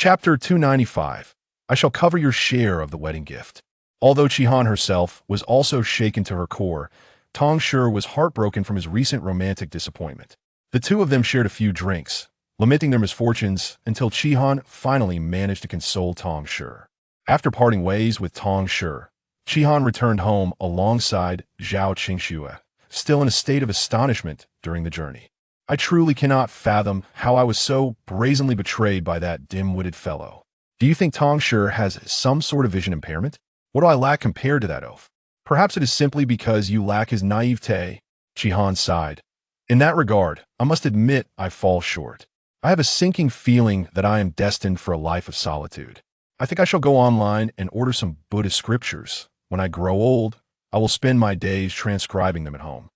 Chapter 295. I shall cover your share of the wedding gift. Although Qihan herself was also shaken to her core, Tong Shi was heartbroken from his recent romantic disappointment. The two of them shared a few drinks, lamenting their misfortunes until Qihan finally managed to console Tong Shi. After parting ways with Tong Shi, Qihan returned home alongside Zhao Qingxue, still in a state of astonishment during the journey. I truly cannot fathom how I was so brazenly betrayed by that dim-witted fellow. Do you think Tong Shi has some sort of vision impairment? What do I lack compared to that oaf? Perhaps it is simply because you lack his naivete, Qihan sighed. In that regard, I must admit I fall short. I have a sinking feeling that I am destined for a life of solitude. I think I shall go online and order some Buddhist scriptures. When I grow old, I will spend my days transcribing them at home.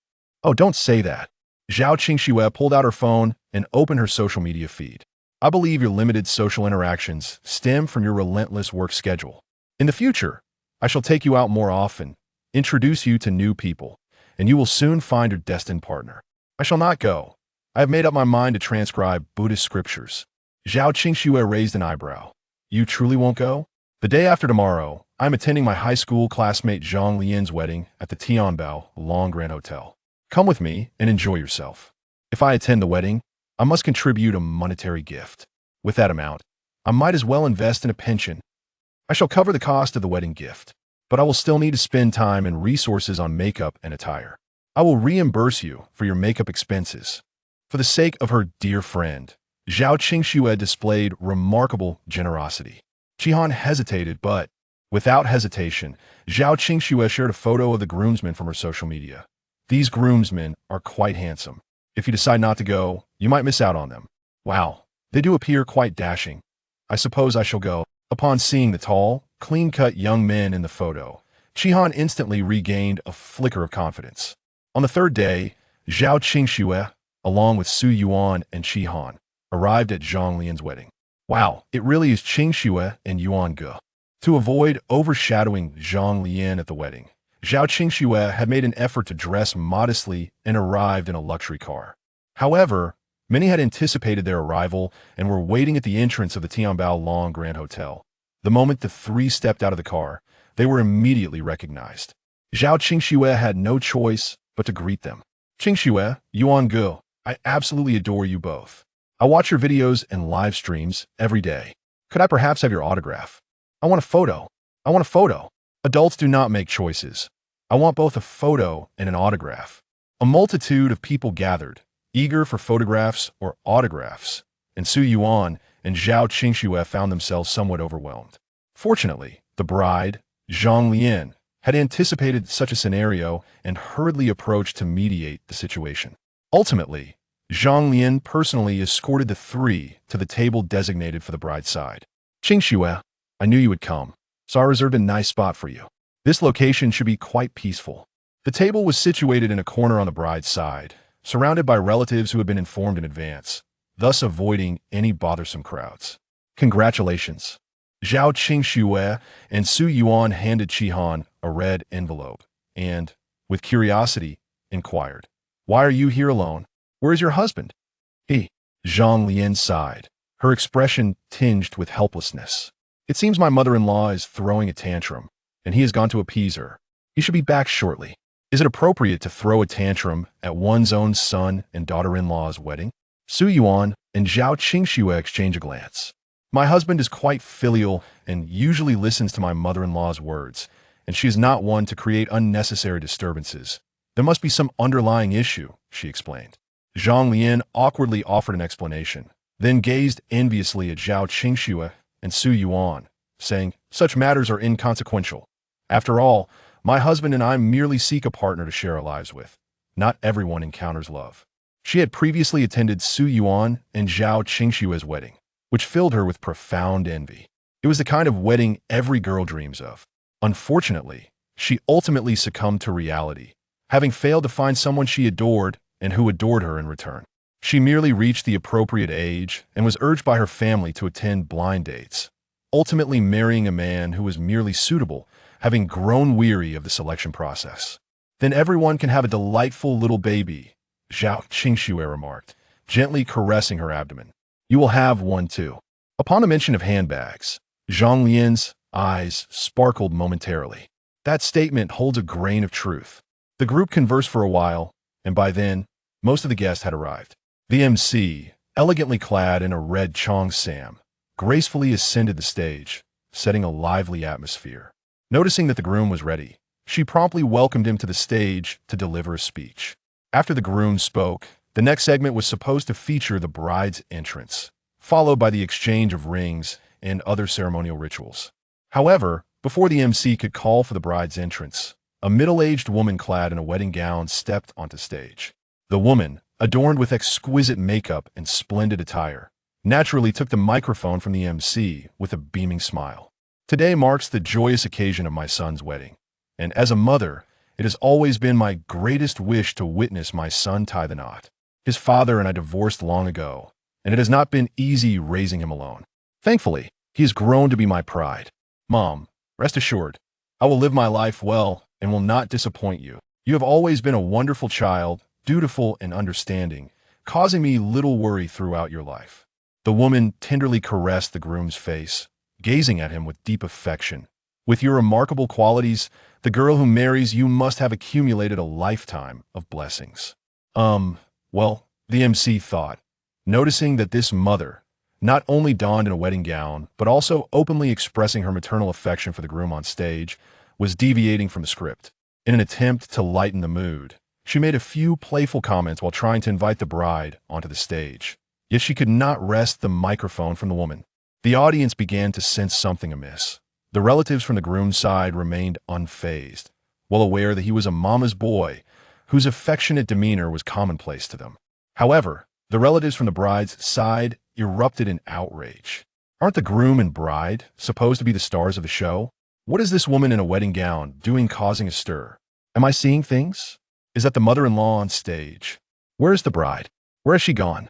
Oh, don't say that. Zhao Qingxue pulled out her phone and opened her social media feed. I believe your limited social interactions stem from your relentless work schedule. In the future, I shall take you out more often, introduce you to new people, and you will soon find your destined partner. I shall not go. I have made up my mind to transcribe Buddhist scriptures. Zhao Qingxue raised an eyebrow. You truly won't go? The day after tomorrow, I am attending my high school classmate Zhang Lian's wedding at the Tianbao Long Grand Hotel. Come with me and enjoy yourself. If I attend the wedding, I must contribute a monetary gift. With that amount, I might as well invest in a pension. I shall cover the cost of the wedding gift, but I will still need to spend time and resources on makeup and attire. I will reimburse you for your makeup expenses. For the sake of her dear friend, Zhao Qingxue displayed remarkable generosity. Qihan hesitated, but without hesitation, Zhao Qingxue shared a photo of the groomsmen from her social media. These groomsmen are quite handsome. If you decide not to go, you might miss out on them. Wow, they do appear quite dashing. I suppose I shall go. Upon seeing the tall, clean-cut young men in the photo, Qihan instantly regained a flicker of confidence. On the third day, Zhao Qingxue, along with Su Yuan and Qihan, arrived at Zhang Lian's wedding. Wow, it really is Qingxue and Yuan Ge. To avoid overshadowing Zhang Lian at the wedding, Zhao Qingxue had made an effort to dress modestly and arrived in a luxury car. However, many had anticipated their arrival and were waiting at the entrance of the Tianbao Long Grand Hotel. The moment the three stepped out of the car, they were immediately recognized. Zhao Qingxue had no choice but to greet them. Qingxue, Yuan Ge, I absolutely adore you both. I watch your videos and live streams every day. Could I perhaps have your autograph? I want a photo. I want a photo. Adults do not make choices. I want both a photo and an autograph. A multitude of people gathered, eager for photographs or autographs, and Su Yuan and Zhao Qingxue found themselves somewhat overwhelmed. Fortunately, the bride, Zhang Lian, had anticipated such a scenario and hurriedly approached to mediate the situation. Ultimately, Zhang Lian personally escorted the three to the table designated for the bride's side. Qingxue, I knew you would come, so I reserved a nice spot for you. This location should be quite peaceful. The table was situated in a corner on the bride's side, surrounded by relatives who had been informed in advance, thus avoiding any bothersome crowds. Congratulations. Zhao Qingxue and Su Yuan handed Qihan a red envelope and, with curiosity, inquired, Why are you here alone? Where is your husband? Zhang Lian sighed, her expression tinged with helplessness. It seems my mother-in-law is throwing a tantrum, and he has gone to appease her. He should be back shortly. Is it appropriate to throw a tantrum at one's own son and daughter-in-law's wedding? Su Yuan and Zhao Qingxue exchange a glance. My husband is quite filial and usually listens to my mother-in-law's words, and she is not one to create unnecessary disturbances. There must be some underlying issue, she explained. Zhang Lian awkwardly offered an explanation, then gazed enviously at Zhao Qingxue and Su Yuan, saying, Such matters are inconsequential. After all, my husband and I merely seek a partner to share our lives with. Not everyone encounters love. She had previously attended Su Yuan and Zhao Qingxue's wedding, which filled her with profound envy. It was the kind of wedding every girl dreams of. Unfortunately, she ultimately succumbed to reality, having failed to find someone she adored and who adored her in return. She merely reached the appropriate age and was urged by her family to attend blind dates, ultimately marrying a man who was merely suitable, having grown weary of the selection process. Then everyone can have a delightful little baby, Zhao Qingxue remarked, gently caressing her abdomen. You will have one too. Upon the mention of handbags, Zhang Lian's eyes sparkled momentarily. That statement holds a grain of truth. The group conversed for a while, and by then, most of the guests had arrived. The MC, elegantly clad in a red cheongsam, gracefully ascended the stage, setting a lively atmosphere. Noticing that the groom was ready, she promptly welcomed him to the stage to deliver a speech. After the groom spoke, the next segment was supposed to feature the bride's entrance, followed by the exchange of rings and other ceremonial rituals. However, before the MC could call for the bride's entrance, a middle-aged woman clad in a wedding gown stepped onto stage. The woman, adorned with exquisite makeup and splendid attire, naturally took the microphone from the MC with a beaming smile. Today marks the joyous occasion of my son's wedding, and as a mother, it has always been my greatest wish to witness my son tie the knot. His father and I divorced long ago, and it has not been easy raising him alone. Thankfully, he has grown to be my pride. Mom, rest assured, I will live my life well and will not disappoint you. You have always been a wonderful child, dutiful and understanding, causing me little worry throughout your life. The woman tenderly caressed the groom's face, gazing at him with deep affection. With your remarkable qualities, the girl who marries you must have accumulated a lifetime of blessings. Well, the MC thought, noticing that this mother not only donned in a wedding gown, but also openly expressing her maternal affection for the groom on stage, was deviating from the script. In an attempt to lighten the mood, she made a few playful comments while trying to invite the bride onto the stage. Yet she could not wrest the microphone from the woman. The audience began to sense something amiss. The relatives from the groom's side remained unfazed, well aware that he was a mama's boy whose affectionate demeanor was commonplace to them. However, the relatives from the bride's side erupted in outrage. Aren't the groom and bride supposed to be the stars of the show? What is this woman in a wedding gown doing causing a stir? Am I seeing things? Is that the mother-in-law on stage? Where is the bride? Where has she gone?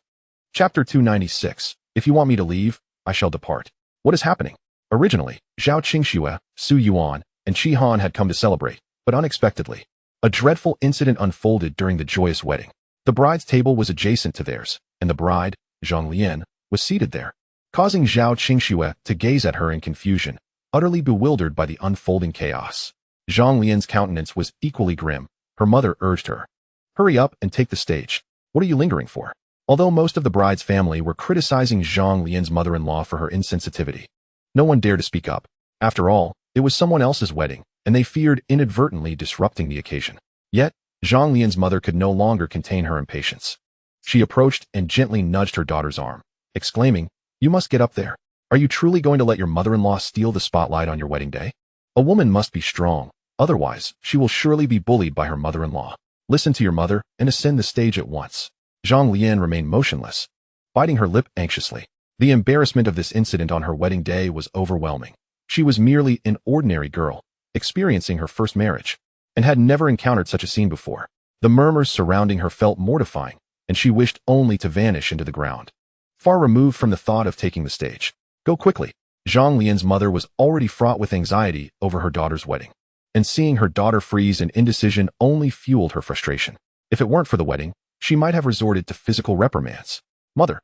Chapter 296. If you want me to leave, I shall depart. What is happening? Originally, Zhao Qingxue, Su Yuan, and Qi Han had come to celebrate, but unexpectedly, a dreadful incident unfolded during the joyous wedding. The bride's table was adjacent to theirs, and the bride, Zhang Lian, was seated there, causing Zhao Qingxue to gaze at her in confusion, utterly bewildered by the unfolding chaos. Zhang Lian's countenance was equally grim. Her mother urged her, "Hurry up and take the stage. What are you lingering for?" Although most of the bride's family were criticizing Zhang Lian's mother-in-law for her insensitivity, no one dared to speak up. After all, it was someone else's wedding, and they feared inadvertently disrupting the occasion. Yet, Zhang Lian's mother could no longer contain her impatience. She approached and gently nudged her daughter's arm, exclaiming, "You must get up there. Are you truly going to let your mother-in-law steal the spotlight on your wedding day? A woman must be strong, otherwise she will surely be bullied by her mother-in-law. Listen to your mother and ascend the stage at once." Zhang Lian remained motionless, biting her lip anxiously. The embarrassment of this incident on her wedding day was overwhelming. She was merely an ordinary girl, experiencing her first marriage, and had never encountered such a scene before. The murmurs surrounding her felt mortifying, and she wished only to vanish into the ground. Far removed from the thought of taking the stage. Go quickly. Zhang Lian's mother was already fraught with anxiety over her daughter's wedding, and seeing her daughter freeze in indecision only fueled her frustration. If it weren't for the wedding, she might have resorted to physical reprimands. "Mother,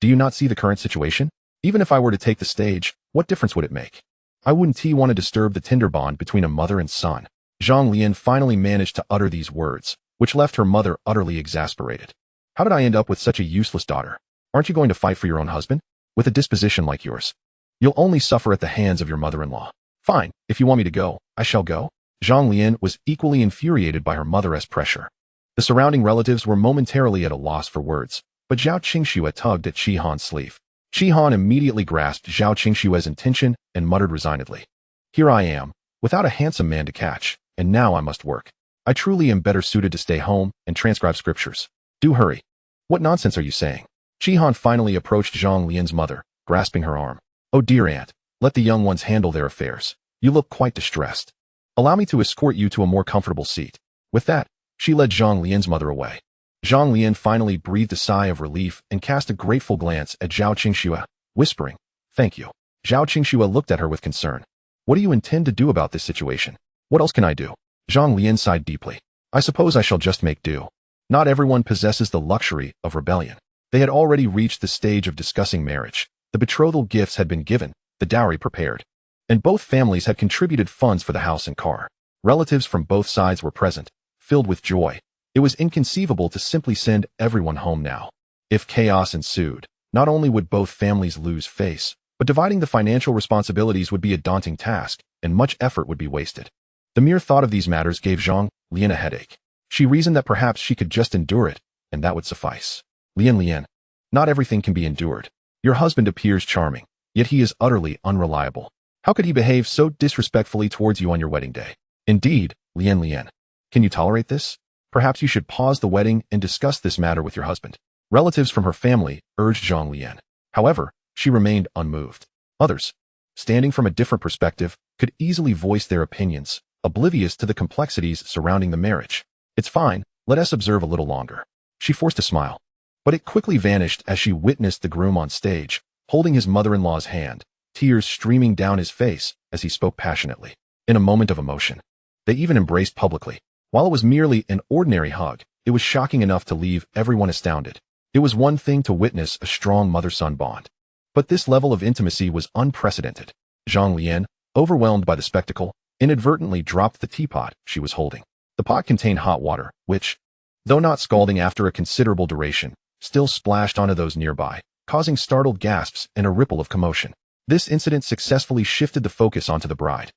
do you not see the current situation? Even if I were to take the stage, what difference would it make? I wouldn't want to disturb the tender bond between a mother and son." Zhang Lian finally managed to utter these words, which left her mother utterly exasperated. "How did I end up with such a useless daughter? Aren't you going to fight for your own husband? With a disposition like yours, you'll only suffer at the hands of your mother-in-law." "Fine, if you want me to go, I shall go." Zhang Lian was equally infuriated by her mother's pressure. The surrounding relatives were momentarily at a loss for words, but Zhao Qingxue tugged at Qi Han's sleeve. Qi Han immediately grasped Zhao Qingxue's intention and muttered resignedly, "Here I am, without a handsome man to catch, and now I must work. I truly am better suited to stay home and transcribe scriptures. Do hurry." "What nonsense are you saying?" Qi Han finally approached Zhang Lian's mother, grasping her arm. "Oh dear aunt, let the young ones handle their affairs. You look quite distressed. Allow me to escort you to a more comfortable seat." With that, she led Zhang Lian's mother away. Zhang Lian finally breathed a sigh of relief and cast a grateful glance at Zhao Qingxue, whispering, "Thank you." Zhao Qingxue looked at her with concern. "What do you intend to do about this situation? What else can I do?" Zhang Lian sighed deeply. "I suppose I shall just make do. Not everyone possesses the luxury of rebellion." They had already reached the stage of discussing marriage, The betrothal gifts had been given, the dowry prepared, and both families had contributed funds for the house and car. Relatives from both sides were present, filled with joy. It was inconceivable to simply send everyone home now. If chaos ensued, not only would both families lose face, but dividing the financial responsibilities would be a daunting task, and much effort would be wasted. The mere thought of these matters gave Zhang Lian a headache. She reasoned that perhaps she could just endure it, and that would suffice. Lian, not everything can be endured. Your husband appears charming, yet he is utterly unreliable. How could he behave so disrespectfully towards you on your wedding day? Indeed, Lian, can you tolerate this? Perhaps you should pause the wedding and discuss this matter with your husband. Relatives from her family urged Zhang Lian. However, she remained unmoved. Others, standing from a different perspective, could easily voice their opinions, oblivious to the complexities surrounding the marriage. It's fine, let us observe a little longer. She forced a smile, but it quickly vanished as she witnessed the groom on stage, holding his mother-in-law's hand, tears streaming down his face as he spoke passionately. In a moment of emotion, they even embraced publicly. While it was merely an ordinary hug, it was shocking enough to leave everyone astounded. It was one thing to witness a strong mother-son bond, but this level of intimacy was unprecedented. Zhang Lian, overwhelmed by the spectacle, inadvertently dropped the teapot she was holding. The pot contained hot water, which, though not scalding after a considerable duration, still splashed onto those nearby, causing startled gasps and a ripple of commotion. This incident successfully shifted the focus onto the bride.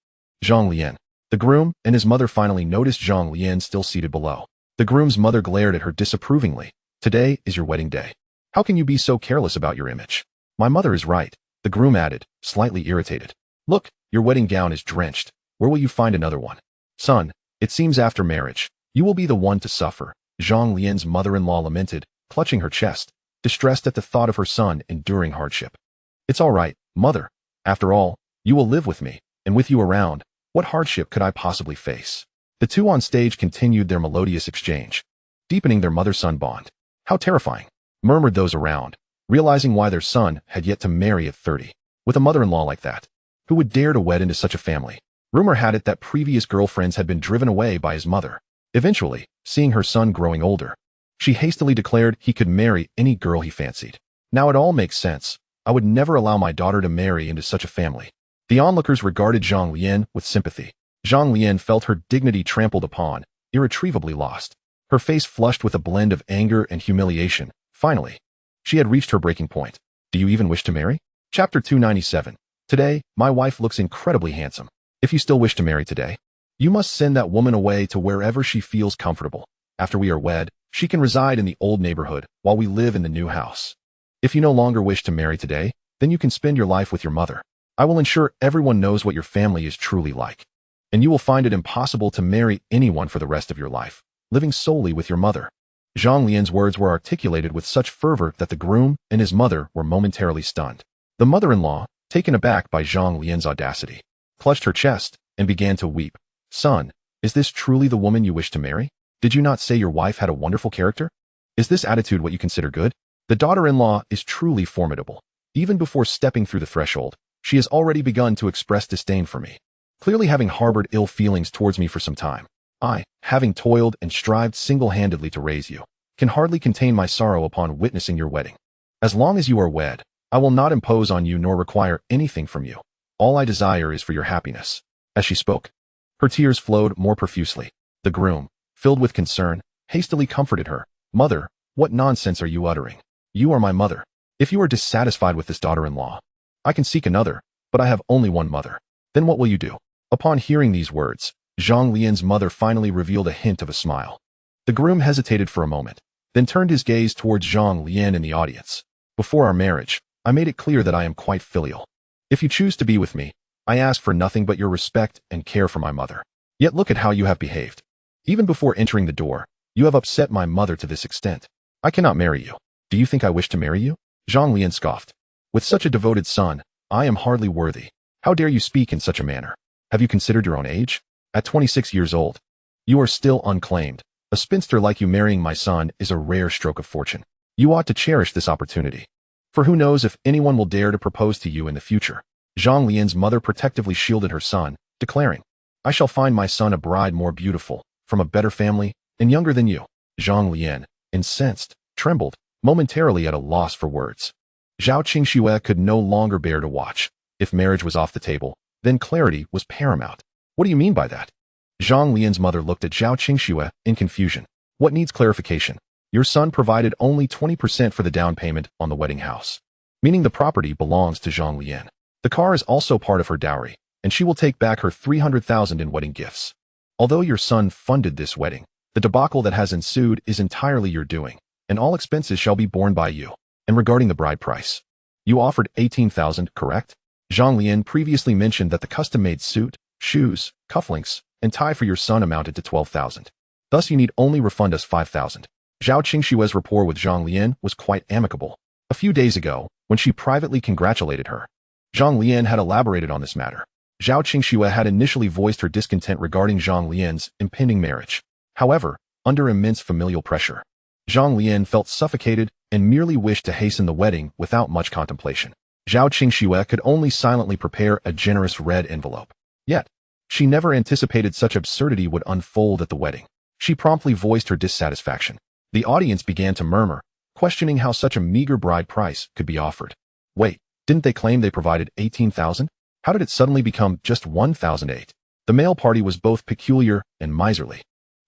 Zhang Lian. The groom and his mother finally noticed Zhang Lian still seated below. The groom's mother glared at her disapprovingly. Today is your wedding day. How can you be so careless about your image? My mother is right, the groom added, slightly irritated. Look, your wedding gown is drenched. Where will you find another one? Son, it seems after marriage, you will be the one to suffer, Zhang Lian's mother-in-law lamented, clutching her chest, distressed at the thought of her son enduring hardship. It's all right, mother. After all, you will live with me, and with you around, what hardship could I possibly face? The two on stage continued their melodious exchange, deepening their mother-son bond. How terrifying, murmured those around, realizing why their son had yet to marry at 30. With a mother-in-law like that, who would dare to wed into such a family? Rumor had it that previous girlfriends had been driven away by his mother. Eventually, seeing her son growing older, she hastily declared he could marry any girl he fancied. Now it all makes sense. I would never allow my daughter to marry into such a family. The onlookers regarded Zhang Lian with sympathy. Zhang Lian felt her dignity trampled upon, irretrievably lost. Her face flushed with a blend of anger and humiliation. Finally, she had reached her breaking point. Do you even wish to marry? Chapter 297. Today, my wife looks incredibly handsome. If you still wish to marry today, you must send that woman away to wherever she feels comfortable. After we are wed, she can reside in the old neighborhood while we live in the new house. If you no longer wish to marry today, then you can spend your life with your mother. I will ensure everyone knows what your family is truly like, and you will find it impossible to marry anyone for the rest of your life, living solely with your mother. Zhang Lian's words were articulated with such fervor that the groom and his mother were momentarily stunned. The mother-in-law, taken aback by Zhang Lian's audacity, clutched her chest and began to weep. Son, is this truly the woman you wish to marry? Did you not say your wife had a wonderful character? Is this attitude what you consider good? The daughter-in-law is truly formidable. Even before stepping through the threshold, she has already begun to express disdain for me, clearly having harbored ill feelings towards me for some time. I, having toiled and strived single-handedly to raise you, can hardly contain my sorrow upon witnessing your wedding. As long as you are wed, I will not impose on you nor require anything from you. All I desire is for your happiness. As she spoke, her tears flowed more profusely. The groom, filled with concern, hastily comforted her. Mother, what nonsense are you uttering? You are my mother. If you are dissatisfied with this daughter-in-law, I can seek another, but I have only one mother. Then what will you do? Upon hearing these words, Zhang Lian's mother finally revealed a hint of a smile. The groom hesitated for a moment, then turned his gaze towards Zhang Lian in the audience. Before our marriage, I made it clear that I am quite filial. If you choose to be with me, I ask for nothing but your respect and care for my mother. Yet look at how you have behaved. Even before entering the door, you have upset my mother to this extent. I cannot marry you. Do you think I wish to marry you? Zhang Lian scoffed. With such a devoted son, I am hardly worthy. How dare you speak in such a manner? Have you considered your own age? At 26 years old, you are still unclaimed. A spinster like you marrying my son is a rare stroke of fortune. You ought to cherish this opportunity. For who knows if anyone will dare to propose to you in the future. Zhang Lian's mother protectively shielded her son, declaring, I shall find my son a bride more beautiful, from a better family, and younger than you. Zhang Lian, incensed, trembled, momentarily at a loss for words. Zhao Qingxue could no longer bear to watch. If marriage was off the table, then clarity was paramount. What do you mean by that? Zhang Lian's mother looked at Zhao Qingxue in confusion. What needs clarification? Your son provided only 20% for the down payment on the wedding house, meaning the property belongs to Zhang Lian. The car is also part of her dowry, and she will take back her 300,000 in wedding gifts. Although your son funded this wedding, the debacle that has ensued is entirely your doing, and all expenses shall be borne by you. And regarding the bride price, you offered 18,000, correct? Zhang Lian previously mentioned that the custom-made suit, shoes, cufflinks, and tie for your son amounted to 12,000. Thus you need only refund us 5,000. Zhao Qingxue's rapport with Zhang Lian was quite amicable. A few days ago, when she privately congratulated her, Zhang Lian had elaborated on this matter. Zhao Qingxue had initially voiced her discontent regarding Zhang Lian's impending marriage. However, under immense familial pressure, Zhang Lian felt suffocated and merely wished to hasten the wedding without much contemplation. Zhao Qingxue could only silently prepare a generous red envelope. Yet, she never anticipated such absurdity would unfold at the wedding. She promptly voiced her dissatisfaction. The audience began to murmur, questioning how such a meager bride price could be offered. Wait, didn't they claim they provided 18,000? How did it suddenly become just 1,008? The male party was both peculiar and miserly.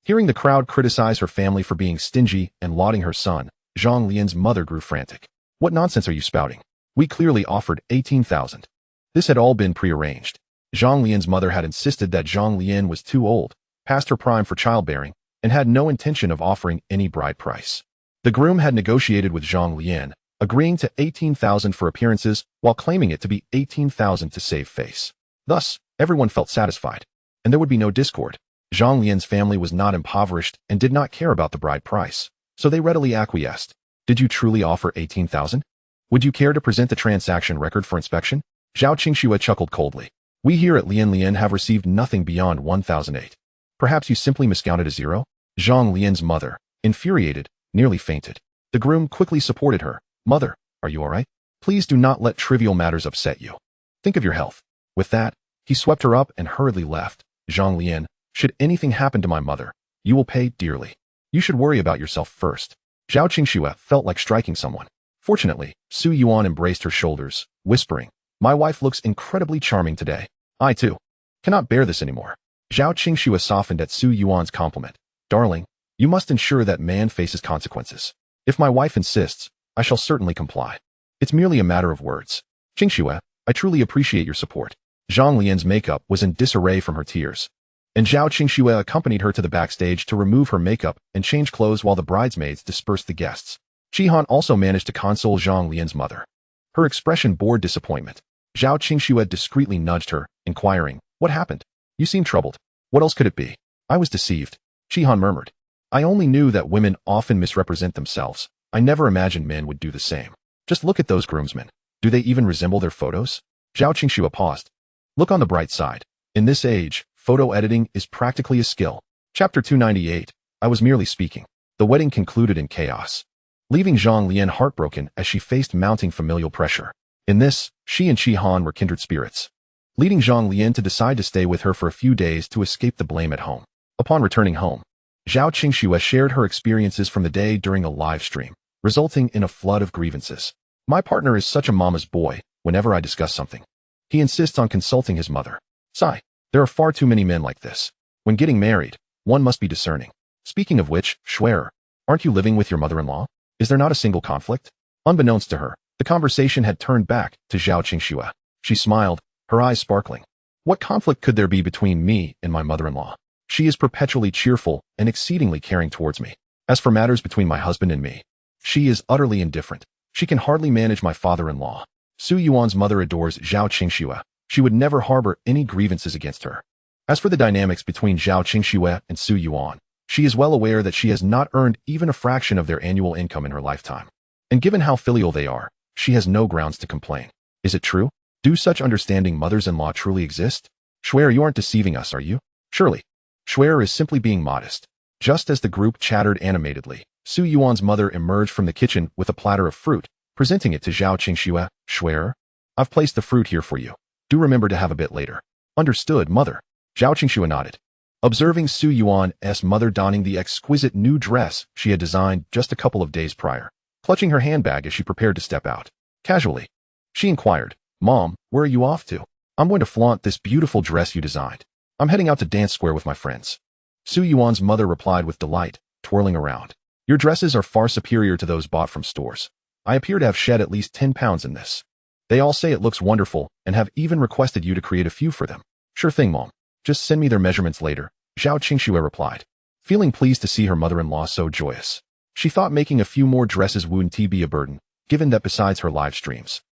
Hearing the crowd criticize her family for being stingy and lauding her son, Zhang Lian's mother grew frantic. What nonsense are you spouting? We clearly offered 18,000. This had all been prearranged. Zhang Lian's mother had insisted that Zhang Lian was too old, past her prime for childbearing, and had no intention of offering any bride price. The groom had negotiated with Zhang Lian, agreeing to 18,000 for appearances while claiming it to be 18,000 to save face. Thus, everyone felt satisfied, and there would be no discord. Zhang Lian's family was not impoverished and did not care about the bride price, so they readily acquiesced. Did you truly offer 18,000? Would you care to present the transaction record for inspection? Zhao Qingxue chuckled coldly. We here at Lian have received nothing beyond 1,008. Perhaps you simply miscounted a zero? Zhang Lian's mother, infuriated, nearly fainted. The groom quickly supported her. Mother, are you all right? Please do not let trivial matters upset you. Think of your health. With that, he swept her up and hurriedly left. Zhang Lian, should anything happen to my mother, you will pay dearly. You should worry about yourself first. Zhao Qingxue felt like striking someone. Fortunately, Su Yuan embraced her shoulders, whispering, my wife looks incredibly charming today. I, too, cannot bear this anymore. Zhao Qingxue softened at Su Yuan's compliment. Darling, you must ensure that man faces consequences. If my wife insists, I shall certainly comply. It's merely a matter of words. Qingxue, I truly appreciate your support. Zhang Lian's makeup was in disarray from her tears, and Zhao Qingxue accompanied her to the backstage to remove her makeup and change clothes while the bridesmaids dispersed the guests. Jihan also managed to console Zhang Lian's mother. Her expression bore disappointment. Zhao Qingxue discreetly nudged her, inquiring, what happened? You seem troubled. What else could it be? I was deceived. Jihan murmured. I only knew that women often misrepresent themselves. I never imagined men would do the same. Just look at those groomsmen. Do they even resemble their photos? Zhao Qingxue paused. Look on the bright side. In this age, photo editing is practically a skill. Chapter 298. I was merely speaking. The wedding concluded in chaos, leaving Zhang Lian heartbroken as she faced mounting familial pressure. In this, she and Jihan were kindred spirits, leading Zhang Lian to decide to stay with her for a few days to escape the blame at home. Upon returning home, Zhao Qingxue shared her experiences from the day during a live stream, resulting in a flood of grievances. My partner is such a mama's boy. Whenever I discuss something, he insists on consulting his mother. Sigh. There are far too many men like this. When getting married, one must be discerning. Speaking of which, Schwerer, aren't you living with your mother-in-law? Is there not a single conflict? Unbeknownst to her, the conversation had turned back to Zhao Qingxue. She smiled, her eyes sparkling. What conflict could there be between me and my mother-in-law? She is perpetually cheerful and exceedingly caring towards me. As for matters between my husband and me, she is utterly indifferent. She can hardly manage my father-in-law. Su Yuan's mother adores Zhao Qingxue. She would never harbor any grievances against her. As for the dynamics between Zhao Qingxue and Su Yuan, she is well aware that she has not earned even a fraction of their annual income in her lifetime. And given how filial they are, she has no grounds to complain. Is it true? Do such understanding mothers-in-law truly exist? Schwerer, you aren't deceiving us, are you? Surely. Schwerer is simply being modest. Just as the group chattered animatedly, Su Yuan's mother emerged from the kitchen with a platter of fruit, presenting it to Zhao Qingxue. Schwerer, I've placed the fruit here for you. Do remember to have a bit later. Understood, mother. Zhao Qingxue nodded, observing Su Yuan's mother donning the exquisite new dress she had designed just a couple of days prior, clutching her handbag as she prepared to step out. Casually, she inquired, "Mom, where are you off to?" "I'm going to flaunt this beautiful dress you designed. I'm heading out to dance square with my friends." Su Yuan's mother replied with delight, twirling around. "Your dresses are far superior to those bought from stores. I appear to have shed at least 10 pounds in this. They all say it looks wonderful and have even requested you to create a few for them." "Sure thing, Mom. Just send me their measurements later," Zhao Qingxue replied, feeling pleased to see her mother-in-law so joyous. She thought making a few more dresses wouldn't be a burden, given that besides her live streams,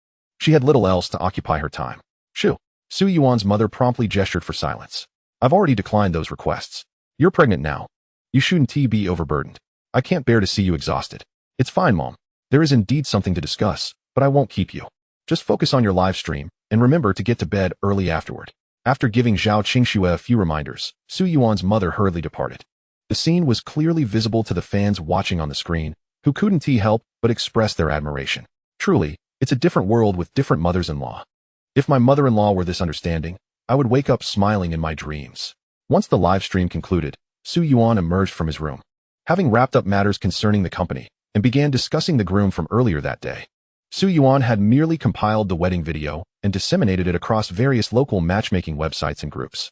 she had little else to occupy her time. "Shoo." Su Yuan's mother promptly gestured for silence. "I've already declined those requests. You're pregnant now. You shouldn't be overburdened. I can't bear to see you exhausted." "It's fine, Mom. There is indeed something to discuss, but I won't keep you. Just focus on your live stream, and remember to get to bed early afterward." After giving Zhao Qingxue a few reminders, Su Yuan's mother hurriedly departed. The scene was clearly visible to the fans watching on the screen, who couldn't help but express their admiration. Truly, it's a different world with different mothers-in-law. If my mother-in-law were this understanding, I would wake up smiling in my dreams. Once the live stream concluded, Su Yuan emerged from his room, having wrapped up matters concerning the company, and began discussing the groom from earlier that day. Su Yuan had merely compiled the wedding video and disseminated it across various local matchmaking websites and groups.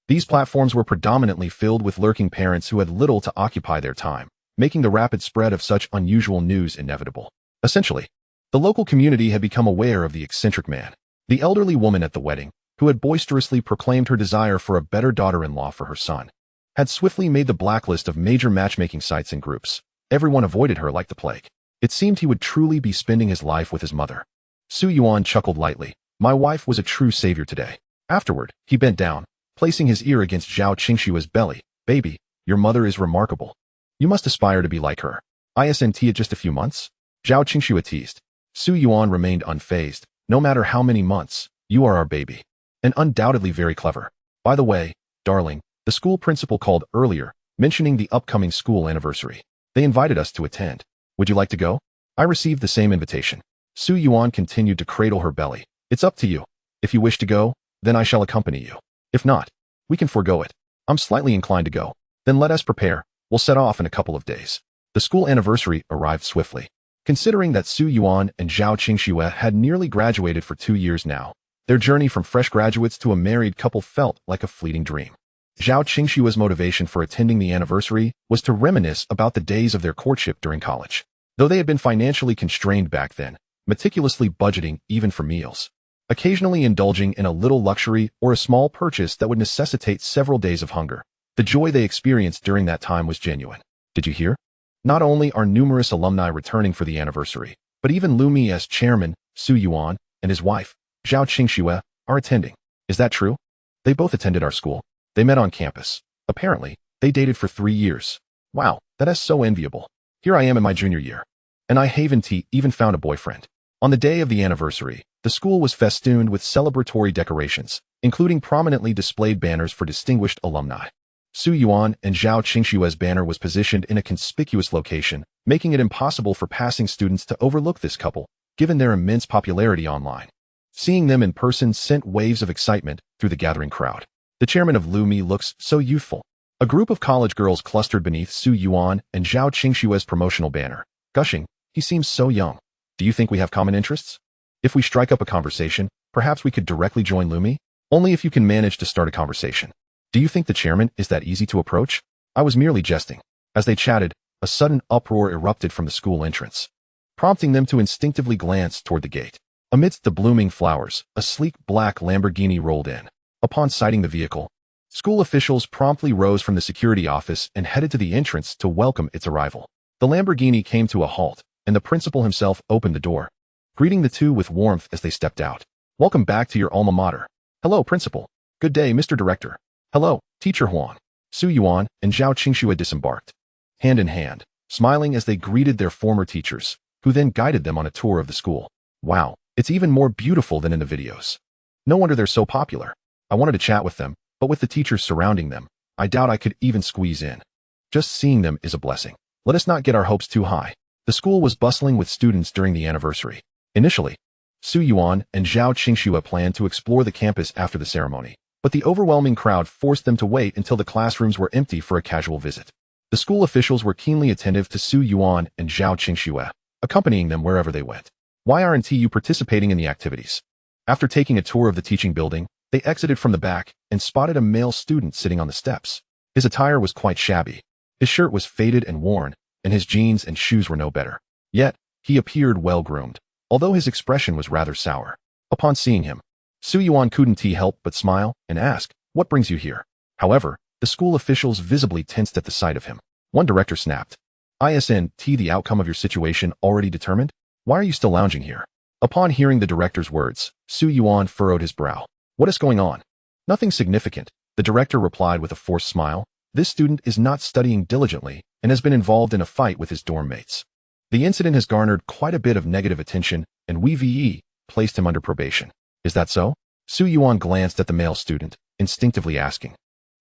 These platforms were predominantly filled with lurking parents who had little to occupy their time, making the rapid spread of such unusual news inevitable. Essentially, the local community had become aware of the eccentric man, the elderly woman at the wedding, who had boisterously proclaimed her desire for a better daughter-in-law for her son, had swiftly made the blacklist of major matchmaking sites and groups. Everyone avoided her like the plague. It seemed he would truly be spending his life with his mother. Su Yuan chuckled lightly. "My wife was a true savior today." Afterward, he bent down, placing his ear against Zhao Qingxue's belly. "Baby, your mother is remarkable. You must aspire to be like her. Isn't it just a few months?" Zhao Qingxue teased. Su Yuan remained unfazed. "No matter how many months, you are our baby. And undoubtedly very clever. By the way, darling, the school principal called earlier, mentioning the upcoming school anniversary. They invited us to attend. Would you like to go?" "I received the same invitation." Su Yuan continued to cradle her belly. "It's up to you. If you wish to go, then I shall accompany you. If not, we can forego it. I'm slightly inclined to go." "Then let us prepare. We'll set off in a couple of days." The school anniversary arrived swiftly. Considering that Su Yuan and Zhao Qingxue had nearly graduated for 2 years now, their journey from fresh graduates to a married couple felt like a fleeting dream. Zhao Qingxue's motivation for attending the anniversary was to reminisce about the days of their courtship during college. Though they had been financially constrained back then, meticulously budgeting even for meals, occasionally indulging in a little luxury or a small purchase that would necessitate several days of hunger, the joy they experienced during that time was genuine. Did you hear? Not only are numerous alumni returning for the anniversary, but even Lumi's chairman, Su Yuan, and his wife, Zhao Qingxue, are attending. Is that true? They both attended our school. They met on campus. Apparently, they dated for 3 years. Wow, that is so enviable. Here I am in my junior year, and I haven't even found a boyfriend. On the day of the anniversary, the school was festooned with celebratory decorations, including prominently displayed banners for distinguished alumni. Su Yuan and Zhao Qingxue's banner was positioned in a conspicuous location, making it impossible for passing students to overlook this couple, given their immense popularity online. Seeing them in person sent waves of excitement through the gathering crowd. The chairman of Lumi looks so youthful. A group of college girls clustered beneath Su Yuan and Zhao Qingxue's promotional banner, gushing, "He seems so young. Do you think we have common interests? If we strike up a conversation, perhaps we could directly join Lumi? Only if you can manage to start a conversation. Do you think the chairman is that easy to approach?" I was merely jesting. As they chatted, a sudden uproar erupted from the school entrance, prompting them to instinctively glance toward the gate. Amidst the blooming flowers, a sleek black Lamborghini rolled in. Upon sighting the vehicle, school officials promptly rose from the security office and headed to the entrance to welcome its arrival. The Lamborghini came to a halt, and the principal himself opened the door, greeting the two with warmth as they stepped out. "Welcome back to your alma mater." "Hello, principal." "Good day, Mr. Director." "Hello, Teacher Huang." Su Yuan and Zhao Qingxue disembarked, hand in hand, smiling as they greeted their former teachers, who then guided them on a tour of the school. "Wow, it's even more beautiful than in the videos. No wonder they're so popular." I wanted to chat with them, but with the teachers surrounding them, I doubt I could even squeeze in. Just seeing them is a blessing. Let us not get our hopes too high. The school was bustling with students during the anniversary. Initially, Su Yuan and Zhao Qingxue planned to explore the campus after the ceremony, but the overwhelming crowd forced them to wait until the classrooms were empty for a casual visit. The school officials were keenly attentive to Su Yuan and Zhao Qingxue, accompanying them wherever they went. Why aren't you participating in the activities? After taking a tour of the teaching building, they exited from the back and spotted a male student sitting on the steps. His attire was quite shabby. His shirt was faded and worn, and his jeans and shoes were no better. Yet, he appeared well-groomed, although his expression was rather sour. Upon seeing him, Su Yuan couldn't help but smile and ask, "What brings you here?" However, the school officials visibly tensed at the sight of him. One director snapped, "Isn't the outcome of your situation already determined? Why are you still lounging here?" Upon hearing the director's words, Su Yuan furrowed his brow. "What is going on?" "Nothing significant," the director replied with a forced smile. "This student is not studying diligently and has been involved in a fight with his dorm mates. The incident has garnered quite a bit of negative attention, and we've placed him under probation." "Is that so?" Su Yuan glanced at the male student, instinctively asking,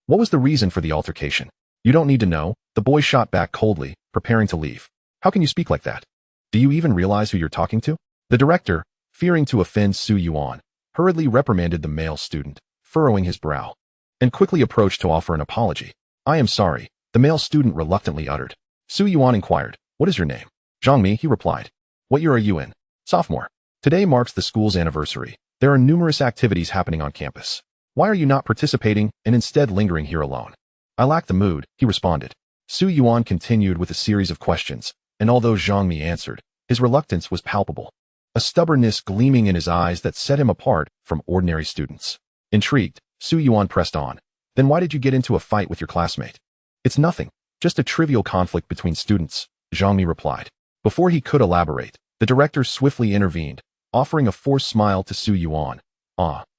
"What was the reason for the altercation?" "You don't need to know," the boy shot back coldly, preparing to leave. "How can you speak like that? Do you even realize who you're talking to?" The director, fearing to offend Su Yuan, hurriedly reprimanded the male student, furrowing his brow, and quickly approached to offer an apology. "I am sorry," the male student reluctantly uttered. Su Yuan inquired, "What is your name?" "Zhangmi," he replied. "What year are you in?" "Sophomore." "Today marks the school's anniversary. There are numerous activities happening on campus. Why are you not participating and instead lingering here alone?" "I lack the mood," he responded. Su Yuan continued with a series of questions, and although Zhangmi answered, his reluctance was palpable, a stubbornness gleaming in his eyes that set him apart from ordinary students. Intrigued, Su Yuan pressed on. "Then why did you get into a fight with your classmate?" "It's nothing, just a trivial conflict between students," Zhangmi replied. Before he could elaborate, the director swiftly intervened, offering a forced smile to Su Yuan.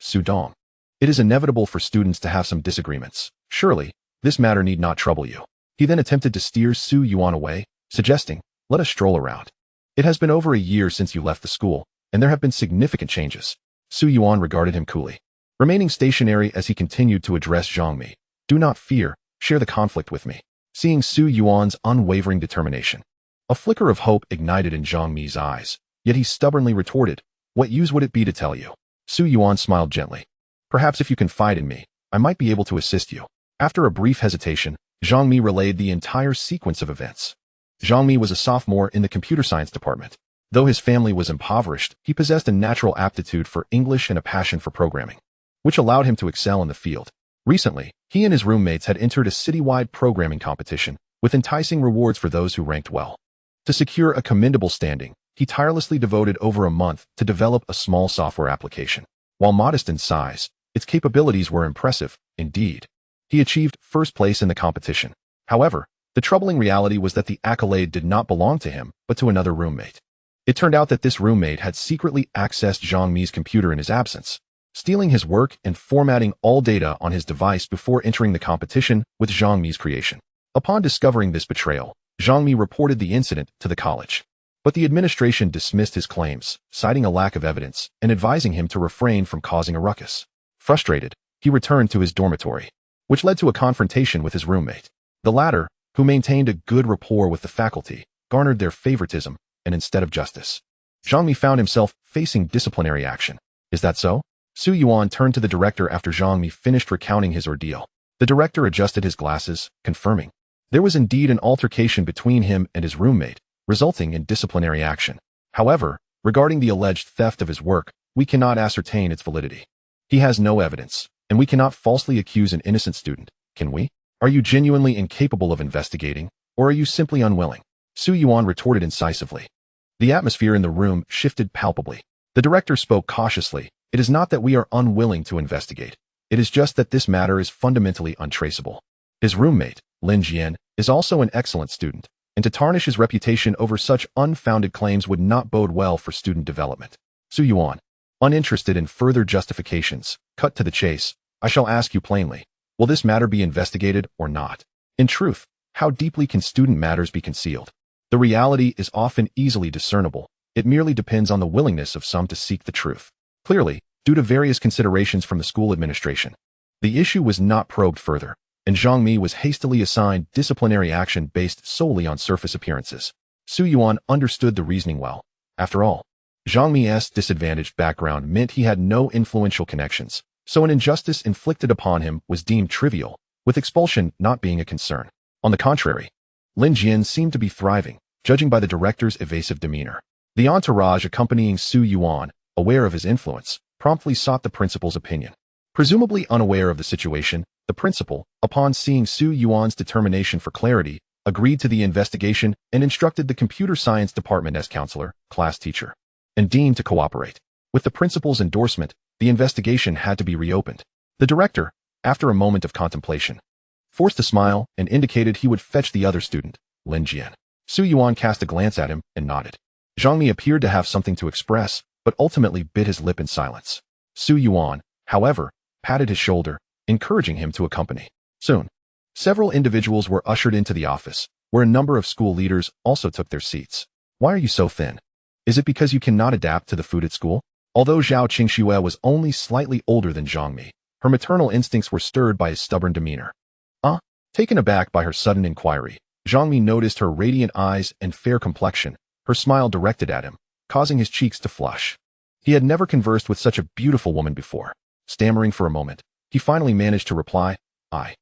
Su Dong. It is inevitable for students to have some disagreements. Surely, this matter need not trouble you." He then attempted to steer Su Yuan away, suggesting, "Let us stroll around. It has been over a year since you left the school, and there have been significant changes." Su Yuan regarded him coolly, remaining stationary as he continued to address Zhangmi. "Do not fear, share the conflict with me." Seeing Su Yuan's unwavering determination, a flicker of hope ignited in Zhangmi's eyes, yet he stubbornly retorted, "What use would it be to tell you?" Su Yuan smiled gently. "Perhaps if you confide in me, I might be able to assist you." After a brief hesitation, Zhangmi relayed the entire sequence of events. Zhangmi was a sophomore in the computer science department. Though his family was impoverished, he possessed a natural aptitude for English and a passion for programming, which allowed him to excel in the field. Recently, he and his roommates had entered a citywide programming competition, with enticing rewards for those who ranked well. To secure a commendable standing, he tirelessly devoted over a month to develop a small software application. While modest in size, its capabilities were impressive, indeed. He achieved first place in the competition. However, the troubling reality was that the accolade did not belong to him, but to another roommate. It turned out that this roommate had secretly accessed Zhangmi's computer in his absence, stealing his work and formatting all data on his device before entering the competition with Zhangmi's creation. Upon discovering this betrayal, Zhangmi reported the incident to the college. But the administration dismissed his claims, citing a lack of evidence and advising him to refrain from causing a ruckus. Frustrated, he returned to his dormitory, which led to a confrontation with his roommate. The latter, who maintained a good rapport with the faculty, garnered their favoritism, and instead of justice, Zhangmi found himself facing disciplinary action. "Is that so?" Su Yuan turned to the director after Zhangmi finished recounting his ordeal. The director adjusted his glasses, confirming. There was indeed an altercation between him and his roommate, resulting in disciplinary action. However, regarding the alleged theft of his work, we cannot ascertain its validity. He has no evidence, and we cannot falsely accuse an innocent student, can we? Are you genuinely incapable of investigating, or are you simply unwilling? Su Yuan retorted incisively. The atmosphere in the room shifted palpably. The director spoke cautiously. "It is not that we are unwilling to investigate. It is just that this matter is fundamentally untraceable." His roommate, Lin Jian, is also an excellent student, and to tarnish his reputation over such unfounded claims would not bode well for student development. Su Yuan, uninterested in further justifications, cut to the chase. "I shall ask you plainly, will this matter be investigated or not? In truth, how deeply can student matters be concealed? The reality is often easily discernible. It merely depends on the willingness of some to seek the truth." Clearly, due to various considerations from the school administration, the issue was not probed further, and Zhangmi was hastily assigned disciplinary action based solely on surface appearances. Su Yuan understood the reasoning well. After all, Zhangmi's disadvantaged background meant he had no influential connections, so an injustice inflicted upon him was deemed trivial, with expulsion not being a concern. On the contrary, Lin Jian seemed to be thriving, judging by the director's evasive demeanor. The entourage accompanying Su Yuan, aware of his influence, promptly sought the principal's opinion. Presumably unaware of the situation, the principal, upon seeing Su Yuan's determination for clarity, agreed to the investigation and instructed the computer science department as counselor, class teacher, and dean to cooperate. With the principal's endorsement, the investigation had to be reopened. The director, after a moment of contemplation, forced a smile and indicated he would fetch the other student, Lin Jian. Su Yuan cast a glance at him and nodded. Zhang Mi appeared to have something to express, but ultimately bit his lip in silence. Su Yuan, however, patted his shoulder, encouraging him to accompany. Soon, several individuals were ushered into the office, where a number of school leaders also took their seats. Why are you so thin? Is it because you cannot adapt to the food at school? Although Zhao Qingxue was only slightly older than Zhang Mi, her maternal instincts were stirred by his stubborn demeanor. Taken aback by her sudden inquiry, Zhang Mi noticed her radiant eyes and fair complexion, her smile directed at him, causing his cheeks to flush. He had never conversed with such a beautiful woman before. Stammering for a moment, he finally managed to reply, I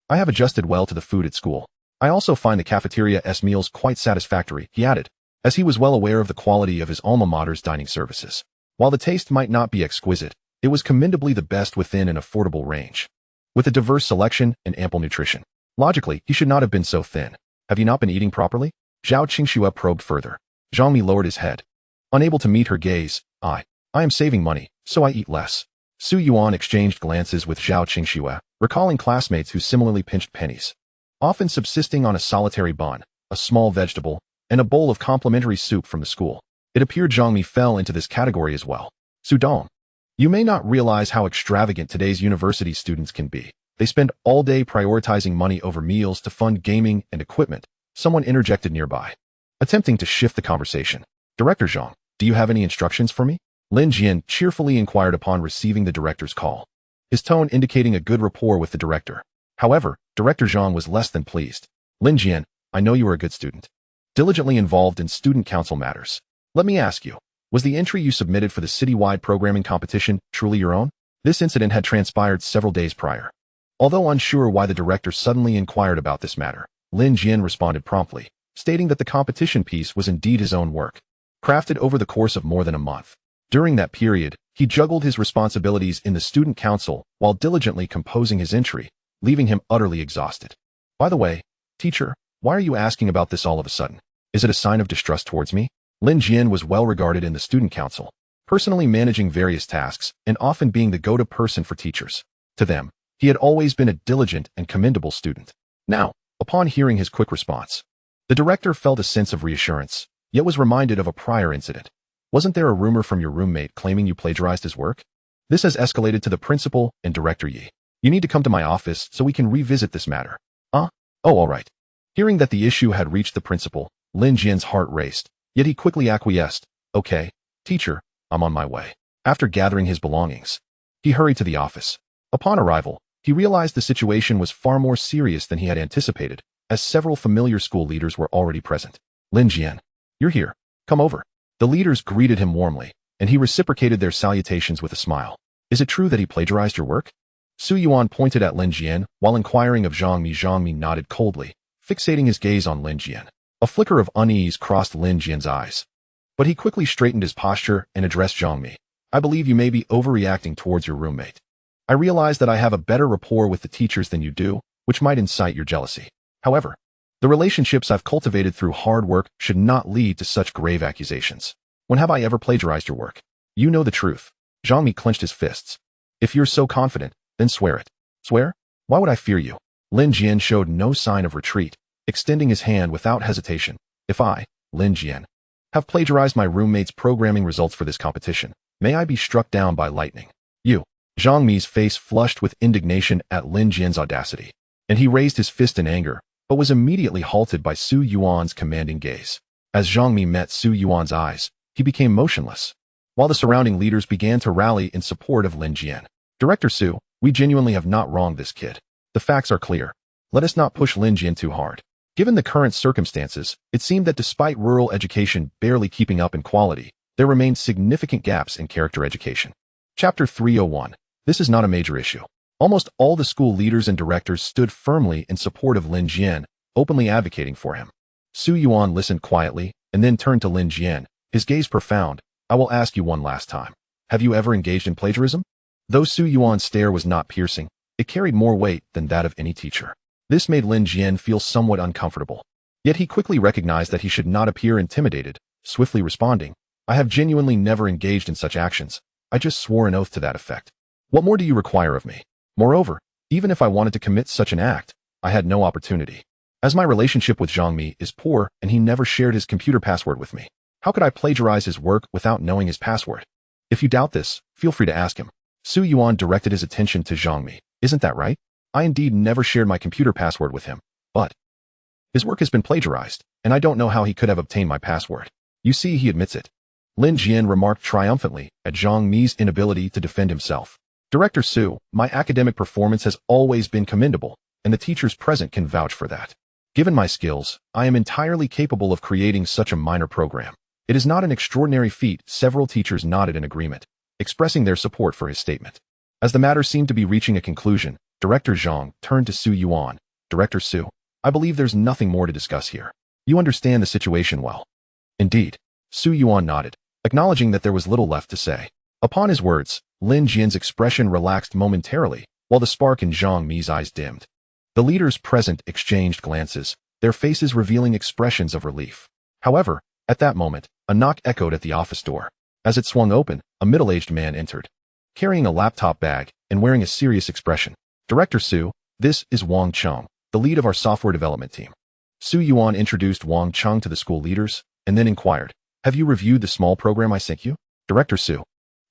have adjusted well to the food at school. I also find the cafeteria's meals quite satisfactory, he added, as he was well aware of the quality of his alma mater's dining services. While the taste might not be exquisite, it was commendably the best within an affordable range, with a diverse selection and ample nutrition. Logically, he should not have been so thin. Have you not been eating properly? Zhao Qingxue probed further. Zhang Mi lowered his head. Unable to meet her gaze, I am saving money, so I eat less. Su Yuan exchanged glances with Zhao Qingxue, recalling classmates who similarly pinched pennies, often subsisting on a solitary bun, a small vegetable, and a bowl of complimentary soup from the school. It appeared Zhang Mi fell into this category as well. Su Dong, you may not realize how extravagant today's university students can be. They spend all day prioritizing money over meals to fund gaming and equipment, someone interjected nearby, attempting to shift the conversation. Director Zhang, do you have any instructions for me? Lin Jian cheerfully inquired upon receiving the director's call, his tone indicating a good rapport with the director. However, Director Zhang was less than pleased. Lin Jian, I know you are a good student, diligently involved in student council matters. Let me ask you, was the entry you submitted for the citywide programming competition truly your own? This incident had transpired several days prior. Although unsure why the director suddenly inquired about this matter, Lin Jian responded promptly, stating that the competition piece was indeed his own work, crafted over the course of more than a month. During that period, he juggled his responsibilities in the student council while diligently composing his entry, leaving him utterly exhausted. By the way, teacher, why are you asking about this all of a sudden? Is it a sign of distrust towards me? Lin Jian was well regarded in the student council, personally managing various tasks and often being the go-to person for teachers. To them, he had always been a diligent and commendable student. Now, upon hearing his quick response, the director felt a sense of reassurance, yet was reminded of a prior incident. Wasn't there a rumor from your roommate claiming you plagiarized his work? This has escalated to the principal and Director Yi. You need to come to my office so we can revisit this matter. Oh, all right. Hearing that the issue had reached the principal, Lin Jian's heart raced, yet he quickly acquiesced. Okay, teacher, I'm on my way. After gathering his belongings, he hurried to the office. Upon arrival, he realized the situation was far more serious than he had anticipated, as several familiar school leaders were already present. Lin Jian, you're here. Come over. The leaders greeted him warmly, and he reciprocated their salutations with a smile. Is it true that he plagiarized your work? Su Yuan pointed at Lin Jian while inquiring of Zhang Mi. Zhang Mi nodded coldly, fixating his gaze on Lin Jian. A flicker of unease crossed Lin Jian's eyes, but he quickly straightened his posture and addressed Zhang Mi. I believe you may be overreacting towards your roommate. I realize that I have a better rapport with the teachers than you do, which might incite your jealousy. However, the relationships I've cultivated through hard work should not lead to such grave accusations. When have I ever plagiarized your work? You know the truth. Zhang Mi clenched his fists. If you're so confident, then swear it. Swear? Why would I fear you? Lin Jian showed no sign of retreat, extending his hand without hesitation. If I, Lin Jian, have plagiarized my roommate's programming results for this competition, may I be struck down by lightning. You. Zhang Mi's face flushed with indignation at Lin Jian's audacity, and he raised his fist in anger, but was immediately halted by Su Yuan's commanding gaze. As Zhang Mi met Su Yuan's eyes, he became motionless, while the surrounding leaders began to rally in support of Lin Jian. Director Su, we genuinely have not wronged this kid. The facts are clear. Let us not push Lin Jian too hard. Given the current circumstances, it seemed that despite rural education barely keeping up in quality, there remained significant gaps in character education. Chapter 301. This is not a major issue. Almost all the school leaders and directors stood firmly in support of Lin Jian, openly advocating for him. Su Yuan listened quietly and then turned to Lin Jian, his gaze profound. I will ask you one last time. Have you ever engaged in plagiarism? Though Su Yuan's stare was not piercing, it carried more weight than that of any teacher. This made Lin Jian feel somewhat uncomfortable. Yet he quickly recognized that he should not appear intimidated, swiftly responding, I have genuinely never engaged in such actions. I just swore an oath to that effect. What more do you require of me? Moreover, even if I wanted to commit such an act, I had no opportunity. As my relationship with Zhang Mi is poor and he never shared his computer password with me, how could I plagiarize his work without knowing his password? If you doubt this, feel free to ask him. Su Yuan directed his attention to Zhang Mi. Isn't that right? I indeed never shared my computer password with him, but his work has been plagiarized, and I don't know how he could have obtained my password. You see, he admits it. Lin Jian remarked triumphantly at Zhang Mi's inability to defend himself. Director Su, my academic performance has always been commendable, and the teachers present can vouch for that. Given my skills, I am entirely capable of creating such a minor program. It is not an extraordinary feat. Several teachers nodded in agreement, expressing their support for his statement. As the matter seemed to be reaching a conclusion, Director Zhang turned to Su Yuan. Director Su, I believe there's nothing more to discuss here. You understand the situation well. Indeed. Su Yuan nodded, acknowledging that there was little left to say. Upon his words, Lin Jian's expression relaxed momentarily, while the spark in Zhang Mi's eyes dimmed. The leaders present exchanged glances, their faces revealing expressions of relief. However, at that moment, a knock echoed at the office door. As it swung open, a middle-aged man entered, carrying a laptop bag and wearing a serious expression. Director Su, this is Wang Cheng, the lead of our software development team. Su Yuan introduced Wang Cheng to the school leaders, and then inquired, have you reviewed the small program I sent you? Director Su,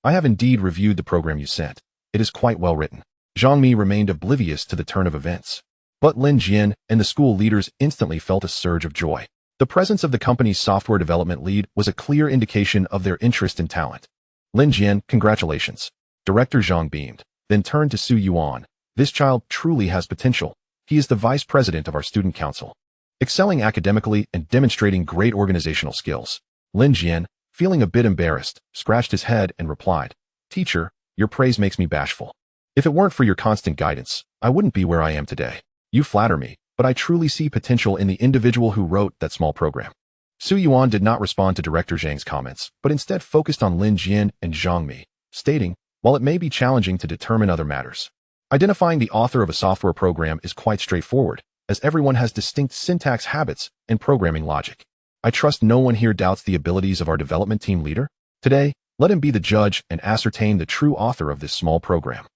I have indeed reviewed the program you sent. It is quite well written. Zhang Mi remained oblivious to the turn of events. But Lin Jian and the school leaders instantly felt a surge of joy. The presence of the company's software development lead was a clear indication of their interest and talent. Lin Jian, congratulations. Director Zhang beamed, then turned to Su Yuan. This child truly has potential. He is the vice president of our student council, excelling academically and demonstrating great organizational skills. Lin Jian, feeling a bit embarrassed, scratched his head and replied, Teacher, your praise makes me bashful. If it weren't for your constant guidance, I wouldn't be where I am today. You flatter me, but I truly see potential in the individual who wrote that small program. Su Yuan did not respond to Director Zhang's comments, but instead focused on Lin Jian and Zhang Mi, stating, while it may be challenging to determine other matters, identifying the author of a software program is quite straightforward, as everyone has distinct syntax habits and programming logic. I trust no one here doubts the abilities of our development team leader. Today, let him be the judge and ascertain the true author of this small program.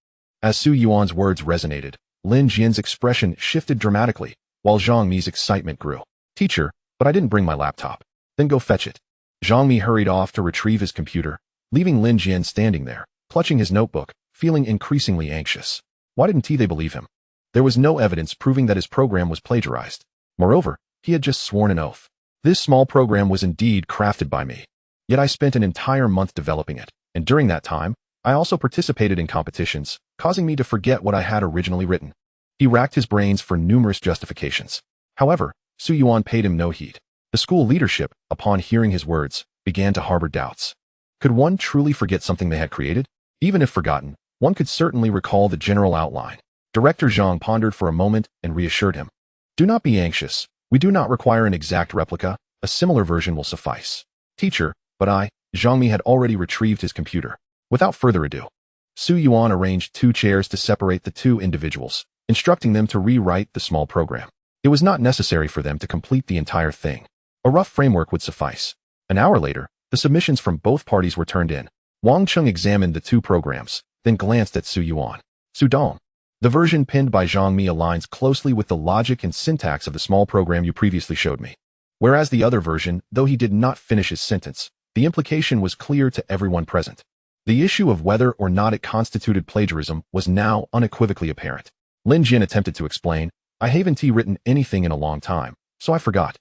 As Su Yuan's words resonated, Lin Jian's expression shifted dramatically, while Zhang Mi's excitement grew. Teacher, but I didn't bring my laptop. Then go fetch it. Zhang Mi hurried off to retrieve his computer, leaving Lin Jian standing there, clutching his notebook, feeling increasingly anxious. Why didn't they believe him? There was no evidence proving that his program was plagiarized. Moreover, he had just sworn an oath. This small program was indeed crafted by me. Yet I spent an entire month developing it, and during that time, I also participated in competitions, causing me to forget what I had originally written. He racked his brains for numerous justifications. However, Su Yuan paid him no heed. The school leadership, upon hearing his words, began to harbor doubts. Could one truly forget something they had created? Even if forgotten, one could certainly recall the general outline. Director Zhang pondered for a moment and reassured him. Do not be anxious. We do not require an exact replica. A similar version will suffice. Teacher, but Zhang Mi had already retrieved his computer. Without further ado, Su Yuan arranged 2 chairs to separate the 2 individuals, instructing them to rewrite the small program. It was not necessary for them to complete the entire thing. A rough framework would suffice. An hour later, the submissions from both parties were turned in. Wang Cheng examined the 2 programs, then glanced at Su Yuan. Su Dong. The version pinned by Zhang Mi aligns closely with the logic and syntax of the small program you previously showed me. Whereas the other version, though he did not finish his sentence, the implication was clear to everyone present. The issue of whether or not it constituted plagiarism was now unequivocally apparent. Lin Jian attempted to explain, I haven't written anything in a long time, so I forgot.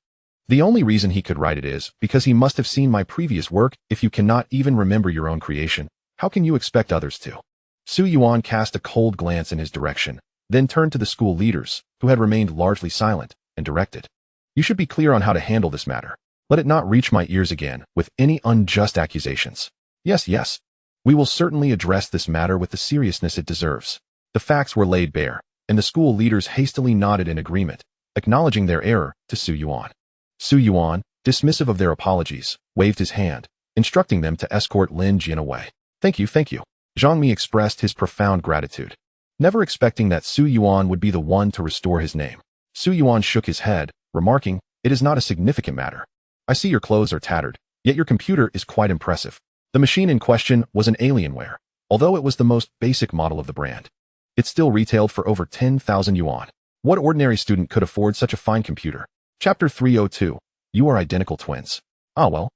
The only reason he could write it is because he must have seen my previous work. If you cannot even remember your own creation, how can you expect others to? Su Yuan cast a cold glance in his direction, then turned to the school leaders, who had remained largely silent, and directed. You should be clear on how to handle this matter. Let it not reach my ears again with any unjust accusations. Yes. We will certainly address this matter with the seriousness it deserves. The facts were laid bare, and the school leaders hastily nodded in agreement, acknowledging their error to Su Yuan. Su Yuan, dismissive of their apologies, waved his hand, instructing them to escort Lin Jian away. Thank you, thank you. Zhang Mi expressed his profound gratitude, never expecting that Su Yuan would be the one to restore his name. Su Yuan shook his head, remarking, "It is not a significant matter. I see your clothes are tattered, yet your computer is quite impressive." The machine in question was an Alienware, although it was the most basic model of the brand. It still retailed for over 10,000 yuan. What ordinary student could afford such a fine computer? Chapter 302. You are identical twins. Ah well.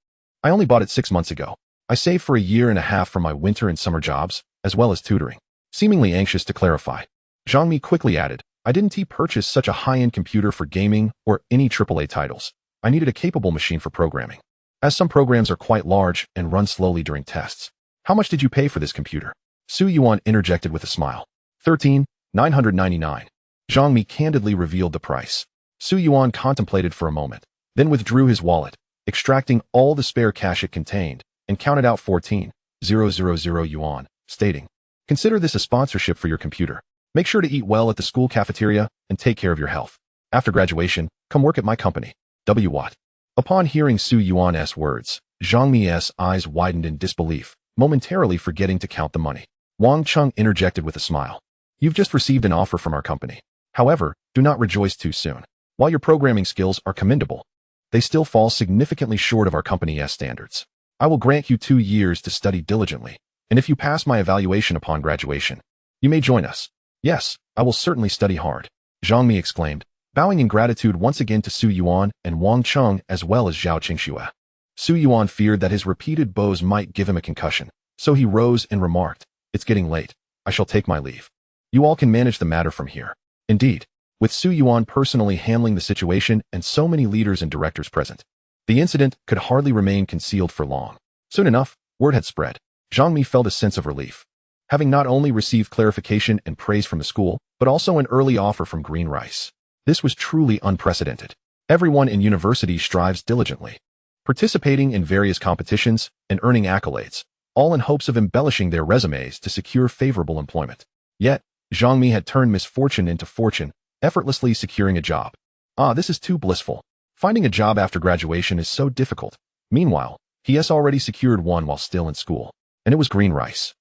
I only bought it 6 months ago. I saved for a year and a half from my winter and summer jobs, as well as tutoring. Seemingly anxious to clarify, Zhang Mi quickly added, I didn't purchase such a high-end computer for gaming or any AAA titles. I needed a capable machine for programming, as some programs are quite large and run slowly during tests. How much did you pay for this computer? Su Yuan interjected with a smile. 13,999. Zhang Mi candidly revealed the price. Su Yuan contemplated for a moment, then withdrew his wallet, extracting all the spare cash it contained, and counted out 14,000 yuan, stating, Consider this a sponsorship for your computer. Make sure to eat well at the school cafeteria and take care of your health. After graduation, come work at my company. W. Watt. Upon hearing Su Yuan's words, Zhang Mi's eyes widened in disbelief, momentarily forgetting to count the money. Wang Chung interjected with a smile. You've just received an offer from our company. However, do not rejoice too soon. While your programming skills are commendable, they still fall significantly short of our company's standards. I will grant you 2 years to study diligently, and if you pass my evaluation upon graduation, you may join us. Yes, I will certainly study hard, Zhang Mi exclaimed, bowing in gratitude once again to Su Yuan and Wang Chung as well as Zhao Qingxue. Su Yuan feared that his repeated bows might give him a concussion, so he rose and remarked, It's getting late. I shall take my leave. You all can manage the matter from here. Indeed, with Su Yuan personally handling the situation and so many leaders and directors present, the incident could hardly remain concealed for long. Soon enough, word had spread. Zhang Mi felt a sense of relief, having not only received clarification and praise from the school, but also an early offer from Green Rice. This was truly unprecedented. Everyone in university strives diligently, participating in various competitions and earning accolades, all in hopes of embellishing their resumes to secure favorable employment. Yet, Zhang Mi had turned misfortune into fortune, effortlessly securing a job. Ah, this is too blissful. Finding a job after graduation is so difficult. Meanwhile, he has already secured one while still in school, and it was Green Rice.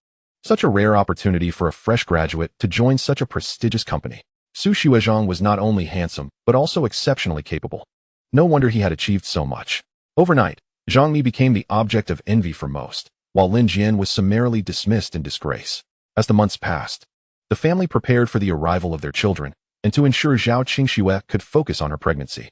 Such a rare opportunity for a fresh graduate to join such a prestigious company. Su Xuezhang was not only handsome, but also exceptionally capable. No wonder he had achieved so much. Overnight, Zhang Mi became the object of envy for most, while Lin Jian was summarily dismissed in disgrace. As the months passed, the family prepared for the arrival of their children, and to ensure Zhao Qingxue could focus on her pregnancy,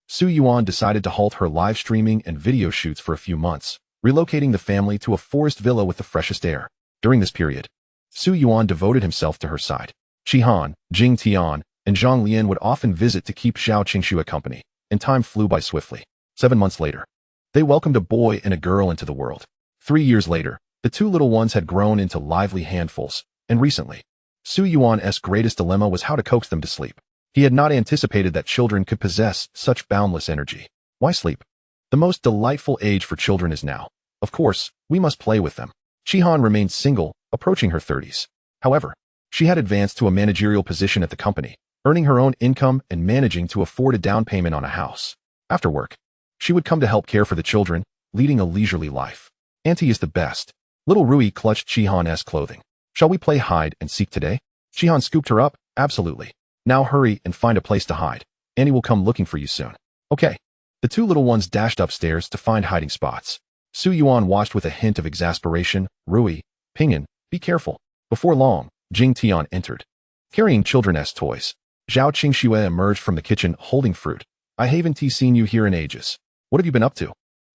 Su Yuan decided to halt her live streaming and video shoots for a few months, relocating the family to a forest villa with the freshest air. During this period, Su Yuan devoted himself to her side. Qihan, Jing Tian, and Zhang Lian would often visit to keep Zhao Qingxue company, and time flew by swiftly. 7 months later, they welcomed a boy and a girl into the world. 3 years later, the 2 little ones had grown into lively handfuls, and recently, Su Yuan's greatest dilemma was how to coax them to sleep. He had not anticipated that children could possess such boundless energy. Why sleep? The most delightful age for children is now. Of course, we must play with them. Qihan remained single, approaching her 30s. However, she had advanced to a managerial position at the company, earning her own income and managing to afford a down payment on a house. After work, she would come to help care for the children, leading a leisurely life. Auntie is the best. Little Rui clutched Qihan's clothing. Shall we play hide and seek today? Qihan scooped her up. Absolutely. Now hurry and find a place to hide. Annie will come looking for you soon. Okay. The 2 little ones dashed upstairs to find hiding spots. Su Yuan watched with a hint of exasperation. Rui, Pingyan, be careful. Before long, Jing Tian entered, carrying children's toys. Zhao Qingxue emerged from the kitchen holding fruit. I haven't seen you here in ages. What have you been up to?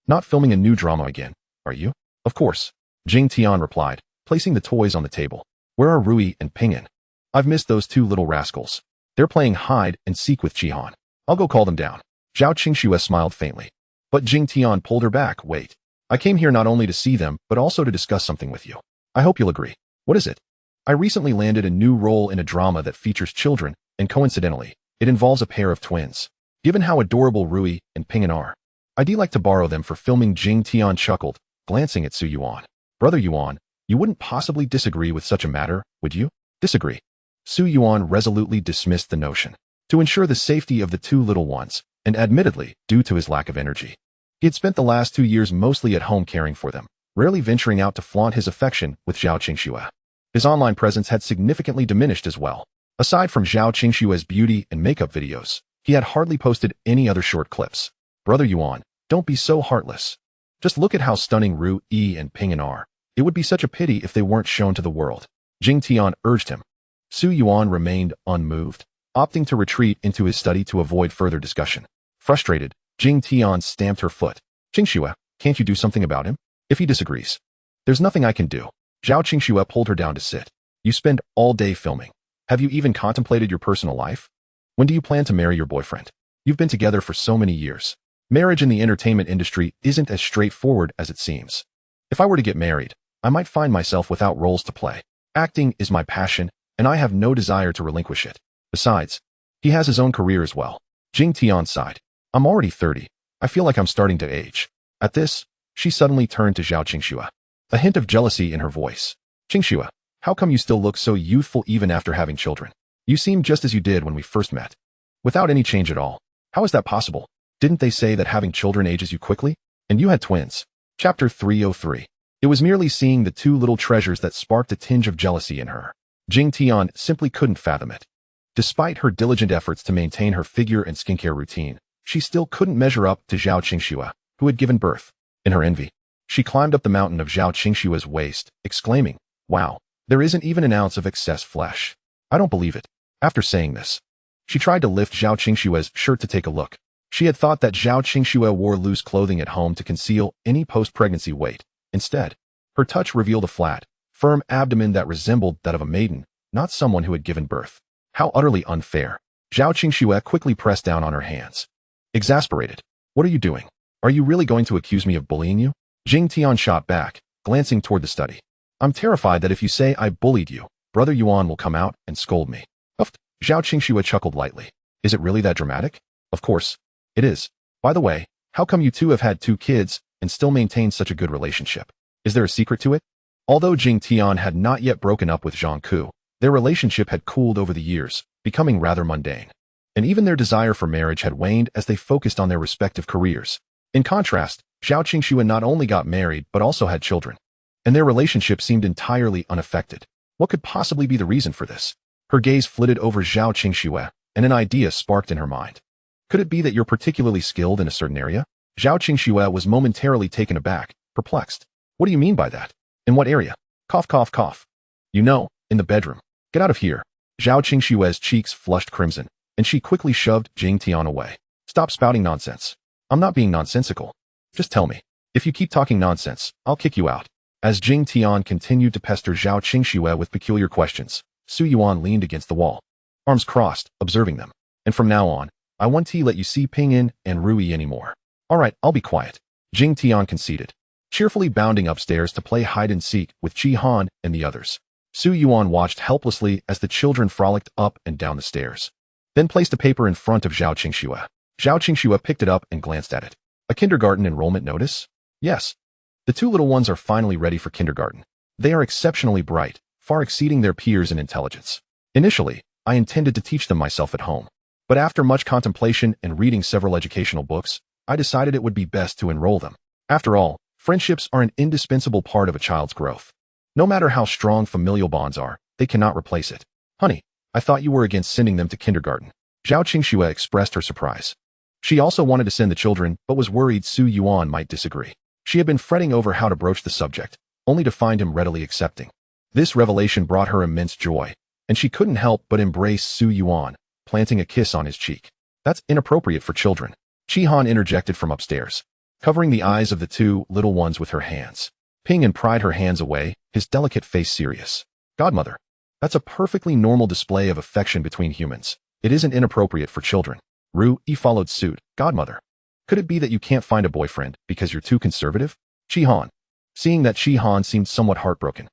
Not filming a new drama again, are you? Of course, Jing Tian replied, placing the toys on the table. Where are Rui and Pingyan? I've missed those 2 little rascals. They're playing hide and seek with Qihan. I'll go call them down. Zhao Qingxue smiled faintly. But Jing Tian pulled her back. Wait. I came here not only to see them, but also to discuss something with you. I hope you'll agree. What is it? I recently landed a new role in a drama that features children, and coincidentally, it involves a pair of twins. Given how adorable Rui and Pingyan are, I'd like to borrow them for filming. Jing Tian chuckled, glancing at Su Yuan. Brother Yuan, you wouldn't possibly disagree with such a matter, would you? Disagree. Su Yuan resolutely dismissed the notion. To ensure the safety of the 2 little ones, and admittedly, due to his lack of energy, He had spent the last 2 years mostly at home caring for them, rarely venturing out to flaunt his affection with Zhao Qingxue. His online presence had significantly diminished as well. Aside from Zhao Qingxue's beauty and makeup videos, he had hardly posted any other short clips. Brother Yuan, don't be so heartless. Just look at how stunning Ru Yi and Ping An are. It would be such a pity if they weren't shown to the world. Jing Tian urged him. Su Yuan remained unmoved, opting to retreat into his study to avoid further discussion. Frustrated, Jing Tian stamped her foot. Qingxue, can't you do something about him? If he disagrees. There's nothing I can do. Zhao Qingxue pulled her down to sit. You spend all day filming. Have you even contemplated your personal life? When do you plan to marry your boyfriend? You've been together for so many years. Marriage in the entertainment industry isn't as straightforward as it seems. If I were to get married, I might find myself without roles to play. Acting is my passion, and I have no desire to relinquish it. Besides, he has his own career as well. Jing Tian sighed. I'm already 30. I feel like I'm starting to age. At this, she suddenly turned to Zhao Qingxue. A hint of jealousy in her voice. Qingxue, how come you still look so youthful even after having children? You seem just as you did when we first met. Without any change at all. How is that possible? Didn't they say that having children ages you quickly? And you had twins. Chapter 303. It was merely seeing the two little treasures that sparked a tinge of jealousy in her. Jing Tian simply couldn't fathom it. Despite her diligent efforts to maintain her figure and skincare routine, she still couldn't measure up to Zhao Qingxue, who had given birth. In her envy, she climbed up the mountain of Zhao Qingxue's waist, exclaiming, wow, there isn't even an ounce of excess flesh. I don't believe it. After saying this, she tried to lift Zhao Qingxue's shirt to take a look. She had thought that Zhao Qingxue wore loose clothing at home to conceal any post-pregnancy weight. Instead, her touch revealed a flat, firm abdomen that resembled that of a maiden, not someone who had given birth. How utterly unfair. Zhao Qingxue quickly pressed down on her hands. Exasperated. What are you doing? Are you really going to accuse me of bullying you? Jing Tian shot back, glancing toward the study. I'm terrified that if you say I bullied you, Brother Yuan will come out and scold me. Uffed. Zhao Qingxue chuckled lightly. Is it really that dramatic? Of course. It is. By the way, how come you two have had 2 kids and still maintain such a good relationship? Is there a secret to it? Although Jing Tian had not yet broken up with Zhang Ku, their relationship had cooled over the years, becoming rather mundane. And even their desire for marriage had waned as they focused on their respective careers. In contrast, Zhao Qingxue not only got married but also had children. And their relationship seemed entirely unaffected. What could possibly be the reason for this? Her gaze flitted over Zhao Qingxue, and an idea sparked in her mind. Could it be that you're particularly skilled in a certain area? Zhao Qingxue was momentarily taken aback, perplexed. What do you mean by that? In what area? Cough, cough, cough. You know, in the bedroom. Get out of here. Zhao Qingxue's cheeks flushed crimson, and she quickly shoved Jing Tian away. Stop spouting nonsense. I'm not being nonsensical. Just tell me. If you keep talking nonsense, I'll kick you out. As Jing Tian continued to pester Zhao Qingxue with peculiar questions, Su Yuan leaned against the wall, arms crossed, observing them. And from now on, I won't let you see Ping An and Ru Yi anymore. All right, I'll be quiet. Jing Tian conceded, cheerfully bounding upstairs to play hide-and-seek with Qi Han and the others. Su Yuan watched helplessly as the children frolicked up and down the stairs, then placed a paper in front of Zhao Qingxue. Zhao Qingxue picked it up and glanced at it. A kindergarten enrollment notice? Yes. The 2 little ones are finally ready for kindergarten. They are exceptionally bright, far exceeding their peers in intelligence. Initially, I intended to teach them myself at home. But after much contemplation and reading several educational books, I decided it would be best to enroll them. After all, friendships are an indispensable part of a child's growth. No matter how strong familial bonds are, they cannot replace it. Honey, I thought you were against sending them to kindergarten. Zhao Qingxue expressed her surprise. She also wanted to send the children, but was worried Su Yuan might disagree. She had been fretting over how to broach the subject, only to find him readily accepting. This revelation brought her immense joy, and she couldn't help but embrace Su Yuan, planting a kiss on his cheek. That's inappropriate for children. Qi Han interjected from upstairs, covering the eyes of the 2 little ones with her hands. Ping An pried her hands away, his delicate face serious. Godmother, that's a perfectly normal display of affection between humans. It isn't inappropriate for children. Ru Yi followed suit. Godmother, could it be that you can't find a boyfriend because you're too conservative? Qi Han. Seeing that Qi Han seemed somewhat heartbroken,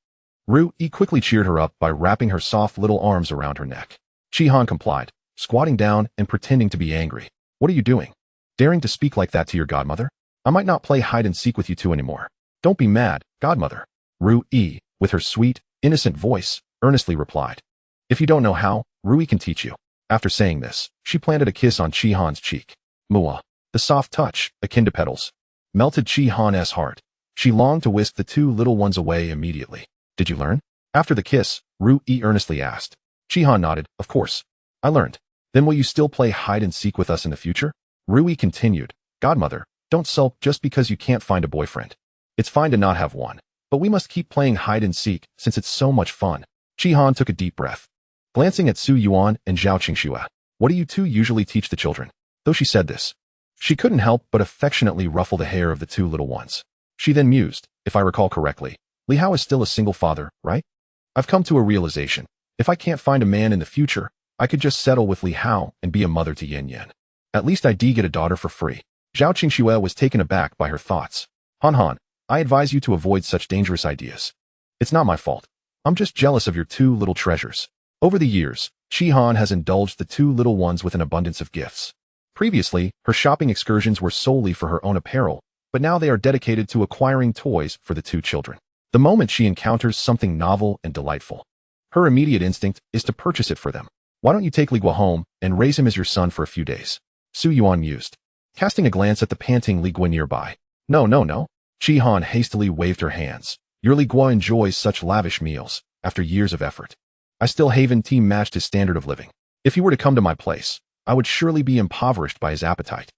Ru Yi quickly cheered her up by wrapping her soft little arms around her neck. Qi Han complied, squatting down and pretending to be angry. What are you doing? Daring to speak like that to your godmother? I might not play hide-and-seek with you 2 anymore. Don't be mad, godmother. Ru Yi, with her sweet, innocent voice, earnestly replied. If you don't know how, Ru Yi can teach you. After saying this, she planted a kiss on Qi Han's cheek. Mua. The soft touch, akin to petals, melted Chi Han's heart. She longed to whisk the two little ones away immediately. Did you learn? After the kiss, Ru Yi earnestly asked. Chi Han nodded. Of course. I learned. Then will you still play hide and seek with us in the future? Ru Yi continued. Godmother, don't sulk just because you can't find a boyfriend. It's fine to not have one, but we must keep playing hide and seek since it's so much fun. Chi Han took a deep breath. Glancing at Su Yuan and Zhao Qingxue, what do you two usually teach the children? Though she said this, she couldn't help but affectionately ruffle the hair of the two little ones. She then mused, if I recall correctly, Li Hao is still a single father, right? I've come to a realization. If I can't find a man in the future, I could just settle with Li Hao and be a mother to Yan Yan. At least I get a daughter for free. Zhao Qingxue was taken aback by her thoughts. Han, I advise you to avoid such dangerous ideas. It's not my fault. I'm just jealous of your two little treasures. Over the years, Chi Han has indulged the two little ones with an abundance of gifts. Previously, her shopping excursions were solely for her own apparel, but now they are dedicated to acquiring toys for the two children. The moment she encounters something novel and delightful, her immediate instinct is to purchase it for them. Why don't you take Li Guo home and raise him as your son for a few days? Su Yuan mused, casting a glance at the panting Li Guo nearby. No. Chi Han hastily waved her hands. Your Li Guo enjoys such lavish meals, after years of effort. I still haven't matched his standard of living. If he were to come to my place, I would surely be impoverished by his appetite.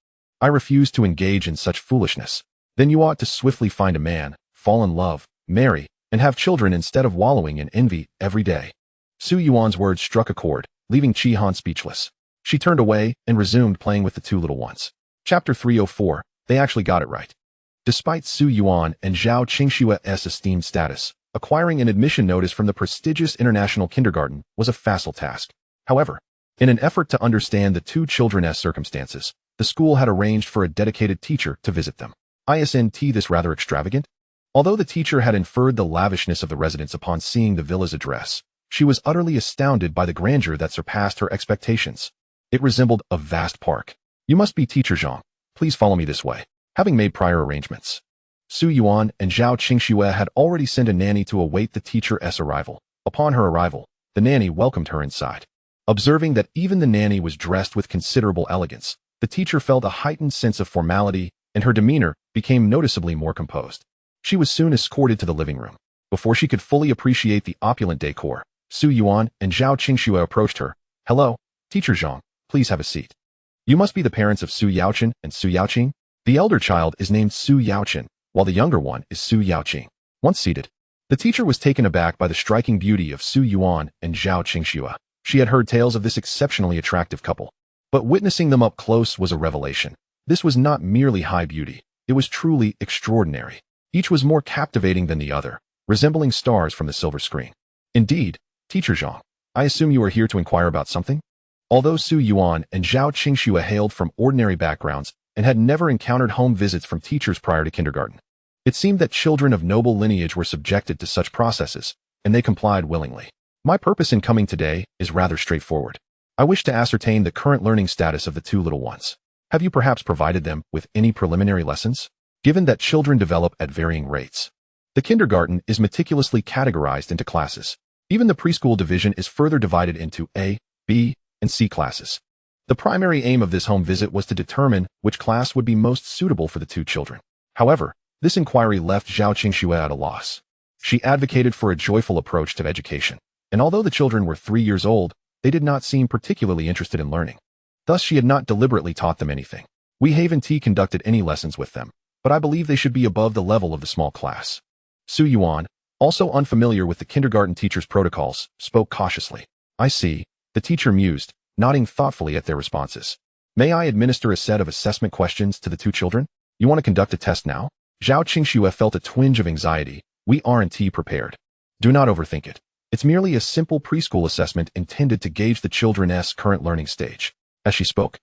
I refuse to engage in such foolishness. Then you ought to swiftly find a man, fall in love, marry, and have children instead of wallowing in envy every day. Su Yuan's words struck a chord, leaving Chi Han speechless. She turned away and resumed playing with the two little ones. Chapter 304, they actually got it right. Despite Su Yuan and Zhao Qingxue's esteemed status, acquiring an admission notice from the prestigious international kindergarten was a facile task. However, in an effort to understand the two children's circumstances, the school had arranged for a dedicated teacher to visit them. Isn't this rather extravagant? Although the teacher had inferred the lavishness of the residence upon seeing the villa's address, she was utterly astounded by the grandeur that surpassed her expectations. It resembled a vast park. You must be Teacher Zhang. Please follow me this way. Having made prior arrangements, Su Yuan and Zhao Qingxue had already sent a nanny to await the teacher's arrival. Upon her arrival, the nanny welcomed her inside. Observing that even the nanny was dressed with considerable elegance, the teacher felt a heightened sense of formality, and her demeanor became noticeably more composed. She was soon escorted to the living room. Before she could fully appreciate the opulent decor, Su Yuan and Zhao Qingxue approached her. Hello, Teacher Zhang, please have a seat. You must be the parents of Su Yaochen and Su Yaoqing. The elder child is named Su Yaochen, while the younger one is Su Yaoqing. Once seated, the teacher was taken aback by the striking beauty of Su Yuan and Zhao Qingxue. She had heard tales of this exceptionally attractive couple, but witnessing them up close was a revelation. This was not merely high beauty, it was truly extraordinary. Each was more captivating than the other, resembling stars from the silver screen. Indeed, Teacher Zhang, I assume you are here to inquire about something? Although Su Yuan and Zhao Qingxue hailed from ordinary backgrounds and had never encountered home visits from teachers prior to kindergarten, it seemed that children of noble lineage were subjected to such processes, and they complied willingly. My purpose in coming today is rather straightforward. I wish to ascertain the current learning status of the two little ones. Have you perhaps provided them with any preliminary lessons? Given that children develop at varying rates, the kindergarten is meticulously categorized into classes. Even the preschool division is further divided into A, B, and C classes. The primary aim of this home visit was to determine which class would be most suitable for the two children. However, this inquiry left Zhao Qingxue at a loss. She advocated for a joyful approach to education, and although the children were 3 years old, they did not seem particularly interested in learning. Thus, she had not deliberately taught them anything. We haven't conducted any lessons with them, but I believe they should be above the level of the small class. Su Yuan, also unfamiliar with the kindergarten teacher's protocols, spoke cautiously. I see, the teacher mused, nodding thoughtfully at their responses. May I administer a set of assessment questions to the two children? You want to conduct a test now? Zhao Qingxue felt a twinge of anxiety. We aren't prepared. Do not overthink it. It's merely a simple preschool assessment intended to gauge the children's current learning stage. As she spoke,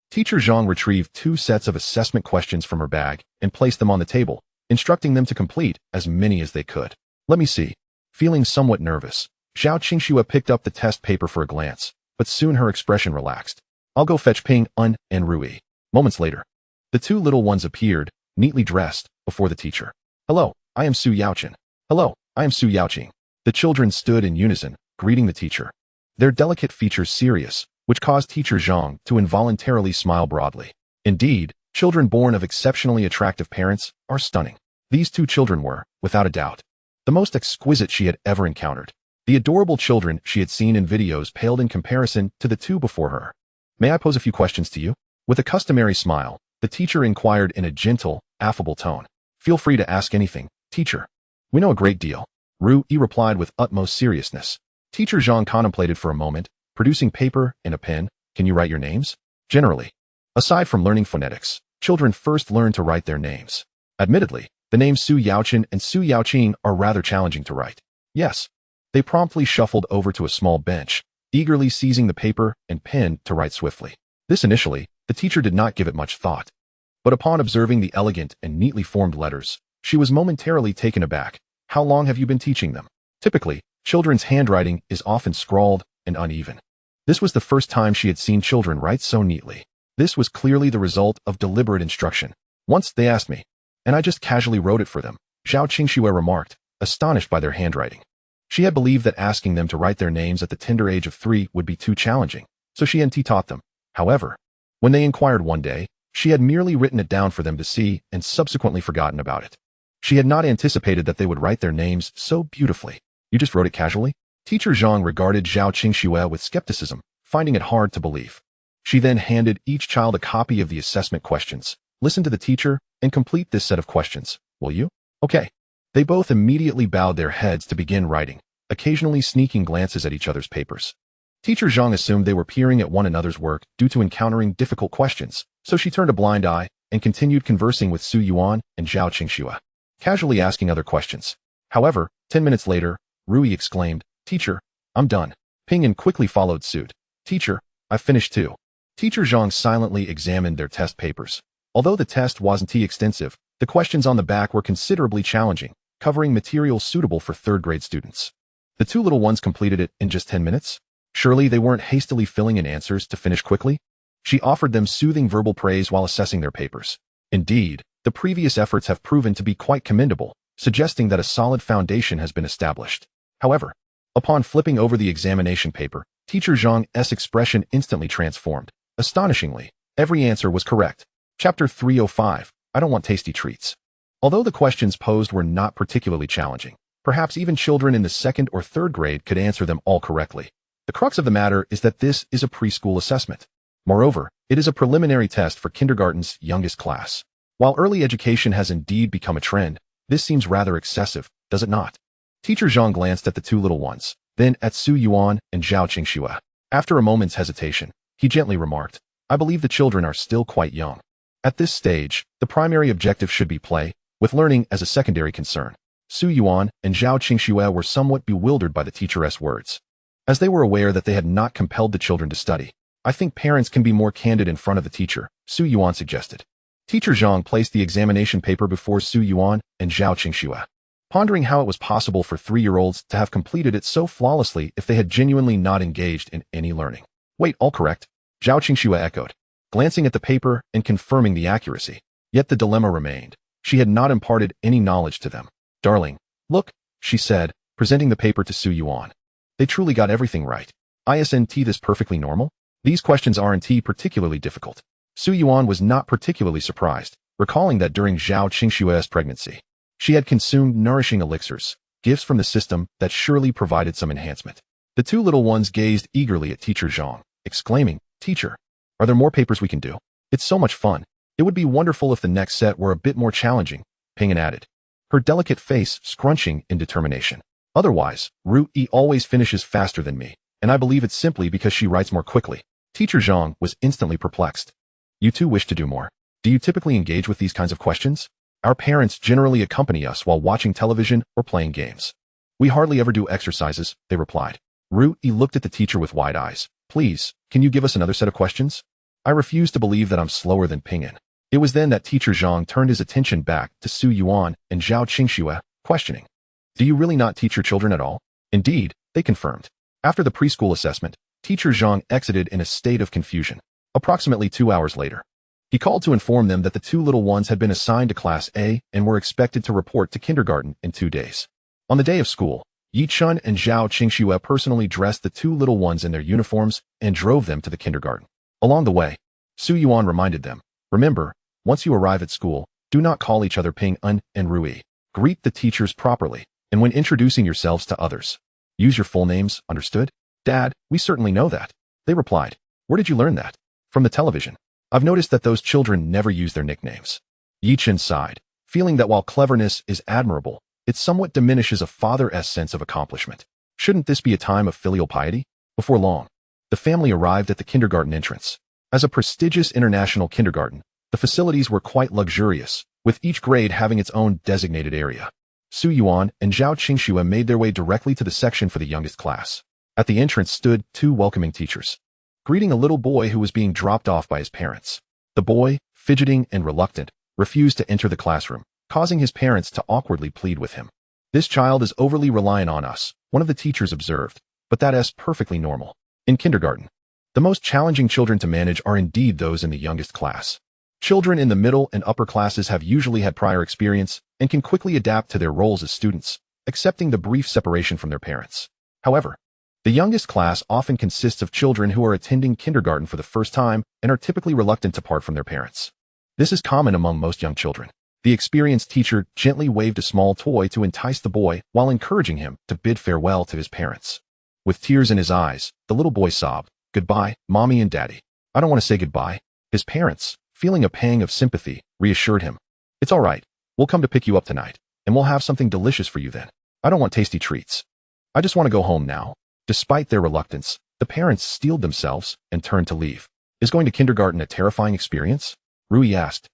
Teacher Zhang retrieved 2 sets of assessment questions from her bag and placed them on the table, instructing them to complete as many as they could. Let me see. Feeling somewhat nervous, Zhao Qingxue picked up the test paper for a glance, but soon her expression relaxed. I'll go fetch Ping Un and Rui. Moments later, the two little ones appeared, neatly dressed, before the teacher. Hello, I am Su Yaochen. Hello, I am Su Yaoqing. The children stood in unison, greeting the teacher. Their delicate features serious, which caused Teacher Zhang to involuntarily smile broadly. Indeed, Children born of exceptionally attractive parents are stunning. These two children were, without a doubt, the most exquisite she had ever encountered. The adorable children she had seen in videos paled in comparison to the two before her. May I pose a few questions to you? With a customary smile, the teacher inquired in a gentle, affable tone. Feel free to ask anything, teacher. We know a great deal. Ru Yi replied with utmost seriousness. Teacher Zhang contemplated for a moment, producing paper and a pen. Can you write your names? Generally, aside from learning phonetics, children first learn to write their names. Admittedly, the names Su Yaochen and Su Yaoqing are rather challenging to write. Yes. They promptly shuffled over to a small bench, eagerly seizing the paper and pen to write swiftly. This initially, the teacher did not give it much thought. But upon observing the elegant and neatly formed letters, she was momentarily taken aback. How long have you been teaching them? Typically, children's handwriting is often scrawled and uneven. This was the first time she had seen children write so neatly. This was clearly the result of deliberate instruction. Once they asked me, and I just casually wrote it for them, Zhao Qingxue remarked, astonished by their handwriting. She had believed that asking them to write their names at the tender age of 3 would be too challenging, so she and T taught them. However, when they inquired one day, she had merely written it down for them to see and subsequently forgotten about it. She had not anticipated that they would write their names so beautifully. You just wrote it casually? Teacher Zhang regarded Zhao Qingxue with skepticism, finding it hard to believe. She then handed each child a copy of the assessment questions. Listen to the teacher and complete this set of questions, will you? Okay. They both immediately bowed their heads to begin writing, occasionally sneaking glances at each other's papers. Teacher Zhang assumed they were peering at one another's work due to encountering difficult questions, so she turned a blind eye and continued conversing with Su Yuan and Zhao Qingxue, casually asking other questions. However, 10 minutes later, Rui exclaimed, Teacher, I'm done. Pinyin quickly followed suit. Teacher, I've finished too. Teacher Zhang silently examined their test papers. Although the test wasn't too extensive, the questions on the back were considerably challenging, covering material suitable for third-grade students. The two little ones completed it in just 10 minutes. Surely they weren't hastily filling in answers to finish quickly? She offered them soothing verbal praise while assessing their papers. Indeed, the previous efforts have proven to be quite commendable, suggesting that a solid foundation has been established. However, upon flipping over the examination paper, Teacher Zhang's expression instantly transformed. Astonishingly, every answer was correct. Chapter 305, I don't want tasty treats. Although the questions posed were not particularly challenging, perhaps even children in the 2nd or 3rd grade could answer them all correctly. The crux of the matter is that this is a preschool assessment. Moreover, it is a preliminary test for kindergarten's youngest class. While early education has indeed become a trend, this seems rather excessive, does it not? Teacher Zhang glanced at the two little ones, then at Su Yuan and Zhao Qingxue. After a moment's hesitation, he gently remarked, I believe the children are still quite young. At this stage, the primary objective should be play, with learning as a secondary concern. Su Yuan and Zhao Qingxue were somewhat bewildered by the teacher's words. As they were aware that they had not compelled the children to study, I think parents can be more candid in front of the teacher, Su Yuan suggested. Teacher Zhang placed the examination paper before Su Yuan and Zhao Qingxue, pondering how it was possible for 3-year-olds to have completed it so flawlessly if they had genuinely not engaged in any learning. Wait, all correct? Zhao Qingxue echoed, glancing at the paper and confirming the accuracy. Yet the dilemma remained. She had not imparted any knowledge to them. Darling, look, she said, presenting the paper to Su Yuan. They truly got everything right. Isn't this perfectly normal? These questions aren't particularly difficult. Su Yuan was not particularly surprised, recalling that during Zhao Qingxue's pregnancy, she had consumed nourishing elixirs, gifts from the system that surely provided some enhancement. The two little ones gazed eagerly at Teacher Zhang, exclaiming, Teacher, are there more papers we can do? It's so much fun. It would be wonderful if the next set were a bit more challenging, Pinyin added, her delicate face scrunching in determination. Otherwise, Ru Yi always finishes faster than me, and I believe it's simply because she writes more quickly. Teacher Zhang was instantly perplexed. You two wish to do more. Do you typically engage with these kinds of questions? Our parents generally accompany us while watching television or playing games. We hardly ever do exercises, they replied. Ru Yi looked at the teacher with wide eyes. Please, can you give us another set of questions? I refuse to believe that I'm slower than Pinyin. It was then that Teacher Zhang turned his attention back to Su Yuan and Zhao Qingxue, questioning. Do you really not teach your children at all? Indeed, they confirmed. After the preschool assessment, Teacher Zhang exited in a state of confusion. Approximately 2 hours later, he called to inform them that the two little ones had been assigned to Class A and were expected to report to kindergarten in 2 days. On the day of school, Yi Chun and Zhao Qingxue personally dressed the two little ones in their uniforms and drove them to the kindergarten. Along the way, Su Yuan reminded them, remember, Once you arrive at school, do not call each other Ping, Un, and Rui. Greet the teachers properly, and when introducing yourselves to others, use your full names, understood? Dad, we certainly know that. They replied. Where did you learn that? From the television. I've noticed that those children never use their nicknames. Yi Chen sighed, feeling that while cleverness is admirable, it somewhat diminishes a father's sense of accomplishment. Shouldn't this be a time of filial piety? Before long, the family arrived at the kindergarten entrance. As a prestigious international kindergarten, the facilities were quite luxurious, with each grade having its own designated area. Su Yuan and Zhao Qingxue made their way directly to the section for the youngest class. At the entrance stood two welcoming teachers, greeting a little boy who was being dropped off by his parents. The boy, fidgeting and reluctant, refused to enter the classroom, causing his parents to awkwardly plead with him. This child is overly reliant on us, one of the teachers observed, but that is perfectly normal. In kindergarten, the most challenging children to manage are indeed those in the youngest class. Children in the middle and upper classes have usually had prior experience and can quickly adapt to their roles as students, accepting the brief separation from their parents. However, the youngest class often consists of children who are attending kindergarten for the first time and are typically reluctant to part from their parents. This is common among most young children. The experienced teacher gently waved a small toy to entice the boy while encouraging him to bid farewell to his parents. With tears in his eyes, the little boy sobbed, "Goodbye, Mommy and Daddy. I don't want to say goodbye." His parents, feeling a pang of sympathy, reassured him. "It's all right. We'll come to pick you up tonight, and we'll have something delicious for you then. I don't want tasty treats. I just want to go home now." Despite their reluctance, the parents steeled themselves and turned to leave. Is going to kindergarten a terrifying experience? Rui asked,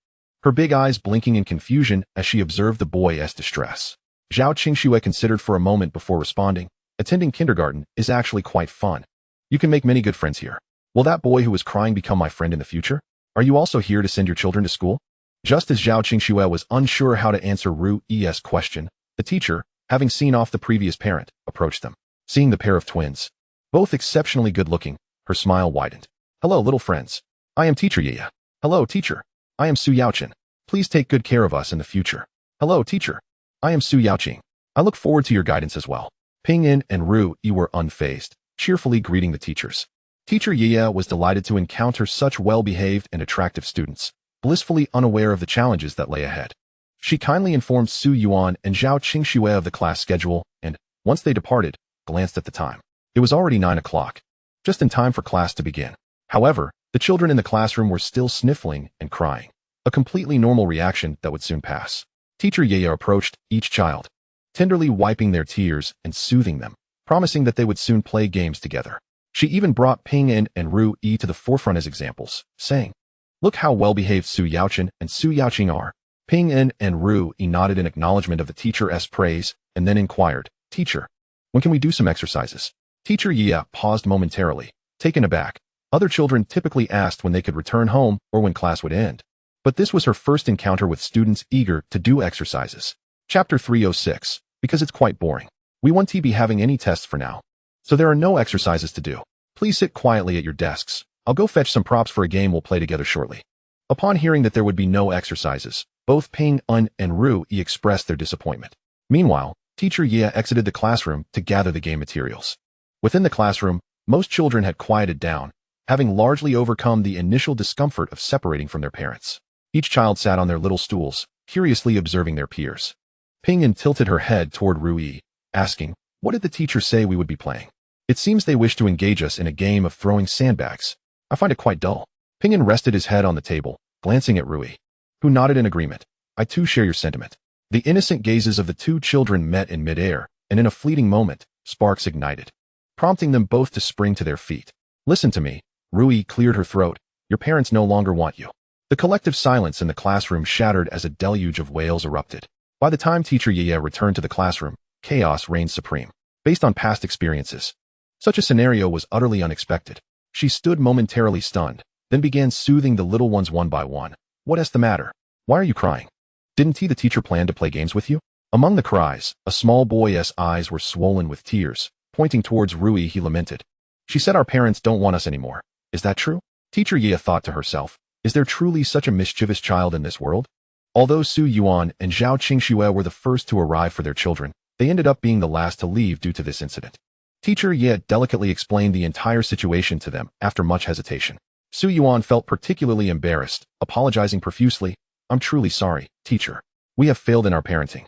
her big eyes blinking in confusion as she observed the boy's distress. Zhao Qingxue considered for a moment before responding. Attending kindergarten is actually quite fun. You can make many good friends here. Will that boy who was crying become my friend in the future? Are you also here to send your children to school? Just as Zhao Qingxue was unsure how to answer Rui's question, the teacher, having seen off the previous parent, approached them. Seeing the pair of twins, both exceptionally good-looking, her smile widened. "Hello, little friends. I am Teacher Ye. Hello, teacher. I am Su Yaochen. Please take good care of us in the future. Hello, teacher. I am Su Yaoqing. I look forward to your guidance as well." Ping Yin and Rui were unfazed, cheerfully greeting the teachers. Teacher Ye was delighted to encounter such well-behaved and attractive students, blissfully unaware of the challenges that lay ahead. She kindly informed Su Yuan and Zhao Qingxue of the class schedule and, once they departed, glanced at the time. It was already 9 o'clock, just in time for class to begin. However, the children in the classroom were still sniffling and crying, a completely normal reaction that would soon pass. Teacher Ye approached each child, tenderly wiping their tears and soothing them, promising that they would soon play games together. She even brought Ping Yin and Rui to the forefront as examples, saying, "Look how well-behaved Su Yaochen and Su Yaoqing are." Ping Yin and Rui nodded in acknowledgement of the teacher's praise and then inquired, "Teacher, when can we do some exercises?" Teacher Ye paused momentarily, taken aback. Other children typically asked when they could return home or when class would end. But this was her first encounter with students eager to do exercises. Chapter 306, because it's quite boring. We won't be having any tests for now, so there are no exercises to do. Please sit quietly at your desks. I'll go fetch some props for a game we'll play together shortly. Upon hearing that there would be no exercises, both Ping Un and Rui expressed their disappointment. Meanwhile, Teacher Ye exited the classroom to gather the game materials. Within the classroom, most children had quieted down, having largely overcome the initial discomfort of separating from their parents. Each child sat on their little stools, curiously observing their peers. Ping Yin tilted her head toward Rui, asking, "What did the teacher say we would be playing?" "It seems they wish to engage us in a game of throwing sandbags. I find it quite dull." Ping Yin rested his head on the table, glancing at Rui, who nodded in agreement. "I too share your sentiment." The innocent gazes of the two children met in midair, and in a fleeting moment, sparks ignited, prompting them both to spring to their feet. "Listen to me." Rui cleared her throat. "Your parents no longer want you." The collective silence in the classroom shattered as a deluge of wails erupted. By the time Teacher Ye returned to the classroom, chaos reigned supreme. Based on past experiences, such a scenario was utterly unexpected. She stood momentarily stunned, then began soothing the little ones one by one. "What's the matter? Why are you crying? Didn't the teacher plan to play games with you?" Among the cries, a small boy's eyes were swollen with tears. Pointing towards Rui, he lamented. "She said our parents don't want us anymore. Is that true?" Teacher Ye thought to herself, is there truly such a mischievous child in this world? Although Su Yuan and Zhao Qingxue were the first to arrive for their children, they ended up being the last to leave due to this incident. Teacher Ye delicately explained the entire situation to them after much hesitation. Su Yuan felt particularly embarrassed, apologizing profusely, I'm truly sorry, teacher. We have failed in our parenting.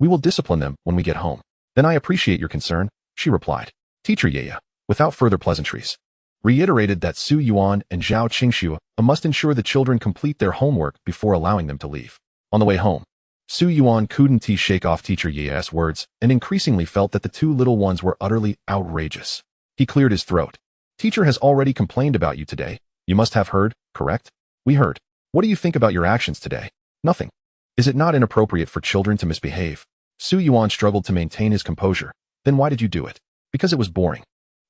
We will discipline them when we get home. Then I appreciate your concern, she replied. Teacher Yaya, without further pleasantries, reiterated that Su Yuan and Zhao Qingxue must ensure the children complete their homework before allowing them to leave. On the way home, Su Yuan couldn't shake off teacher Yaya's words and increasingly felt that the two little ones were utterly outrageous. He cleared his throat. Teacher has already complained about you today. You must have heard, correct? We heard. What do you think about your actions today? Nothing. Is it not inappropriate for children to misbehave? Su Yuan struggled to maintain his composure. Then why did you do it? Because it was boring.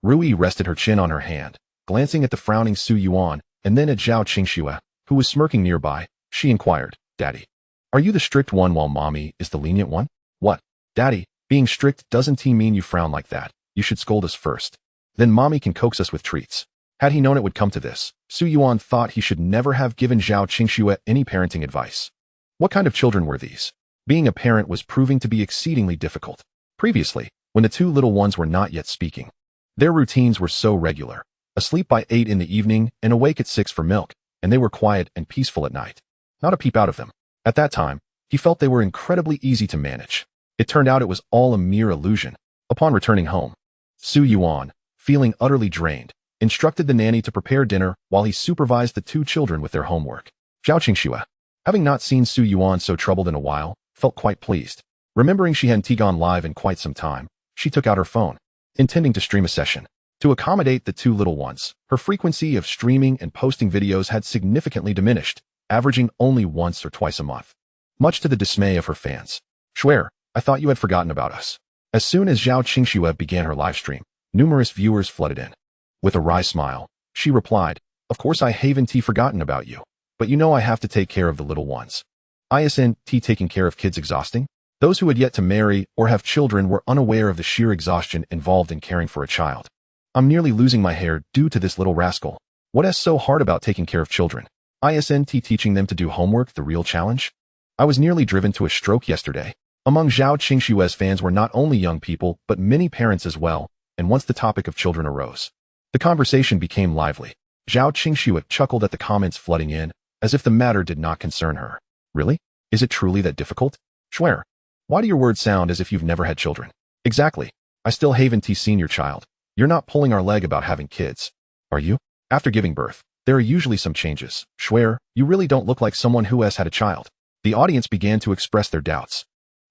Rui rested her chin on her hand, glancing at the frowning Su Yuan and then at Zhao Qingxue, who was smirking nearby. She inquired, Daddy, are you the strict one while Mommy is the lenient one? What? Daddy, being strict doesn't mean you frown like that. You should scold us first. Then Mommy can coax us with treats. Had he known it would come to this, Su Yuan thought he should never have given Zhao Qingxue any parenting advice. What kind of children were these? Being a parent was proving to be exceedingly difficult. Previously, when the two little ones were not yet speaking, their routines were so regular. Asleep by 8 in the evening and awake at 6 for milk, and they were quiet and peaceful at night. Not a peep out of them. At that time, he felt they were incredibly easy to manage. It turned out it was all a mere illusion. Upon returning home, Su Yuan, feeling utterly drained, instructed the nanny to prepare dinner while he supervised the two children with their homework. Zhao Qingxue, having not seen Su Yuan so troubled in a while, felt quite pleased. Remembering she hadn't gone live in quite some time, she took out her phone, intending to stream a session. To accommodate the two little ones, her frequency of streaming and posting videos had significantly diminished, averaging only once or twice a month. Much to the dismay of her fans. Schwer, I thought you had forgotten about us. As soon as Zhao Qingxue began her live stream, numerous viewers flooded in. With a wry smile, she replied, Of course I haven't forgotten about you, but you know I have to take care of the little ones. Isn't taking care of kids exhausting? Those who had yet to marry or have children were unaware of the sheer exhaustion involved in caring for a child. I'm nearly losing my hair due to this little rascal. What is so hard about taking care of children? Isn't teaching them to do homework the real challenge? I was nearly driven to a stroke yesterday. Among Zhao Qingxue's fans were not only young people, but many parents as well, and once the topic of children arose, the conversation became lively. Zhao Qingxue chuckled at the comments flooding in, as if the matter did not concern her. Really? Is it truly that difficult? Schwer, why do your words sound as if you've never had children? Exactly. I still haven't seen your child. You're not pulling our leg about having kids, are you? After giving birth, there are usually some changes. Schwer, you really don't look like someone who has had a child. The audience began to express their doubts.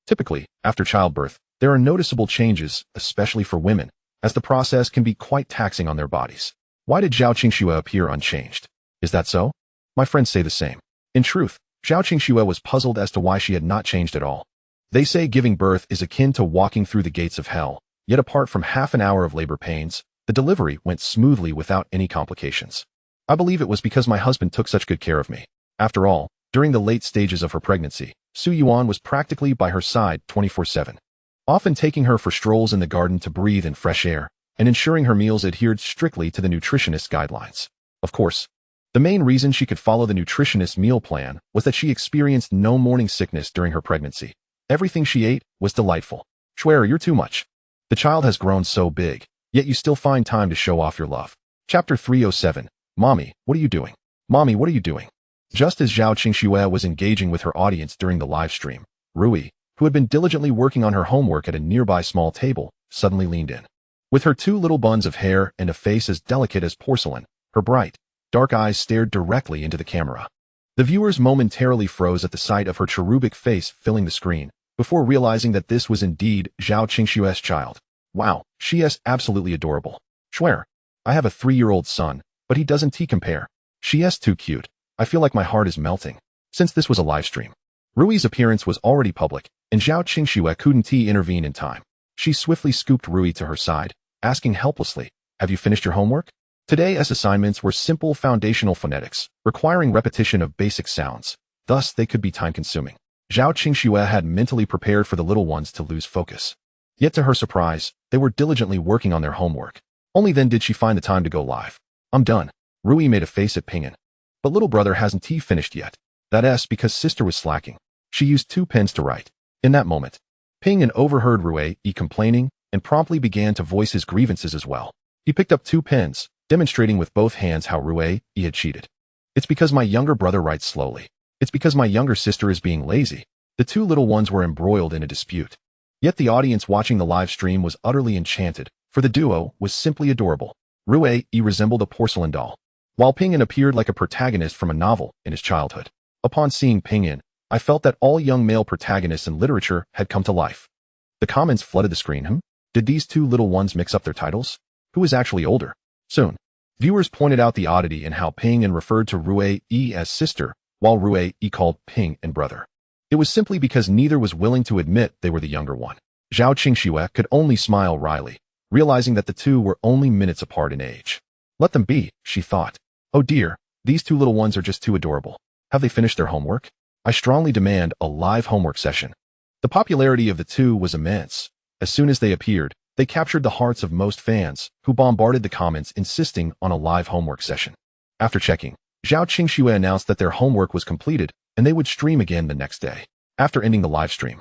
Typically, after childbirth, there are noticeable changes, especially for women, as the process can be quite taxing on their bodies. Why did Zhao Qingxue appear unchanged? Is that so? My friends say the same. In truth, Zhao Qingxue was puzzled as to why she had not changed at all. They say giving birth is akin to walking through the gates of hell, yet apart from half an hour of labor pains, the delivery went smoothly without any complications. I believe it was because my husband took such good care of me. After all, during the late stages of her pregnancy, Su Yuan was practically by her side 24/7, often taking her for strolls in the garden to breathe in fresh air, and ensuring her meals adhered strictly to the nutritionist's guidelines. Of course, the main reason she could follow the nutritionist's meal plan was that she experienced no morning sickness during her pregnancy. Everything she ate was delightful. Schwer, you're too much. The child has grown so big, yet you still find time to show off your love. Chapter 307. Mommy, what are you doing? Mommy, what are you doing? Just as Zhao Qingxue was engaging with her audience during the live stream, Rui, who had been diligently working on her homework at a nearby small table, suddenly leaned in. With her two little buns of hair and a face as delicate as porcelain, her bright, dark eyes stared directly into the camera. The viewers momentarily froze at the sight of her cherubic face filling the screen, before realizing that this was indeed Zhao Qingxue's child. Wow, she is absolutely adorable. Schwer, I have a 3-year-old son, but he doesn't compare. She is too cute. I feel like my heart is melting. Since this was a live stream, Rui's appearance was already public, and Zhao Qingxue couldn't intervene in time. She swiftly scooped Rui to her side, asking helplessly, Have you finished your homework? Today's assignments were simple foundational phonetics, requiring repetition of basic sounds. Thus, they could be time-consuming. Zhao Qingxue had mentally prepared for the little ones to lose focus. Yet to her surprise, they were diligently working on their homework. Only then did she find the time to go live. I'm done. Rui made a face at Ping'an. But little brother hasn't finished yet. That's because sister was slacking. She used 2 pens to write. In that moment, Ping'an overheard Rui complaining and promptly began to voice his grievances as well. He picked up 2 pens, demonstrating with both hands how Rui had cheated. It's because my younger brother writes slowly. It's because my younger sister is being lazy. The two little ones were embroiled in a dispute. Yet the audience watching the live stream was utterly enchanted, for the duo was simply adorable. Rui resembled a porcelain doll, while Pingyan appeared like a protagonist from a novel in his childhood. Upon seeing Pingyan, I felt that all young male protagonists in literature had come to life. The comments flooded the screen. Did these two little ones mix up their titles? Who is actually older? Soon, viewers pointed out the oddity in how Pingyan referred to Rui as sister, while Rui called Pingyan brother. It was simply because neither was willing to admit they were the younger one. Zhao Qingxue could only smile wryly, realizing that the two were only minutes apart in age. Let them be, she thought. Oh dear, these two little ones are just too adorable. Have they finished their homework? I strongly demand a live homework session. The popularity of the two was immense. As soon as they appeared, they captured the hearts of most fans, who bombarded the comments insisting on a live homework session. After checking, Zhao Qingxue announced that their homework was completed and they would stream again the next day. After ending the live stream,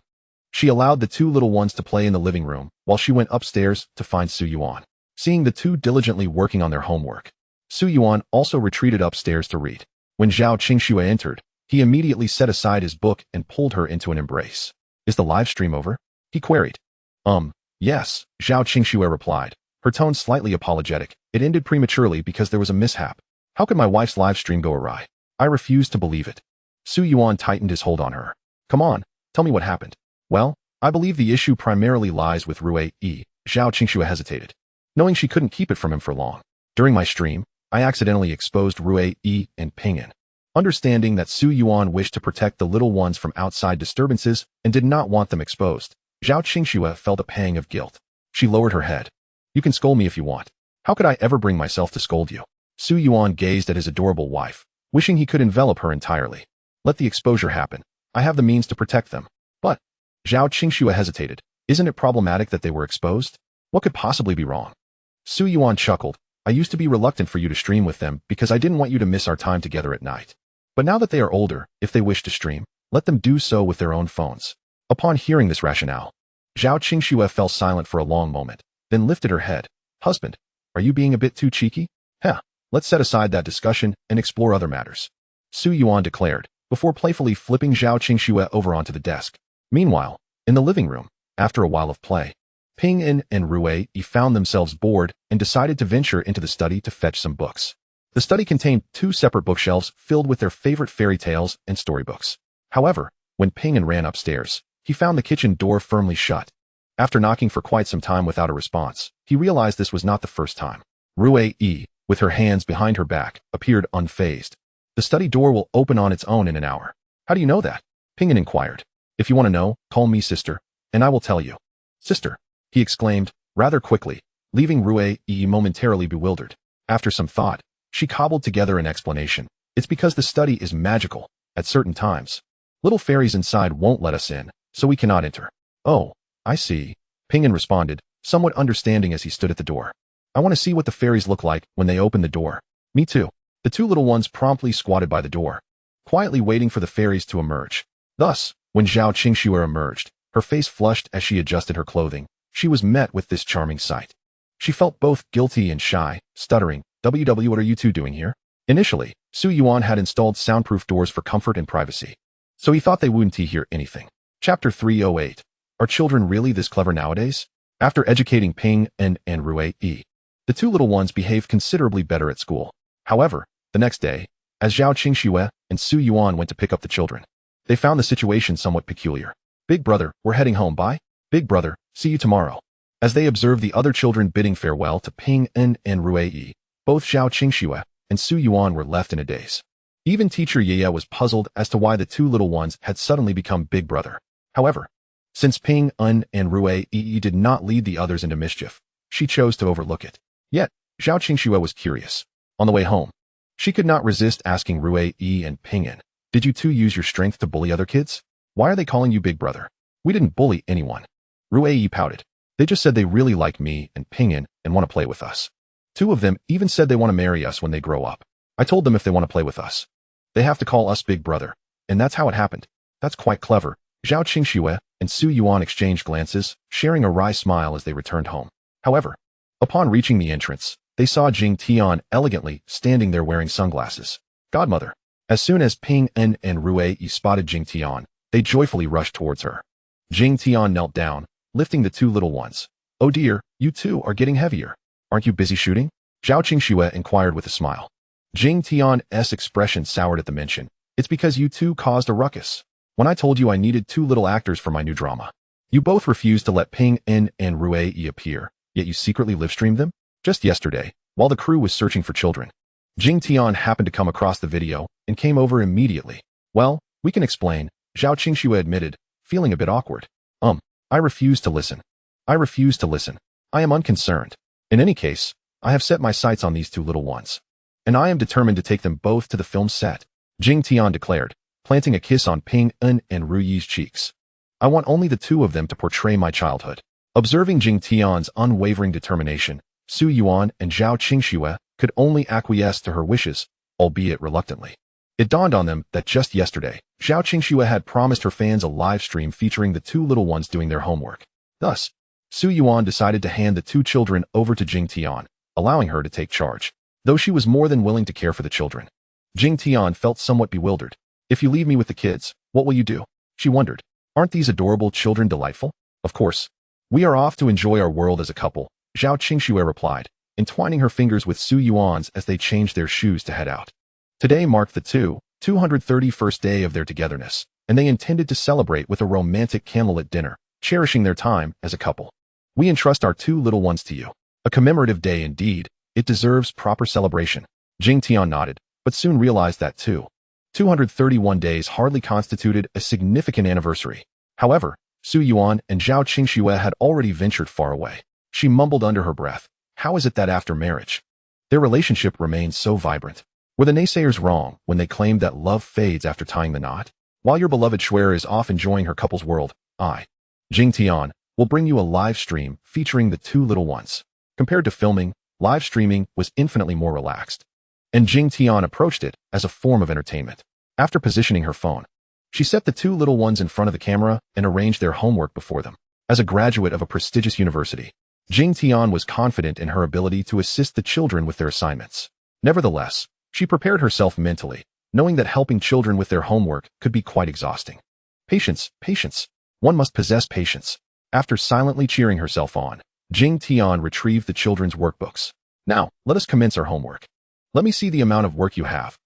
she allowed the two little ones to play in the living room while she went upstairs to find Su Yuan. Seeing the two diligently working on their homework, Su Yuan also retreated upstairs to read. When Zhao Qingxue entered, he immediately set aside his book and pulled her into an embrace. Is the live stream over? He queried. Yes, Zhao Qingxue replied, her tone slightly apologetic. It ended prematurely because there was a mishap. How could my wife's live stream go awry? I refuse to believe it. Su Yuan tightened his hold on her. Come on, tell me what happened. Well, I believe the issue primarily lies with Rui. Zhao Qingxue hesitated, knowing she couldn't keep it from him for long. During my stream, I accidentally exposed Rui and Pingyan. Understanding that Su Yuan wished to protect the little ones from outside disturbances and did not want them exposed, Zhao Qingxue felt a pang of guilt. She lowered her head. You can scold me if you want. How could I ever bring myself to scold you? Su Yuan gazed at his adorable wife, wishing he could envelop her entirely. Let the exposure happen. I have the means to protect them. But, Zhao Qingxue hesitated. Isn't it problematic that they were exposed? What could possibly be wrong? Su Yuan chuckled. I used to be reluctant for you to stream with them because I didn't want you to miss our time together at night. But now that they are older, if they wish to stream, let them do so with their own phones. Upon hearing this rationale, Zhao Qingxue fell silent for a long moment, then lifted her head. Husband, are you being a bit too cheeky? Let's set aside that discussion and explore other matters. Su Yuan declared, before playfully flipping Zhao Qingxue over onto the desk. Meanwhile, in the living room, after a while of play, Pingyan and Rui found themselves bored and decided to venture into the study to fetch some books. The study contained two separate bookshelves filled with their favorite fairy tales and storybooks. However, when Pingyan ran upstairs, he found the kitchen door firmly shut. After knocking for quite some time without a response, he realized this was not the first time. Rui, with her hands behind her back, appeared unfazed. The study door will open on its own in an hour. How do you know that? Pingyan inquired. If you want to know, call me sister, and I will tell you. Sister, he exclaimed, rather quickly, leaving Rui momentarily bewildered. After some thought, she cobbled together an explanation. It's because the study is magical. At certain times, little fairies inside won't let us in, so we cannot enter. Oh, I see. Pingyan responded, somewhat understanding as he stood at the door. I want to see what the fairies look like when they open the door. Me too. The two little ones promptly squatted by the door, quietly waiting for the fairies to emerge. Thus, when Zhao Qingxue emerged, her face flushed as she adjusted her clothing. She was met with this charming sight. She felt both guilty and shy, stuttering, "WW, what are you two doing here?" Initially, Su Yuan had installed soundproof doors for comfort and privacy, so he thought they wouldn't hear anything. Chapter 308. Are children really this clever nowadays? After educating Pingyan and Rui, the two little ones behaved considerably better at school. However, the next day, as Zhao Qingxue and Su Yuan went to pick up the children, they found the situation somewhat peculiar. Big brother, we're heading home, bye. Big brother, see you tomorrow. As they observed the other children bidding farewell to Pingyan and Rui, both Zhao Qingxue and Su Yuan were left in a daze. Even teacher Yaya was puzzled as to why the two little ones had suddenly become big brother. However, since Pingyan and Rui did not lead the others into mischief, she chose to overlook it. Yet, Zhao Qingxue was curious. On the way home, she could not resist asking Rui and Pingyan, did you two use your strength to bully other kids? Why are they calling you big brother? We didn't bully anyone. Rui pouted. They just said they really like me and Pingyan and want to play with us. Two of them even said they want to marry us when they grow up. I told them if they want to play with us, they have to call us big brother. And that's how it happened. That's quite clever. Zhao Qingxue and Su Yuan exchanged glances, sharing a wry smile as they returned home. However, upon reaching the entrance, they saw Jing Tian elegantly standing there wearing sunglasses. Godmother, As soon as Ping En and Rui spotted Jing Tian, they joyfully rushed towards her. Jing Tian knelt down, lifting the two little ones. "Oh dear, you two are getting heavier. Aren't you busy shooting?" Zhao Qingxue inquired with a smile. Jing Tian's expression soured at the mention. "It's because you two caused a ruckus. When I told you I needed two little actors for my new drama, you both refused to let Ping En and Rui appear, yet you secretly live-streamed them? Just yesterday, while the crew was searching for children. Jing Tian happened to come across the video and came over immediately. Well, we can explain," Zhao Qingxue admitted, feeling a bit awkward. I refuse to listen. I refuse to listen. I am unconcerned. In any case, I have set my sights on these two little ones. And I am determined to take them both to the film set," Jing Tian declared, planting a kiss on Ping En and Ruyi's cheeks. "I want only the two of them to portray my childhood." Observing Jing Tian's unwavering determination, Su Yuan and Zhao Qingxue could only acquiesce to her wishes, albeit reluctantly. It dawned on them that just yesterday, Zhao Qingxue had promised her fans a live stream featuring the two little ones doing their homework. Thus, Su Yuan decided to hand the two children over to Jing Tian, allowing her to take charge, though she was more than willing to care for the children. Jing Tian felt somewhat bewildered. "If you leave me with the kids, what will you do?" she wondered. "Aren't these adorable children delightful?" "Of course. We are off to enjoy our world as a couple," Zhao Qingxue replied, entwining her fingers with Su Yuan's as they changed their shoes to head out. Today marked the 231st day of their togetherness, and they intended to celebrate with a romantic candlelit dinner, cherishing their time as a couple. "We entrust our two little ones to you. A commemorative day indeed. It deserves proper celebration." Jing Tian nodded, but soon realized that 231 days hardly constituted a significant anniversary. However, Su Yuan and Zhao Qingxue had already ventured far away. She mumbled under her breath, "How is it that after marriage, their relationship remains so vibrant? Were the naysayers wrong when they claimed that love fades after tying the knot? While your beloved Shuer is off enjoying her couple's world, I, Jing Tian, will bring you a live stream featuring the two little ones." Compared to filming, live streaming was infinitely more relaxed, and Jing Tian approached it as a form of entertainment. After positioning her phone, she set the two little ones in front of the camera and arranged their homework before them. As a graduate of a prestigious university, Jing Tian was confident in her ability to assist the children with their assignments. Nevertheless, she prepared herself mentally, knowing that helping children with their homework could be quite exhausting. Patience. One must possess patience. After silently cheering herself on, Jing Tian retrieved the children's workbooks. "Now, let us commence our homework. Let me see the amount of work you have."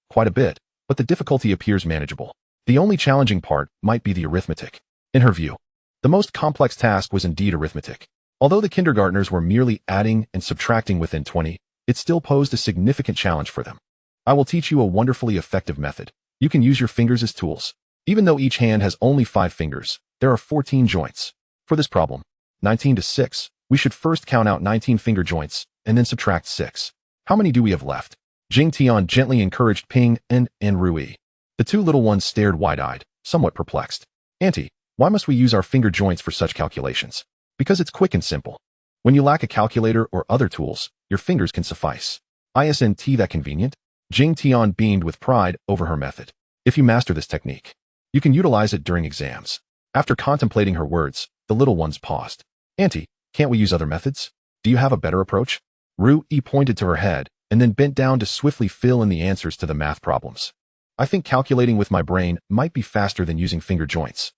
Quite a bit, but the difficulty appears manageable. The only challenging part might be the arithmetic. In her view, the most complex task was indeed arithmetic. Although the kindergartners were merely adding and subtracting within 20, it still posed a significant challenge for them. "I will teach you a wonderfully effective method. You can use your fingers as tools. Even though each hand has only 5 fingers, there are 14 joints. For this problem, 19 to 6, we should first count out 19 finger joints and then subtract 6. How many do we have left?" Jing Tian gently encouraged Ping En and Rui. The two little ones stared wide-eyed, somewhat perplexed. "Auntie, why must we use our finger joints for such calculations?" "Because it's quick and simple. When you lack a calculator or other tools, your fingers can suffice. Isn't that convenient?" Jing Tian beamed with pride over her method. "If you master this technique, you can utilize it during exams." After contemplating her words, the little ones paused. "Auntie, can't we use other methods? Do you have a better approach?" Rui pointed to her head and then bent down to swiftly fill in the answers to the math problems. "I think calculating with my brain might be faster than using finger joints."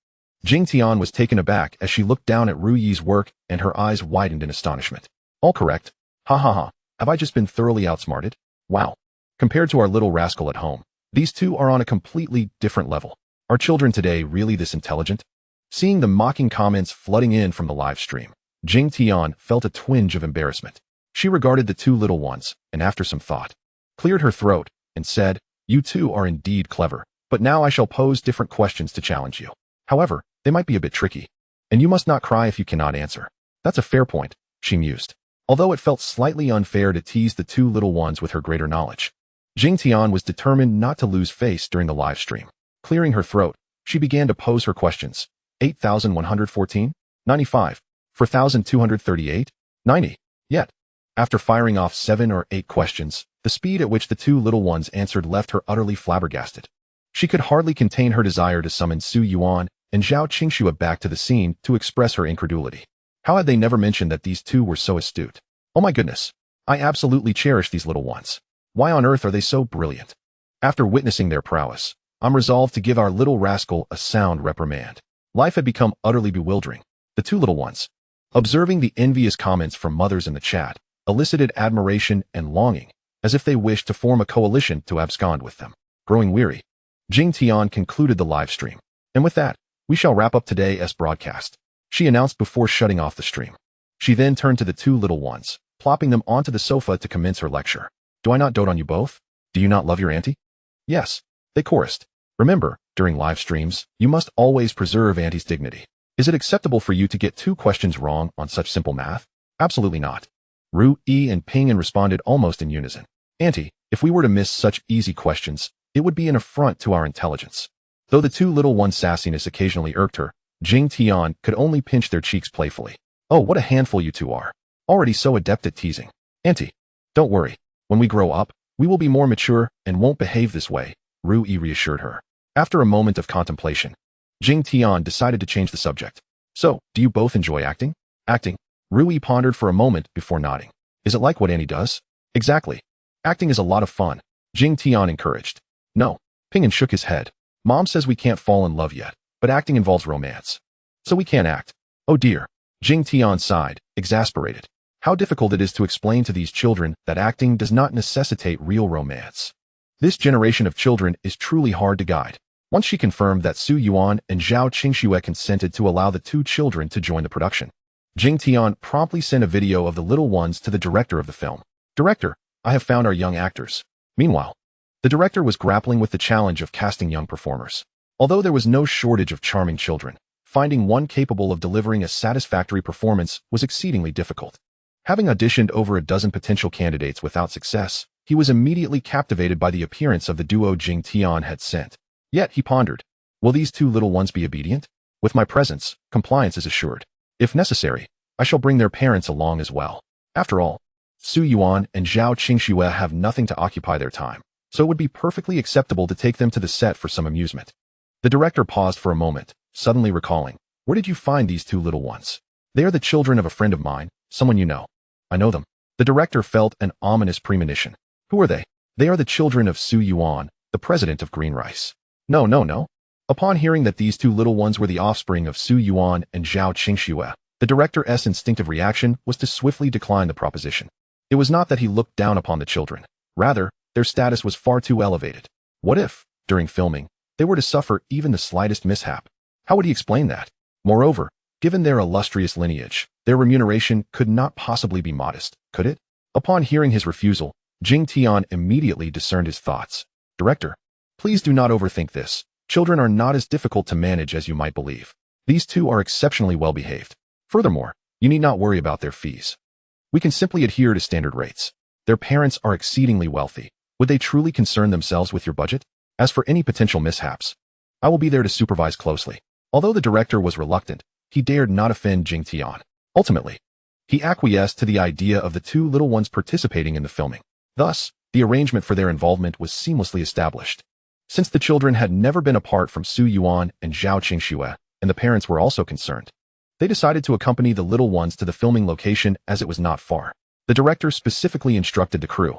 Jing Tian was taken aback as she looked down at Ruyi's work and her eyes widened in astonishment. "All correct. Ha ha ha. Have I just been thoroughly outsmarted? Wow. Compared to our little rascal at home, these two are on a completely different level. Are children today really this intelligent?" Seeing the mocking comments flooding in from the live stream, Jing Tian felt a twinge of embarrassment. She regarded the two little ones, and after some thought, cleared her throat and said, "You two are indeed clever, but now I shall pose different questions to challenge you. However, they might be a bit tricky, and you must not cry if you cannot answer." "That's a fair point," she mused, although it felt slightly unfair to tease the two little ones with her greater knowledge. Jing Tian was determined not to lose face during the live stream. Clearing her throat, she began to pose her questions. 8,114? 95. 4,238? 90. Yet, after firing off 7 or 8 questions, the speed at which the two little ones answered left her utterly flabbergasted. She could hardly contain her desire to summon Su Yuan and Zhao Qingxue back to the scene to express her incredulity. How had they never mentioned that these two were so astute? "Oh my goodness. I absolutely cherish these little ones. Why on earth are they so brilliant?" After witnessing their prowess, I'm resolved to give our little rascal a sound reprimand. Life had become utterly bewildering. The two little ones, observing the envious comments from mothers in the chat, elicited admiration and longing, as if they wished to form a coalition to abscond with them. Growing weary, Jing Tian concluded the live stream. And with that, we shall wrap up today's broadcast, she announced before shutting off the stream. She then turned to the two little ones, plopping them onto the sofa to commence her lecture. Do I not dote on you both? Do you not love your auntie? Yes, they chorused. Remember, during live streams, you must always preserve auntie's dignity. Is it acceptable for you to get 2 questions wrong on such simple math? Absolutely not. Ru Yi and Ping An responded almost in unison. Auntie, if we were to miss such easy questions, it would be an affront to our intelligence. Though the two little ones' sassiness occasionally irked her, Jing Tian could only pinch their cheeks playfully. Oh, what a handful you two are. Already so adept at teasing. Auntie, don't worry. When we grow up, we will be more mature and won't behave this way, Ru Yi reassured her. After a moment of contemplation, Jing Tian decided to change the subject. So, do you both enjoy acting? Acting? Ru Yi pondered for a moment before nodding. Is it like what Annie does? Exactly. Acting is a lot of fun, Jing Tian encouraged. No, Ping An shook his head. Mom says we can't fall in love yet, but acting involves romance. So we can't act. Oh dear. Jing Tian sighed, exasperated. How difficult it is to explain to these children that acting does not necessitate real romance. This generation of children is truly hard to guide. Once she confirmed that Su Yuan and Zhao Qingxue consented to allow the two children to join the production, Jing Tian promptly sent a video of the little ones to the director of the film. Director, I have found our young actors. Meanwhile, the director was grappling with the challenge of casting young performers. Although there was no shortage of charming children, finding one capable of delivering a satisfactory performance was exceedingly difficult. Having auditioned over a dozen potential candidates without success, he was immediately captivated by the appearance of the duo Jing Tian had sent. Yet he pondered, will these two little ones be obedient? With my presence, compliance is assured. If necessary, I shall bring their parents along as well. After all, Su Yuan and Zhao Qingxue have nothing to occupy their time, so it would be perfectly acceptable to take them to the set for some amusement. The director paused for a moment, suddenly recalling, where did you find these two little ones? They are the children of a friend of mine, someone you know. I know them. The director felt an ominous premonition. Who are they? They are the children of Su Yuan, the president of Green Rice. No. Upon hearing that these two little ones were the offspring of Su Yuan and Zhao Qingxue, the director's instinctive reaction was to swiftly decline the proposition. It was not that he looked down upon the children. Rather, their status was far too elevated. What if, during filming, they were to suffer even the slightest mishap? How would he explain that? Moreover, given their illustrious lineage, their remuneration could not possibly be modest, could it? Upon hearing his refusal, Jing Tian immediately discerned his thoughts. Director, please do not overthink this. Children are not as difficult to manage as you might believe. These two are exceptionally well behaved. Furthermore, you need not worry about their fees. We can simply adhere to standard rates. Their parents are exceedingly wealthy. Would they truly concern themselves with your budget? As for any potential mishaps, I will be there to supervise closely. Although the director was reluctant, he dared not offend Jing Tian. Ultimately, he acquiesced to the idea of the two little ones participating in the filming. Thus, the arrangement for their involvement was seamlessly established. Since the children had never been apart from Su Yuan and Zhao Qingxue, and the parents were also concerned, they decided to accompany the little ones to the filming location as it was not far. The director specifically instructed the crew.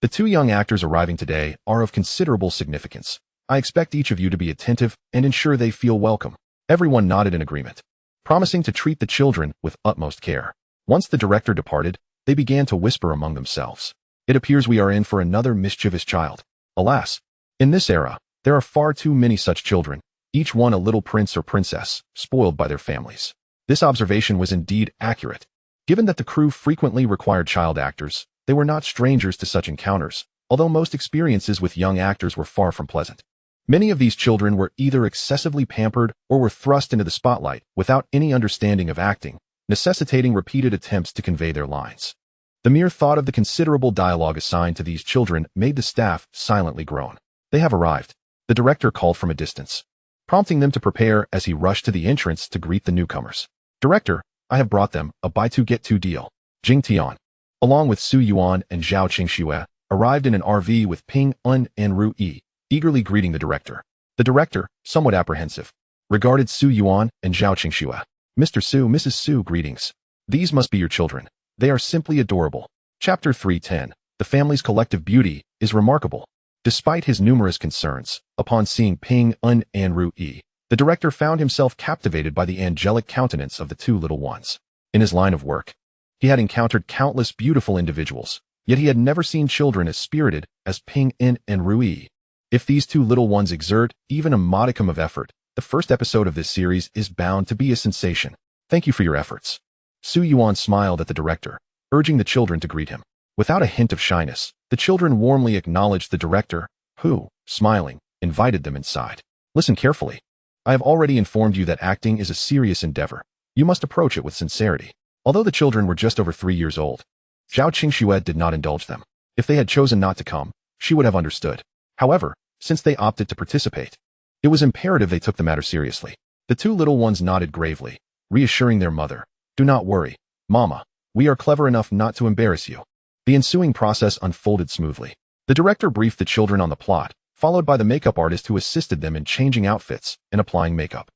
The two young actors arriving today are of considerable significance. I expect each of you to be attentive and ensure they feel welcome. Everyone nodded in agreement, promising to treat the children with utmost care. Once the director departed, they began to whisper among themselves. It appears we are in for another mischievous child. Alas, in this era, there are far too many such children, each one a little prince or princess, spoiled by their families. This observation was indeed accurate. Given that the crew frequently required child actors, they were not strangers to such encounters, although most experiences with young actors were far from pleasant. Many of these children were either excessively pampered or were thrust into the spotlight without any understanding of acting, necessitating repeated attempts to convey their lines. The mere thought of the considerable dialogue assigned to these children made the staff silently groan. They have arrived, the director called from a distance, prompting them to prepare as he rushed to the entrance to greet the newcomers. Director, I have brought them a buy-two-get-two deal. Jing Tian, along with Su Yuan and Zhao Qingxue, arrived in an RV with Ping An and Ru Yi, eagerly greeting the director. The director, somewhat apprehensive, regarded Su Yuan and Zhao Qingxue. Mr. Su, Mrs. Su, greetings. These must be your children. They are simply adorable. Chapter 310. The family's collective beauty is remarkable. Despite his numerous concerns, upon seeing Ping Un and Ru Yi, the director found himself captivated by the angelic countenance of the two little ones. In his line of work, he had encountered countless beautiful individuals, yet he had never seen children as spirited as Ping Un and Ru Yi. If these two little ones exert even a modicum of effort, the first episode of this series is bound to be a sensation. Thank you for your efforts. Su Yuan smiled at the director, urging the children to greet him. Without a hint of shyness, the children warmly acknowledged the director, who, smiling, invited them inside. Listen carefully. I have already informed you that acting is a serious endeavor. You must approach it with sincerity. Although the children were just over 3 years old, Zhao Qingxue did not indulge them. If they had chosen not to come, she would have understood. However, since they opted to participate, it was imperative they took the matter seriously. The two little ones nodded gravely, reassuring their mother, "Do not worry, Mama. We are clever enough not to embarrass you." The ensuing process unfolded smoothly. The director briefed the children on the plot, followed by the makeup artist who assisted them in changing outfits and applying makeup.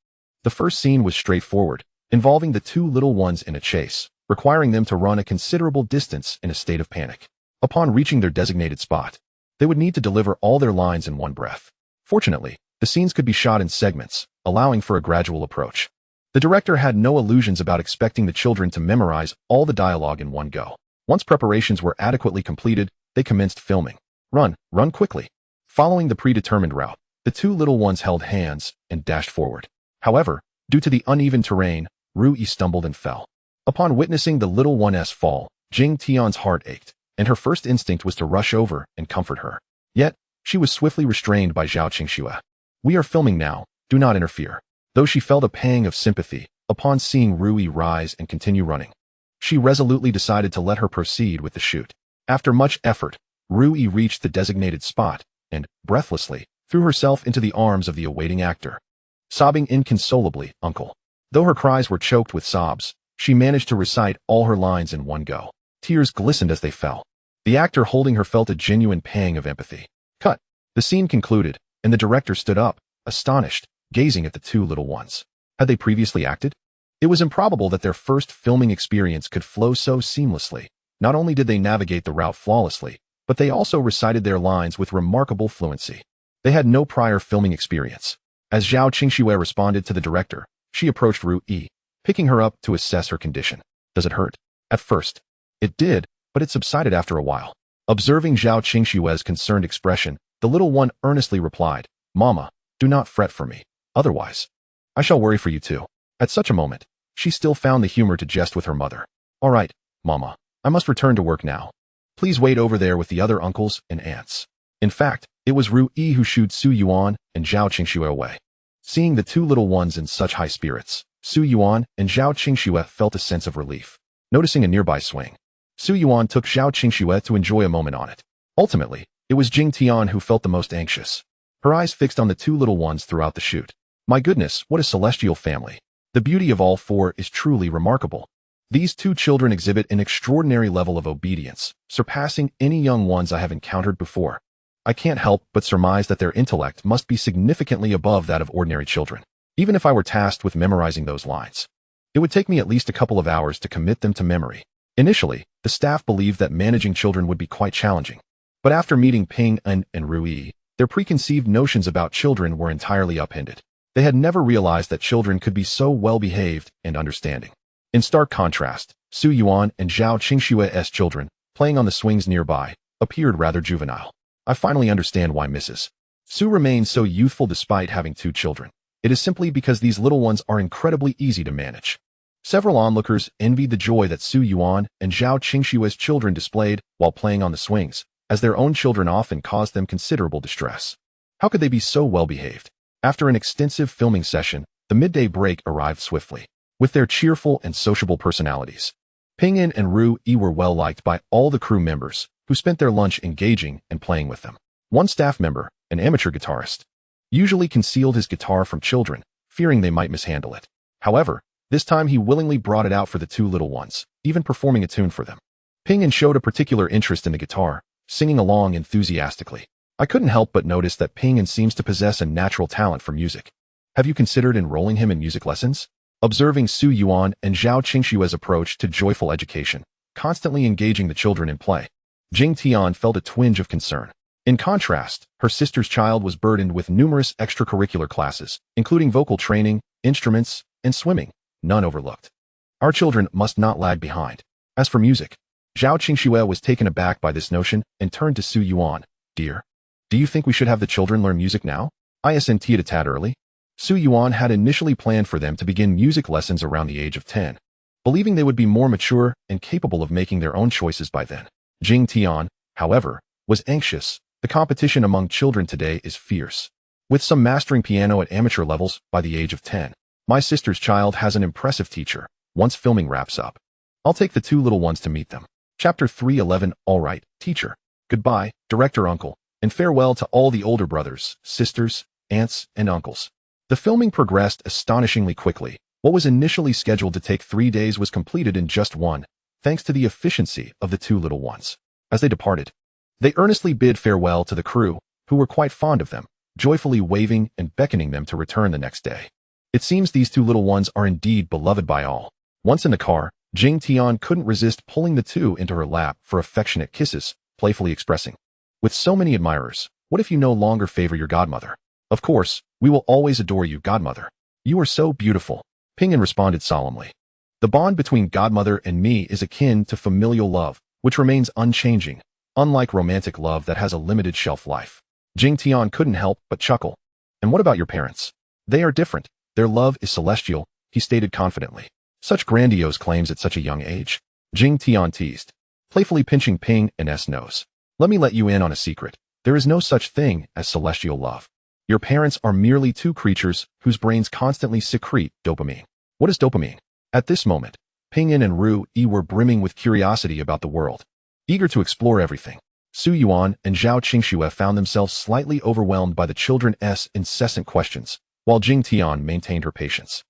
The first scene was straightforward, involving the two little ones in a chase, requiring them to run a considerable distance in a state of panic. Upon reaching their designated spot, they would need to deliver all their lines in one breath. Fortunately, the scenes could be shot in segments, allowing for a gradual approach. The director had no illusions about expecting the children to memorize all the dialogue in one go. Once preparations were adequately completed, they commenced filming. Run quickly. Following the predetermined route, the two little ones held hands and dashed forward. However, due to the uneven terrain, Ru Yi stumbled and fell. Upon witnessing the little one's fall, Jing Tian's heart ached, and her first instinct was to rush over and comfort her. Yet, she was swiftly restrained by Zhao Qingxue. "We are filming now, do not interfere." Though she felt a pang of sympathy, upon seeing Ru Yi rise and continue running, she resolutely decided to let her proceed with the shoot. After much effort, Ru Yi reached the designated spot and, breathlessly, threw herself into the arms of the awaiting actor. Sobbing inconsolably, "Uncle." Though her cries were choked with sobs, she managed to recite all her lines in one go. Tears glistened as they fell. The actor holding her felt a genuine pang of empathy. Cut. The scene concluded, and the director stood up, astonished, gazing at the two little ones. Had they previously acted? It was improbable that their first filming experience could flow so seamlessly. Not only did they navigate the route flawlessly, but they also recited their lines with remarkable fluency. They had no prior filming experience. As Zhao Qingxue responded to the director, she approached Ru Yi, picking her up to assess her condition. "Does it hurt?" At first, it did, but it subsided after a while. Observing Zhao Qingxue's concerned expression, the little one earnestly replied, "Mama, do not fret for me. Otherwise, I shall worry for you too." At such a moment, she still found the humor to jest with her mother. "All right, Mama, I must return to work now. Please wait over there with the other uncles and aunts." In fact, it was Ru Yi who shooed Su Yuan and Zhao Qingxue away. Seeing the two little ones in such high spirits, Su Yuan and Zhao Qingxue felt a sense of relief. Noticing a nearby swing, Su Yuan took Zhao Qingxue to enjoy a moment on it. Ultimately, it was Jing Tian who felt the most anxious. Her eyes fixed on the two little ones throughout the shoot. My goodness, what a celestial family. The beauty of all four is truly remarkable. These two children exhibit an extraordinary level of obedience, surpassing any young ones I have encountered before. I can't help but surmise that their intellect must be significantly above that of ordinary children. Even if I were tasked with memorizing those lines, it would take me at least a couple of hours to commit them to memory. Initially, the staff believed that managing children would be quite challenging. But after meeting Ping Un and Ru Yi, their preconceived notions about children were entirely upended. They had never realized that children could be so well-behaved and understanding. In stark contrast, Su Yuan and Zhao Qingxue's children, playing on the swings nearby, appeared rather juvenile. I finally understand why Mrs. Su remains so youthful despite having two children. It is simply because these little ones are incredibly easy to manage. Several onlookers envied the joy that Su Yuan and Zhao Qingxue's children displayed while playing on the swings, as their own children often caused them considerable distress. How could they be so well-behaved? After an extensive filming session, the midday break arrived swiftly. With their cheerful and sociable personalities, Ping Un and Ru Yi were well-liked by all the crew members, who spent their lunch engaging and playing with them. One staff member, an amateur guitarist, usually concealed his guitar from children, fearing they might mishandle it. However, this time he willingly brought it out for the two little ones, even performing a tune for them. Ping Un showed a particular interest in the guitar, singing along enthusiastically. I couldn't help but notice that Ping Un seems to possess a natural talent for music. Have you considered enrolling him in music lessons? Observing Su Yuan and Zhao Qingxue's approach to joyful education, constantly engaging the children in play, Jing Tian felt a twinge of concern. In contrast, her sister's child was burdened with numerous extracurricular classes, including vocal training, instruments, and swimming, none overlooked. Our children must not lag behind. As for music, Zhao Qingxue was taken aback by this notion and turned to Su Yuan. Dear, do you think we should have the children learn music now? Isn't it a tad early? Su Yuan had initially planned for them to begin music lessons around the age of 10, believing they would be more mature and capable of making their own choices by then. Jing Tian, however, was anxious. The competition among children today is fierce, with some mastering piano at amateur levels by the age of 10. My sister's child has an impressive teacher. Once filming wraps up, I'll take the two little ones to meet them. Chapter 3:11. All right, teacher. Goodbye, director uncle, and farewell to all the older brothers, sisters, aunts, and uncles. The filming progressed astonishingly quickly. What was initially scheduled to take 3 days was completed in just one, thanks to the efficiency of the two little ones. As they departed, they earnestly bid farewell to the crew, who were quite fond of them, joyfully waving and beckoning them to return the next day. It seems these two little ones are indeed beloved by all. Once in the car, Jing Tian couldn't resist pulling the two into her lap for affectionate kisses, playfully expressing, "With so many admirers, what if you no longer favor your godmother? Of course, we will always adore you, godmother. You are so beautiful." Ping'an responded solemnly. The bond between godmother and me is akin to familial love, which remains unchanging, unlike romantic love that has a limited shelf life. Jing Tian couldn't help but chuckle. And what about your parents? They are different. Their love is celestial, he stated confidently. Such grandiose claims at such a young age. Jing Tian teased, playfully pinching Ping'an's nose. Let me let you in on a secret. There is no such thing as celestial love. Your parents are merely two creatures whose brains constantly secrete dopamine. What is dopamine? At this moment, Ping'an and Ru Yi were brimming with curiosity about the world, eager to explore everything. Su Yuan and Zhao Qingxue found themselves slightly overwhelmed by the children's incessant questions, while Jing Tian maintained her patience.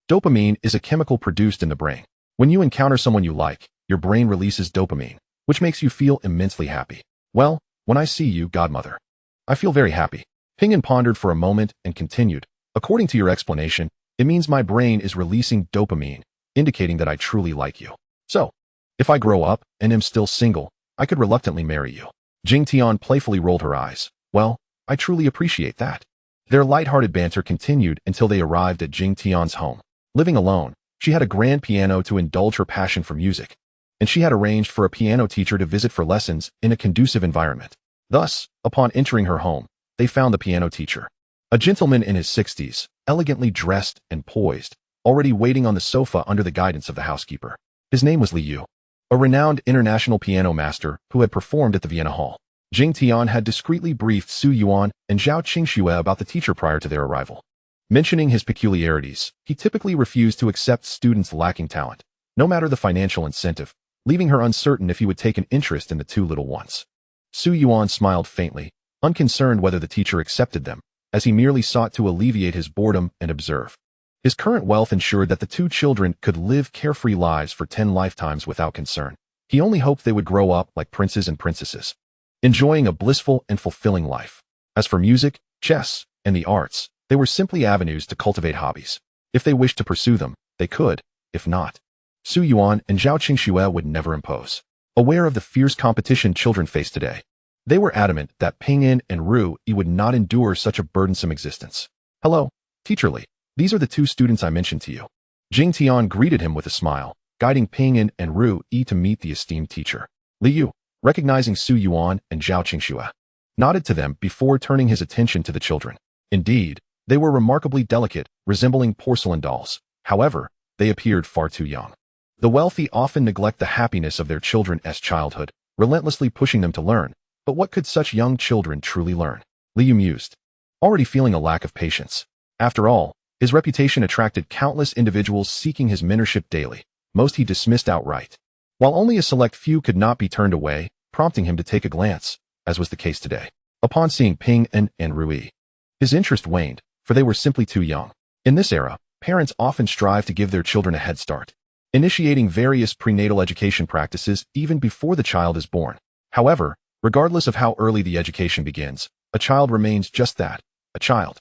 Dopamine is a chemical produced in the brain. When you encounter someone you like, your brain releases dopamine, which makes you feel immensely happy. Well, when I see you, godmother, I feel very happy. Ping'an pondered for a moment and continued, according to your explanation, it means my brain is releasing dopamine, indicating that I truly like you. So, if I grow up and am still single, I could reluctantly marry you. Jing Tian playfully rolled her eyes. Well, I truly appreciate that. Their light-hearted banter continued until they arrived at Jing Tian's home. Living alone, she had a grand piano to indulge her passion for music, and she had arranged for a piano teacher to visit for lessons in a conducive environment. Thus, upon entering her home, they found the piano teacher, a gentleman in his 60s, elegantly dressed and poised, already waiting on the sofa under the guidance of the housekeeper. His name was Li Yu, a renowned international piano master who had performed at the Vienna Hall. Jing Tian had discreetly briefed Su Yuan and Zhao Qingxue about the teacher prior to their arrival. Mentioning his peculiarities, he typically refused to accept students lacking talent, no matter the financial incentive, leaving her uncertain if he would take an interest in the two little ones. Su Yuan smiled faintly, unconcerned whether the teacher accepted them, as he merely sought to alleviate his boredom and observe. His current wealth ensured that the two children could live carefree lives for 10 lifetimes without concern. He only hoped they would grow up like princes and princesses, enjoying a blissful and fulfilling life. As for music, chess, and the arts, they were simply avenues to cultivate hobbies. If they wished to pursue them, they could. If not, Su Yuan and Zhao Qingxue would never impose. Aware of the fierce competition children face today, they were adamant that Ping'an and Ru Yi would not endure such a burdensome existence. Hello, Teacher Li. These are the two students I mentioned to you. Jing Tian greeted him with a smile, guiding Ping'an and Ru Yi to meet the esteemed teacher. Li Yu, recognizing Su Yuan and Zhao Qingxue, nodded to them before turning his attention to the children. Indeed, they were remarkably delicate, resembling porcelain dolls. However, they appeared far too young. The wealthy often neglect the happiness of their children's childhood, relentlessly pushing them to learn. But what could such young children truly learn? Li Yu mused, already feeling a lack of patience. After all, his reputation attracted countless individuals seeking his mentorship daily. Most he dismissed outright, while only a select few could not be turned away, prompting him to take a glance, as was the case today. Upon seeing Ping'an and Ru Yi, his interest waned, for they were simply too young. In this era, parents often strive to give their children a head start, initiating various prenatal education practices even before the child is born. However, regardless of how early the education begins, a child remains just that, a child.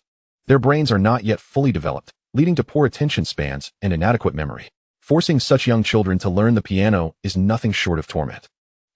Their brains are not yet fully developed, leading to poor attention spans and inadequate memory. Forcing such young children to learn the piano is nothing short of torment.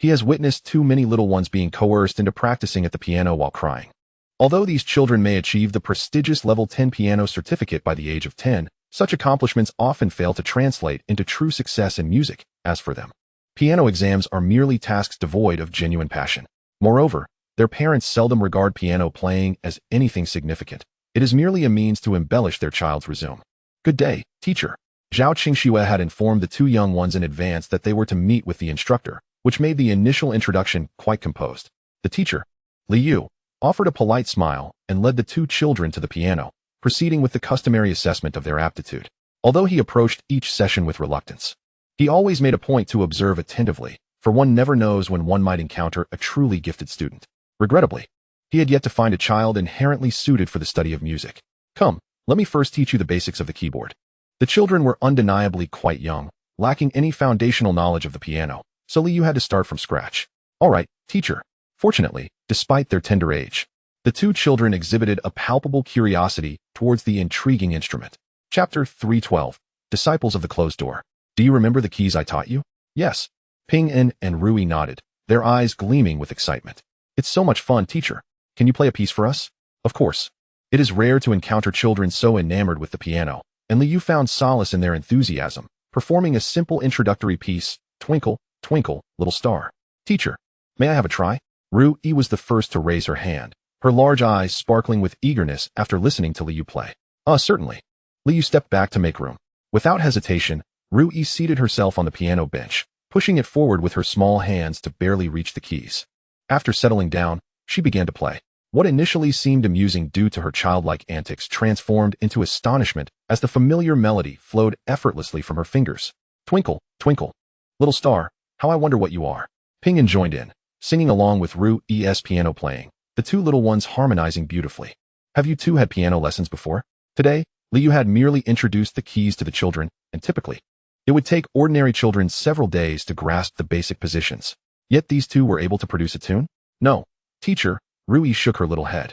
He has witnessed too many little ones being coerced into practicing at the piano while crying. Although these children may achieve the prestigious level 10 piano certificate by the age of 10, such accomplishments often fail to translate into true success in music. As for them, piano exams are merely tasks devoid of genuine passion. Moreover, their parents seldom regard piano playing as anything significant. It is merely a means to embellish their child's resume. Good day, teacher. Zhao Qingxue had informed the two young ones in advance that they were to meet with the instructor, which made the initial introduction quite composed. The teacher, Li Yu, offered a polite smile and led the two children to the piano, proceeding with the customary assessment of their aptitude. Although he approached each session with reluctance, he always made a point to observe attentively, for one never knows when one might encounter a truly gifted student. Regrettably, he had yet to find a child inherently suited for the study of music. Come, let me first teach you the basics of the keyboard. The children were undeniably quite young, lacking any foundational knowledge of the piano, so Li Yu had to start from scratch. All right, teacher. Fortunately, despite their tender age, the two children exhibited a palpable curiosity towards the intriguing instrument. Chapter 312. Disciples of the Closed Door. Do you remember the keys I taught you? Yes. Ping En and Rui nodded, their eyes gleaming with excitement. It's so much fun, teacher. Can you play a piece for us? Of course. It is rare to encounter children so enamored with the piano, and Li Yu found solace in their enthusiasm, performing a simple introductory piece, Twinkle, Twinkle, Little Star. Teacher, may I have a try? Rui was the first to raise her hand, her large eyes sparkling with eagerness after listening to Li Yu play. Certainly. Li Yu stepped back to make room. Without hesitation, Rui seated herself on the piano bench, pushing it forward with her small hands to barely reach the keys. After settling down, she began to play. What initially seemed amusing due to her childlike antics transformed into astonishment as the familiar melody flowed effortlessly from her fingers. Twinkle, twinkle, little star, how I wonder what you are. Ping En joined in, singing along with Rui's piano playing, the two little ones harmonizing beautifully. Have you two had piano lessons before? Today, Li Yu had merely introduced the keys to the children, and typically, it would take ordinary children several days to grasp the basic positions. Yet these two were able to produce a tune? No, teacher, Rui shook her little head.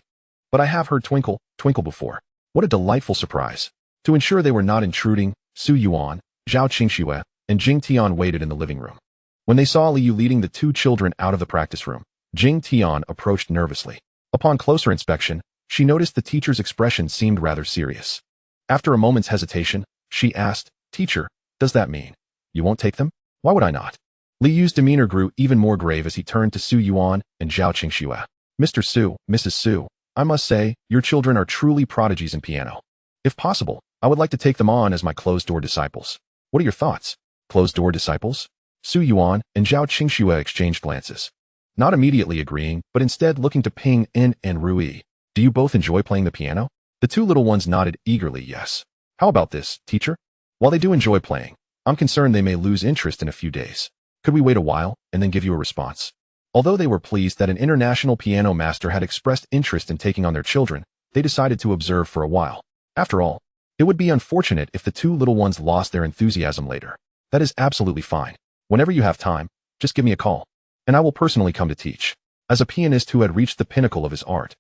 But I have heard Twinkle, Twinkle before. What a delightful surprise. To ensure they were not intruding, Su Yuan, Zhao Qingxue, and Jing Tian waited in the living room. When they saw Li Yu leading the two children out of the practice room, Jing Tian approached nervously. Upon closer inspection, she noticed the teacher's expression seemed rather serious. After a moment's hesitation, she asked, Teacher, does that mean you won't take them? Why would I not? Li Yu's demeanor grew even more grave as he turned to Su Yuan and Zhao Qingxue. Mr. Su, Mrs. Su, I must say, your children are truly prodigies in piano. If possible, I would like to take them on as my closed-door disciples. What are your thoughts? Closed-door disciples? Su Yuan and Zhao Qingxue exchanged glances. Not immediately agreeing, but instead looking to Ping En and Rui. Do you both enjoy playing the piano? The two little ones nodded eagerly yes. How about this, teacher? While they do enjoy playing, I'm concerned they may lose interest in a few days. Could we wait a while and then give you a response? Although they were pleased that an international piano master had expressed interest in taking on their children, they decided to observe for a while. After all, it would be unfortunate if the two little ones lost their enthusiasm later. That is absolutely fine. Whenever you have time, just give me a call, and I will personally come to teach. As a pianist who had reached the pinnacle of his art,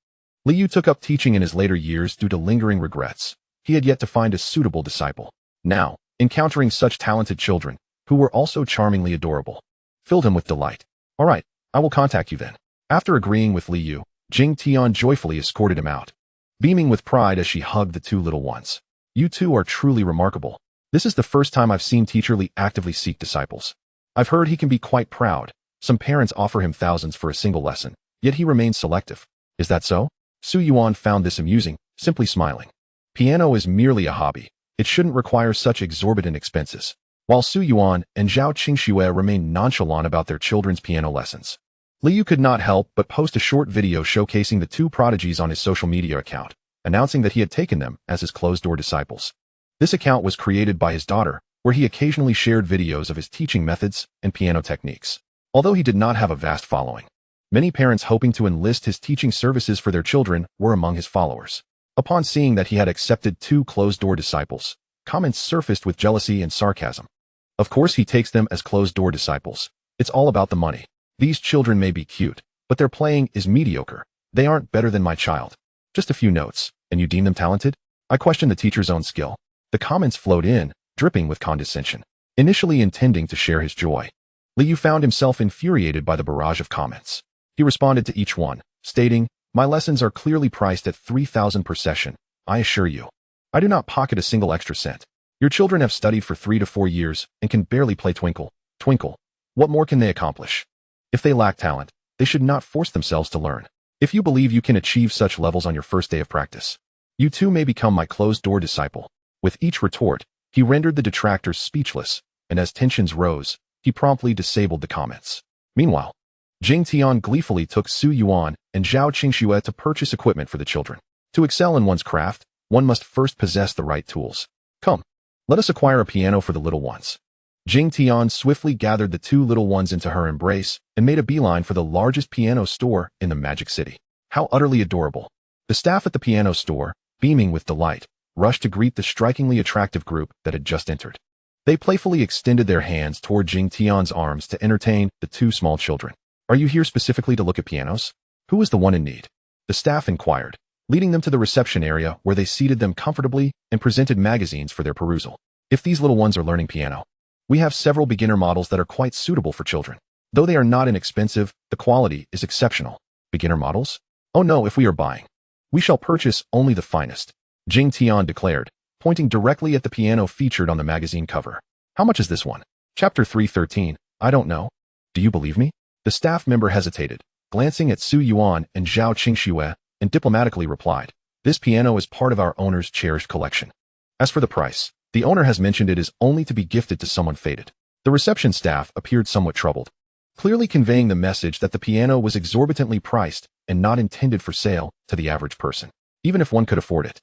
Li Yu took up teaching in his later years due to lingering regrets. He had yet to find a suitable disciple. Now, encountering such talented children, who were also charmingly adorable, filled him with delight. All right, I will contact you then. After agreeing with Li Yu, Jing Tian joyfully escorted him out, beaming with pride as she hugged the two little ones. You two are truly remarkable. This is the first time I've seen Teacher Li actively seek disciples. I've heard he can be quite proud. Some parents offer him thousands for a single lesson, yet he remains selective. Is that so? Su Yuan found this amusing, simply smiling. Piano is merely a hobby. It shouldn't require such exorbitant expenses. While Su Yuan and Zhao Qingxue remained nonchalant about their children's piano lessons, Li Yu could not help but post a short video showcasing the two prodigies on his social media account, announcing that he had taken them as his closed-door disciples. This account was created by his daughter, where he occasionally shared videos of his teaching methods and piano techniques. Although he did not have a vast following, many parents hoping to enlist his teaching services for their children were among his followers. Upon seeing that he had accepted two closed-door disciples, comments surfaced with jealousy and sarcasm. Of course he takes them as closed-door disciples. It's all about the money. These children may be cute, but their playing is mediocre. They aren't better than my child. Just a few notes, and you deem them talented? I question the teacher's own skill. The comments flowed in, dripping with condescension. Initially intending to share his joy, Liu found himself infuriated by the barrage of comments. He responded to each one, stating, "My lessons are clearly priced at 3,000 per session. I assure you, I do not pocket a single extra cent. Your children have studied for 3 to 4 years and can barely play Twinkle, Twinkle. What more can they accomplish? If they lack talent, they should not force themselves to learn. If you believe you can achieve such levels on your first day of practice, you too may become my closed-door disciple." With each retort, he rendered the detractors speechless, and as tensions rose, he promptly disabled the comments. Meanwhile, Jing Tian gleefully took Su Yuan and Zhao Qingxue to purchase equipment for the children. To excel in one's craft, one must first possess the right tools. Come, let us acquire a piano for the little ones. Jing Tian swiftly gathered the 2 little ones into her embrace and made a beeline for the largest piano store in the Magic City. How utterly adorable. The staff at the piano store, beaming with delight, rushed to greet the strikingly attractive group that had just entered. They playfully extended their hands toward Jing Tian's arms to entertain the 2 small children. "Are you here specifically to look at pianos? Who is the one in need?" The staff inquired, leading them to the reception area where they seated them comfortably and presented magazines for their perusal. "If these little ones are learning piano, we have several beginner models that are quite suitable for children. Though they are not inexpensive, the quality is exceptional." "Beginner models? Oh no, if we are buying, we shall purchase only the finest," Jing Tian declared, pointing directly at the piano featured on the magazine cover. "How much is this one?" Chapter 313, I don't know. Do you believe me? The staff member hesitated, glancing at Su Yuan and Zhao Qingxue, and diplomatically replied, "This piano is part of our owner's cherished collection. As for the price, the owner has mentioned it is only to be gifted to someone fated." The reception staff appeared somewhat troubled, clearly conveying the message that the piano was exorbitantly priced and not intended for sale to the average person, even if one could afford it.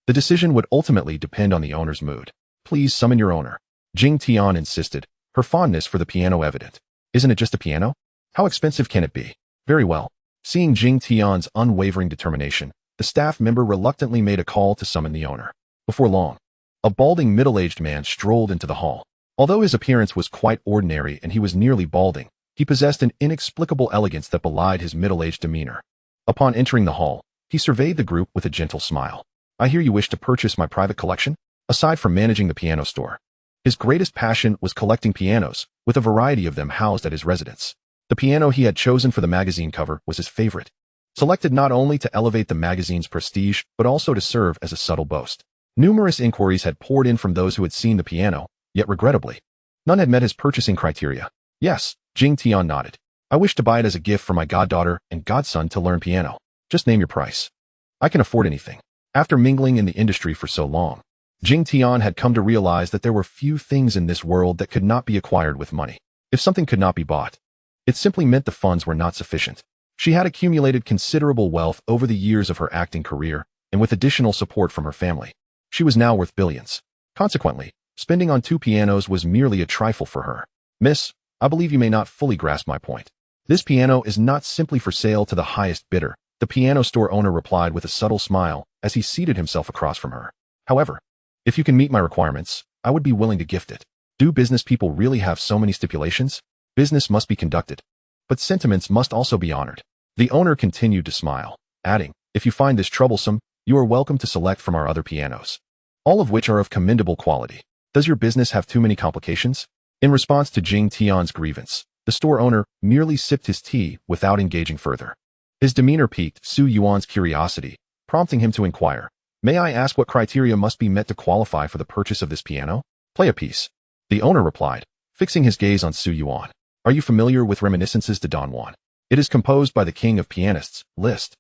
The decision would ultimately depend on the owner's mood. "Please summon your owner," Jing Tian insisted, her fondness for the piano evident. "Isn't it just a piano? How expensive can it be?" "Very well." Seeing Jing Tian's unwavering determination, the staff member reluctantly made a call to summon the owner. Before long, a balding middle-aged man strolled into the hall. Although his appearance was quite ordinary and he was nearly balding, he possessed an inexplicable elegance that belied his middle-aged demeanor. Upon entering the hall, he surveyed the group with a gentle smile. "I hear you wish to purchase my private collection?" Aside from managing the piano store, his greatest passion was collecting pianos, with a variety of them housed at his residence. The piano he had chosen for the magazine cover was his favorite, selected not only to elevate the magazine's prestige, but also to serve as a subtle boast. Numerous inquiries had poured in from those who had seen the piano, yet regrettably, none had met his purchasing criteria. "Yes," Jing Tian nodded. "I wish to buy it as a gift for my goddaughter and godson to learn piano. Just name your price. I can afford anything." After mingling in the industry for so long, Jing Tian had come to realize that there were few things in this world that could not be acquired with money. If something could not be bought, it simply meant the funds were not sufficient. She had accumulated considerable wealth over the years of her acting career, and with additional support from her family, she was now worth billions. Consequently, spending on 2 pianos was merely a trifle for her. "Miss, I believe you may not fully grasp my point. This piano is not simply for sale to the highest bidder," the piano store owner replied with a subtle smile as he seated himself across from her. "However, if you can meet my requirements, I would be willing to gift it." Do business people really have so many stipulations? Business must be conducted, but sentiments must also be honored. The owner continued to smile, adding, "If you find this troublesome, you are welcome to select from our other pianos, all of which are of commendable quality. Does your business have too many complications?" In response to Jing Tian's grievance, the store owner merely sipped his tea without engaging further. His demeanor piqued Su Yuan's curiosity, prompting him to inquire, "May I ask what criteria must be met to qualify for the purchase of this piano?" "Play a piece," the owner replied, fixing his gaze on Su Yuan. "Are you familiar with Reminiscences de Don Juan? It is composed by the king of pianists, Liszt.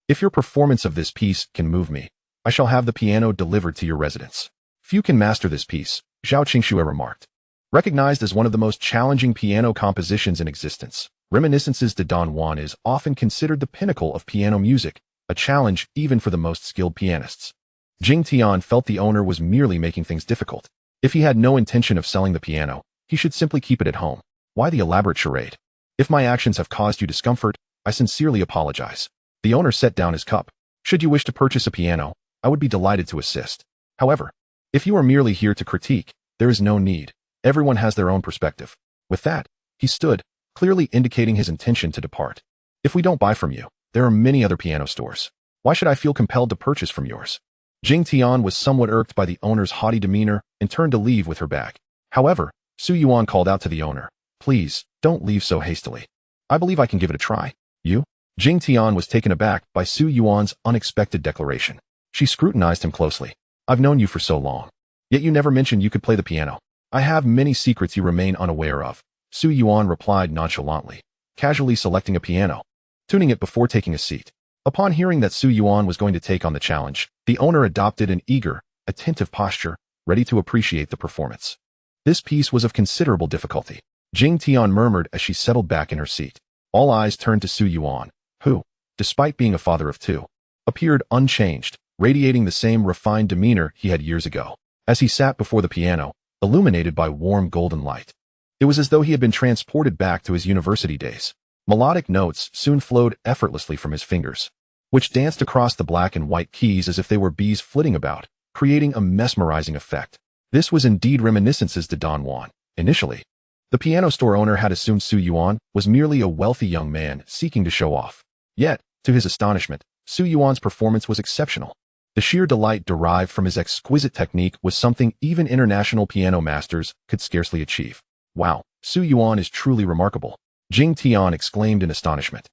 If your performance of this piece can move me, I shall have the piano delivered to your residence." "Few can master this piece," Zhao Qingxue remarked. Recognized as one of the most challenging piano compositions in existence, Reminiscences de Don Juan is often considered the pinnacle of piano music, a challenge even for the most skilled pianists. Jing Tian felt the owner was merely making things difficult. If he had no intention of selling the piano, he should simply keep it at home. Why the elaborate charade? "If my actions have caused you discomfort, I sincerely apologize." The owner set down his cup. "Should you wish to purchase a piano, I would be delighted to assist. However, if you are merely here to critique, there is no need. Everyone has their own perspective." With that, he stood, clearly indicating his intention to depart. "If we don't buy from you, there are many other piano stores. Why should I feel compelled to purchase from yours?" Jing Tian was somewhat irked by the owner's haughty demeanor and turned to leave with her bag. However, Su Yuan called out to the owner, "Please, Don't leave so hastily. I believe I can give it a try. You? Jing Tian was taken aback by Su Yuan's unexpected declaration. She scrutinized him closely. I've known you for so long. Yet you never mentioned you could play the piano. I have many secrets you remain unaware of. Su Yuan replied nonchalantly, casually selecting a piano, tuning it before taking a seat. Upon hearing that Su Yuan was going to take on the challenge, the owner adopted an eager, attentive posture, ready to appreciate the performance. This piece was of considerable difficulty. Jing Tian murmured as she settled back in her seat. All eyes turned to Su Yuan, who, despite being a father of two, appeared unchanged, radiating the same refined demeanor he had years ago. As he sat before the piano, illuminated by warm golden light, it was as though he had been transported back to his university days. Melodic notes soon flowed effortlessly from his fingers, which danced across the black and white keys as if they were bees flitting about, creating a mesmerizing effect. This was indeed reminiscences to Don Juan. Initially, the piano store owner had assumed Su Yuan was merely a wealthy young man seeking to show off. Yet, to his astonishment, Su Yuan's performance was exceptional. The sheer delight derived from his exquisite technique was something even international piano masters could scarcely achieve. Wow, Su Yuan is truly remarkable, Jing Tian exclaimed in astonishment,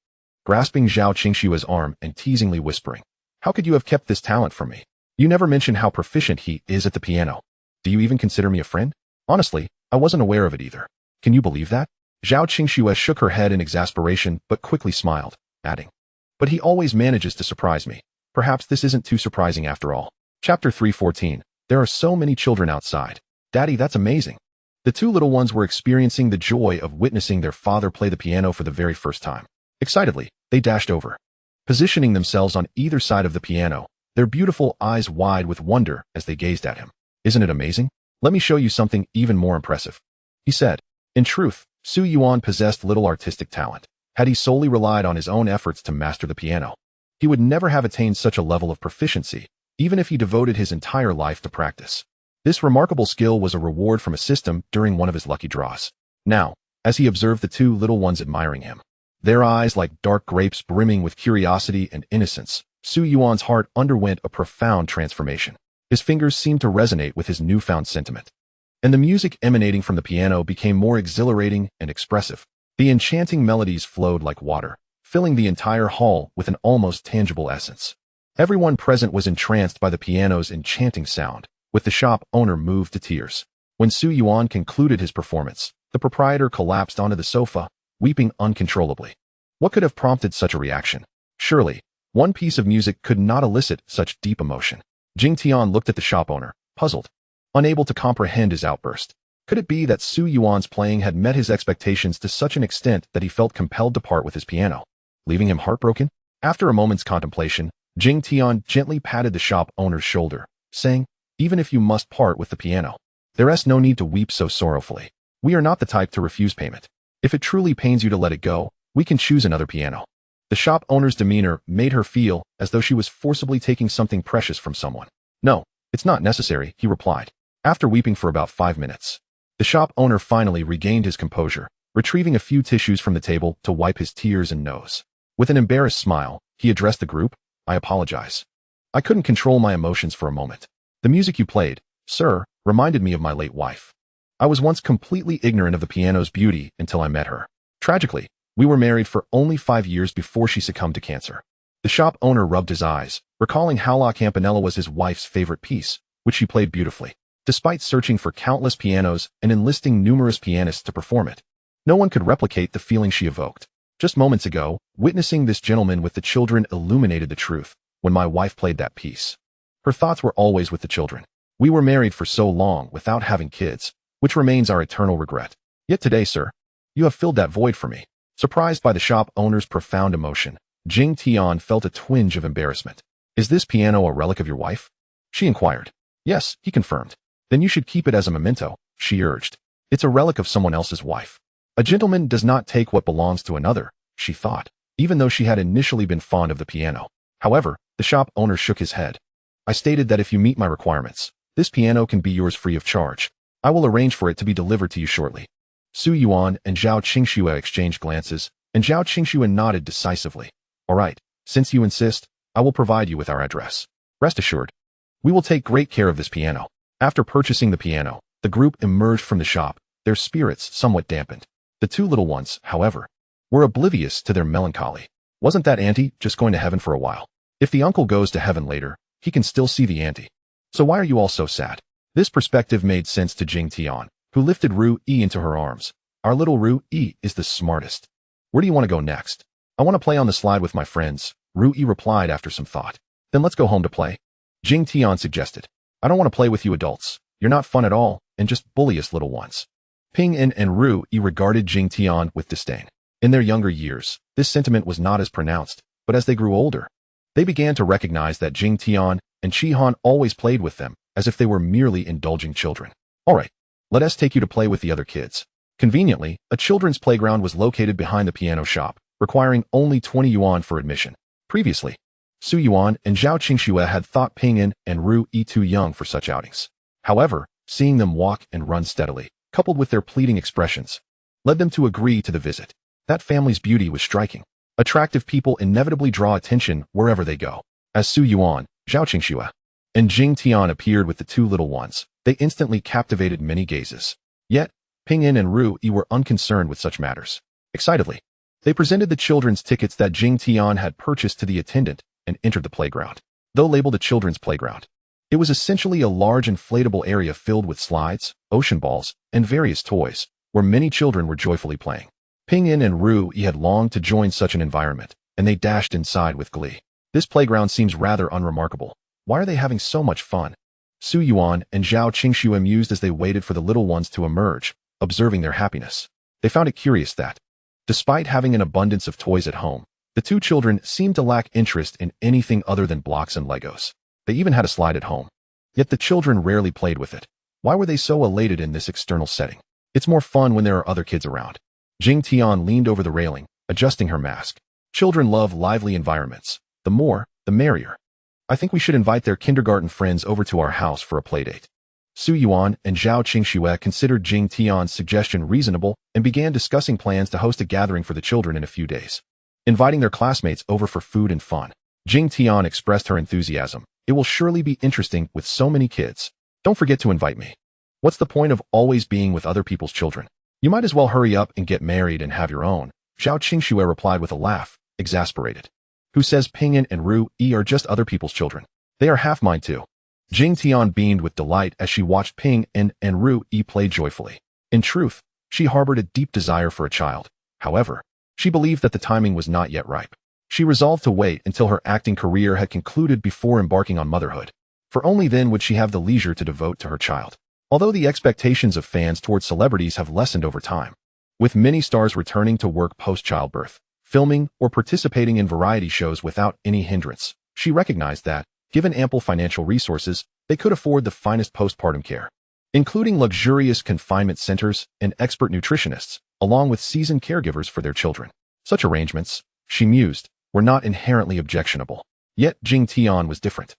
grasping Zhao Qingxue's arm and teasingly whispering, how could you have kept this talent from me? You never mentioned how proficient he is at the piano. Do you even consider me a friend? Honestly, I wasn't aware of it either. Can you believe that? Zhao Qingxue shook her head in exasperation but quickly smiled, adding, but he always manages to surprise me. Perhaps this isn't too surprising after all. Chapter 314. There are so many children outside. Daddy, that's amazing. The two little ones were experiencing the joy of witnessing their father play the piano for the very first time. Excitedly, they dashed over, positioning themselves on either side of the piano, their beautiful eyes wide with wonder as they gazed at him. Isn't it amazing? Let me show you something even more impressive, he said. In truth, Su Yuan possessed little artistic talent. Had he solely relied on his own efforts to master the piano, he would never have attained such a level of proficiency, even if he devoted his entire life to practice. This remarkable skill was a reward from a system during one of his lucky draws. Now, as he observed the two little ones admiring him, their eyes like dark grapes brimming with curiosity and innocence, Su Yuan's heart underwent a profound transformation. His fingers seemed to resonate with his newfound sentiment, and the music emanating from the piano became more exhilarating and expressive. The enchanting melodies flowed like water, filling the entire hall with an almost tangible essence. Everyone present was entranced by the piano's enchanting sound, with the shop owner moved to tears. When Su Yuan concluded his performance, the proprietor collapsed onto the sofa, weeping uncontrollably. What could have prompted such a reaction? Surely, one piece of music could not elicit such deep emotion. Jing Tian looked at the shop owner, puzzled, unable to comprehend his outburst. Could it be that Su Yuan's playing had met his expectations to such an extent that he felt compelled to part with his piano, leaving him heartbroken? After a moment's contemplation, Jing Tian gently patted the shop owner's shoulder, saying, even if you must part with the piano, there is no need to weep so sorrowfully. We are not the type to refuse payment. If it truly pains you to let it go, we can choose another piano. The shop owner's demeanor made her feel as though she was forcibly taking something precious from someone. No, it's not necessary, he replied. After weeping for about 5 minutes, the shop owner finally regained his composure, retrieving a few tissues from the table to wipe his tears and nose. With an embarrassed smile, he addressed the group, I apologize. I couldn't control my emotions for a moment. The music you played, sir, reminded me of my late wife. I was once completely ignorant of the piano's beauty until I met her. Tragically, we were married for only 5 years before she succumbed to cancer. The shop owner rubbed his eyes, recalling how La Campanella was his wife's favorite piece, which she played beautifully. Despite searching for countless pianos and enlisting numerous pianists to perform it, no one could replicate the feeling she evoked. Just moments ago, witnessing this gentleman with the children illuminated the truth. When my wife played that piece, her thoughts were always with the children. We were married for so long without having kids, which remains our eternal regret. Yet today, sir, you have filled that void for me. Surprised by the shop owner's profound emotion, Jing Tian felt a twinge of embarrassment. Is this piano a relic of your wife? She inquired. Yes, he confirmed. Then you should keep it as a memento, she urged. It's a relic of someone else's wife. A gentleman does not take what belongs to another, she thought, even though she had initially been fond of the piano. However, the shop owner shook his head. I stated that if you meet my requirements, this piano can be yours free of charge. I will arrange for it to be delivered to you shortly. Su Yuan and Zhao Qingxue exchanged glances, and Zhao Qingxue nodded decisively. All right, since you insist, I will provide you with our address. Rest assured, we will take great care of this piano. After purchasing the piano, the group emerged from the shop, their spirits somewhat dampened. The two little ones, however, were oblivious to their melancholy. Wasn't that auntie just going to heaven for a while? If the uncle goes to heaven later, he can still see the auntie. So why are you all so sad? This perspective made sense to Jing Tian, who lifted Ru Yi into her arms. Our little Ru Yi is the smartest. Where do you want to go next? I want to play on the slide with my friends, Ru Yi replied after some thought. Then let's go home to play. Jing Tian suggested. I don't want to play with you adults. You're not fun at all, and just bully us little ones. Ping En and Ru Yi regarded Jing Tian with disdain. In their younger years, this sentiment was not as pronounced, but as they grew older, they began to recognize that Jing Tian and Qi Han always played with them, as if they were merely indulging children. All right, let us take you to play with the other kids. Conveniently, a children's playground was located behind the piano shop, requiring only 20 yuan for admission. Previously, Su Yuan and Zhao Qingxue had thought Ping En and Ru Yi too young for such outings. However, seeing them walk and run steadily, coupled with their pleading expressions, led them to agree to the visit. That family's beauty was striking. Attractive people inevitably draw attention wherever they go. As Su Yuan, Zhao Qingxue, and Jing Tian appeared with the two little ones, they instantly captivated many gazes. Yet, Ping En and Ru Yi were unconcerned with such matters. Excitedly, they presented the children's tickets that Jing Tian had purchased to the attendant and entered the playground. Though labeled a children's playground, it was essentially a large inflatable area filled with slides, ocean balls, and various toys, where many children were joyfully playing. Ping En and Ru Yi had longed to join such an environment, and they dashed inside with glee. This playground seems rather unremarkable. Why are they having so much fun? Su Yuan and Zhao Qingxue mused as they waited for the little ones to emerge, observing their happiness. They found it curious that, despite having an abundance of toys at home, the two children seemed to lack interest in anything other than blocks and Legos. They even had a slide at home. Yet the children rarely played with it. Why were they so elated in this external setting? It's more fun when there are other kids around. Jing Tian leaned over the railing, adjusting her mask. Children love lively environments. The more, the merrier. I think we should invite their kindergarten friends over to our house for a playdate. Su Yuan and Zhao Qingxue considered Jing Tian's suggestion reasonable and began discussing plans to host a gathering for the children in a few days. Inviting their classmates over for food and fun. Jing Tian expressed her enthusiasm. It will surely be interesting with so many kids. Don't forget to invite me. What's the point of always being with other people's children? You might as well hurry up and get married and have your own. Zhao Qingxue replied with a laugh, exasperated. Who says Ping En and Ru Yi are just other people's children? They are half mine too. Jing Tian beamed with delight as she watched Ping En and Ru Yi play joyfully. In truth, she harbored a deep desire for a child. However, she believed that the timing was not yet ripe. She resolved to wait until her acting career had concluded before embarking on motherhood, for only then would she have the leisure to devote to her child. Although the expectations of fans towards celebrities have lessened over time, with many stars returning to work post-childbirth, filming or participating in variety shows without any hindrance, she recognized that, given ample financial resources, they could afford the finest postpartum care, including luxurious confinement centers and expert nutritionists, along with seasoned caregivers for their children. Such arrangements, she mused, were not inherently objectionable. Yet Jing Tian was different.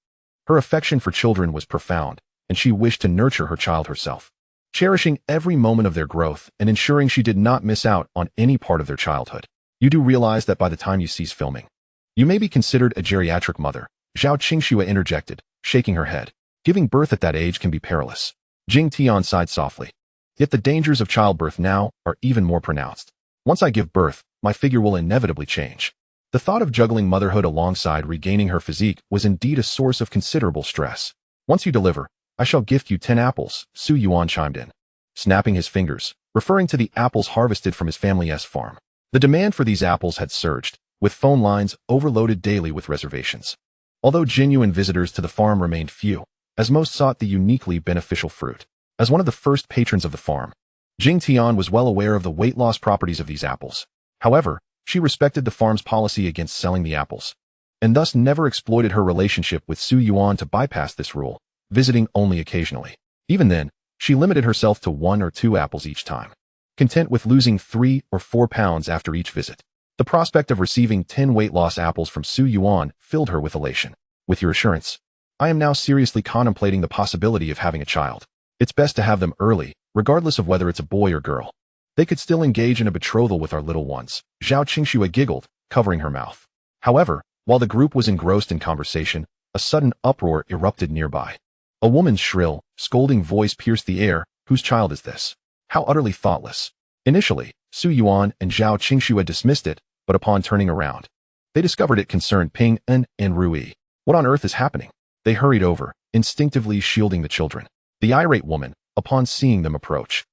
Her affection for children was profound, and she wished to nurture her child herself, cherishing every moment of their growth and ensuring she did not miss out on any part of their childhood. You do realize that by the time you cease filming, you may be considered a geriatric mother, Zhao Qingxue interjected, shaking her head. Giving birth at that age can be perilous. Jing Tian sighed softly. Yet the dangers of childbirth now are even more pronounced. Once I give birth, my figure will inevitably change. The thought of juggling motherhood alongside regaining her physique was indeed a source of considerable stress. Once you deliver, I shall gift you 10 apples, Su Yuan chimed in, snapping his fingers, referring to the apples harvested from his family's farm. The demand for these apples had surged, with phone lines overloaded daily with reservations. Although genuine visitors to the farm remained few, as most sought the uniquely beneficial fruit. As one of the first patrons of the farm, Jing Tian was well aware of the weight loss properties of these apples. However, she respected the farm's policy against selling the apples, and thus never exploited her relationship with Su Yuan to bypass this rule, visiting only occasionally. Even then, she limited herself to 1 or 2 apples each time, content with losing 3 or 4 pounds after each visit. The prospect of receiving 10 weight loss apples from Su Yuan filled her with elation. With your assurance, I am now seriously contemplating the possibility of having a child. It's best to have them early, regardless of whether it's a boy or girl. They could still engage in a betrothal with our little ones. Zhao Qingxue giggled, covering her mouth. However, while the group was engrossed in conversation, a sudden uproar erupted nearby. A woman's shrill, scolding voice pierced the air. Whose child is this? How utterly thoughtless. Initially, Su Yuan and Zhao Qingxue dismissed it, but upon turning around, they discovered it concerned Ping En and Rui. What on earth is happening? They hurried over, instinctively shielding the children. The irate woman, upon seeing them approach,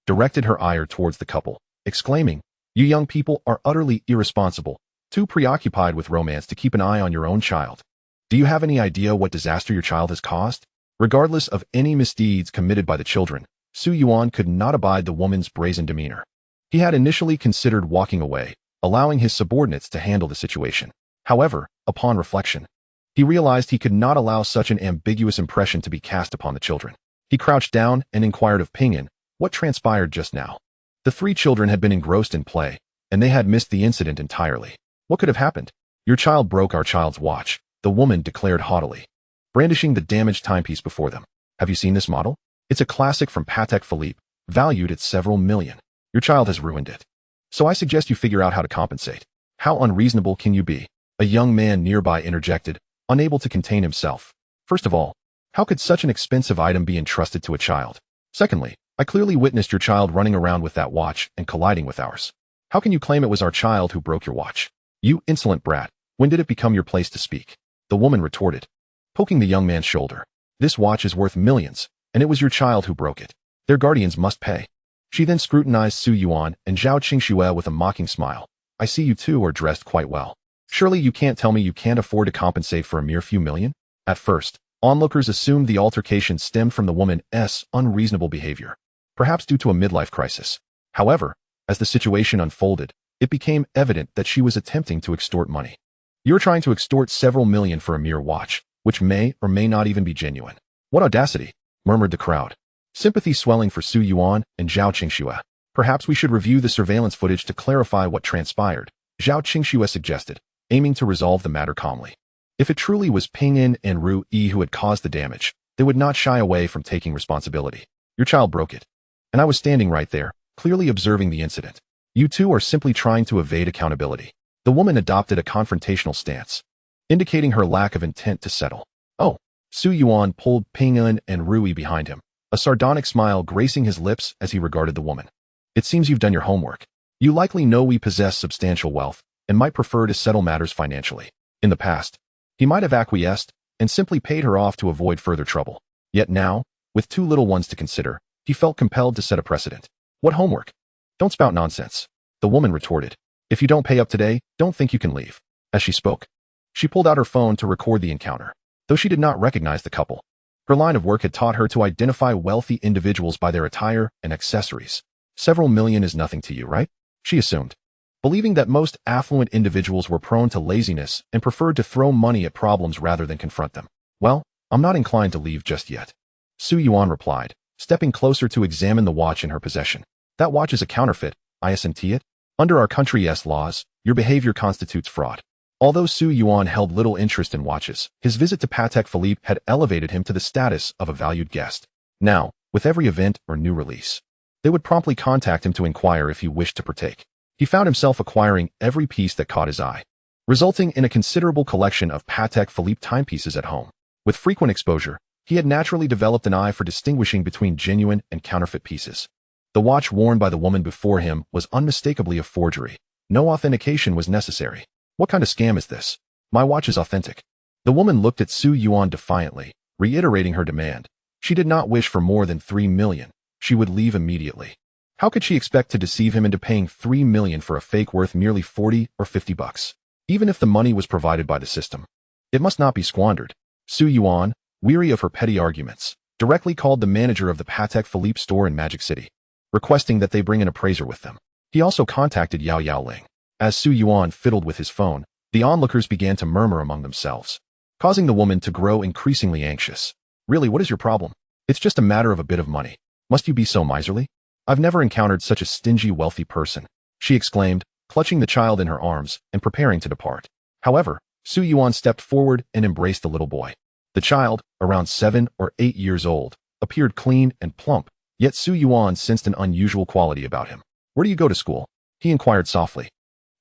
directed her ire towards the couple, exclaiming, "You young people are utterly irresponsible, too preoccupied with romance to keep an eye on your own child. Do you have any idea what disaster your child has caused?" Regardless of any misdeeds committed by the children, Su Yuan could not abide the woman's brazen demeanor. He had initially considered walking away, allowing his subordinates to handle the situation. However, upon reflection, he realized he could not allow such an ambiguous impression to be cast upon the children. He crouched down and inquired of Ping En what transpired just now. The three children had been engrossed in play, and they had missed the incident entirely. What could have happened? "Your child broke our child's watch," the woman declared haughtily, brandishing the damaged timepiece before them. "Have you seen this model? It's a classic from Patek Philippe, valued at several million. Your child has ruined it. So I suggest you figure out how to compensate." "How unreasonable can you be?" a young man nearby interjected, unable to contain himself. "First of all, how could such an expensive item be entrusted to a child? Secondly, I clearly witnessed your child running around with that watch and colliding with ours. How can you claim it was our child who broke your watch? You insolent brat, when did it become your place to speak?" the woman retorted, poking the young man's shoulder. "This watch is worth millions, and it was your child who broke it. Their guardians must pay." She then scrutinized Su Yuan and Zhao Qingxue with a mocking smile. "I see you two are dressed quite well. Surely you can't tell me you can't afford to compensate for a mere few million?" At first, onlookers assumed the altercation stemmed from the woman's unreasonable behavior, perhaps due to a midlife crisis. However, as the situation unfolded, it became evident that she was attempting to extort money. "You're trying to extort several million for a mere watch, which may or may not even be genuine. What audacity," murmured the crowd, sympathy swelling for Su Yuan and Zhao Qingxue. "Perhaps we should review the surveillance footage to clarify what transpired," Zhao Qingxue suggested, aiming to resolve the matter calmly. If it truly was Ping En and Rui who had caused the damage, they would not shy away from taking responsibility. "Your child broke it, and I was standing right there, clearly observing the incident. You two are simply trying to evade accountability." The woman adopted a confrontational stance, indicating her lack of intent to settle. "Oh." Su Yuan pulled Ping En and Rui behind him, a sardonic smile gracing his lips as he regarded the woman. "It seems you've done your homework. You likely know we possess substantial wealth and might prefer to settle matters financially. In the past, he might have acquiesced and simply paid her off to avoid further trouble. Yet now, with two little ones to consider, he felt compelled to set a precedent." "What homework? Don't spout nonsense," the woman retorted. "If you don't pay up today, don't think you can leave." As she spoke, she pulled out her phone to record the encounter. Though she did not recognize the couple, her line of work had taught her to identify wealthy individuals by their attire and accessories. "Several million is nothing to you, right?" she assumed, believing that most affluent individuals were prone to laziness and preferred to throw money at problems rather than confront them. "Well, I'm not inclined to leave just yet," Su Yuan replied, stepping closer to examine the watch in her possession. "That watch is a counterfeit, I assent it. Under our country's laws, your behavior constitutes fraud." Although Su Yuan held little interest in watches, his visit to Patek Philippe had elevated him to the status of a valued guest. Now, with every event or new release, they would promptly contact him to inquire if he wished to partake. He found himself acquiring every piece that caught his eye, resulting in a considerable collection of Patek Philippe timepieces at home. With frequent exposure, he had naturally developed an eye for distinguishing between genuine and counterfeit pieces. The watch worn by the woman before him was unmistakably a forgery. No authentication was necessary. "What kind of scam is this? My watch is authentic." The woman looked at Su Yuan defiantly, reiterating her demand. She did not wish for more than 3 million. She would leave immediately. How could she expect to deceive him into paying 3 million for a fake worth merely 40 or 50 bucks? Even if the money was provided by the system, it must not be squandered. Su Yuan, weary of her petty arguments, directly called the manager of the Patek Philippe store in Magic City, requesting that they bring an appraiser with them. He also contacted Yao Yaoling. As Su Yuan fiddled with his phone, the onlookers began to murmur among themselves, causing the woman to grow increasingly anxious. "Really, what is your problem? It's just a matter of a bit of money. Must you be so miserly? I've never encountered such a stingy, wealthy person," she exclaimed, clutching the child in her arms and preparing to depart. However, Su Yuan stepped forward and embraced the little boy. The child, around 7 or 8 years old, appeared clean and plump, yet Su Yuan sensed an unusual quality about him. "Where do you go to school?" he inquired softly,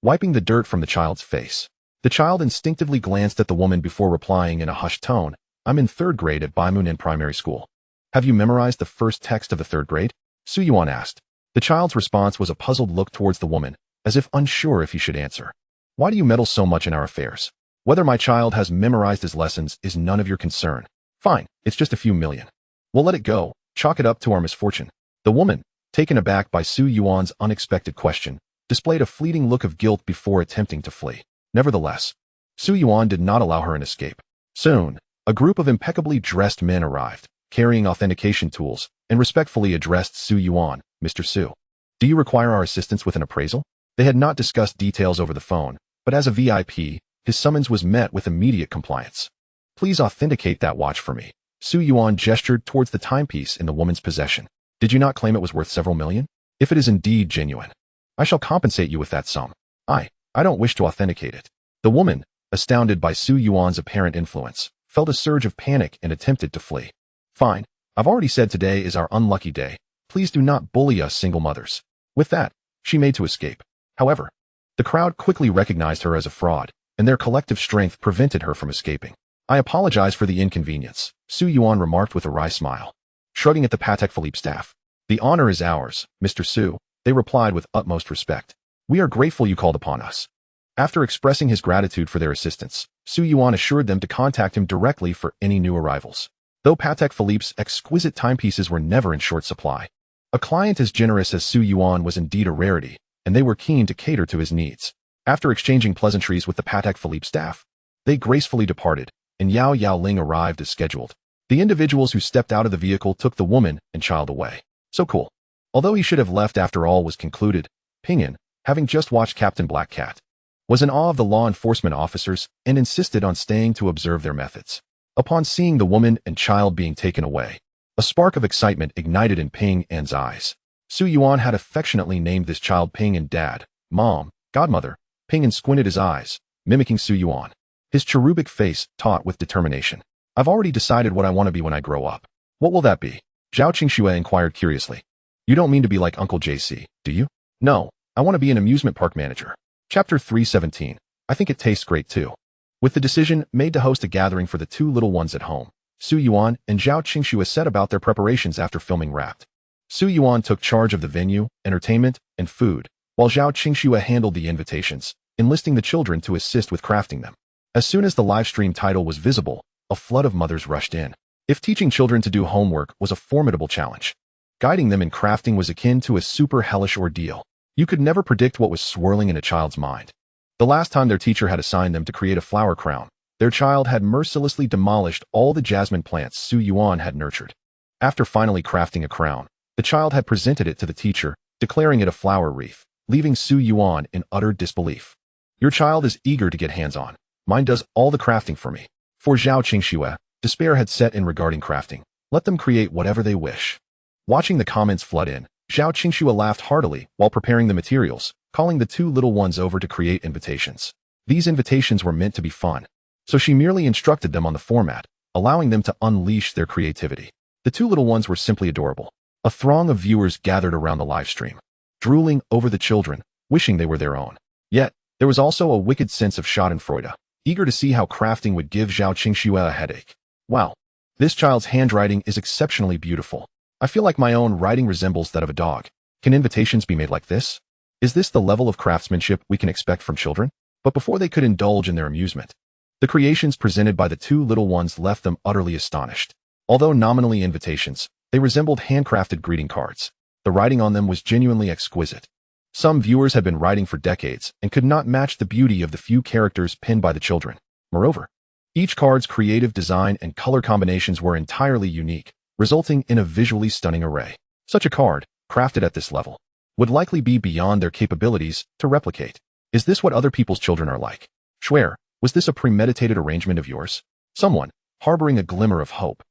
wiping the dirt from the child's face. The child instinctively glanced at the woman before replying in a hushed tone, "I'm in 3rd grade at Baimunan Primary School." "Have you memorized the first text of the 3rd grade?" Su Yuan asked. The The child's response was a puzzled look towards the woman, as if unsure if he should answer. Why do you meddle so much in our affairs? Whether my child has memorized his lessons is none of your concern. Fine, it's just a few million. We'll let it go, chalk it up to our misfortune. The woman, taken aback by Su Yuan's unexpected question, displayed a fleeting look of guilt before attempting to flee. Nevertheless, Su Yuan did not allow her an escape. Soon, a group of impeccably dressed men arrived, carrying authentication tools, and respectfully addressed Su Yuan, Mr. Su. Do you require our assistance with an appraisal? They had not discussed details over the phone, but as a VIP, his summons was met with immediate compliance. Please authenticate that watch for me. Su Yuan gestured towards the timepiece in the woman's possession. Did you not claim it was worth several million? If it is indeed genuine, I shall compensate you with that sum. I don't wish to authenticate it. The woman, astounded by Su Yuan's apparent influence, felt a surge of panic and attempted to flee. Fine, I've already said today is our unlucky day. Please do not bully us single mothers. With that, she made to escape. However, the crowd quickly recognized her as a fraud, and their collective strength prevented her from escaping. I apologize for the inconvenience, Su Yuan remarked with a wry smile. Shrugging at the Patek Philippe staff. The honor is ours, Mr. Su, they replied with utmost respect. We are grateful you called upon us. After expressing his gratitude for their assistance, Su Yuan assured them to contact him directly for any new arrivals. Though Patek Philippe's exquisite timepieces were never in short supply, a client as generous as Su Yuan was indeed a rarity, and they were keen to cater to his needs. After exchanging pleasantries with the Patek Philippe staff, they gracefully departed, and Yao Yaoling arrived as scheduled. The individuals who stepped out of the vehicle took the woman and child away. So cool. Although he should have left after all was concluded, Pingyan, having just watched Captain Black Cat, was in awe of the law enforcement officers and insisted on staying to observe their methods. Upon seeing the woman and child being taken away, a spark of excitement ignited in Ping An's eyes. Su Yuan had affectionately named this child Ping An Dad, Mom, Godmother. Ping An squinted his eyes, mimicking Su Yuan. His cherubic face taut with determination. I've already decided what I want to be when I grow up. What will that be? Zhao Qingxue inquired curiously. You don't mean to be like Uncle JC, do you? No, I want to be an amusement park manager. Chapter 317. I think it tastes great too. With the decision made to host a gathering for the two little ones at home, Su Yuan and Zhao Qingxue set about their preparations after filming Wrapped. Su Yuan took charge of the venue, entertainment, and food, while Zhao Qingxue handled the invitations, enlisting the children to assist with crafting them. As soon as the livestream title was visible, a flood of mothers rushed in. If teaching children to do homework was a formidable challenge, guiding them in crafting was akin to a super hellish ordeal. You could never predict what was swirling in a child's mind. The last time their teacher had assigned them to create a flower crown, their child had mercilessly demolished all the jasmine plants Su Yuan had nurtured. After finally crafting a crown, the child had presented it to the teacher, declaring it a flower wreath, leaving Su Yuan in utter disbelief. Your child is eager to get hands-on. Mine does all the crafting for me. For Zhao Qingxue, despair had set in regarding crafting. Let them create whatever they wish. Watching the comments flood in, Zhao Qingxue laughed heartily while preparing the materials, calling the two little ones over to create invitations. These invitations were meant to be fun, so she merely instructed them on the format, allowing them to unleash their creativity. The two little ones were simply adorable. A throng of viewers gathered around the live stream, drooling over the children, wishing they were their own. Yet, there was also a wicked sense of schadenfreude, eager to see how crafting would give Zhao Qingxue a headache. Wow, this child's handwriting is exceptionally beautiful. I feel like my own writing resembles that of a dog. Can invitations be made like this? Is this the level of craftsmanship we can expect from children? But before they could indulge in their amusement, the creations presented by the two little ones left them utterly astonished. Although nominally invitations, they resembled handcrafted greeting cards. The writing on them was genuinely exquisite. Some viewers had been writing for decades and could not match the beauty of the few characters penned by the children. Moreover, each card's creative design and color combinations were entirely unique, resulting in a visually stunning array. Such a card, crafted at this level, would likely be beyond their capabilities to replicate. Is this what other people's children are like? Swear, was this a premeditated arrangement of yours? Someone, harboring a glimmer of hope,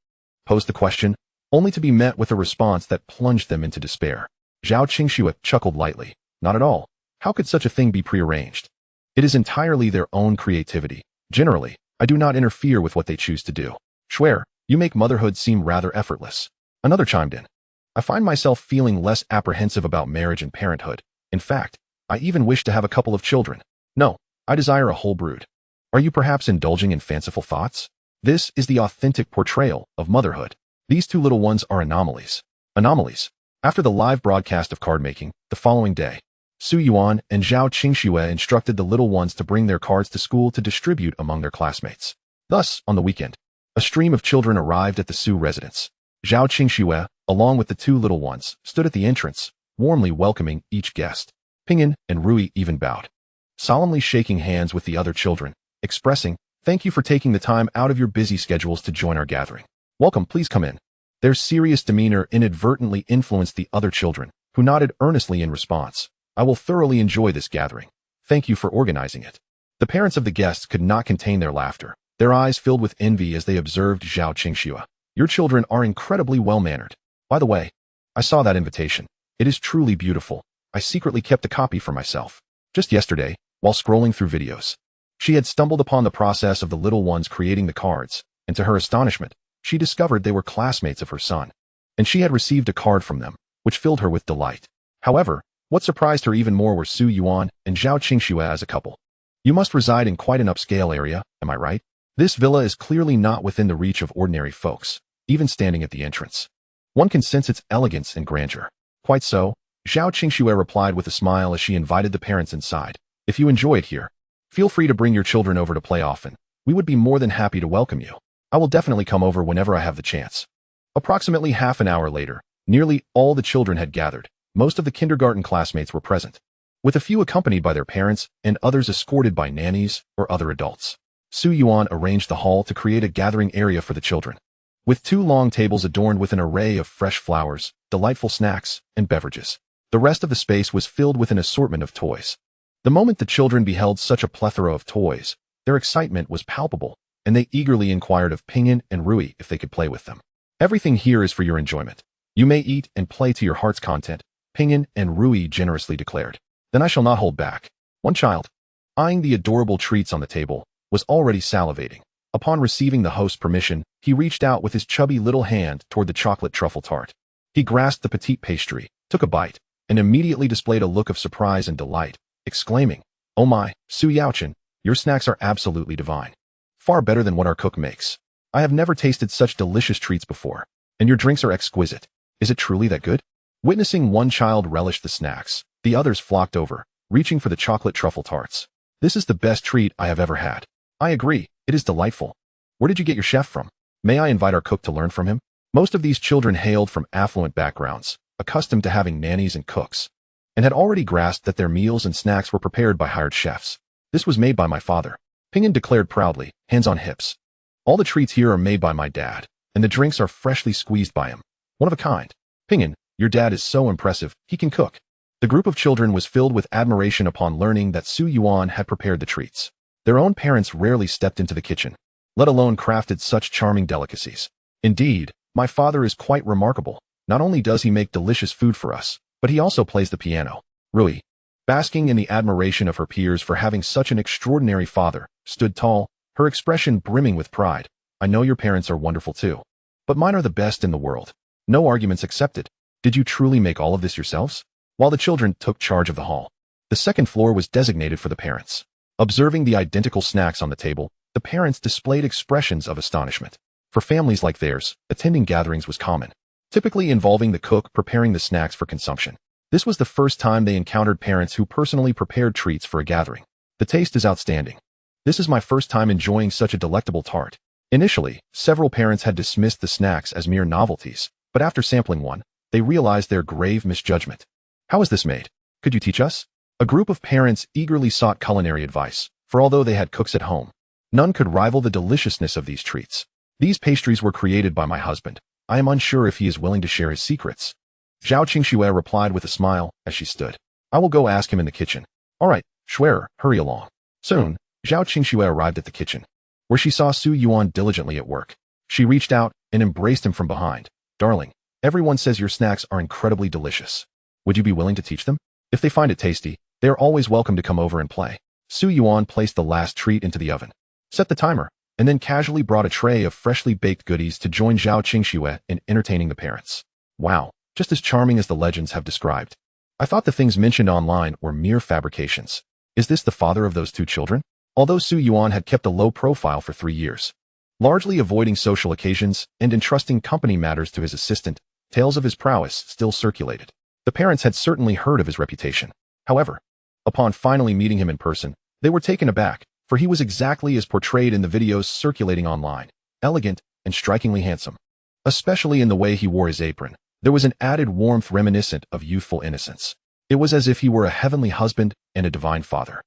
posed the question, only to be met with a response that plunged them into despair. Zhao Qingxue chuckled lightly. Not at all. How could such a thing be prearranged? It is entirely their own creativity. Generally, I do not interfere with what they choose to do. Swear, you make motherhood seem rather effortless. Another chimed in. I find myself feeling less apprehensive about marriage and parenthood. In fact, I even wish to have a couple of children. No, I desire a whole brood. Are you perhaps indulging in fanciful thoughts? This is the authentic portrayal of motherhood. These two little ones are anomalies. Anomalies. After the live broadcast of card making, the following day, Su Yuan and Zhao Qingxue instructed the little ones to bring their cards to school to distribute among their classmates. Thus, on the weekend, a stream of children arrived at the Su residence. Zhao Qingxue, along with the two little ones, stood at the entrance, warmly welcoming each guest. Pingyan and Rui even bowed, solemnly shaking hands with the other children, expressing, "Thank you for taking the time out of your busy schedules to join our gathering. Welcome, please come in." Their serious demeanor inadvertently influenced the other children, who nodded earnestly in response. "I will thoroughly enjoy this gathering. Thank you for organizing it." The parents of the guests could not contain their laughter, their eyes filled with envy as they observed Zhao Qingxue. "Your children are incredibly well-mannered. By the way, I saw that invitation. It is truly beautiful. I secretly kept a copy for myself. Just yesterday, while scrolling through videos, she had stumbled upon the process of the little ones creating the cards, and to her astonishment, she discovered they were classmates of her son, and she had received a card from them, which filled her with delight. However, what surprised her even more were Su Yuan and Zhao Qingxue as a couple. "You must reside in quite an upscale area, am I right? This villa is clearly not within the reach of ordinary folks, even standing at the entrance. One can sense its elegance and grandeur." "Quite so," Zhao Qingxue replied with a smile as she invited the parents inside. "If you enjoy it here, feel free to bring your children over to play often. We would be more than happy to welcome you. I will definitely come over whenever I have the chance." Approximately half an hour later, nearly all the children had gathered. Most of the kindergarten classmates were present, with a few accompanied by their parents and others escorted by nannies or other adults. Su Yuan arranged the hall to create a gathering area for the children, with two long tables adorned with an array of fresh flowers, delightful snacks, and beverages. The rest of the space was filled with an assortment of toys. The moment the children beheld such a plethora of toys, their excitement was palpable, and they eagerly inquired of Pingyan and Rui if they could play with them. "Everything here is for your enjoyment. You may eat and play to your heart's content," Pingyan and Rui generously declared. "Then I shall not hold back." One child, eyeing the adorable treats on the table, was already salivating. Upon receiving the host's permission, he reached out with his chubby little hand toward the chocolate truffle tart. He grasped the petite pastry, took a bite, and immediately displayed a look of surprise and delight, exclaiming, "Oh my, Su Yaochen, your snacks are absolutely divine. Far better than what our cook makes. I have never tasted such delicious treats before, and your drinks are exquisite. Is it truly that good?" Witnessing one child relish the snacks, the others flocked over, reaching for the chocolate truffle tarts. "This is the best treat I have ever had." "I agree, it is delightful. Where did you get your chef from? May I invite our cook to learn from him?" Most of these children hailed from affluent backgrounds, accustomed to having nannies and cooks, and had already grasped that their meals and snacks were prepared by hired chefs. "This was made by my father," Pingyan declared proudly, hands on hips. "All the treats here are made by my dad, and the drinks are freshly squeezed by him. One of a kind. Pingyan, your dad is so impressive, he can cook." The group of children was filled with admiration upon learning that Su Yuan had prepared the treats. Their own parents rarely stepped into the kitchen, let alone crafted such charming delicacies. "Indeed, my father is quite remarkable. Not only does he make delicious food for us, but he also plays the piano." Rui, basking in the admiration of her peers for having such an extraordinary father, stood tall, her expression brimming with pride. "I know your parents are wonderful too, but mine are the best in the world. No arguments accepted. Did you truly make all of this yourselves?" While the children took charge of the hall, the second floor was designated for the parents. Observing the identical snacks on the table, the parents displayed expressions of astonishment. For families like theirs, attending gatherings was common, typically involving the cook preparing the snacks for consumption. This was the first time they encountered parents who personally prepared treats for a gathering. "The taste is outstanding. This is my first time enjoying such a delectable tart." Initially, several parents had dismissed the snacks as mere novelties, but after sampling one, they realized their grave misjudgment. "How is this made? Could you teach us?" A group of parents eagerly sought culinary advice, for although they had cooks at home, none could rival the deliciousness of these treats. "These pastries were created by my husband. I am unsure if he is willing to share his secrets." Zhao Qingxue replied with a smile as she stood. "I will go ask him in the kitchen." "All right, Schwerer, hurry along." Soon, Zhao Qingxue arrived at the kitchen, where she saw Su Yuan diligently at work. She reached out and embraced him from behind. "Darling, everyone says your snacks are incredibly delicious. Would you be willing to teach them? If they find it tasty, they are always welcome to come over and play." Su Yuan placed the last treat into the oven, set the timer, and then casually brought a tray of freshly baked goodies to join Zhao Qingxue in entertaining the parents. "Wow, just as charming as the legends have described. I thought the things mentioned online were mere fabrications. Is this the father of those two children?" Although Su Yuan had kept a low profile for 3 years, largely avoiding social occasions and entrusting company matters to his assistant, Tales of his prowess still circulated. The parents had certainly heard of his reputation. However, upon finally meeting him in person, they were taken aback, for he was exactly as portrayed in the videos circulating online, elegant and strikingly handsome. Especially in the way he wore his apron, there was an added warmth reminiscent of youthful innocence. It was as if he were a heavenly husband and a divine father.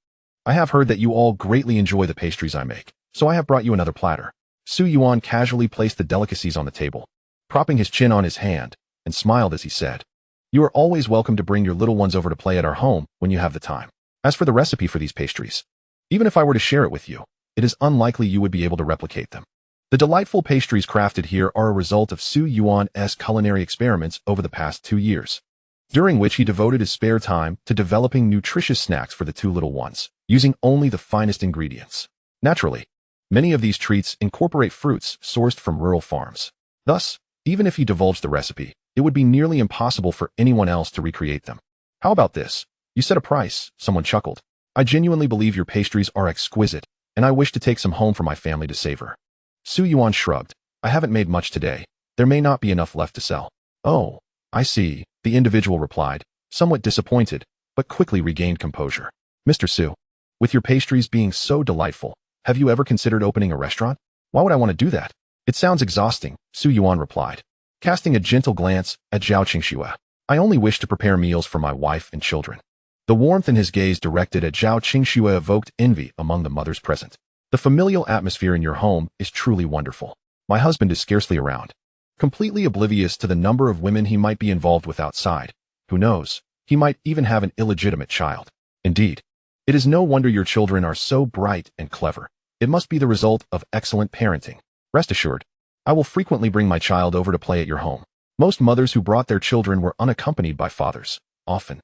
I have heard that you all greatly enjoy the pastries I make, so I have brought you another platter. Su Yuan casually placed the delicacies on the table, propping his chin on his hand, and smiled as he said, "You are always welcome to bring your little ones over to play at our home when you have the time. As for the recipe for these pastries, even if I were to share it with you, it is unlikely you would be able to replicate them." The delightful pastries crafted here are a result of Su Yuan's culinary experiments over the past 2 years, during which he devoted his spare time to developing nutritious snacks for the two little ones, using only the finest ingredients. Naturally, many of these treats incorporate fruits sourced from rural farms. Thus, even if he divulged the recipe, it would be nearly impossible for anyone else to recreate them. "How about this? You set a price," someone chuckled. "I genuinely believe your pastries are exquisite, and I wish to take some home for my family to savor." Su Yuan shrugged. "I haven't made much today. There may not be enough left to sell." "Oh, I see," the individual replied, somewhat disappointed, but quickly regained composure. "Mr. Su, with your pastries being so delightful, have you ever considered opening a restaurant?" "Why would I want to do that? It sounds exhausting," Su Yuan replied, casting a gentle glance at Zhao Qingxue. "I only wish to prepare meals for my wife and children." The warmth in his gaze directed at Zhao Qingxue evoked envy among the mothers present. "The familial atmosphere in your home is truly wonderful. My husband is scarcely around, completely oblivious to the number of women he might be involved with outside. Who knows, he might even have an illegitimate child. Indeed, it is no wonder your children are so bright and clever. It must be the result of excellent parenting. Rest assured, I will frequently bring my child over to play at your home." Most mothers who brought their children were unaccompanied by fathers. Often,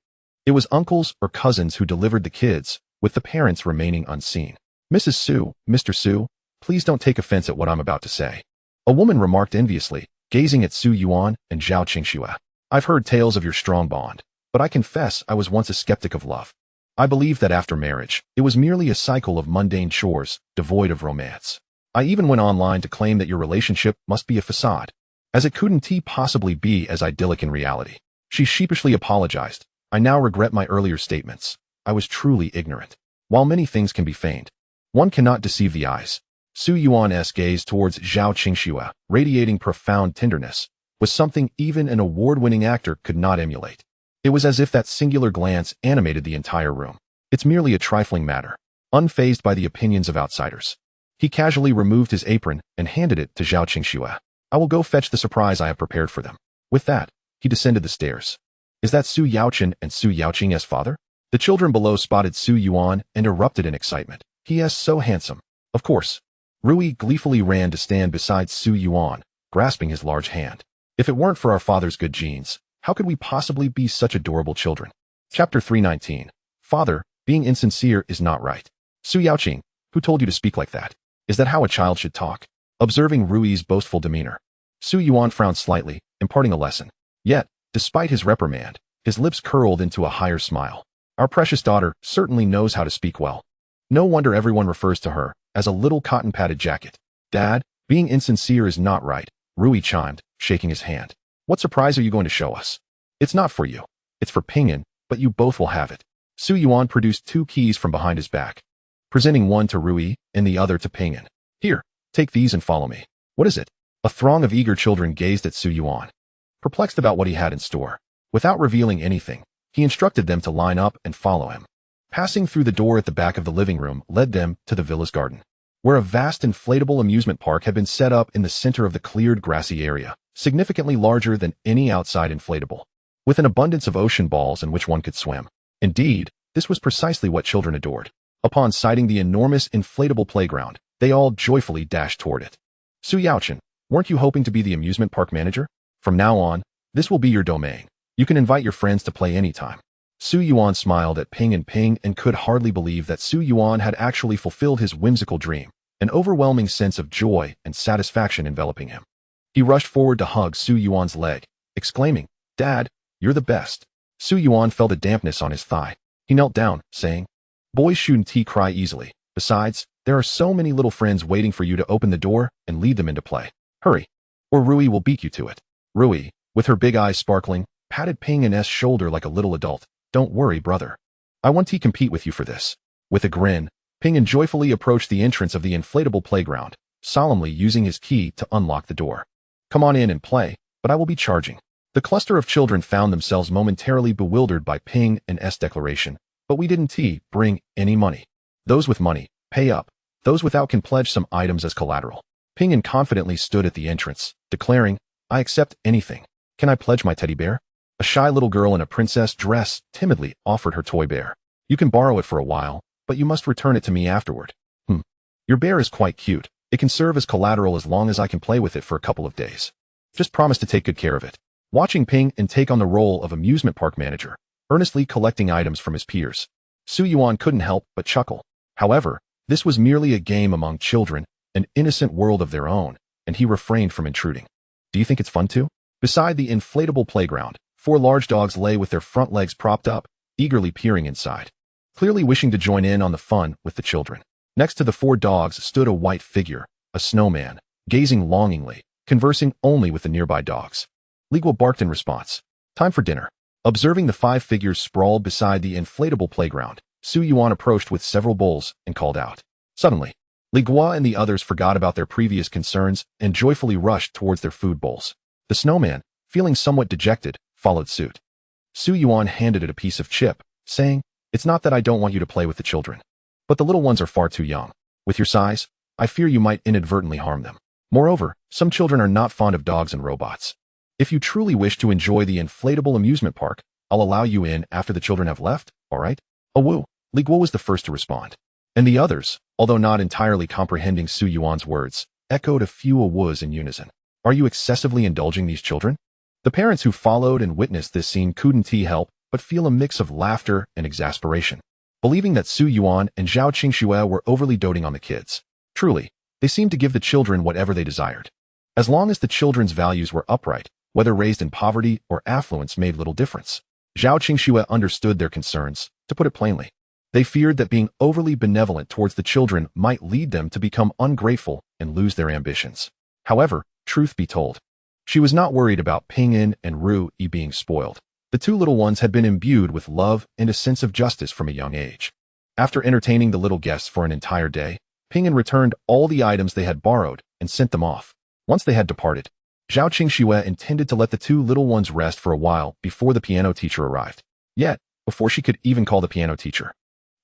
it was uncles or cousins who delivered the kids, with the parents remaining unseen. "Mrs. Su, Mr. Su, please don't take offense at what I'm about to say," a woman remarked enviously, gazing at Su Yuan and Zhao Qingxue. "I've heard tales of your strong bond, but I confess I was once a skeptic of love. I believed that after marriage, it was merely a cycle of mundane chores, devoid of romance. I even went online to claim that your relationship must be a facade, as it couldn't possibly be as idyllic in reality." She sheepishly apologized. "I now regret my earlier statements. I was truly ignorant. While many things can be feigned, one cannot deceive the eyes." Su Yuan's gaze towards Zhao Qingxue, radiating profound tenderness, was something even an award-winning actor could not emulate. It was as if that singular glance animated the entire room. "It's merely a trifling matter." Unfazed by the opinions of outsiders, he casually removed his apron and handed it to Zhao Qingxue. "I will go fetch the surprise I have prepared for them." With that, he descended the stairs. "Is that Su Yaochen and Su Yaoqing's father?" The children below spotted Su Yuan and erupted in excitement. "He is so handsome." "Of course." Rui gleefully ran to stand beside Su Yuan, grasping his large hand. "If it weren't for our father's good genes, how could we possibly be such adorable children?" Chapter 319. "Father, being insincere is not right." "Su Yaoqing, who told you to speak like that? Is that how a child should talk?" Observing Rui's boastful demeanor, Su Yuan frowned slightly, imparting a lesson. Yet, despite his reprimand, his lips curled into a higher smile. "Our precious daughter certainly knows how to speak well. No wonder everyone refers to her as a little cotton-padded jacket." "Dad, being insincere is not right," Rui chimed, shaking his hand. "What surprise are you going to show us?" "It's not for you. It's for Pingyan, but you both will have it." Su Yuan produced 2 keys from behind his back, presenting one to Rui and the other to Pingyan. "Here, take these and follow me." "What is it?" A throng of eager children gazed at Su Yuan, perplexed about what he had in store. Without revealing anything, he instructed them to line up and follow him. Passing through the door at the back of the living room led them to the villa's garden, where a vast inflatable amusement park had been set up in the center of the cleared grassy area, significantly larger than any outside inflatable, with an abundance of ocean balls in which one could swim. Indeed, this was precisely what children adored. Upon sighting the enormous inflatable playground, they all joyfully dashed toward it. "Su Yaochen, weren't you hoping to be the amusement park manager? From now on, this will be your domain. You can invite your friends to play anytime." Su Yuan smiled at Ping and could hardly believe that Su Yuan had actually fulfilled his whimsical dream, an overwhelming sense of joy and satisfaction enveloping him. He rushed forward to hug Su Yuan's leg, exclaiming, "Dad, you're the best." Su Yuan felt a dampness on his thigh. He knelt down, saying, "Boys shouldn't cry easily. Besides, there are so many little friends waiting for you to open the door and lead them into play. Hurry, or Rui will beat you to it." "Rui, With her big eyes sparkling, patted Ping An's shoulder like a little adult. Don't worry, brother. I want to compete with you for this. With a grin, Ping An joyfully approached the entrance of the inflatable playground, solemnly using his key to unlock the door. Come on in and play, but I will be charging. The cluster of children found themselves momentarily bewildered by Ping An's declaration. But we didn't bring any money. Those with money, pay up. Those without can pledge some items as collateral. Ping An confidently stood at the entrance, declaring, I accept anything. Can I pledge my teddy bear? A shy little girl in a princess dress timidly offered her toy bear. You can borrow it for a while, but you must return it to me afterward. Your bear is quite cute. It can serve as collateral as long as I can play with it for a couple of days. Just promise to take good care of it. Watching Ping An take on the role of amusement park manager, earnestly collecting items from his peers, Su Yuan couldn't help but chuckle. However, this was merely a game among children, an innocent world of their own, and he refrained from intruding. Do you think it's fun too? Beside the inflatable playground, 4 large dogs lay with their front legs propped up, eagerly peering inside, clearly wishing to join in on the fun with the children. Next to the 4 dogs stood a white figure, a snowman, gazing longingly, conversing only with the nearby dogs. Li Guo barked in response. Time for dinner. Observing the 5 figures sprawled beside the inflatable playground, Su Yuan approached with several bowls and called out. Suddenly, Li Guo and the others forgot about their previous concerns and joyfully rushed towards their food bowls. The snowman, feeling somewhat dejected, followed suit. Su Yuan handed it a piece of chip, saying, It's not that I don't want you to play with the children, but the little ones are far too young. With your size, I fear you might inadvertently harm them. Moreover, some children are not fond of dogs and robots. If you truly wish to enjoy the inflatable amusement park, I'll allow you in after the children have left, all right? A woo. Li Guo was the first to respond. And the others, although not entirely comprehending Su Yuan's words, echoed a few awoos in unison. Are you excessively indulging these children? The parents who followed and witnessed this scene couldn't help but feel a mix of laughter and exasperation, believing that Su Yuan and Zhao Qingxue were overly doting on the kids. Truly, they seemed to give the children whatever they desired. As long as the children's values were upright, whether raised in poverty or affluence made little difference. Zhao Qingxue understood their concerns, to put it plainly. They feared that being overly benevolent towards the children might lead them to become ungrateful and lose their ambitions. However, truth be told, she was not worried about Ping An and Ru Yi being spoiled. The 2 little ones had been imbued with love and a sense of justice from a young age. After entertaining the little guests for an entire day, Ping An returned all the items they had borrowed and sent them off. Once they had departed, Zhao Qingxue intended to let the 2 little ones rest for a while before the piano teacher arrived. Yet, before she could even call the piano teacher,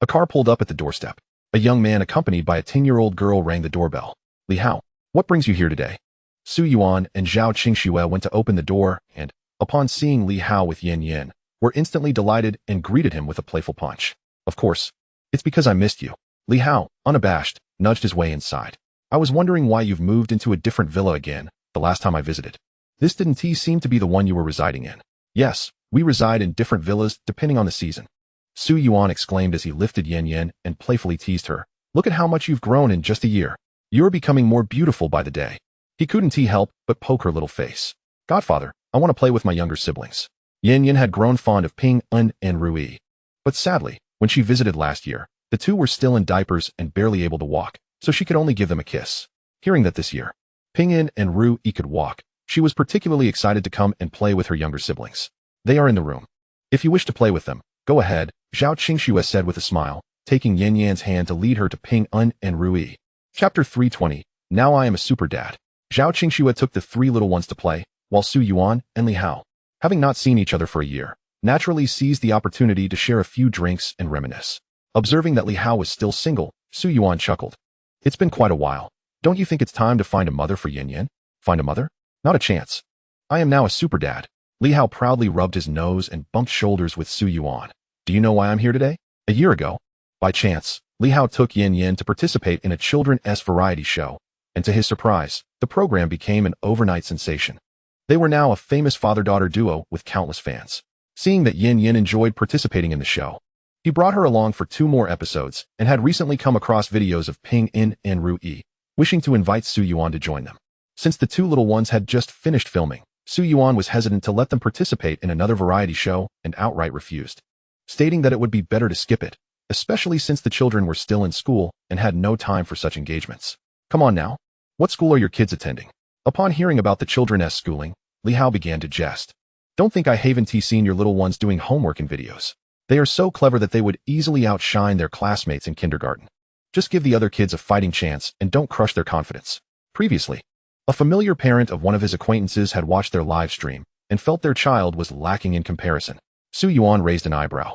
a car pulled up at the doorstep. A young man accompanied by a 10-year-old girl rang the doorbell. Li Hao, what brings you here today? Su Yuan and Zhao Qingxue went to open the door and, upon seeing Li Hao with Yan Yan, were instantly delighted and greeted him with a playful punch. Of course, it's because I missed you. Li Hao, unabashed, nudged his way inside. I was wondering why you've moved into a different villa again, the last time I visited. This didn't seem to be the one you were residing in. Yes, we reside in different villas depending on the season. Su Yuan exclaimed as he lifted Yan Yan and playfully teased her. Look at how much you've grown in just a year. You're becoming more beautiful by the day. He couldn't help but poke her little face. Godfather, I want to play with my younger siblings. Yan Yan had grown fond of Ping An and Ru Yi. But sadly, when she visited last year, the 2 were still in diapers and barely able to walk, so she could only give them a kiss. Hearing that this year, Ping An and Ru Yi could walk, she was particularly excited to come and play with her younger siblings. They are in the room. If you wish to play with them, go ahead, Zhao Qingxue said with a smile, taking Yan Yan's hand to lead her to Ping An and Ru Yi. Chapter 320, Now I am a super dad. Zhao Qingxue took the 3 little ones to play, while Su Yuan and Li Hao, having not seen each other for a year, naturally seized the opportunity to share a few drinks and reminisce. Observing that Li Hao was still single, Su Yuan chuckled. It's been quite a while. Don't you think it's time to find a mother for Yan Yan? Find a mother? Not a chance. I am now a super dad. Li Hao proudly rubbed his nose and bumped shoulders with Su Yuan. Do you know why I'm here today? A year ago, by chance, Li Hao took Yan Yan to participate in a children's variety show, and to his surprise, the program became an overnight sensation. They were now a famous father-daughter duo with countless fans. Seeing that Yan Yan enjoyed participating in the show, he brought her along for 2 more episodes and had recently come across videos of Ping An and Ru Yi, wishing to invite Su Yuan to join them. Since the 2 little ones had just finished filming, Su Yuan was hesitant to let them participate in another variety show and outright refused, stating that it would be better to skip it, especially since the children were still in school and had no time for such engagements. Come on now. What school are your kids attending? Upon hearing about the children's schooling, Li Hao began to jest. Don't think I haven't seen your little ones doing homework and videos. They are so clever that they would easily outshine their classmates in kindergarten. Just give the other kids a fighting chance and don't crush their confidence. Previously, a familiar parent of one of his acquaintances had watched their live stream and felt their child was lacking in comparison. Su Yuan raised an eyebrow.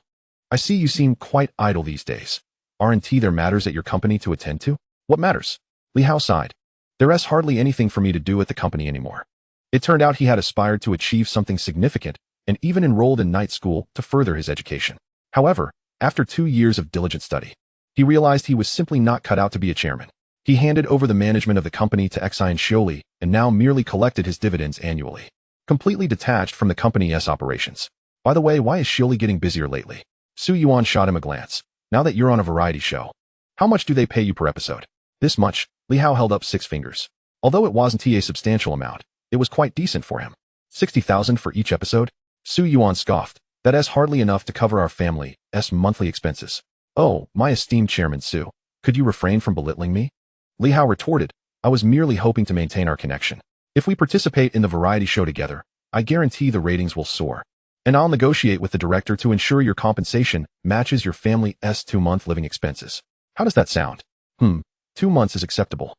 I see you seem quite idle these days. Aren't there matters at your company to attend to? What matters? Li Hao sighed. There's hardly anything for me to do at the company anymore. It turned out he had aspired to achieve something significant and even enrolled in night school to further his education. However, after 2 years of diligent study, he realized he was simply not cut out to be a chairman. He handed over the management of the company to Xianxiuli and now merely collected his dividends annually, completely detached from the company's operations. By the way, why is Xiuli getting busier lately? Su Yuan shot him a glance. Now that you're on a variety show, how much do they pay you per episode? This much. Li Hao held up 6 fingers. Although it wasn't a substantial amount, it was quite decent for him. 60,000 for each episode? Su Yuan scoffed. That is hardly enough to cover our family's monthly expenses. Oh, my esteemed Chairman Su, could you refrain from belittling me? Li Hao retorted, I was merely hoping to maintain our connection. If we participate in the variety show together, I guarantee the ratings will soar. And I'll negotiate with the director to ensure your compensation matches your family's 2-month living expenses. How does that sound? 2 months is acceptable.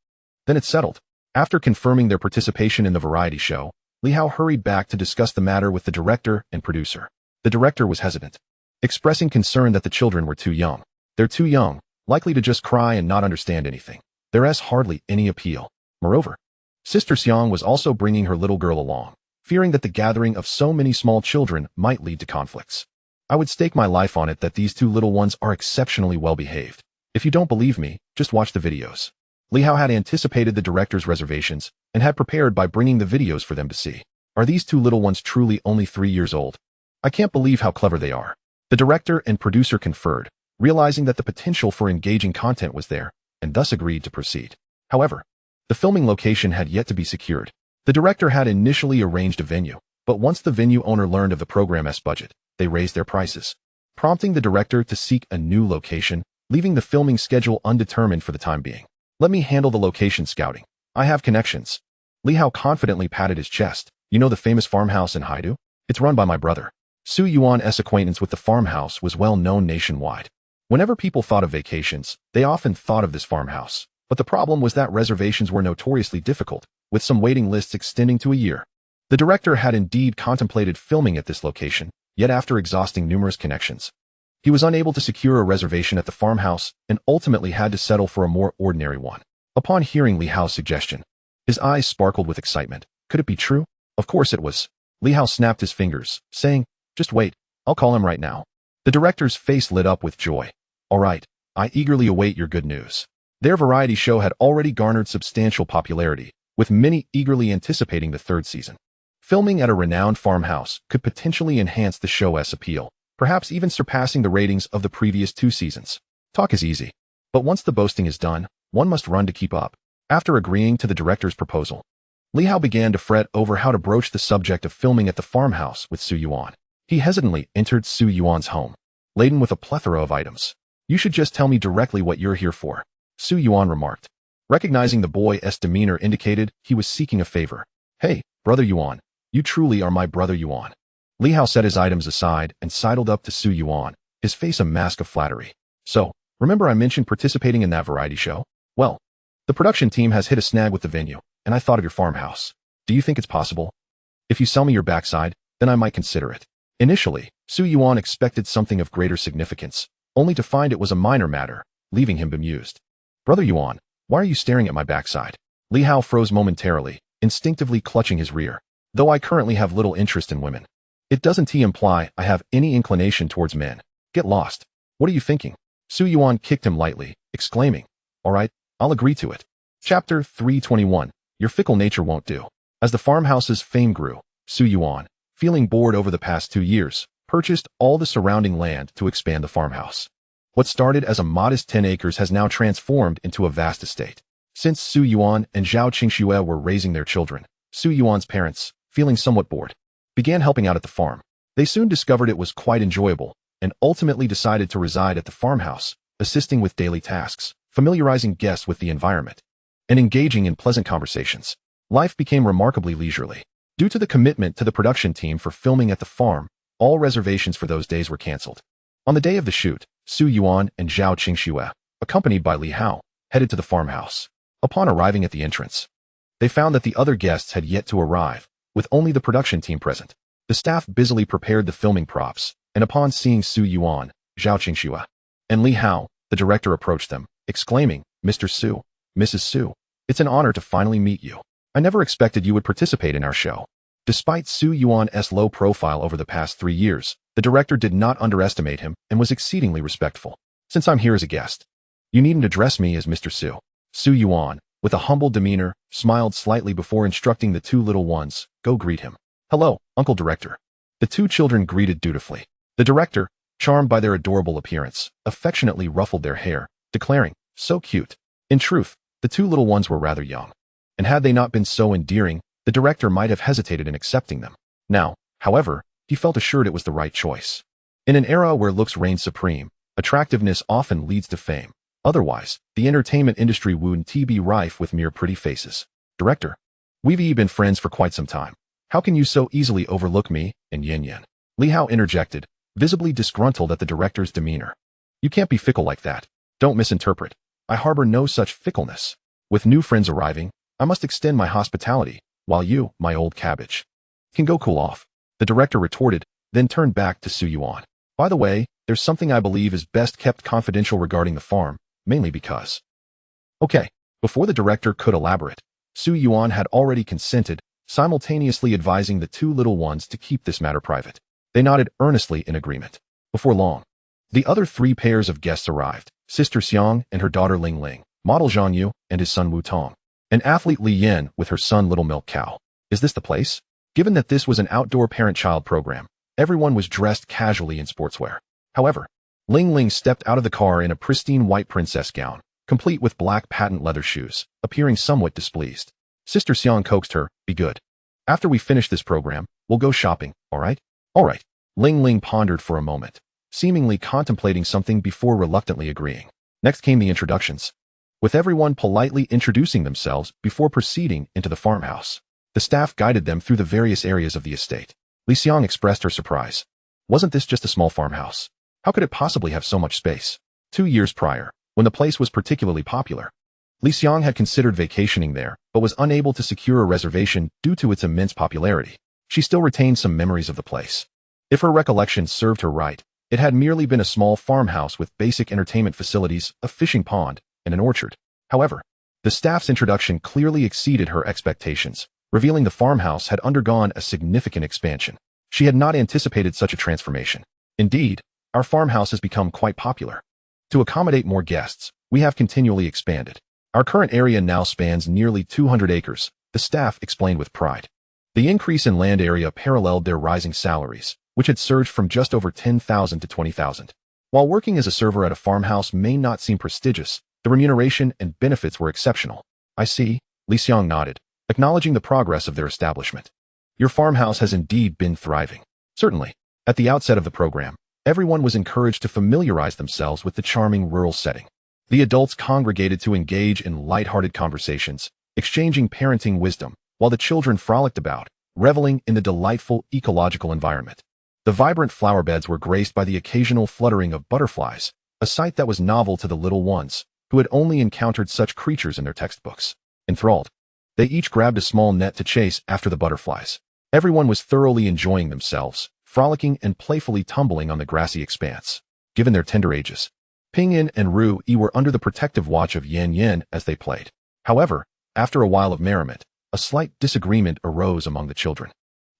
Then it's settled. After confirming their participation in the variety show, Li Hao hurried back to discuss the matter with the director and producer. The director was hesitant, expressing concern that the children were too young. They're too young, likely to just cry and not understand anything. There's hardly any appeal. Moreover, Sister Xiang was also bringing her little girl along, fearing that the gathering of so many small children might lead to conflicts. I would stake my life on it that these 2 little ones are exceptionally well behaved. If you don't believe me, just watch the videos. Li Hao had anticipated the director's reservations and had prepared by bringing the videos for them to see. Are these 2 little ones truly only 3 years old? I can't believe how clever they are. The director and producer conferred, realizing that the potential for engaging content was there, and thus agreed to proceed. However, the filming location had yet to be secured. The director had initially arranged a venue, but once the venue owner learned of the program's budget, they raised their prices, prompting the director to seek a new location, leaving the filming schedule undetermined for the time being. Let me handle the location scouting. I have connections. Li Hao confidently patted his chest. You know the famous farmhouse in Haidu? It's run by my brother. Su Yuan's acquaintance with the farmhouse was well known nationwide. Whenever people thought of vacations, they often thought of this farmhouse. But the problem was that reservations were notoriously difficult, with some waiting lists extending to a year. The director had indeed contemplated filming at this location, yet after exhausting numerous connections, he was unable to secure a reservation at the farmhouse and ultimately had to settle for a more ordinary one. Upon hearing Li Hao's suggestion, his eyes sparkled with excitement. Could it be true? Of course it was. Li Hao snapped his fingers, saying, just wait, I'll call him right now. The director's face lit up with joy. All right, I eagerly await your good news. Their variety show had already garnered substantial popularity, with many eagerly anticipating the 3rd season. Filming at a renowned farmhouse could potentially enhance the show's appeal, perhaps even surpassing the ratings of the previous 2 seasons. Talk is easy, but once the boasting is done, one must run to keep up. After agreeing to the director's proposal, Li Hao began to fret over how to broach the subject of filming at the farmhouse with Su Yuan. He hesitantly entered Su Yuan's home, laden with a plethora of items. You should just tell me directly what you're here for, Su Yuan remarked. Recognizing the boy's demeanor indicated he was seeking a favor. Hey, brother Yuan, you truly are my brother Yuan. Li Hao set his items aside and sidled up to Su Yuan, his face a mask of flattery. So, remember I mentioned participating in that variety show? Well, the production team has hit a snag with the venue, and I thought of your farmhouse. Do you think it's possible? If you sell me your backside, then I might consider it. Initially, Su Yuan expected something of greater significance, only to find it was a minor matter, leaving him bemused. Brother Yuan, why are you staring at my backside? Li Hao froze momentarily, instinctively clutching his rear. Though I currently have little interest in women, it doesn't imply I have any inclination towards men. Get lost. What are you thinking? Su Yuan kicked him lightly, exclaiming, all right, I'll agree to it. Chapter 321. Your fickle nature won't do. As the farmhouse's fame grew, Su Yuan, feeling bored over the past 2 years, purchased all the surrounding land to expand the farmhouse. What started as a modest 10 acres has now transformed into a vast estate. Since Su Yuan and Zhao Qingxue were raising their children, Su Yuan's parents, feeling somewhat bored, began helping out at the farm. They soon discovered it was quite enjoyable and ultimately decided to reside at the farmhouse, assisting with daily tasks, familiarizing guests with the environment, and engaging in pleasant conversations. Life became remarkably leisurely. Due to the commitment to the production team for filming at the farm, all reservations for those days were cancelled. On the day of the shoot, Su Yuan and Zhao Qingxue, accompanied by Li Hao, headed to the farmhouse. Upon arriving at the entrance, they found that the other guests had yet to arrive, with only the production team present. The staff busily prepared the filming props, and upon seeing Su Yuan, Zhao Qingxue, and Li Hao, the director approached them, exclaiming, "Mr. Su, Mrs. Su, it's an honor to finally meet you. I never expected you would participate in our show." Despite Su Yuan's low profile over the past 3 years, the director did not underestimate him and was exceedingly respectful. "Since I'm here as a guest, you needn't address me as Mr. Su." Su Yuan, with a humble demeanor, smiled slightly before instructing the two little ones, "Go greet him." "Hello, Uncle Director." The two children greeted dutifully. The director, charmed by their adorable appearance, affectionately ruffled their hair, declaring, "So cute." In truth, the two little ones were rather young, and had they not been so endearing, the director might have hesitated in accepting them. Now, however, he felt assured it was the right choice. In an era where looks reign supreme, attractiveness often leads to fame. Otherwise, the entertainment industry wouldn't be rife with mere pretty faces. "Director, we've been friends for quite some time. How can you so easily overlook me and Yin Yin?" Li Hao interjected, visibly disgruntled at the director's demeanor. "You can't be fickle like that. Don't misinterpret. I harbor no such fickleness. With new friends arriving, I must extend my hospitality, while you, my old cabbage, can go cool off." The director retorted, then turned back to Su Yuan. "By the way, there's something I believe is best kept confidential regarding the farm, mainly because..." Okay, before the director could elaborate, Su Yuan had already consented, simultaneously advising the two little ones to keep this matter private. They nodded earnestly in agreement. Before long, the other 3 pairs of guests arrived, Sister Xiang and her daughter Ling Ling, model Zhang Yu and his son Wu Tong, and athlete Li Yin with her son Little Milk Cow. Is this the place? Given that this was an outdoor parent-child program, everyone was dressed casually in sportswear. However, Ling Ling stepped out of the car in a pristine white princess gown, complete with black patent leather shoes, appearing somewhat displeased. Sister Xiang coaxed her, "Be good. After we finish this program, we'll go shopping, all right?" "All right." Ling Ling pondered for a moment, seemingly contemplating something before reluctantly agreeing. Next came the introductions, with everyone politely introducing themselves before proceeding into the farmhouse. The staff guided them through the various areas of the estate. Li Xiang expressed her surprise. Wasn't this just a small farmhouse? How could it possibly have so much space? 2 years prior, when the place was particularly popular, Li Xiang had considered vacationing there, but was unable to secure a reservation due to its immense popularity. She still retained some memories of the place. If her recollection served her right, it had merely been a small farmhouse with basic entertainment facilities, a fishing pond, and an orchard. However, the staff's introduction clearly exceeded her expectations, revealing the farmhouse had undergone a significant expansion. She had not anticipated such a transformation. "Indeed, our farmhouse has become quite popular. To accommodate more guests, we have continually expanded. Our current area now spans nearly 200 acres, the staff explained with pride. The increase in land area paralleled their rising salaries, which had surged from just over 10,000 to 20,000. While working as a server at a farmhouse may not seem prestigious, the remuneration and benefits were exceptional. "I see," Li Xiang nodded, acknowledging the progress of their establishment. "Your farmhouse has indeed been thriving." Certainly, at the outset of the program, everyone was encouraged to familiarize themselves with the charming rural setting. The adults congregated to engage in light-hearted conversations, exchanging parenting wisdom, while the children frolicked about, reveling in the delightful ecological environment. The vibrant flower beds were graced by the occasional fluttering of butterflies, a sight that was novel to the little ones, who had only encountered such creatures in their textbooks. Enthralled, they each grabbed a small net to chase after the butterflies. Everyone was thoroughly enjoying themselves, frolicking and playfully tumbling on the grassy expanse. Given their tender ages, Pingyin and Ru Yi were under the protective watch of Yan Yin as they played. However, after a while of merriment, a slight disagreement arose among the children.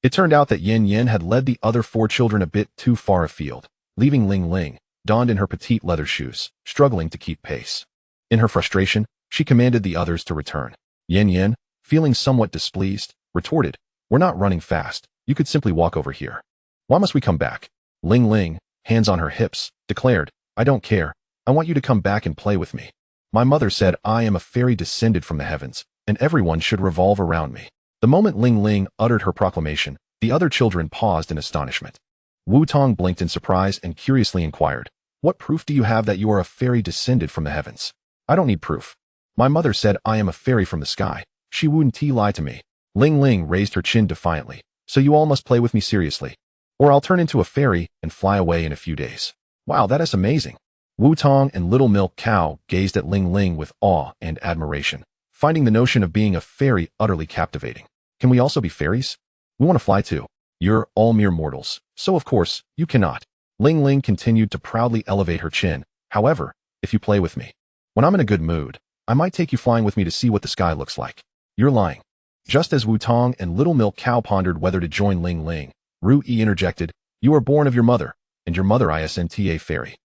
It turned out that Yan Yin had led the other 4 children a bit too far afield, leaving Ling Ling, donned in her petite leather shoes, struggling to keep pace. In her frustration, she commanded the others to return. Yan Yin, feeling somewhat displeased, retorted, "We're not running fast. You could simply walk over here. Why must we come back?" Ling Ling, hands on her hips, declared, "I don't care. I want you to come back and play with me. My mother said I am a fairy descended from the heavens, and everyone should revolve around me." The moment Ling Ling uttered her proclamation, the other children paused in astonishment. Wu Tong blinked in surprise and curiously inquired, "What proof do you have that you are a fairy descended from the heavens?" "I don't need proof. My mother said I am a fairy from the sky. She wouldn't lie to me." Ling Ling raised her chin defiantly. So you all must play with me seriously, or I'll turn into a fairy and fly away in a few days. Wow, that is amazing. Wu Tong and Little Milk Cow gazed at Ling Ling with awe and admiration, finding the notion of being a fairy utterly captivating. Can we also be fairies? We want to fly too. You're all mere mortals, so of course, you cannot. Ling Ling continued to proudly elevate her chin. However, if you play with me, when I'm in a good mood, I might take you flying with me to see what the sky looks like. You're lying. Just as Wu Tong and Little Milk Cow pondered whether to join Ling Ling, Ru Yi interjected, you are born of your mother, and your mother isn't a fairy.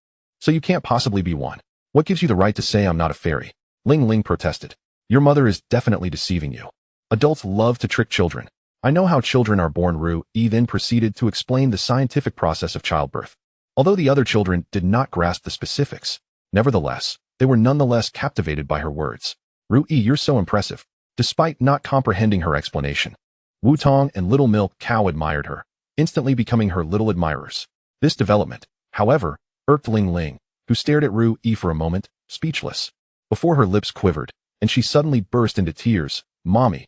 So you can't possibly be one. What gives you the right to say I'm not a fairy? Ling Ling protested. Your mother is definitely deceiving you. Adults love to trick children. I know how children are born. Ru Yi then proceeded to explain the scientific process of childbirth. Although the other children did not grasp the specifics, nevertheless, they were nonetheless captivated by her words. Ru Yi, you're so impressive. Despite not comprehending her explanation, Wu Tong and Little Milk Cow admired her, instantly becoming her little admirers. This development, however, irked Ling Ling, who stared at Ru Yi for a moment, speechless. Before her lips quivered, and she suddenly burst into tears. Mommy,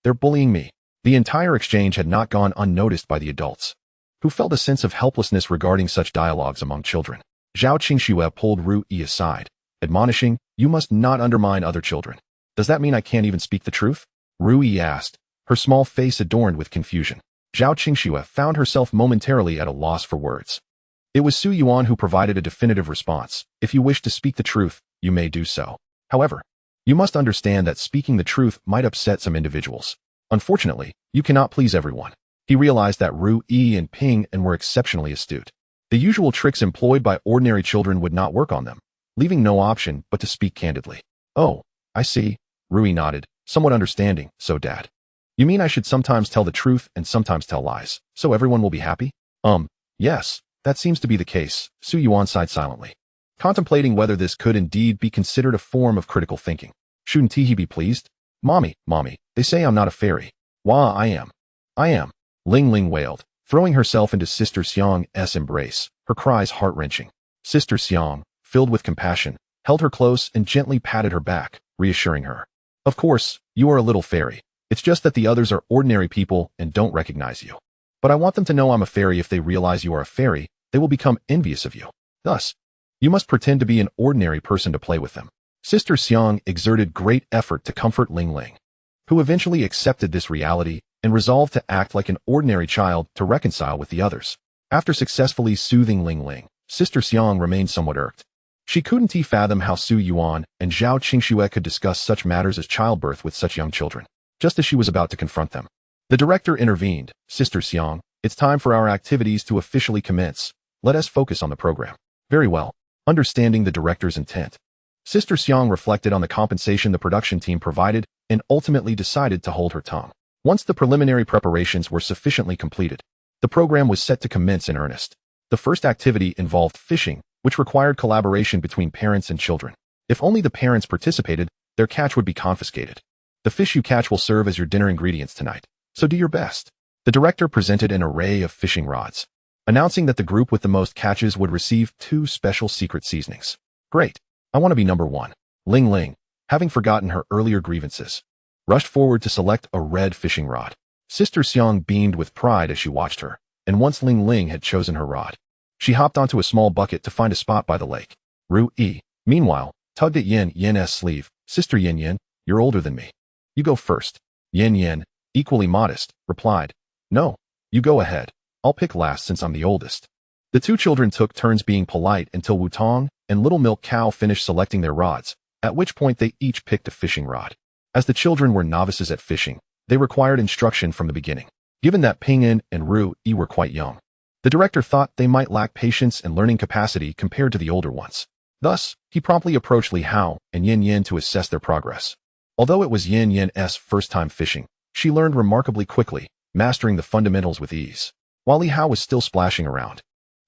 they're bullying me. The entire exchange had not gone unnoticed by the adults, who felt a sense of helplessness regarding such dialogues among children. Zhao Qingxue pulled Ru Yi aside, admonishing, you must not undermine other children. Does that mean I can't even speak the truth? Ru Yi asked, her small face adorned with confusion. Zhao Qingxue found herself momentarily at a loss for words. It was Su Yuan who provided a definitive response. If you wish to speak the truth, you may do so. However, you must understand that speaking the truth might upset some individuals. Unfortunately, you cannot please everyone. He realized that Ru Yi and Ping and were exceptionally astute. The usual tricks employed by ordinary children would not work on them, leaving no option but to speak candidly. Oh, I see. Ru Yi nodded, somewhat understanding. So Dad, you mean I should sometimes tell the truth and sometimes tell lies, so everyone will be happy? Yes, that seems to be the case. Su Yuan sighed silently, contemplating whether this could indeed be considered a form of critical thinking. Shouldn't he be pleased? Mommy, they say I'm not a fairy. Wah, I am. Ling Ling wailed, throwing herself into Sister Xiang's embrace, her cries heart-wrenching. Sister Xiang, filled with compassion, held her close and gently patted her back, reassuring her. Of course, you are a little fairy. It's just that the others are ordinary people and don't recognize you. But I want them to know I'm a fairy. If they realize you are a fairy, they will become envious of you. Thus, you must pretend to be an ordinary person to play with them. Sister Xiang exerted great effort to comfort Ling Ling, who eventually accepted this reality and resolved to act like an ordinary child to reconcile with the others. After successfully soothing Ling Ling, Sister Xiang remained somewhat irked. She couldn't fathom how Su Yuan and Zhao Qingxue could discuss such matters as childbirth with such young children, just as she was about to confront them. The director intervened. Sister Xiang, it's time for our activities to officially commence. Let us focus on the program. Very well. Understanding the director's intent, Sister Xiang reflected on the compensation the production team provided and ultimately decided to hold her tongue. Once the preliminary preparations were sufficiently completed, the program was set to commence in earnest. The first activity involved fishing, which required collaboration between parents and children. If only the parents participated, their catch would be confiscated. The fish you catch will serve as your dinner ingredients tonight, so do your best. The director presented an array of fishing rods, announcing that the group with the most catches would receive 2 special secret seasonings. Great. I want to be number 1. Ling Ling, having forgotten her earlier grievances, rushed forward to select a red fishing rod. Sister Xiang beamed with pride as she watched her, and once Ling Ling had chosen her rod, she hopped onto a small bucket to find a spot by the lake. Ru Yi, meanwhile, tugged at Yan's sleeve. Sister Yan, you're older than me. You go first. Yan, equally modest, replied. No, you go ahead. I'll pick last since I'm the oldest. The 2 children took turns being polite until Wu Tong and Little Milk Cow finished selecting their rods, at which point they each picked a fishing rod. As the children were novices at fishing, they required instruction from the beginning. Given that Ping and Ru Yi were quite young, the director thought they might lack patience and learning capacity compared to the older ones. Thus, he promptly approached Li Hao and Yan to assess their progress. Although it was Yan's first time fishing, she learned remarkably quickly, mastering the fundamentals with ease. While Li Hao was still splashing around,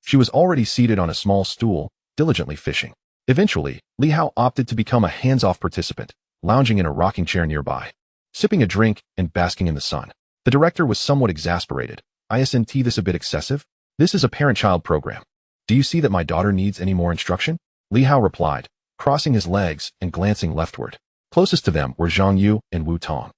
she was already seated on a small stool, diligently fishing. Eventually, Li Hao opted to become a hands-off participant, lounging in a rocking chair nearby, sipping a drink and basking in the sun. The director was somewhat exasperated. Isn't this a bit excessive? This is a parent-child program. Do you see that my daughter needs any more instruction? Li Hao replied, crossing his legs and glancing leftward. Closest to them were Zhang Yu and Wu Tong.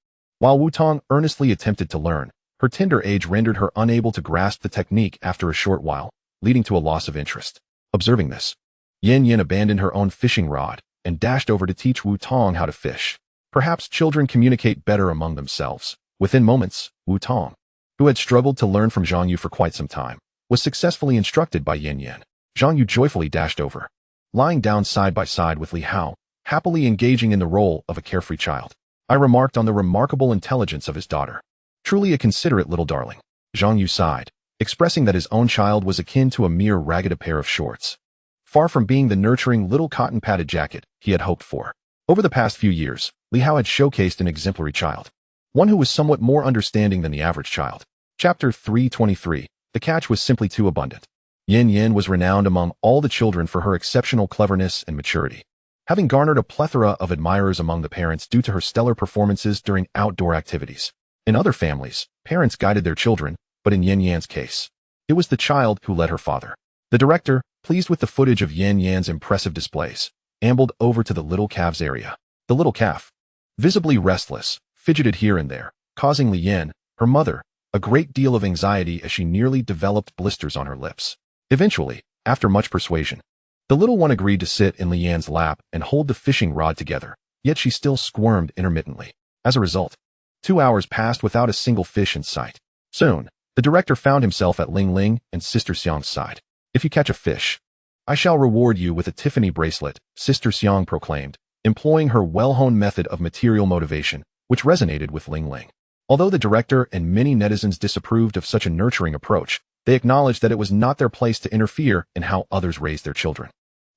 While Wutong earnestly attempted to learn, her tender age rendered her unable to grasp the technique after a short while, leading to a loss of interest. Observing this, Yin Yin abandoned her own fishing rod and dashed over to teach Wutong how to fish. Perhaps children communicate better among themselves. Within moments, Wutong, who had struggled to learn from Zhang Yu for quite some time, was successfully instructed by Yin Yin. Zhang Yu joyfully dashed over, lying down side by side with Li Hao, happily engaging in the role of a carefree child. I remarked on the remarkable intelligence of his daughter. Truly a considerate little darling. Zhang Yu sighed, expressing that his own child was akin to a mere ragged pair of shorts, far from being the nurturing little cotton-padded jacket he had hoped for. Over the past few years, Li Hao had showcased an exemplary child, one who was somewhat more understanding than the average child. Chapter 323. The catch was simply too abundant. Yin Yin was renowned among all the children for her exceptional cleverness and maturity, having garnered a plethora of admirers among the parents due to her stellar performances during outdoor activities. In other families, parents guided their children, but in Yin Yan's case, it was the child who led her father. The director, pleased with the footage of Yin Yan's impressive displays, ambled over to the little calf's area. The little calf, visibly restless, fidgeted here and there, causing Li Yin, her mother, a great deal of anxiety as she nearly developed blisters on her lips. Eventually, after much persuasion, the little one agreed to sit in Li Yan's lap and hold the fishing rod together, yet she still squirmed intermittently. As a result, 2 hours passed without a single fish in sight. Soon, the director found himself at Ling Ling and Sister Xiang's side. If you catch a fish, I shall reward you with a Tiffany bracelet, Sister Xiang proclaimed, employing her well-honed method of material motivation, which resonated with Ling Ling. Although the director and many netizens disapproved of such a nurturing approach, they acknowledged that it was not their place to interfere in how others raised their children.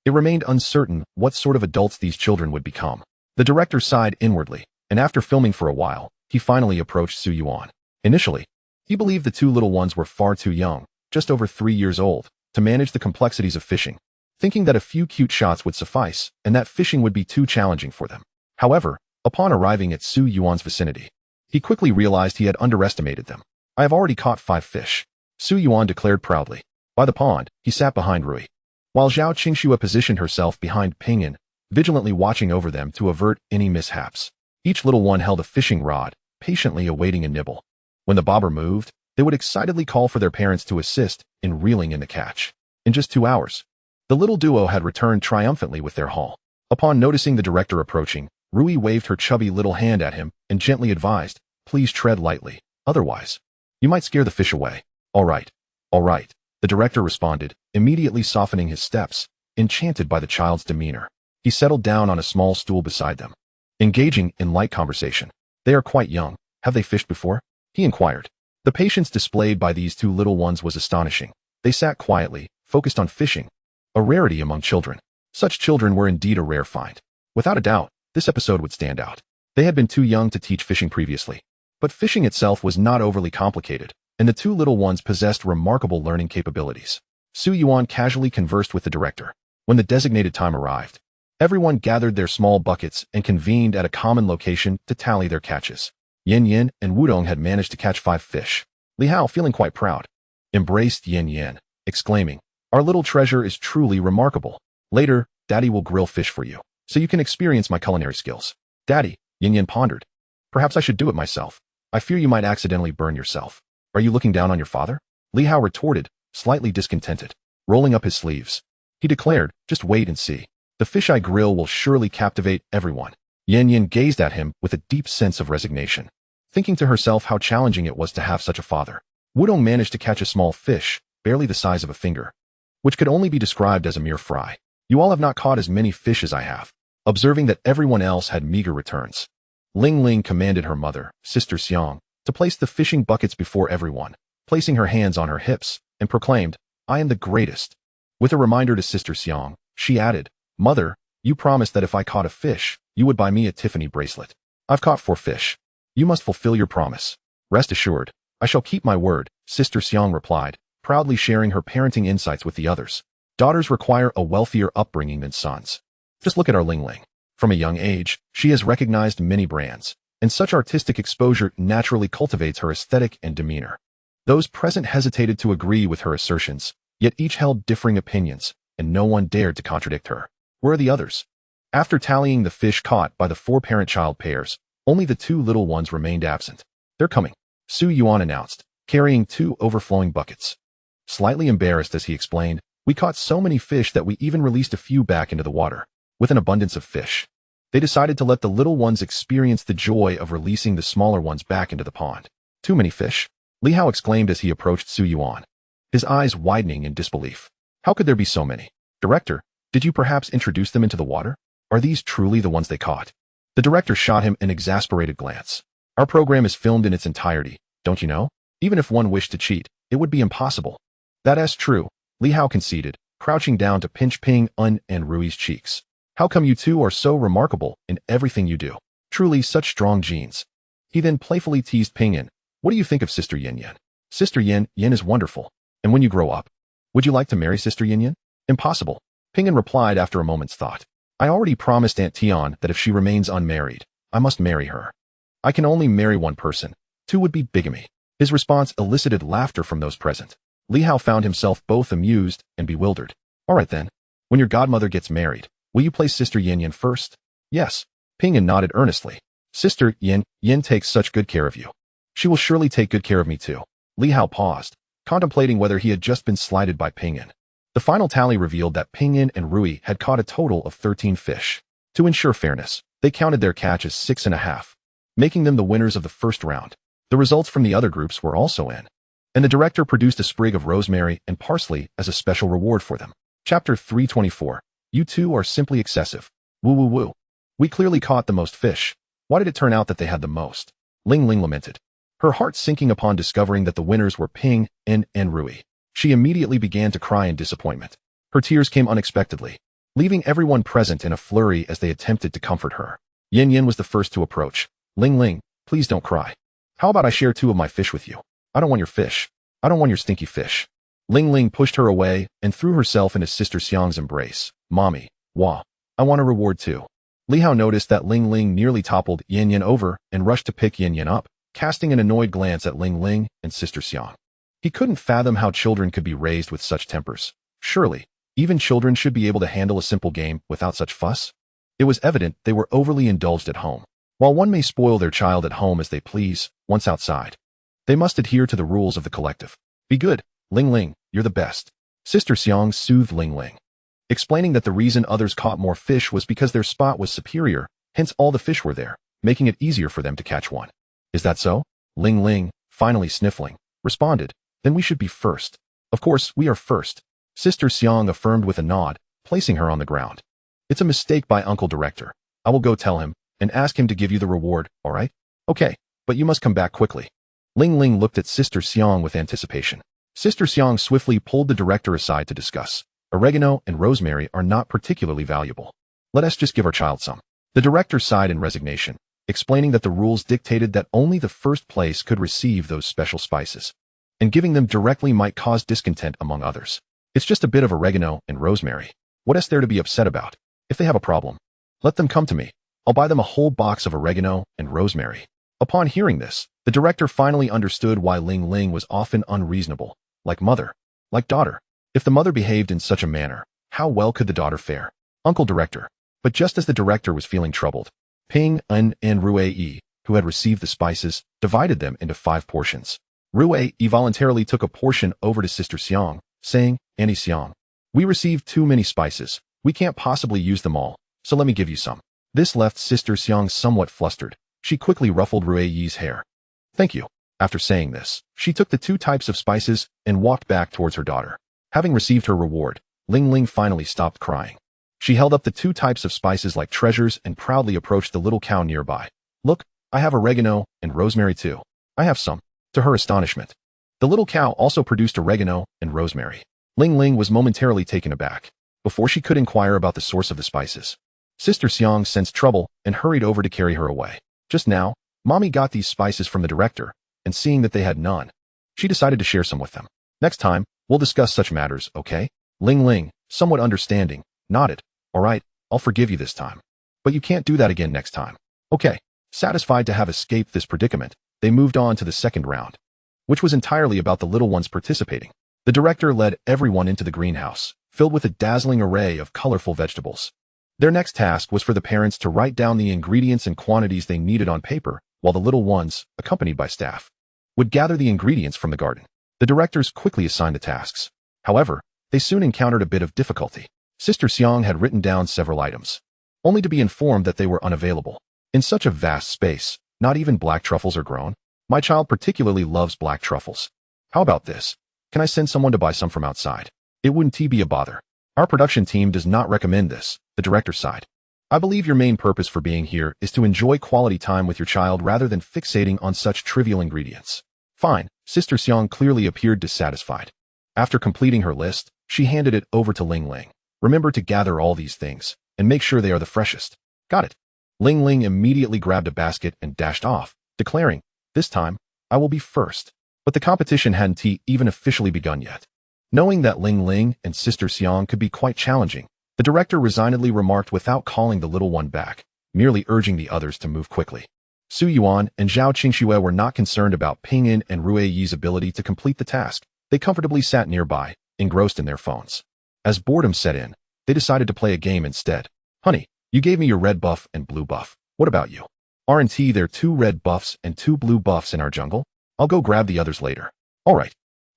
It remained uncertain what sort of adults these children would become. The director sighed inwardly, and after filming for a while, he finally approached Su Yuan. Initially, he believed the two little ones were far too young, just over 3 years old, to manage the complexities of fishing, thinking that a few cute shots would suffice and that fishing would be too challenging for them. However, upon arriving at Su Yuan's vicinity, he quickly realized he had underestimated them. I have already caught 5 fish, Su Yuan declared proudly. By the pond, he sat behind Rui, while Zhao Qingxue positioned herself behind Pinyin, vigilantly watching over them to avert any mishaps. Each little one held a fishing rod, patiently awaiting a nibble. When the bobber moved, they would excitedly call for their parents to assist in reeling in the catch. In just 2 hours, the little duo had returned triumphantly with their haul. Upon noticing the director approaching, Rui waved her chubby little hand at him and gently advised, "Please tread lightly, otherwise, you might scare the fish away." All right, the director responded, immediately softening his steps, enchanted by the child's demeanor. He settled down on a small stool beside them, engaging in light conversation. "They are quite young. Have they fished before?" he inquired. The patience displayed by these two little ones was astonishing. They sat quietly, focused on fishing, a rarity among children. Such children were indeed a rare find. Without a doubt, this episode would stand out. They had been too young to teach fishing previously, but fishing itself was not overly complicated, and the two little ones possessed remarkable learning capabilities. Su Yuan casually conversed with the director. When the designated time arrived, everyone gathered their small buckets and convened at a common location to tally their catches. Yin Yin and Wudong had managed to catch 5 fish. Li Hao, feeling quite proud, embraced Yin Yin, exclaiming, "Our little treasure is truly remarkable. Later, Daddy will grill fish for you, so you can experience my culinary skills." "Daddy," Yin Yin pondered, "perhaps I should do it myself. I fear you might accidentally burn yourself." "Are you looking down on your father?" Li Hao retorted, slightly discontented. Rolling up his sleeves, he declared, "Just wait and see. The fish I grill will surely captivate everyone." Yin Yin gazed at him with a deep sense of resignation, thinking to herself how challenging it was to have such a father. Wudong managed to catch a small fish, barely the size of a finger, which could only be described as a mere fry. "You all have not caught as many fish as I have." Observing that everyone else had meager returns, Ling Ling commanded her mother, Sister Xiang, to place the fishing buckets before everyone, placing her hands on her hips, and proclaimed, "I am the greatest." With a reminder to Sister Xiang, she added, "Mother, you promised that if I caught a fish, you would buy me a Tiffany bracelet. I've caught 4 fish. You must fulfill your promise." "Rest assured, I shall keep my word," Sister Xiang replied, proudly sharing her parenting insights with the others. Daughters require a wealthier upbringing than sons. Just look at our Ling Ling. From a young age, she has recognized many brands, and such artistic exposure naturally cultivates her aesthetic and demeanor. Those present hesitated to agree with her assertions, yet each held differing opinions, and no one dared to contradict her. Where are the others? After tallying the fish caught by the 4 parent-child pairs, Only the two little ones remained absent. They're coming, Su Yuan announced, carrying two overflowing buckets. Slightly embarrassed as he explained, we caught so many fish that we even released a few back into the water. With an abundance of fish, they decided to let the little ones experience the joy of releasing the smaller ones back into the pond. Too many fish? Li Hao exclaimed as he approached Su Yuan, his eyes widening in disbelief. How could there be so many? Director, did you perhaps introduce them into the water? Are these truly the ones they caught? The director shot him an exasperated glance. Our program is filmed in its entirety, don't you know? Even if one wished to cheat, it would be impossible. That's true, Li Hao conceded, crouching down to pinch Ping Un and Rui's cheeks. How come you two are so remarkable in everything you do? Truly such strong genes. He then playfully teased Ping Un. What do you think of Sister Yin Yin? Sister Yin Yin is wonderful. And when you grow up, would you like to marry Sister Yin Yin? Impossible. Ping Un replied after a moment's thought. I already promised Aunt Tian that if she remains unmarried, I must marry her. I can only marry one person. Two would be bigamy. His response elicited laughter from those present. Li Hao found himself both amused and bewildered. All right then. When your godmother gets married, will you place Sister Yin Yin first? Yes. Ping Un nodded earnestly. Sister Yin Yin takes such good care of you. She will surely take good care of me too. Li Hao paused, contemplating whether he had just been slighted by Ping Un. The final tally revealed that Ping Un and Rui had caught a total of 13 fish. To ensure fairness, they counted their catch as 6.5, making them the winners of the first round. The results from the other groups were also in, and the director produced a sprig of rosemary and parsley as a special reward for them. Chapter 324. You two are simply excessive. Woo woo woo. We clearly caught the most fish. Why did it turn out that they had the most? Ling Ling lamented, her heart sinking upon discovering that the winners were Ping Un and Rui. She immediately began to cry in disappointment. Her tears came unexpectedly, leaving everyone present in a flurry as they attempted to comfort her. Yin Yin was the first to approach. Ling Ling, please don't cry. How about I share 2 of my fish with you? I don't want your fish. I don't want your stinky fish. Ling Ling pushed her away and threw herself into Sister Xiang's embrace. Mommy, wah, I want a reward too. Li Hao noticed that Ling Ling nearly toppled Yin Yin over and rushed to pick Yin Yin up, casting an annoyed glance at Ling Ling and Sister Xiang. He couldn't fathom how children could be raised with such tempers. Surely, even children should be able to handle a simple game without such fuss. It was evident they were overly indulged at home. While one may spoil their child at home as they please, once outside, they must adhere to the rules of the collective. Be good, Ling Ling, you're the best. Sister Xiang soothed Ling Ling, explaining that the reason others caught more fish was because their spot was superior, hence all the fish were there, making it easier for them to catch one. Is that so? Ling Ling, finally sniffling, responded. Then we should be first. Of course, we are first. Sister Xiang affirmed with a nod, placing her on the ground. It's a mistake by Uncle Director. I will go tell him and ask him to give you the reward, all right? Okay, but you must come back quickly. Ling Ling looked at Sister Xiang with anticipation. Sister Xiang swiftly pulled the director aside to discuss. Oregano and rosemary are not particularly valuable. Let us just give our child some. The director sighed in resignation, explaining that the rules dictated that only the first place could receive those special spices, and giving them directly might cause discontent among others. It's just a bit of oregano and rosemary. What is there to be upset about? If they have a problem, let them come to me. I'll buy them a whole box of oregano and rosemary. Upon hearing this, the director finally understood why Ling Ling was often unreasonable, like mother, like daughter. If the mother behaved in such a manner, how well could the daughter fare? Uncle Director. But just as the director was feeling troubled, Ping Un and Rui, who had received the spices, divided them into 5 portions. Rui voluntarily took a portion over to Sister Xiang, saying, Auntie Xiang, we received too many spices. We can't possibly use them all, so let me give you some. This left Sister Xiang somewhat flustered. She quickly ruffled Rui's hair. Thank you. After saying this, she took the 2 types of spices and walked back towards her daughter. Having received her reward, Ling Ling finally stopped crying. She held up the 2 types of spices like treasures and proudly approached the little cow nearby. Look, I have oregano and rosemary too. I have some. To her astonishment, the little cow also produced oregano and rosemary. Ling Ling was momentarily taken aback. Before she could inquire about the source of the spices, Sister Xiang sensed trouble and hurried over to carry her away. Just now, Mommy got these spices from the director, and seeing that they had none, she decided to share some with them. Next time, we'll discuss such matters, okay? Ling Ling, somewhat understanding, nodded. All right, I'll forgive you this time. But you can't do that again next time. Okay. Satisfied to have escaped this predicament, they moved on to the second round, which was entirely about the little ones participating. The director led everyone into the greenhouse, filled with a dazzling array of colorful vegetables. Their next task was for the parents to write down the ingredients and quantities they needed on paper, while the little ones, accompanied by staff, would gather the ingredients from the garden. The directors quickly assigned the tasks. However, they soon encountered a bit of difficulty. Sister Xiang had written down several items, only to be informed that they were unavailable. In such a vast space, not even black truffles are grown. My child particularly loves black truffles. How about this? Can I send someone to buy some from outside? It wouldn't be a bother. Our production team does not recommend this, the director sighed. I believe your main purpose for being here is to enjoy quality time with your child rather than fixating on such trivial ingredients. Fine, Sister Xiang clearly appeared dissatisfied. After completing her list, she handed it over to Ling Ling. Remember to gather all these things, and make sure they are the freshest. Got it. Ling Ling immediately grabbed a basket and dashed off, declaring, this time, I will be first. But the competition hadn't even officially begun yet. Knowing that Ling Ling and Sister Xiang could be quite challenging, the director resignedly remarked without calling the little one back, merely urging the others to move quickly. Su Yuan and Zhao Qingxue were not concerned about Ping Yin and Rui Yi's ability to complete the task. They comfortably sat nearby, engrossed in their phones. As boredom set in, they decided to play a game instead. Honey, you gave me your red buff and blue buff. What about you? Aren't there 2 red buffs and 2 blue buffs in our jungle? I'll go grab the others later. All right.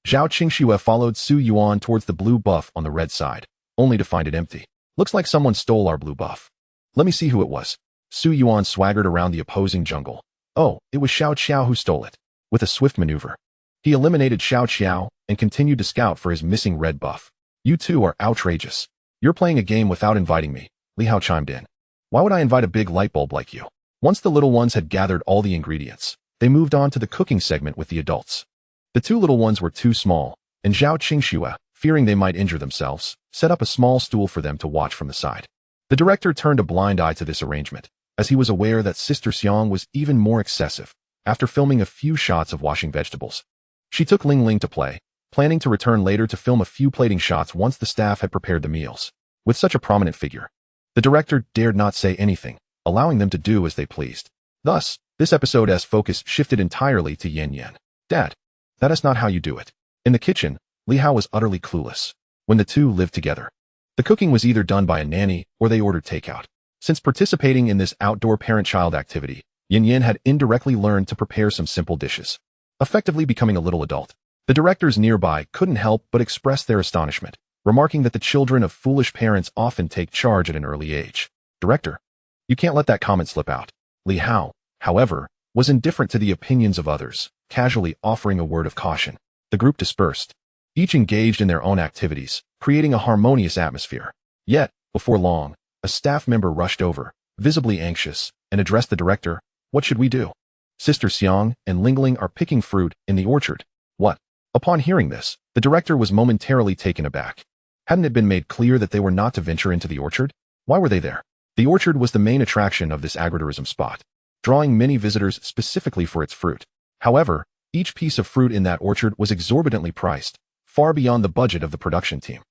Zhao Qingxue followed Su Yuan towards the blue buff on the red side, only to find it empty. Looks like someone stole our blue buff. Let me see who it was. Su Yuan swaggered around the opposing jungle. Oh, it was Xiao Qiao who stole it. With a swift maneuver, he eliminated Xiao Qiao and continued to scout for his missing red buff. You two are outrageous. You're playing a game without inviting me, Li Hao chimed in. Why would I invite a big light bulb like you? Once the little ones had gathered all the ingredients, they moved on to the cooking segment with the adults. The 2 little ones were too small, and Zhao Qingxue, fearing they might injure themselves, set up a small stool for them to watch from the side. The director turned a blind eye to this arrangement, as he was aware that Sister Xiang was even more excessive. After filming a few shots of washing vegetables, she took Ling Ling to play, planning to return later to film a few plating shots once the staff had prepared the meals. With such a prominent figure, the director dared not say anything, allowing them to do as they pleased. Thus, this episode's focus shifted entirely to Yan Yan. Dad, that is not how you do it. In the kitchen, Li Hao was utterly clueless. When the two lived together, the cooking was either done by a nanny or they ordered takeout. Since participating in this outdoor parent-child activity, Yan Yan had indirectly learned to prepare some simple dishes, effectively becoming a little adult. The directors nearby couldn't help but express their astonishment, remarking that the children of foolish parents often take charge at an early age. Director, you can't let that comment slip out. Li Hao, however, was indifferent to the opinions of others, casually offering a word of caution. The group dispersed, each engaged in their own activities, creating a harmonious atmosphere. Yet, before long, a staff member rushed over, visibly anxious, and addressed the director. What should we do? Sister Xiang and Ling Ling are picking fruit in the orchard. What? Upon hearing this, the director was momentarily taken aback. Hadn't it been made clear that they were not to venture into the orchard? Why were they there? The orchard was the main attraction of this agritourism spot, drawing many visitors specifically for its fruit. However, each piece of fruit in that orchard was exorbitantly priced, far beyond the budget of the production team.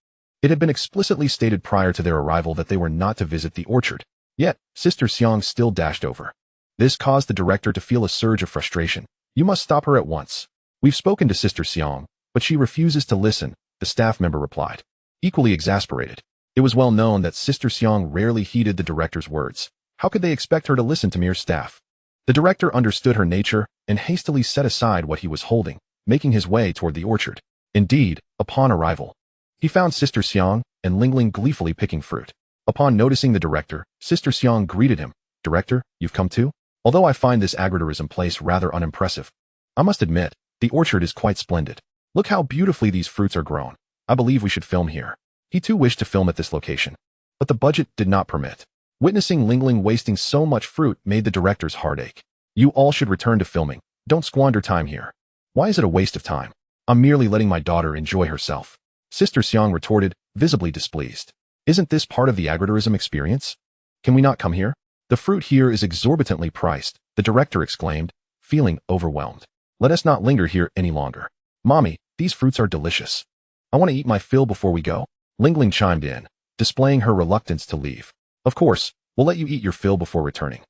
It had been explicitly stated prior to their arrival that they were not to visit the orchard. Yet, Sister Xiang still dashed over. This caused the director to feel a surge of frustration. You must stop her at once. We've spoken to Sister Xiang, but she refuses to listen, the staff member replied. Equally exasperated, it was well known that Sister Xiang rarely heeded the director's words. How could they expect her to listen to mere staff? The director understood her nature and hastily set aside what he was holding, making his way toward the orchard. Indeed, upon arrival, he found Sister Xiang and Ling Ling gleefully picking fruit. Upon noticing the director, Sister Xiang greeted him. Director, you've come too? Although I find this agritourism place rather unimpressive, I must admit, the orchard is quite splendid. Look how beautifully these fruits are grown. I believe we should film here. He too wished to film at this location, but the budget did not permit. Witnessing Ling Ling wasting so much fruit made the director's heart ache. You all should return to filming. Don't squander time here. Why is it a waste of time? I'm merely letting my daughter enjoy herself. Sister Xiang retorted, visibly displeased. Isn't this part of the agritourism experience? Can we not come here? The fruit here is exorbitantly priced, the director exclaimed, feeling overwhelmed. Let us not linger here any longer. Mommy, these fruits are delicious. I want to eat my fill before we go. Ling Ling chimed in, displaying her reluctance to leave. Of course, we'll let you eat your fill before returning,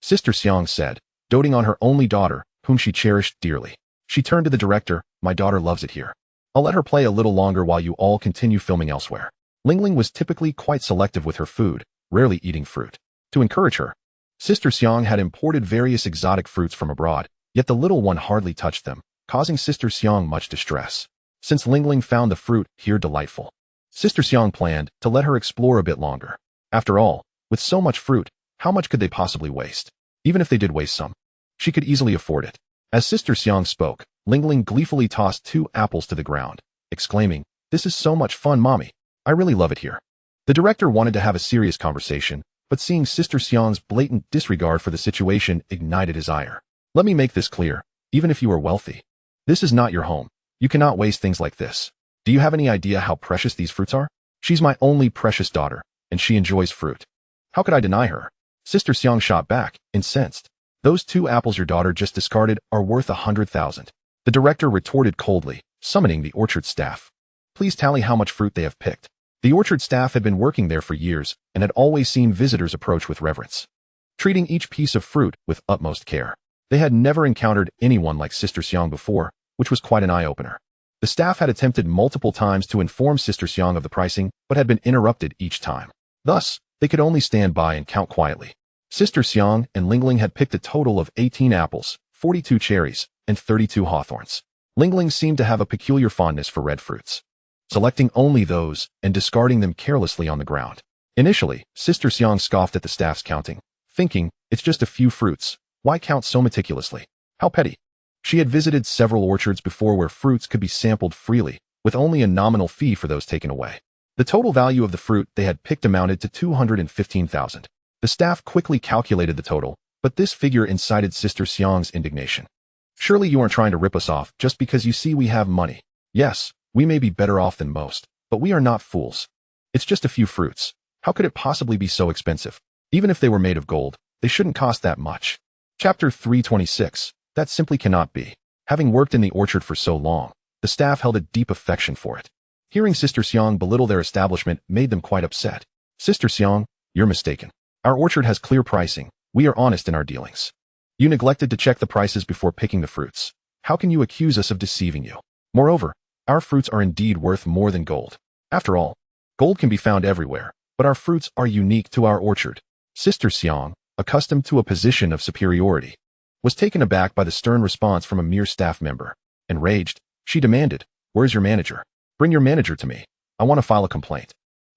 Sister Xiang said, doting on her only daughter, whom she cherished dearly. She turned to the director. My daughter loves it here. I'll let her play a little longer while you all continue filming elsewhere. Ling Ling was typically quite selective with her food, rarely eating fruit. To encourage her, Sister Xiang had imported various exotic fruits from abroad, yet the little one hardly touched them, causing Sister Xiang much distress. Since Lingling found the fruit here delightful, Sister Xiang planned to let her explore a bit longer. After all, with so much fruit, how much could they possibly waste? Even if they did waste some, she could easily afford it. As Sister Xiang spoke, Lingling gleefully tossed 2 apples to the ground, exclaiming, "This is so much fun, Mommy. I really love it here." The director wanted to have a serious conversation, but seeing Sister Xiang's blatant disregard for the situation ignited his ire. "Let me make this clear, even if you are wealthy. This is not your home. You cannot waste things like this. Do you have any idea how precious these fruits are? She's my only precious daughter, and she enjoys fruit. How could I deny her?" Sister Xiang shot back, incensed. "Those 2 apples your daughter just discarded are worth 100,000. The director retorted coldly, summoning the orchard staff. "Please tally how much fruit they have picked." The orchard staff had been working there for years and had always seen visitors approach with reverence, treating each piece of fruit with utmost care. They had never encountered anyone like Sister Xiang before, which was quite an eye-opener. The staff had attempted multiple times to inform Sister Xiang of the pricing, but had been interrupted each time. Thus, they could only stand by and count quietly. Sister Xiang and Lingling had picked a total of 18 apples, 42 cherries, and 32 hawthorns. Lingling seemed to have a peculiar fondness for red fruits, selecting only those and discarding them carelessly on the ground. Initially, Sister Xiang scoffed at the staff's counting, thinking, "It's just a few fruits. Why count so meticulously? How petty." She had visited several orchards before where fruits could be sampled freely, with only a nominal fee for those taken away. The total value of the fruit they had picked amounted to 215,000. The staff quickly calculated the total, but this figure incited Sister Xiang's indignation. "Surely you aren't trying to rip us off just because you see we have money. Yes, we may be better off than most, but we are not fools. It's just a few fruits. How could it possibly be so expensive? Even if they were made of gold, they shouldn't cost that much." Chapter 326. That simply cannot be. Having worked in the orchard for so long, the staff held a deep affection for it. Hearing Sister Xiang belittle their establishment made them quite upset. "Sister Xiang, you're mistaken. Our orchard has clear pricing. We are honest in our dealings. You neglected to check the prices before picking the fruits. How can you accuse us of deceiving you? Moreover, our fruits are indeed worth more than gold. After all, gold can be found everywhere, but our fruits are unique to our orchard." Sister Xiang, accustomed to a position of superiority, was taken aback by the stern response from a mere staff member. Enraged, she demanded, "Where's your manager? Bring your manager to me. I want to file a complaint.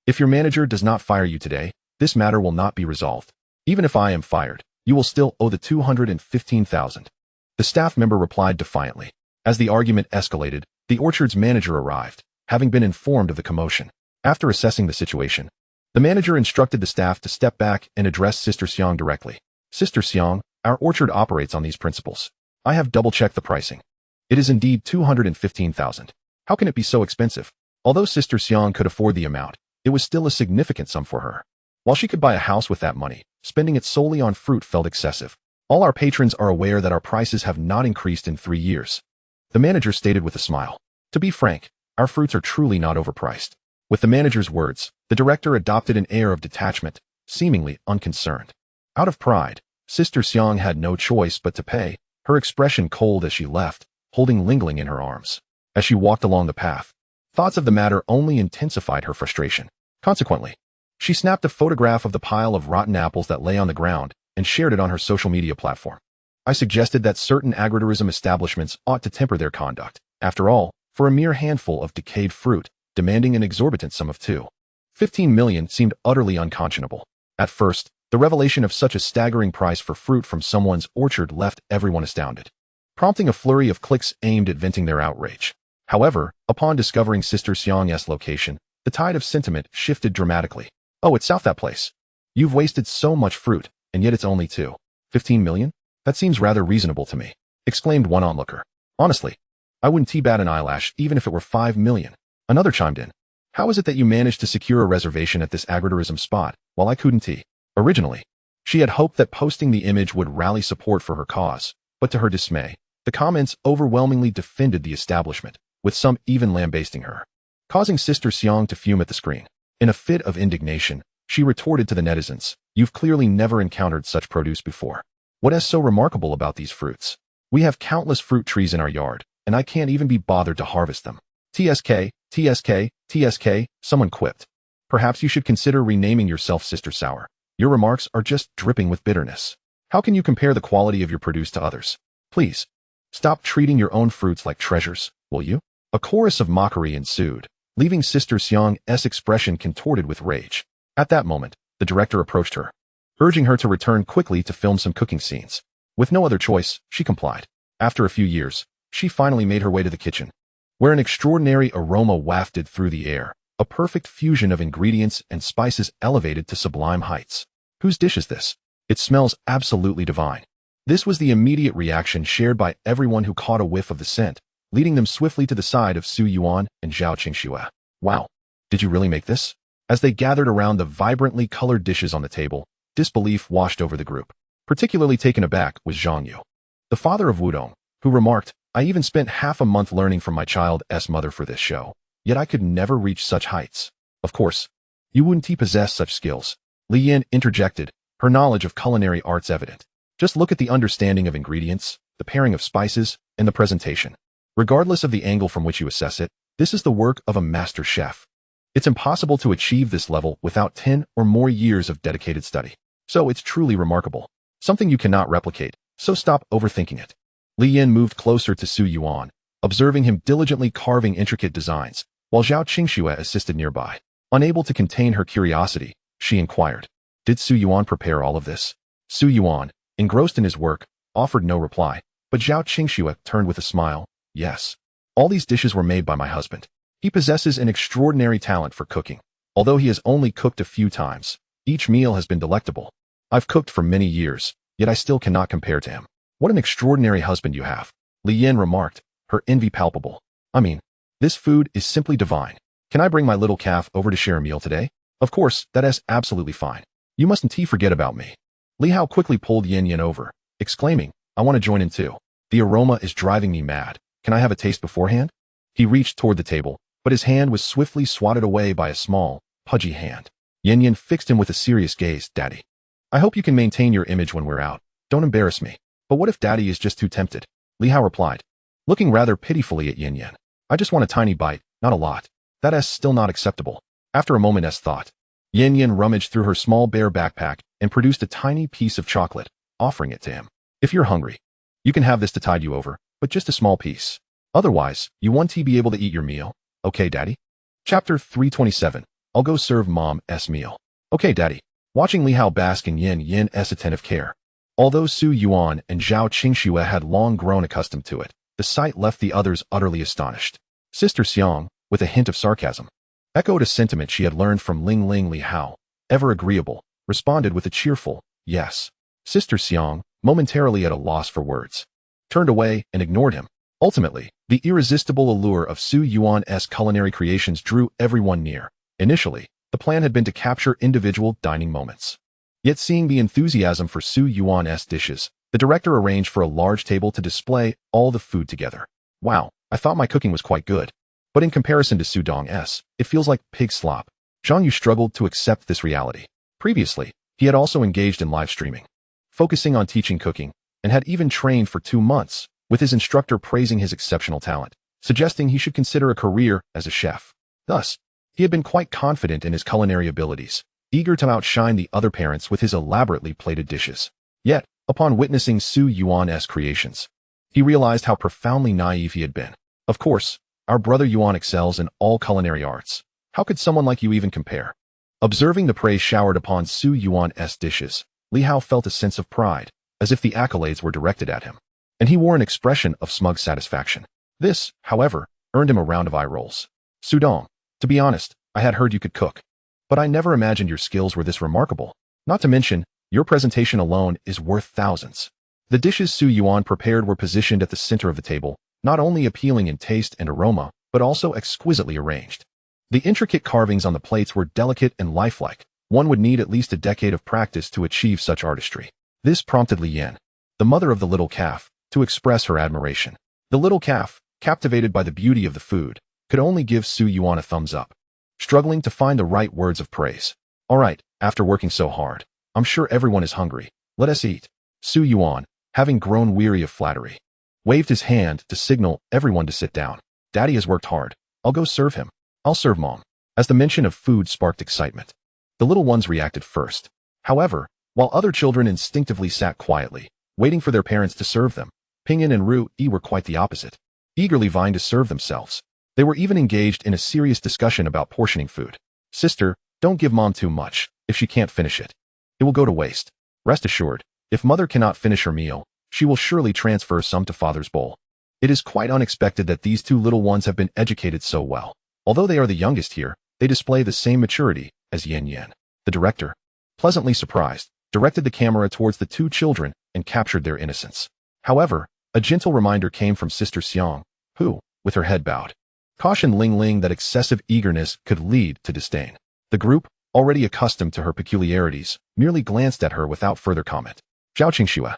If your manager does not fire you today, this matter will not be resolved. Even if I am fired, you will still owe the 215,000. The staff member replied defiantly. As the argument escalated, the orchard's manager arrived, having been informed of the commotion. After assessing the situation, the manager instructed the staff to step back and address Sister Xiang directly. "Sister Xiang, our orchard operates on these principles. I have double-checked the pricing. It is indeed 215,000. How can it be so expensive?" Although Sister Xiang could afford the amount, it was still a significant sum for her. While she could buy a house with that money, spending it solely on fruit felt excessive. "All our patrons are aware that our prices have not increased in 3 years. The manager stated with a smile. "To be frank, our fruits are truly not overpriced." With the manager's words, the director adopted an air of detachment, seemingly unconcerned. Out of pride, Sister Xiang had no choice but to pay, her expression cold as she left, holding Lingling in her arms. As she walked along the path, thoughts of the matter only intensified her frustration. Consequently, she snapped a photograph of the pile of rotten apples that lay on the ground and shared it on her social media platform. "I suggested that certain agritourism establishments ought to temper their conduct. After all, for a mere handful of decayed fruit, demanding an exorbitant sum of 2.15 million seemed utterly unconscionable. At first, the revelation of such a staggering price for fruit from someone's orchard left everyone astounded, prompting a flurry of clicks aimed at venting their outrage. However, upon discovering Sister Xiang's location, the tide of sentiment shifted dramatically. "Oh, it's south that place. You've wasted so much fruit, and yet it's only 2.15 million? That seems rather reasonable to me," exclaimed one onlooker. "Honestly, I wouldn't bat an eyelash even if it were 5 million. Another chimed in. "How is it that you managed to secure a reservation at this agritourism spot, while I couldn't?" Originally, she had hoped that posting the image would rally support for her cause, but to her dismay, the comments overwhelmingly defended the establishment, with some even lambasting her, causing Sister Xiang to fume at the screen. In a fit of indignation, she retorted to the netizens, "You've clearly never encountered such produce before. What is so remarkable about these fruits? We have countless fruit trees in our yard, and I can't even be bothered to harvest them. TSK, TSK, TSK, someone quipped. Perhaps you should consider renaming yourself Sister Sour. Your remarks are just dripping with bitterness. How can you compare the quality of your produce to others? Please, stop treating your own fruits like treasures, will you? A chorus of mockery ensued, leaving Sister Xiang's expression contorted with rage. At that moment, the director approached her, urging her to return quickly to film some cooking scenes. With no other choice, she complied. After a few years, she finally made her way to the kitchen, where an extraordinary aroma wafted through the air, a perfect fusion of ingredients and spices elevated to sublime heights. Whose dish is this? It smells absolutely divine. This was the immediate reaction shared by everyone who caught a whiff of the scent, leading them swiftly to the side of Su Yuan and Zhao Qingxue. Wow, did you really make this? As they gathered around the vibrantly colored dishes on the table, disbelief washed over the group. Particularly taken aback was Zhang Yu, the father of Wudong, who remarked, I even spent half a month learning from my child's mother for this show, yet I could never reach such heights. Of course, you wouldn't possess such skills. Li Yin interjected, her knowledge of culinary arts evident. Just look at the understanding of ingredients, the pairing of spices, and the presentation. Regardless of the angle from which you assess it, this is the work of a master chef. It's impossible to achieve this level without 10 or more years of dedicated study. So it's truly remarkable. Something you cannot replicate, so stop overthinking it. Li Yin moved closer to Su Yuan, observing him diligently carving intricate designs, while Zhao Qingxue assisted nearby. Unable to contain her curiosity, she inquired, did Su Yuan prepare all of this? Su Yuan, engrossed in his work, offered no reply, but Zhao Qingxue turned with a smile, yes. All these dishes were made by my husband. He possesses an extraordinary talent for cooking. Although he has only cooked a few times, each meal has been delectable. I've cooked for many years, yet I still cannot compare to him. What an extraordinary husband you have, Li Yin remarked, her envy palpable. I mean, this food is simply divine. Can I bring my little calf over to share a meal today? Of course, that is absolutely fine. You mustn't forget about me. Li Hao quickly pulled Yin Yin over, exclaiming, I want to join in too. The aroma is driving me mad. Can I have a taste beforehand? He reached toward the table, but his hand was swiftly swatted away by a small, pudgy hand. Yin Yin fixed him with a serious gaze. Daddy, I hope you can maintain your image when we're out. Don't embarrass me. But what if Daddy is just too tempted? Li Hao replied, looking rather pitifully at Yin Yin. I just want a tiny bite, not a lot. That is still not acceptable. After a moment's thought, Yin Yin rummaged through her small bear backpack and produced a tiny piece of chocolate, offering it to him. If you're hungry, you can have this to tide you over, but just a small piece. Otherwise, you won't be able to eat your meal. Okay, Daddy? Chapter 327. I'll go serve Mom's meal. Okay, Daddy. Watching Li Hao bask in Yin Yin's attentive care. Although Su Yuan and Zhao Qingxue had long grown accustomed to it, the sight left the others utterly astonished. Sister Xiang, with a hint of sarcasm, echoed a sentiment she had learned from Ling Li Hao, ever agreeable, responded with a cheerful, yes. Sister Xiang, momentarily at a loss for words, turned away and ignored him. Ultimately, the irresistible allure of Su Yuan's culinary creations drew everyone near. Initially, the plan had been to capture individual dining moments. Yet seeing the enthusiasm for Su Yuan's dishes, the director arranged for a large table to display all the food together. Wow, I thought my cooking was quite good. But in comparison to Su Dong's, it feels like pig slop. Zhang Yu struggled to accept this reality. Previously, he had also engaged in live streaming, focusing on teaching cooking, and had even trained for 2 months, with his instructor praising his exceptional talent, suggesting he should consider a career as a chef. Thus, he had been quite confident in his culinary abilities, eager to outshine the other parents with his elaborately plated dishes. Yet, upon witnessing Su Yuan's creations, he realized how profoundly naive he had been. Of course, our brother Yuan excels in all culinary arts. How could someone like you even compare? Observing the praise showered upon Su Yuan's dishes, Li Hao felt a sense of pride, as if the accolades were directed at him, and he wore an expression of smug satisfaction. This, however, earned him a round of eye rolls. Su Dong, to be honest, I had heard you could cook, but I never imagined your skills were this remarkable. Not to mention, your presentation alone is worth thousands. The dishes Su Yuan prepared were positioned at the center of the table, not only appealing in taste and aroma, but also exquisitely arranged. The intricate carvings on the plates were delicate and lifelike. One would need at least a decade of practice to achieve such artistry. This prompted Li Yan, the mother of the little calf, to express her admiration. The little calf, captivated by the beauty of the food, could only give Su Yuan a thumbs up, struggling to find the right words of praise. All right, after working so hard, I'm sure everyone is hungry. Let us eat. Su Yuan, having grown weary of flattery, waved his hand to signal everyone to sit down. Daddy has worked hard. I'll go serve him. I'll serve Mom. as the mention of food sparked excitement. The little ones reacted first. However, while other children instinctively sat quietly, waiting for their parents to serve them, Pingyan and Ru Yi were quite the opposite, eagerly vying to serve themselves. They were even engaged in a serious discussion about portioning food. Sister, don't give mom too much. If she can't finish it, it will go to waste. Rest assured, if mother cannot finish her meal, she will surely transfer some to father's bowl. It is quite unexpected that these two little ones have been educated so well. Although they are the youngest here, they display the same maturity as Yan Yan. The director, pleasantly surprised, directed the camera towards the two children and captured their innocence. However, a gentle reminder came from Sister Xiang, who, with her head bowed, cautioned Ling Ling that excessive eagerness could lead to disdain. The group, already accustomed to her peculiarities, merely glanced at her without further comment. Zhao Qingxue,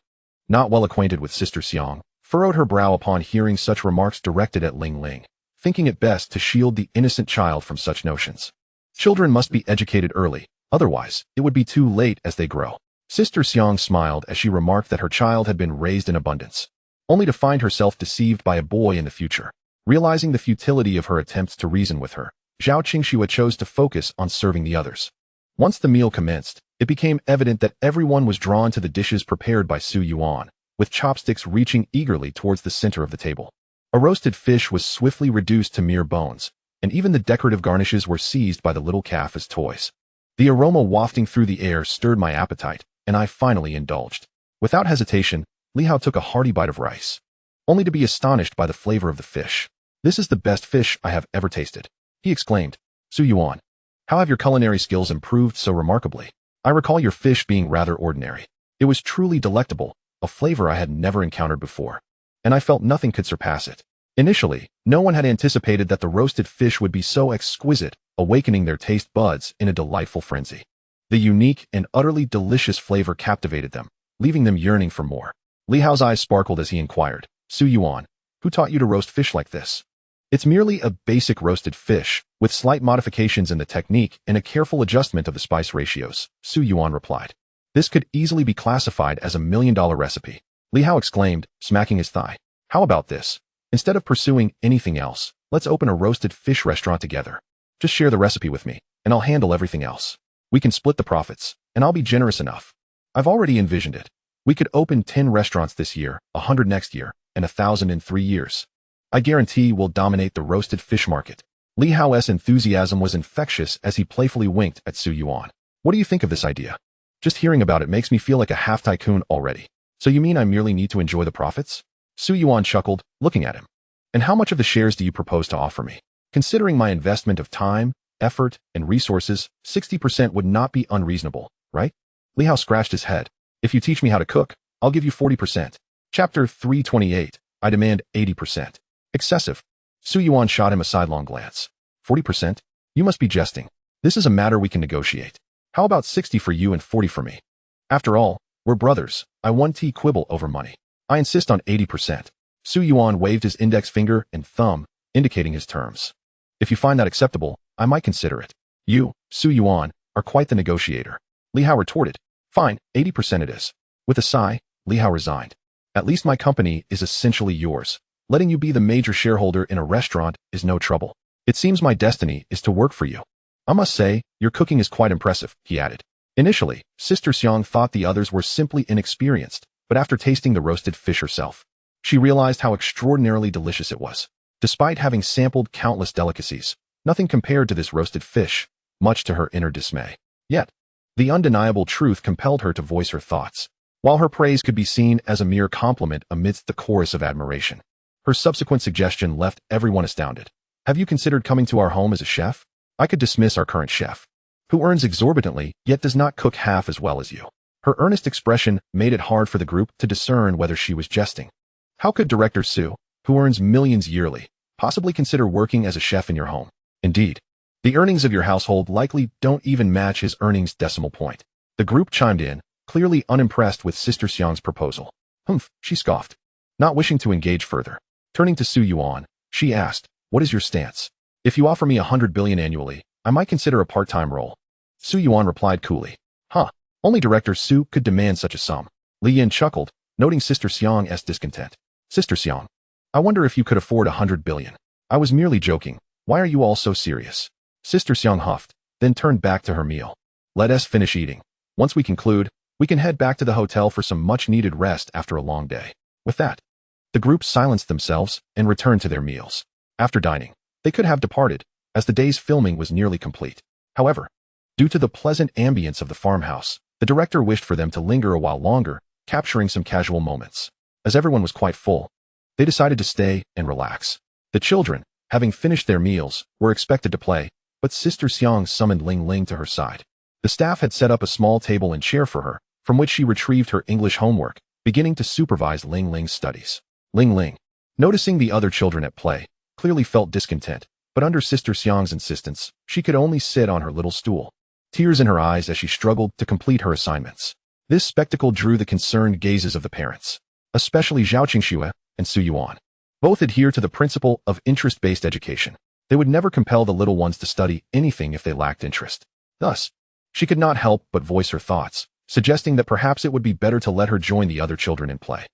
not well acquainted with Sister Xiang, furrowed her brow upon hearing such remarks directed at Ling Ling, thinking it best to shield the innocent child from such notions. Children must be educated early, otherwise, it would be too late as they grow. Sister Xiang smiled as she remarked that her child had been raised in abundance, only to find herself deceived by a boy in the future. Realizing the futility of her attempts to reason with her, Zhao Qingxue chose to focus on serving the others. Once the meal commenced, it became evident that everyone was drawn to the dishes prepared by Su Yuan, with chopsticks reaching eagerly towards the center of the table. A roasted fish was swiftly reduced to mere bones, and even the decorative garnishes were seized by the little calf as toys. The aroma wafting through the air stirred my appetite, and I finally indulged. Without hesitation, Li Hao took a hearty bite of rice, only to be astonished by the flavor of the fish. "This is the best fish I have ever tasted," he exclaimed. "Su Yuan, how have your culinary skills improved so remarkably? I recall your fish being rather ordinary. It was truly delectable, a flavor I had never encountered before, and I felt nothing could surpass it." Initially, no one had anticipated that the roasted fish would be so exquisite, awakening their taste buds in a delightful frenzy. The unique and utterly delicious flavor captivated them, leaving them yearning for more. Li Hao's eyes sparkled as he inquired, "Su Yuan, who taught you to roast fish like this?" "It's merely a basic roasted fish, with slight modifications in the technique and a careful adjustment of the spice ratios," Su Yuan replied. "This could easily be classified as a $1,000,000 recipe." Li Hao exclaimed, smacking his thigh. "How about this? Instead of pursuing anything else, let's open a roasted fish restaurant together. Just share the recipe with me, and I'll handle everything else. We can split the profits, and I'll be generous enough. I've already envisioned it. We could open 10 restaurants this year, 100 next year, and 1,000 in 3 years. I guarantee we'll dominate the roasted fish market." Li Hao's enthusiasm was infectious as he playfully winked at Su Yuan. "What do you think of this idea? Just hearing about it makes me feel like a half-tycoon already. So you mean I merely need to enjoy the profits?" Su Yuan chuckled, looking at him. "And how much of the shares do you propose to offer me? Considering my investment of time, effort, and resources, 60% would not be unreasonable, right?" Li Hao scratched his head. "If you teach me how to cook, I'll give you 40%. Chapter 328, I demand 80%. Excessive." Su Yuan shot him a sidelong glance. 40%? You must be jesting. This is a matter we can negotiate. How about 60 for you and 40 for me? After all, we're brothers. I won't quibble over money. I insist on 80%. Su Yuan waved his index finger and thumb, indicating his terms. "If you find that acceptable, I might consider it." "You, Su Yuan, are quite the negotiator," Li Hao retorted. "Fine, 80% it is." With a sigh, Li Hao resigned. "At least my company is essentially yours. Letting you be the major shareholder in a restaurant is no trouble. It seems my destiny is to work for you. I must say, your cooking is quite impressive," he added. Initially, Sister Xiang thought the others were simply inexperienced, but after tasting the roasted fish herself, she realized how extraordinarily delicious it was. Despite having sampled countless delicacies, nothing compared to this roasted fish, much to her inner dismay. Yet, the undeniable truth compelled her to voice her thoughts, while her praise could be seen as a mere compliment amidst the chorus of admiration. Her subsequent suggestion left everyone astounded. "Have you considered coming to our home as a chef? I could dismiss our current chef, who earns exorbitantly yet does not cook half as well as you." Her earnest expression made it hard for the group to discern whether she was jesting. How could Director Su, who earns millions yearly, possibly consider working as a chef in your home? Indeed, the earnings of your household likely don't even match his earnings decimal point. The group chimed in, clearly unimpressed with Sister Xiang's proposal. "Humph," she scoffed, not wishing to engage further. Turning to Su Yuan, she asked, "What is your stance? If you offer me 100 billion annually, I might consider a part-time role." Su Yuan replied coolly, "Huh, only Director Su could demand such a sum." Li Yin chuckled, noting Sister Xiang's discontent. "Sister Xiang, I wonder if you could afford 100 billion. I was merely joking. Why are you all so serious?" Sister Xiang huffed, then turned back to her meal. Let us finish eating. Once we conclude, we can head back to the hotel for some much-needed rest after a long day. With that, the group silenced themselves and returned to their meals. After dining, they could have departed, as the day's filming was nearly complete. However, due to the pleasant ambience of the farmhouse, the director wished for them to linger a while longer, capturing some casual moments. As everyone was quite full, they decided to stay and relax. The children, having finished their meals, were expected to play, but Sister Xiang summoned Ling Ling to her side. The staff had set up a small table and chair for her, from which she retrieved her English homework, beginning to supervise Ling Ling's studies. Ling Ling, noticing the other children at play, clearly felt discontent, but under Sister Xiang's insistence, she could only sit on her little stool, tears in her eyes as she struggled to complete her assignments. This spectacle drew the concerned gazes of the parents, especially Zhao Qingxue and Su Yuan. Both adhere to the principle of interest-based education. They would never compel the little ones to study anything if they lacked interest. Thus, she could not help but voice her thoughts, suggesting that perhaps it would be better to let her join the other children in play.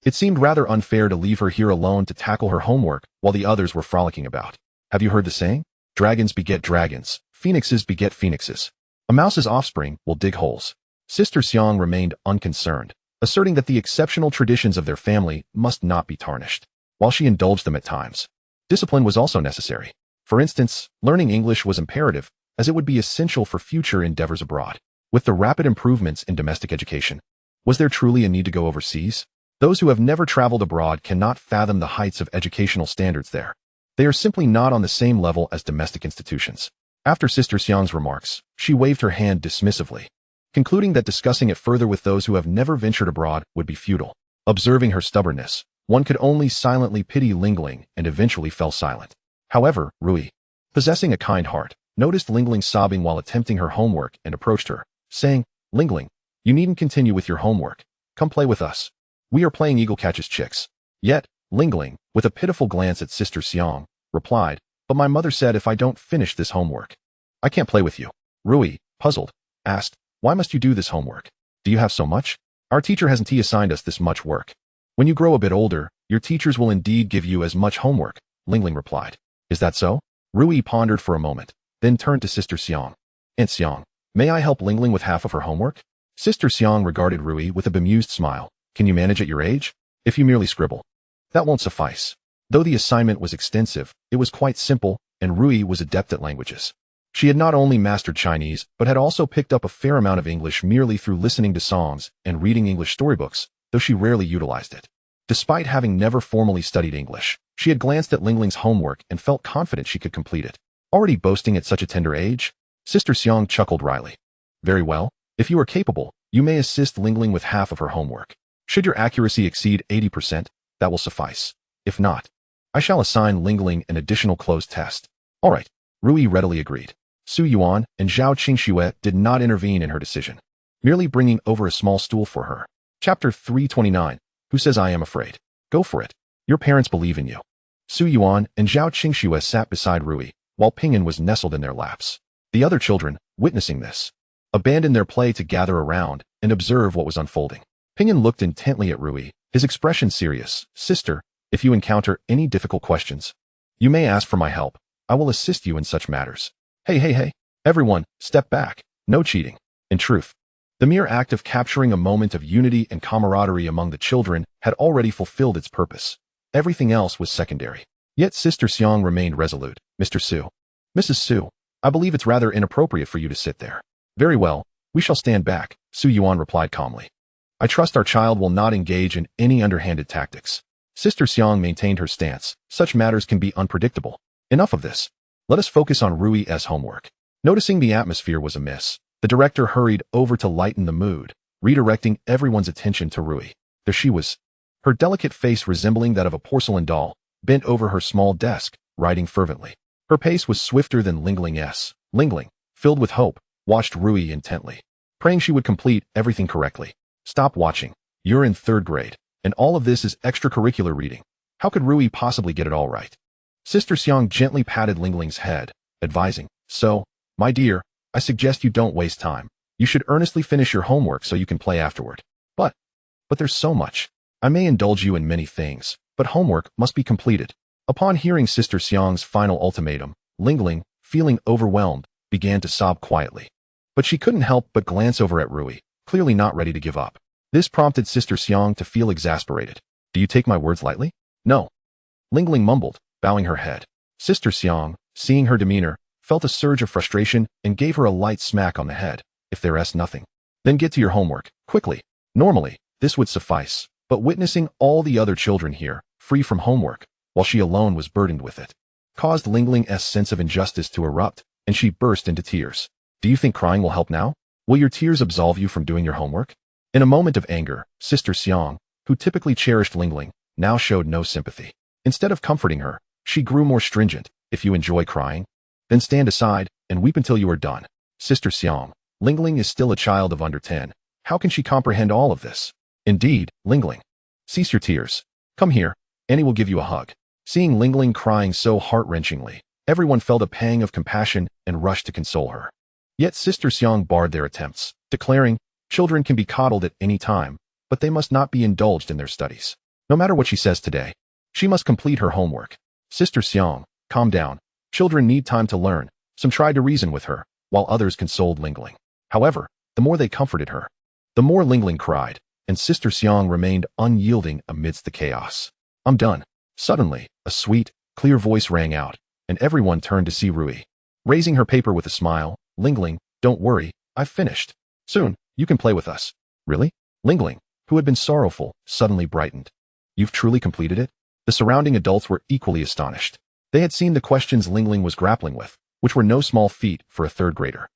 It seemed rather unfair to leave her here alone to tackle her homework while the others were frolicking about. Have you heard the saying? Dragons beget dragons, phoenixes beget phoenixes. A mouse's offspring will dig holes. Sister Xiang remained unconcerned, asserting that the exceptional traditions of their family must not be tarnished. While she indulged them at times, discipline was also necessary. For instance, learning English was imperative, as it would be essential for future endeavors abroad. With the rapid improvements in domestic education, was there truly a need to go overseas? Those who have never traveled abroad cannot fathom the heights of educational standards there. They are simply not on the same level as domestic institutions. After Sister Xiang's remarks, she waved her hand dismissively, concluding that discussing it further with those who have never ventured abroad would be futile. Observing her stubbornness, one could only silently pity Ling Ling and eventually fell silent. However, Rui, possessing a kind heart, noticed Ling Ling sobbing while attempting her homework and approached her, saying, Ling Ling, you needn't continue with your homework. Come play with us. We are playing Eagle Catches Chicks. Yet, Ling Ling, with a pitiful glance at Sister Xiang, replied, but my mother said if I don't finish this homework, I can't play with you. Rui, puzzled, asked, why must you do this homework? Do you have so much? Our teacher hasn't assigned us this much work. When you grow a bit older, your teachers will indeed give you as much homework, Ling Ling replied. Is that so? Rui pondered for a moment, then turned to Sister Xiang. Aunt Xiang, may I help Ling Ling with half of her homework? Sister Xiang regarded Rui with a bemused smile. Can you manage at your age? If you merely scribble, that won't suffice. Though the assignment was extensive, it was quite simple, and Rui was adept at languages. She had not only mastered Chinese, but had also picked up a fair amount of English merely through listening to songs and reading English storybooks, though she rarely utilized it. Despite having never formally studied English, she had glanced at Ling Ling's homework and felt confident she could complete it. Already boasting at such a tender age? Sister Xiang chuckled wryly. Very well, if you are capable, you may assist Ling Ling with half of her homework. Should your accuracy exceed 80%, that will suffice. If not, I shall assign Ling Ling an additional closed test. All right, Rui readily agreed. Su Yuan and Zhao Qingxue did not intervene in her decision, merely bringing over a small stool for her. Chapter 329. Who says I am afraid? Go for it. Your parents believe in you. Su Yuan and Zhao Qingxue sat beside Rui, while Pingyun was nestled in their laps. The other children, witnessing this, abandoned their play to gather around and observe what was unfolding. Pingyun looked intently at Rui, his expression serious. Sister, if you encounter any difficult questions, you may ask for my help. I will assist you in such matters. Hey. Everyone, step back. No cheating. In truth, the mere act of capturing a moment of unity and camaraderie among the children had already fulfilled its purpose. Everything else was secondary. Yet Sister Xiang remained resolute. Mr. Su. Mrs. Su, I believe it's rather inappropriate for you to sit there. Very well, we shall stand back, Su Yuan replied calmly. I trust our child will not engage in any underhanded tactics. Sister Xiang maintained her stance. Such matters can be unpredictable. Enough of this. Let us focus on Rui's homework. Noticing the atmosphere was amiss, the director hurried over to lighten the mood, redirecting everyone's attention to Rui. There she was, her delicate face resembling that of a porcelain doll, bent over her small desk, writing fervently. Her pace was swifter than Ling Ling's. Ling Ling, filled with hope, watched Rui intently, praying she would complete everything correctly. Stop watching. You're in 3rd grade, and all of this is extracurricular reading. How could Rui possibly get it all right? Sister Xiang gently patted Ling Ling's head, advising, so, my dear, I suggest you don't waste time. You should earnestly finish your homework so you can play afterward. But there's so much. I may indulge you in many things, but homework must be completed. Upon hearing Sister Xiang's final ultimatum, Ling Ling, feeling overwhelmed, began to sob quietly. But she couldn't help but glance over at Rui, clearly not ready to give up. This prompted Sister Xiang to feel exasperated. Do you take my words lightly? No. Lingling mumbled, bowing her head. Sister Xiang, seeing her demeanor, felt a surge of frustration and gave her a light smack on the head. If there's nothing, then get to your homework, quickly. Normally, this would suffice, but witnessing all the other children here, free from homework, while she alone was burdened with it, caused Lingling's sense of injustice to erupt, and she burst into tears. Do you think crying will help now? Will your tears absolve you from doing your homework? In a moment of anger, Sister Xiang, who typically cherished Lingling, now showed no sympathy. Instead of comforting her, she grew more stringent. If you enjoy crying, then stand aside and weep until you are done. Sister Xiang, Lingling is still a child of under 10. How can she comprehend all of this? Indeed, Lingling. Cease your tears. Come here. Annie will give you a hug. Seeing Lingling crying so heart-wrenchingly, everyone felt a pang of compassion and rushed to console her. Yet Sister Xiang barred their attempts, declaring, children can be coddled at any time, but they must not be indulged in their studies. No matter what she says today, she must complete her homework. Sister Xiang, calm down. Children need time to learn. Some tried to reason with her, while others consoled Lingling. However, the more they comforted her, the more Lingling cried, and Sister Xiang remained unyielding amidst the chaos. I'm done. Suddenly, a sweet, clear voice rang out, and everyone turned to see Rui. Raising her paper with a smile, Lingling, don't worry, I've finished. Soon, you can play with us. Really? Lingling, who had been sorrowful, suddenly brightened. You've truly completed it? The surrounding adults were equally astonished. They had seen the questions Lingling was grappling with, which were no small feat for a third grader.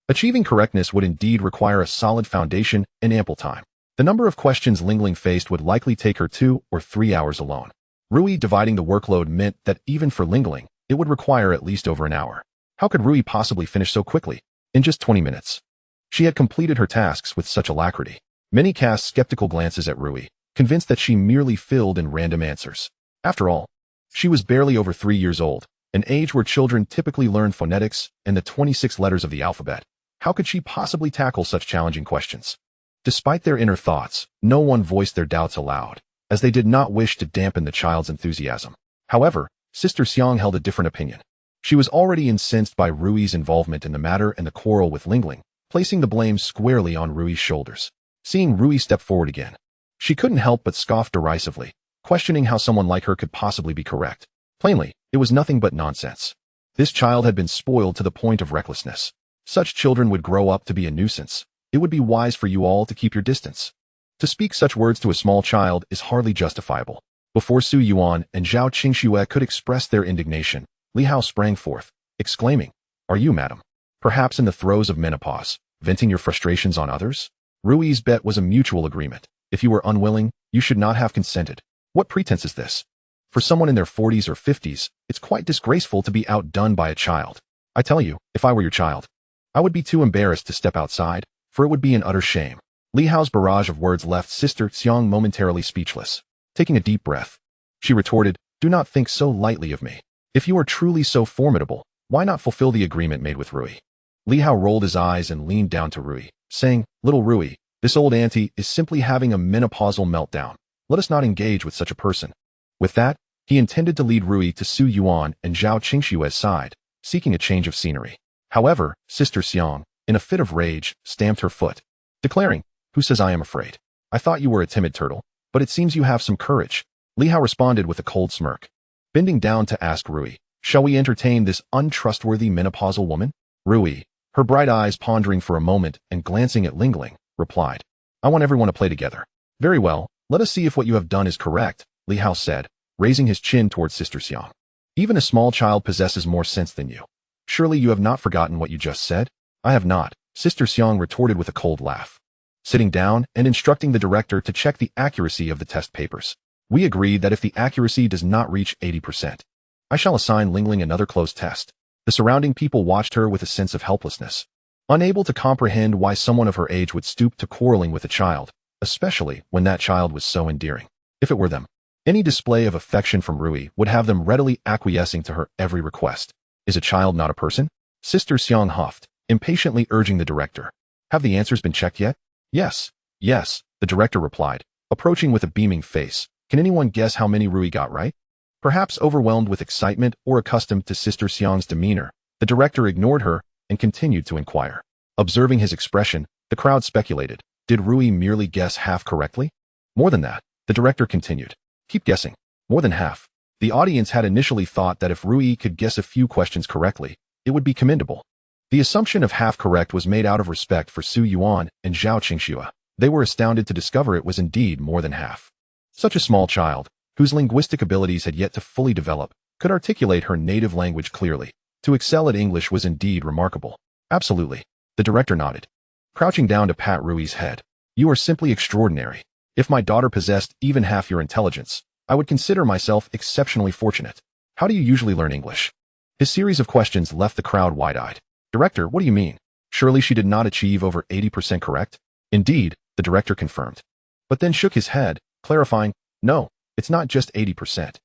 Achieving correctness would indeed require a solid foundation and ample time. The number of questions Lingling faced would likely take her 2 or 3 hours alone. Rui dividing the workload meant that even for Lingling, it would require at least over an hour. How could Rui possibly finish so quickly? In just 20 minutes. She had completed her tasks with such alacrity. Many cast skeptical glances at Rui, convinced that she merely filled in random answers. After all, she was barely over 3 years old, an age where children typically learn phonetics and the 26 letters of the alphabet. How could she possibly tackle such challenging questions? Despite their inner thoughts, no one voiced their doubts aloud, as they did not wish to dampen the child's enthusiasm. However, Sister Xiang held a different opinion. She was already incensed by Rui's involvement in the matter and the quarrel with Lingling, placing the blame squarely on Rui's shoulders. Seeing Rui step forward again, she couldn't help but scoff derisively, questioning how someone like her could possibly be correct. Plainly, it was nothing but nonsense. This child had been spoiled to the point of recklessness. Such children would grow up to be a nuisance. It would be wise for you all to keep your distance. To speak such words to a small child is hardly justifiable. Before Su Yuan and Zhao Qingxue could express their indignation, Li Hao sprang forth, exclaiming, Are you, madam, perhaps in the throes of menopause, venting your frustrations on others? Rui's bet was a mutual agreement. If you were unwilling, you should not have consented. What pretense is this? For someone in their 40s or 50s, it's quite disgraceful to be outdone by a child. I tell you, if I were your child, I would be too embarrassed to step outside, for it would be an utter shame. Li Hao's barrage of words left Sister Xiang momentarily speechless. Taking a deep breath, she retorted, Do not think so lightly of me. If you are truly so formidable, why not fulfill the agreement made with Rui? Li Hao rolled his eyes and leaned down to Rui, saying, Little Rui, this old auntie is simply having a menopausal meltdown. Let us not engage with such a person. With that, he intended to lead Rui to Su Yuan and Zhao Qingxue's side, seeking a change of scenery. However, Sister Xiang, in a fit of rage, stamped her foot, declaring, Who says I am afraid? I thought you were a timid turtle, but it seems you have some courage. Li Hao responded with a cold smirk, bending down to ask Rui, Shall we entertain this untrustworthy menopausal woman? Rui, her bright eyes pondering for a moment and glancing at Lingling, replied, I want everyone to play together. Very well, let us see if what you have done is correct, Li Hao said, raising his chin towards Sister Xiang. Even a small child possesses more sense than you. Surely you have not forgotten what you just said? I have not, Sister Xiang retorted with a cold laugh. Sitting down and instructing the director to check the accuracy of the test papers. We agreed that if the accuracy does not reach 80%, I shall assign Lingling another closed test. The surrounding people watched her with a sense of helplessness, unable to comprehend why someone of her age would stoop to quarreling with a child, especially when that child was so endearing. If it were them, any display of affection from Rui would have them readily acquiescing to her every request. Is a child not a person? Sister Xiang huffed, impatiently urging the director. Have the answers been checked yet? Yes, the director replied, approaching with a beaming face. Can anyone guess how many Rui got right? Perhaps overwhelmed with excitement or accustomed to Sister Xiang's demeanor, The director ignored her and continued to inquire. Observing his expression, the crowd speculated. Did Rui merely guess half correctly? More than that, the director continued. Keep guessing. More than half. The audience had initially thought that if Rui could guess a few questions correctly, it would be commendable. The assumption of half correct was made out of respect for Su Yuan and Zhao Qingxue. They were astounded to discover it was indeed more than half. Such a small child, whose linguistic abilities had yet to fully develop, could articulate her native language clearly. To excel at English was indeed remarkable. Absolutely. The director nodded, crouching down to pat Rui's head. You are simply extraordinary. If my daughter possessed even half your intelligence, I would consider myself exceptionally fortunate. How do you usually learn English? His series of questions left the crowd wide-eyed. Director, what do you mean? Surely she did not achieve over 80% correct? Indeed, the director confirmed. But then shook his head, clarifying, no, it's not just 80%.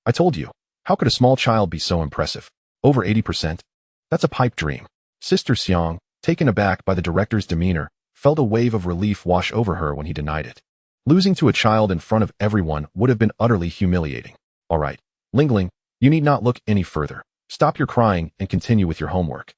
I told you. How could a small child be so impressive? Over 80%? That's a pipe dream. Sister Xiang, taken aback by the director's demeanor, felt a wave of relief wash over her when he denied it. Losing to a child in front of everyone would have been utterly humiliating. All right, Lingling, you need not look any further. Stop your crying and continue with your homework.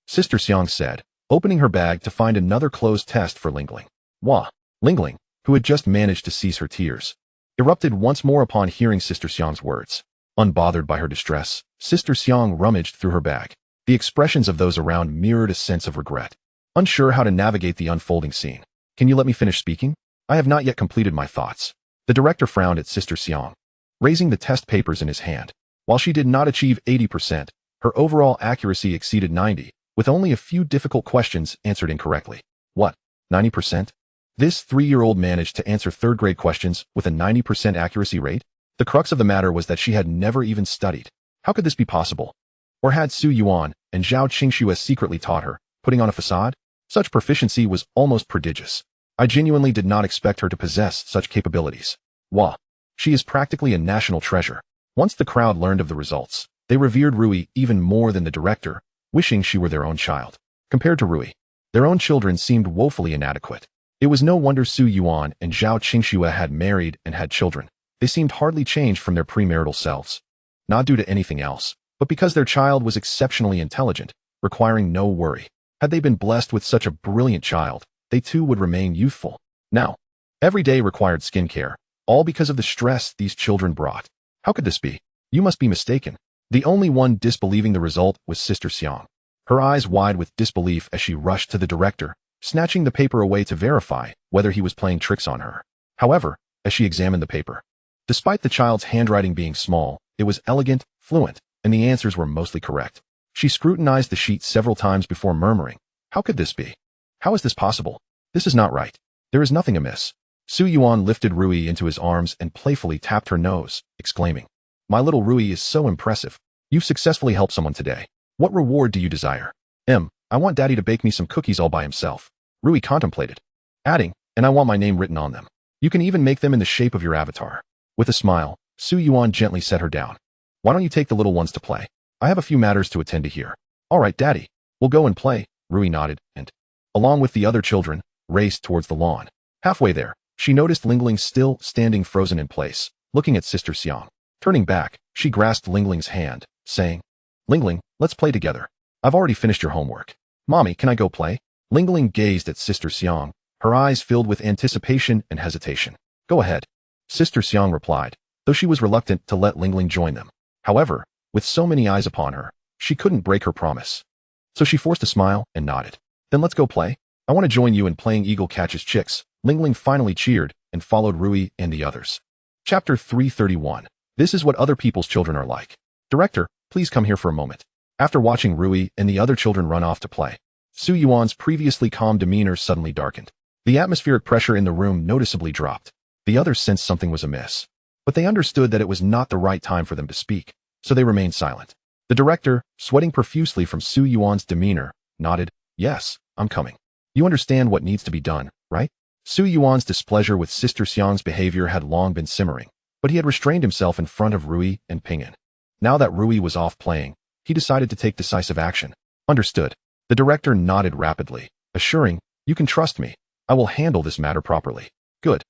Sister Xiang said, opening her bag to find another closed test for Lingling. Wah! Lingling, who had just managed to cease her tears, erupted once more upon hearing Sister Xiang's words. Unbothered by her distress, Sister Xiang rummaged through her bag. The expressions of those around mirrored a sense of regret. Unsure how to navigate the unfolding scene. Can you let me finish speaking? I have not yet completed my thoughts. The director frowned at Sister Xiang, raising the test papers in his hand. While she did not achieve 80%, her overall accuracy exceeded 90%, with only a few difficult questions answered incorrectly. What? 90%? This 3-year-old managed to answer third-grade questions with a 90% accuracy rate? The crux of the matter was that she had never even studied. How could this be possible? Or had Su Yuan and Zhao Qingxue secretly taught her, putting on a facade? Such proficiency was almost prodigious. I genuinely did not expect her to possess such capabilities. Wah! She is practically a national treasure. Once the crowd learned of the results, they revered Rui even more than the director, wishing she were their own child. Compared to Rui, their own children seemed woefully inadequate. It was no wonder Su Yuan and Zhao Qingxue had married and had children. They seemed hardly changed from their premarital selves. Not due to anything else, but because their child was exceptionally intelligent, requiring no worry. Had they been blessed with such a brilliant child, they too would remain youthful. Now, every day required skincare, all because of the stress these children brought. How could this be? You must be mistaken. The only one disbelieving the result was Sister Xiang, her eyes wide with disbelief as she rushed to the director, snatching the paper away to verify whether he was playing tricks on her. However, as she examined the paper, despite the child's handwriting being small, it was elegant, fluent, and the answers were mostly correct. She scrutinized the sheet several times before murmuring, how could this be? How is this possible? This is not right. There is nothing amiss. Su Yuan lifted Rui into his arms and playfully tapped her nose, exclaiming, my little Rui is so impressive. You've successfully helped someone today. What reward do you desire? I want Daddy to bake me some cookies all by himself. Rui contemplated, adding, and I want my name written on them. You can even make them in the shape of your avatar. With a smile, Su Yuan gently set her down. Why don't you take the little ones to play? I have a few matters to attend to here. All right, Daddy. We'll go and play. Rui nodded and, along with the other children, raced towards the lawn. Halfway there, she noticed Lingling still standing frozen in place, looking at Sister Xiang. Turning back, she grasped Lingling's hand, saying, Lingling, let's play together. I've already finished your homework. Mommy, can I go play? Lingling gazed at Sister Xiang, her eyes filled with anticipation and hesitation. Go ahead. Sister Xiang replied, though she was reluctant to let Lingling join them. However, with so many eyes upon her, she couldn't break her promise. So she forced a smile and nodded. Then let's go play. I want to join you in playing Eagle Catches Chicks. Lingling finally cheered and followed Rui and the others. Chapter 331. This is what other people's children are like. Director, please come here for a moment. After watching Rui and the other children run off to play, Su Yuan's previously calm demeanor suddenly darkened. The atmospheric pressure in the room noticeably dropped. The others sensed something was amiss, but they understood that it was not the right time for them to speak, so they remained silent. The director, sweating profusely from Su Yuan's demeanor, nodded, yes, I'm coming. You understand what needs to be done, right? Su Yuan's displeasure with Sister Xiang's behavior had long been simmering, but he had restrained himself in front of Rui and Ping'an. Now that Rui was off playing, he decided to take decisive action. Understood. The director nodded rapidly, assuring, you can trust me. I will handle this matter properly. Good.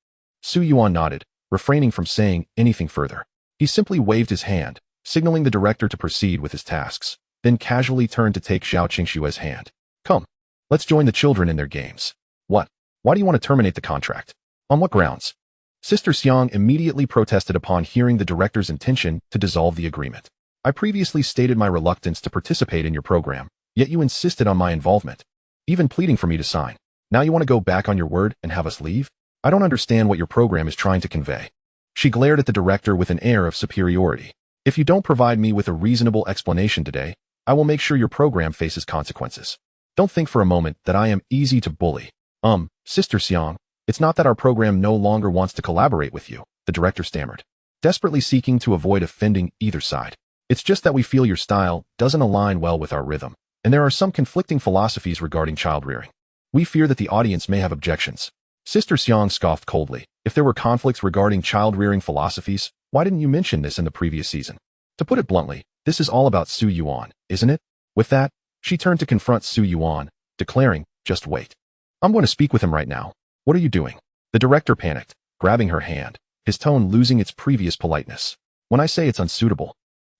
Su Yuan nodded, refraining from saying anything further. He simply waved his hand, signaling the director to proceed with his tasks. then casually turned to take Zhao Qingxue's hand. Come, let's join the children in their games. What? Why do you want to terminate the contract? On what grounds? Sister Xiang immediately protested upon hearing the director's intention to dissolve the agreement. I previously stated my reluctance to participate in your program, yet you insisted on my involvement, even pleading for me to sign. Now you want to go back on your word and have us leave? I don't understand what your program is trying to convey. She glared at the director with an air of superiority. If you don't provide me with a reasonable explanation today, I will make sure your program faces consequences. Don't think for a moment that I am easy to bully. Sister Xiang, it's not that our program no longer wants to collaborate with you, the director stammered, desperately seeking to avoid offending either side. It's just that we feel your style doesn't align well with our rhythm, and there are some conflicting philosophies regarding child rearing. We fear that the audience may have objections. Sister Xiang scoffed coldly. If there were conflicts regarding child rearing philosophies, why didn't you mention this in the previous season? To put it bluntly, this is all about Su Yuan, isn't it? With that, she turned to confront Su Yuan, declaring, just wait. I'm going to speak with him right now. What are you doing? The director panicked, grabbing her hand, his tone losing its previous politeness. When I say it's unsuitable,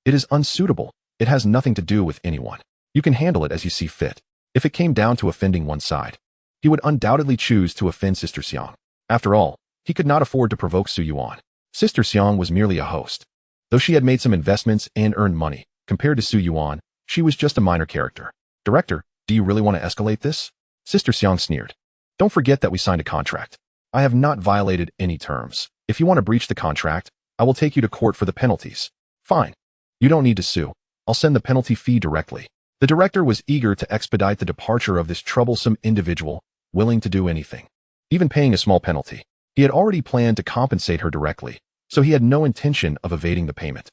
it is unsuitable. It has nothing to do with anyone. You can handle it as you see fit. If it came down to offending one side, he would undoubtedly choose to offend Sister Xiang. After all, he could not afford to provoke Su Yuan. Sister Xiang was merely a host. Though she had made some investments and earned money, compared to Su Yuan, she was just a minor character. Director, do you really want to escalate this? Sister Xiang sneered. Don't forget that we signed a contract. I have not violated any terms. If you want to breach the contract, I will take you to court for the penalties. Fine. You don't need to sue. I'll send the penalty fee directly. The director was eager to expedite the departure of this troublesome individual, willing to do anything, even paying a small penalty. He had already planned to compensate her directly, so he had no intention of evading the payment.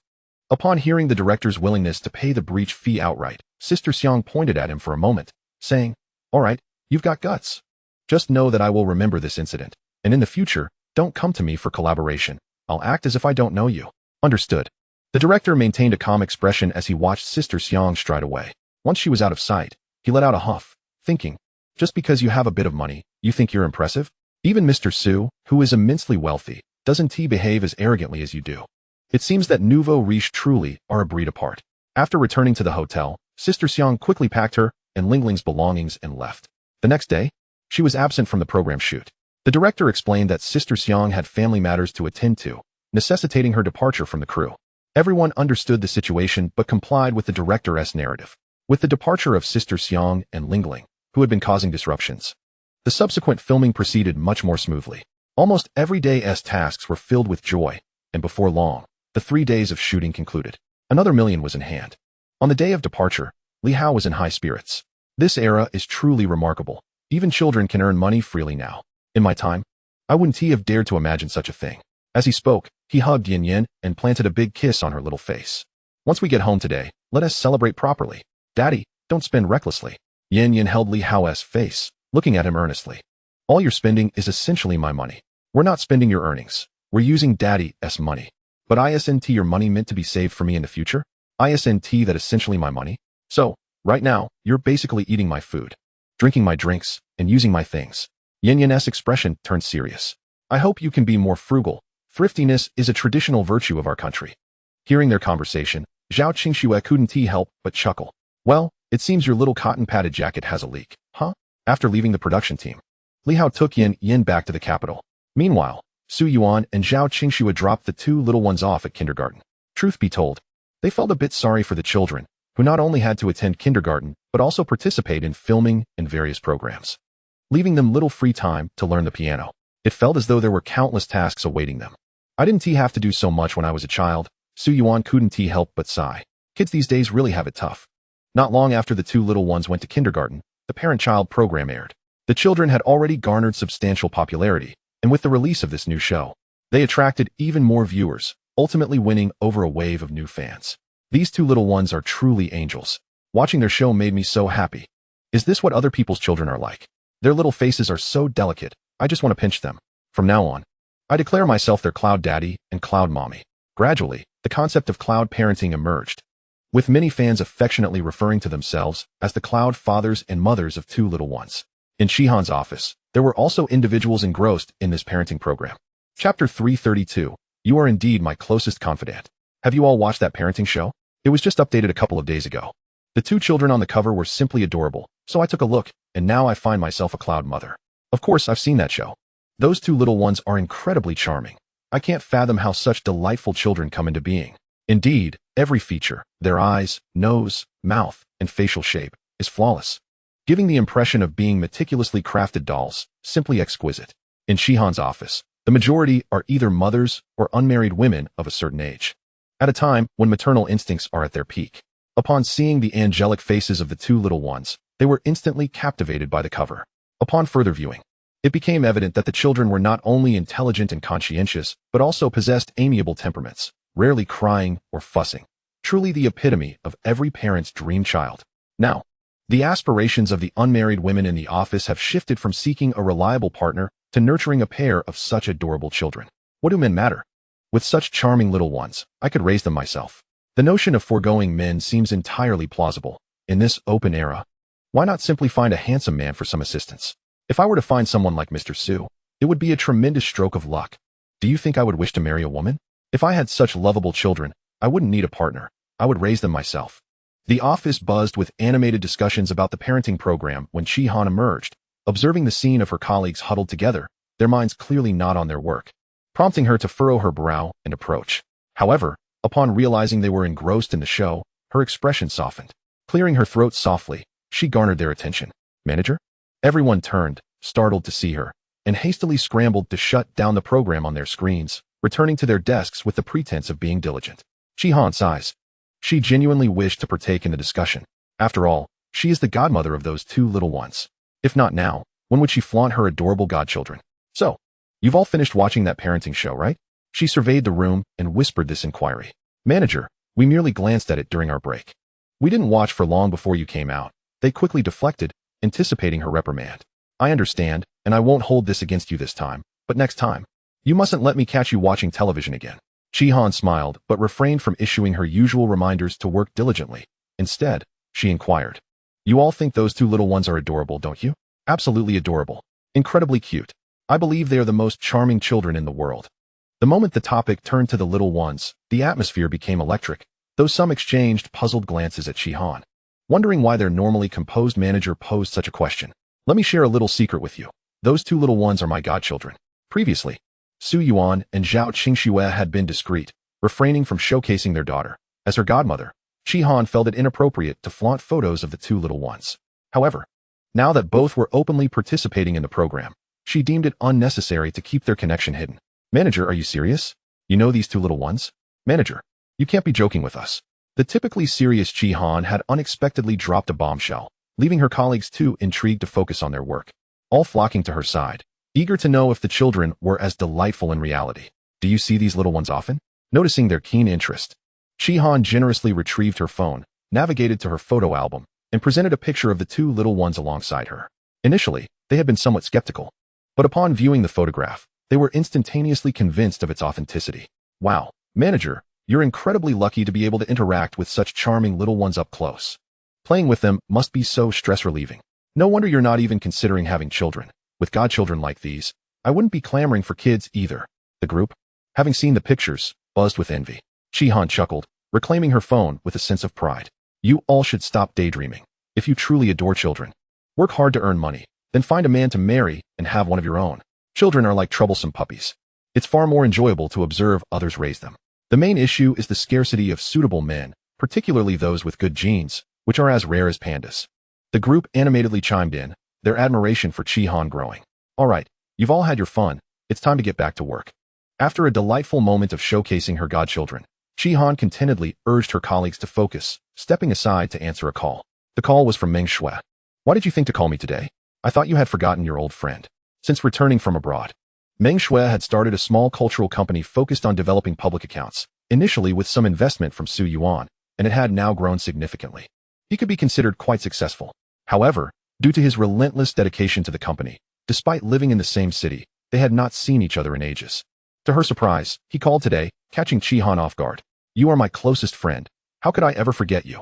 Upon hearing the director's willingness to pay the breach fee outright, Sister Xiang pointed at him for a moment, saying, All right, you've got guts. Just know that I will remember this incident, and in the future, don't come to me for collaboration. I'll act as if I don't know you. Understood. The director maintained a calm expression as he watched Sister Xiang stride away. Once she was out of sight, he let out a huff, thinking, just because you have a bit of money, you think you're impressive? Even Mr. Su, who is immensely wealthy, doesn't he behave as arrogantly as you do? It seems that nouveau riche truly are a breed apart. After returning to the hotel, Sister Xiang quickly packed her and Lingling's belongings and left. The next day, she was absent from the program shoot. The director explained that Sister Xiang had family matters to attend to, necessitating her departure from the crew. Everyone understood the situation but complied with the director's narrative. With the departure of Sister Xiang and Lingling, who had been causing disruptions, the subsequent filming proceeded much more smoothly. Almost every day's tasks were filled with joy, and before long, the 3 days of shooting concluded. Another million was in hand. On the day of departure, Li Hao was in high spirits. This era is truly remarkable. Even children can earn money freely now. In my time, I wouldn't have dared to imagine such a thing. As he spoke, he hugged Yin Yin and planted a big kiss on her little face. Once we get home today, let us celebrate properly. Daddy, don't spend recklessly. Yin Yin held Li Hao's face, looking at him earnestly. All you're spending is essentially my money. We're not spending your earnings. We're using Daddy's money. But isn't your money meant to be saved for me in the future? Isn't that essentially my money? So, right now, you're basically eating my food, drinking my drinks, and using my things. Yin Yin's expression turned serious. I hope you can be more frugal. Thriftiness is a traditional virtue of our country. Hearing their conversation, Zhao Qingxue couldn't help but chuckle. Well, it seems your little cotton-padded jacket has a leak, huh? After leaving the production team, Li Hao took Yin Yin back to the capital. Meanwhile, Su Yuan and Zhao Qingxue dropped the 2 little ones off at kindergarten. Truth be told, they felt a bit sorry for the children, who not only had to attend kindergarten, but also participate in filming and various programs, leaving them little free time to learn the piano. It felt as though there were countless tasks awaiting them. I didn't have to do so much when I was a child. Su Yuan couldn't help but sigh. Kids these days really have it tough. Not long after the 2 little ones went to kindergarten, the parent-child program aired. The children had already garnered substantial popularity, and with the release of this new show, they attracted even more viewers, ultimately winning over a wave of new fans. These 2 little ones are truly angels. Watching their show made me so happy. Is this what other people's children are like? Their little faces are so delicate, I just want to pinch them. From now on, I declare myself their cloud daddy and cloud mommy. Gradually, the concept of cloud parenting emerged, with many fans affectionately referring to themselves as the cloud fathers and mothers of 2 little ones. In Shihan's office, there were also individuals engrossed in this parenting program. Chapter 332, You are indeed my closest confidant. Have you all watched that parenting show? It was just updated a couple of days ago. The two children on the cover were simply adorable, so I took a look, and now I find myself a cloud mother. Of course, I've seen that show. Those two little ones are incredibly charming. I can't fathom how such delightful children come into being. Indeed, every feature, their eyes, nose, mouth, and facial shape, is flawless, giving the impression of being meticulously crafted dolls, simply exquisite. In Shihan's office, the majority are either mothers or unmarried women of a certain age, at a time when maternal instincts are at their peak. Upon seeing the angelic faces of the two little ones, they were instantly captivated by the cover. Upon further viewing, it became evident that the children were not only intelligent and conscientious, but also possessed amiable temperaments, rarely crying or fussing. Truly the epitome of every parent's dream child. Now, the aspirations of the unmarried women in the office have shifted from seeking a reliable partner to nurturing a pair of such adorable children. What do men matter? With such charming little ones, I could raise them myself. The notion of foregoing men seems entirely plausible. In this open era, why not simply find a handsome man for some assistance? If I were to find someone like Mr. Su, it would be a tremendous stroke of luck. Do you think I would wish to marry a woman? If I had such lovable children, I wouldn't need a partner. I would raise them myself. The office buzzed with animated discussions about the parenting program when Shihan emerged, observing the scene of her colleagues huddled together, their minds clearly not on their work, prompting her to furrow her brow and approach. However, upon realizing they were engrossed in the show, her expression softened. Clearing her throat softly, she garnered their attention. Manager? Everyone turned, startled to see her, and hastily scrambled to shut down the program on their screens, returning to their desks with the pretense of being diligent. Shihan sighs. She genuinely wished to partake in the discussion. After all, she is the godmother of those two little ones. If not now, when would she flaunt her adorable godchildren? So, you've all finished watching that parenting show, right? She surveyed the room and whispered this inquiry. Manager, we merely glanced at it during our break. We didn't watch for long before you came out. They quickly deflected, anticipating her reprimand. I understand, and I won't hold this against you this time, but next time, you mustn't let me catch you watching television again. Shihan smiled, but refrained from issuing her usual reminders to work diligently. Instead, she inquired. You all think those two little ones are adorable, don't you? Absolutely adorable. Incredibly cute. I believe they are the most charming children in the world. The moment the topic turned to the little ones, the atmosphere became electric, though some exchanged puzzled glances at Shihan, wondering why their normally composed manager posed such a question. Let me share a little secret with you. Those two little ones are my godchildren. Previously, Su Yuan and Zhao Qingxue had been discreet, refraining from showcasing their daughter. As her godmother, Shihan felt it inappropriate to flaunt photos of the two little ones. However, now that both were openly participating in the program, she deemed it unnecessary to keep their connection hidden. Manager, are you serious? You know these two little ones? Manager, you can't be joking with us. The typically serious Shihan had unexpectedly dropped a bombshell, leaving her colleagues too intrigued to focus on their work, all flocking to her side, eager to know if the children were as delightful in reality. Do you see these little ones often? Noticing their keen interest, Shihan generously retrieved her phone, navigated to her photo album, and presented a picture of the two little ones alongside her. Initially, they had been somewhat skeptical, but upon viewing the photograph, they were instantaneously convinced of its authenticity. Wow, manager, you're incredibly lucky to be able to interact with such charming little ones up close. Playing with them must be so stress-relieving. No wonder you're not even considering having children. With godchildren like these, I wouldn't be clamoring for kids either. The group, having seen the pictures, buzzed with envy. Shihan chuckled, reclaiming her phone with a sense of pride. You all should stop daydreaming. If you truly adore children, work hard to earn money, then find a man to marry and have one of your own. Children are like troublesome puppies. It's far more enjoyable to observe others raise them. The main issue is the scarcity of suitable men, particularly those with good genes, which are as rare as pandas. The group animatedly chimed in, their admiration for Shihan growing. All right, you've all had your fun. It's time to get back to work. After a delightful moment of showcasing her godchildren, Shihan contentedly urged her colleagues to focus, stepping aside to answer a call. The call was from Mengxue. Why did you think to call me today? I thought you had forgotten your old friend. Since returning from abroad, Mengxue had started a small cultural company focused on developing public accounts, initially with some investment from Su Yuan, and it had now grown significantly. He could be considered quite successful. However, due to his relentless dedication to the company, despite living in the same city, they had not seen each other in ages. To her surprise, he called today, catching Shihan off guard. You are my closest friend. How could I ever forget you?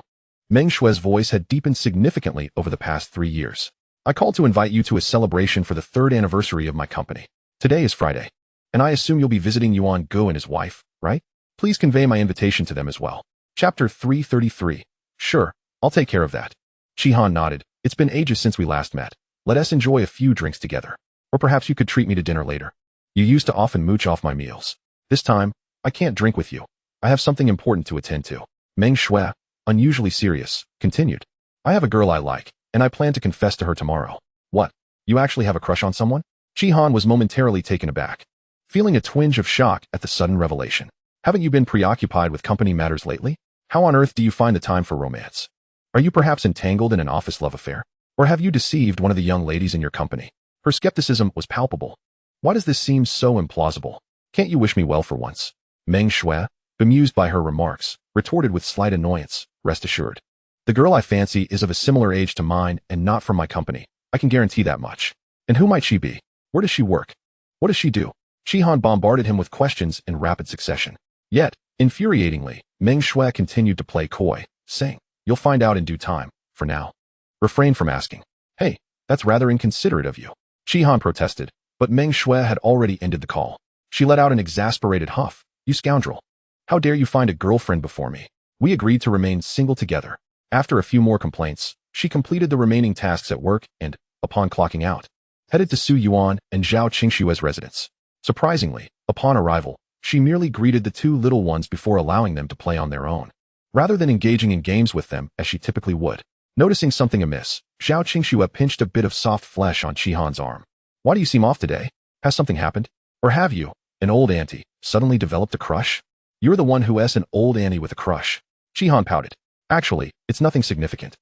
Mengshue's voice had deepened significantly over the past 3 years. I called to invite you to a celebration for the 3rd anniversary of my company. Today is Friday, and I assume you'll be visiting Yuan Go and his wife, right? Please convey my invitation to them as well. Chapter 333. Sure, I'll take care of that. Shihan nodded. It's been ages since we last met. Let us enjoy a few drinks together. Or perhaps you could treat me to dinner later. You used to often mooch off my meals. This time, I can't drink with you. I have something important to attend to. Meng Shui, unusually serious, continued. I have a girl I like, and I plan to confess to her tomorrow. What? You actually have a crush on someone? Shihan was momentarily taken aback, feeling a twinge of shock at the sudden revelation. Haven't you been preoccupied with company matters lately? How on earth do you find the time for romance? Are you perhaps entangled in an office love affair? Or have you deceived one of the young ladies in your company? Her skepticism was palpable. Why does this seem so implausible? Can't you wish me well for once? Meng Shui, bemused by her remarks, retorted with slight annoyance. Rest assured. The girl I fancy is of a similar age to mine and not from my company. I can guarantee that much. And who might she be? Where does she work? What does she do? Shihan bombarded him with questions in rapid succession. Yet, infuriatingly, Meng Shui continued to play coy, saying, You'll find out in due time. For now, refrain from asking. Hey, that's rather inconsiderate of you. Shihan protested, but Meng Shui had already ended the call. She let out an exasperated huff. You scoundrel. How dare you find a girlfriend before me? We agreed to remain single together. After a few more complaints, she completed the remaining tasks at work and, upon clocking out, headed to Su Yuan and Zhao Qingxue's residence. Surprisingly, upon arrival, she merely greeted the two little ones before allowing them to play on their own, rather than engaging in games with them as she typically would. Noticing something amiss, Zhao Qingxue pinched a bit of soft flesh on Shihan's arm. Why do you seem off today? Has something happened? Or have you, an old auntie, suddenly developed a crush? You're the one who is an old auntie with a crush. Shihan pouted. Actually, it's nothing significant.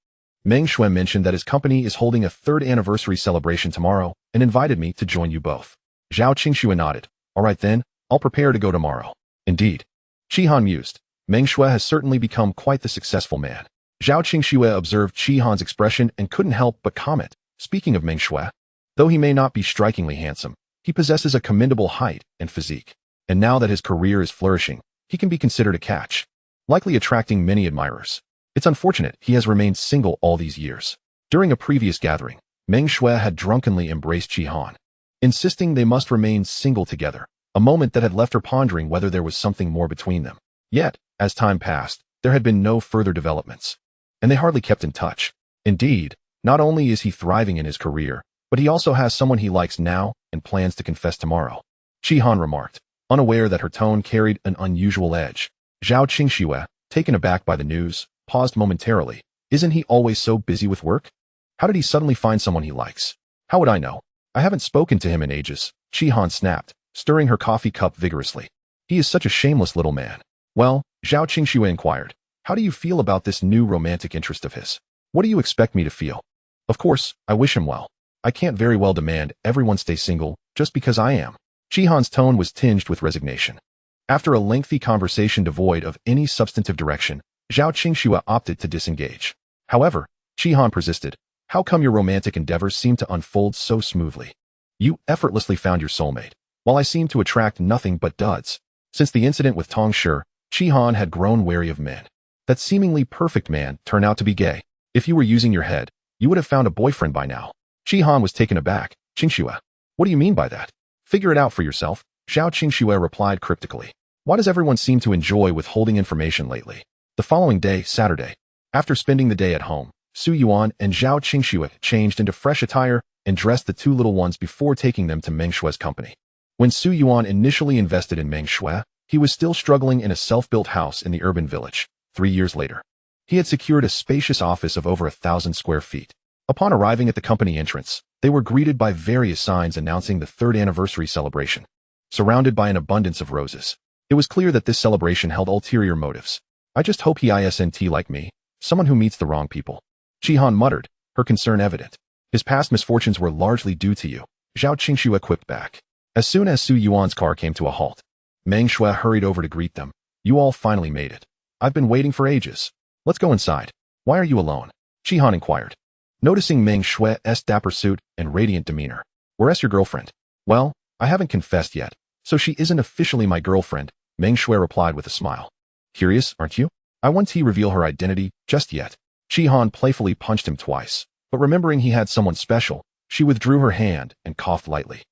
Meng Shui mentioned that his company is holding a 3rd anniversary celebration tomorrow and invited me to join you both. Zhao Qingxue nodded. All right then, I'll prepare to go tomorrow. Indeed. Shihan mused. Meng Shui has certainly become quite the successful man. Zhao Qingxue observed Shihan's expression and couldn't help but comment. Speaking of Meng Shui, though he may not be strikingly handsome, he possesses a commendable height and physique. And now that his career is flourishing, he can be considered a catch, likely attracting many admirers. It's unfortunate he has remained single all these years. During a previous gathering, Meng Shui had drunkenly embraced Shihan, insisting they must remain single together, a moment that had left her pondering whether there was something more between them. Yet, as time passed, there had been no further developments, and they hardly kept in touch. Indeed, not only is he thriving in his career, but he also has someone he likes now and plans to confess tomorrow. Shihan remarked, unaware that her tone carried an unusual edge. Zhao Qingxue, taken aback by the news, paused momentarily. Isn't he always so busy with work? How did he suddenly find someone he likes? How would I know? I haven't spoken to him in ages, Shihan snapped, stirring her coffee cup vigorously. He is such a shameless little man. Well, Zhao Qingxue inquired, how do you feel about this new romantic interest of his? What do you expect me to feel? Of course, I wish him well. I can't very well demand everyone stay single just because I am. Shihan's tone was tinged with resignation. After a lengthy conversation devoid of any substantive direction, Zhao Qingxue opted to disengage. However, Shihan persisted. How come your romantic endeavors seem to unfold so smoothly? You effortlessly found your soulmate, while I seem to attract nothing but duds. Since the incident with Tong Shi, Shihan had grown wary of men. That seemingly perfect man turned out to be gay. If you were using your head, you would have found a boyfriend by now. Shihan was taken aback. Qingxue, what do you mean by that? Figure it out for yourself, Zhao Qingxue replied cryptically. Why does everyone seem to enjoy withholding information lately? The following day, Saturday, after spending the day at home, Su Yuan and Zhao Qingxue changed into fresh attire and dressed the two little ones before taking them to Meng Shui's company. When Su Yuan initially invested in Meng Shui, he was still struggling in a self-built house in the urban village. 3 years later, he had secured a spacious office of over 1,000 square feet. Upon arriving at the company entrance, they were greeted by various signs announcing the 3rd anniversary celebration. Surrounded by an abundance of roses, it was clear that this celebration held ulterior motives. I just hope he isn't like me, someone who meets the wrong people. Shihan muttered, her concern evident. His past misfortunes were largely due to you, Zhao Qingxue quipped back. As soon as Su Yuan's car came to a halt, Meng Shui hurried over to greet them. You all finally made it. I've been waiting for ages. Let's go inside. Why are you alone? Shihan inquired, noticing Meng Shui's dapper suit and radiant demeanor. Where's your girlfriend? Well, I haven't confessed yet, so she isn't officially my girlfriend, Meng Shui replied with a smile. Curious, aren't you? I won't reveal her identity just yet. Shihan playfully punched him twice, but remembering he had someone special, she withdrew her hand and coughed lightly.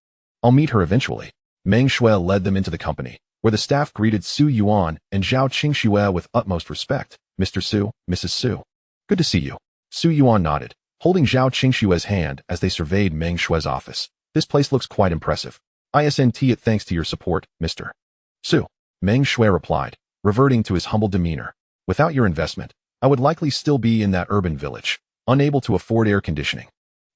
I'll meet her eventually. Meng Shui led them into the company, where the staff greeted Su Yuan and Zhao Qingxue with utmost respect. Mr. Su, Mrs. Su. Good to see you. Su Yuan nodded, holding Zhao Qingxue's hand as they surveyed Meng Shue's office. This place looks quite impressive. ISNT it thanks to your support, Mr. Su. Meng Shui replied, reverting to his humble demeanor. Without your investment, I would likely still be in that urban village, unable to afford air conditioning.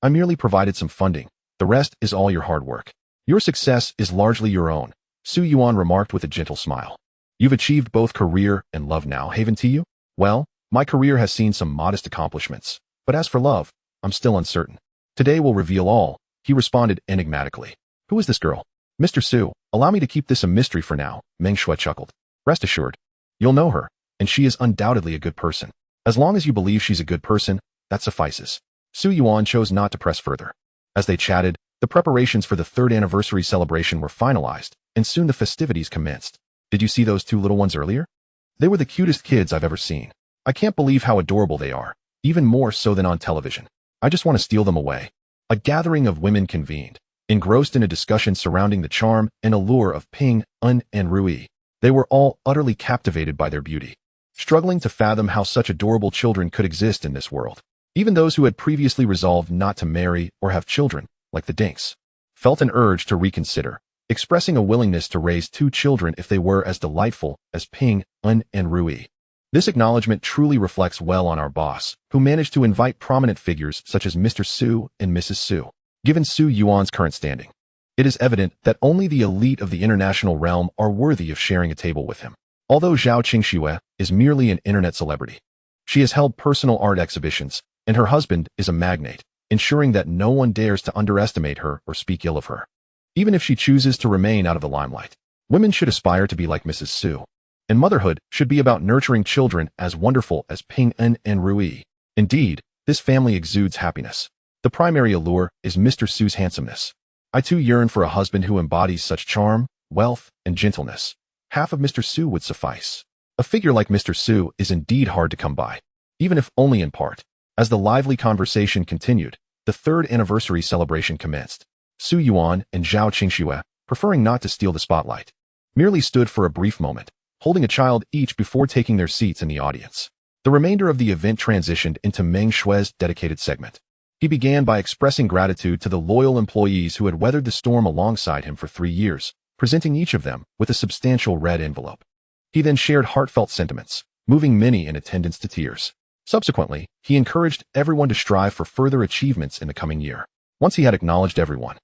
I merely provided some funding. The rest is all your hard work. Your success is largely your own, Su Yuan remarked with a gentle smile. You've achieved both career and love now, haven't you? Well, my career has seen some modest accomplishments, but as for love, I'm still uncertain. Today will reveal all, he responded enigmatically. Who is this girl? Mr. Su, allow me to keep this a mystery for now, Meng Shui chuckled. Rest assured, you'll know her, and she is undoubtedly a good person. As long as you believe she's a good person, that suffices. Su Yuan chose not to press further. As they chatted, the preparations for the 3rd anniversary celebration were finalized, and soon the festivities commenced. Did you see those 2 little ones earlier? They were the cutest kids I've ever seen. I can't believe how adorable they are, even more so than on television. I just want to steal them away. A gathering of women convened, engrossed in a discussion surrounding the charm and allure of Ping, Un, and Rui. They were all utterly captivated by their beauty, struggling to fathom how such adorable children could exist in this world. Even those who had previously resolved not to marry or have children, like the Dinks, felt an urge to reconsider, expressing a willingness to raise 2 children if they were as delightful as Ping, Un, and Rui. This acknowledgement truly reflects well on our boss, who managed to invite prominent figures such as Mr. Su and Mrs. Su. Given Su Yuan's current standing, it is evident that only the elite of the international realm are worthy of sharing a table with him. Although Zhao Qingxue is merely an internet celebrity, she has held personal art exhibitions, and her husband is a magnate, ensuring that no one dares to underestimate her or speak ill of her. Even if she chooses to remain out of the limelight, women should aspire to be like Mrs. Su. And motherhood should be about nurturing children as wonderful as Ping En and Rui. Indeed, this family exudes happiness. The primary allure is Mr. Su's handsomeness. I too yearn for a husband who embodies such charm, wealth, and gentleness. Half of Mr. Su would suffice. A figure like Mr. Su is indeed hard to come by, even if only in part. As the lively conversation continued, the 3rd anniversary celebration commenced. Su Yuan and Zhao Qingxue, preferring not to steal the spotlight, merely stood for a brief moment, holding a child each before taking their seats in the audience. The remainder of the event transitioned into Meng Shue's dedicated segment. He began by expressing gratitude to the loyal employees who had weathered the storm alongside him for 3 years, presenting each of them with a substantial red envelope. He then shared heartfelt sentiments, moving many in attendance to tears. Subsequently, he encouraged everyone to strive for further achievements in the coming year. Once he had acknowledged everyone,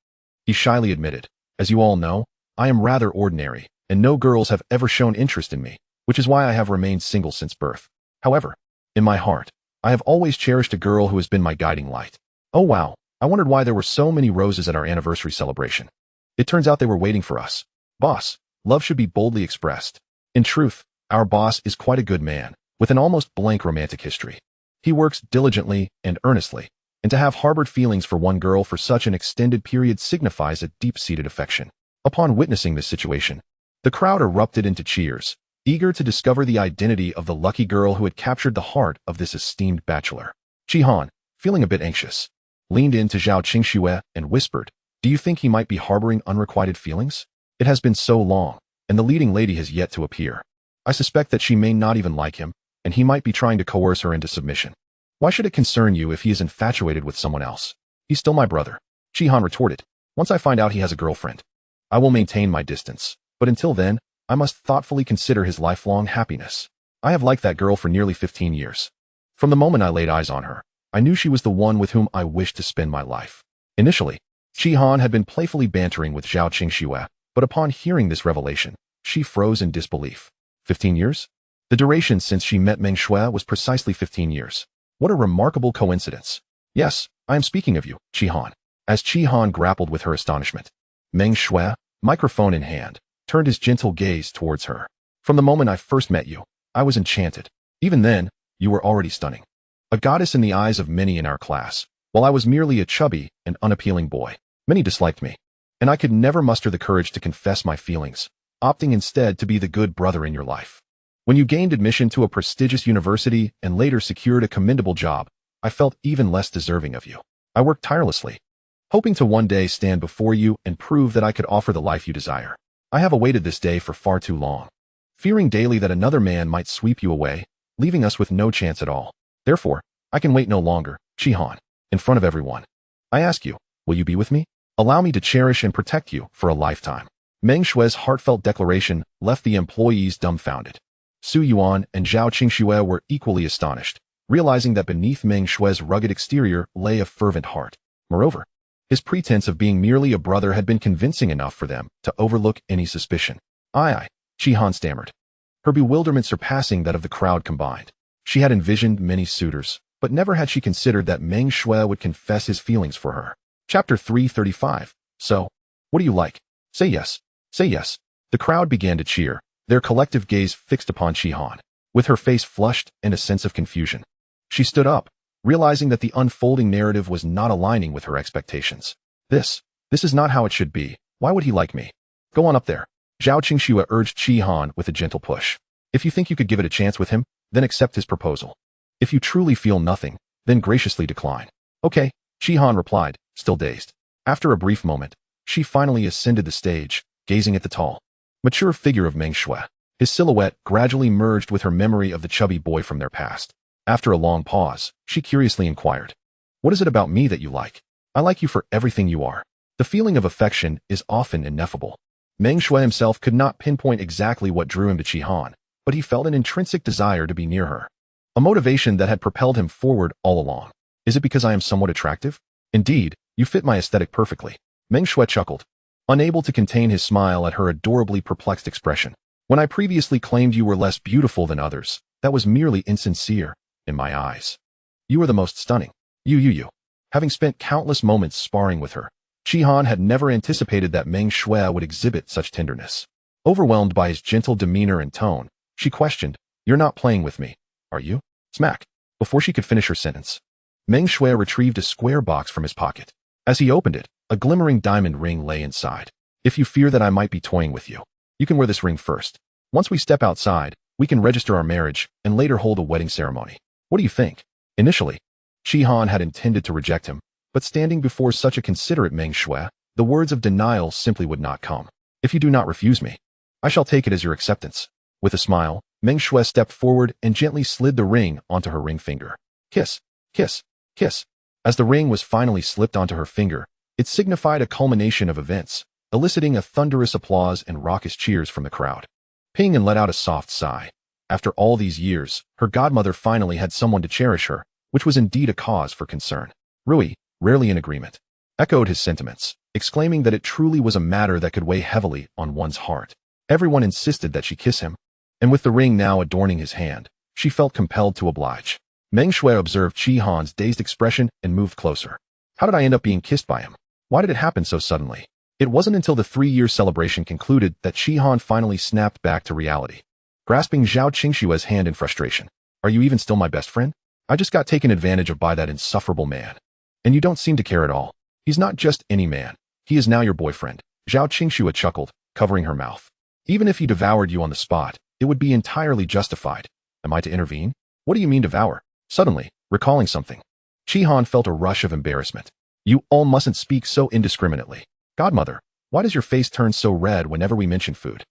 he shyly admitted, "As you all know, I am rather ordinary, and no girls have ever shown interest in me, which is why I have remained single since birth. However, in my heart, I have always cherished a girl who has been my guiding light." Oh wow, I wondered why there were so many roses at our anniversary celebration. It turns out they were waiting for us. Boss, love should be boldly expressed. In truth, our boss is quite a good man, with an almost blank romantic history. He works diligently and earnestly, and to have harbored feelings for one girl for such an extended period signifies a deep-seated affection. Upon witnessing this situation, the crowd erupted into cheers, eager to discover the identity of the lucky girl who had captured the heart of this esteemed bachelor. Jihan, feeling a bit anxious, leaned in to Zhao Qingxue and whispered, "Do you think he might be harboring unrequited feelings? It has been so long, and the leading lady has yet to appear. I suspect that she may not even like him, and he might be trying to coerce her into submission. Why should it concern you if he is infatuated with someone else? He's still my brother," Jihan retorted. "Once I find out he has a girlfriend, I will maintain my distance, but until then, I must thoughtfully consider his lifelong happiness. I have liked that girl for nearly 15 years. From the moment I laid eyes on her, I knew she was the one with whom I wished to spend my life." Initially, Jihan had been playfully bantering with Zhao Qingxue, but upon hearing this revelation, she froze in disbelief. 15 years? The duration since she met Meng Shui was precisely 15 years. What a remarkable coincidence. "Yes, I am speaking of you, Jihan." As Jihan grappled with her astonishment, Meng Shui, microphone in hand, turned his gentle gaze towards her. "From the moment I first met you, I was enchanted. Even then, you were already stunning. A goddess in the eyes of many in our class, while I was merely a chubby and unappealing boy. Many disliked me, and I could never muster the courage to confess my feelings, opting instead to be the good brother in your life. When you gained admission to a prestigious university and later secured a commendable job, I felt even less deserving of you. I worked tirelessly, hoping to one day stand before you and prove that I could offer the life you desire. I have awaited this day for far too long, fearing daily that another man might sweep you away, leaving us with no chance at all. Therefore, I can wait no longer, Qihan. In front of everyone. I ask you, will you be with me? Allow me to cherish and protect you for a lifetime. Meng Shue's heartfelt declaration left the employees dumbfounded. Su Yuan and Zhao Qingxue were equally astonished, realizing that beneath Meng Shue's rugged exterior lay a fervent heart. Moreover, his pretense of being merely a brother had been convincing enough for them to overlook any suspicion. Aye, Qihan stammered, her bewilderment surpassing that of the crowd combined. She had envisioned many suitors, but never had she considered that Meng Shuai would confess his feelings for her. Chapter 335. So, what do you like? Say yes. Say yes. The crowd began to cheer, their collective gaze fixed upon Qihan, with her face flushed and a sense of confusion. She stood up, realizing that the unfolding narrative was not aligning with her expectations. This is not how it should be. Why would he like me? Go on up there. Zhao Qingxue urged Qihan with a gentle push. If you think you could give it a chance with him, then accept his proposal. If you truly feel nothing, then graciously decline. Okay, Qihan replied, still dazed. After a brief moment, she finally ascended the stage, gazing at the tall, mature figure of Meng Shuai. His silhouette gradually merged with her memory of the chubby boy from their past. After a long pause, she curiously inquired, what is it about me that you like? I like you for everything you are. The feeling of affection is often ineffable. Meng Shuai himself could not pinpoint exactly what drew him to Qihan, but he felt an intrinsic desire to be near her. A motivation that had propelled him forward all along. Is it because I am somewhat attractive? Indeed, you fit my aesthetic perfectly. Meng Shuai chuckled, unable to contain his smile at her adorably perplexed expression. When I previously claimed you were less beautiful than others, that was merely insincere, in my eyes. You are the most stunning. You. Having spent countless moments sparring with her, Qihan had never anticipated that Meng Shuai would exhibit such tenderness. Overwhelmed by his gentle demeanor and tone, she questioned, you're not playing with me, are you? Smack. Before she could finish her sentence, Meng Shuai retrieved a square box from his pocket. As he opened it, a glimmering diamond ring lay inside. If you fear that I might be toying with you, you can wear this ring first. Once we step outside, we can register our marriage and later hold a wedding ceremony. What do you think? Initially, Qihan had intended to reject him, but standing before such a considerate Meng Shuai, the words of denial simply would not come. If you do not refuse me, I shall take it as your acceptance. With a smile, Meng Shuai stepped forward and gently slid the ring onto her ring finger. Kiss, kiss, kiss. As the ring was finally slipped onto her finger, it signified a culmination of events, eliciting a thunderous applause and raucous cheers from the crowd. Ping An let out a soft sigh. After all these years, her godmother finally had someone to cherish her, which was indeed a cause for concern. Rui, rarely in agreement, echoed his sentiments, exclaiming that it truly was a matter that could weigh heavily on one's heart. Everyone insisted that she kiss him, and with the ring now adorning his hand, she felt compelled to oblige. Meng Shuai observed Qihan's dazed expression and moved closer. How did I end up being kissed by him? Why did it happen so suddenly? It wasn't until the 3-year celebration concluded that Qihan finally snapped back to reality, grasping Zhao Qingxue's hand in frustration. Are you even still my best friend? I just got taken advantage of by that insufferable man. And you don't seem to care at all. He's not just any man. He is now your boyfriend. Zhao Qingxue chuckled, covering her mouth. Even if he devoured you on the spot, it would be entirely justified. Am I to intervene? What do you mean devour? Suddenly, recalling something, Qihan felt a rush of embarrassment. You all mustn't speak so indiscriminately. Godmother, why does your face turn so red whenever we mention food?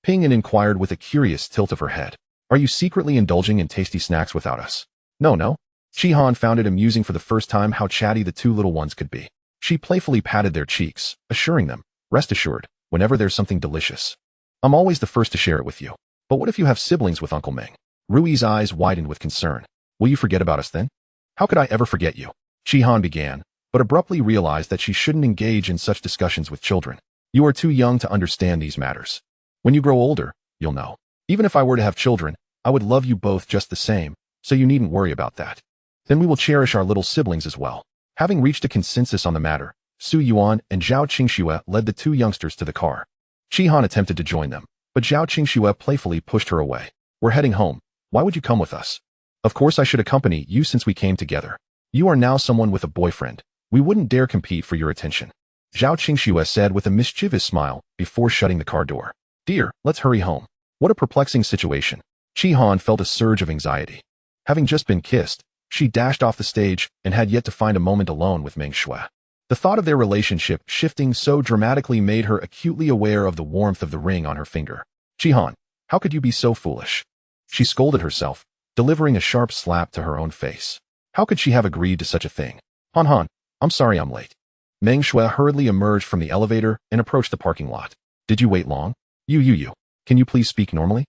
Ping An inquired with a curious tilt of her head. Are you secretly indulging in tasty snacks without us? No. Qihan found it amusing for the first time how chatty the two little ones could be. She playfully patted their cheeks, assuring them, rest assured, whenever there's something delicious, I'm always the first to share it with you. But what if you have siblings with Uncle Meng? Rui's eyes widened with concern. Will you forget about us then? How could I ever forget you? Qihan began, but abruptly realized that she shouldn't engage in such discussions with children. You are too young to understand these matters. When you grow older, you'll know. Even if I were to have children, I would love you both just the same, so you needn't worry about that. Then we will cherish our little siblings as well. Having reached a consensus on the matter, Su Yuan and Zhao Qingxue led the two youngsters to the car. Qihan attempted to join them, but Zhao Qingxue playfully pushed her away. We're heading home. Why would you come with us? Of course I should accompany you since we came together. You are now someone with a boyfriend. We wouldn't dare compete for your attention. Zhao Qingxue said with a mischievous smile before shutting the car door. Dear, let's hurry home. What a perplexing situation. Qihan felt a surge of anxiety. Having just been kissed, she dashed off the stage and had yet to find a moment alone with Meng Shuai. The thought of their relationship shifting so dramatically made her acutely aware of the warmth of the ring on her finger. Qihan, how could you be so foolish? She scolded herself, delivering a sharp slap to her own face. How could she have agreed to such a thing? Han Han, I'm sorry I'm late. Meng Shui hurriedly emerged from the elevator and approached the parking lot. Did you wait long? You. Can you please speak normally?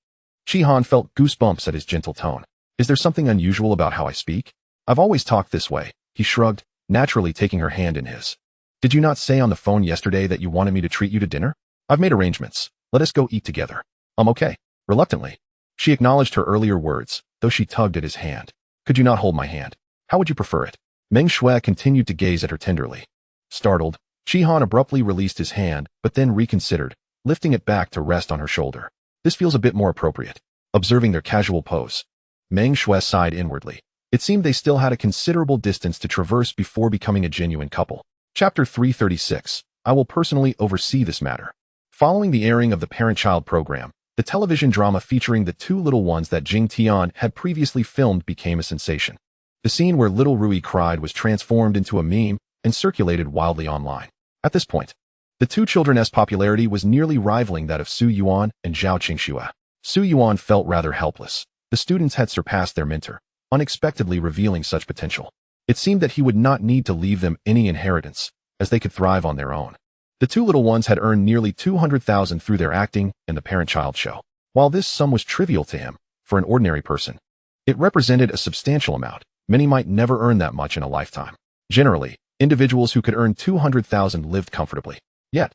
Chi Han felt goosebumps at his gentle tone. Is there something unusual about how I speak? I've always talked this way. He shrugged, naturally taking her hand in his. Did you not say on the phone yesterday that you wanted me to treat you to dinner? I've made arrangements. Let us go eat together. I'm okay. Reluctantly. She acknowledged her earlier words, though she tugged at his hand. Could you not hold my hand? How would you prefer it? Meng Shui continued to gaze at her tenderly. Startled, Chi Han abruptly released his hand, but then reconsidered, lifting it back to rest on her shoulder. This feels a bit more appropriate. Observing their casual pose, Meng Shui sighed inwardly. It seemed they still had a considerable distance to traverse before becoming a genuine couple. Chapter 336. I will personally oversee this matter. Following the airing of the parent-child program, the television drama featuring the two little ones that Jing Tian had previously filmed became a sensation. The scene where little Rui cried was transformed into a meme and circulated wildly online. At this point, the two children's popularity was nearly rivaling that of Su Yuan and Zhao Qingxue. Su Yuan felt rather helpless. The students had surpassed their mentor, unexpectedly revealing such potential. It seemed that he would not need to leave them any inheritance, as they could thrive on their own. The two little ones had earned nearly 200,000 through their acting in the parent-child show. While this sum was trivial to him, for an ordinary person, it represented a substantial amount. Many might never earn that much in a lifetime. Generally, individuals who could earn 200,000 lived comfortably. Yet,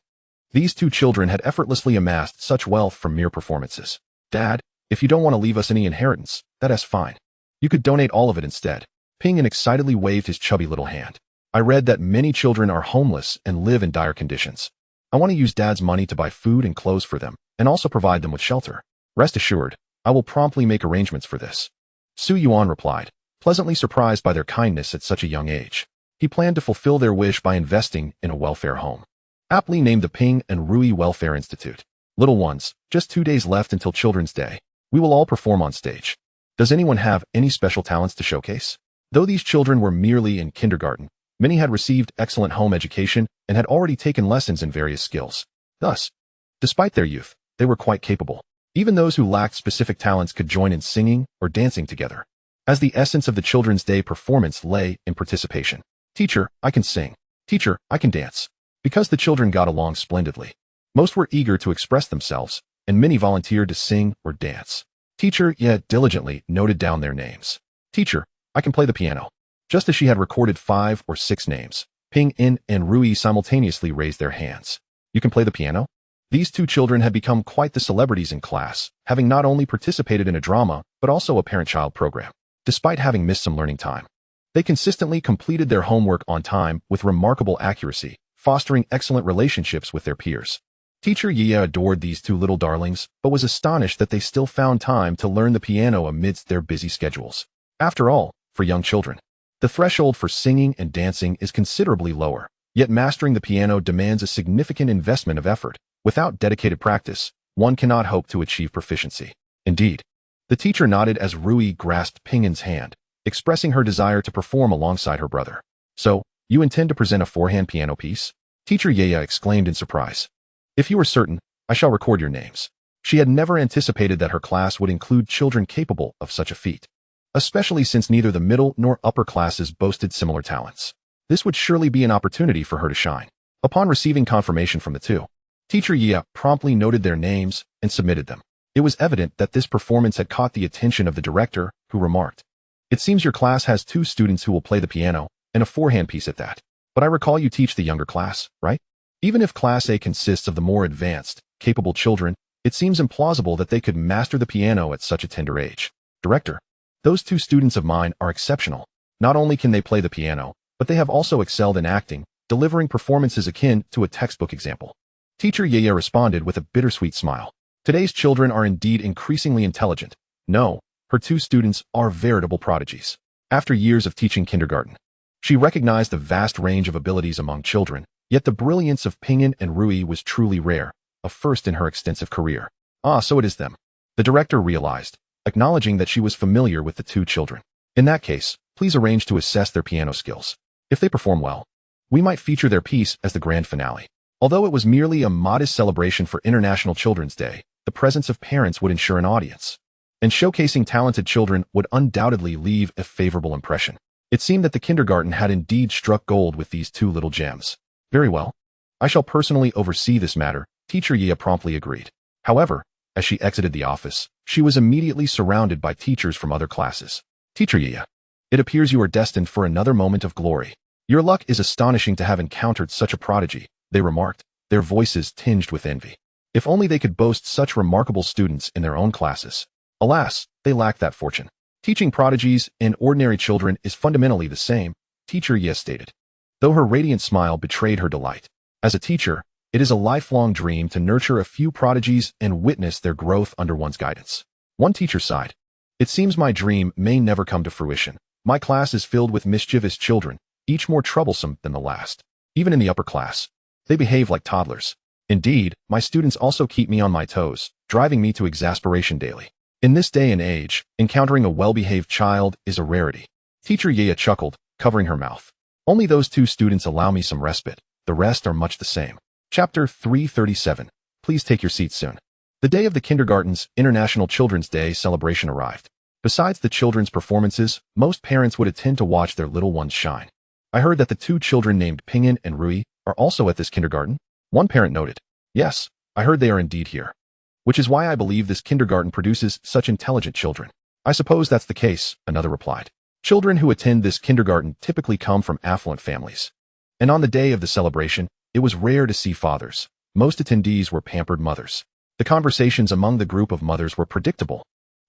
these two children had effortlessly amassed such wealth from mere performances. Dad, if you don't want to leave us any inheritance, that's fine. You could donate all of it instead. Ping excitedly waved his chubby little hand. I read that many children are homeless and live in dire conditions. I want to use Dad's money to buy food and clothes for them, and also provide them with shelter. Rest assured, I will promptly make arrangements for this. Su Yuan replied, pleasantly surprised by their kindness at such a young age. He planned to fulfill their wish by investing in a welfare home, aptly named the Ping and Rui Welfare Institute. Little ones, just 2 days left until Children's Day. We will all perform on stage. Does anyone have any special talents to showcase? Though these children were merely in kindergarten, many had received excellent home education and had already taken lessons in various skills. Thus, despite their youth, they were quite capable. Even those who lacked specific talents could join in singing or dancing together, as the essence of the Children's Day performance lay in participation. Teacher, I can sing. Teacher, I can dance. Because the children got along splendidly, most were eager to express themselves, and many volunteered to sing or dance. Teacher, yet diligently noted down their names. Teacher, I can play the piano. Just as she had recorded 5 or 6 names, Ping In and Rui simultaneously raised their hands. You can play the piano? These two children had become quite the celebrities in class, having not only participated in a drama, but also a parent-child program. Despite having missed some learning time, they consistently completed their homework on time with remarkable accuracy, fostering excellent relationships with their peers. Teacher Ye adored these two little darlings, but was astonished that they still found time to learn the piano amidst their busy schedules. After all, for young children, the threshold for singing and dancing is considerably lower, yet mastering the piano demands a significant investment of effort. Without dedicated practice, one cannot hope to achieve proficiency. Indeed, the teacher nodded as Rui grasped Pingin's hand, expressing her desire to perform alongside her brother. So, you intend to present a four-hand piano piece? Teacher Yeya exclaimed in surprise. If you are certain, I shall record your names. She had never anticipated that her class would include children capable of such a feat, especially since neither the middle nor upper classes boasted similar talents. This would surely be an opportunity for her to shine. Upon receiving confirmation from the two, Teacher Yea promptly noted their names and submitted them. It was evident that this performance had caught the attention of the director, who remarked, "It seems your class has 2 students who will play the piano, and a four-hand piece at that. But I recall you teach the younger class, right? Even if Class A consists of the more advanced, capable children, it seems implausible that they could master the piano at such a tender age. Director, those 2 students of mine are exceptional. Not only can they play the piano, but they have also excelled in acting, delivering performances akin to a textbook example." Teacher Yaya responded with a bittersweet smile. Today's children are indeed increasingly intelligent. No, her 2 students are veritable prodigies. After years of teaching kindergarten, she recognized the vast range of abilities among children, yet the brilliance of Pinyin and Rui was truly rare, a first in her extensive career. Ah, so it is them. The director realized, acknowledging that she was familiar with the 2 children. In that case, please arrange to assess their piano skills. If they perform well, we might feature their piece as the grand finale. Although it was merely a modest celebration for International Children's Day, the presence of parents would ensure an audience, and showcasing talented children would undoubtedly leave a favorable impression. It seemed that the kindergarten had indeed struck gold with these two little gems. Very well. I shall personally oversee this matter, Teacher Ye promptly agreed. However, as she exited the office, she was immediately surrounded by teachers from other classes. Teacher Ye, it appears you are destined for another moment of glory. Your luck is astonishing to have encountered such a prodigy, they remarked, their voices tinged with envy. If only they could boast such remarkable students in their own classes. Alas, they lack that fortune. Teaching prodigies and ordinary children is fundamentally the same, Teacher Ye stated. Though her radiant smile betrayed her delight. As a teacher, it is a lifelong dream to nurture a few prodigies and witness their growth under one's guidance. One teacher sighed. It seems my dream may never come to fruition. My class is filled with mischievous children, each more troublesome than the last. Even in the upper class, they behave like toddlers. Indeed, my students also keep me on my toes, driving me to exasperation daily. In this day and age, encountering a well-behaved child is a rarity. Teacher Ye chuckled, covering her mouth. Only those two students allow me some respite. The rest are much the same. Chapter 337. Please take your seats soon. The day of the kindergarten's International Children's Day celebration arrived. Besides the children's performances, most parents would attend to watch their little ones shine. I heard that the two children named Pinyin and Rui are also at this kindergarten. One parent noted. Yes, I heard they are indeed here. Which is why I believe this kindergarten produces such intelligent children. I suppose that's the case, another replied. Children who attend this kindergarten typically come from affluent families. And on the day of the celebration, it was rare to see fathers. Most attendees were pampered mothers. The conversations among the group of mothers were predictable,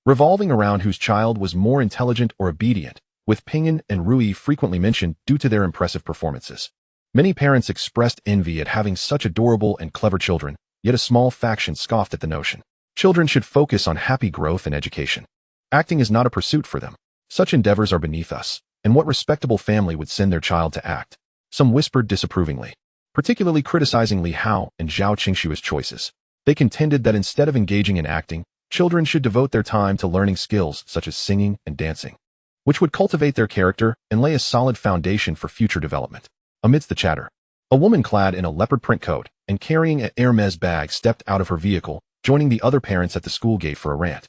revolving around whose child was more intelligent or obedient, with Pinyin and Rui frequently mentioned due to their impressive performances. Many parents expressed envy at having such adorable and clever children, yet a small faction scoffed at the notion. Children should focus on happy growth and education. Acting is not a pursuit for them. Such endeavors are beneath us, and what respectable family would send their child to act? Some whispered disapprovingly, particularly criticizing Li Hao and Zhao Qingxue's choices. They contended that instead of engaging in acting, children should devote their time to learning skills such as singing and dancing, which would cultivate their character and lay a solid foundation for future development. Amidst the chatter, a woman clad in a leopard print coat and carrying an Hermes bag stepped out of her vehicle, joining the other parents at the school gate for a rant.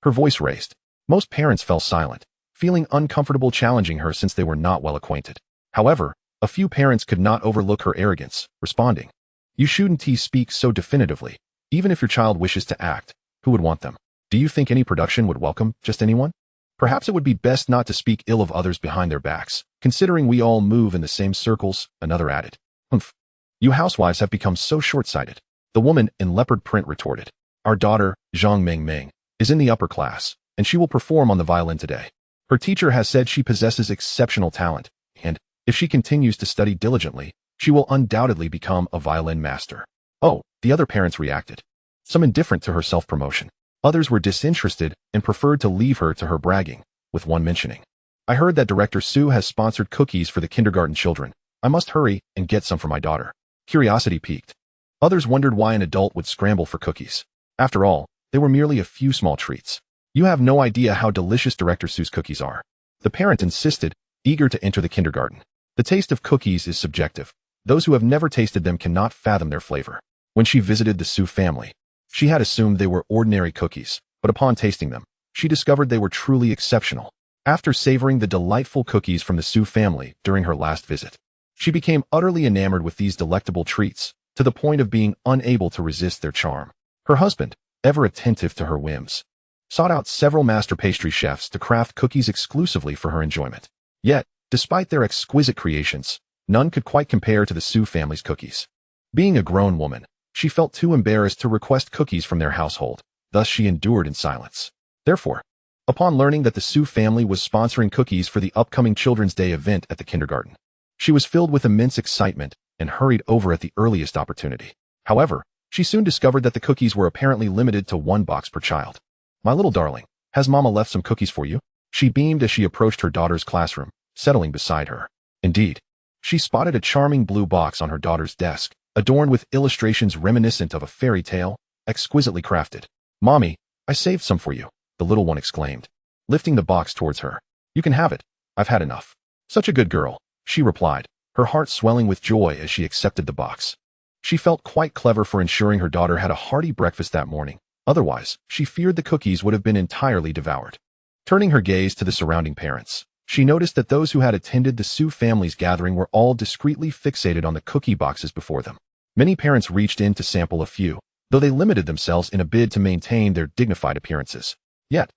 Her voice raised. Most parents fell silent, feeling uncomfortable challenging her since they were not well acquainted. However, a few parents could not overlook her arrogance, responding, "You shouldn't speak so definitively. Even if your child wishes to act, who would want them? Do you think any production would welcome just anyone? Perhaps it would be best not to speak ill of others behind their backs, considering we all move in the same circles," another added. "Humph. You housewives have become so short-sighted," the woman in leopard print retorted. "Our daughter, Zhang Mengmeng, is in the upper class, and she will perform on the violin today. Her teacher has said she possesses exceptional talent, and, if she continues to study diligently, she will undoubtedly become a violin master." Oh, the other parents reacted. Some indifferent to her self-promotion. Others were disinterested and preferred to leave her to her bragging, with one mentioning, "I heard that Director Su has sponsored cookies for the kindergarten children. I must hurry and get some for my daughter." Curiosity piqued. Others wondered why an adult would scramble for cookies. After all, they were merely a few small treats. "You have no idea how delicious Director Su's cookies are," the parent insisted, eager to enter the kindergarten. The taste of cookies is subjective. Those who have never tasted them cannot fathom their flavor. When she visited the Su family, she had assumed they were ordinary cookies, but upon tasting them, she discovered they were truly exceptional. After savoring the delightful cookies from the Su family during her last visit, she became utterly enamored with these delectable treats, to the point of being unable to resist their charm. Her husband, ever attentive to her whims, sought out several master pastry chefs to craft cookies exclusively for her enjoyment. Yet, despite their exquisite creations, none could quite compare to the Su family's cookies. Being a grown woman, she felt too embarrassed to request cookies from their household, thus she endured in silence. Therefore, upon learning that the Su family was sponsoring cookies for the upcoming Children's Day event at the kindergarten, she was filled with immense excitement and hurried over at the earliest opportunity. However, she soon discovered that the cookies were apparently limited to 1 box per child. "My little darling, has Mama left some cookies for you?" She beamed as she approached her daughter's classroom, settling beside her. Indeed, she spotted a charming blue box on her daughter's desk, adorned with illustrations reminiscent of a fairy tale, exquisitely crafted. "Mommy, I saved some for you," the little one exclaimed, lifting the box towards her. "You can have it. I've had enough." "Such a good girl," she replied, her heart swelling with joy as she accepted the box. She felt quite clever for ensuring her daughter had a hearty breakfast that morning. Otherwise, she feared the cookies would have been entirely devoured. Turning her gaze to the surrounding parents, She noticed that those who had attended the Su family's gathering were all discreetly fixated on the cookie boxes before them. Many parents reached in to sample a few, though they limited themselves in a bid to maintain their dignified appearances. Yet,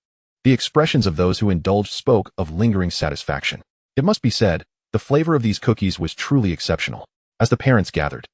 the expressions of those who indulged spoke of lingering satisfaction. It must be said, the flavor of these cookies was truly exceptional. As the parents gathered,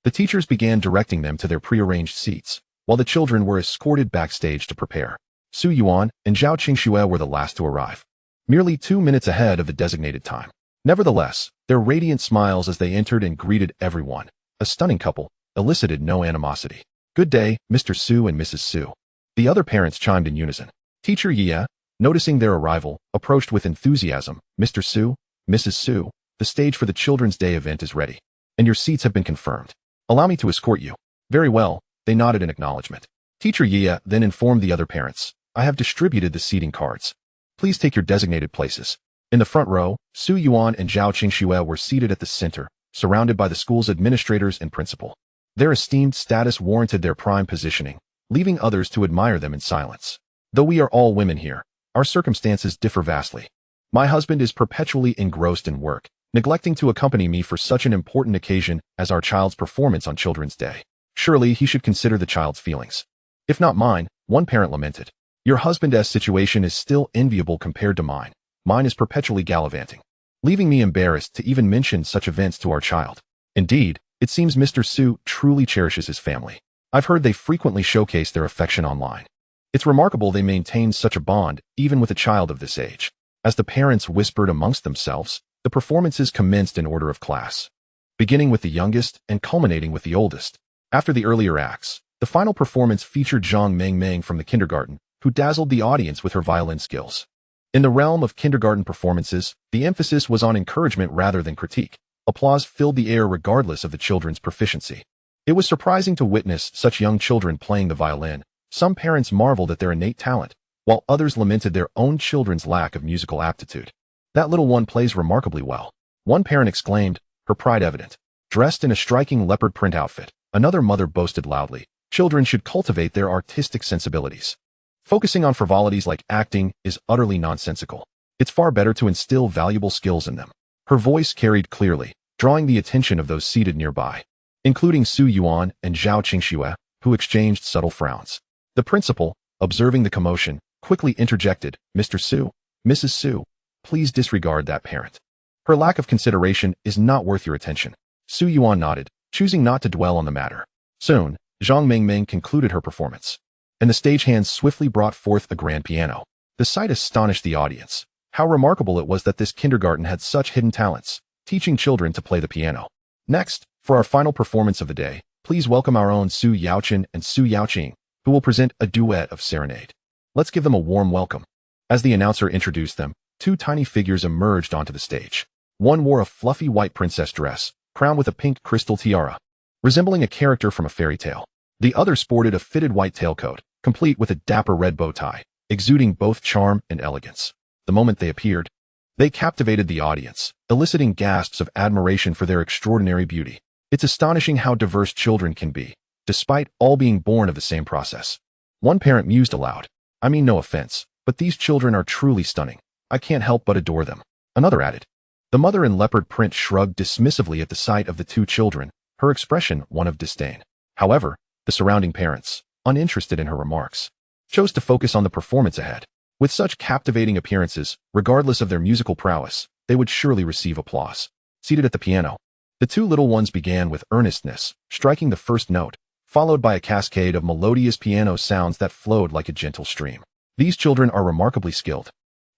the teachers began directing them to their prearranged seats, while the children were escorted backstage to prepare. Su Yuan and Zhao Qingxue were the last to arrive, merely 2 minutes ahead of the designated time. Nevertheless, their radiant smiles as they entered and greeted everyone, a stunning couple, elicited no animosity. "Good day, Mr. Su and Mrs. Su." The other parents chimed in unison. Teacher Ye, noticing their arrival, approached with enthusiasm. "Mr. Su, Mrs. Su, the stage for the Children's Day event is ready, and your seats have been confirmed. Allow me to escort you." "Very well," they nodded in acknowledgement. Teacher Ye then informed the other parents, "I have distributed the seating cards. Please take your designated places." In the front row, Su Yuan and Zhao Qingxue were seated at the center, surrounded by the school's administrators and principal. Their esteemed status warranted their prime positioning, leaving others to admire them in silence. "Though we are all women here, our circumstances differ vastly. My husband is perpetually engrossed in work, neglecting to accompany me for such an important occasion as our child's performance on Children's Day. Surely he should consider the child's feelings. If not mine," one parent lamented. "Your husband's situation is still enviable compared to mine. Mine is perpetually gallivanting, leaving me embarrassed to even mention such events to our child. Indeed, it seems Mr. Su truly cherishes his family. I've heard they frequently showcase their affection online. It's remarkable they maintain such a bond even with a child of this age." As the parents whispered amongst themselves, the performances commenced in order of class, beginning with the youngest and culminating with the oldest. After the earlier acts, the final performance featured Zhang Mengmeng from the kindergarten, who dazzled the audience with her violin skills. In the realm of kindergarten performances, the emphasis was on encouragement rather than critique. Applause filled the air regardless of the children's proficiency. It was surprising to witness such young children playing the violin. Some parents marveled at their innate talent, while others lamented their own children's lack of musical aptitude. "That little one plays remarkably well," one parent exclaimed, her pride evident. Dressed in a striking leopard print outfit, another mother boasted loudly, "Children should cultivate their artistic sensibilities. Focusing on frivolities like acting is utterly nonsensical. It's far better to instill valuable skills in them." Her voice carried clearly, drawing the attention of those seated nearby, including Su Yuan and Zhao Qingxue, who exchanged subtle frowns. The principal, observing the commotion, quickly interjected, "Mr. Su, Mrs. Su, please disregard that parent. Her lack of consideration is not worth your attention." Su Yuan nodded, choosing not to dwell on the matter. Soon, Zhang Mengmeng concluded her performance, and the stagehands swiftly brought forth a grand piano. The sight astonished the audience. How remarkable it was that this kindergarten had such hidden talents, teaching children to play the piano. Next, for our final performance of the day, please welcome our own Su Yaochen and Su Yaoqing, who will present a duet of serenade. Let's give them a warm welcome. As the announcer introduced them, two tiny figures emerged onto the stage. One wore a fluffy white princess dress, crowned with a pink crystal tiara, resembling a character from a fairy tale. The other sported a fitted white tailcoat, complete with a dapper red bow tie, exuding both charm and elegance. The moment they appeared, they captivated the audience, eliciting gasps of admiration for their extraordinary beauty. It's astonishing how diverse children can be, despite all being born of the same process. One parent mused aloud, "I mean no offense, but these children are truly stunning. I can't help but adore them." Another added. The mother in leopard print shrugged dismissively at the sight of the two children, her expression one of disdain. However, the surrounding parents, uninterested in her remarks, chose to focus on the performance ahead. With such captivating appearances, regardless of their musical prowess, they would surely receive applause. Seated at the piano, the two little ones began with earnestness, striking the first note, followed by a cascade of melodious piano sounds that flowed like a gentle stream. These children are remarkably skilled.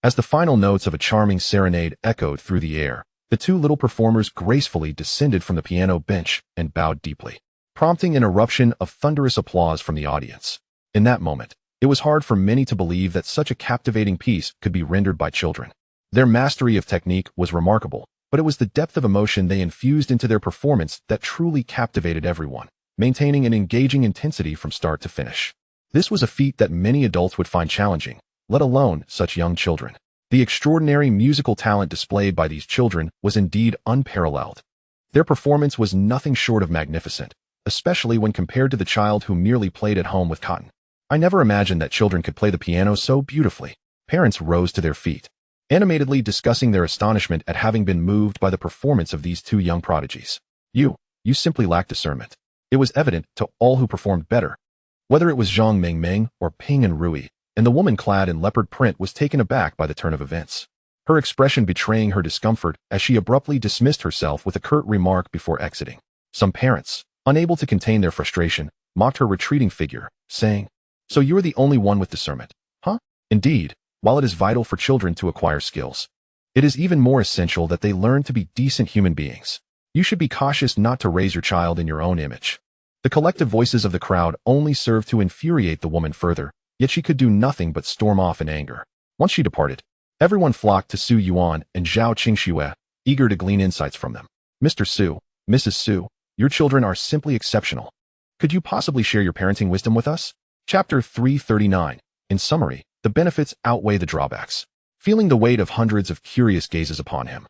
As the final notes of a charming serenade echoed through the air, the two little performers gracefully descended from the piano bench and bowed deeply, prompting an eruption of thunderous applause from the audience. In that moment, it was hard for many to believe that such a captivating piece could be rendered by children. Their mastery of technique was remarkable, but it was the depth of emotion they infused into their performance that truly captivated everyone, maintaining an engaging intensity from start to finish. This was a feat that many adults would find challenging, let alone such young children. The extraordinary musical talent displayed by these children was indeed unparalleled. Their performance was nothing short of magnificent, especially when compared to the child who merely played at home with cotton. "I never imagined that children could play the piano so beautifully." Parents rose to their feet, animatedly discussing their astonishment at having been moved by the performance of these two young prodigies. You simply lack discernment. It was evident to all who performed better. Whether it was Zhang Mingming or Ping and Rui, and the woman clad in leopard print was taken aback by the turn of events, her expression betraying her discomfort as she abruptly dismissed herself with a curt remark before exiting. Some parents, unable to contain their frustration, mocked her retreating figure, saying, "So you're the only one with discernment, huh?" Indeed, while it is vital for children to acquire skills, it is even more essential that they learn to be decent human beings. You should be cautious not to raise your child in your own image. The collective voices of the crowd only served to infuriate the woman further, yet she could do nothing but storm off in anger. Once she departed, everyone flocked to Su Yuan and Zhao Qingxue, eager to glean insights from them. "Mr. Su, Mrs. Su, your children are simply exceptional. Could you possibly share your parenting wisdom with us?" Chapter 339. In summary, the benefits outweigh the drawbacks. Feeling the weight of hundreds of curious gazes upon him,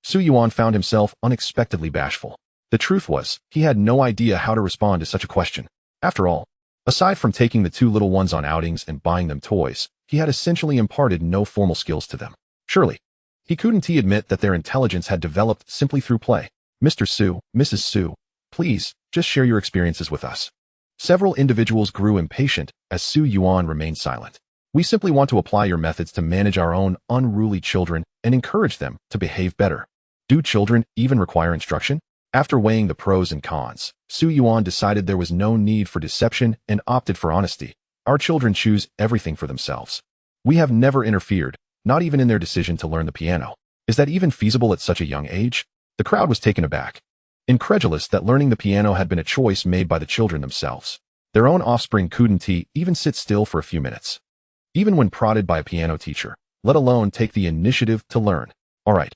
Su Yuan found himself unexpectedly bashful. The truth was, he had no idea how to respond to such a question. After all, aside from taking the two little ones on outings and buying them toys, he had essentially imparted no formal skills to them. Surely, he couldn't admit that their intelligence had developed simply through play. "Mr. Su, Mrs. Su, please, just share your experiences with us." Several individuals grew impatient as Su Yuan remained silent. "We simply want to apply your methods to manage our own unruly children and encourage them to behave better." Do children even require instruction? After weighing the pros and cons, Su Yuan decided there was no need for deception and opted for honesty. "Our children choose everything for themselves. We have never interfered, not even in their decision to learn the piano. Is that even feasible at such a young age?" The crowd was taken aback, incredulous that learning the piano had been a choice made by the children themselves. Their own offspring couldn't even sit still for a few minutes, even when prodded by a piano teacher, let alone take the initiative to learn. All right.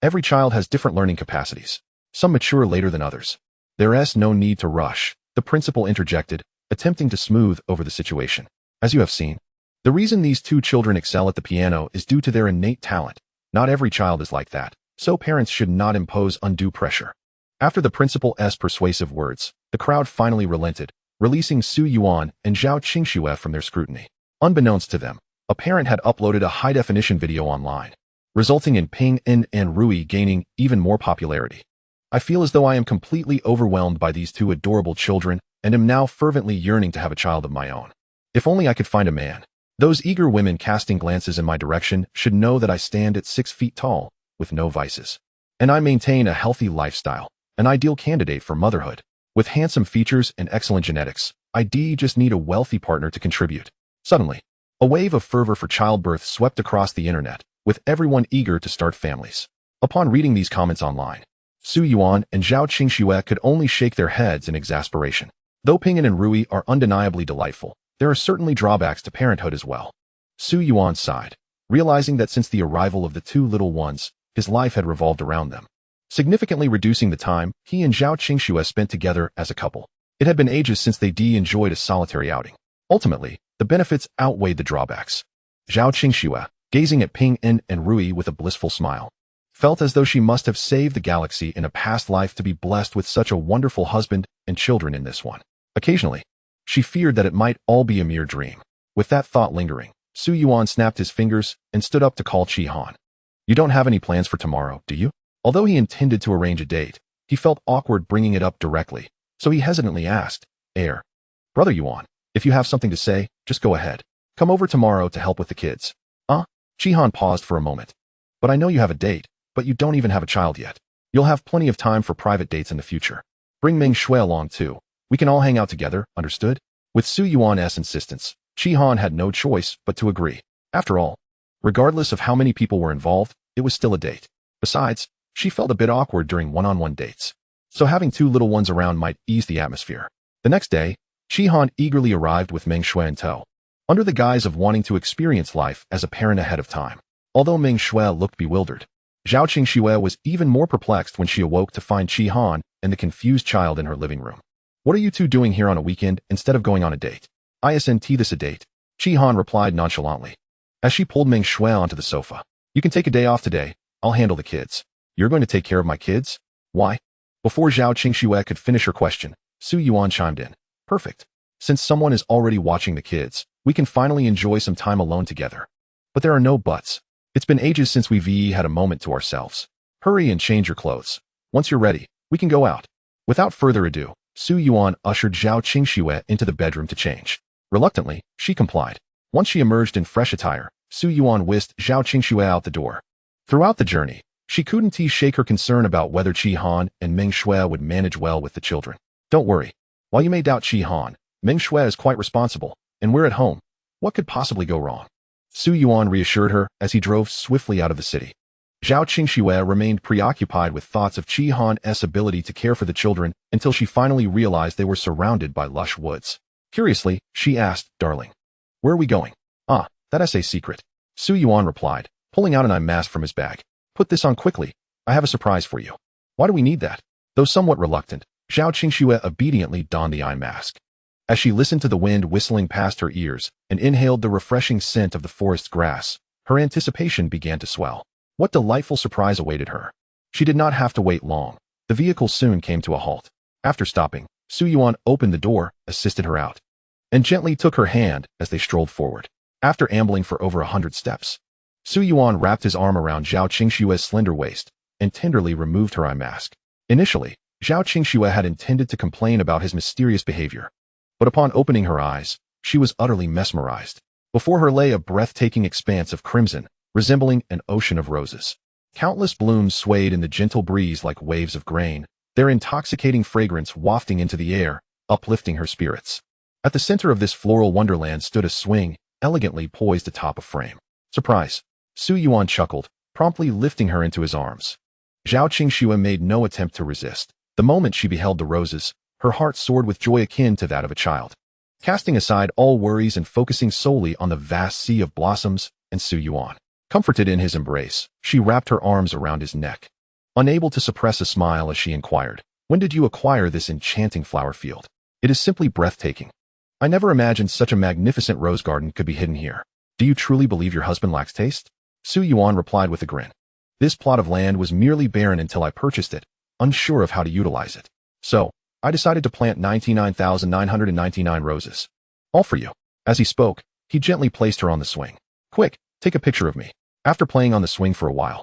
Every child has different learning capacities. Some mature later than others. There's no need to rush, the principal interjected, attempting to smooth over the situation. "As you have seen, the reason these two children excel at the piano is due to their innate talent. Not every child is like that, so parents should not impose undue pressure." After the principal's persuasive words, the crowd finally relented, releasing Su Yuan and Zhao Qingxue from their scrutiny. Unbeknownst to them, a parent had uploaded a high-definition video online, resulting in Ping and Rui gaining even more popularity. "I feel as though I am completely overwhelmed by these two adorable children and am now fervently yearning to have a child of my own. If only I could find a man." Those eager women casting glances in my direction should know that I stand at 6 feet tall, with no vices. And I maintain a healthy lifestyle, an ideal candidate for motherhood. With handsome features and excellent genetics, I just need a wealthy partner to contribute. Suddenly, a wave of fervor for childbirth swept across the internet, with everyone eager to start families. Upon reading these comments online, Su Yuan and Zhao Qingxue could only shake their heads in exasperation. Though Ping and Rui are undeniably delightful, there are certainly drawbacks to parenthood as well. Su Yuan sighed, realizing that since the arrival of the two little ones, his life had revolved around them, significantly reducing the time he and Zhao Qingxue spent together as a couple. It had been ages since they enjoyed a solitary outing. Ultimately, the benefits outweighed the drawbacks. Zhao Qingxue, gazing at Ping and Rui with a blissful smile, felt as though she must have saved the galaxy in a past life to be blessed with such a wonderful husband and children in this one. Occasionally, she feared that it might all be a mere dream. With that thought lingering, Su Yuan snapped his fingers and stood up to call Chi Han. "You don't have any plans for tomorrow, do you?" Although he intended to arrange a date, he felt awkward bringing it up directly, so he hesitantly asked, "Brother Yuan, if you have something to say, just go ahead. Come over tomorrow to help with the kids." Chi Han paused for a moment. "But I know you have a date, but you don't even have a child yet. You'll have plenty of time for private dates in the future. Bring Ming Shui along too. We can all hang out together, understood?" With Su Yuan's insistence, Chi Han had no choice but to agree. After all, regardless of how many people were involved, it was still a date. Besides, she felt a bit awkward during one-on-one dates, so having two little ones around might ease the atmosphere. The next day, Chi Han eagerly arrived with Ming Shui in tow, under the guise of wanting to experience life as a parent ahead of time. Although Ming Shui looked bewildered, Zhao Qingxue was even more perplexed when she awoke to find Chi Han and the confused child in her living room. "What are you two doing here on a weekend instead of going on a date?" "Isn't this a date?" Chi Han replied nonchalantly, as she pulled Ming Shui onto the sofa. "You can take a day off today. I'll handle the kids." "You're going to take care of my kids? Why?" Before Zhao Qingxue could finish her question, Su Yuan chimed in. "Perfect. Since someone is already watching the kids, we can finally enjoy some time alone together." "But there are no buts. It's been ages since we've had a moment to ourselves. Hurry and change your clothes. Once you're ready, we can go out. Without further ado, Su Yuan ushered Zhao Qingxue into the bedroom to change. Reluctantly, she complied. Once she emerged in fresh attire, Su Yuan whisked Zhao Qingxue out the door. Throughout the journey, she couldn't shake her concern about whether Qi Han and Meng Shui would manage well with the children. Don't worry. While you may doubt Qi Han, Meng Shui is quite responsible, and we're at home. What could possibly go wrong? Su Yuan reassured her as he drove swiftly out of the city. Zhao Qingxue remained preoccupied with thoughts of Qi Han's ability to care for the children until she finally realized they were surrounded by lush woods. Curiously, she asked, "Darling, where are we going?" "Ah, that's a secret," Su Yuan replied, pulling out an eye mask from his bag. "Put this on quickly. I have a surprise for you." "Why do we need that?" Though somewhat reluctant, Zhao Qingxue obediently donned the eye mask. As she listened to the wind whistling past her ears and inhaled the refreshing scent of the forest's grass, her anticipation began to swell. What delightful surprise awaited her? She did not have to wait long. The vehicle soon came to a halt. After stopping, Su Yuan opened the door, assisted her out, and gently took her hand as they strolled forward. After ambling for over 100 steps, Su Yuan wrapped his arm around Zhao Qingxue's slender waist and tenderly removed her eye mask. Initially, Zhao Qingxue had intended to complain about his mysterious behavior, but upon opening her eyes, she was utterly mesmerized. Before her lay a breathtaking expanse of crimson, resembling an ocean of roses. Countless blooms swayed in the gentle breeze like waves of grain, their intoxicating fragrance wafting into the air, uplifting her spirits. At the center of this floral wonderland stood a swing, elegantly poised atop a frame. "Surprise!" Su Yuan chuckled, promptly lifting her into his arms. Zhao Qingxue made no attempt to resist. The moment she beheld the roses, her heart soared with joy akin to that of a child. Casting aside all worries and focusing solely on the vast sea of blossoms and Su Yuan, comforted in his embrace, she wrapped her arms around his neck. Unable to suppress a smile as she inquired, "When did you acquire this enchanting flower field? It is simply breathtaking. I never imagined such a magnificent rose garden could be hidden here. Do you truly believe your husband lacks taste?" Su Yuan replied with a grin. "This plot of land was merely barren until I purchased it, unsure of how to utilize it. So, I decided to plant 99,999 roses. All for you." As he spoke, he gently placed her on the swing. "Quick, take a picture of me." After playing on the swing for a while,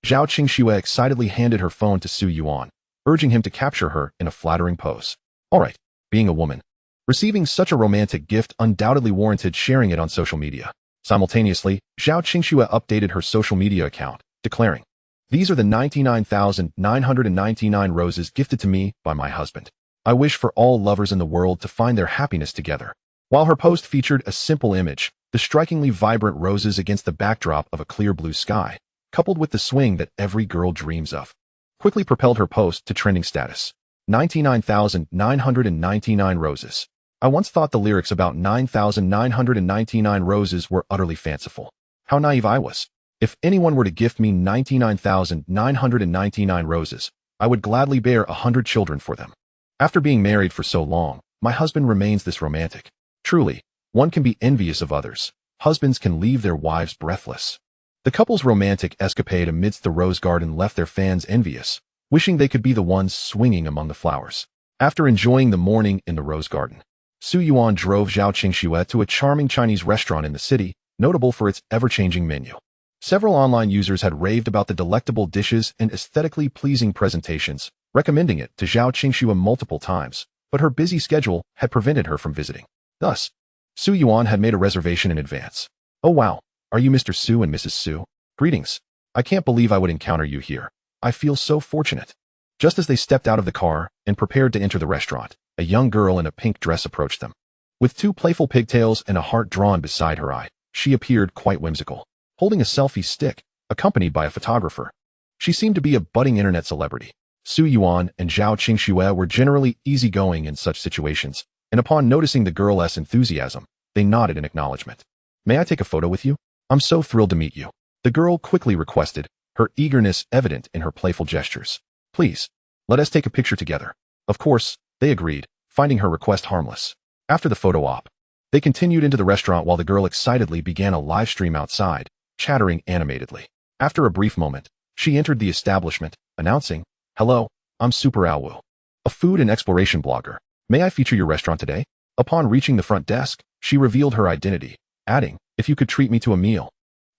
Zhao Qingxue excitedly handed her phone to Su Yuan, urging him to capture her in a flattering pose. All right, being a woman, receiving such a romantic gift undoubtedly warranted sharing it on social media. Simultaneously, Zhao Qingxue updated her social media account, declaring, "These are the 99,999 roses gifted to me by my husband. I wish for all lovers in the world to find their happiness together." While her post featured a simple image, the strikingly vibrant roses against the backdrop of a clear blue sky, coupled with the swing that every girl dreams of, quickly propelled her post to trending status. 99,999 roses. I once thought the lyrics about 9,999 roses were utterly fanciful. How naive I was. If anyone were to gift me 99,999 roses, I would gladly bear 100 children for them. After being married for so long, my husband remains this romantic. Truly, one can be envious of others. Husbands can leave their wives breathless. The couple's romantic escapade amidst the rose garden left their fans envious, wishing they could be the ones swinging among the flowers. After enjoying the morning in the rose garden, Su Yuan drove Zhao Qingxue to a charming Chinese restaurant in the city, notable for its ever-changing menu. Several online users had raved about the delectable dishes and aesthetically pleasing presentations, recommending it to Zhao Qingxue multiple times, but her busy schedule had prevented her from visiting. Thus, Su Yuan had made a reservation in advance. "Oh wow, are you Mr. Su and Mrs. Su? Greetings. I can't believe I would encounter you here. I feel so fortunate." Just as they stepped out of the car and prepared to enter the restaurant, a young girl in a pink dress approached them. With two playful pigtails and a heart drawn beside her eye, she appeared quite whimsical, holding a selfie stick, accompanied by a photographer. She seemed to be a budding internet celebrity. Su Yuan and Zhao Qingxue were generally easygoing in such situations, and upon noticing the girl's enthusiasm, they nodded in acknowledgement. "May I take a photo with you? I'm so thrilled to meet you," the girl quickly requested, her eagerness evident in her playful gestures. "Please, let us take a picture together." Of course, they agreed, finding her request harmless. After the photo op, they continued into the restaurant while the girl excitedly began a live stream outside, chattering animatedly. After a brief moment, she entered the establishment, announcing, "Hello, I'm Super Alwu, a food and exploration blogger. May I feature your restaurant today?" Upon reaching the front desk, she revealed her identity, adding, "If you could treat me to a meal,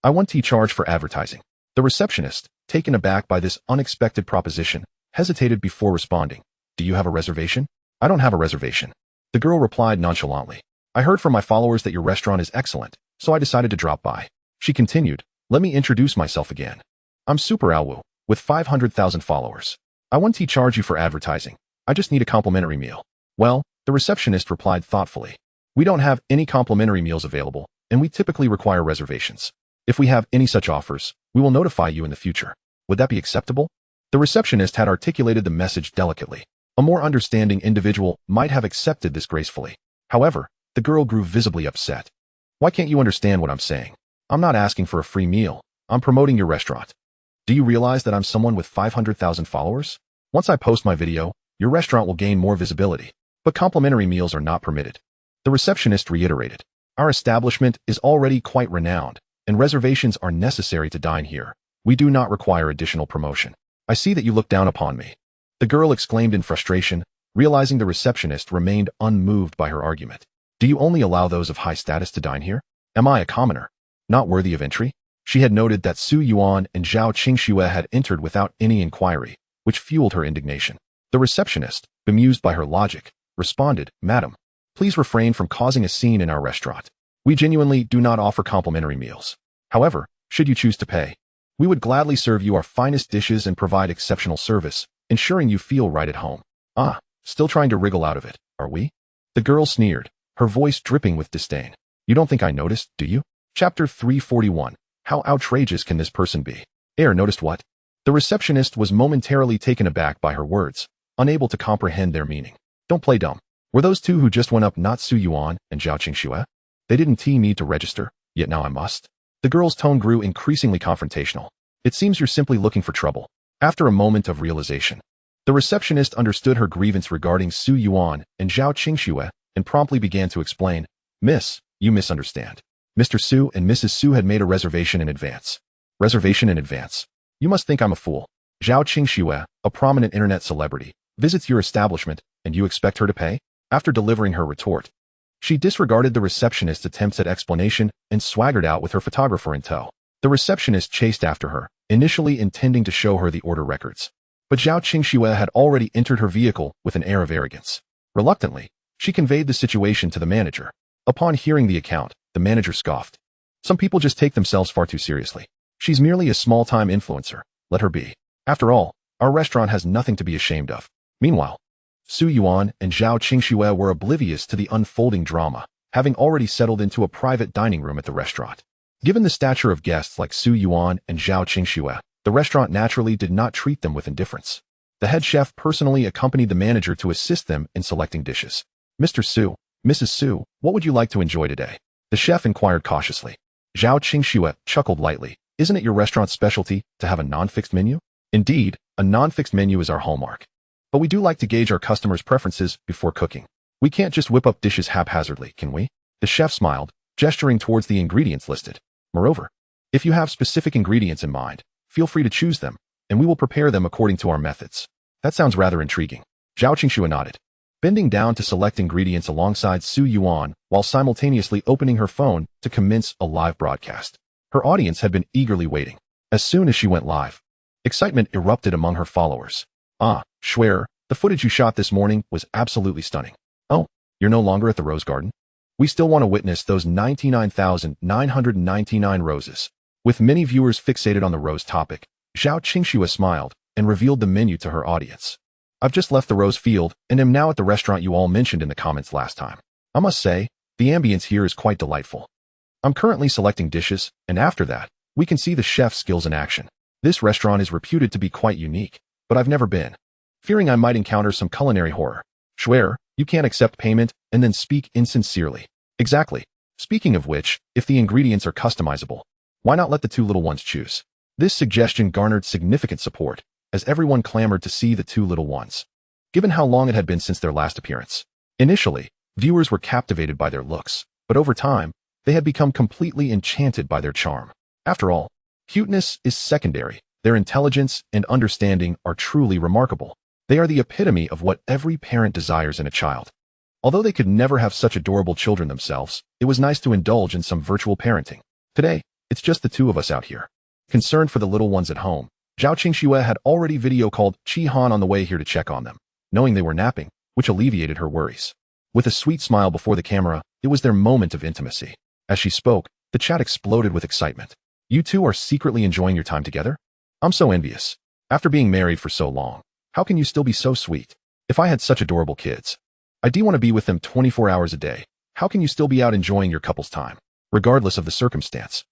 I want to charge for advertising. The receptionist, taken aback by this unexpected proposition, hesitated before responding. Do you have a reservation? I don't have a reservation. The girl replied nonchalantly. I heard from my followers that your restaurant is excellent, so I decided to drop by. She continued, let me introduce myself again. I'm Super Alwu, with 500,000 followers. I want to charge you for advertising. I just need a complimentary meal. Well, the receptionist replied thoughtfully. We don't have any complimentary meals available, and we typically require reservations. If we have any such offers, we will notify you in the future. Would that be acceptable? The receptionist had articulated the message delicately. A more understanding individual might have accepted this gracefully. However, the girl grew visibly upset. Why can't you understand what I'm saying? I'm not asking for a free meal. I'm promoting your restaurant. Do you realize that I'm someone with 500,000 followers? Once I post my video, your restaurant will gain more visibility, but complimentary meals are not permitted. The receptionist reiterated. Our establishment is already quite renowned, and reservations are necessary to dine here. We do not require additional promotion. I see that you look down upon me. The girl exclaimed in frustration, realizing the receptionist remained unmoved by her argument. Do you only allow those of high status to dine here? Am I a commoner, not worthy of entry? She had noted that Su Yuan and Zhao Qingxue had entered without any inquiry, which fueled her indignation. The receptionist, bemused by her logic, responded, Madam, please refrain from causing a scene in our restaurant. We genuinely do not offer complimentary meals. However, should you choose to pay, we would gladly serve you our finest dishes and provide exceptional service, ensuring you feel right at home. Ah, still trying to wriggle out of it, are we? The girl sneered, her voice dripping with disdain. You don't think I noticed, do you? Chapter 341. How outrageous can this person be? Noticed what? The receptionist was momentarily taken aback by her words, unable to comprehend their meaning. Don't play dumb. Were those two who just went up not Su Yuan and Zhao Qingxue? They didn't need to register, yet now I must. The girl's tone grew increasingly confrontational. It seems you're simply looking for trouble. After a moment of realization, the receptionist understood her grievance regarding Su Yuan and Zhao Qingxue and promptly began to explain. Miss, you misunderstand. Mr. Su and Mrs. Su had made a reservation in advance. Reservation in advance? You must think I'm a fool. Zhao Qingxue, a prominent internet celebrity, visits your establishment, and you expect her to pay? After delivering her retort, she disregarded the receptionist's attempts at explanation and swaggered out with her photographer in tow. The receptionist chased after her, initially intending to show her the order records. But Zhao Qingxue had already entered her vehicle with an air of arrogance. Reluctantly, she conveyed the situation to the manager. Upon hearing the account, the manager scoffed. Some people just take themselves far too seriously. She's merely a small-time influencer. Let her be. After all, our restaurant has nothing to be ashamed of. Meanwhile, Su Yuan and Zhao Qingxue were oblivious to the unfolding drama, having already settled into a private dining room at the restaurant. Given the stature of guests like Su Yuan and Zhao Qingxue, the restaurant naturally did not treat them with indifference. The head chef personally accompanied the manager to assist them in selecting dishes. Mr. Su, Mrs. Su, what would you like to enjoy today? The chef inquired cautiously. Zhao Qingxue chuckled lightly. Isn't it your restaurant's specialty to have a non-fixed menu? Indeed, a non-fixed menu is our hallmark. But we do like to gauge our customers' preferences before cooking. We can't just whip up dishes haphazardly, can we? The chef smiled, gesturing towards the ingredients listed. Moreover, if you have specific ingredients in mind, feel free to choose them, and we will prepare them according to our methods. That sounds rather intriguing. Zhao Qingxue nodded, bending down to select ingredients alongside Su Yuan while simultaneously opening her phone to commence a live broadcast. Her audience had been eagerly waiting. As soon as she went live, excitement erupted among her followers. Ah, Schwer, the footage you shot this morning was absolutely stunning. Oh, you're no longer at the Rose Garden? We still want to witness those 99,999 roses. With many viewers fixated on the rose topic, Zhao Qingxue smiled and revealed the menu to her audience. I've just left the rose field and am now at the restaurant you all mentioned in the comments last time. I must say, the ambience here is quite delightful. I'm currently selecting dishes, and after that, we can see the chef's skills in action. This restaurant is reputed to be quite unique, but I've never been. Fearing I might encounter some culinary horror. Schwer, you can't accept payment and then speak insincerely. Exactly. Speaking of which, if the ingredients are customizable, why not let the two little ones choose? This suggestion garnered significant support, as everyone clamored to see the two little ones. Given how long it had been since their last appearance. Initially, viewers were captivated by their looks, but over time, they had become completely enchanted by their charm. After all, cuteness is secondary. Their intelligence and understanding are truly remarkable. They are the epitome of what every parent desires in a child. Although they could never have such adorable children themselves, it was nice to indulge in some virtual parenting. Today, It's just the two of us out here. Concerned for the little ones at home, Zhao Qingxue had already video called Qi Han on the way here to check on them, knowing they were napping, which alleviated her worries. With a sweet smile before the camera, it was their moment of intimacy. As she spoke, the chat exploded with excitement. You two are secretly enjoying your time together? I'm so envious. After being married for so long, how can you still be so sweet? If I had such adorable kids, I do want to be with them 24 hours a day. How can you still be out enjoying your couple's time, regardless of the circumstance?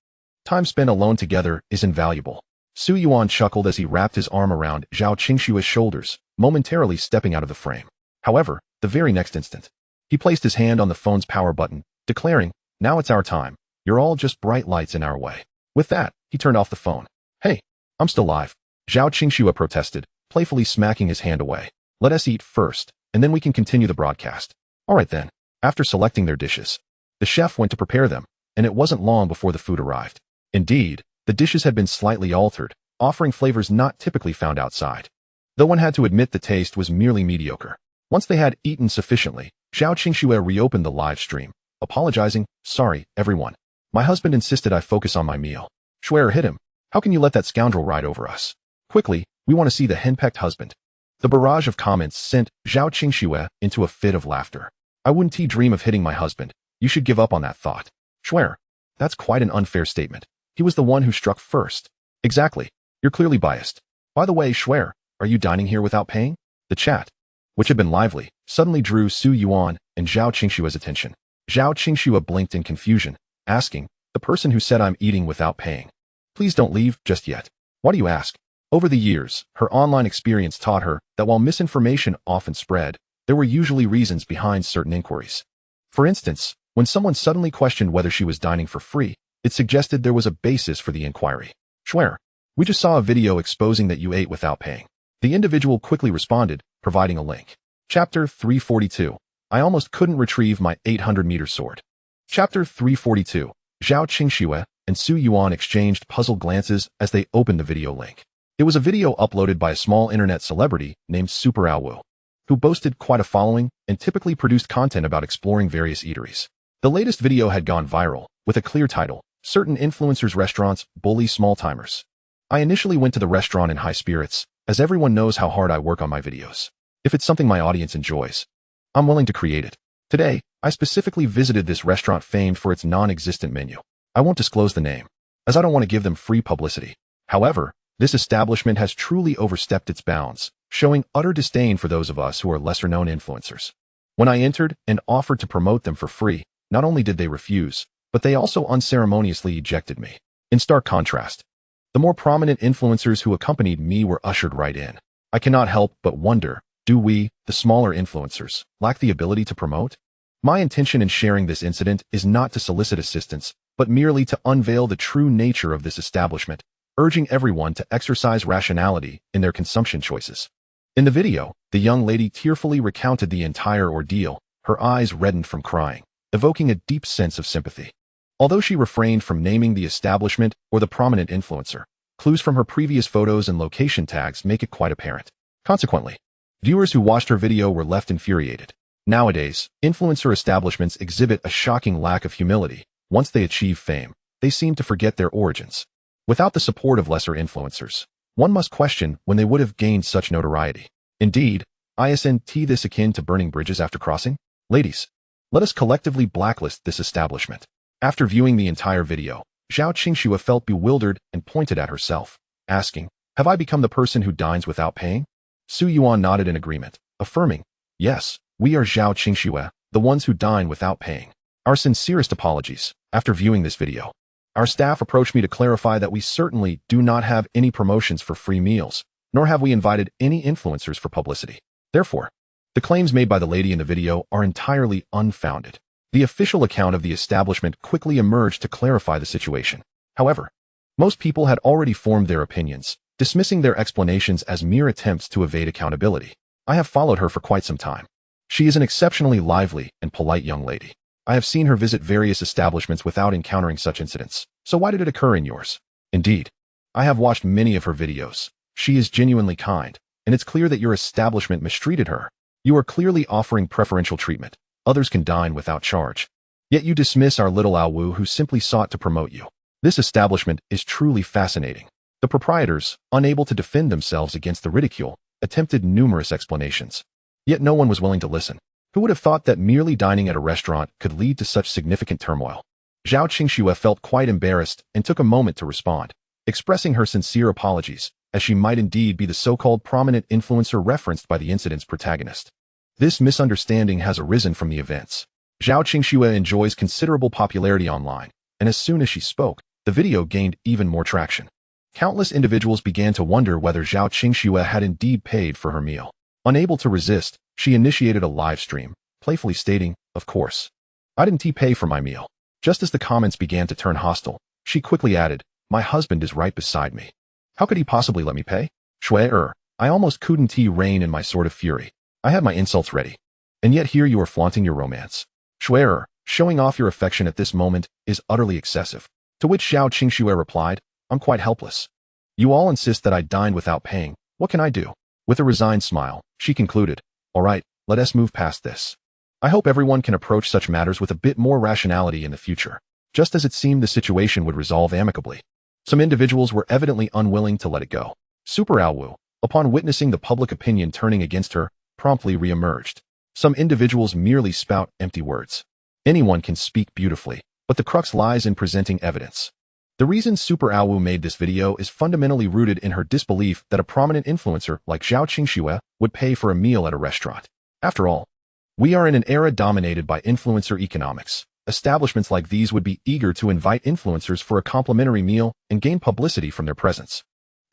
Time spent alone together is invaluable. Su Yuan chuckled as he wrapped his arm around Zhao Qingxue's shoulders, momentarily stepping out of the frame. However, the very next instant, he placed his hand on the phone's power button, declaring, "Now it's our time. You're all just bright lights in our way." With that, he turned off the phone. "Hey, I'm still live," Zhao Qingxue protested, playfully smacking his hand away. "Let us eat first, and then we can continue the broadcast." All right then. After selecting their dishes, the chef went to prepare them, and it wasn't long before the food arrived. Indeed, the dishes had been slightly altered, offering flavors not typically found outside. Though one had to admit the taste was merely mediocre. Once they had eaten sufficiently, Zhao Qingxue reopened the live stream, apologizing, "Sorry, everyone. My husband insisted I focus on my meal." Schwer hit him. "How can you let that scoundrel ride over us? Quickly, we want to see the henpecked husband." The barrage of comments sent Zhao Qingxue into a fit of laughter. "I wouldn't dream of hitting my husband. You should give up on that thought." Schwer, that's quite an unfair statement. He was the one who struck first. Exactly. You're clearly biased. By the way, Schwer, are you dining here without paying? The chat, which had been lively, suddenly drew Su Yuan and Zhao Qingxue's attention. Zhao Qingxue blinked in confusion, asking, "The person who said I'm eating without paying. Please don't leave just yet." "Why do you ask?" Over the years, her online experience taught her that while misinformation often spread, there were usually reasons behind certain inquiries. For instance, when someone suddenly questioned whether she was dining for free, it suggested there was a basis for the inquiry. "Schwer, we just saw a video exposing that you ate without paying." The individual quickly responded, providing a link. Chapter 342. I almost couldn't retrieve my 800-meter sword. Chapter 342. Zhao Qingxue and Su Yuan exchanged puzzled glances as they opened the video link. It was a video uploaded by a small internet celebrity named Super Wu, who boasted quite a following and typically produced content about exploring various eateries. The latest video had gone viral, with a clear title, "Certain Influencers' Restaurants Bully Small-Timers." I initially went to the restaurant in high spirits, as everyone knows how hard I work on my videos. If it's something my audience enjoys, I'm willing to create it. Today, I specifically visited this restaurant famed for its non-existent menu. I won't disclose the name, as I don't want to give them free publicity. However, this establishment has truly overstepped its bounds, showing utter disdain for those of us who are lesser-known influencers. When I entered and offered to promote them for free, not only did they refuse, but they also unceremoniously ejected me. In stark contrast, the more prominent influencers who accompanied me were ushered right in. I cannot help but wonder, do we, the smaller influencers, lack the ability to promote? My intention in sharing this incident is not to solicit assistance, but merely to unveil the true nature of this establishment, urging everyone to exercise rationality in their consumption choices. In the video, the young lady tearfully recounted the entire ordeal, her eyes reddened from crying, evoking a deep sense of sympathy. Although she refrained from naming the establishment or the prominent influencer, clues from her previous photos and location tags make it quite apparent. Consequently, viewers who watched her video were left infuriated. Nowadays, influencer establishments exhibit a shocking lack of humility. Once they achieve fame, they seem to forget their origins. Without the support of lesser influencers, one must question when they would have gained such notoriety. Indeed, isn't this akin to burning bridges after crossing? Ladies, let us collectively blacklist this establishment. After viewing the entire video, Zhao Qingxue felt bewildered and pointed at herself, asking, "Have I become the person who dines without paying?" Su Yuan nodded in agreement, affirming, "Yes, we are Zhao Qingxue, the ones who dine without paying. Our sincerest apologies." After viewing this video, our staff approached me to clarify that we certainly do not have any promotions for free meals, nor have we invited any influencers for publicity. Therefore, the claims made by the lady in the video are entirely unfounded. The official account of the establishment quickly emerged to clarify the situation. However, most people had already formed their opinions, dismissing their explanations as mere attempts to evade accountability. I have followed her for quite some time. She is an exceptionally lively and polite young lady. I have seen her visit various establishments without encountering such incidents. So why did it occur in yours? Indeed, I have watched many of her videos. She is genuinely kind, and it's clear that your establishment mistreated her. You are clearly offering preferential treatment. Others can dine without charge. Yet you dismiss our little Wu who simply sought to promote you. This establishment is truly fascinating. The proprietors, unable to defend themselves against the ridicule, attempted numerous explanations. Yet no one was willing to listen. Who would have thought that merely dining at a restaurant could lead to such significant turmoil? Zhao Qingxue felt quite embarrassed and took a moment to respond, expressing her sincere apologies, as she might indeed be the so-called prominent influencer referenced by the incident's protagonist. This misunderstanding has arisen from the events. Zhao Qingxue enjoys considerable popularity online, and as soon as she spoke, the video gained even more traction. Countless individuals began to wonder whether Zhao Qingxue had indeed paid for her meal. Unable to resist, she initiated a live stream, playfully stating, "Of course. I didn't pay for my meal." Just as the comments began to turn hostile, she quickly added, "My husband is right beside me. How could he possibly let me pay?" I almost couldn't rein in my sort of fury. I had my insults ready. And yet here you are flaunting your romance. Showing off your affection at this moment is utterly excessive. To which Zhao Qingxue replied, "I'm quite helpless. You all insist that I dined without paying. What can I do?" With a resigned smile, she concluded, "All right, let us move past this. I hope everyone can approach such matters with a bit more rationality in the future." Just as it seemed the situation would resolve amicably, some individuals were evidently unwilling to let it go. Super Awu, upon witnessing the public opinion turning against her, promptly re-emerged. Some individuals merely spout empty words. Anyone can speak beautifully, but the crux lies in presenting evidence. The reason Super Awu made this video is fundamentally rooted in her disbelief that a prominent influencer like Zhao Qingxue would pay for a meal at a restaurant. After all, we are in an era dominated by influencer economics. Establishments like these would be eager to invite influencers for a complimentary meal and gain publicity from their presence.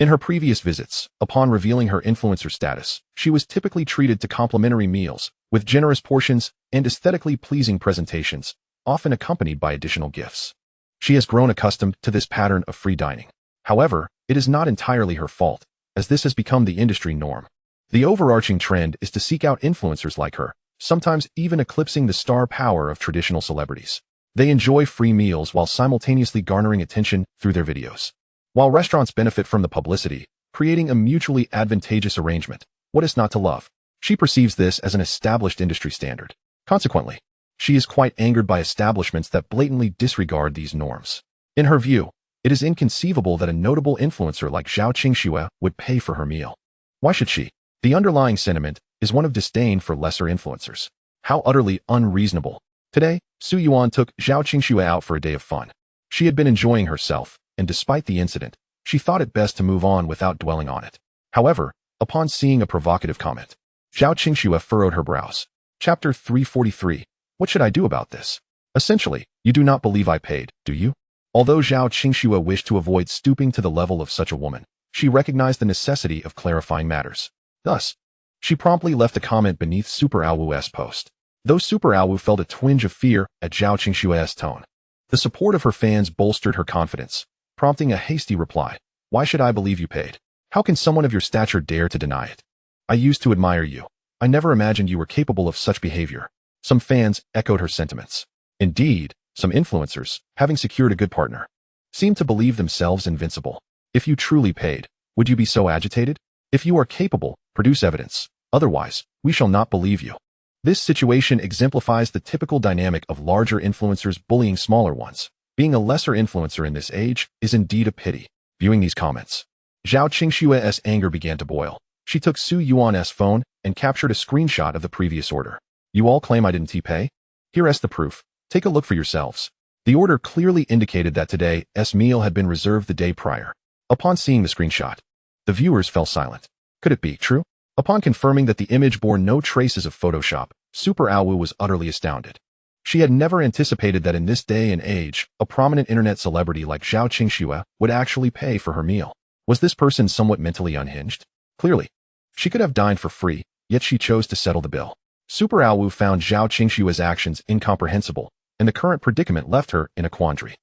In her previous visits, upon revealing her influencer status, she was typically treated to complimentary meals, with generous portions and aesthetically pleasing presentations, often accompanied by additional gifts. She has grown accustomed to this pattern of free dining. However, it is not entirely her fault, as this has become the industry norm. The overarching trend is to seek out influencers like her, sometimes even eclipsing the star power of traditional celebrities. They enjoy free meals while simultaneously garnering attention through their videos. While restaurants benefit from the publicity, creating a mutually advantageous arrangement, what is not to love? She perceives this as an established industry standard. Consequently, she is quite angered by establishments that blatantly disregard these norms. In her view, it is inconceivable that a notable influencer like Zhao Qingxue would pay for her meal. Why should she? The underlying sentiment is one of disdain for lesser influencers. How utterly unreasonable. Today, Su Yuan took Zhao Qingxue out for a day of fun. She had been enjoying herself, and despite the incident, she thought it best to move on without dwelling on it. However, upon seeing a provocative comment, Zhao Qingxue furrowed her brows. Chapter 343. What should I do about this? Essentially, you do not believe I paid, do you? Although Zhao Qingxue wished to avoid stooping to the level of such a woman, she recognized the necessity of clarifying matters. Thus, she promptly left a comment beneath Super Awu's post. Though Super Awu felt a twinge of fear at Zhao Qingxue's tone, the support of her fans bolstered her confidence, prompting a hasty reply. "Why should I believe you paid? How can someone of your stature dare to deny it? I used to admire you. I never imagined you were capable of such behavior." Some fans echoed her sentiments. Indeed, some influencers, having secured a good partner, seemed to believe themselves invincible. If you truly paid, would you be so agitated? If you are capable, produce evidence. Otherwise, we shall not believe you. This situation exemplifies the typical dynamic of larger influencers bullying smaller ones. Being a lesser influencer in this age is indeed a pity. Viewing these comments, Zhao Qingxue's anger began to boil. She took Su Yuan's phone and captured a screenshot of the previous order. "You all claim I didn't pay? Here's the proof. Take a look for yourselves." The order clearly indicated that today's meal had been reserved the day prior. Upon seeing the screenshot, the viewers fell silent. Could it be true? Upon confirming that the image bore no traces of Photoshop, Super Awu was utterly astounded. She had never anticipated that in this day and age, a prominent internet celebrity like Zhao Qingxue would actually pay for her meal. Was this person somewhat mentally unhinged? Clearly, she could have dined for free, yet she chose to settle the bill. Super Awu found Zhao Qingxue's actions incomprehensible, and the current predicament left her in a quandary.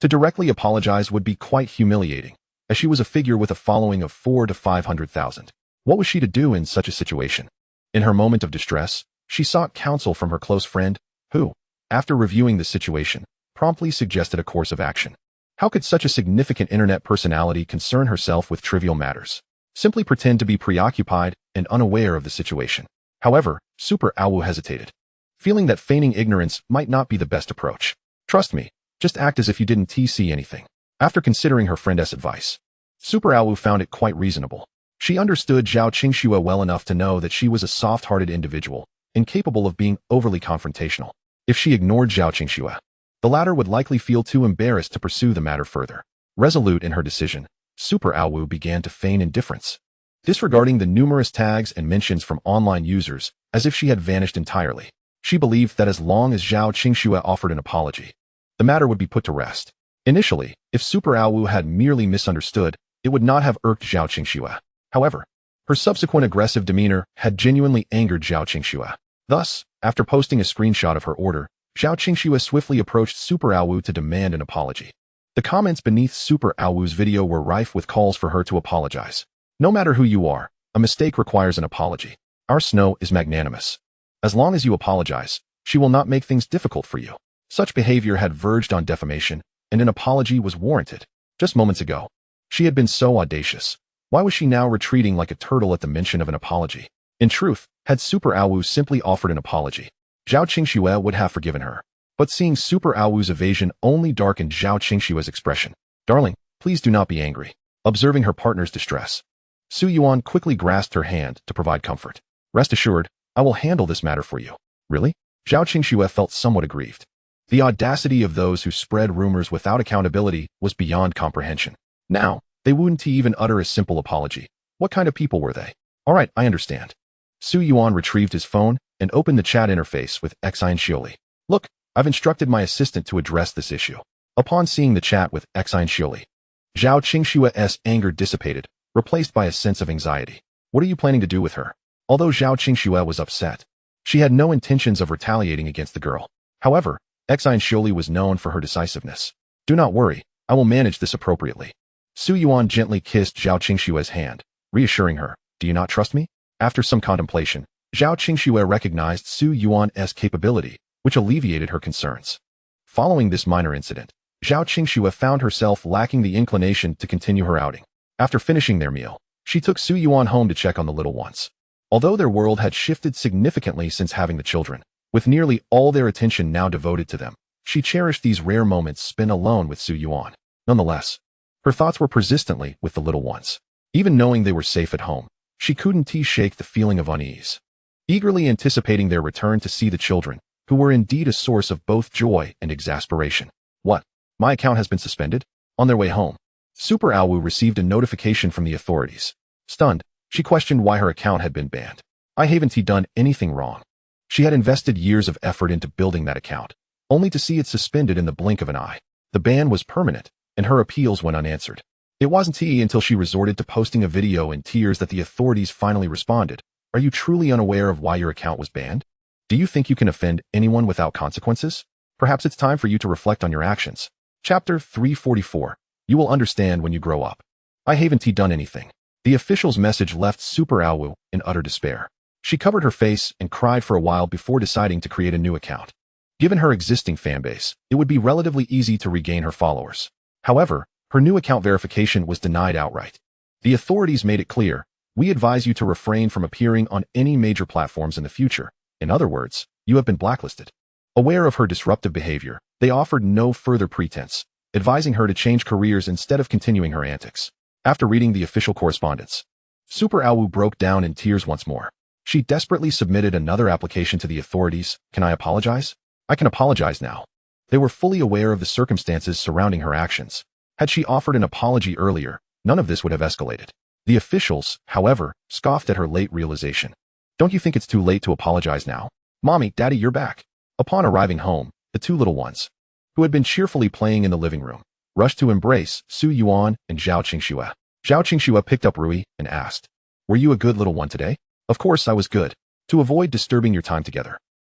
To directly apologize would be quite humiliating, as she was a figure with a following of 400,000 to 500,000. What was she to do in such a situation? In her moment of distress, she sought counsel from her close friend, who, after reviewing the situation, promptly suggested a course of action. How could such a significant internet personality concern herself with trivial matters? Simply pretend to be preoccupied and unaware of the situation. However, Super Awu hesitated, feeling that feigning ignorance might not be the best approach. "Trust me, just act as if you didn't see anything. After considering her friend's advice, Super Awu found it quite reasonable. She understood Zhao Qingxue well enough to know that she was a soft-hearted individual, incapable of being overly confrontational. If she ignored Zhao Qingxue, the latter would likely feel too embarrassed to pursue the matter further. Resolute in her decision, Super Awu began to feign indifference, disregarding the numerous tags and mentions from online users as if she had vanished entirely. She believed that as long as Zhao Qingxue offered an apology, the matter would be put to rest. Initially, if Super Awu had merely misunderstood, it would not have irked Zhao Qingxue. However, her subsequent aggressive demeanor had genuinely angered Zhao Qingxue. Thus, after posting a screenshot of her order, Zhao Qingxue swiftly approached Super Awu to demand an apology. The comments beneath Super Awu's video were rife with calls for her to apologize. No matter who you are, a mistake requires an apology. Our Snow is magnanimous. As long as you apologize, she will not make things difficult for you. Such behavior had verged on defamation, and an apology was warranted. Just moments ago, she had been so audacious. Why was she now retreating like a turtle at the mention of an apology? In truth, had Super Awu simply offered an apology, Zhao Qingxue would have forgiven her. But seeing Super Awu's evasion only darkened Zhao Qingxue's expression. Darling, please do not be angry. Observing her partner's distress, Su Yuan quickly grasped her hand to provide comfort. Rest assured, I will handle this matter for you. Really? Zhao Qingxue felt somewhat aggrieved. The audacity of those who spread rumors without accountability was beyond comprehension. Now, they wouldn't even utter a simple apology. What kind of people were they? All right, I understand. Su Yuan retrieved his phone and opened the chat interface with Exine. Look, I've instructed my assistant to address this issue. Upon seeing the chat with Exine, Zhao Qingxue's anger dissipated, replaced by a sense of anxiety. What are you planning to do with her? Although Zhao Qingxue was upset, she had no intentions of retaliating against the girl. However, Exine was known for her decisiveness. Do not worry, I will manage this appropriately. Su Yuan gently kissed Zhao Qingxue's hand, reassuring her, do you not trust me? After some contemplation, Zhao Qingxue recognized Su Yuan's capability, which alleviated her concerns. Following this minor incident, Zhao Qingxue found herself lacking the inclination to continue her outing. After finishing their meal, she took Su Yuan home to check on the little ones. Although their world had shifted significantly since having the children, with nearly all their attention now devoted to them, she cherished these rare moments spent alone with Su Yuan. Nonetheless, her thoughts were persistently with the little ones. Even knowing they were safe at home, she couldn't shake the feeling of unease. Eagerly anticipating their return to see the children, who were indeed a source of both joy and exasperation. What? My account has been suspended? On their way home, Super Awu received a notification from the authorities. Stunned, she questioned why her account had been banned. I haven't done anything wrong. She had invested years of effort into building that account, only to see it suspended in the blink of an eye. The ban was permanent, and her appeals went unanswered. It wasn't until she resorted to posting a video in tears that the authorities finally responded. Are you truly unaware of why your account was banned? Do you think you can offend anyone without consequences? Perhaps it's time for you to reflect on your actions. Chapter 344. You will understand when you grow up. I haven't done anything. The official's message left Super Awu in utter despair. She covered her face and cried for a while before deciding to create a new account. Given her existing fanbase, it would be relatively easy to regain her followers. However, her new account verification was denied outright. The authorities made it clear, we advise you to refrain from appearing on any major platforms in the future. In other words, you have been blacklisted. Aware of her disruptive behavior, they offered no further pretense, advising her to change careers instead of continuing her antics. After reading the official correspondence, Super Awu broke down in tears once more. She desperately submitted another application to the authorities. Can I apologize? I can apologize now. They were fully aware of the circumstances surrounding her actions. Had she offered an apology earlier, none of this would have escalated. The officials, however, scoffed at her late realization. Don't you think it's too late to apologize now? Mommy, Daddy, you're back. Upon arriving home, the two little ones, who had been cheerfully playing in the living room, rushed to embrace Su Yuan and Zhao Qingxue. Zhao Qingxue picked up Rui and asked, were you a good little one today? Of course I was good. To avoid disturbing your time together,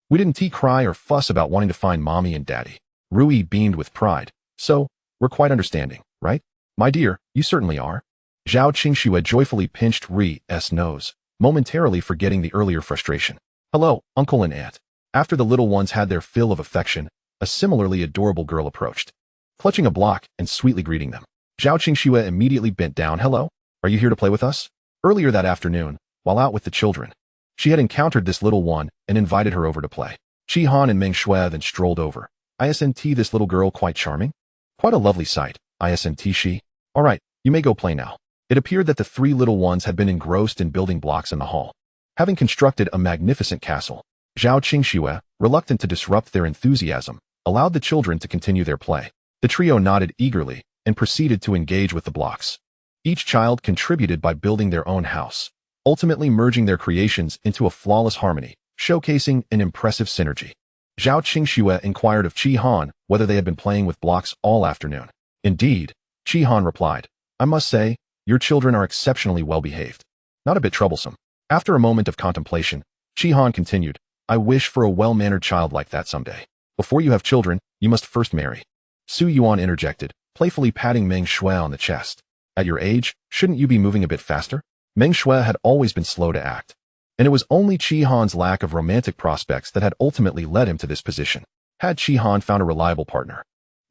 we didn't cry or fuss about wanting to find Mommy and Daddy. Rui beamed with pride. So, we're quite understanding, right? My dear, you certainly are. Zhao Qingxue joyfully pinched Rui's nose, momentarily forgetting the earlier frustration. Hello, uncle and aunt. After the little ones had their fill of affection, a similarly adorable girl approached, clutching a block and sweetly greeting them. Zhao Qingxue immediately bent down. Hello, are you here to play with us? Earlier that afternoon, while out with the children, she had encountered this little one and invited her over to play. Qi Han and Meng Shui then strolled over. Isn't this little girl quite charming? Quite a lovely sight. isn't she? All right, you may go play now. It appeared that the three little ones had been engrossed in building blocks in the hall. Having constructed a magnificent castle, Zhao Qingxue, reluctant to disrupt their enthusiasm, allowed the children to continue their play. The trio nodded eagerly and proceeded to engage with the blocks. Each child contributed by building their own house, ultimately merging their creations into a flawless harmony, showcasing an impressive synergy. Zhao Qingxue inquired of Qi Han whether they had been playing with blocks all afternoon. Indeed, Qi Han replied, I must say, your children are exceptionally well behaved. Not a bit troublesome. After a moment of contemplation, Qi Han continued, I wish for a well-mannered child like that someday. Before you have children, you must first marry. Su Yuan interjected, playfully patting Meng Shui on the chest. At your age, shouldn't you be moving a bit faster? Meng Shui had always been slow to act, and it was only Qi Han's lack of romantic prospects that had ultimately led him to this position. Had Qi Han found a reliable partner,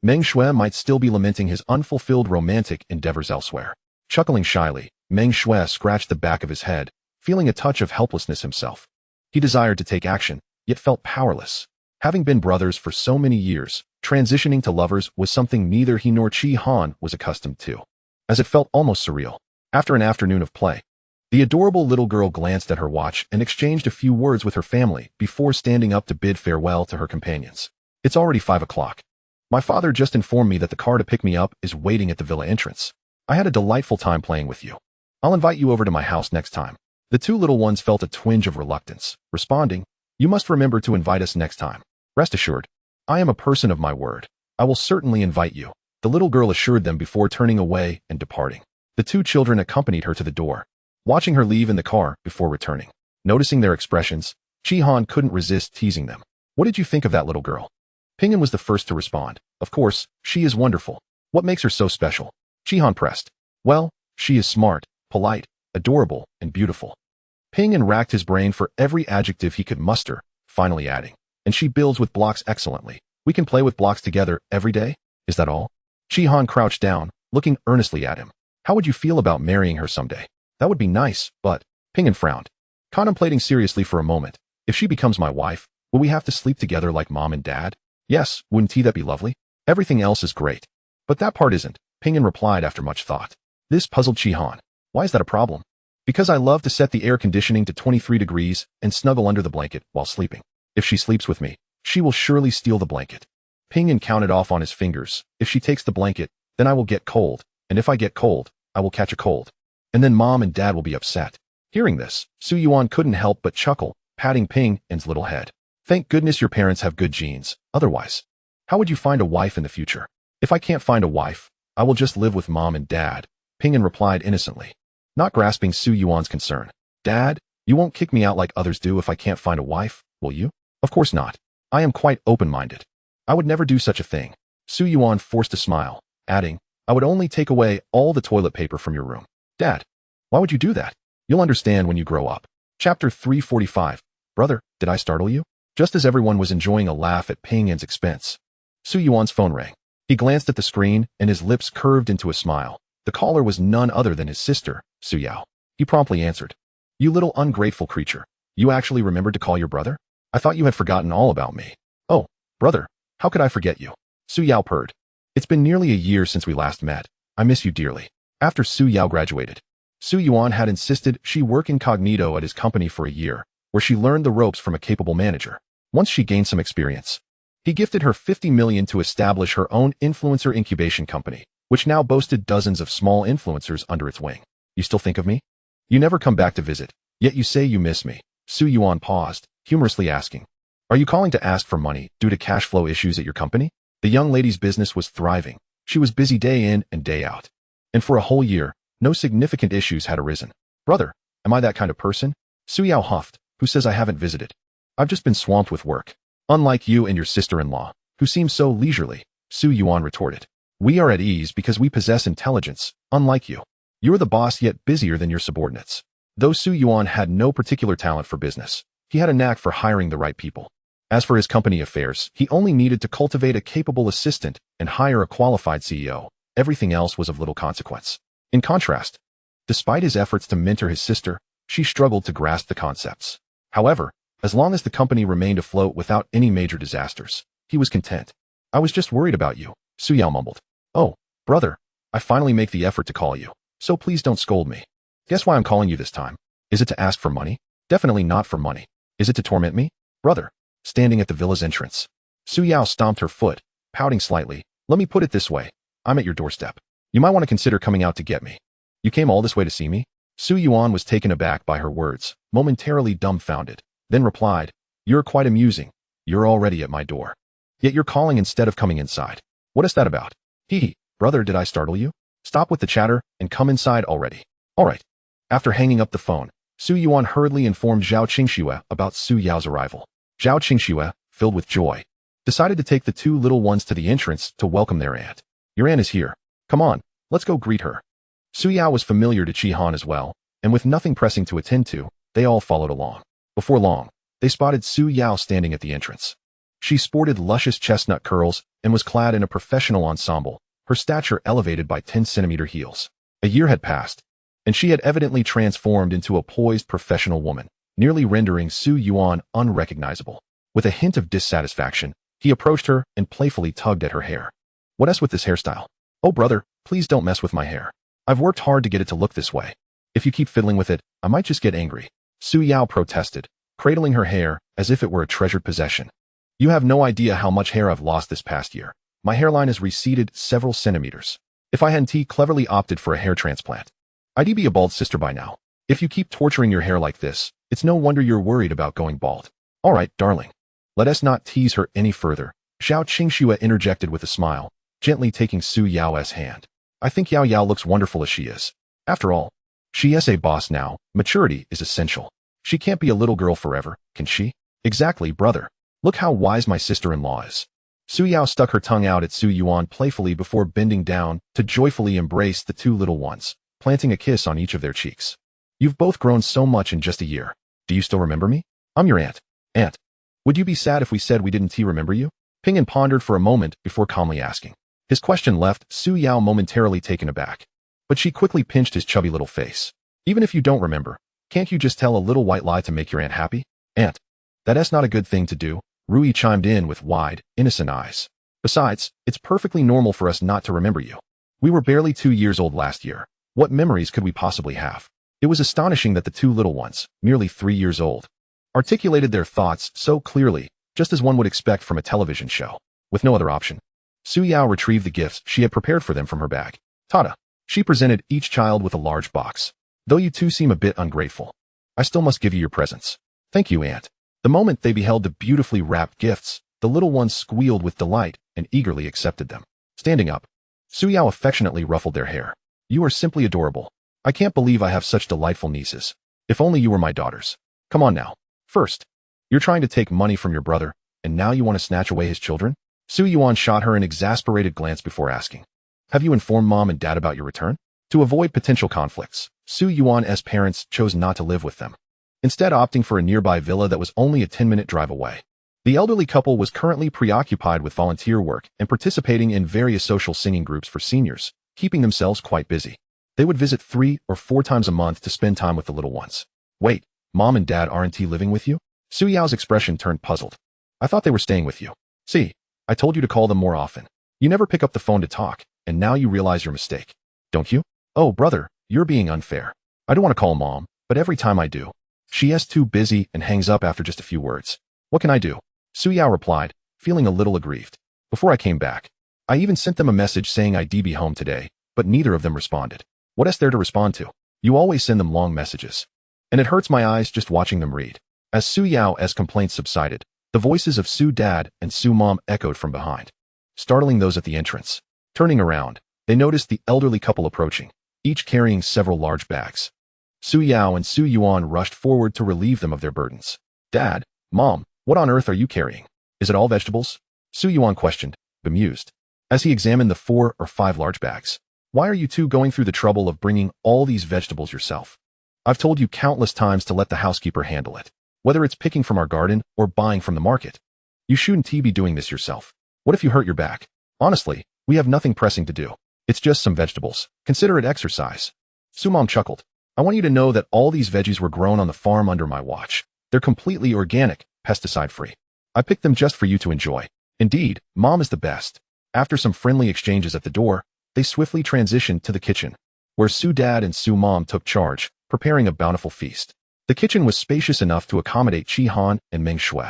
Meng Shui might still be lamenting his unfulfilled romantic endeavors elsewhere. Chuckling shyly, Meng Shui scratched the back of his head, feeling a touch of helplessness himself. He desired to take action, yet felt powerless. Having been brothers for so many years, transitioning to lovers was something neither he nor Qi Han was accustomed to, as it felt almost surreal. After an afternoon of play, the adorable little girl glanced at her watch and exchanged a few words with her family before standing up to bid farewell to her companions. It's already 5 o'clock. My father just informed me that the car to pick me up is waiting at the villa entrance. I had a delightful time playing with you. I'll invite you over to my house next time. The two little ones felt a twinge of reluctance, responding, You must remember to invite us next time. Rest assured, I am a person of my word. I will certainly invite you, the little girl assured them before turning away and departing. The two children accompanied her to the door, watching her leave in the car before returning. Noticing their expressions, Qi Han couldn't resist teasing them. What did you think of that little girl? Ping'an was the first to respond. Of course, she is wonderful. What makes her so special? Qi Han pressed. Well, she is smart, polite, adorable, and beautiful. Ping'an racked his brain for every adjective he could muster, finally adding, and she builds with blocks excellently. We can play with blocks together every day? Is that all? Qi Han crouched down, looking earnestly at him. How would you feel about marrying her someday? That would be nice, but... Ping'an frowned, contemplating seriously for a moment. If she becomes my wife, will we have to sleep together like mom and dad? Yes, wouldn't that be lovely? Everything else is great. But that part isn't, Ping'an replied after much thought. This puzzled Qi Han. Why is that a problem? Because I love to set the air conditioning to 23 degrees and snuggle under the blanket while sleeping. If she sleeps with me, she will surely steal the blanket. Ping'an counted off on his fingers. If she takes the blanket, then I will get cold, and if I get cold, I will catch a cold. And then mom and dad will be upset. Hearing this, Su Yuan couldn't help but chuckle, patting Ping'an's little head. Thank goodness your parents have good genes, otherwise, how would you find a wife in the future? If I can't find a wife, I will just live with mom and dad, Ping'an replied innocently, not grasping Su Yuan's concern. Dad, you won't kick me out like others do if I can't find a wife, will you? Of course not. I am quite open-minded. I would never do such a thing. Su Yuan forced a smile, adding, I would only take away all the toilet paper from your room. Dad, why would you do that? You'll understand when you grow up. Chapter 345. Brother, did I startle you? Just as everyone was enjoying a laugh at Ping'an's expense, Su Yuan's phone rang. He glanced at the screen, and his lips curved into a smile. The caller was none other than his sister, Su Yao. He promptly answered. You little ungrateful creature. You actually remembered to call your brother? I thought you had forgotten all about me. Oh, brother, how could I forget you? Su Yao purred. It's been nearly a year since we last met. I miss you dearly. After Su Yao graduated, Su Yuan had insisted she work incognito at his company for a year, where she learned the ropes from a capable manager. Once she gained some experience, he gifted her $50 million to establish her own influencer incubation company, which now boasted dozens of small influencers under its wing. You still think of me? You never come back to visit, yet you say you miss me. Su Yuan paused, humorously asking, Are you calling to ask for money due to cash flow issues at your company? The young lady's business was thriving. She was busy day in and day out. And for a whole year, no significant issues had arisen. Brother, am I that kind of person? Su Yao huffed. Who says I haven't visited? I've just been swamped with work. Unlike you and your sister-in-law, who seem so leisurely, Su Yuan retorted. We are at ease because we possess intelligence, unlike you. You're the boss yet busier than your subordinates. Though Su Yuan had no particular talent for business, he had a knack for hiring the right people. As for his company affairs, he only needed to cultivate a capable assistant and hire a qualified CEO. Everything else was of little consequence. In contrast, despite his efforts to mentor his sister, she struggled to grasp the concepts. However, as long as the company remained afloat without any major disasters, he was content. I was just worried about you, Su Yao mumbled. Oh, brother, I finally make the effort to call you, so please don't scold me. Guess why I'm calling you this time? Is it to ask for money? Definitely not for money. Is it to torment me? Brother. Standing at the villa's entrance. Su Yao stomped her foot, pouting slightly. Let me put it this way. I'm at your doorstep. You might want to consider coming out to get me. You came all this way to see me? Su Yuan was taken aback by her words, momentarily dumbfounded, then replied, You're quite amusing. You're already at my door. Yet you're calling instead of coming inside. What is that about? Hee. Brother, did I startle you? Stop with the chatter and come inside already. All right. After hanging up the phone, Su Yuan hurriedly informed Zhao Qingxue about Su Yao's arrival. Zhao Qingxue, filled with joy, decided to take the two little ones to the entrance to welcome their aunt. Your aunt is here. Come on, let's go greet her. Su Yao was familiar to Qi Han as well, and with nothing pressing to attend to, they all followed along. Before long, they spotted Su Yao standing at the entrance. She sported luscious chestnut curls and was clad in a professional ensemble, her stature elevated by 10-centimeter heels. A year had passed, and she had evidently transformed into a poised professional woman, nearly rendering Su Yuan unrecognizable. With a hint of dissatisfaction, he approached her and playfully tugged at her hair. What's with this hairstyle? Oh brother, please don't mess with my hair. I've worked hard to get it to look this way. If you keep fiddling with it, I might just get angry. Su Yao protested, cradling her hair as if it were a treasured possession. You have no idea how much hair I've lost this past year. My hairline has receded several centimeters. If I hadn't cleverly opted for a hair transplant, I'd be a bald sister by now. If you keep torturing your hair like this, it's no wonder you're worried about going bald. All right, darling. Let us not tease her any further. Zhao Qingxue interjected with a smile, gently taking Su Yao's hand. I think Yao Yao looks wonderful as she is. After all, she is a boss now. Maturity is essential. She can't be a little girl forever, can she? Exactly, brother. Look how wise my sister-in-law is. Su Yao stuck her tongue out at Su Yuan playfully before bending down to joyfully embrace the two little ones, planting a kiss on each of their cheeks. You've both grown so much in just a year. Do you still remember me? I'm your aunt. Aunt. Would you be sad if we said we didn't remember you? Ping An pondered for a moment before calmly asking. His question left Su Yao momentarily taken aback, but she quickly pinched his chubby little face. Even if you don't remember, can't you just tell a little white lie to make your aunt happy? Aunt. That's not a good thing to do, Rui chimed in with wide, innocent eyes. Besides, it's perfectly normal for us not to remember you. We were barely 2 years old last year. What memories could we possibly have? It was astonishing that the two little ones, merely 3 years old, articulated their thoughts so clearly, just as one would expect from a television show. With no other option, Su Yao retrieved the gifts she had prepared for them from her bag. Tada! She presented each child with a large box. Though you two seem a bit ungrateful, I still must give you your presents. Thank you, Aunt. The moment they beheld the beautifully wrapped gifts, the little ones squealed with delight and eagerly accepted them. Standing up, Su Yao affectionately ruffled their hair. You are simply adorable. I can't believe I have such delightful nieces. If only you were my daughters. Come on now. First, you're trying to take money from your brother, and now you want to snatch away his children? Su Yuan shot her an exasperated glance before asking. Have you informed Mom and Dad about your return? To avoid potential conflicts, Su Yuan's parents chose not to live with them, instead opting for a nearby villa that was only a 10-minute drive away. The elderly couple was currently preoccupied with volunteer work and participating in various social singing groups for seniors, keeping themselves quite busy. They would visit 3 or 4 times a month to spend time with the little ones. Wait, Mom and Dad aren't living with you? Su Yao's expression turned puzzled. I thought they were staying with you. See, I told you to call them more often. You never pick up the phone to talk, and now you realize your mistake. Don't you? Oh, brother, you're being unfair. I don't want to call Mom, but every time I do, she is too busy and hangs up after just a few words. What can I do? Su Yao replied, feeling a little aggrieved. Before I came back, I even sent them a message saying I'd be home today, but neither of them responded. What is there to respond to? You always send them long messages. And it hurts my eyes just watching them read. As Su Yao's complaints subsided, the voices of Su Dad and Su Mom echoed from behind, startling those at the entrance. Turning around, they noticed the elderly couple approaching, each carrying several large bags. Su Yao and Su Yuan rushed forward to relieve them of their burdens. Dad, Mom, what on earth are you carrying? Is it all vegetables? Su Yuan questioned, bemused, as he examined the 4 or 5 large bags. Why are you two going through the trouble of bringing all these vegetables yourself? I've told you countless times to let the housekeeper handle it, whether it's picking from our garden or buying from the market. You shouldn't be doing this yourself. What if you hurt your back? Honestly, we have nothing pressing to do. It's just some vegetables. Consider it exercise. Su Mom chuckled. I want you to know that all these veggies were grown on the farm under my watch. They're completely organic, pesticide-free. I picked them just for you to enjoy. Indeed, Mom is the best. After some friendly exchanges at the door, they swiftly transitioned to the kitchen, where Su Dad and Su Mom took charge, preparing a bountiful feast. The kitchen was spacious enough to accommodate Qi Han and Meng Shui,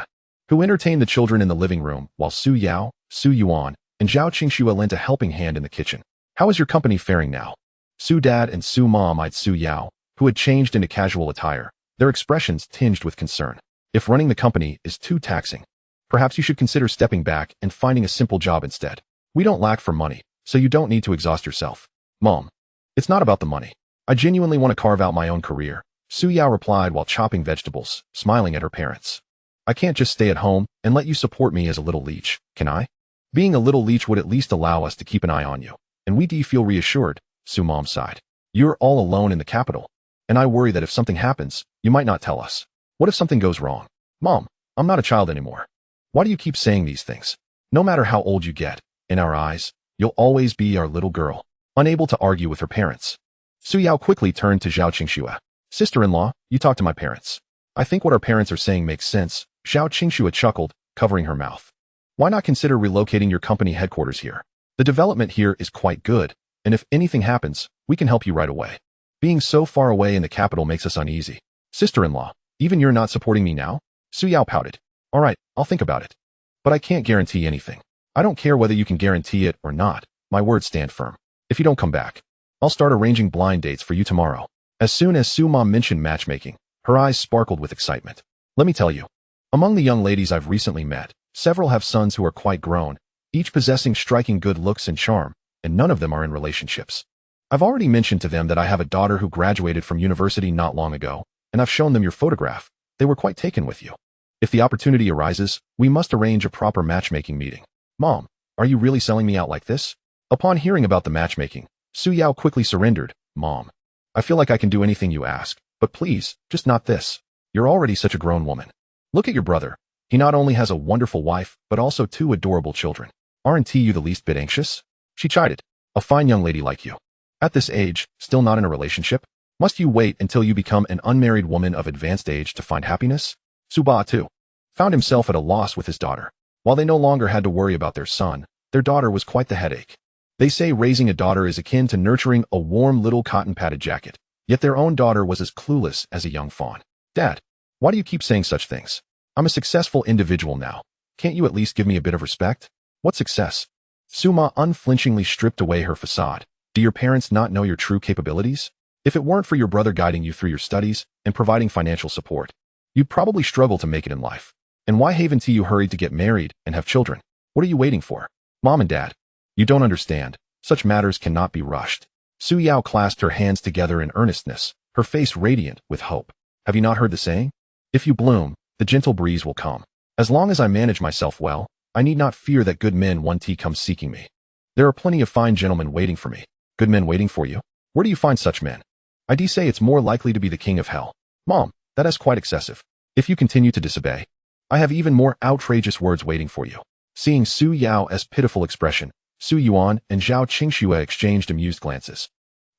who entertained the children in the living room, while Su Yao, Su Yuan, and Zhao Qingxue lent a helping hand in the kitchen. How is your company faring now? Su Dad and Su Mom eyed Su Yao, who had changed into casual attire, their expressions tinged with concern. If running the company is too taxing, perhaps you should consider stepping back and finding a simple job instead. We don't lack for money, so you don't need to exhaust yourself. Mom, it's not about the money. I genuinely want to carve out my own career, Su Yao replied while chopping vegetables, smiling at her parents. I can't just stay at home and let you support me as a little leech, can I? Being a little leech would at least allow us to keep an eye on you, and we do feel reassured, Su Mom sighed. You're all alone in the capital, and I worry that if something happens, you might not tell us. What if something goes wrong? Mom, I'm not a child anymore. Why do you keep saying these things? No matter how old you get, in our eyes, you'll always be our little girl. Unable to argue with her parents, Su Yao quickly turned to Zhao Qingxue. Sister-in-law, you talk to my parents. I think what our parents are saying makes sense. Zhao Qingxue chuckled, covering her mouth. Why not consider relocating your company headquarters here? The development here is quite good, and if anything happens, we can help you right away. Being so far away in the capital makes us uneasy. Sister-in-law, even you're not supporting me now? Su Yao pouted. All right, I'll think about it. But I can't guarantee anything. I don't care whether you can guarantee it or not. My words stand firm. If you don't come back, I'll start arranging blind dates for you tomorrow. As soon as Su Mom mentioned matchmaking, her eyes sparkled with excitement. Let me tell you, among the young ladies I've recently met, several have sons who are quite grown, each possessing striking good looks and charm, and none of them are in relationships. I've already mentioned to them that I have a daughter who graduated from university not long ago, and I've shown them your photograph. They were quite taken with you. If the opportunity arises, we must arrange a proper matchmaking meeting. Mom, are you really selling me out like this? Upon hearing about the matchmaking, Su Yao quickly surrendered. Mom, I feel like I can do anything you ask, but please, just not this. You're already such a grown woman. Look at your brother. He not only has a wonderful wife, but also 2 adorable children. Aren't you the least bit anxious? She chided. A fine young lady like you. At this age, still not in a relationship? Must you wait until you become an unmarried woman of advanced age to find happiness? Su Ba, too, found himself at a loss with his daughter. While they no longer had to worry about their son, their daughter was quite the headache. They say raising a daughter is akin to nurturing a warm little cotton-padded jacket, yet their own daughter was as clueless as a young fawn. Dad, why do you keep saying such things? I'm a successful individual now. Can't you at least give me a bit of respect? What success? Su Ma unflinchingly stripped away her facade. Do your parents not know your true capabilities? If it weren't for your brother guiding you through your studies and providing financial support, you'd probably struggle to make it in life. And why haven't you hurried to get married and have children? What are you waiting for? Mom and Dad, you don't understand. Such matters cannot be rushed. Su Yao clasped her hands together in earnestness, her face radiant with hope. Have you not heard the saying? If you bloom, the gentle breeze will come. As long as I manage myself well, I need not fear that good men one day come seeking me. There are plenty of fine gentlemen waiting for me. Good men waiting for you? Where do you find such men? I do say it's more likely to be the king of hell. Mom, that is quite excessive. If you continue to disobey, I have even more outrageous words waiting for you. Seeing Su Yao's pitiful expression, Su Yuan and Zhao Qingxue exchanged amused glances,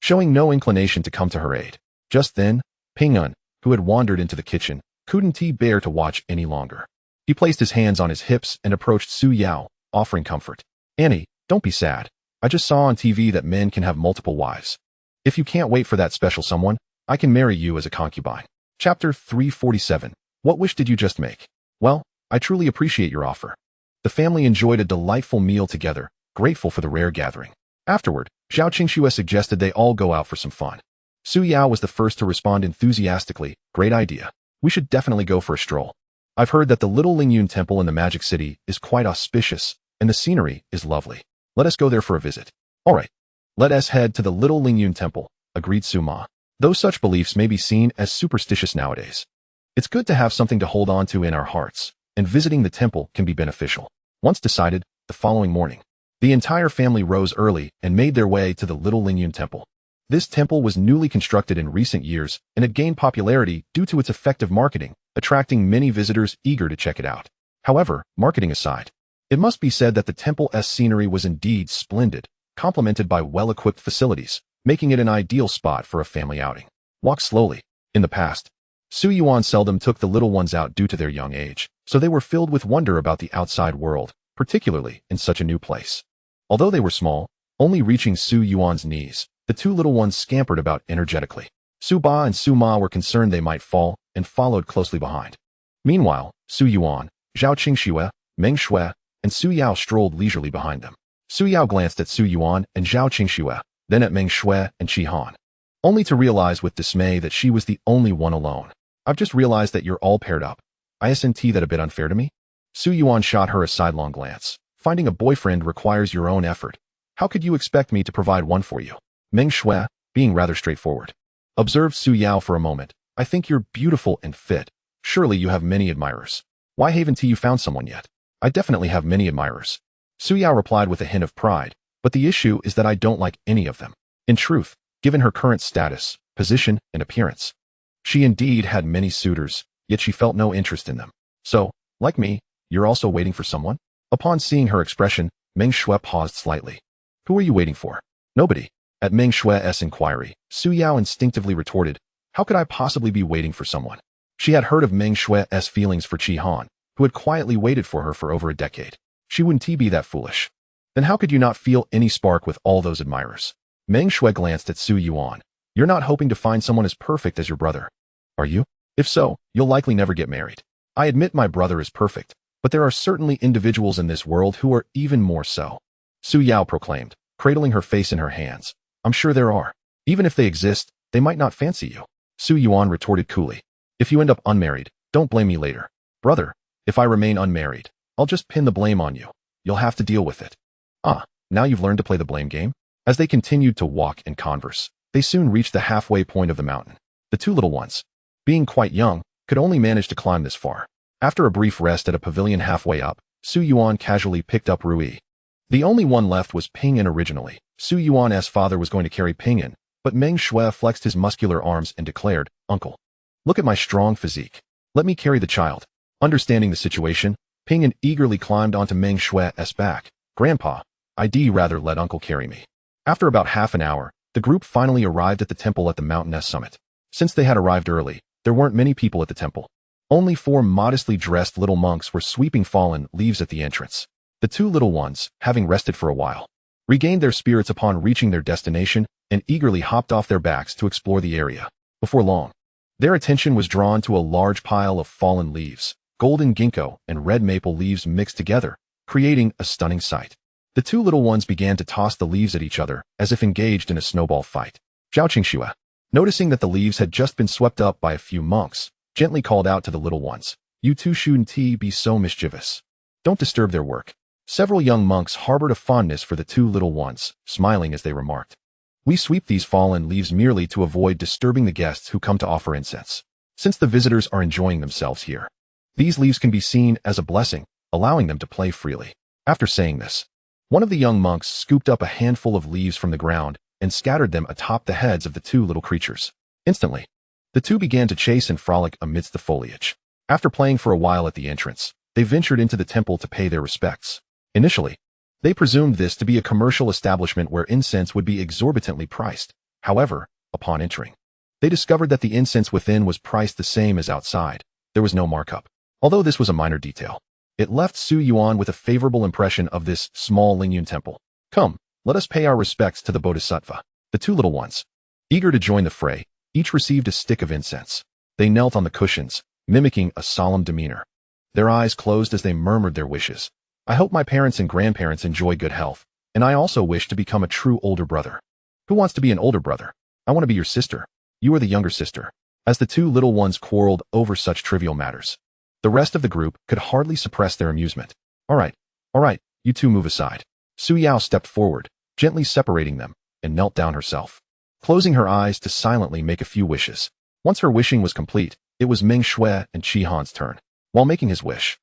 showing no inclination to come to her aid. Just then, Ping An, who had wandered into the kitchen, couldn't bear to watch any longer. He placed his hands on his hips and approached Su Yao, offering comfort. Annie, don't be sad. I just saw on TV that men can have multiple wives. If you can't wait for that special someone, I can marry you as a concubine. Chapter 347. What wish did you just make? Well, I truly appreciate your offer. The family enjoyed a delightful meal together, grateful for the rare gathering. Afterward, Zhao Qingxue suggested they all go out for some fun. Su Yao was the first to respond enthusiastically. Great idea. We should definitely go for a stroll. I've heard that the Little Lingyun Temple in the Magic City is quite auspicious, and the scenery is lovely. Let us go there for a visit. All right. Let us head to the Little Lingyun Temple, agreed Su Ma. Though such beliefs may be seen as superstitious nowadays, it's good to have something to hold on to in our hearts, and visiting the temple can be beneficial. Once decided, the following morning, the entire family rose early and made their way to the Little Lingyun Temple. This temple was newly constructed in recent years and had gained popularity due to its effective marketing, attracting many visitors eager to check it out. However, marketing aside, it must be said that the temple's scenery was indeed splendid, complemented by well-equipped facilities, making it an ideal spot for a family outing. Walk slowly. In the past, Su Yuan seldom took the little ones out due to their young age, so they were filled with wonder about the outside world, particularly in such a new place. Although they were small, Only reaching Su Yuan's knees, the two little ones scampered about energetically. Su Ba and Su Ma were concerned they might fall and followed closely behind. Meanwhile, Su Yuan, Zhao Qingxue, Meng Shui, and Su Yao strolled leisurely behind them. Su Yao glanced at Su Yuan and Zhao Qingxue, then at Meng Shui and Qi Han, only to realize with dismay that she was the only one alone. I've just realized that you're all paired up. Isn't that a bit unfair to me? Su Yuan shot her a sidelong glance. Finding a boyfriend requires your own effort. How could you expect me to provide one for you? Meng Shui, being rather straightforward, observed Su Yao for a moment. I think you're beautiful and fit. Surely you have many admirers. Why haven't you found someone yet? I definitely have many admirers. Su Yao replied with a hint of pride, but the issue is that I don't like any of them. In truth, given her current status, position, and appearance, she indeed had many suitors, yet she felt no interest in them. So, like me, you're also waiting for someone? Upon seeing her expression, Meng Shui paused slightly. Who are you waiting for? Nobody. At Meng Shui's inquiry, Su Yao instinctively retorted, how could I possibly be waiting for someone? She had heard of Meng Shui's feelings for Qi Han, who had quietly waited for her for over a decade. She wouldn't be that foolish. Then how could you not feel any spark with all those admirers? Meng Shui glanced at Su Yuan. You're not hoping to find someone as perfect as your brother, are you? If so, you'll likely never get married. I admit my brother is perfect, but there are certainly individuals in this world who are even more so. Su Yao proclaimed, cradling her face in her hands. I'm sure there are. Even if they exist, they might not fancy you. Su Yuan retorted coolly. If you end up unmarried, don't blame me later. Brother, if I remain unmarried, I'll just pin the blame on you. You'll have to deal with it. Ah, now you've learned to play the blame game? As they continued to walk and converse, they soon reached the halfway point of the mountain. The two little ones, being quite young, could only manage to climb this far. After a brief rest at a pavilion halfway up, Su Yuan casually picked up Rui. The only one left was Ping An originally. Su Yuan's father was going to carry Ping An, but Meng Shui flexed his muscular arms and declared, Uncle, look at my strong physique. Let me carry the child. Understanding the situation, Ping An eagerly climbed onto Meng Shui's back. Grandpa, I'd rather let Uncle carry me. After about half an hour, the group finally arrived at the temple at the mountain's summit. Since they had arrived early, there weren't many people at the temple. Only 4 modestly dressed little monks were sweeping fallen leaves at the entrance. The two little ones, having rested for a while, regained their spirits upon reaching their destination and eagerly hopped off their backs to explore the area. Before long, their attention was drawn to a large pile of fallen leaves, golden ginkgo and red maple leaves mixed together, creating a stunning sight. The two little ones began to toss the leaves at each other as if engaged in a snowball fight. Zhao Qingxue, noticing that the leaves had just been swept up by a few monks, gently called out to the little ones, you two shouldn't be so mischievous. Don't disturb their work. Several young monks harbored a fondness for the two little ones, smiling as they remarked, we sweep these fallen leaves merely to avoid disturbing the guests who come to offer incense. Since the visitors are enjoying themselves here, these leaves can be seen as a blessing, allowing them to play freely. After saying this, one of the young monks scooped up a handful of leaves from the ground and scattered them atop the heads of the two little creatures. Instantly, the two began to chase and frolic amidst the foliage. After playing for a while at the entrance, they ventured into the temple to pay their respects. Initially, they presumed this to be a commercial establishment where incense would be exorbitantly priced. However, upon entering, they discovered that the incense within was priced the same as outside. There was no markup. Although this was a minor detail, it left Su Yuan with a favorable impression of this small Lingyun temple. Come, let us pay our respects to the Bodhisattva. The two little ones, eager to join the fray, each received a stick of incense. They knelt on the cushions, mimicking a solemn demeanor. Their eyes closed as they murmured their wishes. I hope my parents and grandparents enjoy good health, and I also wish to become a true older brother. Who wants to be an older brother? I want to be your sister. You are the younger sister. As the two little ones quarreled over such trivial matters, the rest of the group could hardly suppress their amusement. All right, you two move aside. Su Yao stepped forward, gently separating them, and knelt down herself, closing her eyes to silently make a few wishes. Once her wishing was complete, it was Meng Shui and Qi Han's turn. While making his wish,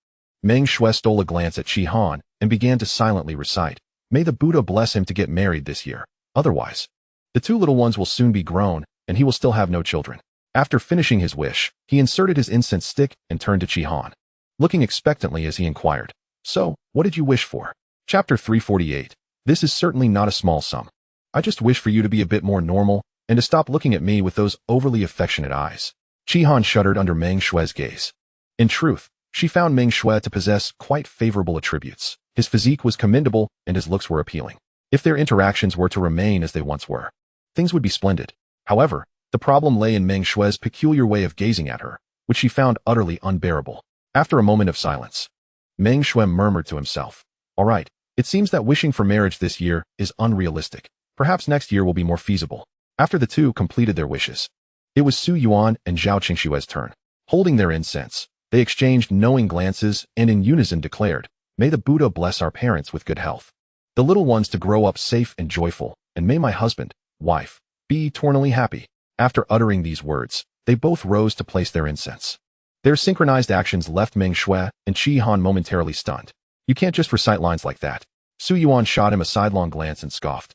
Meng Shui stole a glance at Qi Han and began to silently recite, may the Buddha bless him to get married this year. Otherwise, the two little ones will soon be grown, and he will still have no children. After finishing his wish, he inserted his incense stick and turned to Qi Han, looking expectantly as he inquired, so, what did you wish for? Chapter 348. This is certainly not a small sum. I just wish for you to be a bit more normal, and to stop looking at me with those overly affectionate eyes. Qi Han shuddered under Meng Shui's gaze. In truth, she found Meng Shui to possess quite favorable attributes. His physique was commendable, and his looks were appealing. If their interactions were to remain as they once were, things would be splendid. However, the problem lay in Meng Shue's peculiar way of gazing at her, which she found utterly unbearable. After a moment of silence, Meng Shui murmured to himself, "All right, it seems that wishing for marriage this year is unrealistic. Perhaps next year will be more feasible." After the two completed their wishes, it was Su Yuan and Zhao Qingxue's turn. Holding their incense, they exchanged knowing glances and in unison declared, "May the Buddha bless our parents with good health, the little ones to grow up safe and joyful, and may my husband, wife, be eternally happy." After uttering these words, they both rose to place their incense. Their synchronized actions left Meng Shui and Qi Han momentarily stunned. "You can't just recite lines like that." Su Yuan shot him a sidelong glance and scoffed.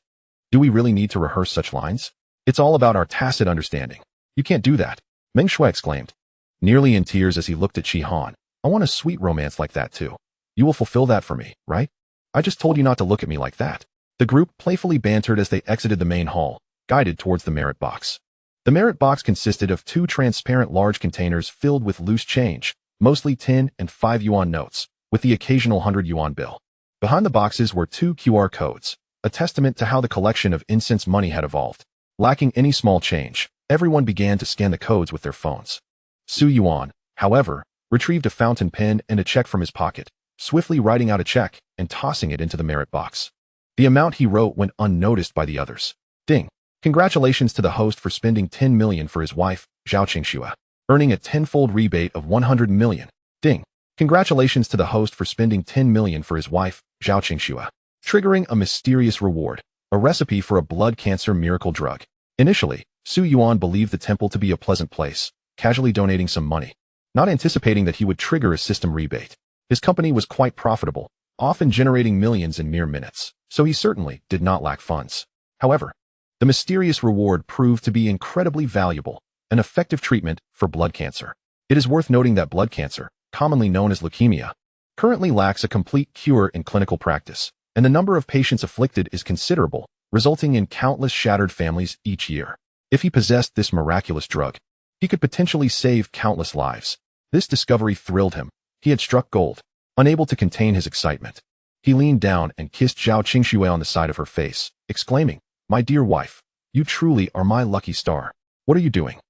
"Do we really need to rehearse such lines? It's all about our tacit understanding. You can't do that," Meng Shui exclaimed, nearly in tears as he looked at Qi Han. "I want a sweet romance like that too. You will fulfill that for me, right? I just told you not to look at me like that." The group playfully bantered as they exited the main hall, guided towards the merit box. The merit box consisted of 2 transparent large containers filled with loose change, mostly 10 and 5 yuan notes, with the occasional 100 yuan bill. Behind the boxes were 2 QR codes, a testament to how the collection of incense money had evolved. Lacking any small change, everyone began to scan the codes with their phones. Su Yuan, however, retrieved a fountain pen and a check from his pocket, swiftly writing out a check and tossing it into the merit box. The amount he wrote went unnoticed by the others. Ding. Congratulations to the host for spending 10 million for his wife, Zhao Qingxue, earning a 10-fold rebate of 100 million. Ding. Congratulations to the host for spending 10 million for his wife, Zhao Qingxue, triggering a mysterious reward, a recipe for a blood cancer miracle drug. Initially, Su Yuan believed the temple to be a pleasant place, casually donating some money, not anticipating that he would trigger a system rebate. His company was quite profitable, often generating millions in mere minutes, so he certainly did not lack funds. However, the mysterious reward proved to be incredibly valuable, an effective treatment for blood cancer. It is worth noting that blood cancer, commonly known as leukemia, currently lacks a complete cure in clinical practice, and the number of patients afflicted is considerable, resulting in countless shattered families each year. If he possessed this miraculous drug, he could potentially save countless lives. This discovery thrilled him. He had struck gold. Unable to contain his excitement, he leaned down and kissed Zhao Qingxue on the side of her face, exclaiming, "My dear wife, you truly are my lucky star. What are you doing?"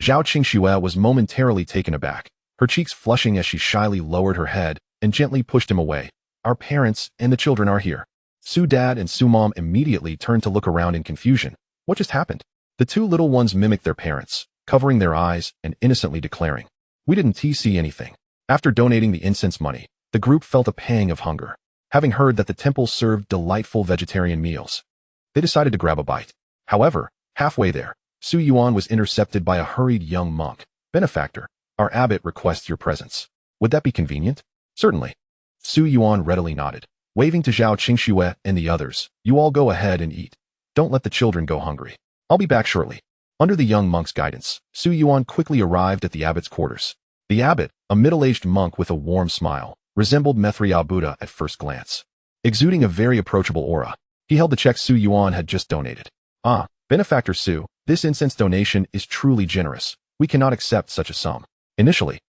Zhao Qingxue was momentarily taken aback, her cheeks flushing as she shyly lowered her head and gently pushed him away. "Our parents and the children are here." Su Dad and Su Mom immediately turned to look around in confusion. What just happened? The 2 little ones mimicked their parents, covering their eyes and innocently declaring, "We didn't see anything." After donating the incense money, the group felt a pang of hunger. Having heard that the temple served delightful vegetarian meals, they decided to grab a bite. However, halfway there, Su Yuan was intercepted by a hurried young monk. "Benefactor, our abbot requests your presence. Would that be convenient?" "Certainly." Su Yuan readily nodded, waving to Zhao Qingxue and the others. "You all go ahead and eat. Don't let the children go hungry. I'll be back shortly." Under the young monk's guidance, Su Yuan quickly arrived at the abbot's quarters. The abbot, a middle-aged monk with a warm smile, resembled Mithriya Buddha at first glance. Exuding a very approachable aura, he held the check Su Yuan had just donated. "Ah, Benefactor Su, this incense donation is truly generous. We cannot accept such a sum." Initially,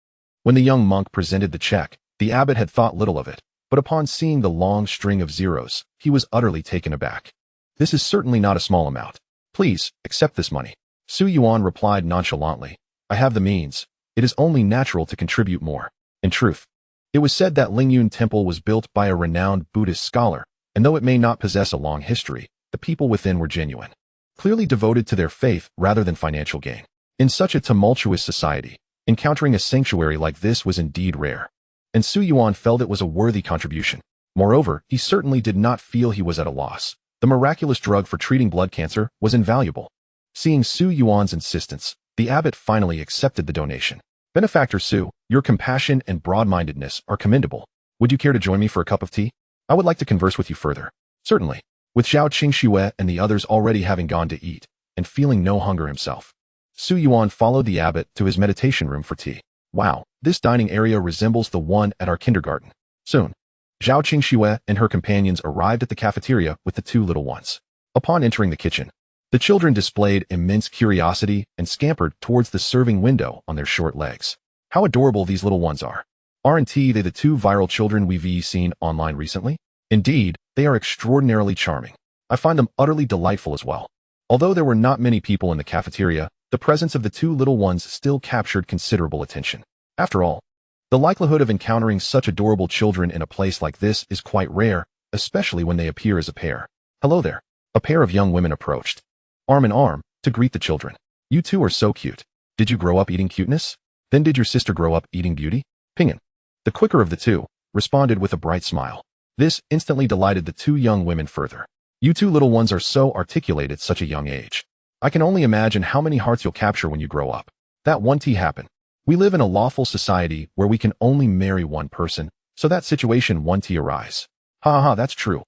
when the young monk presented the check, the abbot had thought little of it, but upon seeing the long string of zeros, he was utterly taken aback. "This is certainly not a small amount. Please, accept this money." Su Yuan replied nonchalantly, "I have the means. It is only natural to contribute more." In truth, it was said that Lingyun Temple was built by a renowned Buddhist scholar, and though it may not possess a long history, the people within were genuine, clearly devoted to their faith rather than financial gain. In such a tumultuous society, encountering a sanctuary like this was indeed rare, and Su Yuan felt it was a worthy contribution. Moreover, he certainly did not feel he was at a loss. The miraculous drug for treating blood cancer was invaluable. Seeing Su Yuan's insistence, the abbot finally accepted the donation. "Benefactor Su, your compassion and broad-mindedness are commendable. Would you care to join me for a cup of tea? I would like to converse with you further." "Certainly." With Zhao Qingxue and the others already having gone to eat, and feeling no hunger himself, Su Yuan followed the abbot to his meditation room for tea. "Wow, this dining area resembles the one at our kindergarten." Soon, Zhao Qingxue and her companions arrived at the cafeteria with the 2 little ones. Upon entering the kitchen, the children displayed immense curiosity and scampered towards the serving window on their short legs. How adorable these little ones are. Aren't they the 2 viral children we've seen online recently? Indeed, they are extraordinarily charming. I find them utterly delightful as well. Although there were not many people in the cafeteria, the presence of the two little ones still captured considerable attention. After all, the likelihood of encountering such adorable children in a place like this is quite rare, especially when they appear as a pair. Hello there. A pair of young women approached, arm in arm, to greet the children. You two are so cute. Did you grow up eating cuteness? Then did your sister grow up eating beauty? Pingin, the quicker of the two, responded with a bright smile. This instantly delighted the two young women further. You two little ones are so articulate at such a young age. I can only imagine how many hearts you'll capture when you grow up. That one tea happen. We live in a lawful society where we can only marry one person, so that situation one tea arise. Ha ha ha, that's true.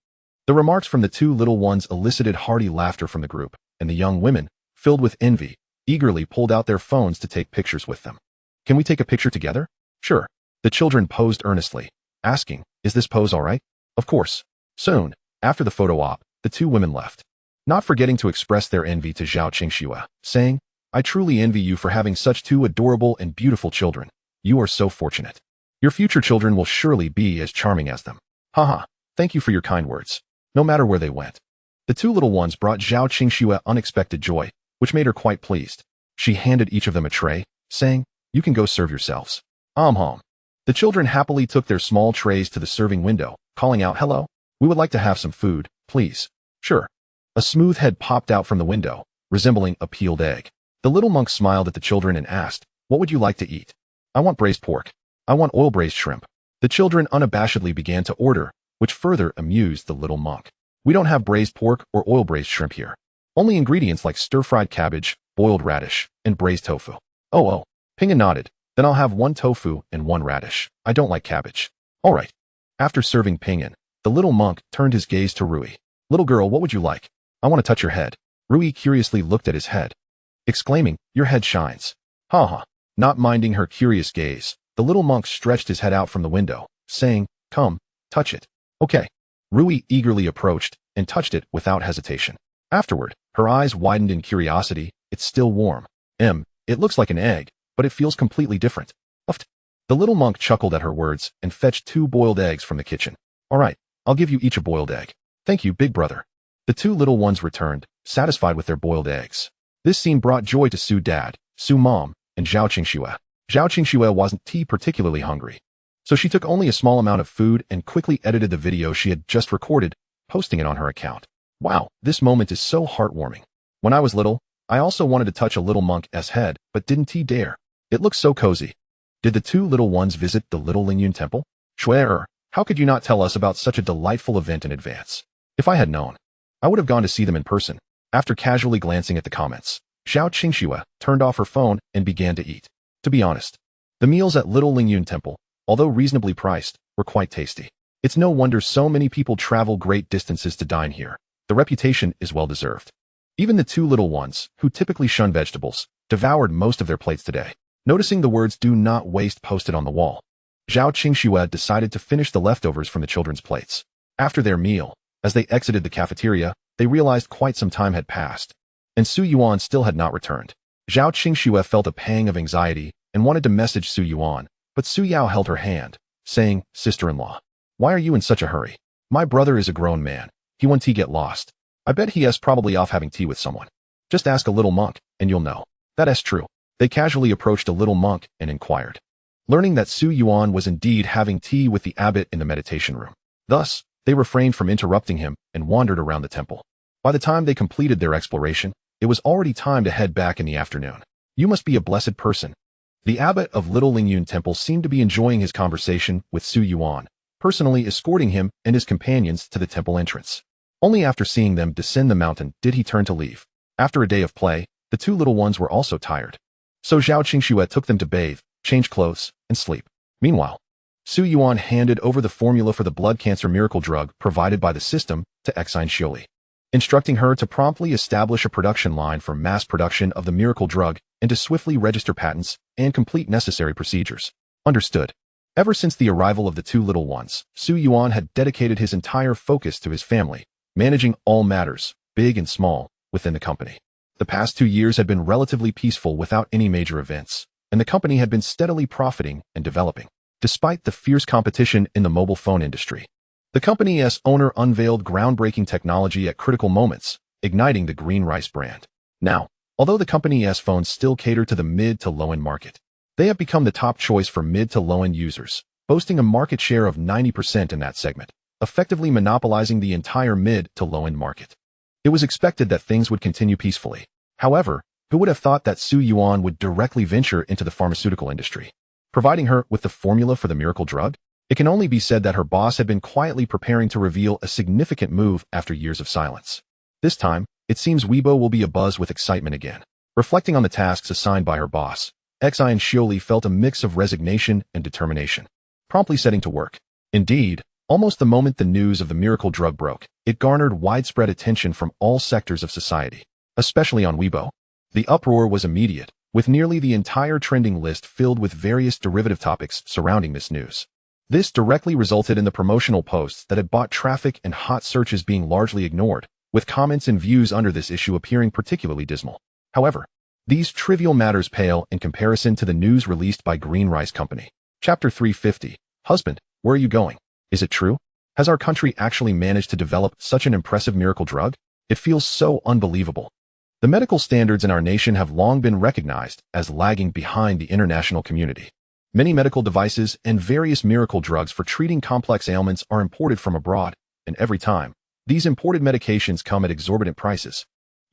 The remarks from the two little ones elicited hearty laughter from the group, and the young women, filled with envy, eagerly pulled out their phones to take pictures with them. Can we take a picture together? Sure. The children posed earnestly, asking, is this pose all right? Of course. Soon, after the photo op, the two women left, not forgetting to express their envy to Zhao Qingxue, saying, I truly envy you for having such two adorable and beautiful children. You are so fortunate. Your future children will surely be as charming as them. Haha, thank you for your kind words. No matter where they went. The two little ones brought Zhao Qingxue unexpected joy, which made her quite pleased. She handed each of them a tray, saying, you can go serve yourselves. Hom. The children happily took their small trays to the serving window, calling out, hello, we would like to have some food, please. Sure. A smooth head popped out from the window, resembling a peeled egg. The little monk smiled at the children and asked, what would you like to eat? I want braised pork. I want oil-braised shrimp. The children unabashedly began to order, which further amused the little monk. We don't have braised pork or oil-braised shrimp here. Only ingredients like stir-fried cabbage, boiled radish, and braised tofu. Oh. Pinga nodded. Then I'll have one tofu and one radish. I don't like cabbage. All right. After serving Pingan, the little monk turned his gaze to Rui. Little girl, what would you like? I want to touch your head. Rui curiously looked at his head, exclaiming, your head shines. Ha. Not minding her curious gaze, the little monk stretched his head out from the window, saying, come, touch it. Okay. Rui eagerly approached and touched it without hesitation. Afterward, her eyes widened in curiosity. It's still warm. It looks like an egg, but it feels completely different. Uft. The little monk chuckled at her words and fetched 2 boiled eggs from the kitchen. All right, I'll give you each a boiled egg. Thank you, big brother. The two little ones returned, satisfied with their boiled eggs. This scene brought joy to Su dad, Su mom, and Zhao Qingxue. Zhao Qingxue wasn't particularly hungry, so she took only a small amount of food and quickly edited the video she had just recorded, posting it on her account. Wow, this moment is so heartwarming. When I was little, I also wanted to touch a little monk's head, but didn't dare. It looks so cozy. Did the two little ones visit the Little Lingyun Temple? Shuer, how could you not tell us about such a delightful event in advance? If I had known, I would have gone to see them in person. After casually glancing at the comments, Zhao Qingxue turned off her phone and began to eat. To be honest, the meals at Little Lingyun Temple, although reasonably priced, were quite tasty. It's no wonder so many people travel great distances to dine here. The reputation is well deserved. Even the two little ones, who typically shun vegetables, devoured most of their plates today. Noticing the words "do not waste" posted on the wall, Zhao Qingxue decided to finish the leftovers from the children's plates. After their meal, as they exited the cafeteria, they realized quite some time had passed, and Su Yuan still had not returned. Zhao Qingxue felt a pang of anxiety and wanted to message Su Yuan, but Su Yao held her hand, saying, "Sister-in-law, why are you in such a hurry? My brother is a grown man. He won't get lost. I bet he is probably off having tea with someone. Just ask a little monk, and you'll know." That is true. They casually approached a little monk and inquired, learning that Su Yuan was indeed having tea with the abbot in the meditation room. Thus, they refrained from interrupting him and wandered around the temple. By the time they completed their exploration, it was already time to head back in the afternoon. You must be a blessed person. The abbot of Little Lingyun Temple seemed to be enjoying his conversation with Su Yuan, personally escorting him and his companions to the temple entrance. Only after seeing them descend the mountain did he turn to leave. After a day of play, the two little ones were also tired. So Zhao Qingxue took them to bathe, change clothes, and sleep. Meanwhile, Su Yuan handed over the formula for the blood cancer miracle drug provided by the system to Exine Xioli, instructing her to promptly establish a production line for mass production of the miracle drug and to swiftly register patents and complete necessary procedures. Understood. Ever since the arrival of the two little ones, Su Yuan had dedicated his entire focus to his family, managing all matters, big and small, within the company. The past 2 years had been relatively peaceful without any major events, and the company had been steadily profiting and developing, despite the fierce competition in the mobile phone industry. The company's owner unveiled groundbreaking technology at critical moments, igniting the green rice brand. Now, although the company's phones still cater to the mid to low-end market, they have become the top choice for mid to low-end users, boasting a market share of 90% in that segment, effectively monopolizing the entire mid to low-end market. It was expected that things would continue peacefully. However, who would have thought that Su Yuan would directly venture into the pharmaceutical industry, providing her with the formula for the miracle drug? It can only be said that her boss had been quietly preparing to reveal a significant move after years of silence. This time, it seems Weibo will be abuzz with excitement again. Reflecting on the tasks assigned by her boss, Xian Xioli felt a mix of resignation and determination, promptly setting to work. Indeed, almost the moment the news of the miracle drug broke, it garnered widespread attention from all sectors of society, especially on Weibo. The uproar was immediate, with nearly the entire trending list filled with various derivative topics surrounding this news. This directly resulted in the promotional posts that had bought traffic and hot searches being largely ignored, with comments and views under this issue appearing particularly dismal. However, these trivial matters pale in comparison to the news released by Green Rice Company. Chapter 350. Husband, where are you going? Is it true? Has our country actually managed to develop such an impressive miracle drug? It feels so unbelievable. The medical standards in our nation have long been recognized as lagging behind the international community. Many medical devices and various miracle drugs for treating complex ailments are imported from abroad, and every time, these imported medications come at exorbitant prices,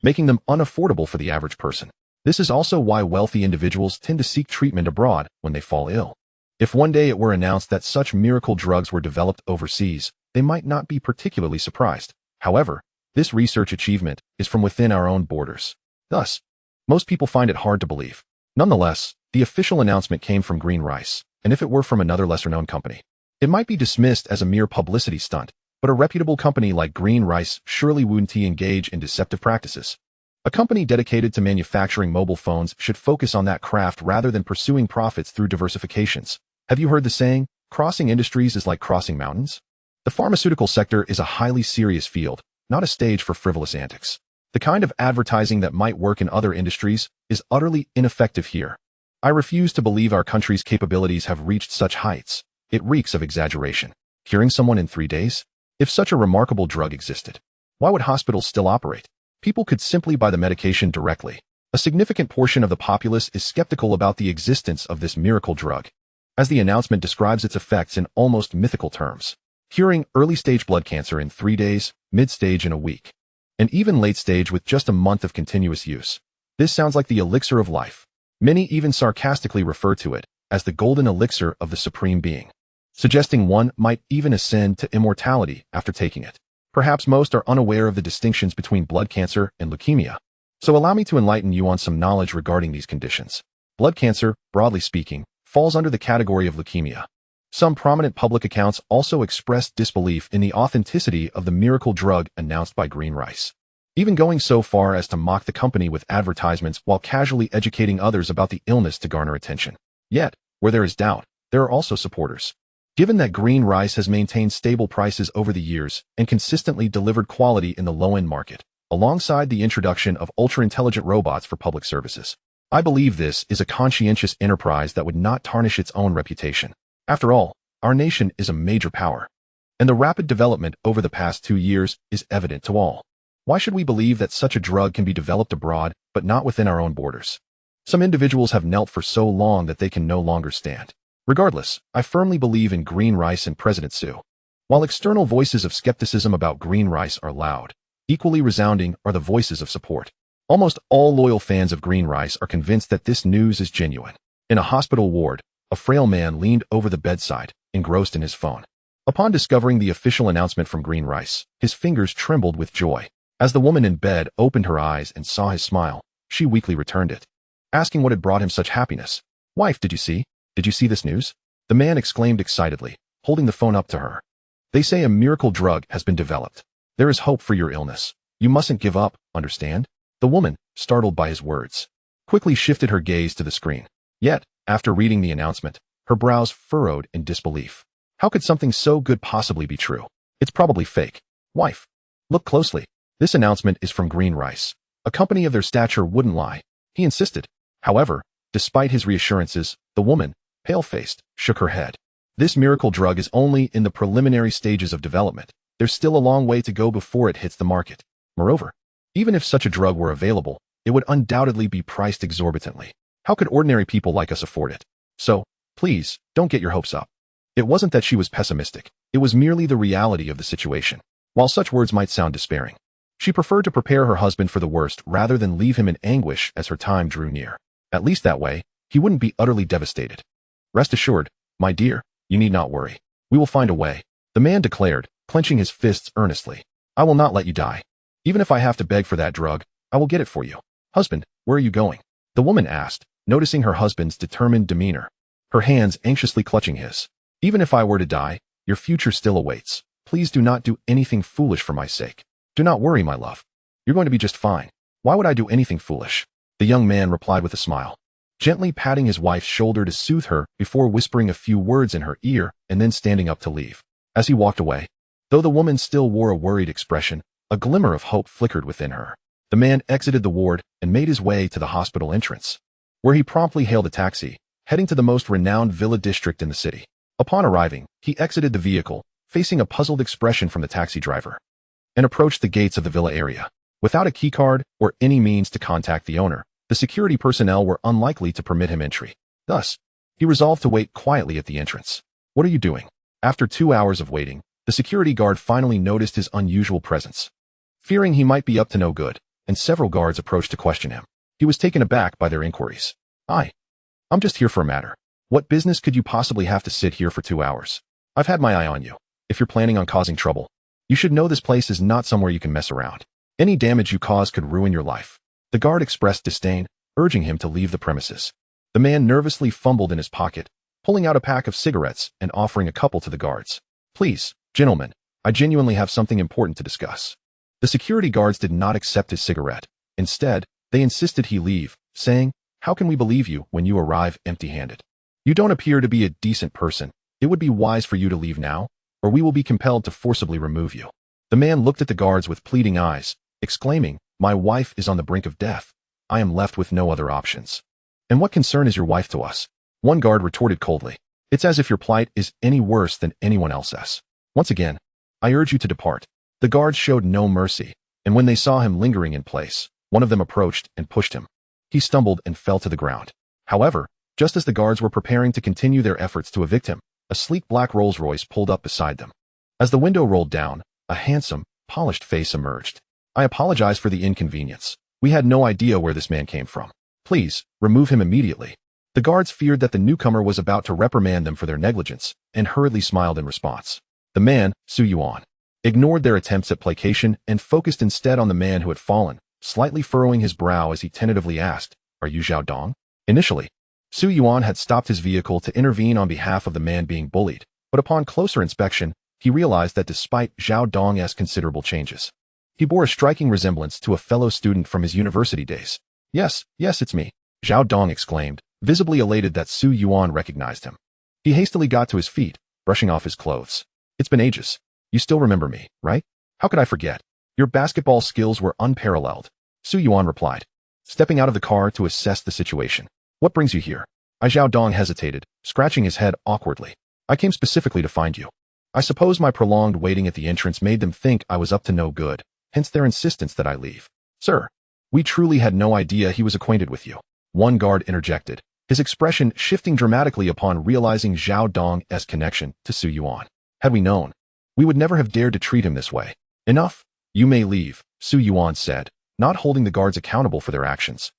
making them unaffordable for the average person. This is also why wealthy individuals tend to seek treatment abroad when they fall ill. If one day it were announced that such miracle drugs were developed overseas, they might not be particularly surprised. However, this research achievement is from within our own borders. Thus, most people find it hard to believe. Nonetheless, the official announcement came from Green Rice, and if it were from another lesser-known company, it might be dismissed as a mere publicity stunt, but a reputable company like Green Rice surely wouldn't engage in deceptive practices. A company dedicated to manufacturing mobile phones should focus on that craft rather than pursuing profits through diversifications. Have you heard the saying, crossing industries is like crossing mountains? The pharmaceutical sector is a highly serious field, not a stage for frivolous antics. The kind of advertising that might work in other industries is utterly ineffective here. I refuse to believe our country's capabilities have reached such heights. It reeks of exaggeration. Curing someone in 3 days? If such a remarkable drug existed, why would hospitals still operate? People could simply buy the medication directly. A significant portion of the populace is skeptical about the existence of this miracle drug, as the announcement describes its effects in almost mythical terms. Curing early-stage blood cancer in 3 days, mid-stage in a week, and even late-stage with just a month of continuous use. This sounds like the elixir of life. Many even sarcastically refer to it as the golden elixir of the Supreme Being, suggesting one might even ascend to immortality after taking it. Perhaps most are unaware of the distinctions between blood cancer and leukemia, so allow me to enlighten you on some knowledge regarding these conditions. Blood cancer, broadly speaking, falls under the category of leukemia. Some prominent public accounts also expressed disbelief in the authenticity of the miracle drug announced by Green Rice, even going so far as to mock the company with advertisements while casually educating others about the illness to garner attention. Yet, where there is doubt, there are also supporters. Given that Green Rice has maintained stable prices over the years and consistently delivered quality in the low-end market, alongside the introduction of ultra-intelligent robots for public services, I believe this is a conscientious enterprise that would not tarnish its own reputation. After all, our nation is a major power, and the rapid development over the past 2 years is evident to all. Why should we believe that such a drug can be developed abroad, but not within our own borders? Some individuals have knelt for so long that they can no longer stand. Regardless, I firmly believe in Green Rice and President Su. While external voices of skepticism about Green Rice are loud, equally resounding are the voices of support. Almost all loyal fans of Green Rice are convinced that this news is genuine. In a hospital ward, a frail man leaned over the bedside, engrossed in his phone. Upon discovering the official announcement from Green Rice, his fingers trembled with joy. As the woman in bed opened her eyes and saw his smile, she weakly returned it, asking what had brought him such happiness. "Wife, did you see? Did you see this news?" The man exclaimed excitedly, holding the phone up to her. "They say a miracle drug has been developed. There is hope for your illness. You mustn't give up, understand?" The woman, startled by his words, quickly shifted her gaze to the screen. Yet, after reading the announcement, her brows furrowed in disbelief. How could something so good possibly be true? It's probably fake. "Wife, look closely. This announcement is from Green Rice. A company of their stature wouldn't lie," he insisted. However, despite his reassurances, the woman, pale-faced, shook her head. This miracle drug is only in the preliminary stages of development. There's still a long way to go before it hits the market. Moreover, even if such a drug were available, it would undoubtedly be priced exorbitantly. How could ordinary people like us afford it? So, please, don't get your hopes up. It wasn't that she was pessimistic. It was merely the reality of the situation. While such words might sound despairing, she preferred to prepare her husband for the worst rather than leave him in anguish as her time drew near. At least that way, he wouldn't be utterly devastated. Rest assured, my dear, you need not worry. We will find a way, the man declared, clenching his fists earnestly. I will not let you die. Even if I have to beg for that drug, I will get it for you. Husband, where are you going? The woman asked, noticing her husband's determined demeanor, her hands anxiously clutching his. Even if I were to die, your future still awaits. Please do not do anything foolish for my sake. Do not worry, my love. You're going to be just fine. Why would I do anything foolish? The young man replied with a smile, gently patting his wife's shoulder to soothe her before whispering a few words in her ear and then standing up to leave. As he walked away, though the woman still wore a worried expression, a glimmer of hope flickered within her. The man exited the ward and made his way to the hospital entrance, where he promptly hailed a taxi, heading to the most renowned villa district in the city. Upon arriving, he exited the vehicle, facing a puzzled expression from the taxi driver, and approached the gates of the villa area. Without a keycard or any means to contact the owner, the security personnel were unlikely to permit him entry. Thus, he resolved to wait quietly at the entrance. What are you doing? After 2 hours of waiting, the security guard finally noticed his unusual presence. Fearing he might be up to no good, and several guards approached to question him, he was taken aback by their inquiries. I'm just here for a matter. What business could you possibly have to sit here for 2 hours? I've had my eye on you. If you're planning on causing trouble, you should know this place is not somewhere you can mess around. Any damage you cause could ruin your life. The guard expressed disdain, urging him to leave the premises. The man nervously fumbled in his pocket, pulling out a pack of cigarettes and offering a couple to the guards. Please, gentlemen, I genuinely have something important to discuss. The security guards did not accept his cigarette. Instead, they insisted he leave, saying, how can we believe you when you arrive empty-handed? You don't appear to be a decent person. It would be wise for you to leave now, or we will be compelled to forcibly remove you. The man looked at the guards with pleading eyes, exclaiming, my wife is on the brink of death. I am left with no other options. And what concern is your wife to us? One guard retorted coldly. It's as if your plight is any worse than anyone else's. Once again, I urge you to depart. The guards showed no mercy, and when they saw him lingering in place, one of them approached and pushed him. He stumbled and fell to the ground. However, just as the guards were preparing to continue their efforts to evict him, a sleek black Rolls-Royce pulled up beside them. As the window rolled down, a handsome, polished face emerged. I apologize for the inconvenience. We had no idea where this man came from. Please, remove him immediately. The guards feared that the newcomer was about to reprimand them for their negligence, and hurriedly smiled in response. The man, Su Yuan, ignored their attempts at placation and focused instead on the man who had fallen, slightly furrowing his brow as he tentatively asked, are you Zhao Dong? Initially, Su Yuan had stopped his vehicle to intervene on behalf of the man being bullied, but upon closer inspection, he realized that despite Zhao Dong's considerable changes, he bore a striking resemblance to a fellow student from his university days. Yes, it's me, Zhao Dong exclaimed, visibly elated that Su Yuan recognized him. He hastily got to his feet, brushing off his clothes. It's been ages. You still remember me, right? How could I forget? Your basketball skills were unparalleled, Su Yuan replied, stepping out of the car to assess the situation. What brings you here? Zhao Dong hesitated, scratching his head awkwardly. I came specifically to find you. I suppose my prolonged waiting at the entrance made them think I was up to no good, hence their insistence that I leave. Sir, we truly had no idea he was acquainted with you. One guard interjected, his expression shifting dramatically upon realizing Zhao Dong's connection to Su Yuan. Had we known, we would never have dared to treat him this way. Enough. You may leave, Su Yuan said, not holding the guards accountable for their actions.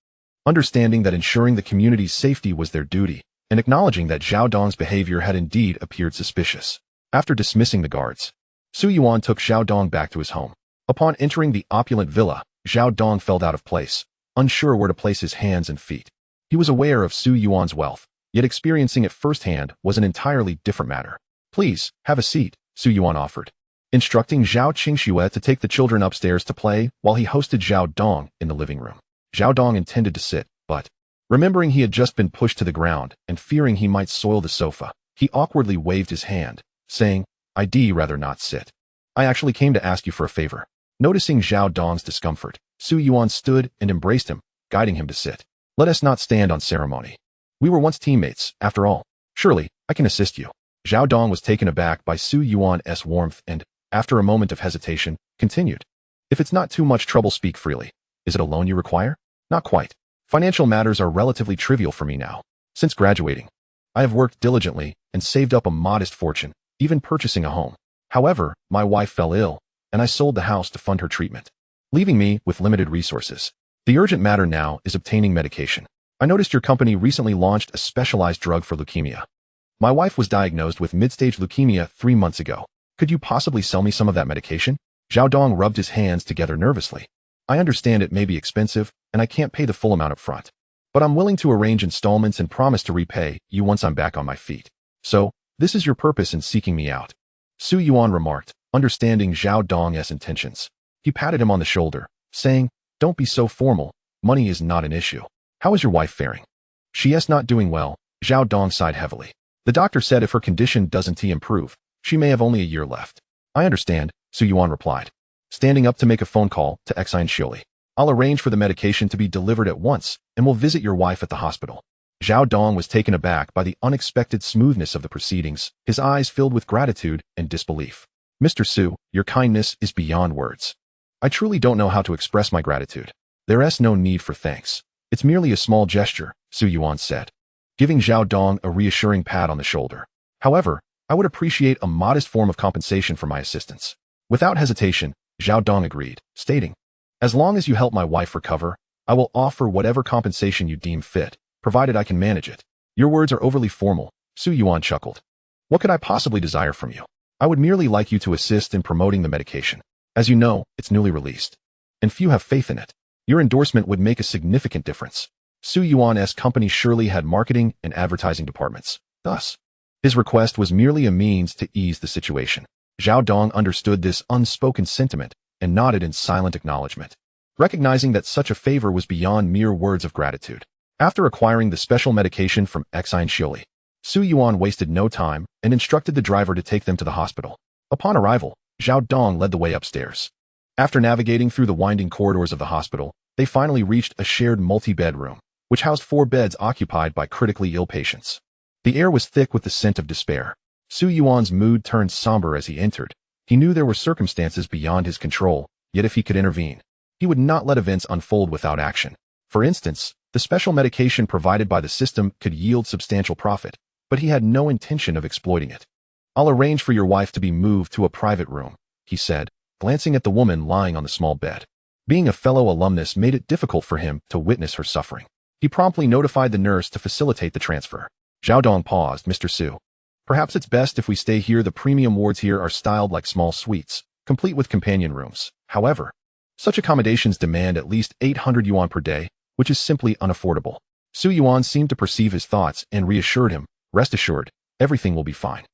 Understanding that ensuring the community's safety was their duty, and acknowledging that Zhao Dong's behavior had indeed appeared suspicious. After dismissing the guards, Su Yuan took Zhao Dong back to his home. Upon entering the opulent villa, Zhao Dong felt out of place, unsure where to place his hands and feet. He was aware of Su Yuan's wealth, yet experiencing it firsthand was an entirely different matter. Please, have a seat, Su Yuan offered, instructing Zhao Qingxue to take the children upstairs to play while he hosted Zhao Dong in the living room. Zhao Dong intended to sit, but, remembering he had just been pushed to the ground and fearing he might soil the sofa, he awkwardly waved his hand, saying, I'd rather not sit. I actually came to ask you for a favor. Noticing Zhao Dong's discomfort, Su Yuan stood and embraced him, guiding him to sit. Let us not stand on ceremony. We were once teammates, after all. Surely, I can assist you. Zhao Dong was taken aback by Su Yuan's warmth and, after a moment of hesitation, continued. If it's not too much trouble, speak freely. Is it a loan you require? Not quite. Financial matters are relatively trivial for me now. Since graduating, I have worked diligently and saved up a modest fortune, even purchasing a home. However, my wife fell ill, and I sold the house to fund her treatment, leaving me with limited resources. The urgent matter now is obtaining medication. I noticed your company recently launched a specialized drug for leukemia. My wife was diagnosed with mid-stage leukemia 3 months ago. Could you possibly sell me some of that medication? Zhao Dong rubbed his hands together nervously. I understand it may be expensive, and I can't pay the full amount up front. But I'm willing to arrange installments and promise to repay you once I'm back on my feet. So, this is your purpose in seeking me out. Su Yuan remarked, understanding Zhao Dong's intentions. He patted him on the shoulder, saying, don't be so formal, money is not an issue. How is your wife faring? She is not doing well, Zhao Dong sighed heavily. The doctor said if her condition doesn't improve, she may have only a year left. I understand, Su Yuan replied, standing up to make a phone call to Qingxue. I'll arrange for the medication to be delivered at once, and will visit your wife at the hospital. Zhao Dong was taken aback by the unexpected smoothness of the proceedings, his eyes filled with gratitude and disbelief. Mr. Su, your kindness is beyond words. I truly don't know how to express my gratitude. There is no need for thanks. It's merely a small gesture, Su Yuan said, giving Zhao Dong a reassuring pat on the shoulder. However, I would appreciate a modest form of compensation for my assistance. Without hesitation, Zhao Dong agreed, stating, as long as you help my wife recover, I will offer whatever compensation you deem fit, provided I can manage it. Your words are overly formal, Su Yuan chuckled. What could I possibly desire from you? I would merely like you to assist in promoting the medication. As you know, it's newly released, and few have faith in it. Your endorsement would make a significant difference. Su Yuan's company surely had marketing and advertising departments. Thus, his request was merely a means to ease the situation. Zhao Dong understood this unspoken sentiment and nodded in silent acknowledgement, recognizing that such a favor was beyond mere words of gratitude. After acquiring the special medication from Qingxue, Su Yuan wasted no time and instructed the driver to take them to the hospital. Upon arrival, Zhao Dong led the way upstairs. After navigating through the winding corridors of the hospital, they finally reached a shared multi-bedroom, which housed 4 beds occupied by critically ill patients. The air was thick with the scent of despair. Su Yuan's mood turned somber as he entered. He knew there were circumstances beyond his control, yet if he could intervene, he would not let events unfold without action. For instance, the special medication provided by the system could yield substantial profit, but he had no intention of exploiting it. I'll arrange for your wife to be moved to a private room, he said, glancing at the woman lying on the small bed. Being a fellow alumnus made it difficult for him to witness her suffering. He promptly notified the nurse to facilitate the transfer. Zhao Dong paused. Mr. Su, perhaps it's best if we stay here. The premium wards here are styled like small suites, complete with companion rooms. However, such accommodations demand at least 800 yuan per day, which is simply unaffordable. Su Yuan seemed to perceive his thoughts and reassured him, rest assured, everything will be fine.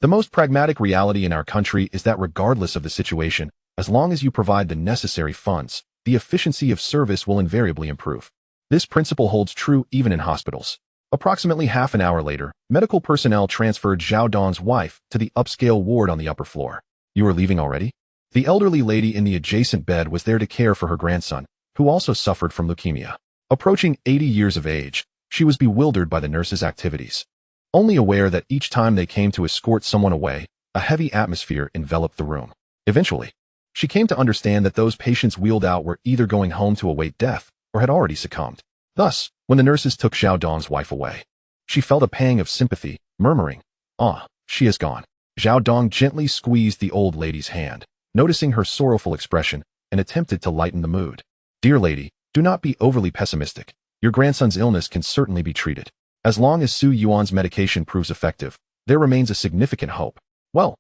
The most pragmatic reality in our country is that regardless of the situation, as long as you provide the necessary funds, the efficiency of service will invariably improve. This principle holds true even in hospitals. Approximately half an hour later, medical personnel transferred Zhao Dong's wife to the upscale ward on the upper floor. You are leaving already? The elderly lady in the adjacent bed was there to care for her grandson, who also suffered from leukemia. Approaching 80 years of age, she was bewildered by the nurse's activities. Only aware that each time they came to escort someone away, a heavy atmosphere enveloped the room. Eventually, she came to understand that those patients wheeled out were either going home to await death or had already succumbed. Thus, when the nurses took Zhao Dong's wife away, she felt a pang of sympathy, murmuring, "Ah, she is gone." Zhao Dong gently squeezed the old lady's hand, noticing her sorrowful expression, and attempted to lighten the mood. "Dear lady, do not be overly pessimistic. Your grandson's illness can certainly be treated. As long as Su Yuan's medication proves effective, there remains a significant hope. Well.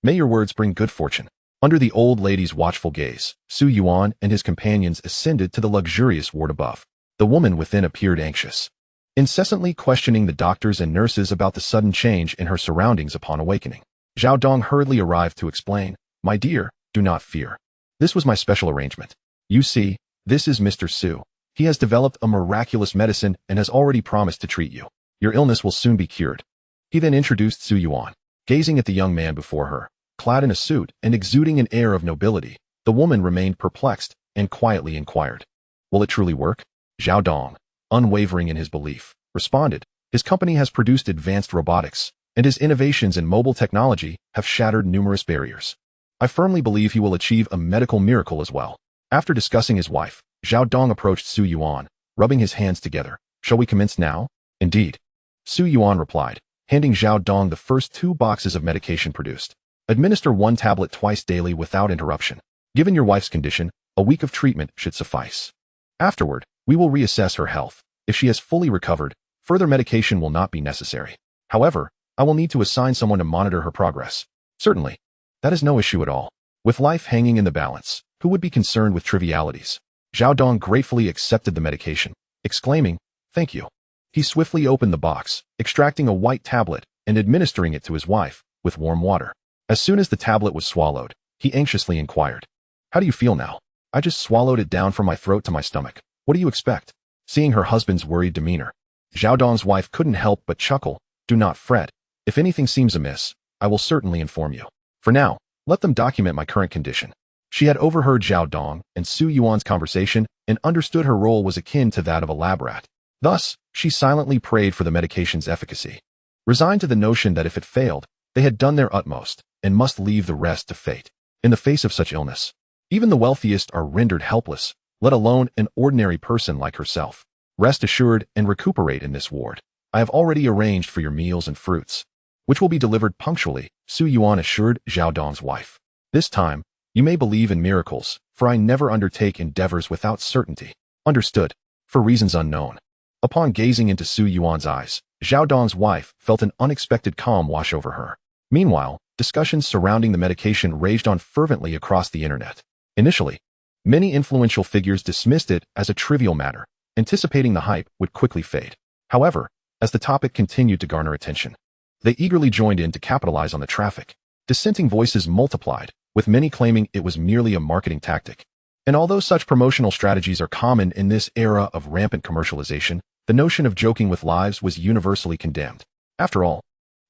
May your words bring good fortune." Under the old lady's watchful gaze, Su Yuan and his companions ascended to the luxurious ward above. The woman within appeared anxious, incessantly questioning the doctors and nurses about the sudden change in her surroundings upon awakening. Zhao Dong hurriedly arrived to explain, "My dear, do not fear. This was my special arrangement. You see, this is Mr. Su. He has developed a miraculous medicine and has already promised to treat you. Your illness will soon be cured." He then introduced Su Yuan. Gazing at the young man before her, clad in a suit and exuding an air of nobility, the woman remained perplexed and quietly inquired, "Will it truly work?" Zhao Dong, unwavering in his belief, responded, "His company has produced advanced robotics, and his innovations in mobile technology have shattered numerous barriers. I firmly believe he will achieve a medical miracle as well. After discussing his wife, Zhao Dong approached Su Yuan, rubbing his hands together. Shall we commence now? Indeed. Su Yuan replied, handing Zhao Dong the first 2 boxes of medication produced. Administer 1 tablet twice daily without interruption. Given your wife's condition, a week of treatment should suffice. Afterward, we will reassess her health. If she has fully recovered, further medication will not be necessary. However, I will need to assign someone to monitor her progress. Certainly. That is no issue at all. With life hanging in the balance, who would be concerned with trivialities? Zhao Dong gratefully accepted the medication, exclaiming, "Thank you." He swiftly opened the box, extracting a white tablet and administering it to his wife with warm water. As soon as the tablet was swallowed, he anxiously inquired, "How do you feel now?" "I just swallowed it down from my throat to my stomach. What do you expect?" Seeing her husband's worried demeanor, Zhao Dong's wife couldn't help but chuckle. "Do not fret. If anything seems amiss, I will certainly inform you. For now, let them document my current condition." She had overheard Zhao Dong and Su Yuan's conversation and understood her role was akin to that of a lab rat. Thus, she silently prayed for the medication's efficacy, resigned to the notion that if it failed, they had done their utmost and must leave the rest to fate. In the face of such illness, even the wealthiest are rendered helpless, let alone an ordinary person like herself. Rest assured and recuperate in this ward. I have already arranged for your meals and fruits, which will be delivered punctually, Su Yuan assured Zhao Dong's wife. This time, you may believe in miracles, for I never undertake endeavors without certainty. Understood. For reasons unknown. Upon gazing into Su Yuan's eyes, Zhao Dong's wife felt an unexpected calm wash over her. Meanwhile, discussions surrounding the medication raged on fervently across the internet. Initially, many influential figures dismissed it as a trivial matter, anticipating the hype would quickly fade. However, as the topic continued to garner attention, they eagerly joined in to capitalize on the traffic. Dissenting voices multiplied, with many claiming it was merely a marketing tactic. And although such promotional strategies are common in this era of rampant commercialization, the notion of joking with lives was universally condemned. After all,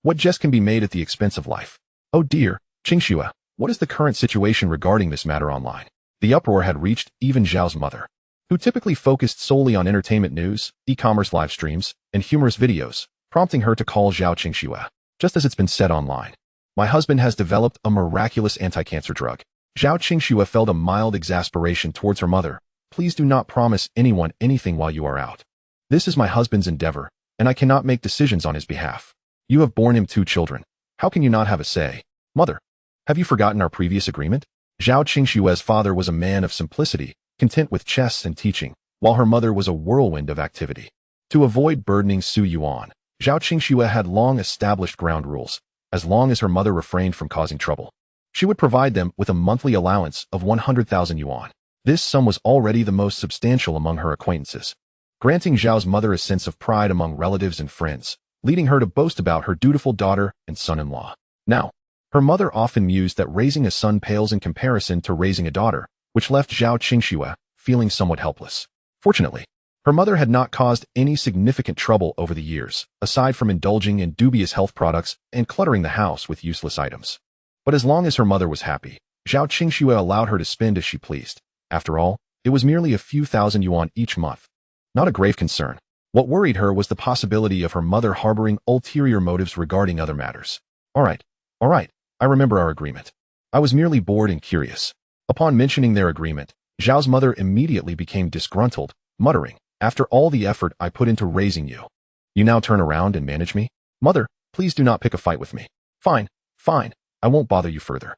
what jest can be made at the expense of life? Oh dear, Qingxue, what is the current situation regarding this matter online? The uproar had reached even Zhao's mother, who typically focused solely on entertainment news, e-commerce live streams, and humorous videos, prompting her to call Zhao Qingxue. Just as it's been said online, my husband has developed a miraculous anti-cancer drug. Zhao Qingxue felt a mild exasperation towards her mother. Please do not promise anyone anything while you are out. This is my husband's endeavor, and I cannot make decisions on his behalf. You have borne him 2 children. How can you not have a say? Mother, have you forgotten our previous agreement? Zhao Qingxue's father was a man of simplicity, content with chess and teaching, while her mother was a whirlwind of activity. To avoid burdening Su Yuan, Zhao Qingxue had long established ground rules. As long as her mother refrained from causing trouble, she would provide them with a monthly allowance of 100,000 yuan. This sum was already the most substantial among her acquaintances, granting Zhao's mother a sense of pride among relatives and friends, leading her to boast about her dutiful daughter and son-in-law. Now, her mother often mused that raising a son pales in comparison to raising a daughter, which left Zhao Qingxue feeling somewhat helpless. Fortunately, her mother had not caused any significant trouble over the years, aside from indulging in dubious health products and cluttering the house with useless items. But as long as her mother was happy, Zhao Qingxue allowed her to spend as she pleased. After all, it was merely a few thousand yuan each month. Not a grave concern. What worried her was the possibility of her mother harboring ulterior motives regarding other matters. All right, I remember our agreement. I was merely bored and curious. Upon mentioning their agreement, Zhao's mother immediately became disgruntled, muttering, after all the effort I put into raising you, you now turn around and manage me? Mother, please do not pick a fight with me. Fine, I won't bother you further.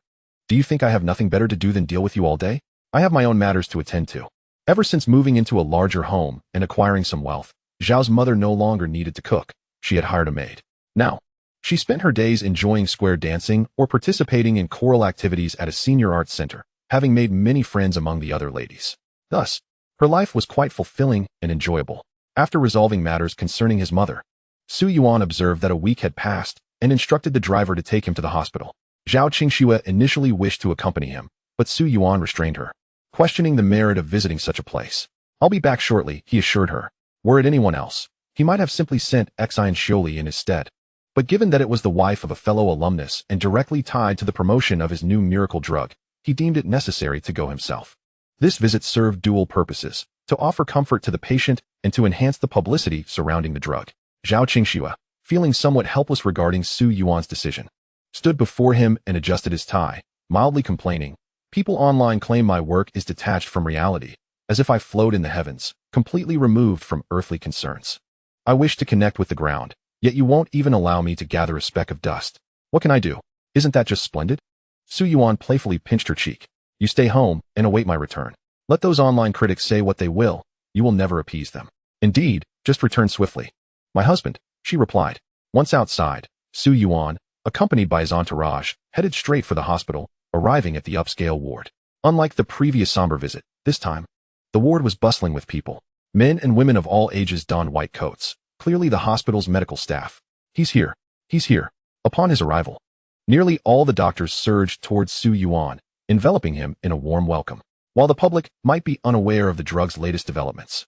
Do you think I have nothing better to do than deal with you all day? I have my own matters to attend to. Ever since moving into a larger home and acquiring some wealth, Zhao's mother no longer needed to cook. She had hired a maid. Now, she spent her days enjoying square dancing or participating in choral activities at a senior arts center, having made many friends among the other ladies. Thus, her life was quite fulfilling and enjoyable. After resolving matters concerning his mother, Su Yuan observed that a week had passed and instructed the driver to take him to the hospital. Zhao Qingxue initially wished to accompany him, but Su Yuan restrained her, questioning the merit of visiting such a place. I'll be back shortly, he assured her. Were it anyone else, he might have simply sent Xian Xiuli in his stead. But given that it was the wife of a fellow alumnus and directly tied to the promotion of his new miracle drug, he deemed it necessary to go himself. This visit served dual purposes, to offer comfort to the patient and to enhance the publicity surrounding the drug. Zhao Qingxue, feeling somewhat helpless regarding Su Yuan's decision. Stood before him and adjusted his tie, mildly complaining, "People online claim my work is detached from reality, as if I float in the heavens, completely removed from earthly concerns. I wish to connect with the ground, yet you won't even allow me to gather a speck of dust. What can I do? Isn't that just splendid?" Su Yuan playfully pinched her cheek. "You stay home and await my return. Let those online critics say what they will, you will never appease them. Indeed, just return swiftly." "My husband," she replied. Once outside, Su Yuan, accompanied by his entourage, headed straight for the hospital, arriving at the upscale ward. Unlike the previous somber visit, this time, the ward was bustling with people. Men and women of all ages donned white coats, clearly the hospital's medical staff. "He's here. He's here." Upon his arrival, nearly all the doctors surged towards Su Yuan, enveloping him in a warm welcome. While the public might be unaware of the drug's latest developments,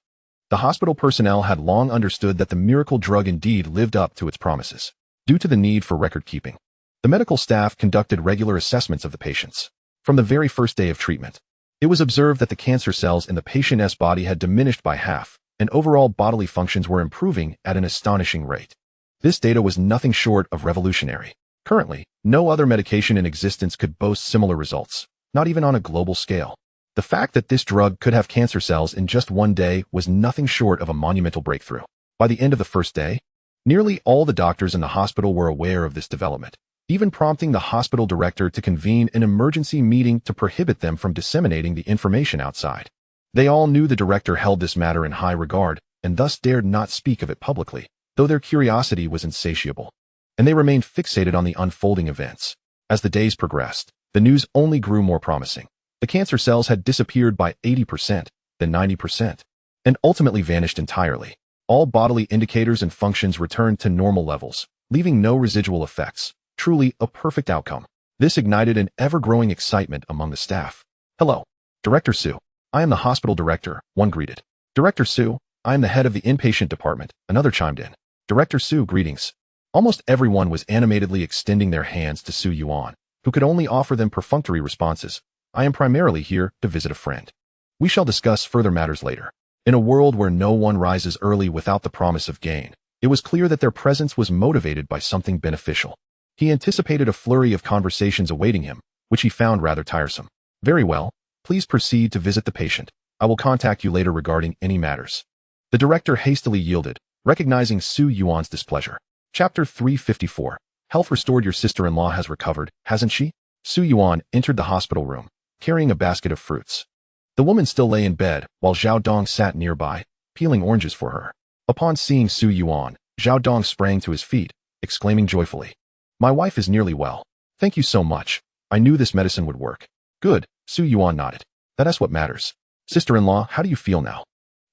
the hospital personnel had long understood that the miracle drug indeed lived up to its promises. Due to the need for record-keeping, the medical staff conducted regular assessments of the patients. From the very first day of treatment, it was observed that the cancer cells in the patient's body had diminished by half, and overall bodily functions were improving at an astonishing rate. This data was nothing short of revolutionary. Currently, no other medication in existence could boast similar results, not even on a global scale. The fact that this drug could have cancer cells in just one day was nothing short of a monumental breakthrough. By the end of the first day, nearly all the doctors in the hospital were aware of this development, even prompting the hospital director to convene an emergency meeting to prohibit them from disseminating the information outside. They all knew the director held this matter in high regard and thus dared not speak of it publicly, though their curiosity was insatiable, and they remained fixated on the unfolding events. As the days progressed, the news only grew more promising. The cancer cells had disappeared by 80%, then 90%, and ultimately vanished entirely. All bodily indicators and functions returned to normal levels, leaving no residual effects. Truly a perfect outcome. This ignited an ever-growing excitement among the staff. "Hello, Director Su. I am the hospital director," one greeted. "Director Su, I am the head of the inpatient department," another chimed in. "Director Su, greetings." Almost everyone was animatedly extending their hands to Su Yuan, who could only offer them perfunctory responses. "I am primarily here to visit a friend. We shall discuss further matters later." In a world where no one rises early without the promise of gain, it was clear that their presence was motivated by something beneficial. He anticipated a flurry of conversations awaiting him, which he found rather tiresome. "Very well, please proceed to visit the patient. I will contact you later regarding any matters." The director hastily yielded, recognizing Su Yuan's displeasure. Chapter 354. Health restored. Your sister-in-law has recovered, hasn't she? Su Yuan entered the hospital room, carrying a basket of fruits. The woman still lay in bed, while Zhao Dong sat nearby, peeling oranges for her. Upon seeing Su Yuan, Zhao Dong sprang to his feet, exclaiming joyfully, "My wife is nearly well. Thank you so much. I knew this medicine would work." "Good," Su Yuan nodded. "That's what matters. Sister-in-law, how do you feel now?"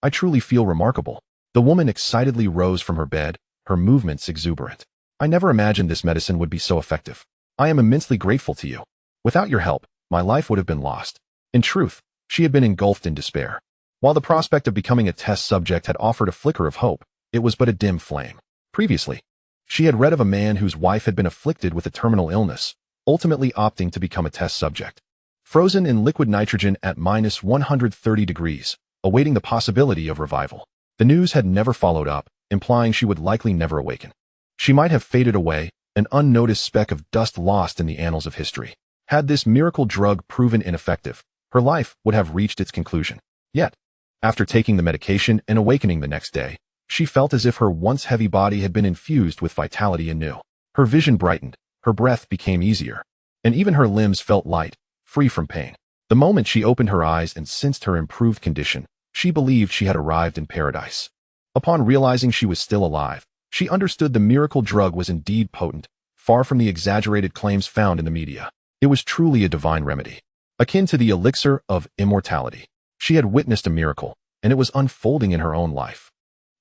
"I truly feel remarkable." The woman excitedly rose from her bed, her movements exuberant. "I never imagined this medicine would be so effective. I am immensely grateful to you. Without your help, my life would have been lost." In truth, she had been engulfed in despair. While the prospect of becoming a test subject had offered a flicker of hope, it was but a dim flame. Previously, she had read of a man whose wife had been afflicted with a terminal illness, ultimately opting to become a test subject. Frozen in liquid nitrogen at -130 degrees, awaiting the possibility of revival. The news had never followed up, implying she would likely never awaken. She might have faded away, an unnoticed speck of dust lost in the annals of history. Had this miracle drug proven ineffective, her life would have reached its conclusion. Yet, after taking the medication and awakening the next day, she felt as if her once heavy body had been infused with vitality anew. Her vision brightened, her breath became easier, and even her limbs felt light, free from pain. The moment she opened her eyes and sensed her improved condition, she believed she had arrived in paradise. Upon realizing she was still alive, she understood the miracle drug was indeed potent, far from the exaggerated claims found in the media. It was truly a divine remedy, akin to the elixir of immortality. She had witnessed a miracle, and it was unfolding in her own life.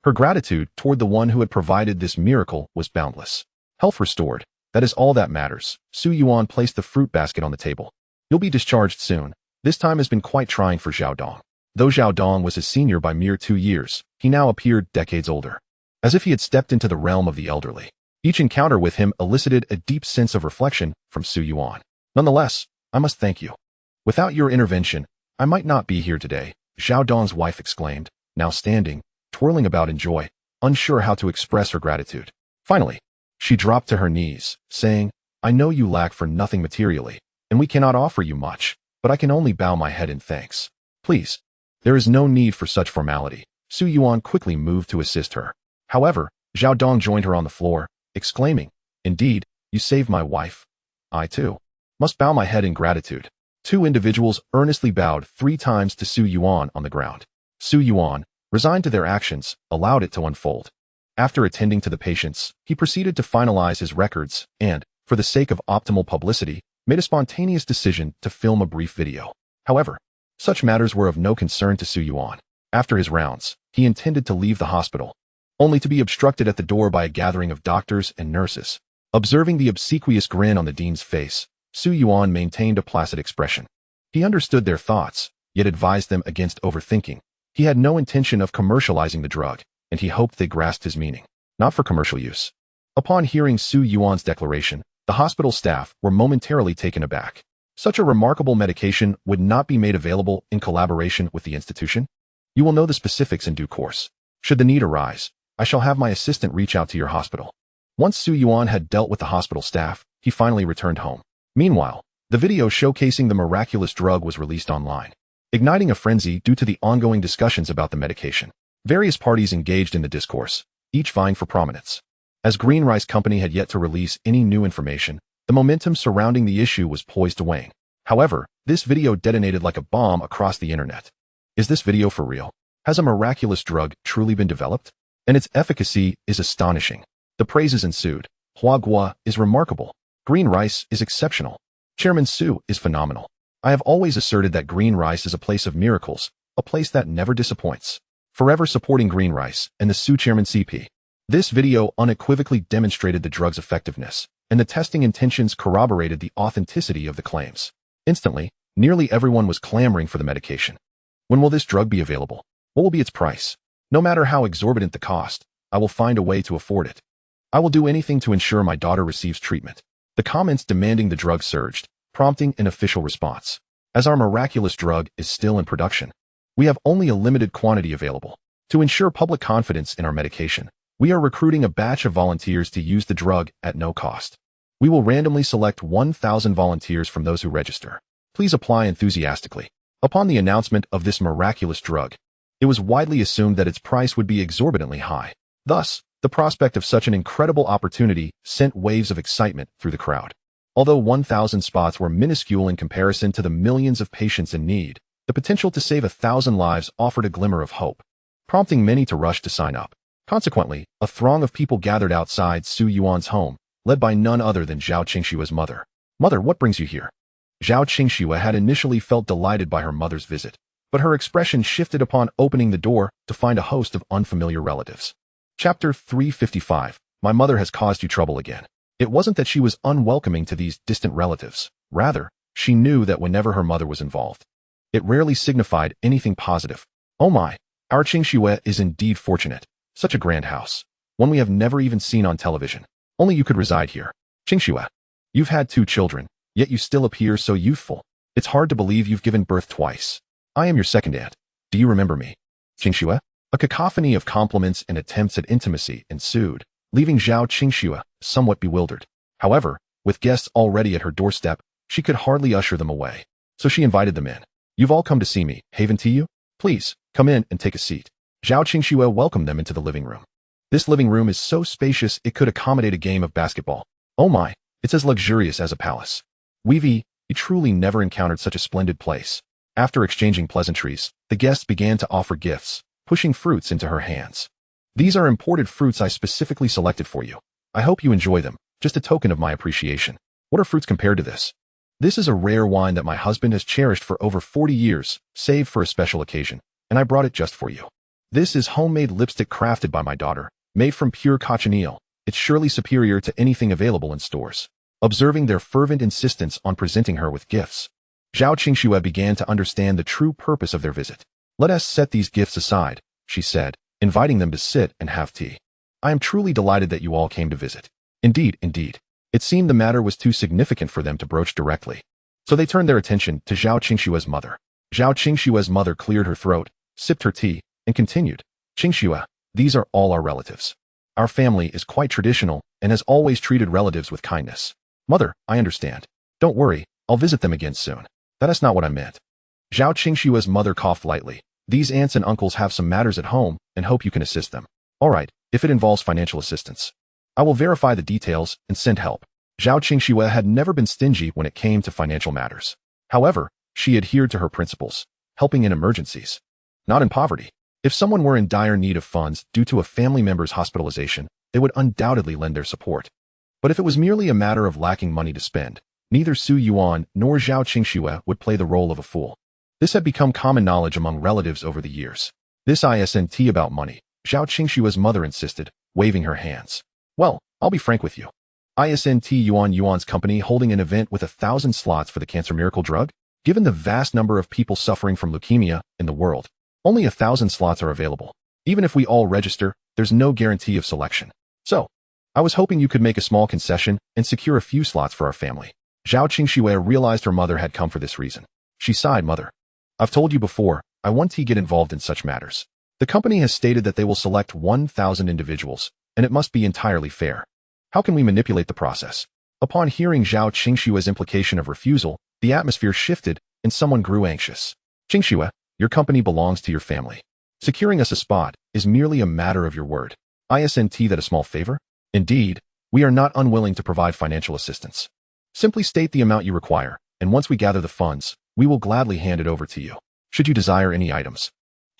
Her gratitude toward the one who had provided this miracle was boundless. Health restored, that is all that matters. Su Yuan placed the fruit basket on the table. You'll be discharged soon. This time has been quite trying for Zhao Dong. Though Zhao Dong was his senior by mere 2 years, he now appeared decades older, as if he had stepped into the realm of the elderly. Each encounter with him elicited a deep sense of reflection from Su Yuan. Nonetheless, I must thank you. Without your intervention, I might not be here today, Zhao Dong's wife exclaimed, now standing, twirling about in joy, unsure how to express her gratitude. Finally, she dropped to her knees, saying, I know you lack for nothing materially, and we cannot offer you much, but I can only bow my head in thanks. Please. There is no need for such formality. Su Yuan quickly moved to assist her. However, Zhao Dong joined her on the floor, exclaiming, Indeed, you saved my wife. I, too, must bow my head in gratitude. Two individuals earnestly bowed 3 times to Su Yuan on the ground. Su Yuan, resigned to their actions, allowed it to unfold. After attending to the patients, he proceeded to finalize his records and, for the sake of optimal publicity, made a spontaneous decision to film a brief video. However, such matters were of no concern to Su Yuan. After his rounds, he intended to leave the hospital, only to be obstructed at the door by a gathering of doctors and nurses. Observing the obsequious grin on the dean's face, Su Yuan maintained a placid expression. He understood their thoughts, yet advised them against overthinking. He had no intention of commercializing the drug, and he hoped they grasped his meaning, not for commercial use. Upon hearing Su Yuan's declaration, the hospital staff were momentarily taken aback. Such a remarkable medication would not be made available in collaboration with the institution? You will know the specifics in due course. Should the need arise, I shall have my assistant reach out to your hospital. Once Su Yuan had dealt with the hospital staff, he finally returned home. Meanwhile, the video showcasing the miraculous drug was released online, igniting a frenzy due to the ongoing discussions about the medication. Various parties engaged in the discourse, each vying for prominence. As Green Rice Company had yet to release any new information, the momentum surrounding the issue was poised to wane. However, this video detonated like a bomb across the internet. Is this video for real? Has a miraculous drug truly been developed? And its efficacy is astonishing. The praises ensued. Hua Guo is remarkable. Green Rice is exceptional. Chairman Su is phenomenal. I have always asserted that Green Rice is a place of miracles, a place that never disappoints. Forever supporting Green Rice and the Su Chairman CP. This video unequivocally demonstrated the drug's effectiveness, and the testing intentions corroborated the authenticity of the claims. Instantly, nearly everyone was clamoring for the medication. When will this drug be available? What will be its price? No matter how exorbitant the cost, I will find a way to afford it. I will do anything to ensure my daughter receives treatment. The comments demanding the drug surged, prompting an official response. As our miraculous drug is still in production, we have only a limited quantity available. To ensure public confidence in our medication, we are recruiting a batch of volunteers to use the drug at no cost. We will randomly select 1,000 volunteers from those who register. Please apply enthusiastically. Upon the announcement of this miraculous drug, it was widely assumed that its price would be exorbitantly high. Thus, the prospect of such an incredible opportunity sent waves of excitement through the crowd. Although 1,000 spots were minuscule in comparison to the millions of patients in need, the potential to save 1,000 lives offered a glimmer of hope, prompting many to rush to sign up. Consequently, a throng of people gathered outside Su Yuan's home, led by none other than Zhao Qingxue's mother. Mother, what brings you here? Zhao Qingxue had initially felt delighted by her mother's visit, but her expression shifted upon opening the door to find a host of unfamiliar relatives. Chapter 355. My mother has caused you trouble again. It wasn't that she was unwelcoming to these distant relatives. Rather, she knew that whenever her mother was involved, it rarely signified anything positive. Oh my, our Qingxue is indeed fortunate. Such a grand house. One we have never even seen on television. Only you could reside here. Qingxue, you've had 2 children, yet you still appear so youthful. It's hard to believe you've given birth twice. I am your second aunt. Do you remember me? Qingxue? A cacophony of compliments and attempts at intimacy ensued, leaving Zhao Qingxue somewhat bewildered. However, with guests already at her doorstep, she could hardly usher them away. So she invited them in. You've all come to see me, haven't you? Please, come in and take a seat. Zhao Qingxue welcomed them into the living room. This living room is so spacious it could accommodate a game of basketball. Oh my, it's as luxurious as a palace. You truly never encountered such a splendid place. After exchanging pleasantries, the guests began to offer gifts, pushing fruits into her hands. These are imported fruits I specifically selected for you. I hope you enjoy them, just a token of my appreciation. What are fruits compared to this? This is a rare wine that my husband has cherished for over 40 years, saved for a special occasion, and I brought it just for you. This is homemade lipstick crafted by my daughter, made from pure cochineal. It's surely superior to anything available in stores. Observing their fervent insistence on presenting her with gifts, Zhao Qingxue began to understand the true purpose of their visit. Let us set these gifts aside, she said, inviting them to sit and have tea. I am truly delighted that you all came to visit. Indeed. It seemed the matter was too significant for them to broach directly. So they turned their attention to Zhao Qingxue's mother. Zhao Qingxue's mother cleared her throat, sipped her tea, and continued. Qingxue, these are all our relatives. Our family is quite traditional and has always treated relatives with kindness. Mother, I understand. Don't worry, I'll visit them again soon. That is not what I meant. Zhao Qingxue's mother coughed lightly. These aunts and uncles have some matters at home and hope you can assist them. All right, if it involves financial assistance. I will verify the details and send help. Zhao Qingxue had never been stingy when it came to financial matters. However, she adhered to her principles, helping in emergencies, not in poverty. If someone were in dire need of funds due to a family member's hospitalization, they would undoubtedly lend their support. But if it was merely a matter of lacking money to spend, neither Su Yuan nor Zhao Qingxue would play the role of a fool. This had become common knowledge among relatives over the years. This isn't about money, Zhao Qingxue's mother insisted, waving her hands. Well, I'll be frank with you. Isn't Yuan's company holding an event with 1,000 slots for the cancer miracle drug? Given the vast number of people suffering from leukemia in the world, only 1,000 slots are available. Even if we all register, there's no guarantee of selection. So, I was hoping you could make a small concession and secure a few slots for our family. Zhao Qingxue realized her mother had come for this reason. She sighed, Mother. I've told you before, I want to get involved in such matters. The company has stated that they will select 1,000 individuals, and it must be entirely fair. How can we manipulate the process? Upon hearing Zhao Qingxue's implication of refusal, the atmosphere shifted and someone grew anxious. Qingxue, your company belongs to your family. Securing us a spot is merely a matter of your word. Isn't that a small favor? Indeed, we are not unwilling to provide financial assistance. Simply state the amount you require, and once we gather the funds, we will gladly hand it over to you. Should you desire any items,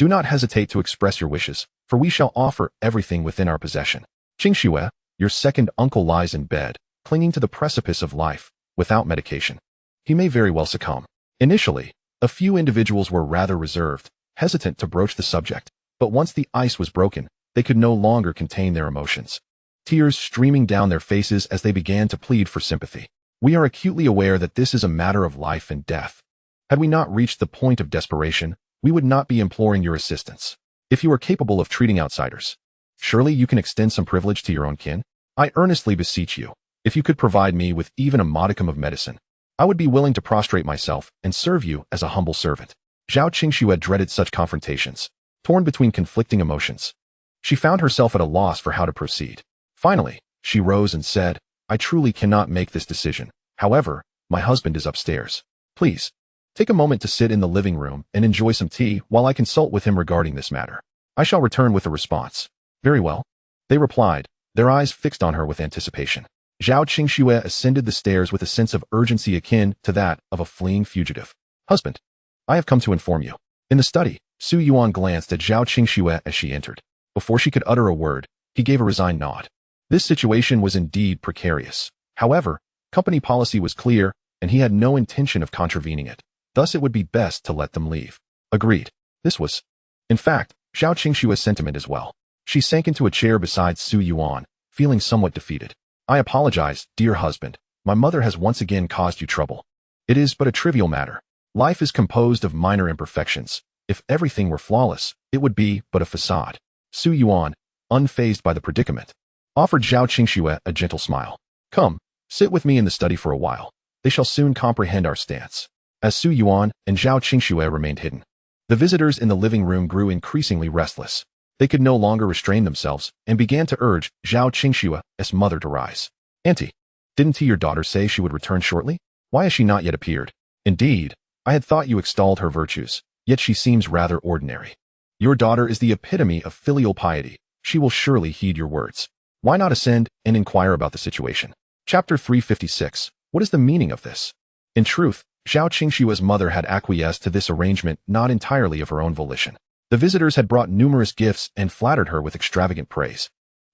do not hesitate to express your wishes, for we shall offer everything within our possession. Qingxue, your second uncle lies in bed, clinging to the precipice of life, without medication. He may very well succumb. Initially, a few individuals were rather reserved, hesitant to broach the subject, but once the ice was broken, they could no longer contain their emotions. Tears streaming down their faces as they began to plead for sympathy. We are acutely aware that this is a matter of life and death. Had we not reached the point of desperation, we would not be imploring your assistance. If you are capable of treating outsiders, surely you can extend some privilege to your own kin? I earnestly beseech you, if you could provide me with even a modicum of medicine, I would be willing to prostrate myself and serve you as a humble servant. Zhao Qingxue dreaded such confrontations, torn between conflicting emotions. She found herself at a loss for how to proceed. Finally, she rose and said, I truly cannot make this decision. However, my husband is upstairs. Please, take a moment to sit in the living room and enjoy some tea while I consult with him regarding this matter. I shall return with a response. Very well, they replied, their eyes fixed on her with anticipation. Zhao Qingxue ascended the stairs with a sense of urgency akin to that of a fleeing fugitive. Husband, I have come to inform you. In the study, Su Yuan glanced at Zhao Qingxue as she entered. Before she could utter a word, he gave a resigned nod. This situation was indeed precarious. However, company policy was clear, and he had no intention of contravening it. Thus it would be best to let them leave. Agreed. This was, in fact, Zhao Qingxue's sentiment as well. She sank into a chair beside Su Yuan, feeling somewhat defeated. I apologize, dear husband. My mother has once again caused you trouble. It is but a trivial matter. Life is composed of minor imperfections. If everything were flawless, it would be but a facade. Su Yuan, unfazed by the predicament, offered Zhao Qingxue a gentle smile. Come, sit with me in the study for a while. They shall soon comprehend our stance. As Su Yuan and Zhao Qingxue remained hidden, the visitors in the living room grew increasingly restless. They could no longer restrain themselves and began to urge Zhao Qingxue's mother to rise. Auntie, didn't your daughter say she would return shortly? Why has she not yet appeared? Indeed, I had thought you extolled her virtues, yet she seems rather ordinary. Your daughter is the epitome of filial piety. She will surely heed your words. Why not ascend and inquire about the situation? Chapter 356. What is the meaning of this? In truth, Zhao Qingxue's mother had acquiesced to this arrangement not entirely of her own volition. The visitors had brought numerous gifts and flattered her with extravagant praise,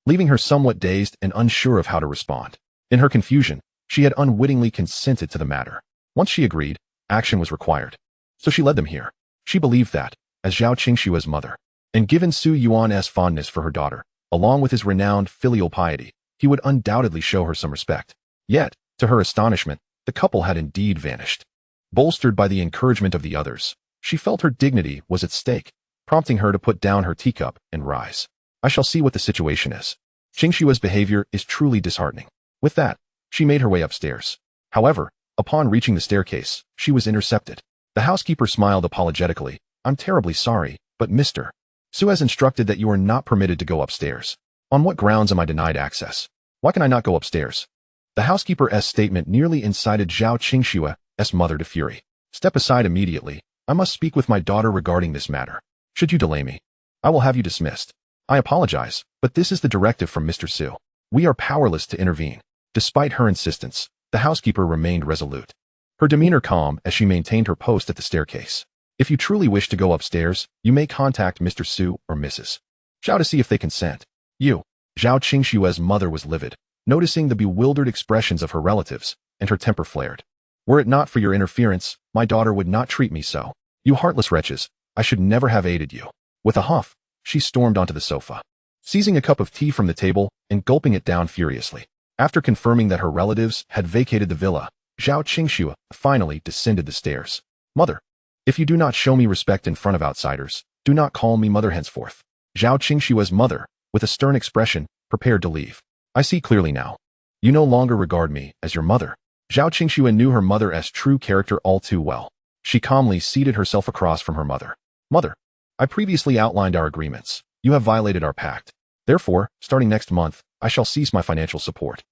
leaving her somewhat dazed and unsure of how to respond. In her confusion, she had unwittingly consented to the matter. Once she agreed, action was required. So she led them here. She believed that, as Zhao Qingxue's mother, and given Su Yuan's fondness for her daughter, along with his renowned filial piety, he would undoubtedly show her some respect. Yet, to her astonishment, the couple had indeed vanished. Bolstered by the encouragement of the others, she felt her dignity was at stake, prompting her to put down her teacup and rise. I shall see what the situation is. Qingxue's behavior is truly disheartening. With that, she made her way upstairs. However, upon reaching the staircase, she was intercepted. The housekeeper smiled apologetically. I'm terribly sorry, but Mr. Su has instructed that you are not permitted to go upstairs. On what grounds am I denied access? Why can I not go upstairs? The housekeeper's statement nearly incited Zhao Qingxue's mother to fury. Step aside immediately. I must speak with my daughter regarding this matter. Should you delay me, I will have you dismissed. I apologize, but this is the directive from Mr. Su. We are powerless to intervene. Despite her insistence, the housekeeper remained resolute. Her demeanor calm as she maintained her post at the staircase. If you truly wish to go upstairs, you may contact Mr. Su or Mrs. Zhao to see if they consent. You. Zhao Qingxue's mother was livid, noticing the bewildered expressions of her relatives, and her temper flared. Were it not for your interference, my daughter would not treat me so. You heartless wretches, I should never have aided you. With a huff, she stormed onto the sofa, seizing a cup of tea from the table and gulping it down furiously. After confirming that her relatives had vacated the villa, Zhao Qingxue finally descended the stairs. Mother, if you do not show me respect in front of outsiders, do not call me mother henceforth. Zhao Qingxue's mother, with a stern expression, prepared to leave. I see clearly now. You no longer regard me as your mother. Zhao Qingxue knew her mother's true character all too well. She calmly seated herself across from her mother. Mother, I previously outlined our agreements. You have violated our pact. Therefore, starting next month, I shall cease my financial support.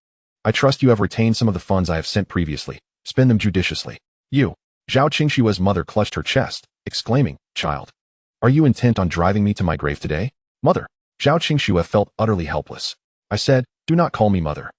I trust you have retained some of the funds I have sent previously. Spend them judiciously. You. Zhao Qingxue's mother clutched her chest, exclaiming, Child, are you intent on driving me to my grave today? Mother. Zhao Qingxue felt utterly helpless. I said, do not call me mother.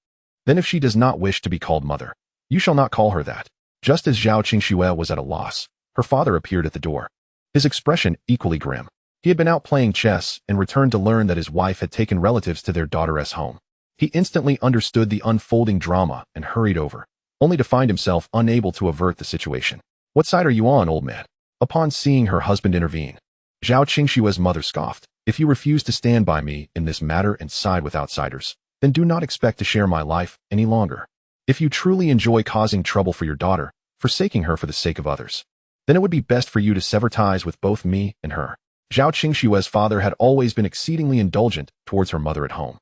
Then if she does not wish to be called mother, you shall not call her that. Just as Zhao Qingxue was at a loss, her father appeared at the door. His expression equally grim. He had been out playing chess and returned to learn that his wife had taken relatives to their daughter's home. He instantly understood the unfolding drama and hurried over, only to find himself unable to avert the situation. What side are you on, old man? Upon seeing her husband intervene, Zhao Qingxue's mother scoffed. If you refuse to stand by me in this matter and side with outsiders, then do not expect to share my life any longer. If you truly enjoy causing trouble for your daughter, forsaking her for the sake of others, then it would be best for you to sever ties with both me and her. Zhao Qingxue's father had always been exceedingly indulgent towards her mother at home.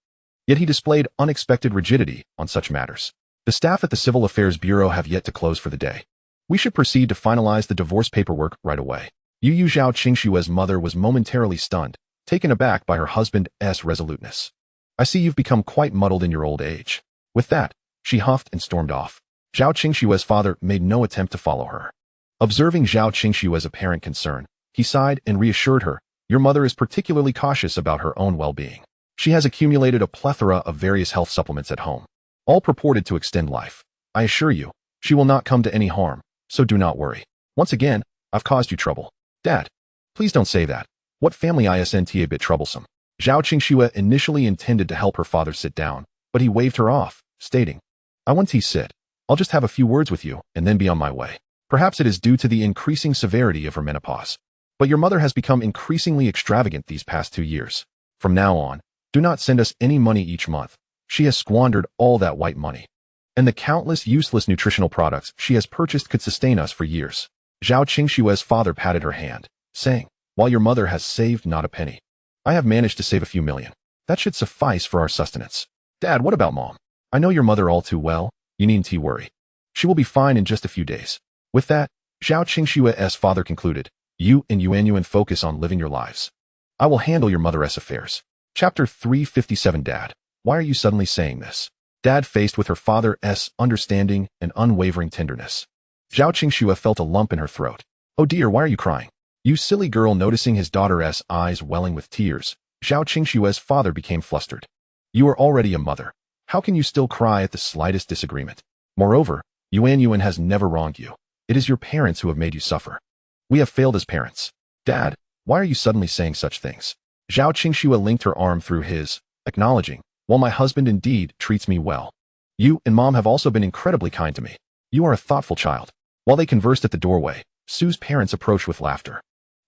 Yet he displayed unexpected rigidity on such matters. The staff at the Civil Affairs Bureau have yet to close for the day. We should proceed to finalize the divorce paperwork right away. Zhao Qingxue's mother was momentarily stunned, taken aback by her husband's resoluteness. I see you've become quite muddled in your old age. With that, she huffed and stormed off. Zhao Qingxue's father made no attempt to follow her. Observing Zhao Qingxue's apparent concern, he sighed and reassured her, your mother is particularly cautious about her own well-being. She has accumulated a plethora of various health supplements at home, all purported to extend life. I assure you, she will not come to any harm, so do not worry. Once again, I've caused you trouble. Dad, please don't say that. What family isn't a bit troublesome? Zhao Qingxue initially intended to help her father sit down, but he waved her off, stating, I won't sit. I'll just have a few words with you and then be on my way. Perhaps it is due to the increasing severity of her menopause. But your mother has become increasingly extravagant these past 2 years. From now on, do not send us any money each month. She has squandered all that white money. And the countless useless nutritional products she has purchased could sustain us for years. Zhao Qingxue's father patted her hand, saying, while your mother has saved not a penny, I have managed to save a few million. That should suffice for our sustenance. Dad, what about Mom? I know your mother all too well. You needn't worry. She will be fine in just a few days. With that, Zhao Qingxue's father concluded, you and Yuan focus on living your lives. I will handle your mother's affairs. Chapter 357 Dad, why are you suddenly saying this? Dad faced with her father's understanding and unwavering tenderness. Zhao Qingxue felt a lump in her throat. Oh dear, why are you crying? You silly girl. Noticing his daughter's eyes welling with tears, Zhao Qingxue's father became flustered. You are already a mother. How can you still cry at the slightest disagreement? Moreover, Yuan has never wronged you. It is your parents who have made you suffer. We have failed as parents. Dad, why are you suddenly saying such things? Zhao Qingxue linked her arm through his, acknowledging, while my husband indeed treats me well, you and Mom have also been incredibly kind to me. You are a thoughtful child. While they conversed at the doorway, Su's parents approached with laughter.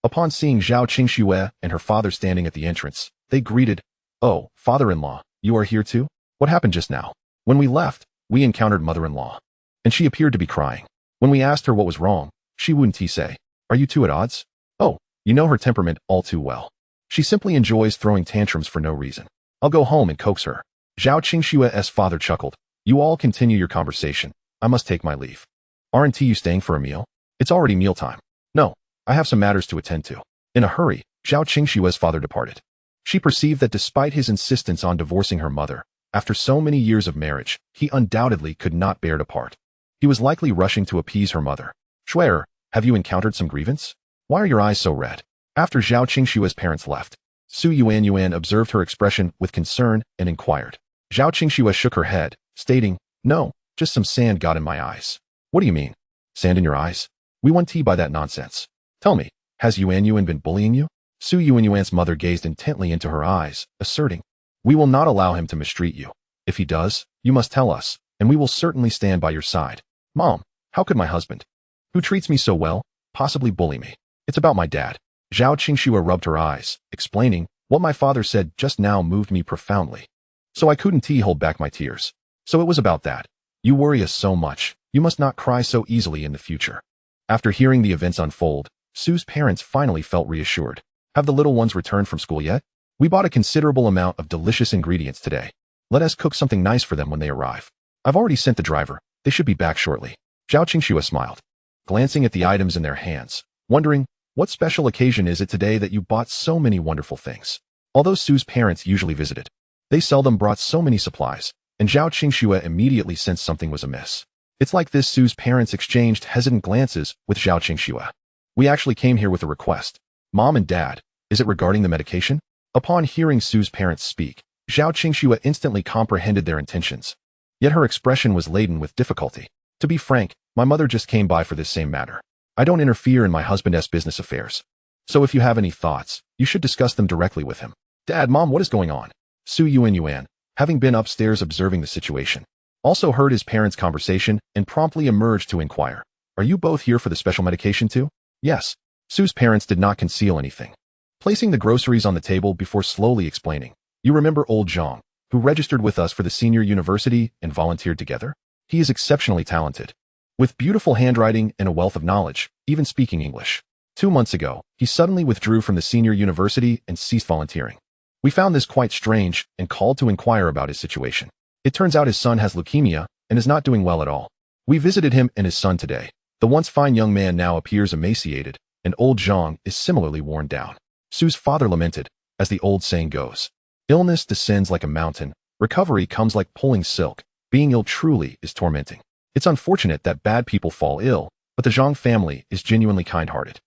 Upon seeing Zhao Qingxue and her father standing at the entrance, they greeted, oh, father-in-law, you are here too? What happened just now? When we left, we encountered mother-in-law, and she appeared to be crying. When we asked her what was wrong, she wouldn't say, are you two at odds? Oh, you know her temperament all too well. She simply enjoys throwing tantrums for no reason. I'll go home and coax her. Zhao Qingxue's father chuckled. You all continue your conversation. I must take my leave. Aren't you staying for a meal? It's already mealtime. No, I have some matters to attend to. In a hurry, Zhao Qingxue's father departed. She perceived that despite his insistence on divorcing her mother, after so many years of marriage, he undoubtedly could not bear to part. He was likely rushing to appease her mother. "Shuer, have you encountered some grievance? Why are your eyes so red?" After Zhao Qingxue's parents left, Su Yuan observed her expression with concern and inquired. Zhao Qingxue shook her head, stating, "No, just some sand got in my eyes." "What do you mean? Sand in your eyes? We won't tea by that nonsense. Tell me, has Yuan been bullying you?" Su Yuan's mother gazed intently into her eyes, asserting, "We will not allow him to mistreat you. If he does, you must tell us, and we will certainly stand by your side." "Mom, how could my husband, who treats me so well, possibly bully me? It's about my dad." Zhao Qingxue rubbed her eyes, explaining, "What my father said just now moved me profoundly. So I couldn't hold back my tears. So it was about that. You worry us so much, you must not cry so easily in the future." After hearing the events unfold, Su's parents finally felt reassured. "Have the little ones returned from school yet? We bought a considerable amount of delicious ingredients today. Let us cook something nice for them when they arrive. I've already sent the driver. They should be back shortly." Zhao Qingxue smiled, glancing at the items in their hands, wondering, what special occasion is it today that you bought so many wonderful things? Although Su's parents usually visited, they seldom brought so many supplies, and Zhao Qingxue immediately sensed something was amiss. It's like this. Su's parents exchanged hesitant glances with Zhao Qingxue. "We actually came here with a request. Mom and Dad, is it regarding the medication?" Upon hearing Su's parents speak, Zhao Qingxue instantly comprehended their intentions. Yet her expression was laden with difficulty. "To be frank, my mother just came by for this same matter. I don't interfere in my husband's business affairs. So if you have any thoughts, you should discuss them directly with him." "Dad, Mom, what is going on?" Su Yuan, having been upstairs observing the situation, also heard his parents' conversation and promptly emerged to inquire, "Are you both here for the special medication too?" "Yes." Su's parents did not conceal anything, placing the groceries on the table before slowly explaining, "You remember old Zhang, who registered with us for the senior university and volunteered together? He is exceptionally talented, with beautiful handwriting and a wealth of knowledge, even speaking English. 2 months ago, he suddenly withdrew from the senior university and ceased volunteering. We found this quite strange and called to inquire about his situation. It turns out his son has leukemia and is not doing well at all. We visited him and his son today. The once fine young man now appears emaciated, and old Zhang is similarly worn down." Su's father lamented, as the old saying goes, "Illness descends like a mountain, recovery comes like pulling silk. Being ill truly is tormenting. It's unfortunate that bad people fall ill, but the Zhang family is genuinely kind-hearted.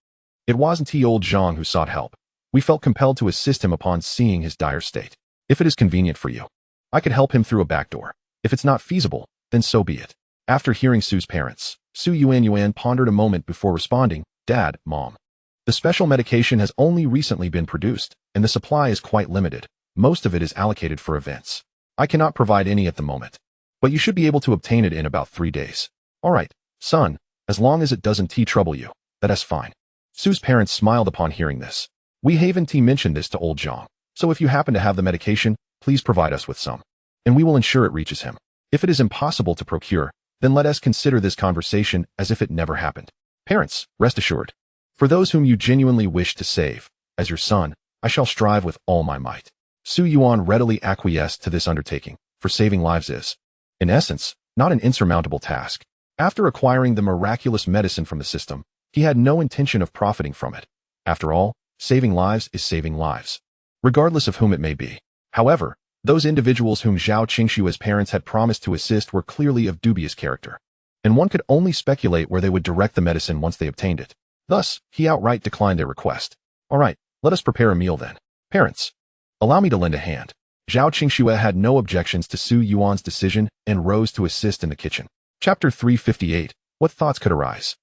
It wasn't old Zhang who sought help. We felt compelled to assist him upon seeing his dire state. If it is convenient for you, I could help him through a back door. If it's not feasible, then so be it." After hearing Su's parents, Su Yuan pondered a moment before responding, "Dad, Mom, the special medication has only recently been produced, and the supply is quite limited. Most of it is allocated for events. I cannot provide any at the moment, but you should be able to obtain it in about 3 days." "All right, son, as long as it doesn't trouble you, that's fine." Su's parents smiled upon hearing this. "We haven't mentioned this to old Zhang, so if you happen to have the medication, please provide us with some, and we will ensure it reaches him. If it is impossible to procure, then let us consider this conversation as if it never happened. Parents, rest assured, for those whom you genuinely wish to save, as your son, I shall strive with all my might." Su Yuan readily acquiesced to this undertaking, for saving lives is, in essence, not an insurmountable task. After acquiring the miraculous medicine from the system, he had no intention of profiting from it. After all, saving lives is saving lives, regardless of whom it may be. However, those individuals whom Zhao Qingxue's parents had promised to assist were clearly of dubious character, and one could only speculate where they would direct the medicine once they obtained it. Thus, he outright declined their request. "All right, let us prepare a meal then. Parents, allow me to lend a hand." Zhao Qingxue had no objections to Su Yuan's decision and rose to assist in the kitchen. Chapter 358. What thoughts could arise?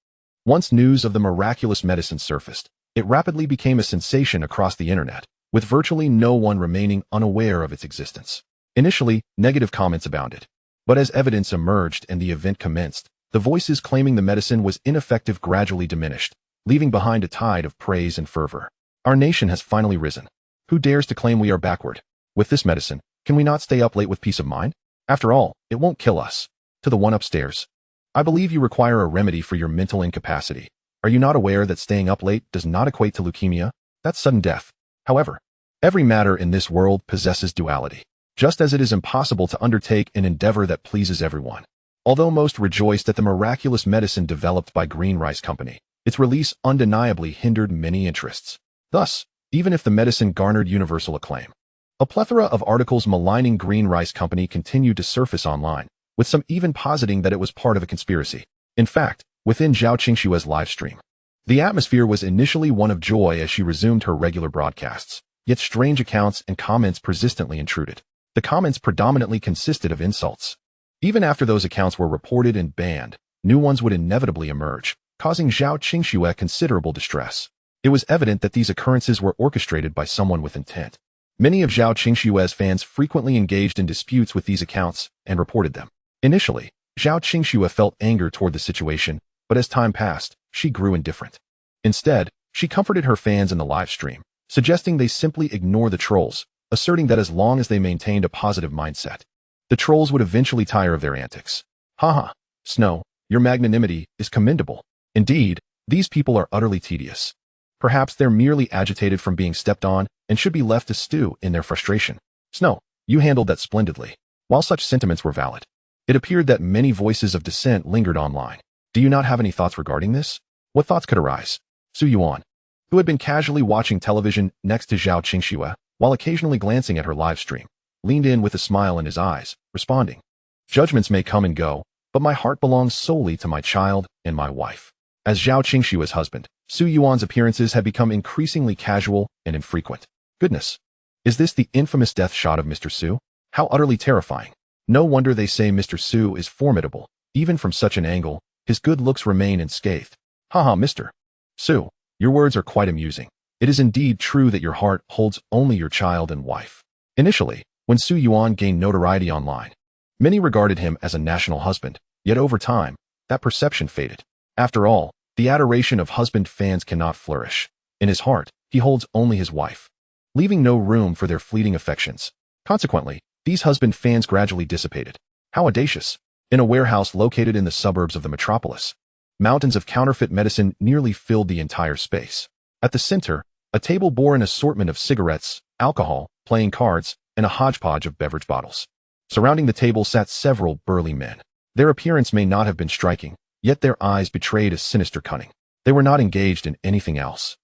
Once news of the miraculous medicine surfaced, it rapidly became a sensation across the internet, with virtually no one remaining unaware of its existence. Initially, negative comments abounded, but as evidence emerged and the event commenced, the voices claiming the medicine was ineffective gradually diminished, leaving behind a tide of praise and fervor. "Our nation has finally risen. Who dares to claim we are backward? With this medicine, can we not stay up late with peace of mind? After all, it won't kill us." To the one upstairs, "I believe you require a remedy for your mental incapacity. Are you not aware that staying up late does not equate to leukemia? That's sudden death. However, every matter in this world possesses duality, just as it is impossible to undertake an endeavor that pleases everyone." Although most rejoiced at the miraculous medicine developed by Green Rice Company, its release undeniably hindered many interests. Thus, even if the medicine garnered universal acclaim. A plethora of articles maligning Green Rice Company continued to surface online, with some even positing that it was part of a conspiracy. In fact, within Zhao Qingxue's livestream, the atmosphere was initially one of joy as she resumed her regular broadcasts, yet strange accounts and comments persistently intruded. The comments predominantly consisted of insults. Even after those accounts were reported and banned, new ones would inevitably emerge, causing Zhao Qingxue considerable distress. It was evident that these occurrences were orchestrated by someone with intent. Many of Zhao Qingxue's fans frequently engaged in disputes with these accounts and reported them. Initially, Zhao Qingxue felt anger toward the situation, but as time passed, she grew indifferent. Instead, she comforted her fans in the live stream, suggesting they simply ignore the trolls, asserting that as long as they maintained a positive mindset, the trolls would eventually tire of their antics. Haha, Snow, your magnanimity is commendable. Indeed, these people are utterly tedious. Perhaps they're merely agitated from being stepped on and should be left to stew in their frustration. Snow, you handled that splendidly. While such sentiments were valid, it appeared that many voices of dissent lingered online. Do you not have any thoughts regarding this? What thoughts could arise? Su Yuan, who had been casually watching television next to Zhao Qingxue, while occasionally glancing at her live stream, leaned in with a smile in his eyes, responding, "Judgments may come and go, but my heart belongs solely to my child and my wife." As Zhao Qingxue's husband, Su Yuan's appearances had become increasingly casual and infrequent. Goodness, is this the infamous death shot of Mr. Su? How utterly terrifying. No wonder they say Mr. Su is formidable. Even from such an angle, his good looks remain unscathed. Haha, Mr. Su, your words are quite amusing. It is indeed true that your heart holds only your child and wife. Initially, when Su Yuan gained notoriety online, many regarded him as a national husband, yet over time, that perception faded. After all, the adoration of husband fans cannot flourish. In his heart, he holds only his wife, leaving no room for their fleeting affections. Consequently, these husband fans gradually dissipated. How audacious! In a warehouse located in the suburbs of the metropolis, mountains of counterfeit medicine nearly filled the entire space. At the center, a table bore an assortment of cigarettes, alcohol, playing cards, and a hodgepodge of beverage bottles. Surrounding the table sat several burly men. Their appearance may not have been striking, yet their eyes betrayed a sinister cunning. They were not engaged in anything else.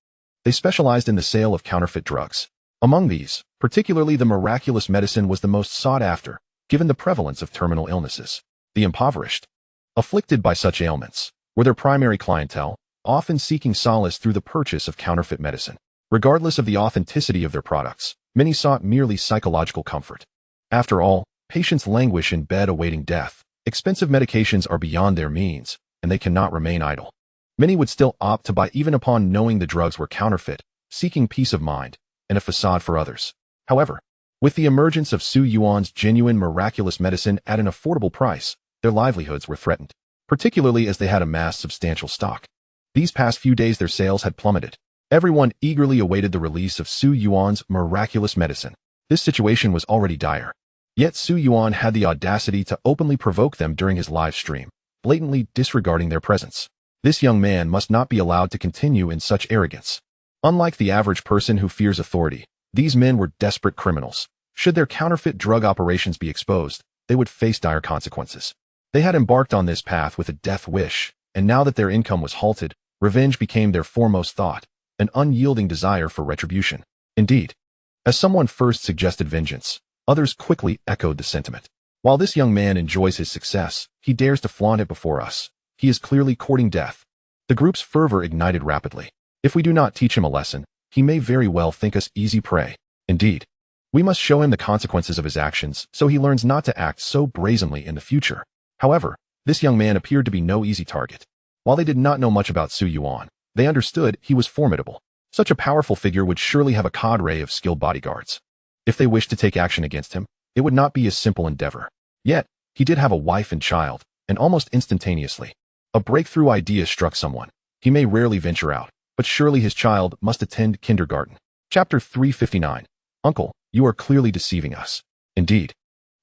They specialized in the sale of counterfeit drugs. Among these, particularly the miraculous medicine was the most sought after, given the prevalence of terminal illnesses. The impoverished, afflicted by such ailments, were their primary clientele, often seeking solace through the purchase of counterfeit medicine. Regardless of the authenticity of their products, many sought merely psychological comfort. After all, patients languish in bed awaiting death. Expensive medications are beyond their means, and they cannot remain idle. Many would still opt to buy even upon knowing the drugs were counterfeit, seeking peace of mind and a facade for others. However, with the emergence of Su Yuan's genuine miraculous medicine at an affordable price, their livelihoods were threatened, particularly as they had amassed substantial stock. These past few days their sales had plummeted. Everyone eagerly awaited the release of Su Yuan's miraculous medicine. This situation was already dire. Yet Su Yuan had the audacity to openly provoke them during his live stream, blatantly disregarding their presence. This young man must not be allowed to continue in such arrogance. Unlike the average person who fears authority, these men were desperate criminals. Should their counterfeit drug operations be exposed, they would face dire consequences. They had embarked on this path with a death wish, and now that their income was halted, revenge became their foremost thought, an unyielding desire for retribution. Indeed, as someone first suggested vengeance, others quickly echoed the sentiment. While this young man enjoys his success, he dares to flaunt it before us. He is clearly courting death. The group's fervor ignited rapidly. If we do not teach him a lesson, he may very well think us easy prey. Indeed, we must show him the consequences of his actions so he learns not to act so brazenly in the future. However, this young man appeared to be no easy target. While they did not know much about Su Yuan, they understood he was formidable. Such a powerful figure would surely have a cadre of skilled bodyguards. If they wished to take action against him, it would not be a simple endeavor. Yet, he did have a wife and child, and almost instantaneously, a breakthrough idea struck someone. He may rarely venture out, but surely his child must attend kindergarten. Chapter 359. Uncle, you are clearly deceiving us. Indeed.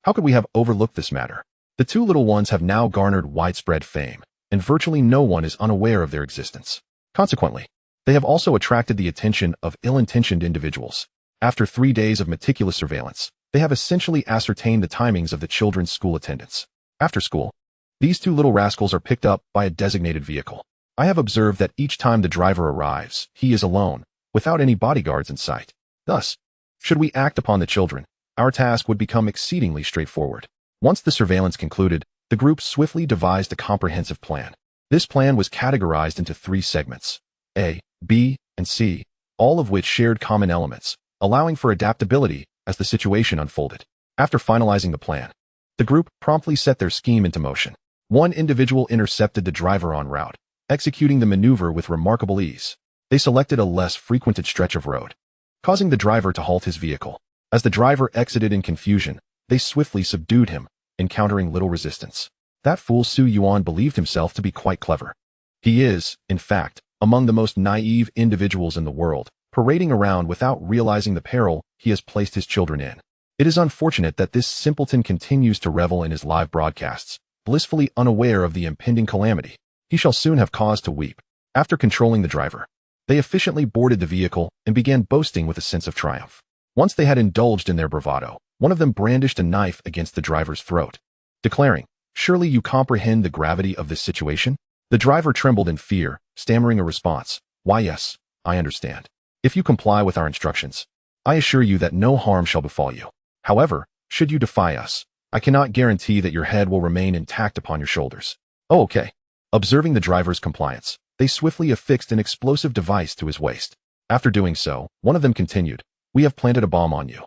How could we have overlooked this matter? The two little ones have now garnered widespread fame, and virtually no one is unaware of their existence. Consequently, they have also attracted the attention of ill-intentioned individuals. After 3 days of meticulous surveillance, they have essentially ascertained the timings of the children's school attendance. After school, these two little rascals are picked up by a designated vehicle. I have observed that each time the driver arrives, he is alone, without any bodyguards in sight. Thus, should we act upon the children, our task would become exceedingly straightforward. Once the surveillance concluded, the group swiftly devised a comprehensive plan. This plan was categorized into 3 segments, A, B, and C, all of which shared common elements, allowing for adaptability as the situation unfolded. After finalizing the plan, the group promptly set their scheme into motion. One individual intercepted the driver en route, executing the maneuver with remarkable ease. They selected a less frequented stretch of road, causing the driver to halt his vehicle. As the driver exited in confusion, they swiftly subdued him, encountering little resistance. That fool Su Yuan believed himself to be quite clever. He is, in fact, among the most naive individuals in the world, parading around without realizing the peril he has placed his children in. It is unfortunate that this simpleton continues to revel in his live broadcasts, blissfully unaware of the impending calamity. He shall soon have cause to weep. After controlling the driver, they efficiently boarded the vehicle and began boasting with a sense of triumph. Once they had indulged in their bravado, one of them brandished a knife against the driver's throat, declaring, "Surely you comprehend the gravity of this situation?" The driver trembled in fear, stammering a response, "Why yes, I understand. If you comply with our instructions, I assure you that no harm shall befall you. However, should you defy us, I cannot guarantee that your head will remain intact upon your shoulders." "Oh, okay." Observing the driver's compliance, they swiftly affixed an explosive device to his waist. After doing so, one of them continued, "We have planted a bomb on you.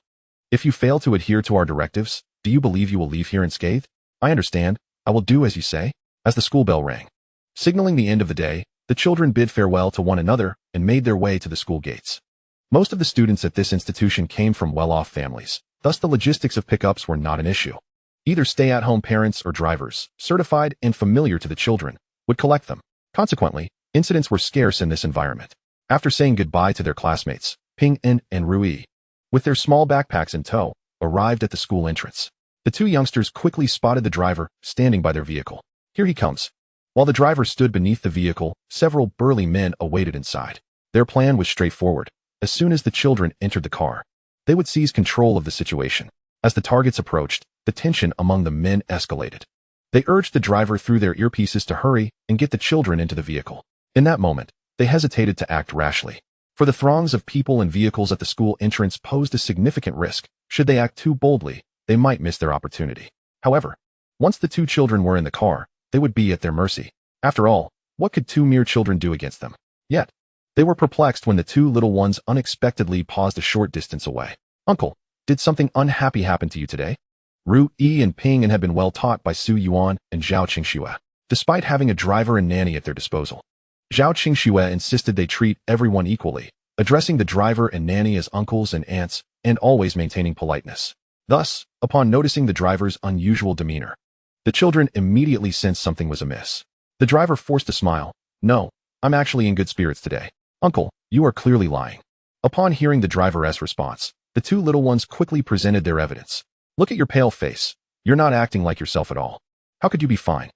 If you fail to adhere to our directives, do you believe you will leave here unscathed?" "I understand. I will do as you say." As the school bell rang, signaling the end of the day, the children bid farewell to one another and made their way to the school gates. Most of the students at this institution came from well-off families, thus the logistics of pickups were not an issue. Either stay-at-home parents or drivers, certified and familiar to the children, would collect them. Consequently, incidents were scarce in this environment. After saying goodbye to their classmates, Ping and Rui, with their small backpacks in tow, arrived at the school entrance. The 2 youngsters quickly spotted the driver standing by their vehicle. "Here he comes." While the driver stood beneath the vehicle, several burly men awaited inside. Their plan was straightforward. As soon as the children entered the car, they would seize control of the situation. As the targets approached, the tension among the men escalated. They urged the driver through their earpieces to hurry and get the children into the vehicle. In that moment, they hesitated to act rashly, for the throngs of people and vehicles at the school entrance posed a significant risk. Should they act too boldly, they might miss their opportunity. However, once the 2 children were in the car, they would be at their mercy. After all, what could 2 mere children do against them? Yet, they were perplexed when the 2 little ones unexpectedly paused a short distance away. "Uncle, did something unhappy happen to you today?" Rui and Ping had been well taught by Su Yuan and Zhao Qingxue, despite having a driver and nanny at their disposal. Zhao Qingxue insisted they treat everyone equally, addressing the driver and nanny as uncles and aunts, and always maintaining politeness. Thus, upon noticing the driver's unusual demeanor, the children immediately sensed something was amiss. The driver forced a smile. "No, I'm actually in good spirits today. Uncle, you are clearly lying." Upon hearing the driver's response, the 2 little ones quickly presented their evidence. "Look at your pale face. You're not acting like yourself at all. How could you be fine?"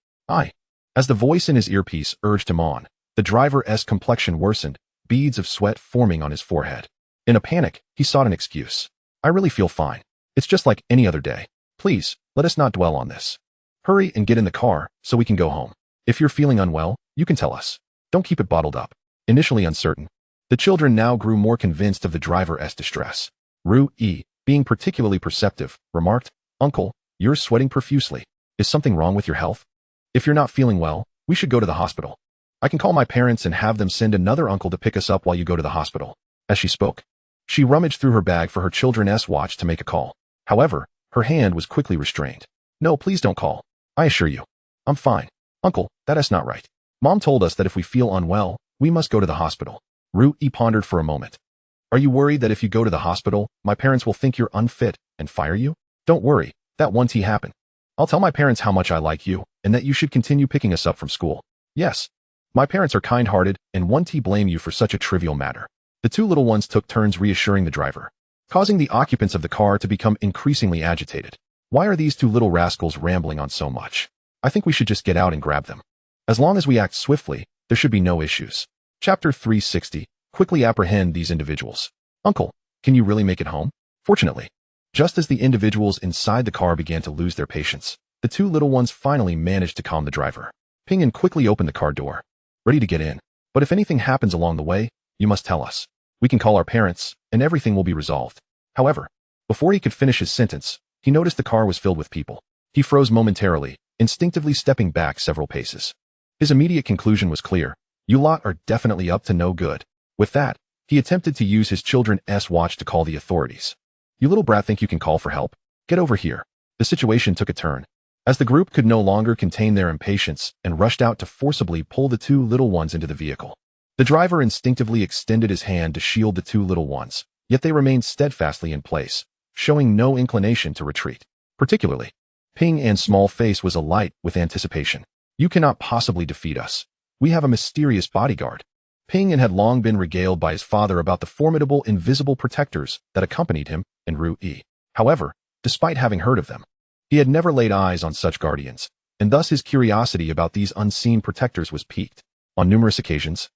As the voice in his earpiece urged him on, the driver's complexion worsened, beads of sweat forming on his forehead. In a panic, he sought an excuse. "I really feel fine. It's just like any other day. Please, let us not dwell on this. Hurry and get in the car so we can go home. If you're feeling unwell, you can tell us. Don't keep it bottled up." Initially uncertain, the children now grew more convinced of the driver's distress. Rui, being particularly perceptive, remarked, "Uncle, you're sweating profusely. Is something wrong with your health? If you're not feeling well, we should go to the hospital. I can call my parents and have them send another uncle to pick us up while you go to the hospital." As she spoke, she rummaged through her bag for her children's watch to make a call. However, her hand was quickly restrained. "No, please don't call. I assure you, I'm fine." "Uncle, that is not right. Mom told us that if we feel unwell, we must go to the hospital." Rui pondered for a moment. "Are you worried that if you go to the hospital, my parents will think you're unfit and fire you?" "Don't worry, that won't happen. I'll tell my parents how much I like you and that you should continue picking us up from school." "Yes. My parents are kind-hearted and won't blame you for such a trivial matter." The 2 little ones took turns reassuring the driver, causing the occupants of the car to become increasingly agitated. "Why are these 2 little rascals rambling on so much? I think we should just get out and grab them. As long as we act swiftly, there should be no issues." Chapter 360. Quickly apprehend these individuals. "Uncle, can you really make it home?" Fortunately, just as the individuals inside the car began to lose their patience, the 2 little ones finally managed to calm the driver. Ping quickly opened the car door. "Ready to get in. But if anything happens along the way, you must tell us. We can call our parents, and everything will be resolved. However, before he could finish his sentence, he noticed the car was filled with people. He froze momentarily, instinctively stepping back several paces. His immediate conclusion was clear. You lot are definitely up to no good. With that, he attempted to use his children's watch to call the authorities. You little brat think you can call for help? Get over here. The situation took a turn, as the group could no longer contain their impatience and rushed out to forcibly pull the two little ones into the vehicle. The driver instinctively extended his hand to shield the two little ones, yet they remained steadfastly in place, showing no inclination to retreat. Particularly, Ping An's small face was alight with anticipation. You cannot possibly defeat us. We have a mysterious bodyguard. Ping An had long been regaled by his father about the formidable invisible protectors that accompanied him and Ru Yi. However, despite having heard of them, he had never laid eyes on such guardians, and thus his curiosity about these unseen protectors was piqued. On numerous occasions,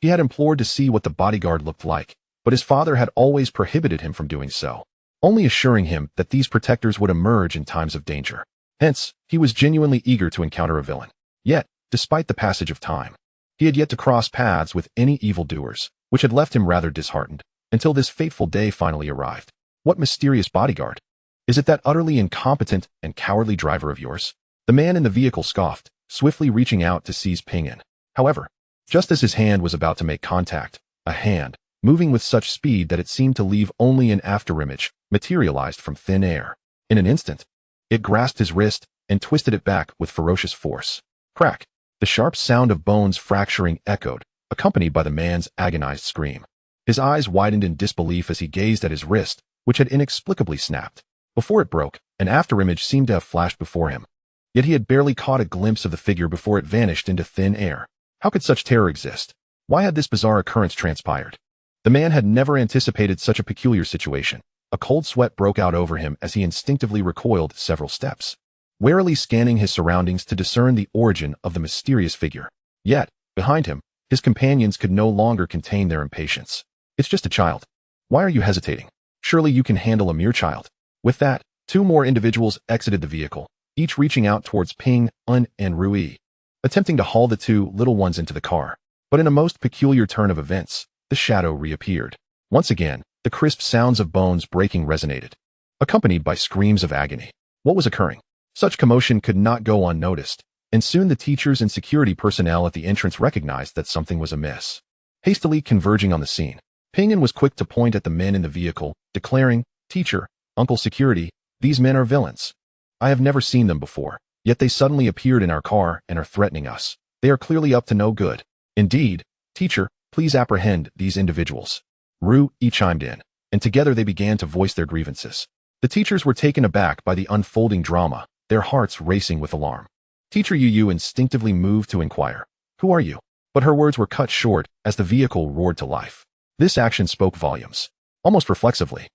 he had implored to see what the bodyguard looked like, but his father had always prohibited him from doing so, only assuring him that these protectors would emerge in times of danger. Hence, he was genuinely eager to encounter a villain. Yet, despite the passage of time, he had yet to cross paths with any evildoers, which had left him rather disheartened, until this fateful day finally arrived. What mysterious bodyguard? Is it that utterly incompetent and cowardly driver of yours? The man in the vehicle scoffed, swiftly reaching out to seize Ping An. However, just as his hand was about to make contact, a hand, moving with such speed that it seemed to leave only an afterimage, materialized from thin air. In an instant, it grasped his wrist and twisted it back with ferocious force. Crack! The sharp sound of bones fracturing echoed, accompanied by the man's agonized scream. His eyes widened in disbelief as he gazed at his wrist, which had inexplicably snapped. Before it broke, an afterimage seemed to have flashed before him. Yet he had barely caught a glimpse of the figure before it vanished into thin air. How could such terror exist? Why had this bizarre occurrence transpired? The man had never anticipated such a peculiar situation. A cold sweat broke out over him as he instinctively recoiled several steps, warily scanning his surroundings to discern the origin of the mysterious figure. Yet, behind him, his companions could no longer contain their impatience. It's just a child. Why are you hesitating? Surely you can handle a mere child. With that, two more individuals exited the vehicle, each reaching out towards Ping An and Ru Yi, attempting to haul the two little ones into the car. But in a most peculiar turn of events, the shadow reappeared. Once again, the crisp sounds of bones breaking resonated, accompanied by screams of agony. What was occurring? Such commotion could not go unnoticed, and soon the teachers and security personnel at the entrance recognized that something was amiss. Hastily converging on the scene, Ping An was quick to point at the men in the vehicle, declaring, "Teacher, Uncle Security, these men are villains. I have never seen them before, yet they suddenly appeared in our car and are threatening us. They are clearly up to no good. Indeed, teacher, please apprehend these individuals." Ru Yi chimed in, and together they began to voice their grievances. The teachers were taken aback by the unfolding drama, their hearts racing with alarm. Teacher Yu instinctively moved to inquire, "Who are you?" But her words were cut short as the vehicle roared to life. This action spoke volumes. Almost reflexively,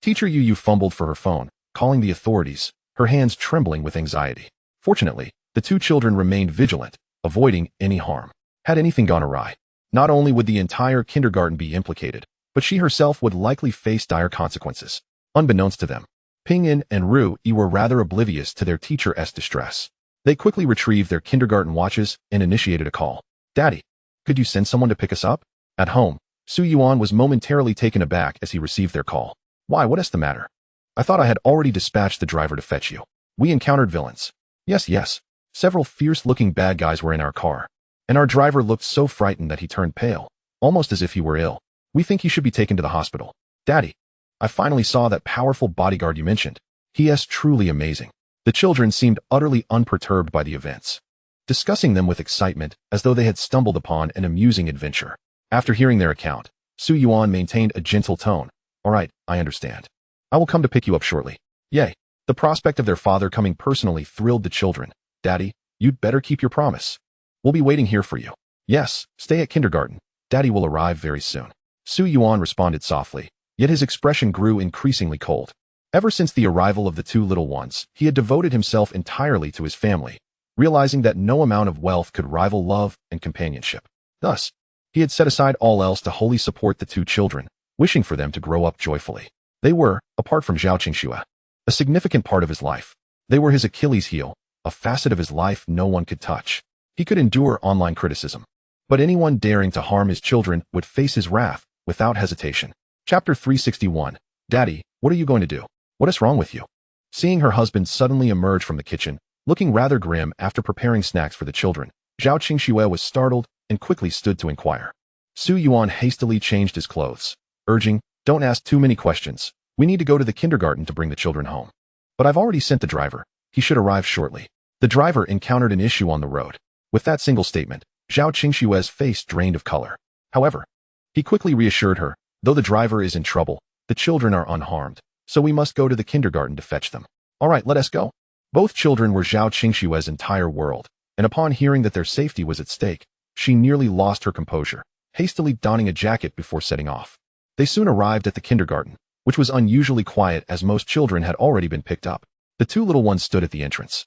Teacher Yu fumbled for her phone, calling the authorities, her hands trembling with anxiety. Fortunately, the two children remained vigilant, avoiding any harm. Had anything gone awry, not only would the entire kindergarten be implicated, but she herself would likely face dire consequences. Unbeknownst to them, Ping An and Ru Yi were rather oblivious to their teacher's distress. They quickly retrieved their kindergarten watches and initiated a call. "Daddy, could you send someone to pick us up?" At home, Su Yuan was momentarily taken aback as he received their call. "Why, what is the matter? I thought I had already dispatched the driver to fetch you. We encountered villains." Yes. Several fierce-looking bad guys were in our car, and our driver looked so frightened that he turned pale, almost as if he were ill. We think he should be taken to the hospital." "Daddy, I finally saw that powerful bodyguard you mentioned. He is truly amazing." The children seemed utterly unperturbed by the events, discussing them with excitement as though they had stumbled upon an amusing adventure. After hearing their account, Su Yuan maintained a gentle tone. "All right, I understand. I will come to pick you up shortly." Yay. The prospect of their father coming personally thrilled the children. "Daddy, you'd better keep your promise. We'll be waiting here for you." "Yes, stay at kindergarten. Daddy will arrive very soon." Su Yuan responded softly, yet his expression grew increasingly cold. Ever since the arrival of the two little ones, he had devoted himself entirely to his family, realizing that no amount of wealth could rival love and companionship. Thus, he had set aside all else to wholly support the two children, wishing for them to grow up joyfully. They were, apart from Zhao Qingxue, a significant part of his life. They were his Achilles heel, a facet of his life no one could touch. He could endure online criticism, but anyone daring to harm his children would face his wrath, without hesitation. Chapter 361. Daddy, what are you going to do? What is wrong with you? Seeing her husband suddenly emerge from the kitchen, looking rather grim after preparing snacks for the children, Zhao Qingxue was startled and quickly stood to inquire. Su Yuan hastily changed his clothes, urging, "Don't ask too many questions. We need to go to the kindergarten to bring the children home. But I've already sent the driver. He should arrive shortly." The driver encountered an issue on the road. With that single statement, Zhao Qingxue's face drained of color. However, he quickly reassured her, "Though the driver is in trouble, the children are unharmed, so we must go to the kindergarten to fetch them." "All right, let us go." Both children were Zhao Qingxue's entire world, and upon hearing that their safety was at stake, she nearly lost her composure, hastily donning a jacket before setting off. They soon arrived at the kindergarten, which was unusually quiet as most children had already been picked up. The two little ones stood at the entrance,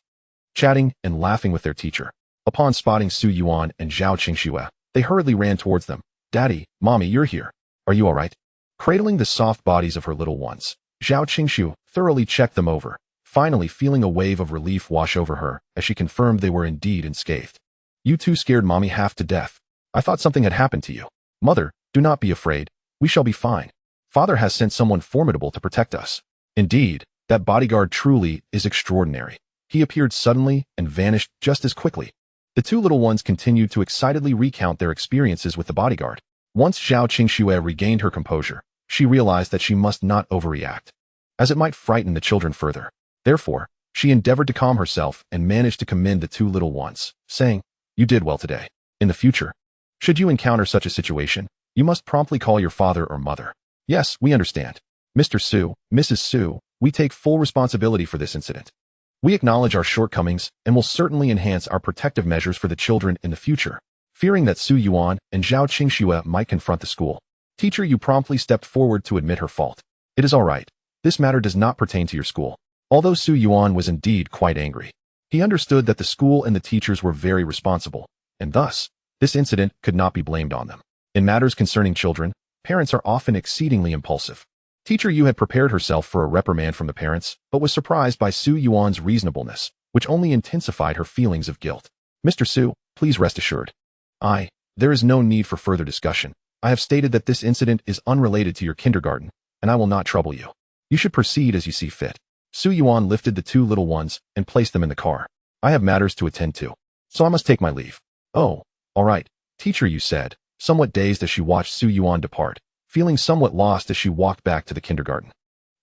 chatting and laughing with their teacher. Upon spotting Su Yuan and Zhao Qingxue, they hurriedly ran towards them. "Daddy, Mommy, you're here. Are you all right?" Cradling the soft bodies of her little ones, Zhao Qingxue thoroughly checked them over, finally feeling a wave of relief wash over her as she confirmed they were indeed unscathed. "You two scared Mommy half to death. I thought something had happened to you. Mother, do not be afraid. We shall be fine. Father has sent someone formidable to protect us." Indeed, that bodyguard truly is extraordinary. He appeared suddenly and vanished just as quickly. The two little ones continued to excitedly recount their experiences with the bodyguard. Once Zhao Qingxue regained her composure, she realized that she must not overreact, as it might frighten the children further. Therefore, she endeavored to calm herself and managed to commend the two little ones, saying, "You did well today. In the future, should you encounter such a situation, you must promptly call your father or mother." "Yes, we understand. Mr. Su, Mrs. Su, we take full responsibility for this incident. We acknowledge our shortcomings and will certainly enhance our protective measures for the children in the future." Fearing that Su Yuan and Zhao Qingxue might confront the school teacher, you promptly stepped forward to admit her fault. "It is all right. This matter does not pertain to your school." Although Su Yuan was indeed quite angry, he understood that the school and the teachers were very responsible, and thus, this incident could not be blamed on them. In matters concerning children, parents are often exceedingly impulsive. Teacher Yu had prepared herself for a reprimand from the parents, but was surprised by Su Yuan's reasonableness, which only intensified her feelings of guilt. "Mr. Su, please rest assured. There is no need for further discussion. I have stated that this incident is unrelated to your kindergarten, and I will not trouble you. You should proceed as you see fit." Su Yuan lifted the two little ones and placed them in the car. "I have matters to attend to, so I must take my leave." "Oh, all right, teacher," Yu said, somewhat dazed as she watched Su Yuan depart, feeling somewhat lost as she walked back to the kindergarten.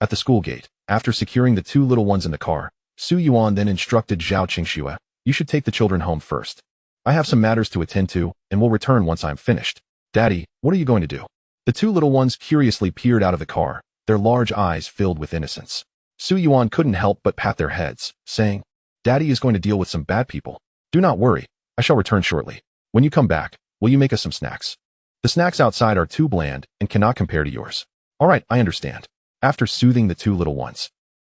At the school gate, after securing the two little ones in the car, Su Yuan then instructed Zhao Qingxue, "You should take the children home first. I have some matters to attend to and will return once I am finished." "Daddy, what are you going to do?" The two little ones curiously peered out of the car, their large eyes filled with innocence. Su Yuan couldn't help but pat their heads, saying, "Daddy is going to deal with some bad people. Do not worry, I shall return shortly. When you come back, will you make us some snacks? The snacks outside are too bland and cannot compare to yours." "All right, I understand." After soothing the two little ones,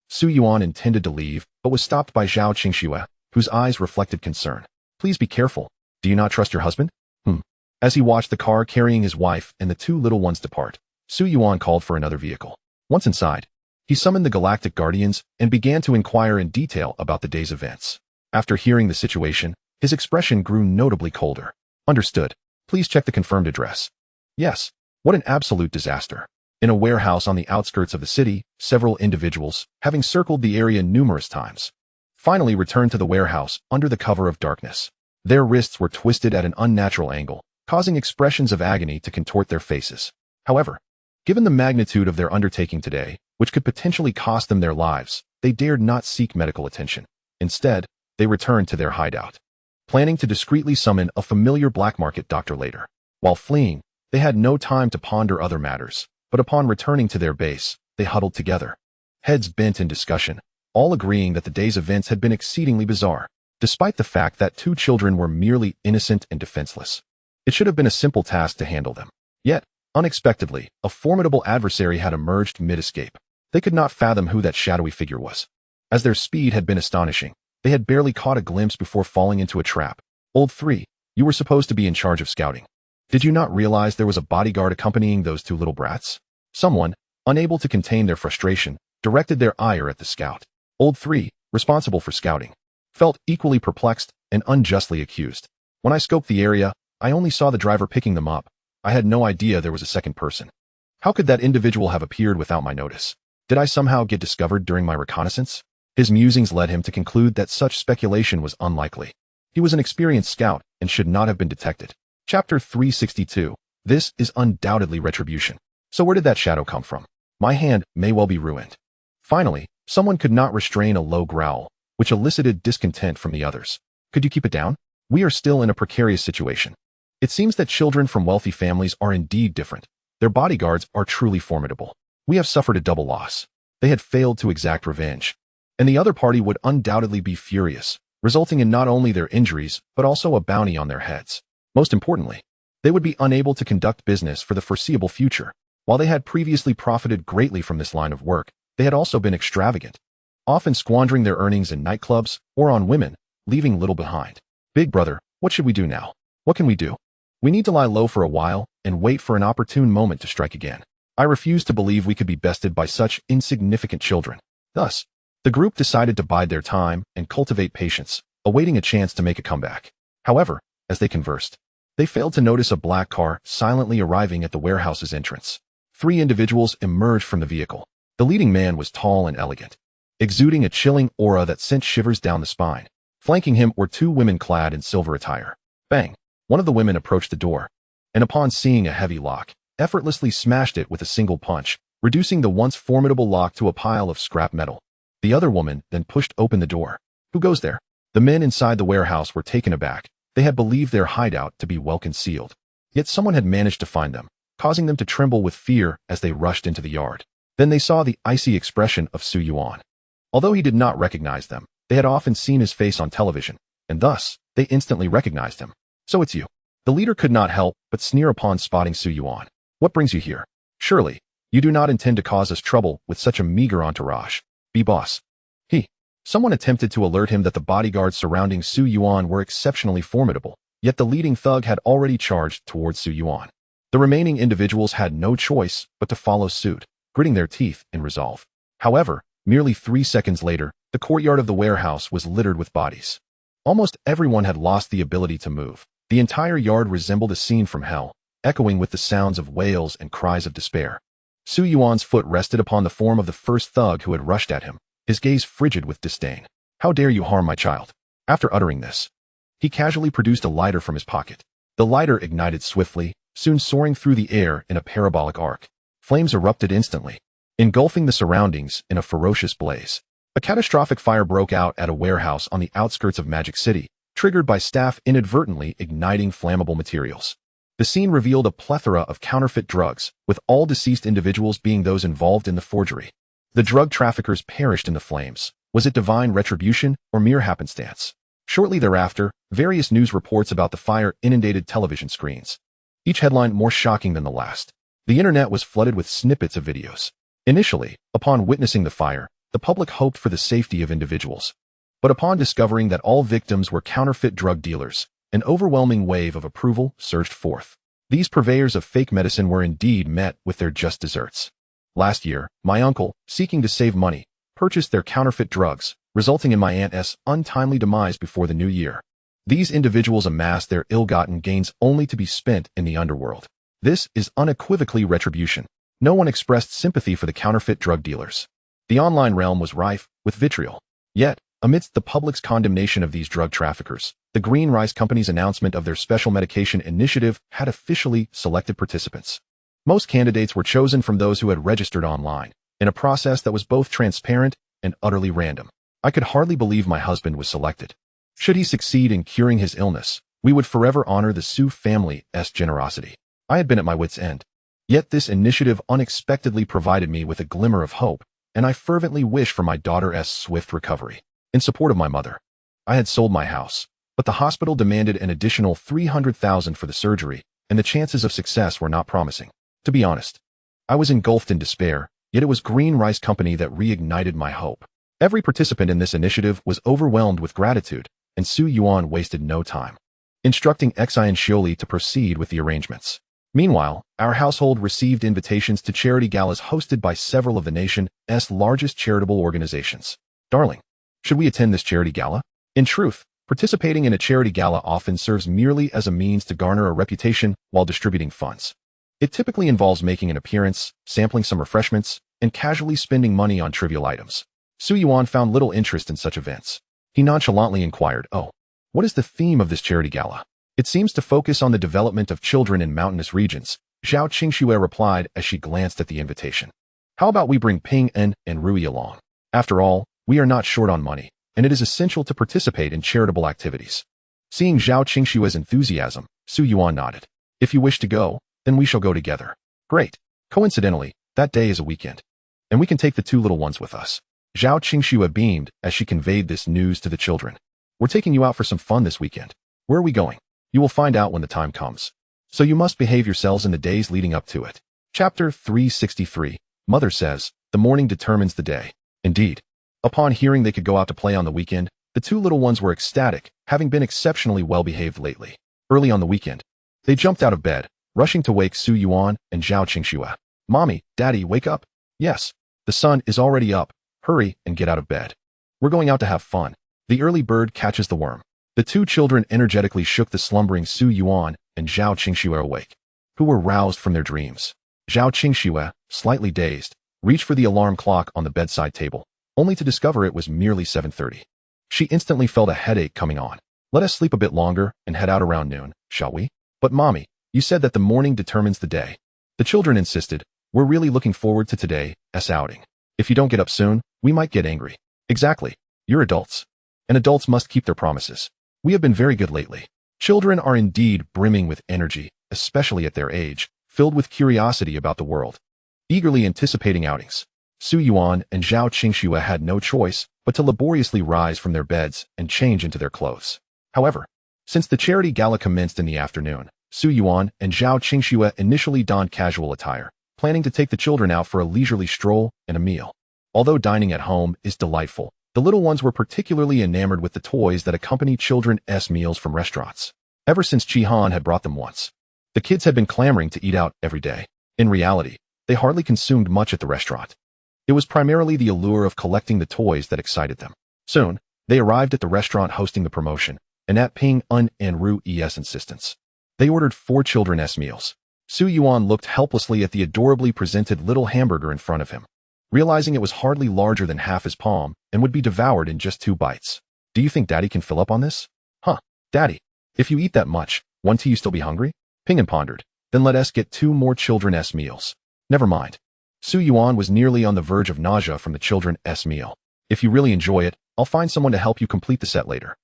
Su Yuan intended to leave, but was stopped by Zhao Qingxue, whose eyes reflected concern. "Please be careful. Do you not trust your husband?" As he watched the car carrying his wife and the two little ones depart, Su Yuan called for another vehicle. Once inside, he summoned the Galactic Guardians and began to inquire in detail about the day's events. After hearing the situation, his expression grew notably colder. "Understood. Please check the confirmed address." "Yes." What an absolute disaster. In a warehouse on the outskirts of the city, several individuals, having circled the area numerous times, finally returned to the warehouse under the cover of darkness. Their wrists were twisted at an unnatural angle, causing expressions of agony to contort their faces. However, given the magnitude of their undertaking today, which could potentially cost them their lives, they dared not seek medical attention. Instead, they returned to their hideout, planning to discreetly summon a familiar black market doctor later. While fleeing, they had no time to ponder other matters, but upon returning to their base, they huddled together, heads bent in discussion, all agreeing that the day's events had been exceedingly bizarre, despite the fact that two children were merely innocent and defenseless. It should have been a simple task to handle them. Yet, unexpectedly, a formidable adversary had emerged mid-escape. They could not fathom who that shadowy figure was. As their speed had been astonishing, they had barely caught a glimpse before falling into a trap. "Old 3, you were supposed to be in charge of scouting. Did you not realize there was a bodyguard accompanying those two little brats?" Someone, unable to contain their frustration, directed their ire at the scout. Old 3, responsible for scouting, felt equally perplexed and unjustly accused. "When I scoped the area, I only saw the driver picking them up, I had no idea there was a second person. How could that individual have appeared without my notice? Did I somehow get discovered during my reconnaissance? His musings led him to conclude that such speculation was unlikely. He was an experienced scout and should not have been detected. Chapter 362. This is undoubtedly retribution. So where did that shadow come from? My hand may well be ruined. Finally, someone could not restrain a low growl, which elicited discontent from the others. Could you keep it down? We are still in a precarious situation. It seems that children from wealthy families are indeed different. Their bodyguards are truly formidable. We have suffered a double loss. They had failed to exact revenge. And the other party would undoubtedly be furious, resulting in not only their injuries, but also a bounty on their heads. Most importantly, they would be unable to conduct business for the foreseeable future. While they had previously profited greatly from this line of work, they had also been extravagant, often squandering their earnings in nightclubs or on women, leaving little behind. Big brother, what should we do now? What can we do? We need to lie low for a while and wait for an opportune moment to strike again. I refuse to believe we could be bested by such insignificant children. Thus, the group decided to bide their time and cultivate patience, awaiting a chance to make a comeback. However, as they conversed, they failed to notice a black car silently arriving at the warehouse's entrance. 3 individuals emerged from the vehicle. The leading man was tall and elegant, exuding a chilling aura that sent shivers down the spine. Flanking him were 2 women clad in silver attire. Bang! One of the women approached the door, and upon seeing a heavy lock, effortlessly smashed it with a single punch, reducing the once formidable lock to a pile of scrap metal. The other woman then pushed open the door. Who goes there? The men inside the warehouse were taken aback. They had believed their hideout to be well concealed. Yet someone had managed to find them, causing them to tremble with fear as they rushed into the yard. Then they saw the icy expression of Su Yuan. Although he did not recognize them, they had often seen his face on television, and thus, they instantly recognized him. So it's you. The leader could not help but sneer upon spotting Su Yuan. What brings you here? Surely, you do not intend to cause us trouble with such a meager entourage. Be boss. Someone attempted to alert him that the bodyguards surrounding Su Yuan were exceptionally formidable, yet the leading thug had already charged towards Su Yuan. The remaining individuals had no choice but to follow suit, gritting their teeth in resolve. However, merely 3 seconds later, the courtyard of the warehouse was littered with bodies. Almost everyone had lost the ability to move. The entire yard resembled a scene from hell, echoing with the sounds of wails and cries of despair. Su Yuan's foot rested upon the form of the first thug who had rushed at him, his gaze frigid with disdain. How dare you harm my child? After uttering this, he casually produced a lighter from his pocket. The lighter ignited swiftly, soon soaring through the air in a parabolic arc. Flames erupted instantly, engulfing the surroundings in a ferocious blaze. A catastrophic fire broke out at a warehouse on the outskirts of Magic City, triggered by staff inadvertently igniting flammable materials. The scene revealed a plethora of counterfeit drugs, with all deceased individuals being those involved in the forgery. The drug traffickers perished in the flames. Was it divine retribution or mere happenstance? Shortly thereafter, various news reports about the fire inundated television screens, each headline more shocking than the last. The internet was flooded with snippets of videos. Initially, upon witnessing the fire, the public hoped for the safety of individuals. But upon discovering that all victims were counterfeit drug dealers, an overwhelming wave of approval surged forth. These purveyors of fake medicine were indeed met with their just desserts. Last year, my uncle, seeking to save money, purchased their counterfeit drugs, resulting in my aunt's untimely demise before the new year. These individuals amassed their ill-gotten gains only to be spent in the underworld. This is unequivocally retribution. No one expressed sympathy for the counterfeit drug dealers. The online realm was rife with vitriol. Yet, amidst the public's condemnation of these drug traffickers, the Green Rice Company's announcement of their special medication initiative had officially selected participants. Most candidates were chosen from those who had registered online, in a process that was both transparent and utterly random. I could hardly believe my husband was selected. Should he succeed in curing his illness, we would forever honor the Su family's generosity. I had been at my wit's end. Yet this initiative unexpectedly provided me with a glimmer of hope, and I fervently wished for my daughter's swift recovery. In support of my mother, I had sold my house, but the hospital demanded an additional $300,000 for the surgery, and the chances of success were not promising. To be honest, I was engulfed in despair, yet it was Green Rice Company that reignited my hope. Every participant in this initiative was overwhelmed with gratitude, and Su Yuan wasted no time, instructing Xianxioli to proceed with the arrangements. Meanwhile, our household received invitations to charity galas hosted by several of the nation's largest charitable organizations. Darling, should we attend this charity gala? In truth, Participating in a charity gala often serves merely as a means to garner a reputation while distributing funds. It typically involves making an appearance, sampling some refreshments, and casually spending money on trivial items. Su Yuan found little interest in such events. He nonchalantly inquired, "Oh, what is the theme of this charity gala?" "It seems to focus on the development of children in mountainous regions," Zhao Qingxue replied as she glanced at the invitation. "How about we bring Ping En and Rui along? After all, we are not short on money, and it is essential to participate in charitable activities." Seeing Zhao Qingxue's enthusiasm, Su Yuan nodded. "If you wish to go, then we shall go together." "Great. Coincidentally, that day is a weekend, and we can take the two little ones with us." Zhao Qingxue beamed as she conveyed this news to the children. "We're taking you out for some fun this weekend." "Where are we going?" "You will find out when the time comes. So you must behave yourselves in the days leading up to it." Chapter 363. Mother says, "The morning determines the day." Indeed. Upon hearing they could go out to play on the weekend, the two little ones were ecstatic, having been exceptionally well behaved lately. Early on the weekend, they jumped out of bed, rushing to wake Su Yuan and Zhao Qingxue. "Mommy, Daddy, wake up." "Yes. The sun is already up. Hurry and get out of bed. We're going out to have fun." The early bird catches the worm. The two children energetically shook the slumbering Su Yuan and Zhao Qingxue awake, who were roused from their dreams. Zhao Qingxue, slightly dazed, reached for the alarm clock on the bedside table, only to discover it was merely 7:30. She instantly felt a headache coming on. "Let us sleep a bit longer and head out around noon, shall we?" "But Mommy, you said that the morning determines the day." The children insisted. "We're really looking forward to today's outing. If you don't get up soon, we might get angry." "Exactly. You're adults. And adults must keep their promises. We have been very good lately." Children are indeed brimming with energy, especially at their age, filled with curiosity about the world, eagerly anticipating outings. Su Yuan and Zhao Qingxue had no choice but to laboriously rise from their beds and change into their clothes. However, since the charity gala commenced in the afternoon, Su Yuan and Zhao Qingxue initially donned casual attire, planning to take the children out for a leisurely stroll and a meal. Although dining at home is delightful, the little ones were particularly enamored with the toys that accompany children's meals from restaurants. Ever since Chi-Han had brought them once, the kids had been clamoring to eat out every day. In reality, they hardly consumed much at the restaurant. It was primarily the allure of collecting the toys that excited them. Soon, they arrived at the restaurant hosting the promotion, and at Ping En and Rui's insistence, they ordered 4 children's meals. Su Yuan looked helplessly at the adorably presented little hamburger in front of him, realizing it was hardly larger than half his palm and would be devoured in just 2 bites. "Do you think Daddy can fill up on this?" "Huh, Daddy, if you eat that much, won't you still be hungry?" Ping En pondered. "Then let us get 2 more children's meals." "Never mind." Su Yuan was nearly on the verge of nausea from the children's meal. "If you really enjoy it, I'll find someone to help you complete the set later.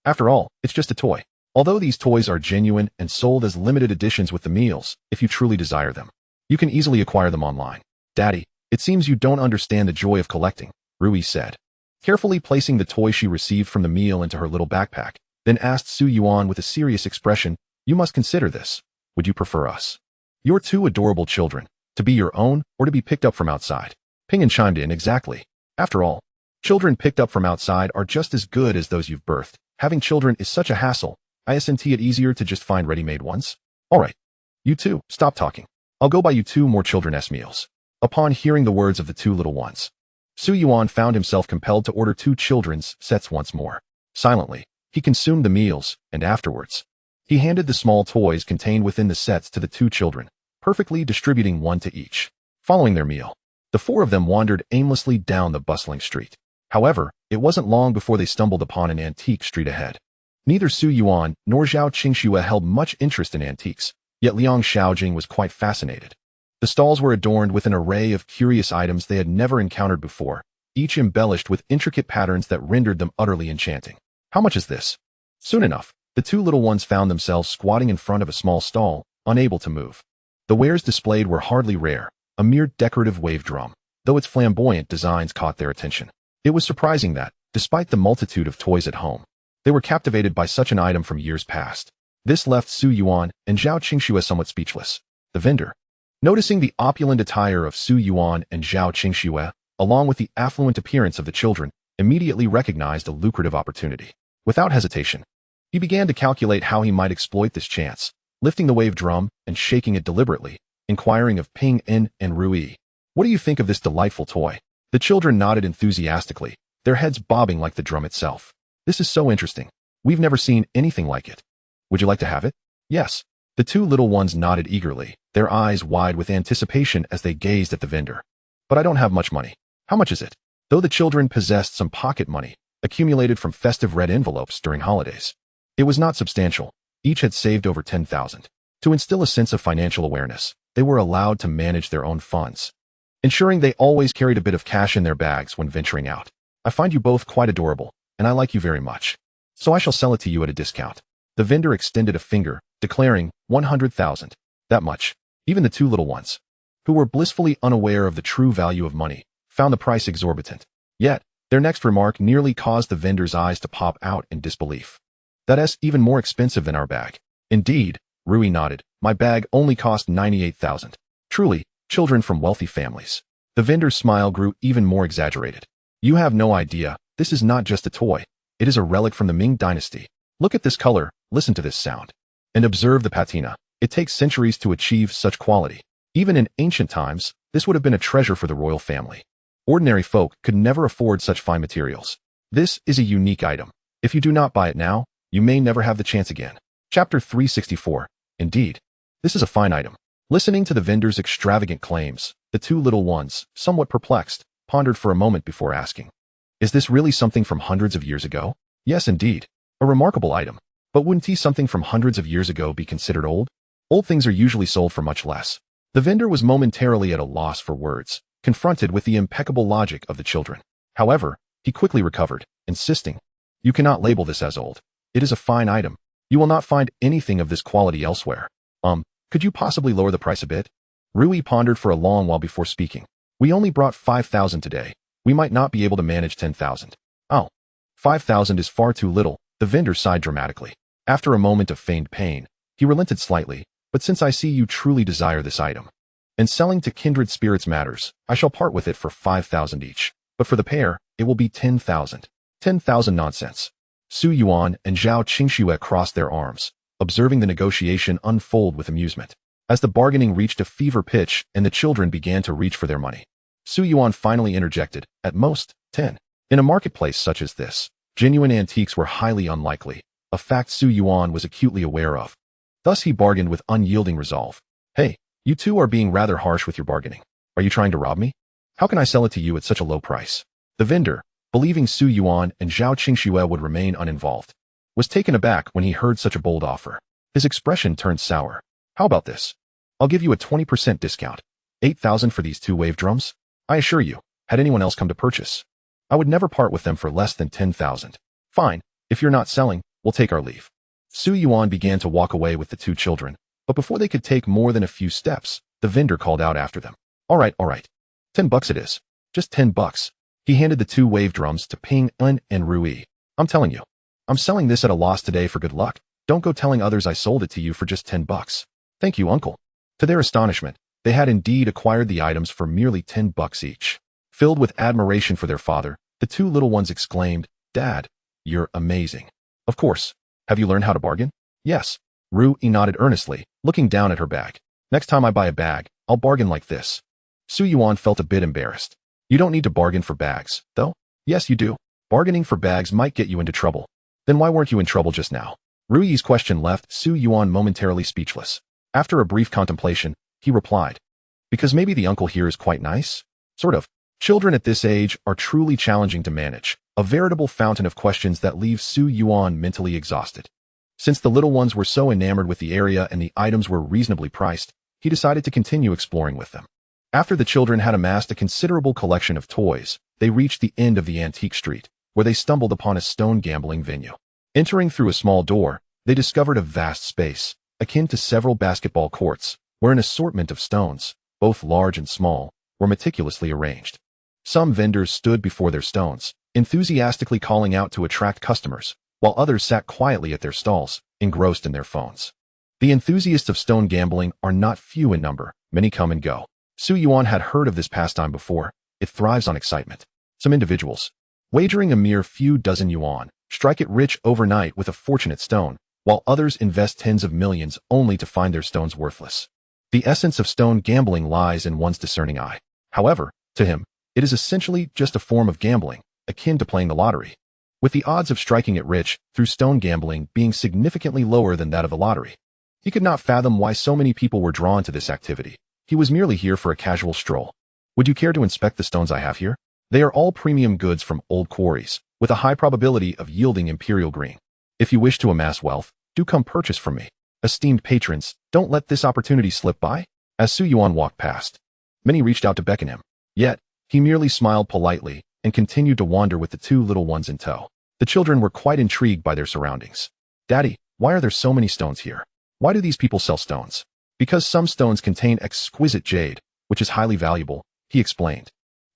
After all, it's just a toy." Although these toys are genuine and sold as limited editions with the meals, if you truly desire them, you can easily acquire them online. "Daddy, it seems you don't understand the joy of collecting," Rui said, carefully placing the toy she received from the meal into her little backpack, then asked Su Yuan with a serious expression, "You must consider this. Would you prefer us, your 2 adorable children, to be your own or to be picked up from outside?" Ping En chimed in, "Exactly. After all, children picked up from outside are just as good as those you've birthed. Having children is such a hassle. Isn't it easier to just find ready-made ones?" "All right. You two, stop talking. I'll go buy you 2 more children's meals." Upon hearing the words of the 2 little ones, Su Yuan found himself compelled to order 2 children's sets once more. Silently, he consumed the meals, and afterwards, he handed the small toys contained within the sets to the 2 children, perfectly distributing 1 to each. Following their meal, the 4 of them wandered aimlessly down the bustling street. However, it wasn't long before they stumbled upon an antique street ahead. Neither Su Yuan nor Zhao Qingxue held much interest in antiques, yet Liang Xiaojing was quite fascinated. The stalls were adorned with an array of curious items they had never encountered before, each embellished with intricate patterns that rendered them utterly enchanting. "How much is this?" Soon enough, the 2 little ones found themselves squatting in front of a small stall, unable to move. The wares displayed were hardly rare, a mere decorative wave drum, though its flamboyant designs caught their attention. It was surprising that, despite the multitude of toys at home, they were captivated by such an item from years past. This left Su Yuan and Zhao Qingxue somewhat speechless. The vendor, noticing the opulent attire of Su Yuan and Zhao Qingxue, along with the affluent appearance of the children, immediately recognized a lucrative opportunity. Without hesitation, he began to calculate how he might exploit this chance, lifting the wave drum and shaking it deliberately, inquiring of Ping En and Rui, "What do you think of this delightful toy?" The children nodded enthusiastically, their heads bobbing like the drum itself. "This is so interesting. We've never seen anything like it. Would you like to have it? Yes. The two little ones nodded eagerly, their eyes wide with anticipation as they gazed at the vendor. But I don't have much money. How much is it? Though the children possessed some pocket money, accumulated from festive red envelopes during holidays, it was not substantial. Each had saved over 10,000. To instill a sense of financial awareness, they were allowed to manage their own funds, ensuring they always carried a bit of cash in their bags when venturing out. I find you both quite adorable, and I like you very much. So I shall sell it to you at a discount. The vendor extended a finger, declaring 100,000. That much. Even the two little ones, who were blissfully unaware of the true value of money, found the price exorbitant. Yet, their next remark nearly caused the vendor's eyes to pop out in disbelief. That's even more expensive than our bag. Indeed, Rui nodded. My bag only cost 98,000. Truly, children from wealthy families. The vendor's smile grew even more exaggerated. You have no idea, this is not just a toy. It is a relic from the Ming dynasty. Look at this color, listen to this sound. And observe the patina. It takes centuries to achieve such quality. Even in ancient times, this would have been a treasure for the royal family. Ordinary folk could never afford such fine materials. This is a unique item. If you do not buy it now, you may never have the chance again. Chapter 364. Indeed, this is a fine item. Listening to the vendor's extravagant claims, the two little ones, somewhat perplexed, pondered for a moment before asking, is this really something from hundreds of years ago? Yes, indeed. A remarkable item. But wouldn't something from hundreds of years ago be considered old? Old things are usually sold for much less. The vendor was momentarily at a loss for words, confronted with the impeccable logic of the children. However, he quickly recovered, insisting, you cannot label this as old. It is a fine item. You will not find anything of this quality elsewhere. Could you possibly lower the price a bit? Rui pondered for a long while before speaking. We only brought 5,000 today. We might not be able to manage 10,000. Oh, 5,000 is far too little. The vendor sighed dramatically. After a moment of feigned pain, he relented slightly. But since I see you truly desire this item, and selling to kindred spirits matters, I shall part with it for 5,000 each. But for the pair, it will be 10,000. 10,000 nonsense. Su Yuan and Zhao Qingxue crossed their arms, observing the negotiation unfold with amusement. As the bargaining reached a fever pitch and the children began to reach for their money, Su Yuan finally interjected, at most, 10. In a marketplace such as this, genuine antiques were highly unlikely, a fact Su Yuan was acutely aware of. Thus he bargained with unyielding resolve. Hey, you two are being rather harsh with your bargaining. Are you trying to rob me? How can I sell it to you at such a low price? The vendor, believing Su Yuan and Zhao Qingxue would remain uninvolved, was taken aback when he heard such a bold offer. His expression turned sour. How about this? I'll give you a 20% discount. 8,000 for these two wave drums? I assure you, had anyone else come to purchase, I would never part with them for less than 10,000. Fine, if you're not selling, we'll take our leave. Su Yuan began to walk away with the two children, but before they could take more than a few steps, the vendor called out after them. All right. $10 it is. Just $10. He handed the two wave drums to Ping En and Rui. I'm telling you, I'm selling this at a loss today for good luck. Don't go telling others I sold it to you for just $10. Thank you, uncle. To their astonishment, they had indeed acquired the items for merely $10 each. Filled with admiration for their father, the two little ones exclaimed, Dad, you're amazing. Of course. Have you learned how to bargain? Yes. Rui nodded earnestly, looking down at her bag. Next time I buy a bag, I'll bargain like this. Su Yuan felt a bit embarrassed. You don't need to bargain for bags, though? Yes, you do. Bargaining for bags might get you into trouble. Then why weren't you in trouble just now? Rui's question left Su Yuan momentarily speechless. After a brief contemplation, he replied, because maybe the uncle here is quite nice? Sort of. Children at this age are truly challenging to manage, a veritable fountain of questions that leaves Su Yuan mentally exhausted. Since the little ones were so enamored with the area and the items were reasonably priced, he decided to continue exploring with them. After the children had amassed a considerable collection of toys, they reached the end of the antique street, where they stumbled upon a stone gambling venue. Entering through a small door, they discovered a vast space, akin to several basketball courts, where an assortment of stones, both large and small, were meticulously arranged. Some vendors stood before their stones, enthusiastically calling out to attract customers, while others sat quietly at their stalls, engrossed in their phones. The enthusiasts of stone gambling are not few in number, many come and go. Su Yuan had heard of this pastime before. It thrives on excitement. Some individuals, wagering a mere few dozen yuan, strike it rich overnight with a fortunate stone, while others invest tens of millions only to find their stones worthless. The essence of stone gambling lies in one's discerning eye. However, to him, it is essentially just a form of gambling, akin to playing the lottery. with the odds of striking it rich through stone gambling being significantly lower than that of the lottery. He could not fathom why so many people were drawn to this activity. He was merely here for a casual stroll. Would you care to inspect the stones I have here? They are all premium goods from old quarries, with a high probability of yielding imperial green. If you wish to amass wealth, do come purchase from me. Esteemed patrons, don't let this opportunity slip by. As Su Yuan walked past, many reached out to beckon him. Yet, he merely smiled politely and continued to wander with the two little ones in tow. The children were quite intrigued by their surroundings. Daddy, why are there so many stones here? Why do these people sell stones? Because some stones contain exquisite jade, which is highly valuable, he explained.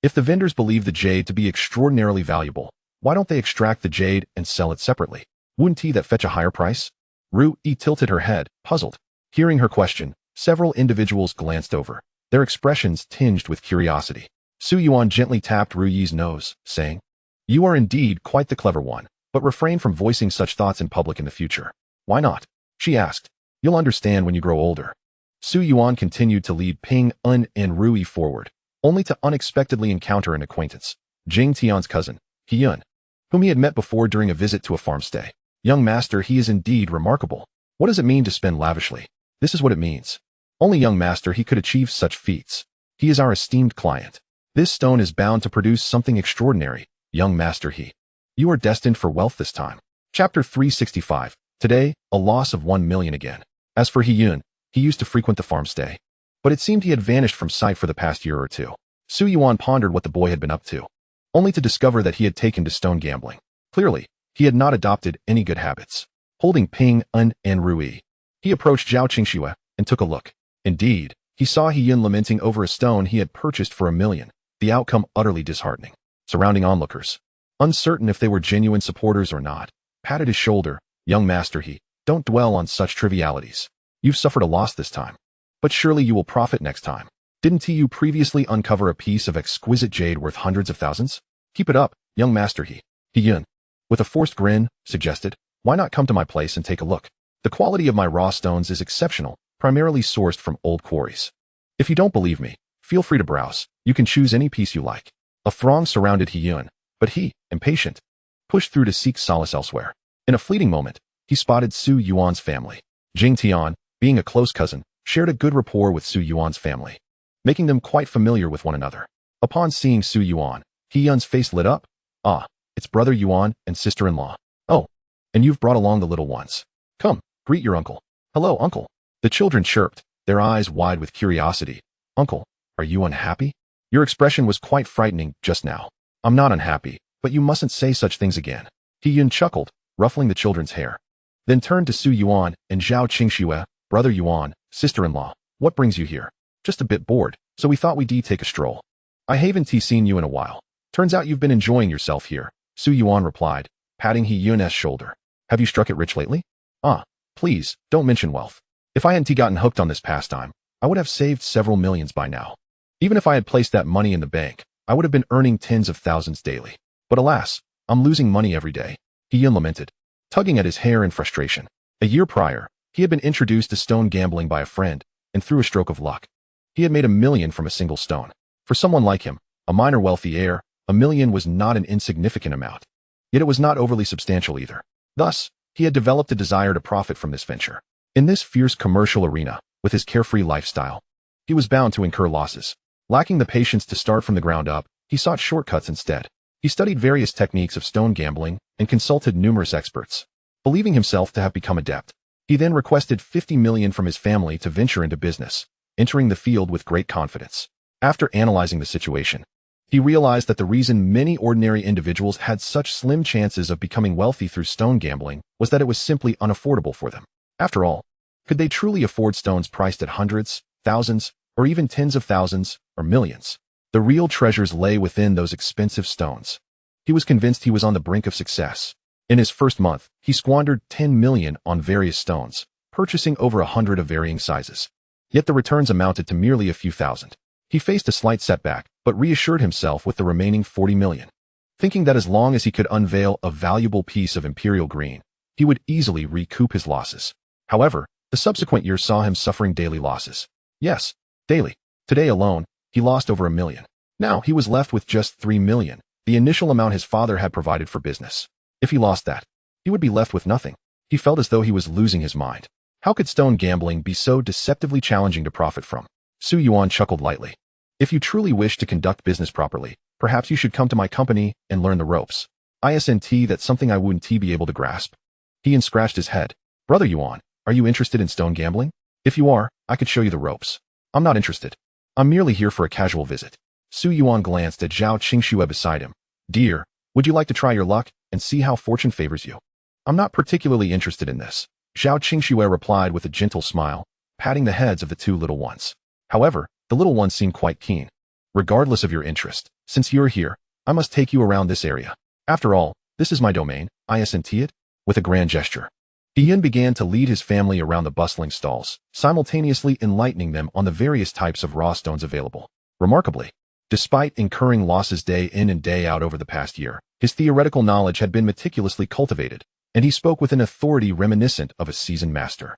If the vendors believe the jade to be extraordinarily valuable, why don't they extract the jade and sell it separately? Wouldn't that fetch a higher price? Ru-yi tilted her head, puzzled. Hearing her question, several individuals glanced over, their expressions tinged with curiosity. Su Yuan gently tapped Ru-yi's nose, saying, "You are indeed quite the clever one, but refrain from voicing such thoughts in public in the future." "Why not?" she asked. "You'll understand when you grow older." Su Yuan continued to lead Ping Un and Ru-yi forward, only to unexpectedly encounter an acquaintance, Jing Tian's cousin, He Yun, whom he had met before during a visit to a farm stay. "Young master, he is indeed remarkable. What does it mean to spend lavishly?" "This is what it means. Only young master he could achieve such feats. He is our esteemed client. This stone is bound to produce something extraordinary, young master he. You are destined for wealth this time." Chapter 365. Today, a loss of 1 million again. As for He Yun, he used to frequent the farm stay, but it seemed he had vanished from sight for the past year or two. Su Yuan pondered what the boy had been up to, only to discover that he had taken to stone gambling. Clearly, he had not adopted any good habits. Holding Ping Un and Ru-yi, he approached Zhao Qingxue and took a look. Indeed, he saw He Yun lamenting over a stone he had purchased for 1 million, the outcome utterly disheartening. Surrounding onlookers, uncertain if they were genuine supporters or not, patted his shoulder. "Young master he, don't dwell on such trivialities. You've suffered a loss this time, but surely you will profit next time. Didn't you previously uncover a piece of exquisite jade worth hundreds of thousands? Keep it up, young master he." He Yun, with a forced grin, suggested, "Why not come to my place and take a look? The quality of my raw stones is exceptional, primarily sourced from old quarries. If you don't believe me, feel free to browse. You can choose any piece you like." A throng surrounded He Yun, but he, impatient, pushed through to seek solace elsewhere. In a fleeting moment, he spotted Su Yuan's family. Jing Tian, being a close cousin, shared a good rapport with Su Yuan's family, making them quite familiar with one another. Upon seeing Su Yuan, He Yun's face lit up. "Ah, it's brother Yuan and sister-in-law. Oh, and you've brought along the little ones. Come, greet your uncle." "Hello, uncle." The children chirped, their eyes wide with curiosity. "Uncle, are you unhappy? Your expression was quite frightening just now." "I'm not unhappy, but you mustn't say such things again." He Yun chuckled, ruffling the children's hair, then turned to Su Yuan and Zhao Qingxue. "Brother Yuan, sister-in-law, what brings you here?" "Just a bit bored, so we thought we'd take a stroll. I haven't seen you in a while. Turns out you've been enjoying yourself here," Su Yuan replied, patting He Yun's shoulder. "Have you struck it rich lately?" "Ah, please, don't mention wealth. If I hadn't gotten hooked on this pastime, I would have saved several millions by now. Even if I had placed that money in the bank, I would have been earning tens of thousands daily. But alas, I'm losing money every day," He Yun lamented, tugging at his hair in frustration. A year prior, he had been introduced to stone gambling by a friend, and through a stroke of luck, he had made 1 million from a single stone. For someone like him, a minor wealthy heir, 1 million was not an insignificant amount. Yet it was not overly substantial either. Thus, he had developed a desire to profit from this venture. In this fierce commercial arena, with his carefree lifestyle, he was bound to incur losses. Lacking the patience to start from the ground up, he sought shortcuts instead. He studied various techniques of stone gambling and consulted numerous experts. Believing himself to have become adept, he then requested 50 million from his family to venture into business, entering the field with great confidence. After analyzing the situation, he realized that the reason many ordinary individuals had such slim chances of becoming wealthy through stone gambling was that it was simply unaffordable for them. After all, could they truly afford stones priced at hundreds, thousands, or even tens of thousands, or millions? The real treasures lay within those expensive stones. He was convinced he was on the brink of success. In his first month, he squandered 10 million on various stones, purchasing over 100 of varying sizes. Yet the returns amounted to merely a few thousand. He faced a slight setback, but reassured himself with the remaining 40 million, thinking that as long as he could unveil a valuable piece of imperial green, he would easily recoup his losses. However, the subsequent years saw him suffering daily losses. Yes, daily. Today alone, he lost over 1 million. Now he was left with just 3 million, the initial amount his father had provided for business. If he lost that, he would be left with nothing. He felt as though he was losing his mind. How could stone gambling be so deceptively challenging to profit from? Su Yuan chuckled lightly. If you truly wish to conduct business properly, perhaps you should come to my company and learn the ropes. Isn't that something I wouldn't be able to grasp? He scratched his head. Brother Yuan, are you interested in stone gambling? If you are, I could show you the ropes. I'm not interested. I'm merely here for a casual visit. Su Yuan glanced at Zhao Qingxue beside him. Dear, would you like to try your luck and see how fortune favors you? I'm not particularly interested in this. Zhao Qingxue replied with a gentle smile, patting the heads of the two little ones. However, the little ones seemed quite keen. Regardless of your interest, since you're here, I must take you around this area. After all, this is my domain, isn't it? With a grand gesture, He began to lead his family around the bustling stalls, simultaneously enlightening them on the various types of raw stones available. Remarkably, despite incurring losses day in and day out over the past year, his theoretical knowledge had been meticulously cultivated, and he spoke with an authority reminiscent of a seasoned master.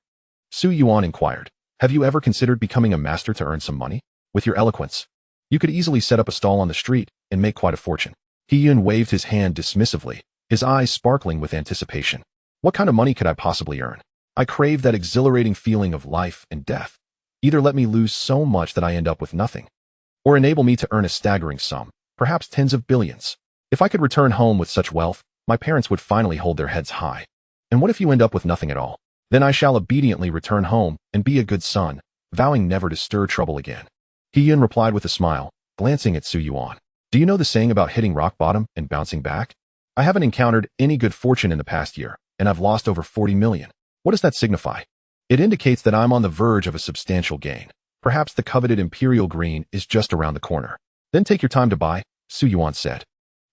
Su Yuan inquired, "Have you ever considered becoming a master to earn some money? With your eloquence, you could easily set up a stall on the street and make quite a fortune." He waved his hand dismissively, his eyes sparkling with anticipation. "What kind of money could I possibly earn? I crave that exhilarating feeling of life and death. Either let me lose so much that I end up with nothing, or enable me to earn a staggering sum, perhaps tens of billions. If I could return home with such wealth, my parents would finally hold their heads high. And what if you end up with nothing at all? Then I shall obediently return home and be a good son, vowing never to stir trouble again." He replied with a smile, glancing at Su Yuan. "Do you know the saying about hitting rock bottom and bouncing back? I haven't encountered any good fortune in the past year, and I've lost over 40 million. What does that signify? It indicates that I'm on the verge of a substantial gain. Perhaps the coveted imperial green is just around the corner. Then take your time to buy," Su Yuan said,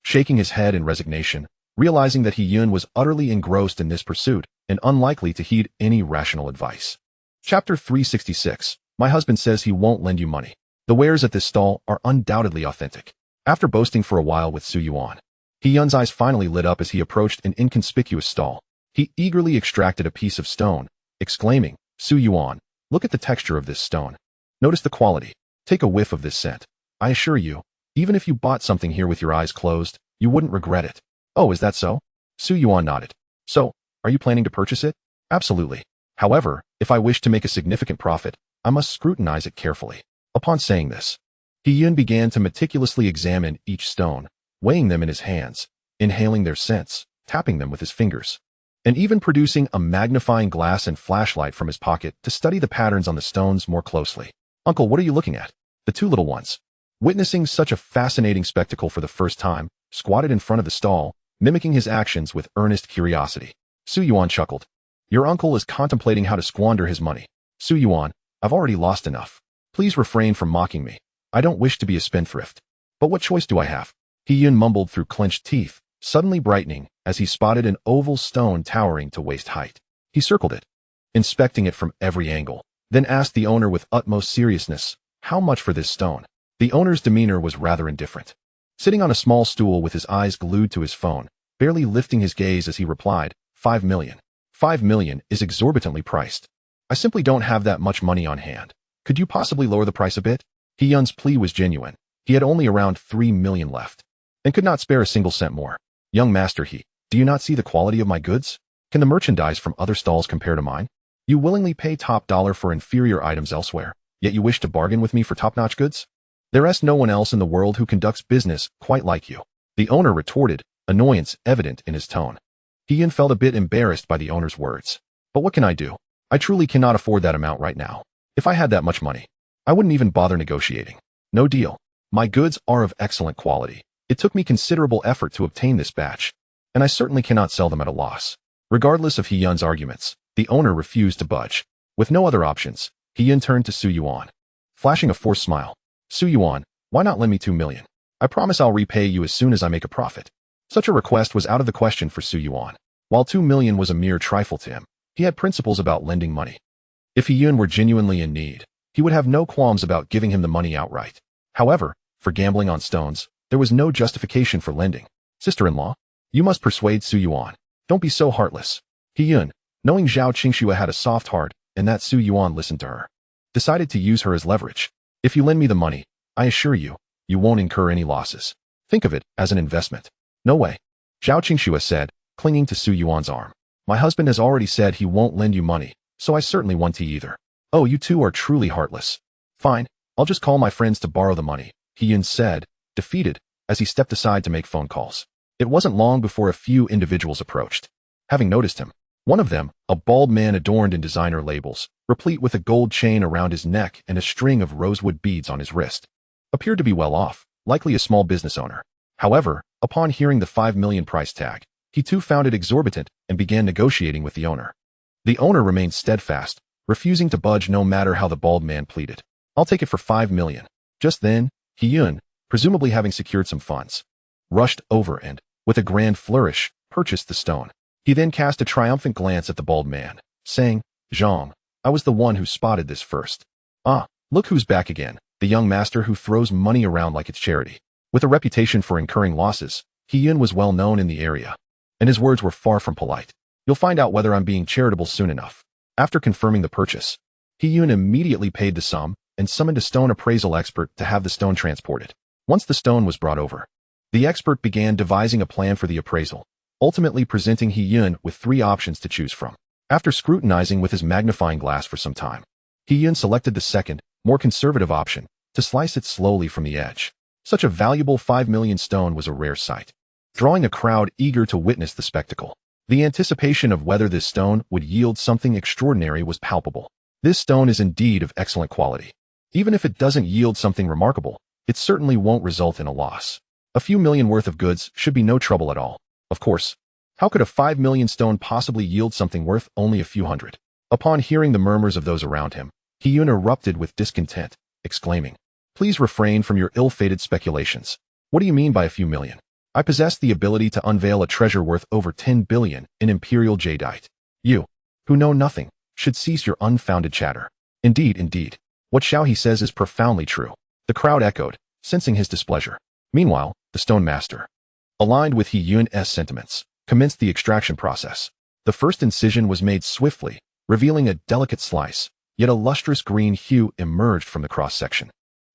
shaking his head in resignation, realizing that He was utterly engrossed in this pursuit and unlikely to heed any rational advice. Chapter 366. My husband says he won't lend you money. The wares at this stall are undoubtedly authentic. After boasting for a while with Su Yuan, He-yun's eyes finally lit up as he approached an inconspicuous stall. He eagerly extracted a piece of stone, exclaiming, "Su Yuan, look at the texture of this stone. Notice the quality. Take a whiff of this scent. I assure you, even if you bought something here with your eyes closed, you wouldn't regret it." "Oh, is that so?" Su Yuan nodded. "So, are you planning to purchase it?" "Absolutely. However, if I wish to make a significant profit, I must scrutinize it carefully." Upon saying this, He-yun began to meticulously examine each stone, weighing them in his hands, inhaling their scents, tapping them with his fingers, and even producing a magnifying glass and flashlight from his pocket to study the patterns on the stones more closely. "Uncle, what are you looking at?" The two little ones, witnessing such a fascinating spectacle for the first time, squatted in front of the stall, mimicking his actions with earnest curiosity. Su Yuan chuckled. "Your uncle is contemplating how to squander his money. Su Yuan, I've already lost enough. Please refrain from mocking me. I don't wish to be a spendthrift. But what choice do I have?" He-yun mumbled through clenched teeth, suddenly brightening as he spotted an oval stone towering to waist height. He circled it, inspecting it from every angle, then asked the owner with utmost seriousness, "How much for this stone?" The owner's demeanor was rather indifferent, sitting on a small stool with his eyes glued to his phone, barely lifting his gaze as he replied, 5 million. 5 million is exorbitantly priced. I simply don't have that much money on hand. Could you possibly lower the price a bit?" He-yun's plea was genuine. He had only around 3 million left, and could not spare a single cent more. "Young master, do you not see the quality of my goods? Can the merchandise from other stalls compare to mine? You willingly pay top dollar for inferior items elsewhere, yet you wish to bargain with me for top-notch goods? There is no one else in the world who conducts business quite like you." The owner retorted, annoyance evident in his tone. He-yun felt a bit embarrassed by the owner's words. "But what can I do? I truly cannot afford that amount right now. If I had that much money, I wouldn't even bother negotiating. No deal. My goods are of excellent quality. It took me considerable effort to obtain this batch, and I certainly cannot sell them at a loss." Regardless of He-yun's arguments, the owner refused to budge. With no other options, He-yun turned to Su Yuan, flashing a forced smile. "Su Yuan, why not lend me 2 million? I promise I'll repay you as soon as I make a profit." Such a request was out of the question for Su Yuan. While 2 million was a mere trifle to him, he had principles about lending money. If He-yun were genuinely in need, he would have no qualms about giving him the money outright. However, for gambling on stones, there was no justification for lending. "Sister-in-law, you must persuade Su Yuan. Don't be so heartless." He-yun, knowing Zhao Qingxue had a soft heart and that Su Yuan listened to her, decided to use her as leverage. "If you lend me the money, I assure you, you won't incur any losses. Think of it as an investment." "No way," Zhao Qingxue said, clinging to Su Yuan's arm. My husband has already said he won't lend you money, so I certainly won't either. Oh, you two are truly heartless. Fine, I'll just call my friends to borrow the money, He Yun said, defeated, as he stepped aside to make phone calls. It wasn't long before a few individuals approached. Having noticed him, one of them, a bald man adorned in designer labels, replete with a gold chain around his neck and a string of rosewood beads on his wrist, appeared to be well off, likely a small business owner. However, upon hearing the 5 million price tag, he too found it exorbitant and began negotiating with the owner. The owner remained steadfast, refusing to budge no matter how the bald man pleaded. I'll take it for 5 million. Just then, He Yun, presumably having secured some funds, rushed over and, with a grand flourish, purchased the stone. He then cast a triumphant glance at the bald man, saying, Zhang, I was the one who spotted this first. Ah, look who's back again, the young master who throws money around like it's charity. With a reputation for incurring losses, He Yun was well known in the area, and his words were far from polite. You'll find out whether I'm being charitable soon enough. After confirming the purchase, He Yun immediately paid the sum and summoned a stone appraisal expert to have the stone transported. Once the stone was brought over, the expert began devising a plan for the appraisal, ultimately presenting He Yun with 3 options to choose from. After scrutinizing with his magnifying glass for some time, He Yun selected the second, more conservative option, to slice it slowly from the edge. Such a valuable 5 million stone was a rare sight, drawing a crowd eager to witness the spectacle. The anticipation of whether this stone would yield something extraordinary was palpable. This stone is indeed of excellent quality. Even if it doesn't yield something remarkable, it certainly won't result in a loss. A few million worth of goods should be no trouble at all. Of course, how could a 5 million stone possibly yield something worth only a few hundred? Upon hearing the murmurs of those around him, He Yun erupted with discontent, exclaiming, Please refrain from your ill-fated speculations. What do you mean by a few million? I possess the ability to unveil a treasure worth over 10 billion in imperial jadeite. You, who know nothing, should cease your unfounded chatter. Indeed, what Xiao He says is profoundly true. The crowd echoed, sensing his displeasure. Meanwhile, the stone master, aligned with He Yun's sentiments, commenced the extraction process. The first incision was made swiftly, revealing a delicate slice, yet a lustrous green hue emerged from the cross-section.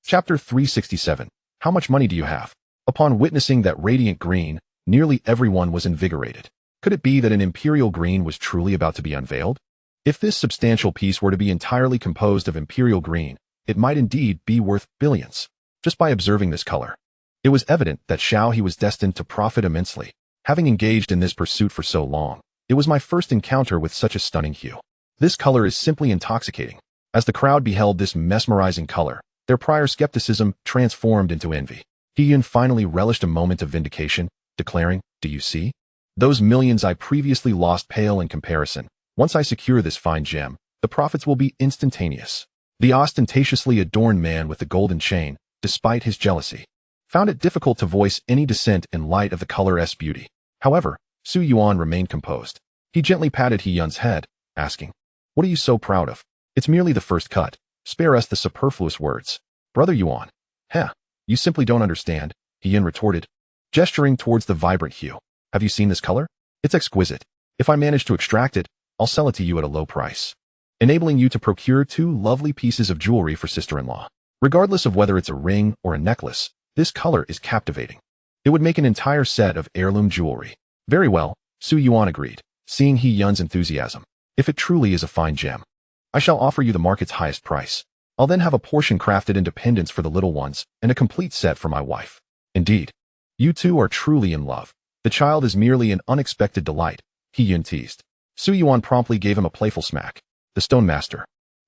Chapter 367. How much money do you have? Upon witnessing that radiant green, nearly everyone was invigorated. Could it be that an imperial green was truly about to be unveiled? If this substantial piece were to be entirely composed of imperial green, it might indeed be worth billions. Just by observing this color, it was evident that Xiao He was destined to profit immensely. Having engaged in this pursuit for so long, it was my first encounter with such a stunning hue. This color is simply intoxicating. As the crowd beheld this mesmerizing color, their prior skepticism transformed into envy. He Yun finally relished a moment of vindication, declaring, Do you see? Those millions I previously lost pale in comparison. Once I secure this fine gem, the profits will be instantaneous. The ostentatiously adorned man with the golden chain, despite his jealousy, found it difficult to voice any dissent in light of the color's beauty. However, Su Yuan remained composed. He gently patted He Yun's head, asking, What are you so proud of? It's merely the first cut. Spare us the superfluous words. Brother Yuan. Heh, you simply don't understand, He Yun retorted, gesturing towards the vibrant hue. Have you seen this color? It's exquisite. If I manage to extract it, I'll sell it to you at a low price, enabling you to procure 2 lovely pieces of jewelry for sister-in-law. Regardless of whether it's a ring or a necklace, this color is captivating. It would make an entire set of heirloom jewelry. Very well, Su Yuan agreed, seeing He Yun's enthusiasm. If it truly is a fine gem, I shall offer you the market's highest price. I'll then have a portion crafted into pendants for the little ones and a complete set for my wife. Indeed, you two are truly in love. The child is merely an unexpected delight, He Yun teased. Su Yuan promptly gave him a playful smack. The stone master,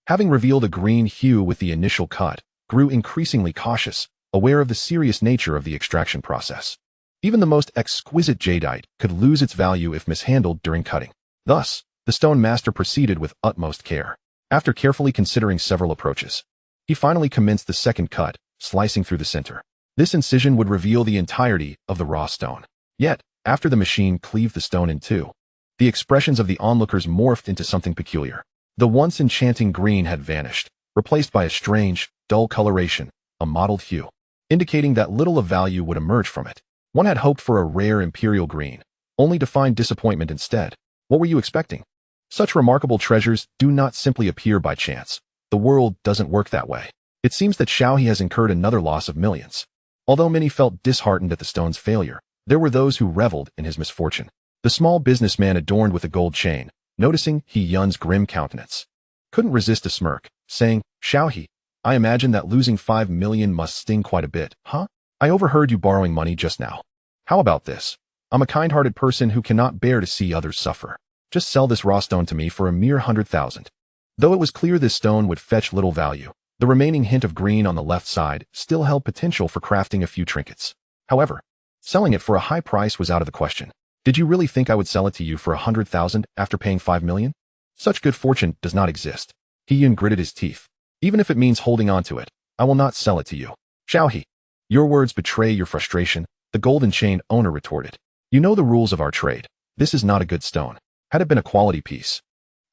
having revealed a green hue with the initial cut, grew increasingly cautious, aware of the serious nature of the extraction process. Even the most exquisite jadeite could lose its value if mishandled during cutting. Thus, the stone master proceeded with utmost care. After carefully considering several approaches, he finally commenced the second cut, slicing through the center. This incision would reveal the entirety of the raw stone. Yet, after the machine cleaved the stone in 2, the expressions of the onlookers morphed into something peculiar. The once enchanting green had vanished, replaced by a strange, dull coloration, a mottled hue, indicating that little of value would emerge from it. One had hoped for a rare imperial green, only to find disappointment instead. What were you expecting? Such remarkable treasures do not simply appear by chance. The world doesn't work that way. It seems that Xiao He has incurred another loss of millions. Although many felt disheartened at the stone's failure, there were those who reveled in his misfortune. The small businessman adorned with a gold chain, noticing He Yun's grim countenance, couldn't resist a smirk, saying, "Xiao He, I imagine that losing 5 million must sting quite a bit, huh? I overheard you borrowing money just now. How about this? I'm a kind-hearted person who cannot bear to see others suffer. Just sell this raw stone to me for a mere 100,000. Though it was clear this stone would fetch little value, the remaining hint of green on the left side still held potential for crafting a few trinkets. However, selling it for a high price was out of the question. Did you really think I would sell it to you for 100,000 after paying 5 million? Such good fortune does not exist." He Yun gritted his teeth. "Even if it means holding on to it, I will not sell it to you." "Xiao He, your words betray your frustration," the golden chain owner retorted. "You know the rules of our trade. This is not a good stone. Had it been a quality piece,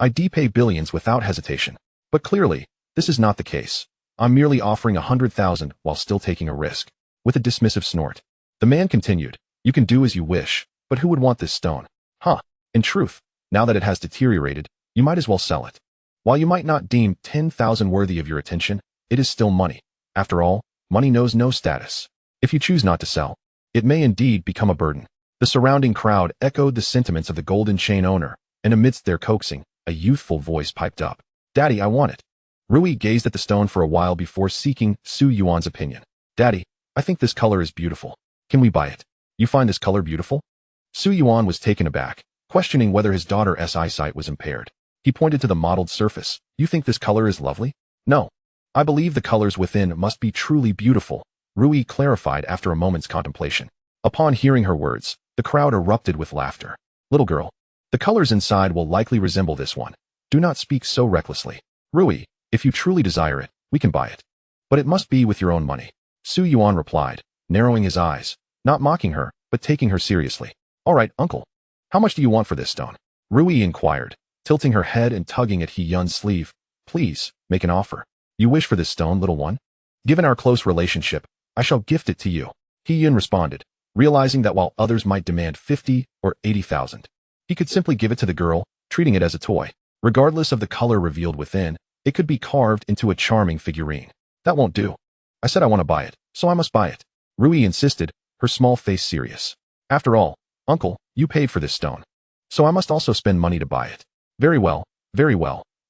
I'd pay billions without hesitation. But clearly, this is not the case. I'm merely offering 100,000 while still taking a risk." With a dismissive snort, the man continued, "You can do as you wish, but who would want this stone? Huh? In truth, now that it has deteriorated, you might as well sell it. While you might not deem 10,000 worthy of your attention, it is still money. After all, money knows no status. If you choose not to sell, it may indeed become a burden." The surrounding crowd echoed the sentiments of the golden chain owner, and amidst their coaxing, a youthful voice piped up, "Daddy, I want it." Rui gazed at the stone for a while before seeking Su Yuan's opinion. "Daddy, I think this color is beautiful. Can we buy it? You find this color beautiful?" Su Yuan was taken aback, questioning whether his daughter's eyesight was impaired. He pointed to the mottled surface. "You think this color is lovely?" "No. I believe the colors within must be truly beautiful," Rui clarified after a moment's contemplation. Upon hearing her words, the crowd erupted with laughter. "Little girl, the colors inside will likely resemble this one. Do not speak so recklessly. Rui, if you truly desire it, we can buy it. But it must be with your own money." Su Yuan replied, narrowing his eyes, not mocking her, but taking her seriously. "All right, uncle. How much do you want for this stone?" Rui inquired, tilting her head and tugging at He Yun's sleeve. "Please, make an offer. You wish for this stone, little one? Given our close relationship, I shall gift it to you." He Yun responded, realizing that while others might demand 50 or 80,000, he could simply give it to the girl, treating it as a toy. Regardless of the color revealed within, it could be carved into a charming figurine. "That won't do. I said I want to buy it, so I must buy it," Rui insisted, her small face serious. "After all, uncle, you paid for this stone, so I must also spend money to buy it." Very well,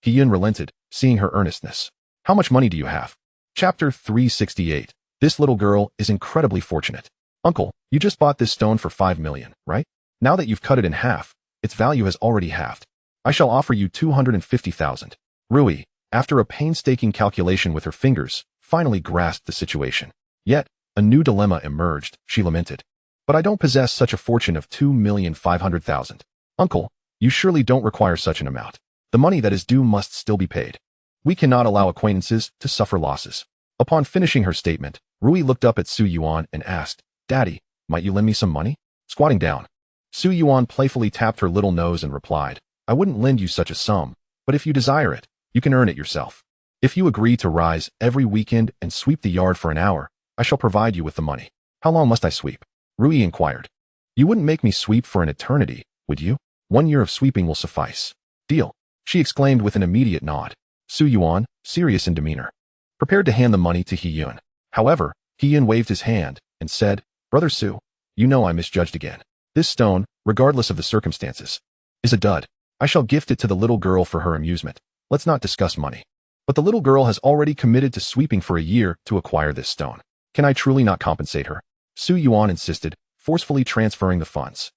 He Yun relented, seeing her earnestness. "How much money do you have?" Chapter 368. This little girl is incredibly fortunate. "Uncle, you just bought this stone for 5 million, right? Now that you've cut it in half, its value has already halved. I shall offer you 250,000. Rui, after a painstaking calculation with her fingers, finally grasped the situation. Yet, a new dilemma emerged, she lamented. "But I don't possess such a fortune of 2,500,000. Uncle, you surely don't require such an amount. The money that is due must still be paid. We cannot allow acquaintances to suffer losses." Upon finishing her statement, Rui looked up at Su Yuan and asked, "Daddy, might you lend me some money?" Squatting down, Su Yuan playfully tapped her little nose and replied, "I wouldn't lend you such a sum, but if you desire it, you can earn it yourself. If you agree to rise every weekend and sweep the yard for an hour, I shall provide you with the money." "How long must I sweep?" Rui inquired. "You wouldn't make me sweep for an eternity, would you? 1 year of sweeping will suffice." "Deal," she exclaimed with an immediate nod. Su Yuan, serious in demeanor, prepared to hand the money to He Yun. However, He Yun waved his hand and said, "Brother Su, you know I misjudged again. This stone, regardless of the circumstances, is a dud. I shall gift it to the little girl for her amusement. Let's not discuss money." "But the little girl has already committed to sweeping for a year to acquire this stone. Can I truly not compensate her?" Su Yuan insisted, forcefully transferring the funds.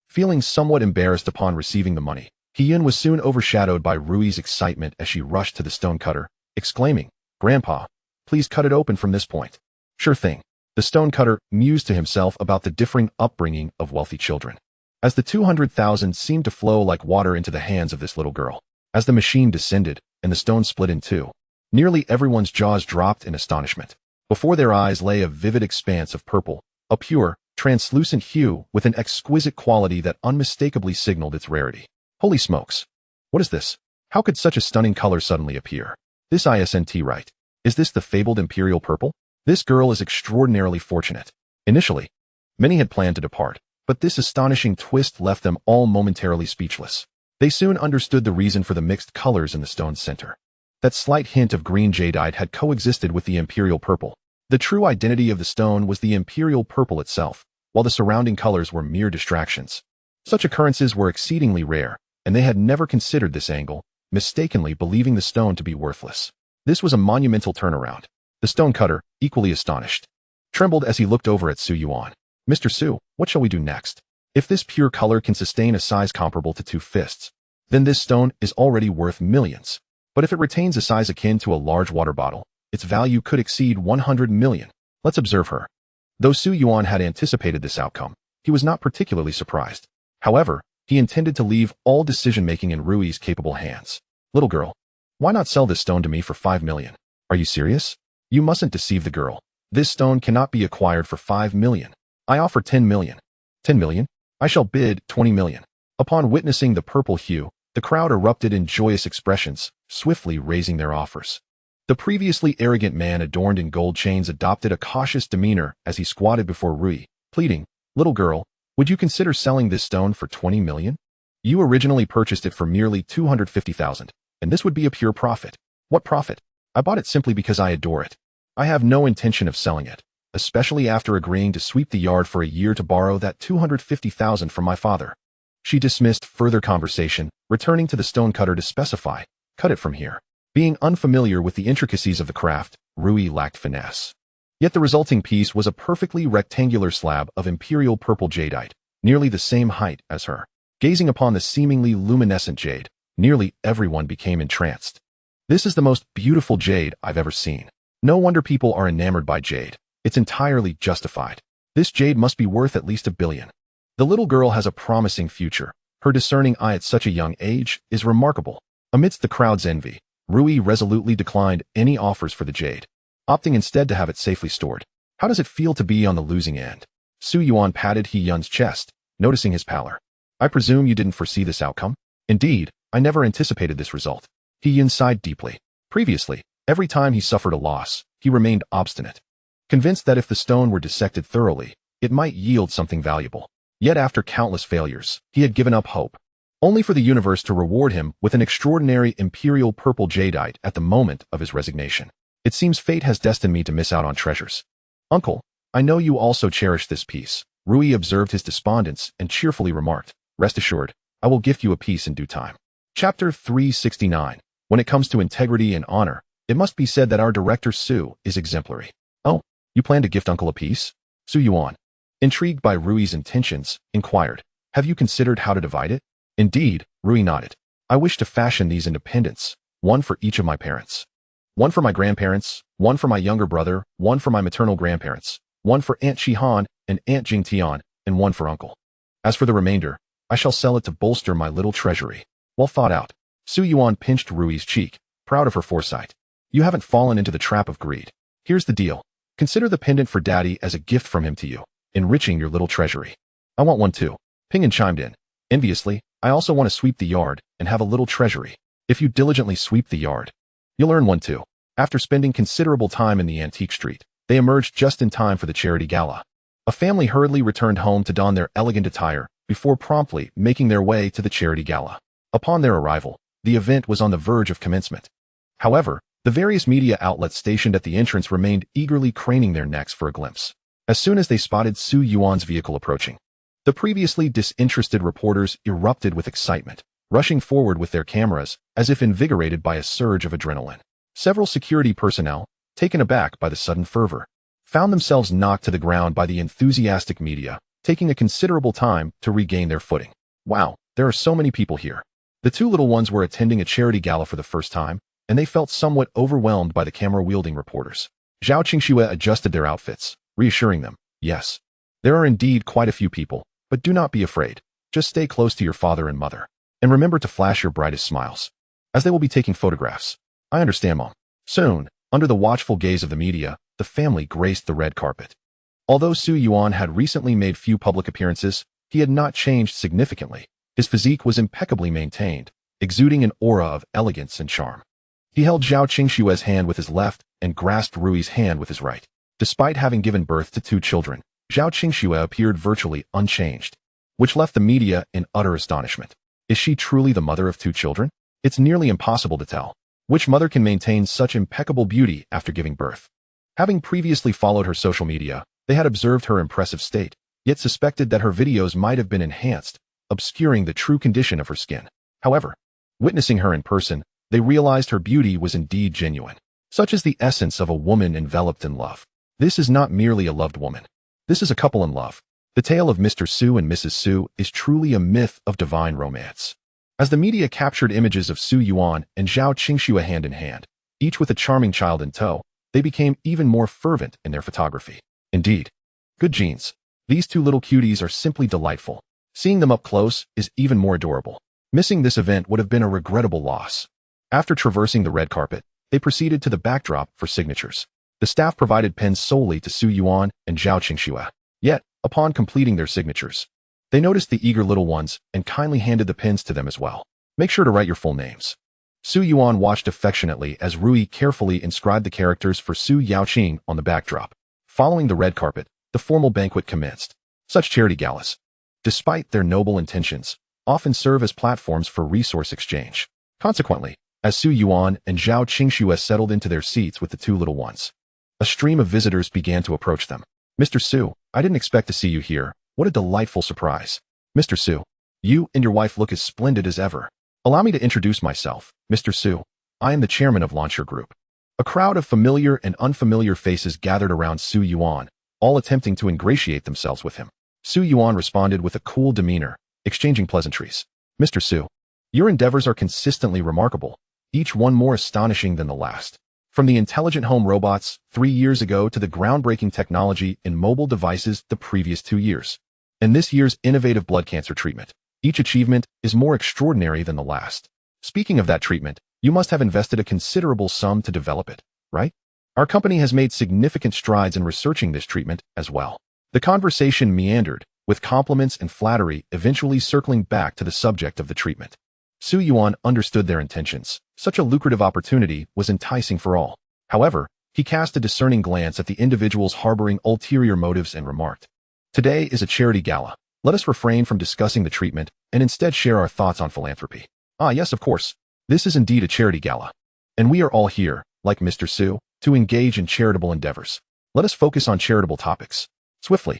Feeling somewhat embarrassed upon receiving the money, He Yun was soon overshadowed by Rui's excitement as she rushed to the stone cutter, exclaiming, "Grandpa, please cut it open from this point." "Sure thing." The stone cutter mused to himself about the differing upbringing of wealthy children, as the 200,000 seemed to flow like water into the hands of this little girl. As the machine descended and the stone split in two, nearly everyone's jaws dropped in astonishment. Before their eyes lay a vivid expanse of purple, a pure, translucent hue with an exquisite quality that unmistakably signaled its rarity. Holy smokes! What is this? How could such a stunning color suddenly appear? This isn't right. Is this the fabled imperial purple? This girl is extraordinarily fortunate. Initially, many had planned to depart, but this astonishing twist left them all momentarily speechless. They soon understood the reason for the mixed colors in the stone's center. That slight hint of green jadeite had coexisted with the imperial purple. The true identity of the stone was the imperial purple itself, while the surrounding colors were mere distractions. Such occurrences were exceedingly rare, and they had never considered this angle, mistakenly believing the stone to be worthless. This was a monumental turnaround. The stonecutter, equally astonished, trembled as he looked over at Su Yuan. Mr. Su, what shall we do next? If this pure color can sustain a size comparable to 2 fists, then this stone is already worth millions. But if it retains a size akin to a large water bottle, its value could exceed 100 million. Let's observe her. Though Su Yuan had anticipated this outcome, he was not particularly surprised. However, he intended to leave all decision-making in Rui's capable hands. Little girl, why not sell this stone to me for 5 million? Are you serious? You mustn't deceive the girl. This stone cannot be acquired for 5 million. I offer 10 million. 10 million? I shall bid 20 million. Upon witnessing the purple hue, the crowd erupted in joyous expressions, swiftly raising their offers. The previously arrogant man adorned in gold chains adopted a cautious demeanor as he squatted before Rui, pleading, Little girl, would you consider selling this stone for 20 million? You originally purchased it for merely 250,000, and this would be a pure profit. What profit? I bought it simply because I adore it. I have no intention of selling it, especially after agreeing to sweep the yard for a year to borrow that 250,000 from my father. She dismissed further conversation, returning to the stonecutter to specify, cut it from here. Being unfamiliar with the intricacies of the craft, Rui lacked finesse. Yet the resulting piece was a perfectly rectangular slab of imperial purple jadeite, nearly the same height as her. Gazing upon the seemingly luminescent jade, nearly everyone became entranced. This is the most beautiful jade I've ever seen. No wonder people are enamored by jade. It's entirely justified. This jade must be worth at least 1 billion. The little girl has a promising future. Her discerning eye at such a young age is remarkable. Amidst the crowd's envy, Rui resolutely declined any offers for the jade, opting instead to have it safely stored. How does it feel to be on the losing end? Su Yuan patted He Yun's chest, noticing his pallor. I presume you didn't foresee this outcome? Indeed, I never anticipated this result. He Yun sighed deeply. Previously, every time he suffered a loss, he remained obstinate, convinced that if the stone were dissected thoroughly, it might yield something valuable. Yet after countless failures, he had given up hope, only for the universe to reward him with an extraordinary imperial purple jadeite at the moment of his resignation. It seems fate has destined me to miss out on treasures. Uncle, I know you also cherish this piece. Rui observed his despondence and cheerfully remarked, rest assured, I will gift you a piece in due time. Chapter 369. When it comes to integrity and honor, it must be said that our director Su is exemplary. Oh, you plan to gift Uncle a piece? Su Yuan, intrigued by Rui's intentions, inquired, have you considered how to divide it? Indeed, Rui nodded. I wish to fashion these independents, one for each of my parents. One for my grandparents, one for my younger brother, one for my maternal grandparents, one for Aunt Shihan and Aunt Jingtian, and one for Uncle. As for the remainder, I shall sell it to bolster my little treasury. Well thought out. Su Yuan pinched Rui's cheek, proud of her foresight. You haven't fallen into the trap of greed. Here's the deal. Consider the pendant for Daddy as a gift from him to you, enriching your little treasury. I want one too. Pingan chimed in. Enviously, I also want to sweep the yard and have a little treasury. If you diligently sweep the yard, you'll earn one too. After spending considerable time in the antique street, they emerged just in time for the charity gala. A family hurriedly returned home to don their elegant attire before promptly making their way to the charity gala. Upon their arrival, the event was on the verge of commencement. However, the various media outlets stationed at the entrance remained eagerly craning their necks for a glimpse. As soon as they spotted Su Yuan's vehicle approaching, the previously disinterested reporters erupted with excitement, rushing forward with their cameras as if invigorated by a surge of adrenaline. Several security personnel, taken aback by the sudden fervor, found themselves knocked to the ground by the enthusiastic media, taking a considerable time to regain their footing. Wow, there are so many people here. The two little ones were attending a charity gala for the first time, and they felt somewhat overwhelmed by the camera-wielding reporters. Zhao Qingxue adjusted their outfits, reassuring them, yes, there are indeed quite a few people, but do not be afraid. Just stay close to your father and mother, and remember to flash your brightest smiles, as they will be taking photographs. I understand, Mom. Soon, under the watchful gaze of the media, the family graced the red carpet. Although Su Yuan had recently made few public appearances, he had not changed significantly. His physique was impeccably maintained, exuding an aura of elegance and charm. He held Zhao Qingxue's hand with his left and grasped Rui's hand with his right. Despite having given birth to 2 children, Zhao Qingxue appeared virtually unchanged, which left the media in utter astonishment. Is she truly the mother of 2 children? It's nearly impossible to tell. Which mother can maintain such impeccable beauty after giving birth? Having previously followed her social media, they had observed her impressive state, yet suspected that her videos might have been enhanced, obscuring the true condition of her skin. However, witnessing her in person, they realized her beauty was indeed genuine. Such is the essence of a woman enveloped in love. This is not merely a loved woman. This is a couple in love. The tale of Mr. Su and Mrs. Su is truly a myth of divine romance. As the media captured images of Su Yuan and Zhao Qingxue hand in hand, each with a charming child in tow, they became even more fervent in their photography. Indeed, good genes. These two little cuties are simply delightful. Seeing them up close is even more adorable. Missing this event would have been a regrettable loss. After traversing the red carpet, they proceeded to the backdrop for signatures. The staff provided pens solely to Su Yuan and Zhao Qingxue. Yet, upon completing their signatures, they noticed the eager little ones and kindly handed the pens to them as well. Make sure to write your full names. Su Yuan watched affectionately as Rui carefully inscribed the characters for Su Yaoqing on the backdrop. Following the red carpet, the formal banquet commenced. Such charity galas, despite their noble intentions, often serve as platforms for resource exchange. Consequently, as Su Yuan and Zhao Qingxue settled into their seats with the two little ones, a stream of visitors began to approach them. Mr. Su, I didn't expect to see you here. What a delightful surprise. Mr. Su, you and your wife look as splendid as ever. Allow me to introduce myself, Mr. Su. I am the chairman of Launcher Group. A crowd of familiar and unfamiliar faces gathered around Su Yuan, all attempting to ingratiate themselves with him. Su Yuan responded with a cool demeanor, exchanging pleasantries. Mr. Su, your endeavors are consistently remarkable, each one more astonishing than the last. From the intelligent home robots 3 years ago to the groundbreaking technology in mobile devices the previous 2 years, and this year's innovative blood cancer treatment, each achievement is more extraordinary than the last. Speaking of that treatment, you must have invested a considerable sum to develop it, right? Our company has made significant strides in researching this treatment as well. The conversation meandered, with compliments and flattery eventually circling back to the subject of the treatment. Su Yuan understood their intentions. Such a lucrative opportunity was enticing for all. However, he cast a discerning glance at the individuals harboring ulterior motives and remarked, "Today is a charity gala. Let us refrain from discussing the treatment and instead share our thoughts on philanthropy." Ah, yes, of course. This is indeed a charity gala. And we are all here, like Mr. Su, to engage in charitable endeavors. Let us focus on charitable topics. Swiftly,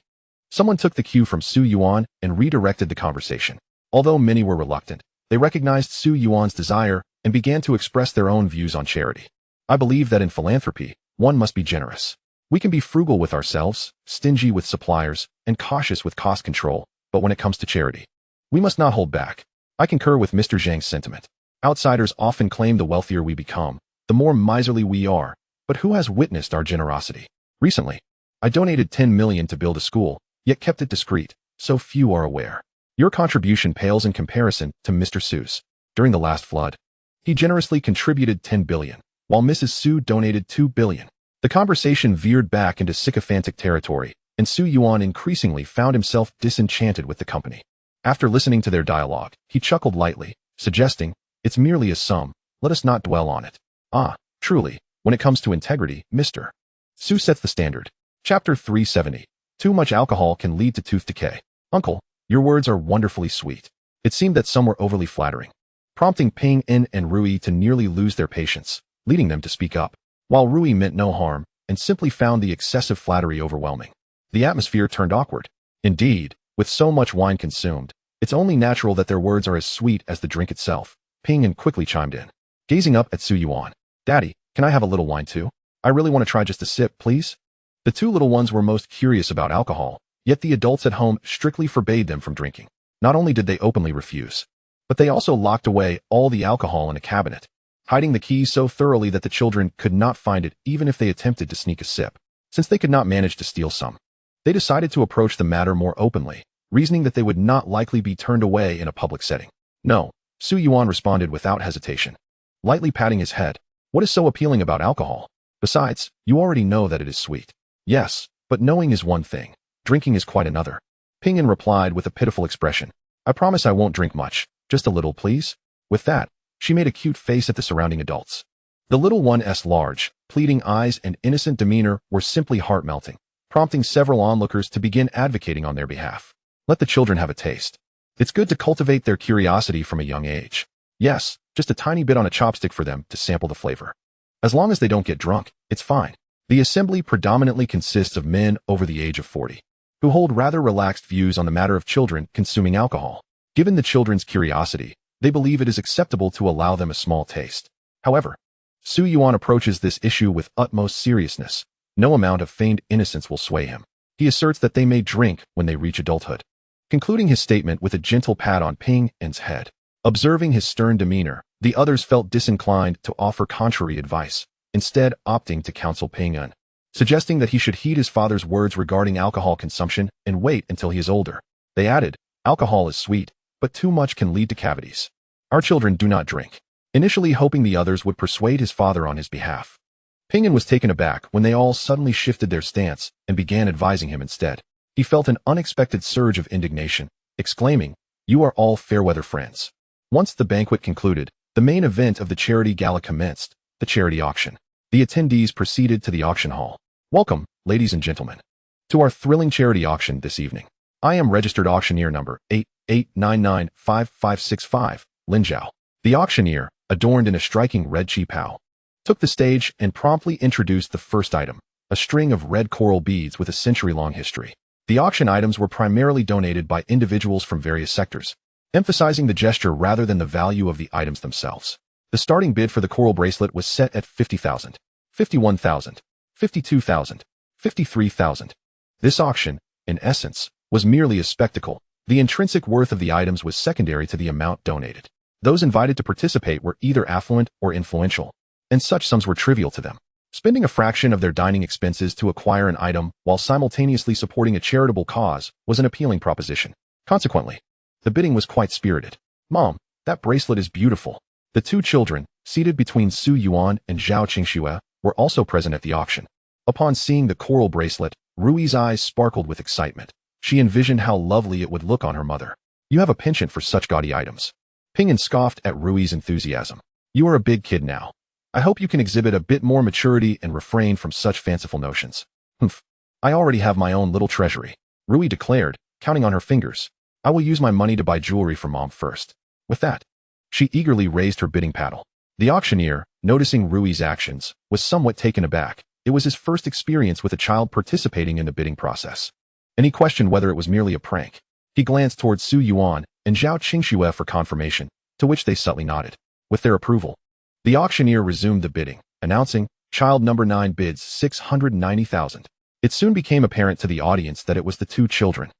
someone took the cue from Su Yuan and redirected the conversation. Although many were reluctant, they recognized Su Yuan's desire and began to express their own views on charity. I believe that in philanthropy, one must be generous. We can be frugal with ourselves, stingy with suppliers, and cautious with cost control, but when it comes to charity, we must not hold back. I concur with Mr. Zhang's sentiment. Outsiders often claim the wealthier we become, the more miserly we are, but who has witnessed our generosity? Recently, I donated 10 million to build a school, yet kept it discreet, so few are aware. Your contribution pales in comparison to Mr. Su's. During the last flood, he generously contributed 10 billion, while Mrs. Su donated 2 billion. The conversation veered back into sycophantic territory, and Su Yuan increasingly found himself disenchanted with the company. After listening to their dialogue, he chuckled lightly, suggesting, "It's merely a sum, let us not dwell on it." Ah, truly, when it comes to integrity, Mr. Su sets the standard. Chapter 370. Too much alcohol can lead to tooth decay. Uncle, your words are wonderfully sweet. It seemed that some were overly flattering, prompting Ping En and Rui to nearly lose their patience, leading them to speak up. While Rui meant no harm and simply found the excessive flattery overwhelming, the atmosphere turned awkward. Indeed, with so much wine consumed, it's only natural that their words are as sweet as the drink itself. Ping En quickly chimed in, gazing up at Su Yuan. "Daddy, can I have a little wine too? I really want to try just a sip, please." The two little ones were most curious about alcohol, yet the adults at home strictly forbade them from drinking. Not only did they openly refuse, but they also locked away all the alcohol in a cabinet, hiding the keys so thoroughly that the children could not find it even if they attempted to sneak a sip. Since they could not manage to steal some, they decided to approach the matter more openly, reasoning that they would not likely be turned away in a public setting. "No," Su Yuan responded without hesitation, lightly patting his head. "What is so appealing about alcohol? Besides, you already know that it is sweet." "Yes, but knowing is one thing, drinking is quite another." Ping En replied with a pitiful expression. "I promise I won't drink much, just a little, please." With that, she made a cute face at the surrounding adults. The little one's large, pleading eyes and innocent demeanor were simply heart-melting, prompting several onlookers to begin advocating on their behalf. Let the children have a taste. It's good to cultivate their curiosity from a young age. Yes, just a tiny bit on a chopstick for them to sample the flavor. As long as they don't get drunk, it's fine. The assembly predominantly consists of men over the age of 40, who hold rather relaxed views on the matter of children consuming alcohol. Given the children's curiosity, they believe it is acceptable to allow them a small taste. However, Su Yuan approaches this issue with utmost seriousness. No amount of feigned innocence will sway him. He asserts that they may drink when they reach adulthood, concluding his statement with a gentle pat on Ping An's head. Observing his stern demeanor, the others felt disinclined to offer contrary advice, instead opting to counsel Ping An, suggesting that he should heed his father's words regarding alcohol consumption and wait until he is older. They added, "Alcohol is sweet, but too much can lead to cavities. Our children do not drink," initially hoping the others would persuade his father on his behalf. Ping An was taken aback when they all suddenly shifted their stance and began advising him instead. He felt an unexpected surge of indignation, exclaiming, "You are all fair-weather friends." Once the banquet concluded, the main event of the charity gala commenced, the charity auction. The attendees proceeded to the auction hall. "Welcome, ladies and gentlemen, to our thrilling charity auction this evening. I am registered auctioneer number 88995565, Lin Zhao." The auctioneer, adorned in a striking red qipao, took the stage and promptly introduced the first item, a string of red coral beads with a century-long history. The auction items were primarily donated by individuals from various sectors, emphasizing the gesture rather than the value of the items themselves. The starting bid for the coral bracelet was set at 50,000, 51,000, 52,000, 53,000. This auction, in essence, was merely a spectacle. The intrinsic worth of the items was secondary to the amount donated. Those invited to participate were either affluent or influential, and such sums were trivial to them. Spending a fraction of their dining expenses to acquire an item while simultaneously supporting a charitable cause was an appealing proposition. Consequently, the bidding was quite spirited. "Mom, that bracelet is beautiful." The two children, seated between Su Yuan and Zhao Qingxue, were also present at the auction. Upon seeing the coral bracelet, Rui's eyes sparkled with excitement. She envisioned how lovely it would look on her mother. "You have a penchant for such gaudy items." Ping An scoffed at Rui's enthusiasm. "You are a big kid now. I hope you can exhibit a bit more maturity and refrain from such fanciful notions." "Humph. I already have my own little treasury," Rui declared, counting on her fingers. "I will use my money to buy jewelry for Mom first." With that, she eagerly raised her bidding paddle. The auctioneer, noticing Rui's actions, was somewhat taken aback. It was his first experience with a child participating in the bidding process, and he questioned whether it was merely a prank. He glanced towards Su Yuan and Zhao Qingxue for confirmation, to which they subtly nodded. With their approval, the auctioneer resumed the bidding, announcing, "Child number 9 bids 690,000. It soon became apparent to the audience that it was the two children,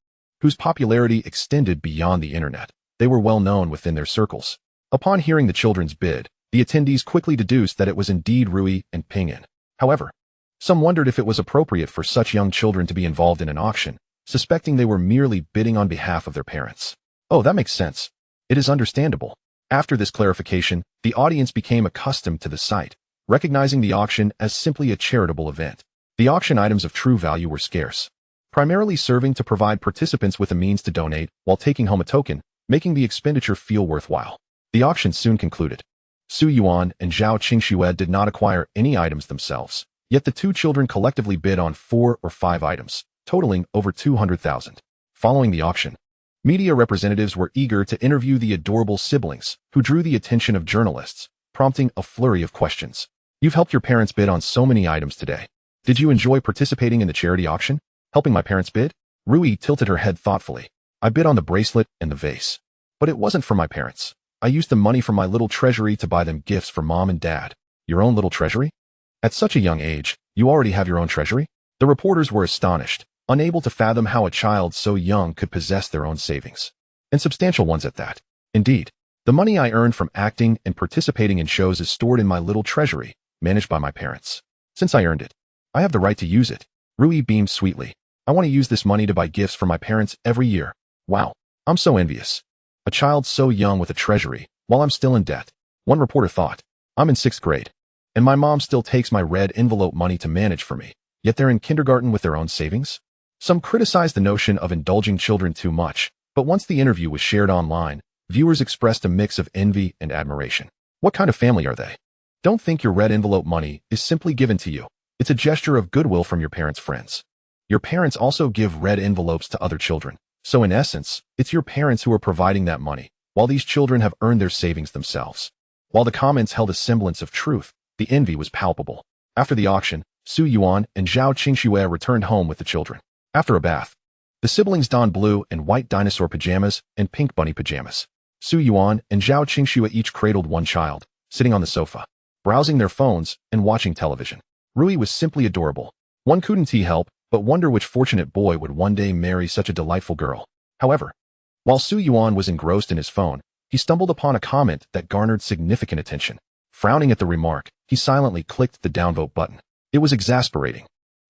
whose popularity extended beyond the internet. They were well known within their circles. Upon hearing the children's bid, the attendees quickly deduced that it was indeed Rui and Ping An. However, some wondered if it was appropriate for such young children to be involved in an auction, suspecting they were merely bidding on behalf of their parents. "Oh, that makes sense. It is understandable." After this clarification, the audience became accustomed to the sight, recognizing the auction as simply a charitable event. The auction items of true value were scarce, primarily serving to provide participants with a means to donate while taking home a token, making the expenditure feel worthwhile. The auction soon concluded. Su Yuan and Zhao Qingxue did not acquire any items themselves, yet the two children collectively bid on 4 or 5 items, totaling over 200,000. Following the auction, media representatives were eager to interview the adorable siblings, who drew the attention of journalists, prompting a flurry of questions. "You've helped your parents bid on so many items today. Did you enjoy participating in the charity auction? Helping my parents bid?" Rui tilted her head thoughtfully. "I bid on the bracelet and the vase. But it wasn't for my parents. I used the money from my little treasury to buy them gifts for Mom and Dad." "Your own little treasury? At such a young age, you already have your own treasury?" The reporters were astonished, unable to fathom how a child so young could possess their own savings, and substantial ones at that. "Indeed, the money I earned from acting and participating in shows is stored in my little treasury, managed by my parents. Since I earned it, I have the right to use it." Rui beamed sweetly. "I want to use this money to buy gifts for my parents every year. Wow, I'm so envious. A child so young with a treasury, while I'm still in debt." One reporter thought, "I'm in 6th grade, and my mom still takes my red envelope money to manage for me, yet they're in kindergarten with their own savings." Some criticized the notion of indulging children too much, but once the interview was shared online, viewers expressed a mix of envy and admiration. What kind of family are they? Don't think your red envelope money is simply given to you. It's a gesture of goodwill from your parents' friends. Your parents also give red envelopes to other children. So in essence, it's your parents who are providing that money, while these children have earned their savings themselves. While the comments held a semblance of truth, the envy was palpable. After the auction, Su Yuan and Zhao Qingxue returned home with the children. After a bath, The siblings donned blue and white dinosaur pajamas and pink bunny pajamas. Su Yuan and Zhao Qingxue each cradled one child, sitting on the sofa, browsing their phones and watching television. Rui was simply adorable. One couldn't help but wonder which fortunate boy would one day marry such a delightful girl. However, while Su Yuan was engrossed in his phone, he stumbled upon a comment that garnered significant attention. Frowning at the remark, he silently clicked the downvote button. It was exasperating.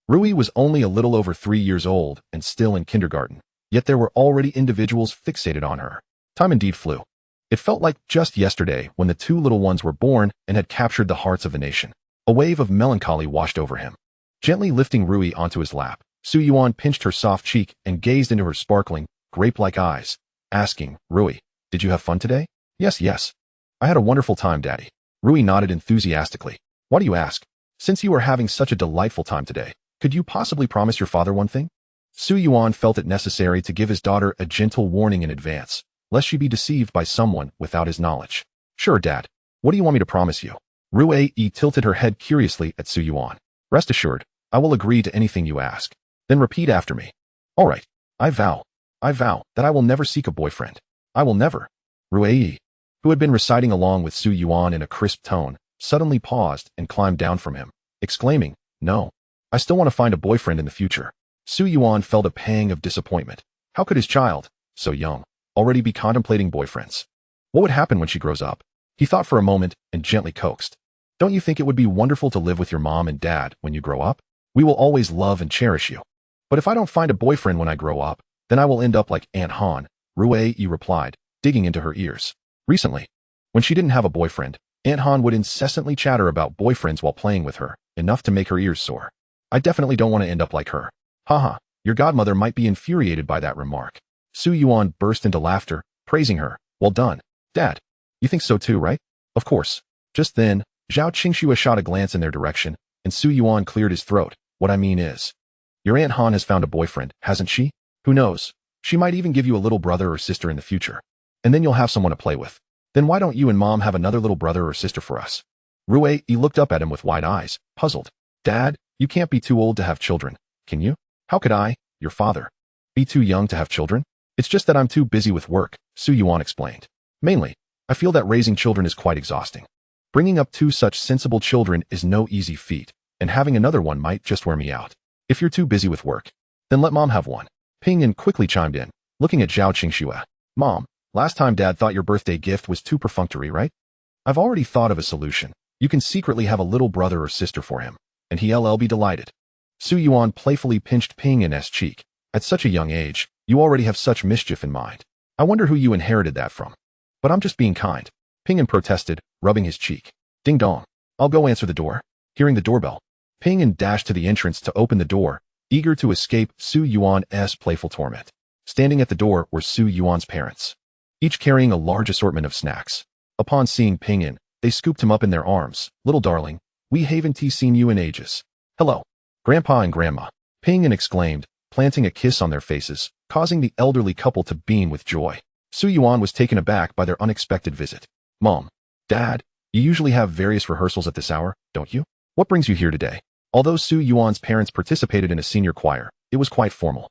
Rui was only a little over 3 years old and still in kindergarten, yet there were already individuals fixated on her. Time indeed flew. It felt like just yesterday when the two little ones were born and had captured the hearts of the nation. A wave of melancholy washed over him. Gently lifting Rui onto his lap, Su Yuan pinched her soft cheek and gazed into her sparkling, grape-like eyes, asking, "Rui, did you have fun today?" Yes. I had a wonderful time, Daddy." Rui nodded enthusiastically. "Why do you ask? Since you are having such a delightful time today, could you possibly promise your father one thing?" Su Yuan felt it necessary to give his daughter a gentle warning in advance, lest she be deceived by someone without his knowledge. "Sure, Dad. What do you want me to promise you?" Rui tilted her head curiously at Su Yuan. "Rest assured, I will agree to anything you ask. Then repeat after me." "All right. I vow that I will never seek a boyfriend. I will never." Rui, who had been reciting along with Su Yuan in a crisp tone, suddenly paused and climbed down from him, exclaiming, "No, I still want to find a boyfriend in the future." Su Yuan felt a pang of disappointment. How could his child, so young, already be contemplating boyfriends? What would happen when she grows up? He thought for a moment and gently coaxed. "Don't you think it would be wonderful to live with your mom and dad when you grow up? We will always love and cherish you. But if I don't find a boyfriend when I grow up, then I will end up like Aunt Han," Rui replied, digging into her ears. Recently, when she didn't have a boyfriend, Aunt Han would incessantly chatter about boyfriends while playing with her, enough to make her ears sore. "I definitely don't want to end up like her." "Haha, your godmother might be infuriated by that remark." Su Yuan burst into laughter, praising her. "Well done, Dad. You think so too, right?" "Of course." Just then, Zhao Qingxue shot a glance in their direction, and Su Yuan cleared his throat. "What I mean is, your Aunt Han has found a boyfriend, hasn't she? Who knows? She might even give you a little brother or sister in the future. And then you'll have someone to play with. Then why don't you and Mom have another little brother or sister for us?" Rui looked up at him with wide eyes, puzzled. "Dad, you can't be too old to have children, can you?" "How could I, your father, be too young to have children?" "It's just that I'm too busy with work," Su Yuan explained. "Mainly, I feel that raising children is quite exhausting. Bringing up two such sensible children is no easy feat, and having another one might just wear me out. If you're too busy with work, then let Mom have one." Ping quickly chimed in, looking at Zhao Qingxue. "Mom, last time Dad thought your birthday gift was too perfunctory, right? I've already thought of a solution. You can secretly have a little brother or sister for him, and he'll be delighted." Su Yuan playfully pinched Ping's cheek. "At such a young age, you already have such mischief in mind. I wonder who you inherited that from." "But I'm just being kind," Ping protested, rubbing his cheek. "Ding dong. I'll go answer the door." Hearing the doorbell, Ping dashed to the entrance to open the door, eager to escape Su Yuan's playful torment. Standing at the door were Su Yuan's parents, each carrying a large assortment of snacks. Upon seeing Ping, they scooped him up in their arms. "Little darling, we haven't seen you in ages." "Hello, Grandpa and Grandma," Ping exclaimed, planting a kiss on their faces, causing the elderly couple to beam with joy. Su Yuan was taken aback by their unexpected visit. "Mom, Dad, you usually have various rehearsals at this hour, don't you? What brings you here today?" Although Su Yuan's parents participated in a senior choir, it was quite formal,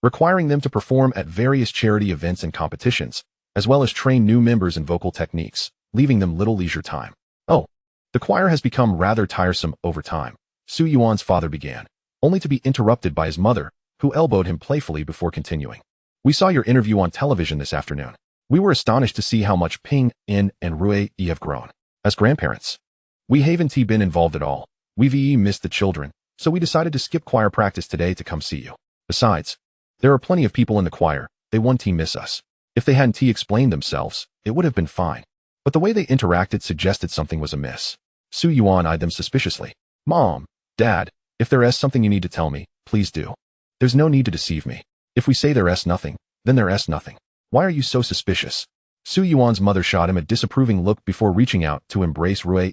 requiring them to perform at various charity events and competitions, as well as train new members in vocal techniques, leaving them little leisure time. "Oh, the choir has become rather tiresome over time," Su Yuan's father began, only to be interrupted by his mother, who elbowed him playfully before continuing. "We saw your interview on television this afternoon. We were astonished to see how much Ping and Rui have grown. As grandparents, we haven't been involved at all. We've missed the children, so we decided to skip choir practice today to come see you. Besides, there are plenty of people in the choir, they won't miss us. If they hadn't explained themselves, it would have been fine. But the way they interacted suggested something was amiss." Su Yuan eyed them suspiciously. "Mom, Dad, if there's something you need to tell me, please do. There's no need to deceive me. If we say there's nothing, then there's nothing. Why are you so suspicious?" Su Yuan's mother shot him a disapproving look before reaching out to embrace Rui.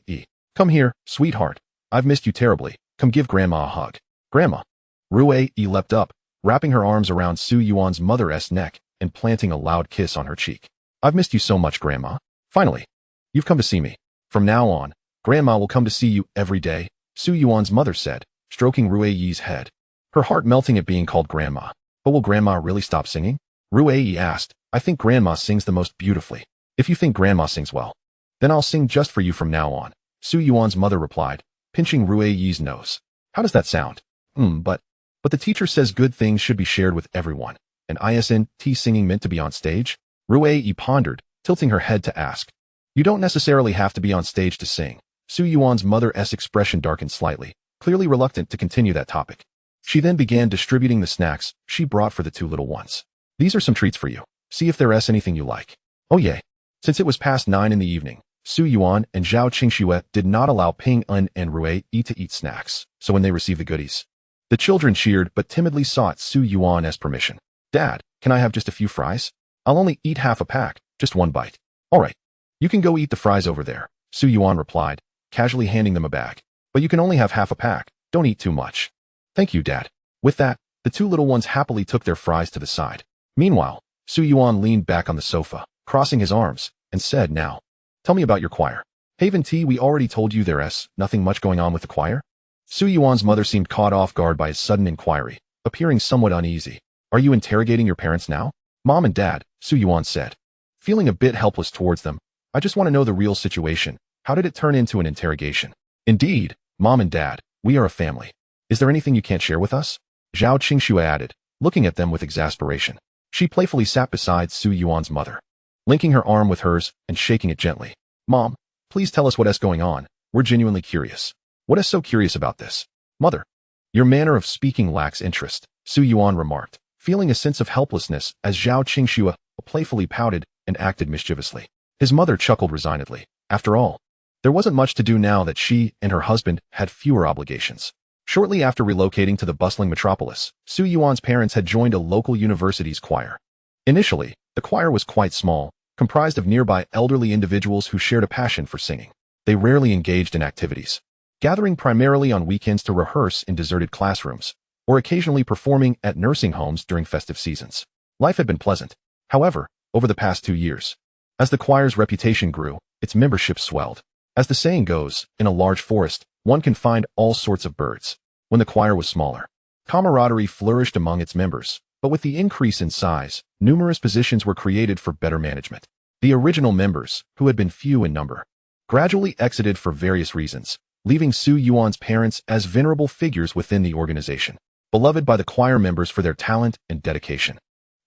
"Come here, sweetheart. I've missed you terribly. Come give Grandma a hug." "Grandma." Rui leapt up, wrapping her arms around Su Yuan's mother's neck and planting a loud kiss on her cheek. "I've missed you so much, Grandma. Finally, you've come to see me. From now on, Grandma will come to see you every day," Su Yuan's mother said, stroking Rui's head, her heart melting at being called Grandma. But will Grandma really stop singing? Rui asked. I think Grandma sings the most beautifully. If you think Grandma sings well, then I'll sing just for you from now on, Su Yuan's mother replied, pinching Rui's nose. How does that sound? But the teacher says good things should be shared with everyone. And isn't singing meant to be on stage? Rui pondered, tilting her head to ask. You don't necessarily have to be on stage to sing. Su Yuan's mother's expression darkened slightly, clearly reluctant to continue that topic. She then began distributing the snacks she brought for the two little ones. These are some treats for you. See if there's anything you like. Oh yay. Since it was past 9 in the evening, Su Yuan and Zhao Qingxue did not allow Ping En and Rui to eat snacks, so when they received the goodies, the children cheered but timidly sought Su Yuan's permission. Dad, can I have just a few fries? I'll only eat half a pack, just one bite. All right. You can go eat the fries over there, Su Yuan replied, casually handing them a bag. But you can only have half a pack. Don't eat too much. Thank you, Dad. With that, the two little ones happily took their fries to the side. Meanwhile, Su Yuan leaned back on the sofa, crossing his arms, and said, Now, tell me about your choir. Haven T, we already told you there's nothing much going on with the choir? Su Yuan's mother seemed caught off guard by his sudden inquiry, appearing somewhat uneasy. Are you interrogating your parents now? Mom and Dad, Su Yuan said. Feeling a bit helpless towards them, I just want to know the real situation. How did it turn into an interrogation? Indeed, Mom and Dad, we are a family. Is there anything you can't share with us? Zhao Qingxue added, looking at them with exasperation. She playfully sat beside Su Yuan's mother, linking her arm with hers and shaking it gently. Mom, please tell us what's going on. We're genuinely curious. What is so curious about this? Mother, your manner of speaking lacks interest, Su Yuan remarked, feeling a sense of helplessness as Zhao Qingxue playfully pouted and acted mischievously. His mother chuckled resignedly. After all, there wasn't much to do now that she and her husband had fewer obligations. Shortly after relocating to the bustling metropolis, Su Yuan's parents had joined a local university's choir. Initially, the choir was quite small, comprised of nearby elderly individuals who shared a passion for singing. They rarely engaged in activities, gathering primarily on weekends to rehearse in deserted classrooms, or occasionally performing at nursing homes during festive seasons. Life had been pleasant. However, over the past 2 years, as the choir's reputation grew, its membership swelled. As the saying goes, in a large forest, one can find all sorts of birds. When the choir was smaller, camaraderie flourished among its members, but with the increase in size, numerous positions were created for better management. The original members, who had been few in number, gradually exited for various reasons, leaving Su Yuan's parents as venerable figures within the organization, beloved by the choir members for their talent and dedication.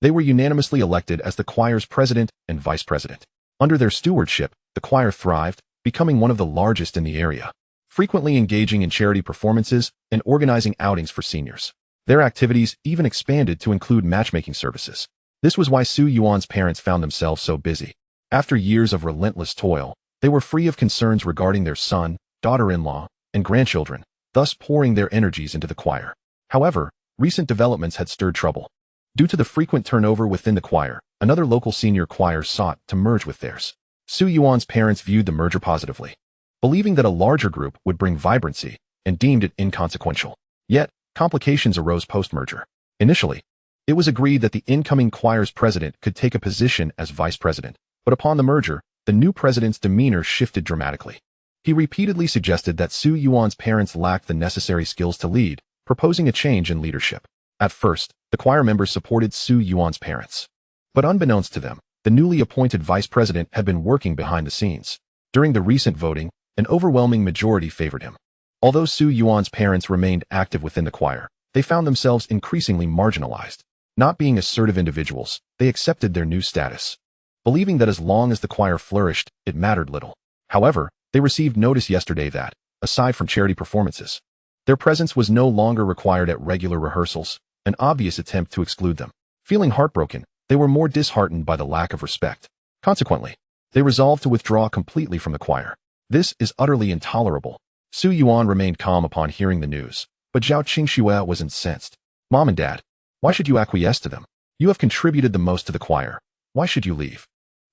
They were unanimously elected as the choir's president and vice president. Under their stewardship, the choir thrived, becoming one of the largest in the area, frequently engaging in charity performances and organizing outings for seniors. Their activities even expanded to include matchmaking services. This was why Su Yuan's parents found themselves so busy. After years of relentless toil, they were free of concerns regarding their son, daughter-in-law, and grandchildren, thus pouring their energies into the choir. However, recent developments had stirred trouble. Due to the frequent turnover within the choir, another local senior choir sought to merge with theirs. Su Yuan's parents viewed the merger positively, believing that a larger group would bring vibrancy, and deemed it inconsequential. Yet, complications arose post-merger. Initially, it was agreed that the incoming choir's president could take a position as vice president, but upon the merger, the new president's demeanor shifted dramatically. He repeatedly suggested that Su Yuan's parents lacked the necessary skills to lead, proposing a change in leadership. At first, the choir members supported Su Yuan's parents. But unbeknownst to them, the newly appointed vice president had been working behind the scenes. During the recent voting, an overwhelming majority favored him. Although Su Yuan's parents remained active within the choir, they found themselves increasingly marginalized. Not being assertive individuals, they accepted their new status, believing that as long as the choir flourished, it mattered little. However, they received notice yesterday that, aside from charity performances, their presence was no longer required at regular rehearsals, an obvious attempt to exclude them. Feeling heartbroken, they were more disheartened by the lack of respect. Consequently, they resolved to withdraw completely from the choir. This is utterly intolerable. Su Yuan remained calm upon hearing the news, but Zhao Qingxue was incensed. Mom and Dad, why should you acquiesce to them? You have contributed the most to the choir. Why should you leave?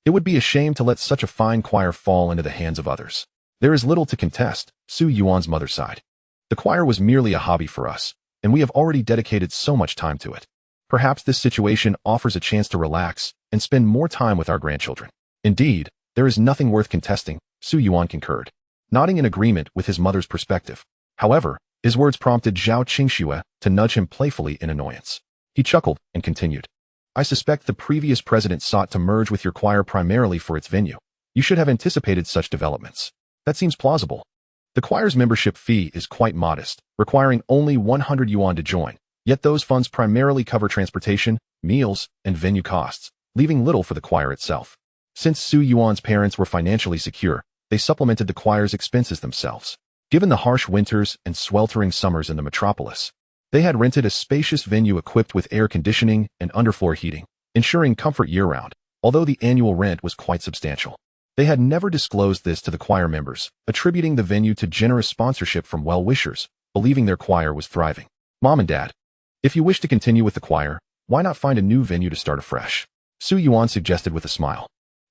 It would be a shame to let such a fine choir fall into the hands of others. There is little to contest, Su Yuan's mother sighed. The choir was merely a hobby for us, and we have already dedicated so much time to it. Perhaps this situation offers a chance to relax and spend more time with our grandchildren. Indeed, there is nothing worth contesting, Su Yuan concurred, nodding in agreement with his mother's perspective. However, his words prompted Zhao Qingxue to nudge him playfully in annoyance. He chuckled and continued. I suspect the previous president sought to merge with your choir primarily for its venue. You should have anticipated such developments. That seems plausible. The choir's membership fee is quite modest, requiring only 100 yuan to join, yet those funds primarily cover transportation, meals, and venue costs, leaving little for the choir itself. Since Su Yuan's parents were financially secure, they supplemented the choir's expenses themselves. Given the harsh winters and sweltering summers in the metropolis, they had rented a spacious venue equipped with air conditioning and underfloor heating, ensuring comfort year-round, although the annual rent was quite substantial. They had never disclosed this to the choir members, attributing the venue to generous sponsorship from well-wishers, believing their choir was thriving. Mom and Dad, if you wish to continue with the choir, why not find a new venue to start afresh? Su Yuan suggested with a smile.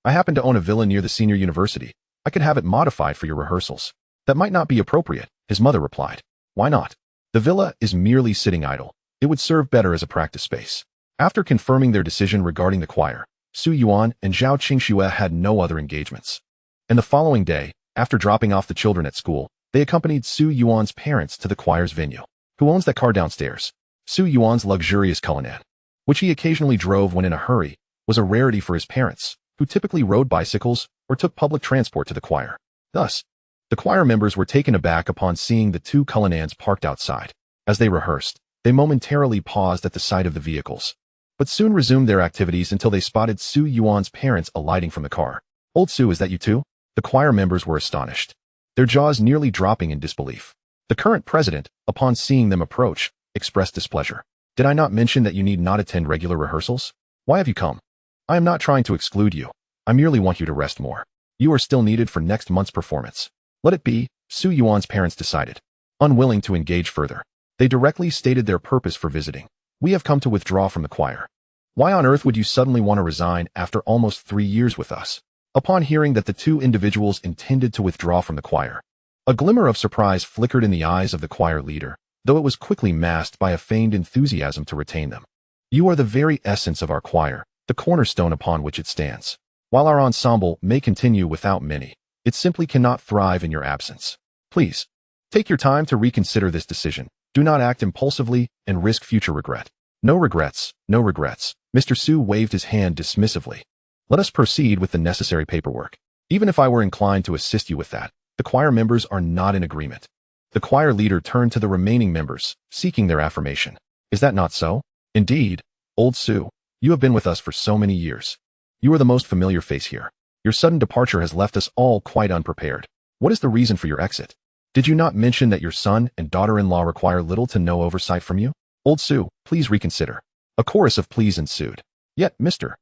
I happen to own a villa near the senior university. I could have it modified for your rehearsals. That might not be appropriate, his mother replied. Why not? The villa is merely sitting idle. It would serve better as a practice space. After confirming their decision regarding the choir, Su Yuan and Zhao Qingxue had no other engagements. And the following day, after dropping off the children at school, they accompanied Su Yuan's parents to the choir's venue. Who owns that car downstairs? Su Yuan's luxurious Cullinan, which he occasionally drove when in a hurry, was a rarity for his parents, who typically rode bicycles or took public transport to the choir. Thus, the choir members were taken aback upon seeing the two Cullinans parked outside. As they rehearsed, they momentarily paused at the sight of the vehicles, but soon resumed their activities until they spotted Su Yuan's parents alighting from the car. Old Su, is that you too? The choir members were astonished, their jaws nearly dropping in disbelief. The current president, upon seeing them approach, expressed displeasure. Did I not mention that you need not attend regular rehearsals? Why have you come? I am not trying to exclude you. I merely want you to rest more. You are still needed for next month's performance. Let it be, Su Yuan's parents decided. Unwilling to engage further, they directly stated their purpose for visiting. We have come to withdraw from the choir. Why on earth would you suddenly want to resign after almost 3 years with us? Upon hearing that the two individuals intended to withdraw from the choir, a glimmer of surprise flickered in the eyes of the choir leader, though it was quickly masked by a feigned enthusiasm to retain them. You are the very essence of our choir, the cornerstone upon which it stands. While our ensemble may continue without many, it simply cannot thrive in your absence. Please, take your time to reconsider this decision. Do not act impulsively and risk future regret. No regrets, no regrets. Mr. Su waved his hand dismissively. Let us proceed with the necessary paperwork. Even if I were inclined to assist you with that, the choir members are not in agreement. The choir leader turned to the remaining members, seeking their affirmation. Is that not so? Indeed, old Su, you have been with us for so many years. You are the most familiar face here. Your sudden departure has left us all quite unprepared. What is the reason for your exit? Did you not mention that your son and daughter-in-law require little to no oversight from you? Old Su, please reconsider. A chorus of pleas ensued. Yet, Mr.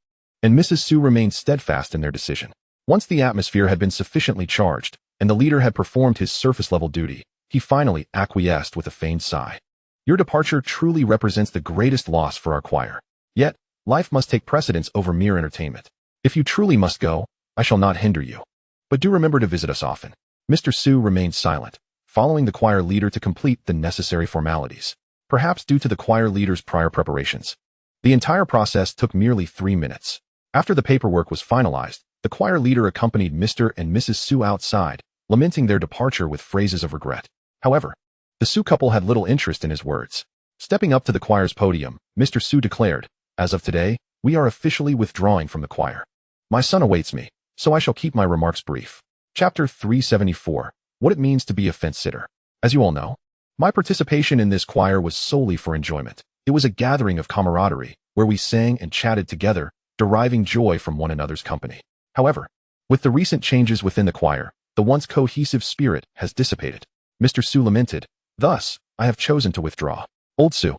and Mrs. Su remained steadfast in their decision. Once the atmosphere had been sufficiently charged, and the leader had performed his surface-level duty, he finally acquiesced with a feigned sigh. Your departure truly represents the greatest loss for our choir. Yet, life must take precedence over mere entertainment. If you truly must go, I shall not hinder you. But do remember to visit us often. Mr. Su remained silent, following the choir leader to complete the necessary formalities. Perhaps due to the choir leader's prior preparations, the entire process took merely 3 minutes. After the paperwork was finalized, the choir leader accompanied Mr. and Mrs. Su outside, lamenting their departure with phrases of regret. However, the Su couple had little interest in his words. Stepping up to the choir's podium, Mr. Su declared, as of today, we are officially withdrawing from the choir. My son awaits me, so I shall keep my remarks brief. Chapter 374, What It Means to be a Fence-Sitter. As you all know, my participation in this choir was solely for enjoyment. It was a gathering of camaraderie, where we sang and chatted together, deriving joy from one another's company. However, with the recent changes within the choir, the once cohesive spirit has dissipated. Mr. Su lamented, thus, I have chosen to withdraw. Old Su,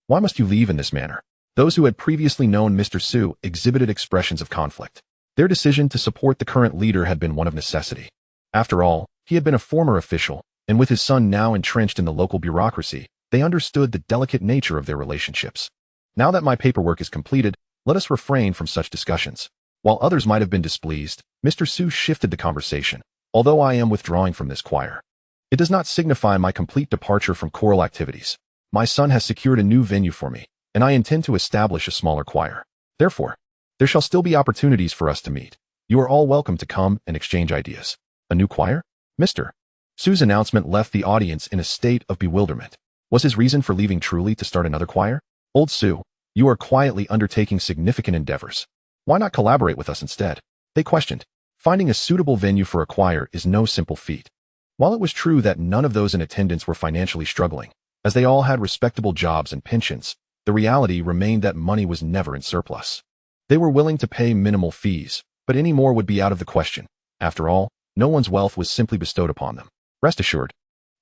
why must you leave in this manner? Those who had previously known Mr. Su exhibited expressions of conflict. Their decision to support the current leader had been one of necessity. After all, he had been a former official, and with his son now entrenched in the local bureaucracy, they understood the delicate nature of their relationships. Now that my paperwork is completed, let us refrain from such discussions. While others might have been displeased, Mr. Su shifted the conversation. Although I am withdrawing from this choir, it does not signify my complete departure from choral activities. My son has secured a new venue for me, and I intend to establish a smaller choir. Therefore, there shall still be opportunities for us to meet. You are all welcome to come and exchange ideas. A new choir? Mr. Su's announcement left the audience in a state of bewilderment. Was his reason for leaving truly to start another choir? Old Su, You are quietly undertaking significant endeavors. Why not collaborate with us instead? They questioned. Finding a suitable venue for a choir is no simple feat. While it was true that none of those in attendance were financially struggling, as they all had respectable jobs and pensions, the reality remained that money was never in surplus. They were willing to pay minimal fees, but any more would be out of the question. After all, no one's wealth was simply bestowed upon them. Rest assured,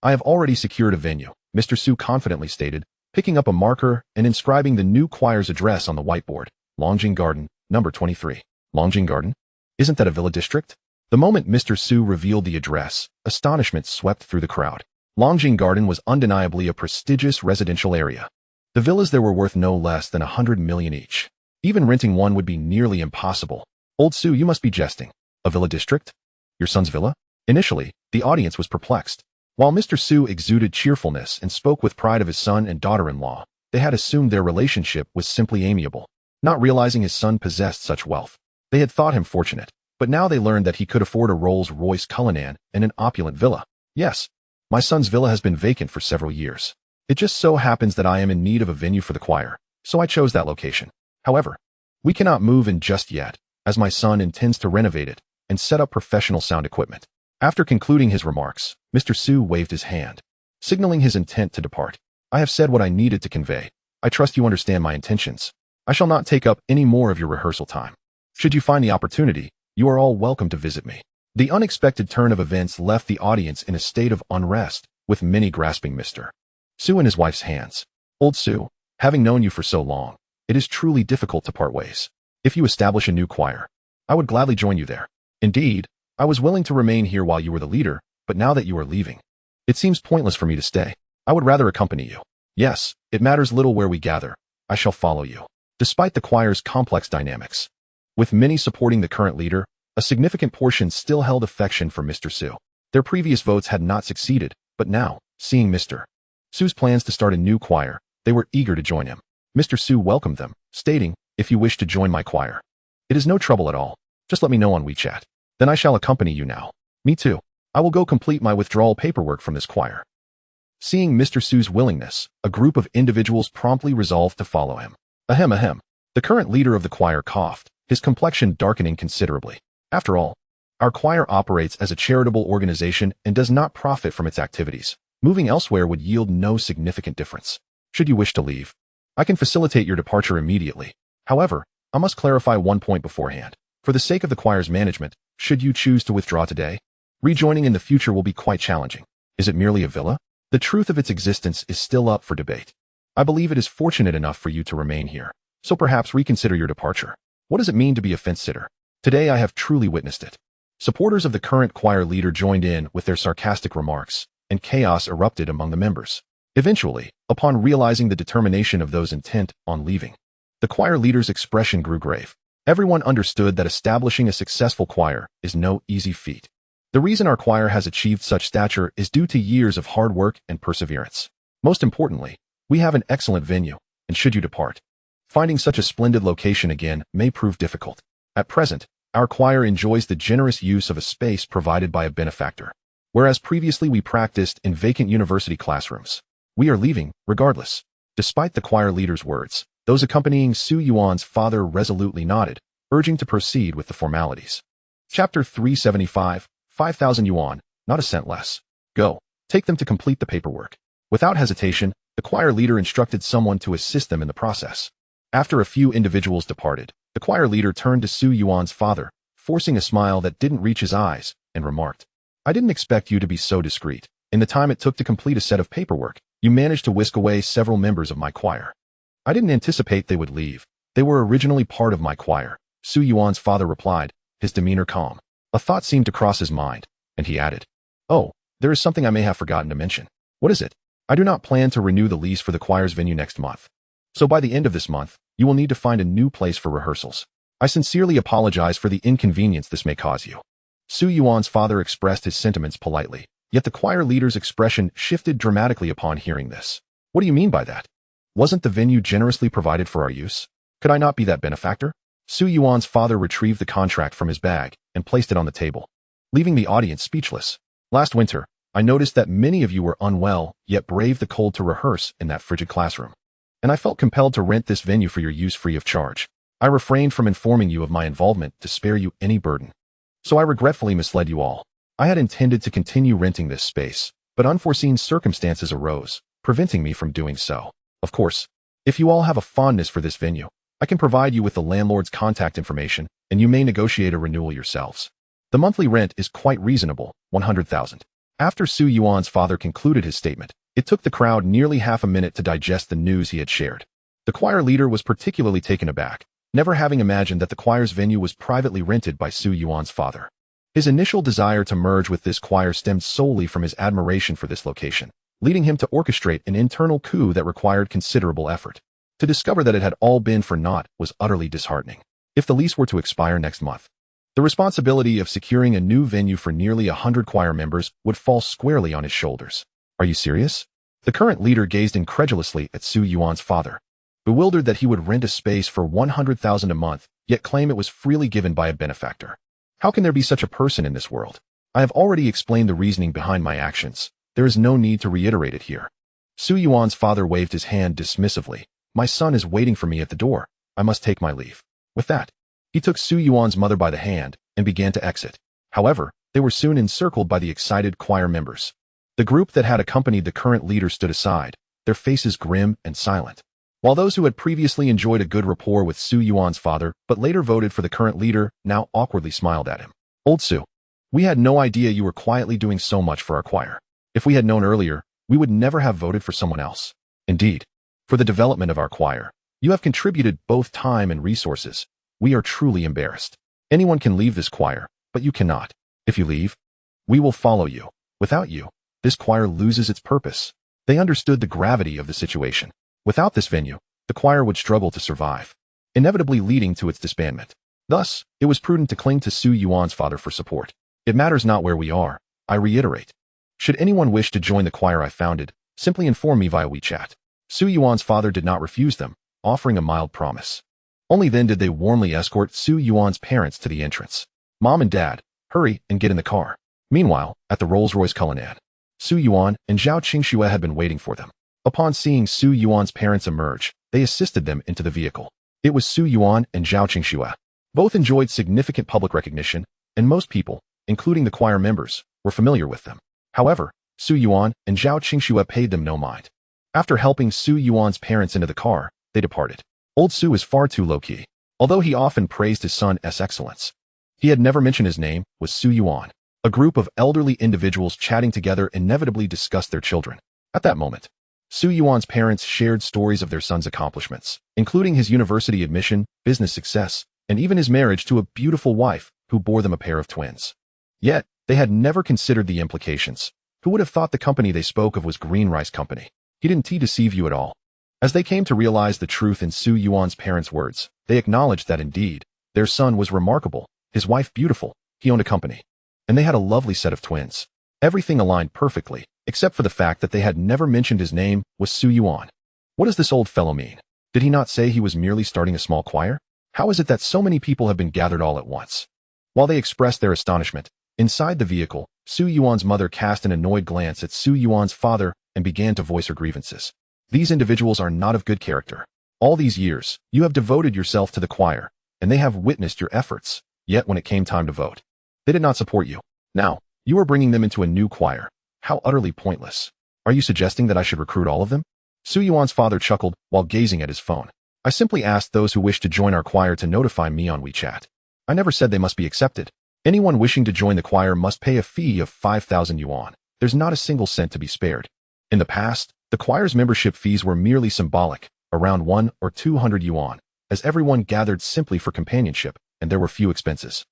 I have already secured a venue, Mr. Su confidently stated, picking up a marker and inscribing the new choir's address on the whiteboard. Longjing Garden, number 23. Longjing Garden? Isn't that a villa district? The moment Mr. Su revealed the address, astonishment swept through the crowd. Longjing Garden was undeniably a prestigious residential area. The villas there were worth no less than 100 million each. Even renting one would be nearly impossible. Old Su, you must be jesting. A villa district? Your son's villa? Initially, the audience was perplexed. While Mr. Su exuded cheerfulness and spoke with pride of his son and daughter-in-law, they had assumed their relationship was simply amiable. Not realizing his son possessed such wealth, they had thought him fortunate, but now they learned that he could afford a Rolls-Royce Cullinan and an opulent villa. Yes, my son's villa has been vacant for several years. It just so happens that I am in need of a venue for the choir, so I chose that location. However, we cannot move in just yet, as my son intends to renovate it and set up professional sound equipment. After concluding his remarks, Mr. Su waved his hand, signaling his intent to depart. I have said what I needed to convey. I trust you understand my intentions. I shall not take up any more of your rehearsal time. Should you find the opportunity, you are all welcome to visit me. The unexpected turn of events left the audience in a state of unrest, with many grasping Mr. Su in his wife's hands. Old Su, having known you for so long, it is truly difficult to part ways. If you establish a new choir, I would gladly join you there. Indeed, I was willing to remain here while you were the leader, but now that you are leaving, it seems pointless for me to stay. I would rather accompany you. Yes, it matters little where we gather. I shall follow you. Despite the choir's complex dynamics, with many supporting the current leader, a significant portion still held affection for Mr. Su. Their previous votes had not succeeded, but now, seeing Mr. Su's plans to start a new choir, they were eager to join him. Mr. Su welcomed them, stating, if you wish to join my choir, it is no trouble at all. Just let me know on WeChat. Then I shall accompany you now. Me too. I will go complete my withdrawal paperwork from this choir. Seeing Mr. Su's willingness, a group of individuals promptly resolved to follow him. Ahem ahem. The current leader of the choir coughed, his complexion darkening considerably. After all, our choir operates as a charitable organization and does not profit from its activities. Moving elsewhere would yield no significant difference. Should you wish to leave, I can facilitate your departure immediately. However, I must clarify one point beforehand. For the sake of the choir's management, should you choose to withdraw today, rejoining in the future will be quite challenging. Is it merely a villa? The truth of its existence is still up for debate. I believe it is fortunate enough for you to remain here, so perhaps reconsider your departure. What does it mean to be a fence-sitter? Today I have truly witnessed it. Supporters of the current choir leader joined in with their sarcastic remarks, and chaos erupted among the members. Eventually, upon realizing the determination of those intent on leaving, the choir leader's expression grew grave. Everyone understood that establishing a successful choir is no easy feat. The reason our choir has achieved such stature is due to years of hard work and perseverance. Most importantly, we have an excellent venue, and should you depart, finding such a splendid location again may prove difficult. At present, our choir enjoys the generous use of a space provided by a benefactor, whereas previously we practiced in vacant university classrooms. We are leaving, regardless. Despite the choir leader's words, those accompanying Su Yuan's father resolutely nodded, urging to proceed with the formalities. Chapter 375, 5,000 yuan, not a cent less. Go. Take them to complete the paperwork. Without hesitation, the choir leader instructed someone to assist them in the process. After a few individuals departed, the choir leader turned to Su Yuan's father, forcing a smile that didn't reach his eyes, and remarked, I didn't expect you to be so discreet. In the time it took to complete a set of paperwork, you managed to whisk away several members of my choir. I didn't anticipate they would leave. They were originally part of my choir, Su Yuan's father replied, his demeanor calm. A thought seemed to cross his mind, and he added, oh, there is something I may have forgotten to mention. What is it? I do not plan to renew the lease for the choir's venue next month. So by the end of this month, you will need to find a new place for rehearsals. I sincerely apologize for the inconvenience this may cause you. Su Yuan's father expressed his sentiments politely, yet the choir leader's expression shifted dramatically upon hearing this. What do you mean by that? Wasn't the venue generously provided for our use? Could I not be that benefactor? Su Yuan's father retrieved the contract from his bag and placed it on the table, leaving the audience speechless. Last winter, I noticed that many of you were unwell, yet braved the cold to rehearse in that frigid classroom. and I felt compelled to rent this venue for your use free of charge. I refrained from informing you of my involvement to spare you any burden. So I regretfully misled you all. I had intended to continue renting this space, but unforeseen circumstances arose, preventing me from doing so. Of course, if you all have a fondness for this venue, I can provide you with the landlord's contact information, and you may negotiate a renewal yourselves. The monthly rent is quite reasonable, 100,000. After Su Yuan's father concluded his statement, it took the crowd nearly half a minute to digest the news he had shared. The choir leader was particularly taken aback, never having imagined that the choir's venue was privately rented by Su Yuan's father. His initial desire to merge with this choir stemmed solely from his admiration for this location, leading him to orchestrate an internal coup that required considerable effort. To discover that it had all been for naught was utterly disheartening. If the lease were to expire next month, the responsibility of securing a new venue for nearly 100 choir members would fall squarely on his shoulders. Are you serious? The current leader gazed incredulously at Su Yuan's father, bewildered that he would rent a space for 100,000 a month, yet claim it was freely given by a benefactor. How can there be such a person in this world? I have already explained the reasoning behind my actions. There is no need to reiterate it here. Su Yuan's father waved his hand dismissively. My son is waiting for me at the door. I must take my leave. With that, he took Su Yuan's mother by the hand and began to exit. However, they were soon encircled by the excited choir members. The group that had accompanied the current leader stood aside, their faces grim and silent. While those who had previously enjoyed a good rapport with Su Yuan's father but later voted for the current leader now awkwardly smiled at him. Old Su, we had no idea you were quietly doing so much for our choir. If we had known earlier, we would never have voted for someone else. Indeed, for the development of our choir, you have contributed both time and resources. We are truly embarrassed. Anyone can leave this choir, but you cannot. If you leave, we will follow you. Without you, this choir loses its purpose. They understood the gravity of the situation. Without this venue, the choir would struggle to survive, inevitably leading to its disbandment. Thus, it was prudent to cling to Su Yuan's father for support. It matters not where we are, I reiterate. Should anyone wish to join the choir I founded, simply inform me via WeChat. Su Yuan's father did not refuse them, offering a mild promise. Only then did they warmly escort Su Yuan's parents to the entrance. Mom and Dad, hurry and get in the car. Meanwhile, at the Rolls-Royce Cullinan, Su Yuan and Zhao Qingxue had been waiting for them. Upon seeing Su Yuan's parents emerge, they assisted them into the vehicle. It was Su Yuan and Zhao Qingxue. Both enjoyed significant public recognition, and most people, including the choir members, were familiar with them. However, Su Yuan and Zhao Qingxue paid them no mind. After helping Su Yuan's parents into the car, they departed. Old Su is far too low-key. Although he often praised his son's excellence, he had never mentioned his name was Su Yuan. A group of elderly individuals chatting together inevitably discussed their children. At that moment, Su Yuan's parents shared stories of their son's accomplishments, including his university admission, business success, and even his marriage to a beautiful wife who bore them a pair of twins. Yet, they had never considered the implications. Who would have thought the company they spoke of was Green Rice Company? He didn't deceive you at all. As they came to realize the truth in Su Yuan's parents' words, they acknowledged that indeed, their son was remarkable, his wife beautiful, he owned a company, and they had a lovely set of twins. Everything aligned perfectly, except for the fact that they had never mentioned his name was Su Yuan. What does this old fellow mean? Did he not say he was merely starting a small choir? How is it that so many people have been gathered all at once? While they expressed their astonishment, inside the vehicle, Su Yuan's mother cast an annoyed glance at Su Yuan's father and began to voice her grievances. These individuals are not of good character. All these years, you have devoted yourself to the choir, and they have witnessed your efforts. Yet when it came time to vote, they did not support you. Now, you are bringing them into a new choir. How utterly pointless. Are you suggesting that I should recruit all of them? Su Yuan's father chuckled while gazing at his phone. I simply asked those who wish to join our choir to notify me on WeChat. I never said they must be accepted. Anyone wishing to join the choir must pay a fee of 5,000 yuan. There's not a single cent to be spared. In the past, the choir's membership fees were merely symbolic, around 1 or 200 yuan, as everyone gathered simply for companionship, and there were few expenses.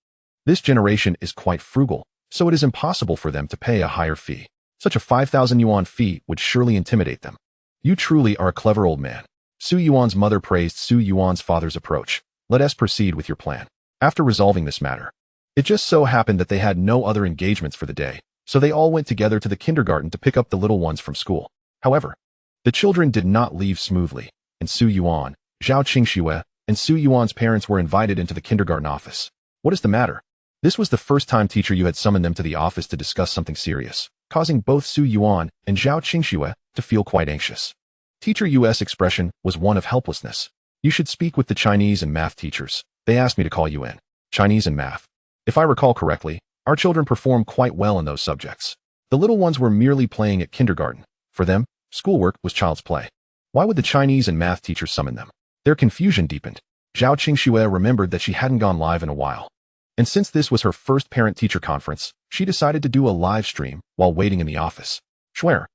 This generation is quite frugal, so it is impossible for them to pay a higher fee. Such a 5,000 yuan fee would surely intimidate them. You truly are a clever old man. Su Yuan's mother praised Su Yuan's father's approach. Let us proceed with your plan. After resolving this matter, it just so happened that they had no other engagements for the day, so they all went together to the kindergarten to pick up the little ones from school. However, the children did not leave smoothly, and Su Yuan, Zhao Qingxue, and Su Yuan's parents were invited into the kindergarten office. What is the matter? This was the first time teacher you had summoned them to the office to discuss something serious, causing both Su Yuan and Zhao Qingxue to feel quite anxious. Teacher US expression was one of helplessness. You should speak with the Chinese and math teachers. They asked me to call you in. Chinese and math. If I recall correctly, our children performed quite well in those subjects. The little ones were merely playing at kindergarten. For them, schoolwork was child's play. Why would the Chinese and math teachers summon them? Their confusion deepened. Zhao Qingxue remembered that she hadn't gone live in a while. And since this was her first parent-teacher conference, she decided to do a live stream while waiting in the office. Schwer,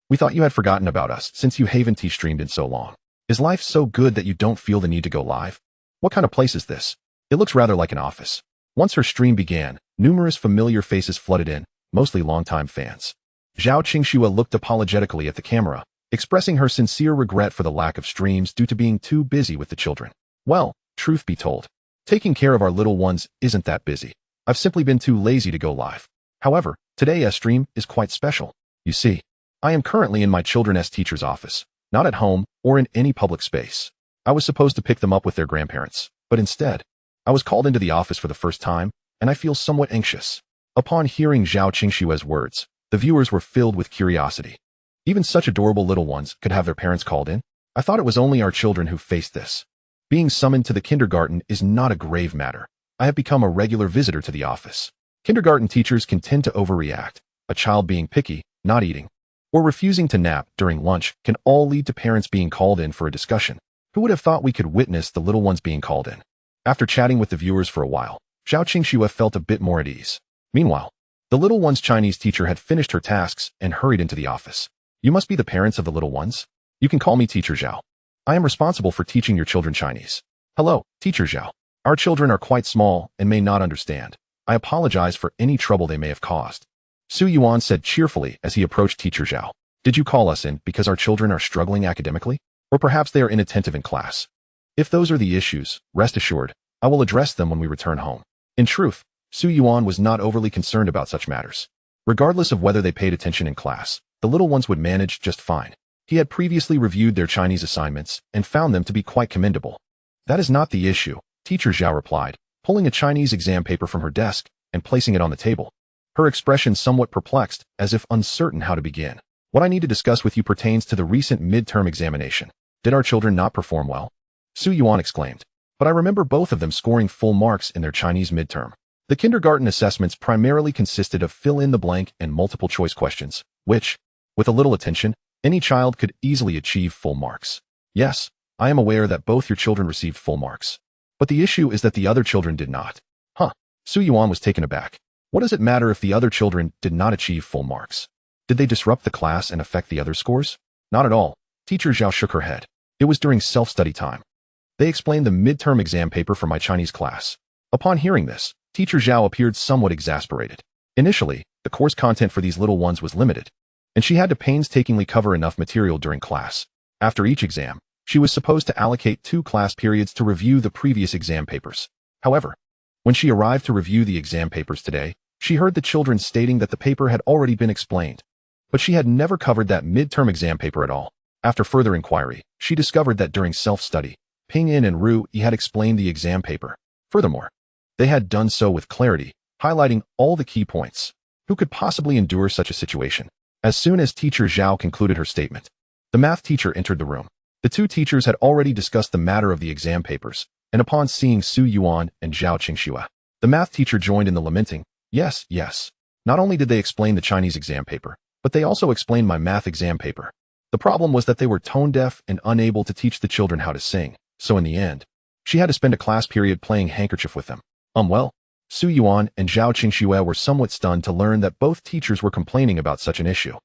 we thought you had forgotten about us since you haven't streamed in so long. Is life so good that you don't feel the need to go live? What kind of place is this? It looks rather like an office. Once her stream began, numerous familiar faces flooded in, mostly longtime fans. Zhao Qingxue looked apologetically at the camera, expressing her sincere regret for the lack of streams due to being too busy with the children. Well, truth be told, taking care of our little ones isn't that busy. I've simply been too lazy to go live. However, today's stream is quite special. You see, I am currently in my children's teacher's office, not at home or in any public space. I was supposed to pick them up with their grandparents, but instead, I was called into the office for the first time, and I feel somewhat anxious. Upon hearing Zhao Qingxue's words, the viewers were filled with curiosity. Even such adorable little ones could have their parents called in? I thought it was only our children who faced this. Being summoned to the kindergarten is not a grave matter. I have become a regular visitor to the office. Kindergarten teachers can tend to overreact. A child being picky, not eating, or refusing to nap during lunch can all lead to parents being called in for a discussion. Who would have thought we could witness the little ones being called in? After chatting with the viewers for a while, Zhao Qingxue felt a bit more at ease. Meanwhile, the little one's Chinese teacher had finished her tasks and hurried into the office. You must be the parents of the little ones? You can call me Teacher Zhao. I am responsible for teaching your children Chinese. Hello, Teacher Zhao. Our children are quite small and may not understand. I apologize for any trouble they may have caused. Su Yuan said cheerfully as he approached Teacher Zhao. Did you call us in because our children are struggling academically? Or perhaps they are inattentive in class? If those are the issues, rest assured, I will address them when we return home. In truth, Su Yuan was not overly concerned about such matters. Regardless of whether they paid attention in class, the little ones would manage just fine. He had previously reviewed their Chinese assignments and found them to be quite commendable. That is not the issue, Teacher Zhao replied, pulling a Chinese exam paper from her desk and placing it on the table. Her expression somewhat perplexed, as if uncertain how to begin. What I need to discuss with you pertains to the recent midterm examination. Did our children not perform well? Su Yuan exclaimed. But I remember both of them scoring full marks in their Chinese midterm. The kindergarten assessments primarily consisted of fill-in-the-blank and multiple-choice questions, which, with a little attention, any child could easily achieve full marks. Yes, I am aware that both your children received full marks. But the issue is that the other children did not. Huh. Su Yuan was taken aback. What does it matter if the other children did not achieve full marks? Did they disrupt the class and affect the other scores? Not at all. Teacher Zhao shook her head. It was during self-study time. They explained the midterm exam paper for my Chinese class. Upon hearing this, Teacher Zhao appeared somewhat exasperated. Initially, the course content for these little ones was limited, and she had to painstakingly cover enough material during class. After each exam, she was supposed to allocate 2 class periods to review the previous exam papers. However, when she arrived to review the exam papers today, she heard the children stating that the paper had already been explained, but she had never covered that midterm exam paper at all. After further inquiry, she discovered that during self-study, Ping Yin and Ru Yi had explained the exam paper. Furthermore, they had done so with clarity, highlighting all the key points. Who could possibly endure such a situation? As soon as Teacher Zhao concluded her statement, the math teacher entered the room. The 2 teachers had already discussed the matter of the exam papers, and upon seeing Su Yuan and Zhao Qingxue, the math teacher joined in the lamenting. Yes, yes. Not only did they explain the Chinese exam paper, but they also explained my math exam paper. The problem was that they were tone-deaf and unable to teach the children how to sing, so in the end, she had to spend a class period playing handkerchief with them. Well, Su Yuan and Zhao Qingxue were somewhat stunned to learn that both teachers were complaining about such an issue.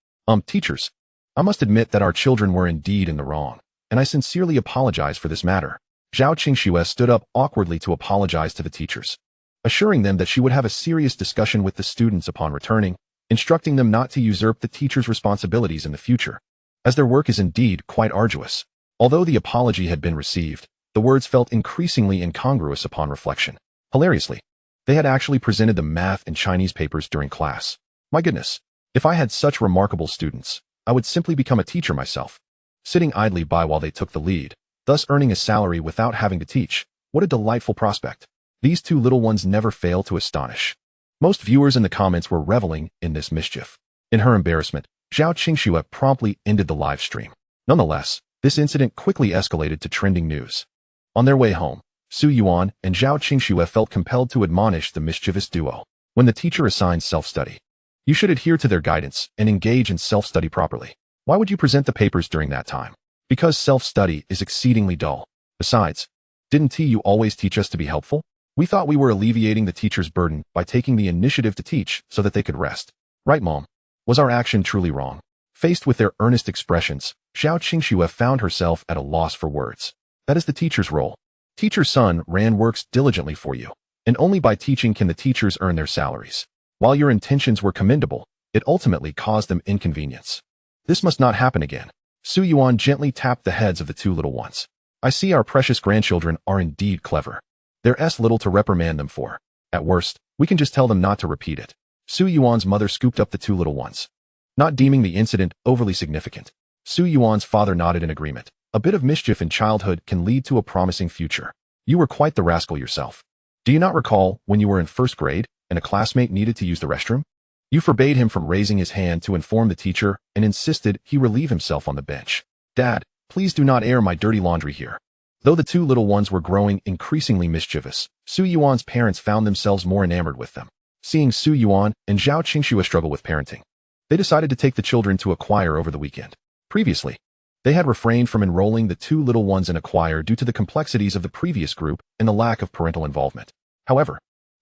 Teachers, I must admit that our children were indeed in the wrong, and I sincerely apologize for this matter. Zhao Qingxue stood up awkwardly to apologize to the teachers, assuring them that she would have a serious discussion with the students upon returning, instructing them not to usurp the teachers' responsibilities in the future, as their work is indeed quite arduous. Although the apology had been received, the words felt increasingly incongruous upon reflection. Hilariously, they had actually presented the math and Chinese papers during class. My goodness, if I had such remarkable students, I would simply become a teacher myself, sitting idly by while they took the lead, thus earning a salary without having to teach. What a delightful prospect. These 2 little ones never fail to astonish. Most viewers in the comments were reveling in this mischief. In her embarrassment, Zhao Qingxue promptly ended the live stream. Nonetheless, This incident quickly escalated to trending news. On their way home, Su Yuan and Zhao Qingxue felt compelled to admonish the mischievous duo. When the teacher assigns self-study, you should adhere to their guidance and engage in self-study properly. Why would you present the papers during that time? Because self-study is exceedingly dull. Besides, didn't you always teach us to be helpful? We thought we were alleviating the teacher's burden by taking the initiative to teach so that they could rest. Right, Mom? Was our action truly wrong? Faced with their earnest expressions, Zhao Qingxue found herself at a loss for words. That is the teacher's role. Teacher's son Ran works diligently for you, and only by teaching can the teachers earn their salaries. While your intentions were commendable, it ultimately caused them inconvenience. This must not happen again. Su Yuan gently tapped the heads of the two little ones. I see our precious grandchildren are indeed clever. There's little to reprimand them for. At worst, we can just tell them not to repeat it. Su Yuan's mother scooped up the two little ones. Not deeming the incident overly significant, Su Yuan's father nodded in agreement. A bit of mischief in childhood can lead to a promising future. You were quite the rascal yourself. Do you not recall when you were in first grade and a classmate needed to use the restroom? You forbade him from raising his hand to inform the teacher and insisted he relieve himself on the bench. Dad, please do not air my dirty laundry here. Though the two little ones were growing increasingly mischievous, Su Yuan's parents found themselves more enamored with them. Seeing Su Yuan and Zhao Qingxue struggle with parenting, they decided to take the children to a choir over the weekend. Previously, they had refrained from enrolling the two little ones in a choir due to the complexities of the previous group and the lack of parental involvement. However,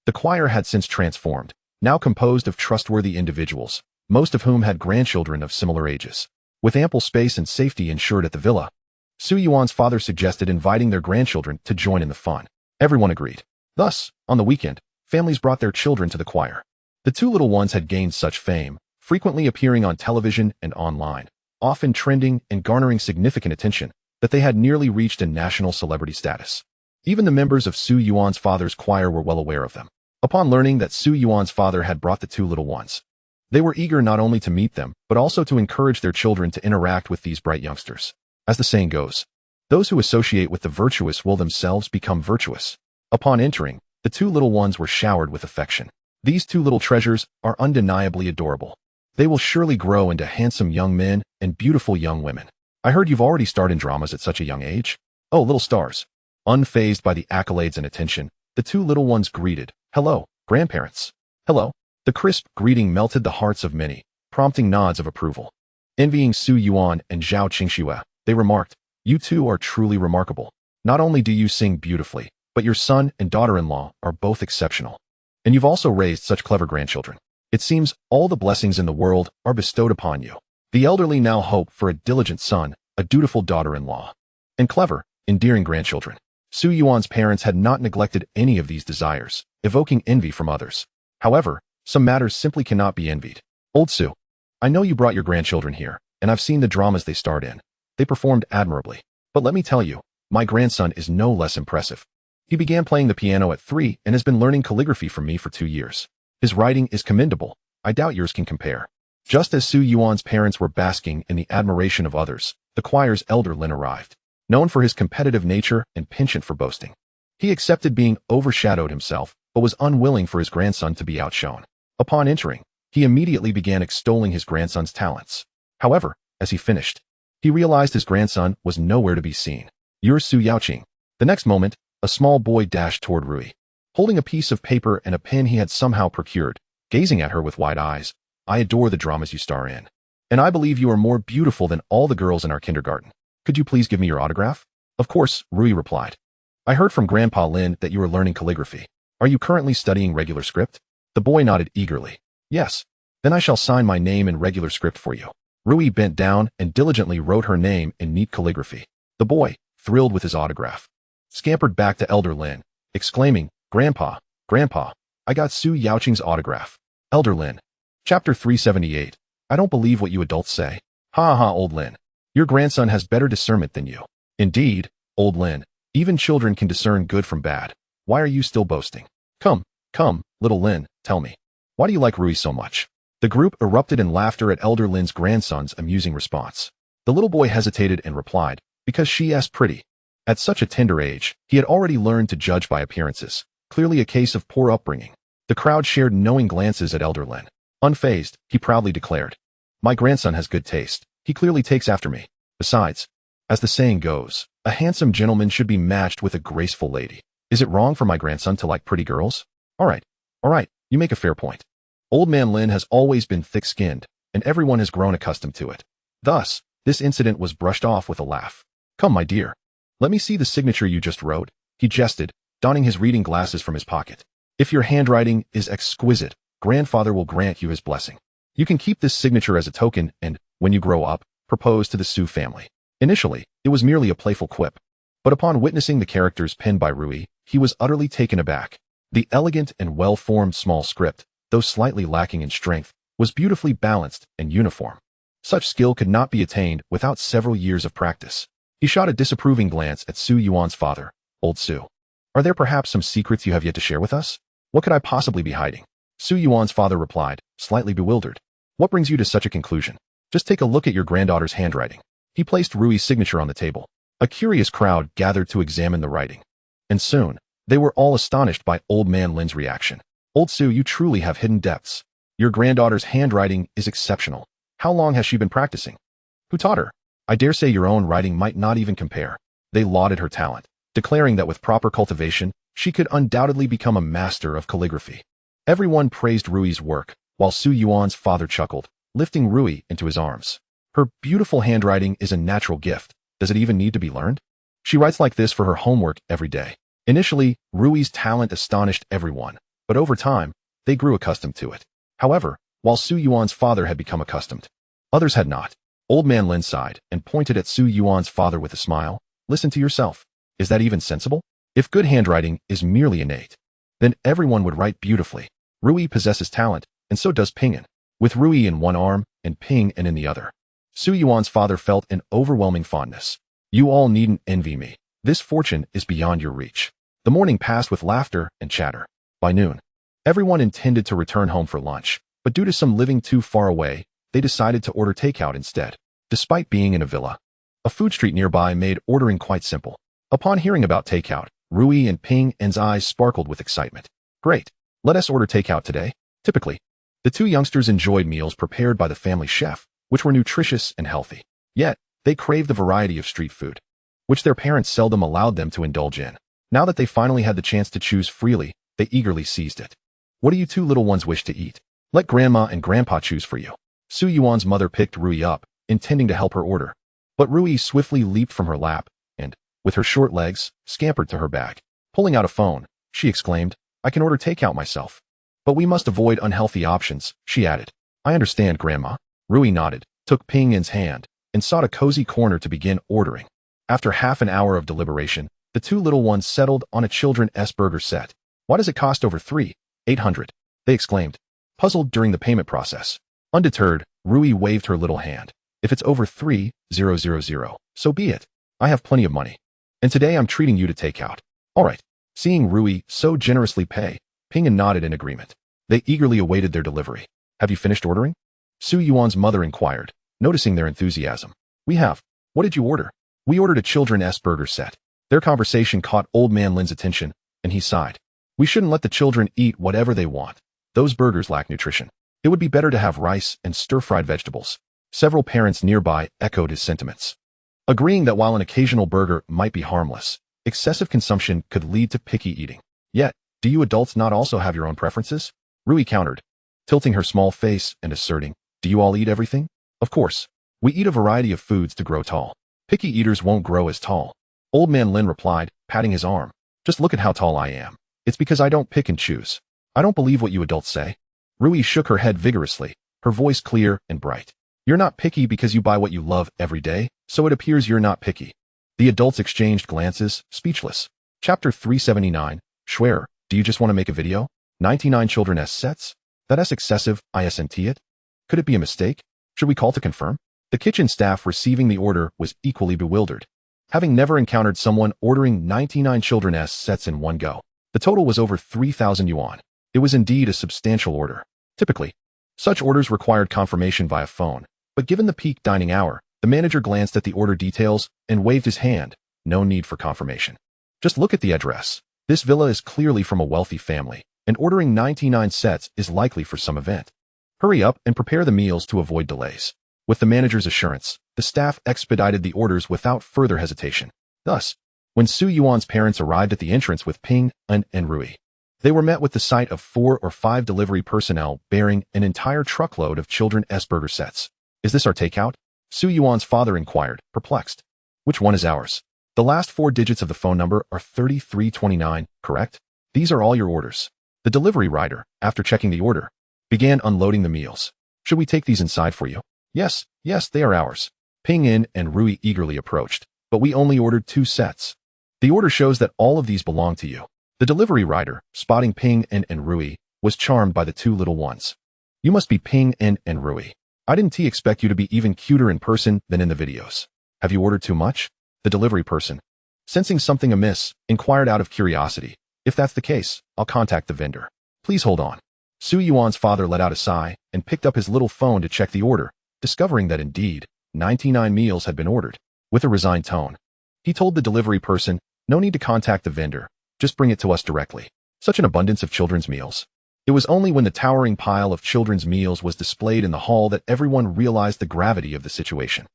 the choir had since transformed, now composed of trustworthy individuals, most of whom had grandchildren of similar ages. With ample space and safety ensured at the villa, Su Yuan's father suggested inviting their grandchildren to join in the fun. Everyone agreed. Thus, on the weekend, families brought their children to the choir. The two little ones had gained such fame, frequently appearing on television and online, often trending and garnering significant attention, that they had nearly reached a national celebrity status. Even the members of Su Yuan's father's choir were well aware of them. Upon learning that Su Yuan's father had brought the two little ones, they were eager not only to meet them, but also to encourage their children to interact with these bright youngsters. As the saying goes, those who associate with the virtuous will themselves become virtuous. Upon entering, the two little ones were showered with affection. These two little treasures are undeniably adorable. They will surely grow into handsome young men and beautiful young women. I heard you've already starred in dramas at such a young age. Oh, little stars. Unfazed by the accolades and attention, the two little ones greeted, "Hello, grandparents." "Hello." The crisp greeting melted the hearts of many, prompting nods of approval. Envying Su Yuan and Zhao Qingxue, they remarked, "You two are truly remarkable. Not only do you sing beautifully, but your son and daughter-in-law are both exceptional. And you've also raised such clever grandchildren. It seems all the blessings in the world are bestowed upon you." The elderly now hope for a diligent son, a dutiful daughter-in-law, and clever, endearing grandchildren. Su Yuan's parents had not neglected any of these desires, evoking envy from others. However, some matters simply cannot be envied. "Old Su, I know you brought your grandchildren here, and I've seen the dramas they starred in. They performed admirably. But let me tell you, my grandson is no less impressive. He began playing the piano at 3 and has been learning calligraphy from me for 2 years. His writing is commendable. I doubt yours can compare." Just as Su Yuan's parents were basking in the admiration of others, the choir's elder Lin arrived. Known for his competitive nature and penchant for boasting, he accepted being overshadowed himself, but was unwilling for his grandson to be outshone. Upon entering, he immediately began extolling his grandson's talents. However, as he finished, he realized his grandson was nowhere to be seen. "You're Su Yaoqing." The next moment, a small boy dashed toward Rui, holding a piece of paper and a pen he had somehow procured, gazing at her with wide eyes. "I adore the dramas you star in. And I believe you are more beautiful than all the girls in our kindergarten. Could you please give me your autograph?" "Of course," Rui replied. "I heard from Grandpa Lin that you are learning calligraphy. Are you currently studying regular script?" The boy nodded eagerly. "Yes. Then I shall sign my name in regular script for you." Rui bent down and diligently wrote her name in neat calligraphy. The boy, thrilled with his autograph, scampered back to Elder Lin, exclaiming, Grandpa, I got Su Yaoqing's autograph." Elder Lin. Chapter 378. I don't believe what you adults say. Ha ha, Old Lin. Your grandson has better discernment than you. Indeed, Old Lin, even children can discern good from bad. Why are you still boasting? Come, little Lin, tell me. Why do you like Rui so much? The group erupted in laughter at Elder Lin's grandson's amusing response. The little boy hesitated and replied, "Because she is pretty." At such a tender age, he had already learned to judge by appearances, clearly a case of poor upbringing. The crowd shared knowing glances at Elder Lin. Unfazed, he proudly declared, "My grandson has good taste. He clearly takes after me. Besides, As the saying goes, a handsome gentleman should be matched with a graceful lady. Is it wrong for my grandson to like pretty girls? All right, you make a fair point. Old man Lin has always been thick-skinned, and everyone has grown accustomed to it. Thus, this incident was brushed off with a laugh. Come, my dear. Let me see the signature you just wrote, he jested, donning his reading glasses from his pocket. If your handwriting is exquisite, grandfather will grant you his blessing. You can keep this signature as a token and, when you grow up, propose to the Su family. Initially, it was merely a playful quip. But upon witnessing the characters penned by Rui, he was utterly taken aback. The elegant and well-formed small script, though slightly lacking in strength, was beautifully balanced and uniform. Such skill could not be attained without several years of practice. He shot a disapproving glance at Su Yuan's father, old Su. Are there perhaps some secrets you have yet to share with us? What could I possibly be hiding? Su Yuan's father replied, slightly bewildered. What brings you to such a conclusion? Just take a look at your granddaughter's handwriting. He placed Rui's signature on the table. A curious crowd gathered to examine the writing. And soon, they were all astonished by old man Lin's reaction. Old Su, you truly have hidden depths. Your granddaughter's handwriting is exceptional. How long has she been practicing? Who taught her? I dare say your own writing might not even compare. They lauded her talent, declaring that with proper cultivation, she could undoubtedly become a master of calligraphy. Everyone praised Rui's work, while Su Yuan's father chuckled, lifting Rui into his arms. Her beautiful handwriting is a natural gift. Does it even need to be learned? She writes like this for her homework every day. Initially, Rui's talent astonished everyone, but over time, they grew accustomed to it. However, while Su Yuan's father had become accustomed, others had not. Old man Lin sighed and pointed at Su Yuan's father with a smile. Listen to yourself. Is that even sensible? If good handwriting is merely innate, then everyone would write beautifully. Rui possesses talent, and so does Ping'an, with Rui in one arm and Ping'an in the other. Su Yuan's father felt an overwhelming fondness. You all needn't envy me. This fortune is beyond your reach. The morning passed with laughter and chatter. By noon, everyone intended to return home for lunch, but due to some living too far away, they decided to order takeout instead. Despite being in a villa, a food street nearby made ordering quite simple. Upon hearing about takeout, Rui and Ping'an's eyes sparkled with excitement. Great, let us order takeout today. Typically, the two youngsters enjoyed meals prepared by the family chef, which were nutritious and healthy. Yet, they craved the variety of street food, which their parents seldom allowed them to indulge in. Now that they finally had the chance to choose freely, they eagerly seized it. What do you two little ones wish to eat? Let Grandma and Grandpa choose for you. Su Yuan's mother picked Rui up, intending to help her order. But Rui swiftly leaped from her lap and, with her short legs, scampered to her bag. Pulling out a phone, she exclaimed, I can order takeout myself. But we must avoid unhealthy options, she added. I understand, Grandma. Rui nodded, took Ping'an's hand, and sought a cozy corner to begin ordering. After half an hour of deliberation, the two little ones settled on a children's burger set. Why does it cost over $3,800? They exclaimed, puzzled during the payment process. Undeterred, Rui waved her little hand. If it's over $3,000, so be it. I have plenty of money. And today I'm treating you to takeout. All right. Seeing Rui so generously pay, Ping'an nodded in agreement. They eagerly awaited their delivery. Have you finished ordering? Su Yuan's mother inquired, noticing their enthusiasm. We have. What did you order? We ordered a children's burger set. Their conversation caught old man Lin's attention, and he sighed. We shouldn't let the children eat whatever they want. Those burgers lack nutrition. It would be better to have rice and stir-fried vegetables. Several parents nearby echoed his sentiments, agreeing that while an occasional burger might be harmless, excessive consumption could lead to picky eating. Yet, do you adults not also have your own preferences? Rui countered, tilting her small face and asserting, do you all eat everything? Of course. We eat a variety of foods to grow tall. Picky eaters won't grow as tall. Old man Lin replied, patting his arm. Just look at how tall I am. It's because I don't pick and choose. I don't believe what you adults say. Rui shook her head vigorously, her voice clear and bright. You're not picky because you buy what you love every day, so it appears you're not picky. The adults exchanged glances, speechless. Chapter 379, Schwerer, do you just want to make a video? 99 children's sets? That's excessive, isn't it? Could it be a mistake? Should we call to confirm? The kitchen staff receiving the order was equally bewildered, having never encountered someone ordering 99 children's sets in one go. The total was over 3,000 yuan. It was indeed a substantial order. Typically, such orders required confirmation via phone, but given the peak dining hour, the manager glanced at the order details and waved his hand. No need for confirmation. Just look at the address. This villa is clearly from a wealthy family, and ordering 99 sets is likely for some event. Hurry up and prepare the meals to avoid delays. With the manager's assurance, the the staff expedited the orders without further hesitation. Thus, when Su Yuan's parents arrived at the entrance with Ping and Rui, they were met with the sight of 4 or 5 delivery personnel bearing an entire truckload of children's burger sets. Is this our takeout? Su Yuan's father inquired, perplexed. Which one is ours? The last 4 digits of the phone number are 3329, correct? These are all your orders. The delivery rider, after checking the order, began unloading the meals. Should we take these inside for you? Yes, they are ours. Ping and Rui eagerly approached, but we only ordered 2 sets. The order shows that all of these belong to you. The delivery rider, spotting Ping and Rui, was charmed by the 2 little ones. You must be Ping and Rui. I didn't expect you to be even cuter in person than in the videos. Have you ordered too much? The delivery person, sensing something amiss, inquired out of curiosity. If that's the case, I'll contact the vendor. Please hold on. Su Yuan's father let out a sigh and picked up his little phone to check the order, discovering that indeed, 99 meals had been ordered. With a resigned tone, he told the delivery person, no need to contact the vendor, just bring it to us directly. Such an abundance of children's meals. It was only when the towering pile of children's meals was displayed in the hall that everyone realized the gravity of the situation.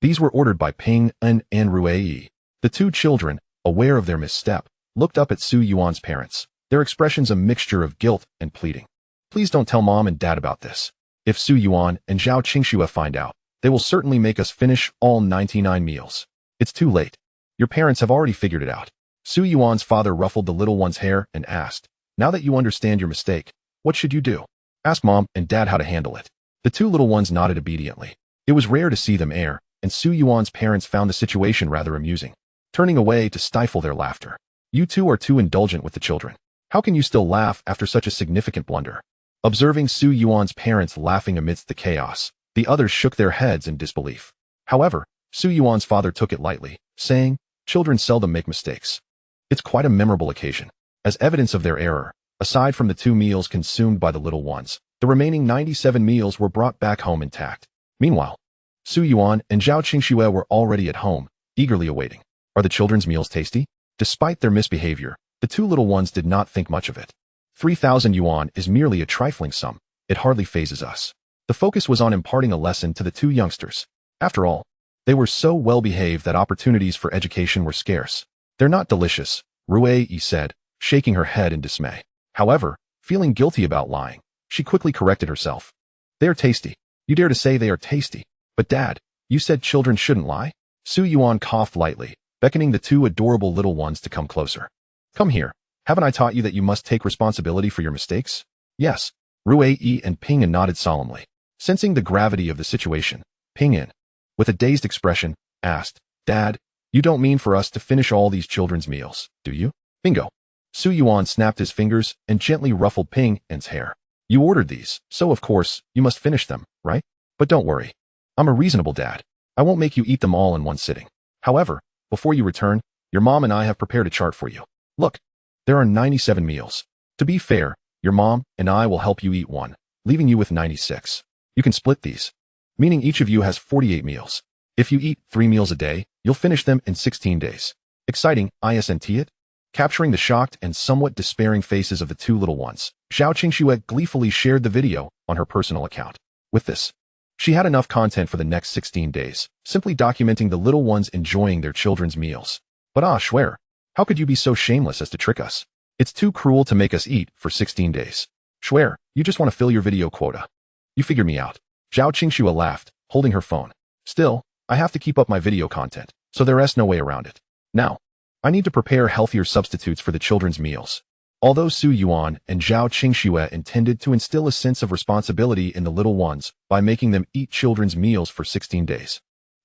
These were ordered by Ping and Rui. The 2 children, aware of their misstep, looked up at Su Yuan's parents, their expressions a mixture of guilt and pleading. Please don't tell Mom and Dad about this. If Su Yuan and Zhao Qingxue find out, they will certainly make us finish all 99 meals. It's too late. Your parents have already figured it out. Su Yuan's father ruffled the little one's hair and asked, now that you understand your mistake, what should you do? Ask Mom and Dad how to handle it. The 2 little ones nodded obediently. It was rare to see them err, and Su Yuan's parents found the situation rather amusing, turning away to stifle their laughter. You 2 are too indulgent with the children. How can you still laugh after such a significant blunder? Observing Su Yuan's parents laughing amidst the chaos, the others shook their heads in disbelief. However, Su Yuan's father took it lightly, saying, children seldom make mistakes. It's quite a memorable occasion. As evidence of their error, aside from the 2 meals consumed by the little ones, the remaining 97 meals were brought back home intact. Meanwhile, Su Yuan and Zhao Qingxue were already at home, eagerly awaiting. Are the children's meals tasty? Despite their misbehavior, the 2 little ones did not think much of it. 3,000 yuan is merely a trifling sum. It hardly phases us. The focus was on imparting a lesson to the 2 youngsters. After all, they were so well-behaved that opportunities for education were scarce. They're not delicious, Rui said, shaking her head in dismay. However, feeling guilty about lying, she quickly corrected herself. They are tasty. You dare to say they are tasty. But Dad, you said children shouldn't lie? Su Yuan coughed lightly, beckoning the 2 adorable little ones to come closer. Come here. Haven't I taught you that you must take responsibility for your mistakes? Yes. Rui and Ping nodded solemnly. Sensing the gravity of the situation, Ping, with a dazed expression, asked, Dad, you don't mean for us to finish all these children's meals, do you? Bingo. Su Yuan snapped his fingers and gently ruffled Ping's hair. You ordered these, so of course, you must finish them, right? But don't worry. I'm a reasonable dad. I won't make you eat them all in one sitting. However, before you return, your mom and I have prepared a chart for you. Look, there are 97 meals. To be fair, your mom and I will help you eat one, leaving you with 96. You can split these, meaning each of you has 48 meals. If you eat 3 meals a day, you'll finish them in 16 days. Exciting, isn't it? Capturing the shocked and somewhat despairing faces of the 2 little ones, Zhao Qingxue gleefully shared the video on her personal account. With this, she had enough content for the next 16 days, simply documenting the little ones enjoying their children's meals. But Schwer, how could you be so shameless as to trick us? It's too cruel to make us eat for 16 days. Schwer, you just want to fill your video quota. You figure me out. Zhao Qingxue laughed, holding her phone. Still, I have to keep up my video content, so there's no way around it. Now, I need to prepare healthier substitutes for the children's meals. Although Su Yuan and Zhao Qingxue intended to instill a sense of responsibility in the little ones by making them eat children's meals for 16 days,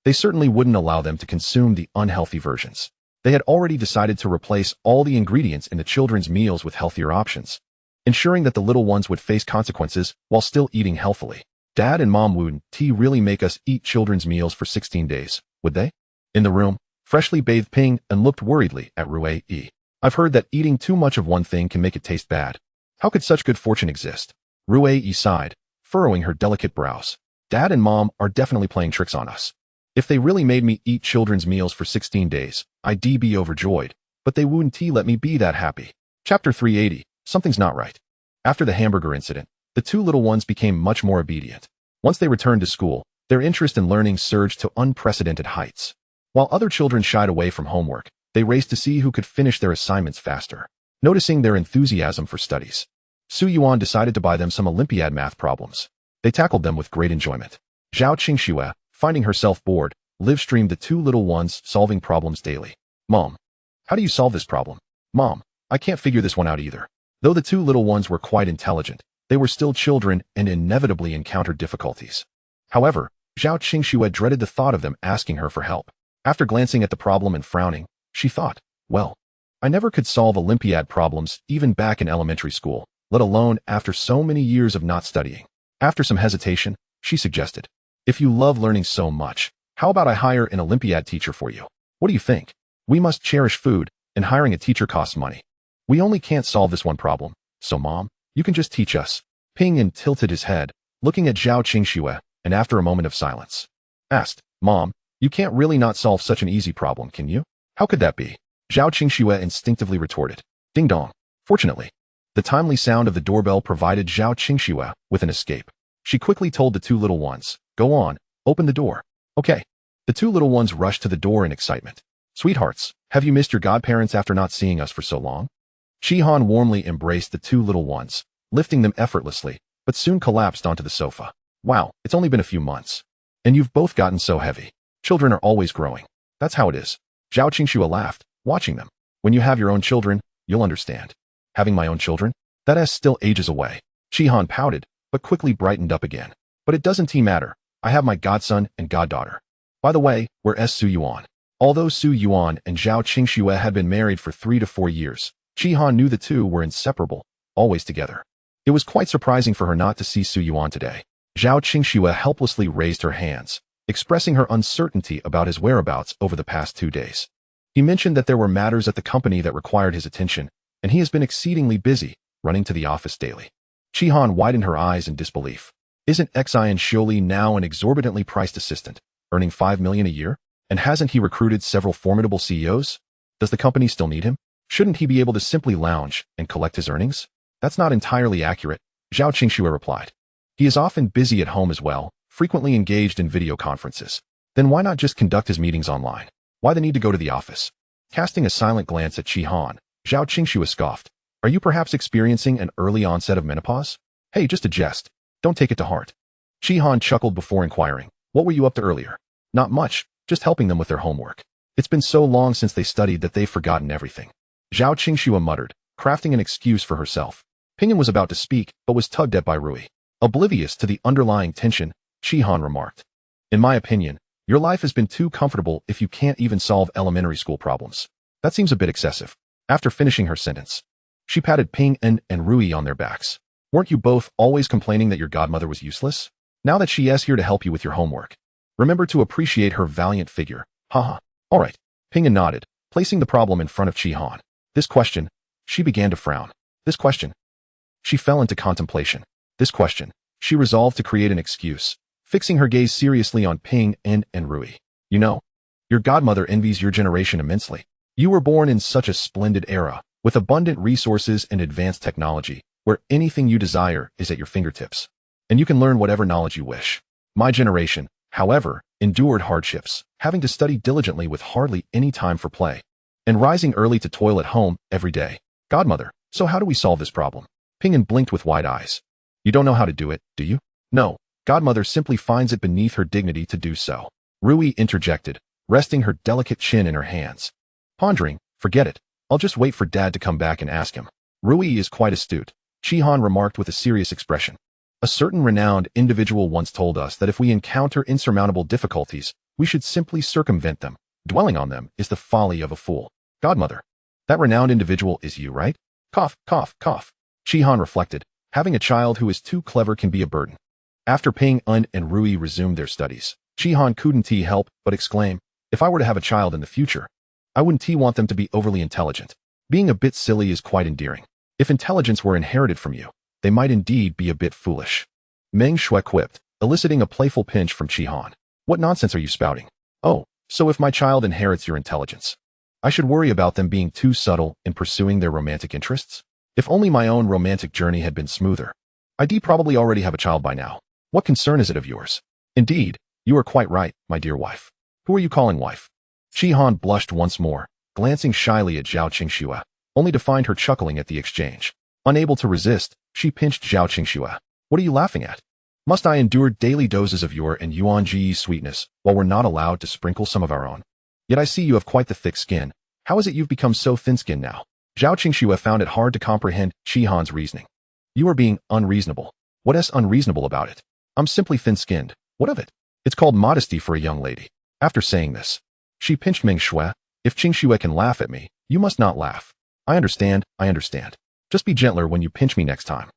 they certainly wouldn't allow them to consume the unhealthy versions. They had already decided to replace all the ingredients in the children's meals with healthier options, ensuring that the little ones would face consequences while still eating healthily. Dad and Mom wouldn't really make us eat children's meals for 16 days, would they? In the room, freshly bathed Ping looked worriedly at Rui. I've heard that eating too much of one thing can make it taste bad. How could such good fortune exist? Rui sighed, furrowing her delicate brows. Dad and Mom are definitely playing tricks on us. If they really made me eat children's meals for 16 days, I'd be overjoyed, but they wouldn't let me be that happy. Chapter 380, Something's Not Right. After the hamburger incident, the 2 little ones became much more obedient. Once they returned to school, Their interest in learning surged to unprecedented heights. While other children shied away from homework, they raced to see who could finish their assignments faster. Noticing their enthusiasm for studies, Su Yuan decided to buy them some Olympiad math problems. They tackled them with great enjoyment. Zhao Qingxue, finding herself bored, live-streamed the two little ones solving problems daily. Mom, how do you solve this problem? Mom, I can't figure this one out either. Though the two little ones were quite intelligent, they were still children and inevitably encountered difficulties. However, Zhao Qingxue dreaded the thought of them asking her for help. After glancing at the problem and frowning, she thought, well, I never could solve Olympiad problems even back in elementary school, let alone after so many years of not studying. After some hesitation, she suggested, if you love learning so much, how about I hire an Olympiad teacher for you? What do you think? We must cherish food, and hiring a teacher costs money. We only can't solve this one problem, so Mom, you can just teach us. Ping tilted his head, looking at Zhao Qingxue, and after a moment of silence, asked, Mom, you can't really not solve such an easy problem, can you? How could that be? Zhao Qingxue instinctively retorted, ding dong. Fortunately, the timely sound of the doorbell provided Zhao Qingxue with an escape. She quickly told the two little ones, go on, open the door. Okay. The two little ones rushed to the door in excitement. Sweethearts, have you missed your godparents after not seeing us for so long? Shihan warmly embraced the two little ones, lifting them effortlessly, but soon collapsed onto the sofa. Wow, it's only been a few months. And you've both gotten so heavy. Children are always growing. That's how it is. Zhao Qingxue laughed, watching them. When you have your own children, you'll understand. Having my own children? That is still ages away. Shihan pouted, but quickly brightened up again. But it doesn't matter. I have my godson and goddaughter. By the way, where's Su Yuan? Although Su Yuan and Zhao Qingxue had been married for 3 to 4 years, Shihan knew the two were inseparable, always together. It was quite surprising for her not to see Su Yuan today. Zhao Qingxue helplessly raised her hands, expressing her uncertainty about his whereabouts over the past 2 days. He mentioned that there were matters at the company that required his attention, and he has been exceedingly busy, running to the office daily. Shihan widened her eyes in disbelief. Isn't Xian Xiuli now an exorbitantly priced assistant, earning 5 million a year? And hasn't he recruited several formidable CEOs? Does the company still need him? Shouldn't he be able to simply lounge and collect his earnings? That's not entirely accurate, Zhao Qingxue replied. He is often busy at home as well, frequently engaged in video conferences. Then why not just conduct his meetings online? Why the need to go to the office? Casting a silent glance at Shihan, Zhao Qingxue scoffed. Are you perhaps experiencing an early onset of menopause? Hey, just a jest. Don't take it to heart. Shihan chuckled before inquiring, what were you up to earlier? Not much, just helping them with their homework. It's been so long since they studied that they've forgotten everything. Zhao Qingxue muttered, crafting an excuse for herself. Pinyin was about to speak, but was tugged at by Rui. Oblivious to the underlying tension, Shihan remarked, in my opinion, your life has been too comfortable if you can't even solve elementary school problems. That seems a bit excessive. After finishing her sentence, she patted Pinyin and Rui on their backs. Weren't you both always complaining that your godmother was useless? Now that she is here to help you with your homework, remember to appreciate her valiant figure. Haha. All right. Pinyin nodded, placing the problem in front of Shihan. This question, she began to frown. This question. She fell into contemplation. This question. She resolved to create an excuse, fixing her gaze seriously on Pinyin and Rui. You know, your godmother envies your generation immensely. You were born in such a splendid era, with abundant resources and advanced technology, where anything you desire is at your fingertips. And you can learn whatever knowledge you wish. My generation, however, endured hardships, having to study diligently with hardly any time for play, and rising early to toil at home every day. Godmother, so how do we solve this problem? Pinyin blinked with wide eyes. You don't know how to do it, do you? No, Godmother simply finds it beneath her dignity to do so. Rui interjected, resting her delicate chin in her hands. Pondering, forget it. I'll just wait for Dad to come back and ask him. Rui is quite astute, Shihan remarked with a serious expression. A certain renowned individual once told us that if we encounter insurmountable difficulties, we should simply circumvent them. Dwelling on them is the folly of a fool. Godmother, that renowned individual is you, right? Cough, cough, cough. Shihan reflected, having a child who is too clever can be a burden. After Pinyin and Rui resumed their studies, Shihan couldn't help but exclaim, if I were to have a child in the future, I wouldn't want them to be overly intelligent. Being a bit silly is quite endearing. If intelligence were inherited from you, they might indeed be a bit foolish. Meng Shui quipped, eliciting a playful pinch from Shihan. What nonsense are you spouting? Oh, so if my child inherits your intelligence, I should worry about them being too subtle in pursuing their romantic interests? If only my own romantic journey had been smoother. I'd probably already have a child by now. What concern is it of yours? Indeed, You are quite right, my dear wife. Who are you calling wife? Qi blushed once more, glancing shyly at Zhao Qingxue, only to find her chuckling at the exchange. Unable to resist, she pinched Zhao Qingxue. What are you laughing at? Must I endure daily doses of your and Yuanji's sweetness, while we're not allowed to sprinkle some of our own? Yet I see you have quite the thick skin. How is it you've become so thin-skinned now? Zhao Qingxue found it hard to comprehend Qi reasoning. You are being unreasonable. What is unreasonable about it? I'm simply thin-skinned. What of it? It's called modesty for a young lady. After saying this, she pinched Meng Shui. If Qingxue can laugh at me, you must not laugh. I understand. Just be gentler when you pinch me next time.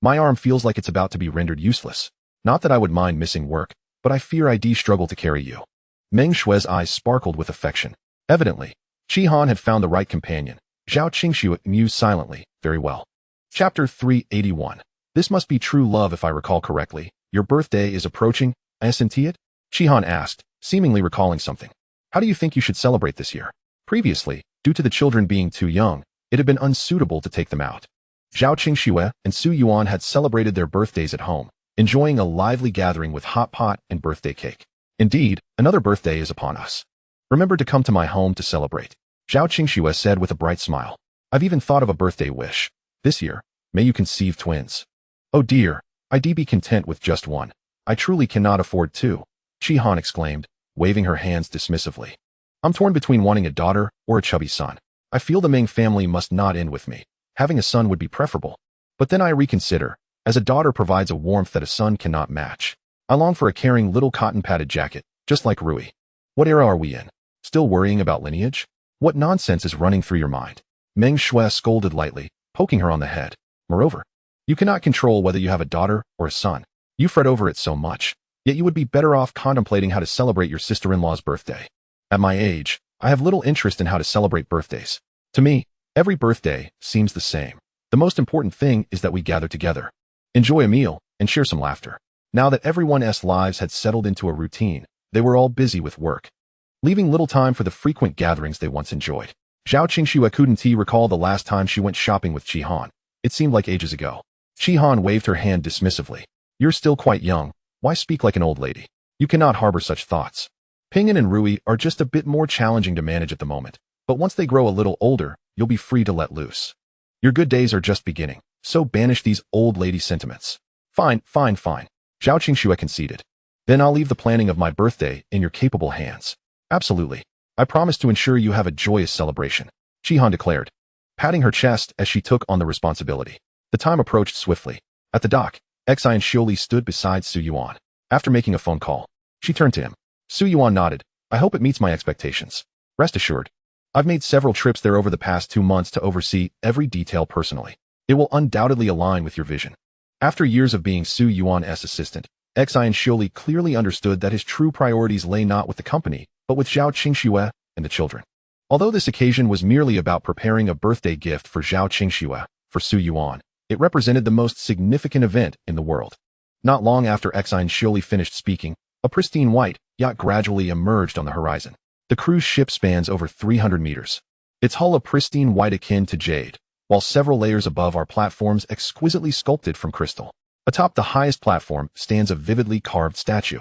My arm feels like it's about to be rendered useless. Not that I would mind missing work, but I fear I'd struggle to carry you. Meng Shui's eyes sparkled with affection. Evidently, Qi had found the right companion. Zhao Qingxue mused silently. Very well. Chapter 381. This must be true love if I recall correctly. Your birthday is approaching, isn't it? Qi asked, seemingly recalling something. How do you think you should celebrate this year? Previously, due to the children being too young, it had been unsuitable to take them out. Zhao Qingxue and Su Yuan had celebrated their birthdays at home, enjoying a lively gathering with hot pot and birthday cake. Indeed, another birthday is upon us. Remember to come to my home to celebrate, Zhao Qingxue said with a bright smile. I've even thought of a birthday wish. This year, may you conceive twins. Oh dear, I'd be content with just one. I truly cannot afford two, Qi exclaimed, waving her hands dismissively. I'm torn between wanting a daughter or a chubby son. I feel the Ming family must not end with me. Having a son would be preferable. But then I reconsider, as a daughter provides a warmth that a son cannot match. I long for a caring little cotton-padded jacket, just like Rui. What era are we in? Still worrying about lineage? What nonsense is running through your mind? Meng Shui scolded lightly, poking her on the head. Moreover, you cannot control whether you have a daughter or a son. You fret over it so much, yet you would be better off contemplating how to celebrate your sister-in-law's birthday. At my age, I have little interest in how to celebrate birthdays. To me, every birthday seems the same. The most important thing is that we gather together, enjoy a meal, and share some laughter. Now that everyone's lives had settled into a routine, they were all busy with work, leaving little time for the frequent gatherings they once enjoyed. Zhao Qingxue couldn't recall the last time she went shopping with Qi. It seemed like ages ago. Qi waved her hand dismissively. You're still quite young. Why speak like an old lady? You cannot harbor such thoughts. Ping'an and Rui are just a bit more challenging to manage at the moment, but once they grow a little older, you'll be free to let loose. Your good days are just beginning, so banish these old lady sentiments. Fine. Zhao Qingxue conceded. Then I'll leave the planning of my birthday in your capable hands. Absolutely. I promise to ensure you have a joyous celebration, Qi declared, patting her chest as she took on the responsibility. The time approached swiftly. At the dock, Xi and Shioli stood beside Su Yuan. After making a phone call, she turned to him. Su Yuan nodded. I hope it meets my expectations. Rest assured, I've made several trips there over the past 2 months to oversee every detail personally. It will undoubtedly align with your vision. After years of being Su Yuan's assistant, Xi and Shioli clearly understood that his true priorities lay not with the company, but with Zhao Qingxue and the children. Although this occasion was merely about preparing a birthday gift for Zhao Qingxue, for Su Yuan, it represented the most significant event in the world. Not long after Xi and Shioli finished speaking, a pristine white yacht gradually emerged on the horizon. The cruise ship spans over 300 meters. Its hull a pristine white akin to jade, while several layers above are platforms exquisitely sculpted from crystal. Atop the highest platform stands a vividly carved statue,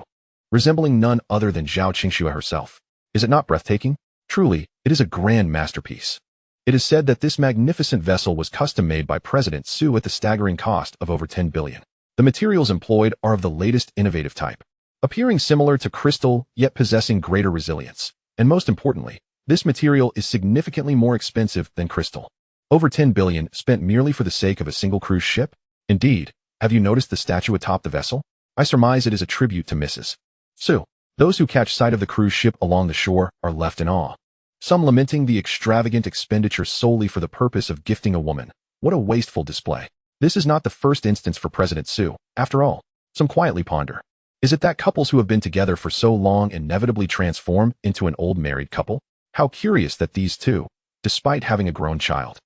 resembling none other than Zhao Qingxue herself. Is it not breathtaking? Truly, it is a grand masterpiece. It is said that this magnificent vessel was custom-made by President Su at the staggering cost of over 10 billion. The materials employed are of the latest innovative type, appearing similar to crystal yet possessing greater resilience. And most importantly, this material is significantly more expensive than crystal. Over 10 billion spent merely for the sake of a single cruise ship? Indeed, have you noticed the statue atop the vessel? I surmise it is a tribute to Mrs. Su. Those who catch sight of the cruise ship along the shore are left in awe, some lamenting the extravagant expenditure solely for the purpose of gifting a woman. What a wasteful display. This is not the first instance for President Su, after all. Some quietly ponder. Is it that couples who have been together for so long inevitably transform into an old married couple? How curious that these two, despite having a grown child,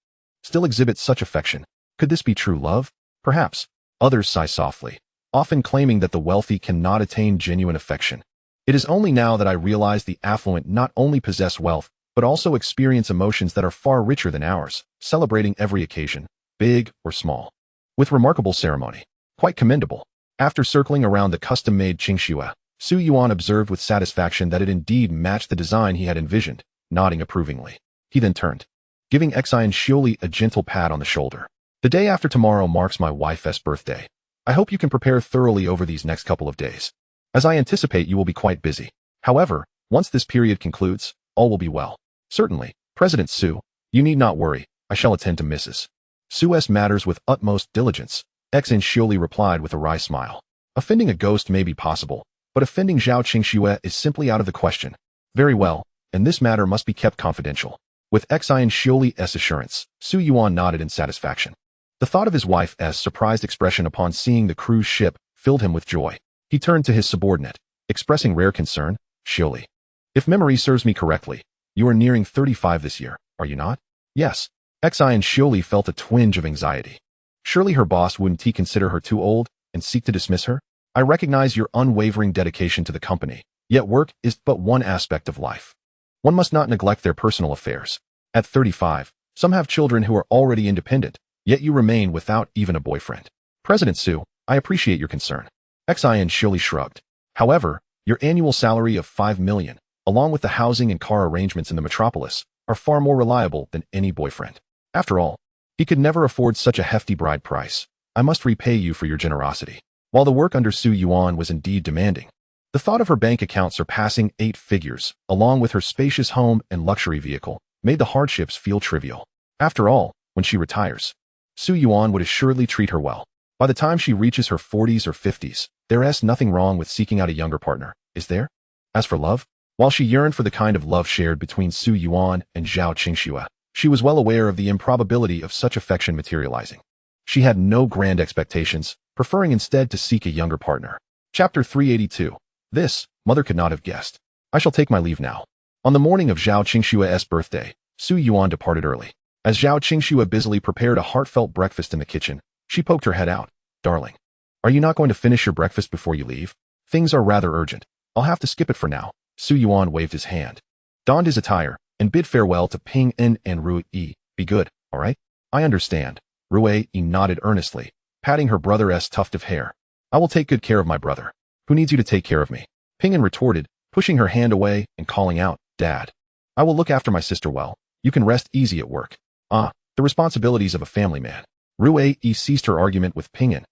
still exhibit such affection. Could this be true love? Perhaps. Others sigh softly, often claiming that the wealthy cannot attain genuine affection. It is only now that I realize the affluent not only possess wealth, but also experience emotions that are far richer than ours, celebrating every occasion, big or small, with remarkable ceremony. Quite commendable. After circling around the custom-made Qingxue, Su Yuan observed with satisfaction that it indeed matched the design he had envisioned, nodding approvingly. He then turned, giving Xianxiuli a gentle pat on the shoulder. The day after tomorrow marks my wife's birthday. I hope you can prepare thoroughly over these next couple of days, as I anticipate you will be quite busy. However, once this period concludes, all will be well. Certainly, President Su, you need not worry, I shall attend to Mrs. Su's matters with utmost diligence, Xianxiuli replied with a wry smile. Offending a ghost may be possible, but offending Zhao Qingxue is simply out of the question. Very well, and this matter must be kept confidential. With Xianxiuli's assurance, Su Yuan nodded in satisfaction. The thought of his wife's surprised expression upon seeing the cruise ship filled him with joy. He turned to his subordinate, expressing rare concern. Xiuli, if memory serves me correctly, you are nearing 35 this year, are you not? Yes. Xianxiuli felt a twinge of anxiety. Surely her boss wouldn't he consider her too old and seek to dismiss her? I recognize your unwavering dedication to the company, yet work is but one aspect of life. One must not neglect their personal affairs. At 35, some have children who are already independent, yet you remain without even a boyfriend. President Su, I appreciate your concern. Xianxiuli shrugged. However, your annual salary of 5 million, along with the housing and car arrangements in the metropolis, are far more reliable than any boyfriend. After all, he could never afford such a hefty bride price. I must repay you for your generosity. While the work under Su Yuan was indeed demanding, the thought of her bank account surpassing 8 figures, along with her spacious home and luxury vehicle, made the hardships feel trivial. After all, when she retires, Su Yuan would assuredly treat her well. By the time she reaches her 40s or 50s, there is nothing wrong with seeking out a younger partner, is there? As for love, while she yearned for the kind of love shared between Su Yuan and Zhao Qingxue, she was well aware of the improbability of such affection materializing. She had no grand expectations, preferring instead to seek a younger partner. Chapter 382. This, mother could not have guessed. I shall take my leave now. On the morning of Zhao Qingxue's birthday, Su Yuan departed early. As Zhao Qingxue busily prepared a heartfelt breakfast in the kitchen, she poked her head out. Darling, are you not going to finish your breakfast before you leave? Things are rather urgent. I'll have to skip it for now. Su Yuan waved his hand, donned his attire, and bid farewell to Ping En and Rui Yi. Be good, all right? I understand. Rui Yi nodded earnestly, patting her brother's tuft of hair. I will take good care of my brother. Who needs you to take care of me? Ping En retorted, pushing her hand away and calling out, Dad. I will look after my sister well. You can rest easy at work. The responsibilities of a family man. Rui Yi ceased her argument with Ping En,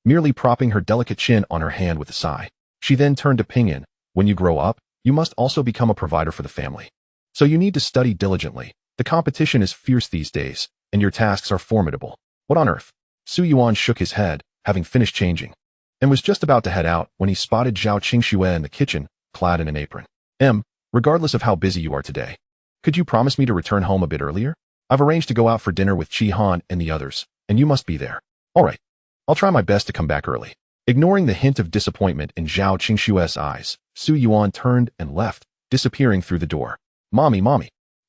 merely propping her delicate chin on her hand with a sigh. She then turned to Ping En. When you grow up, you must also become a provider for the family. So you need to study diligently. The competition is fierce these days, and your tasks are formidable. What on earth? Su Yuan shook his head, having finished changing, and was just about to head out when he spotted Zhao Qingxue in the kitchen, clad in an apron. Regardless of how busy you are today, could you promise me to return home a bit earlier? I've arranged to go out for dinner with Qi Han and the others, and you must be there. All right. I'll try my best to come back early. Ignoring the hint of disappointment in Zhao Qingxue's eyes, Su Yuan turned and left, disappearing through the door. Mommy,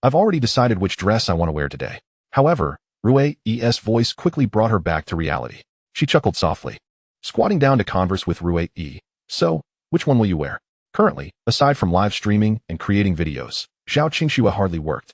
I've already decided which dress I want to wear today. However, Rui's voice quickly brought her back to reality. She chuckled softly, squatting down to converse with Rui. So, which one will you wear? Currently, aside from live streaming and creating videos, Zhao Qingxue hardly worked,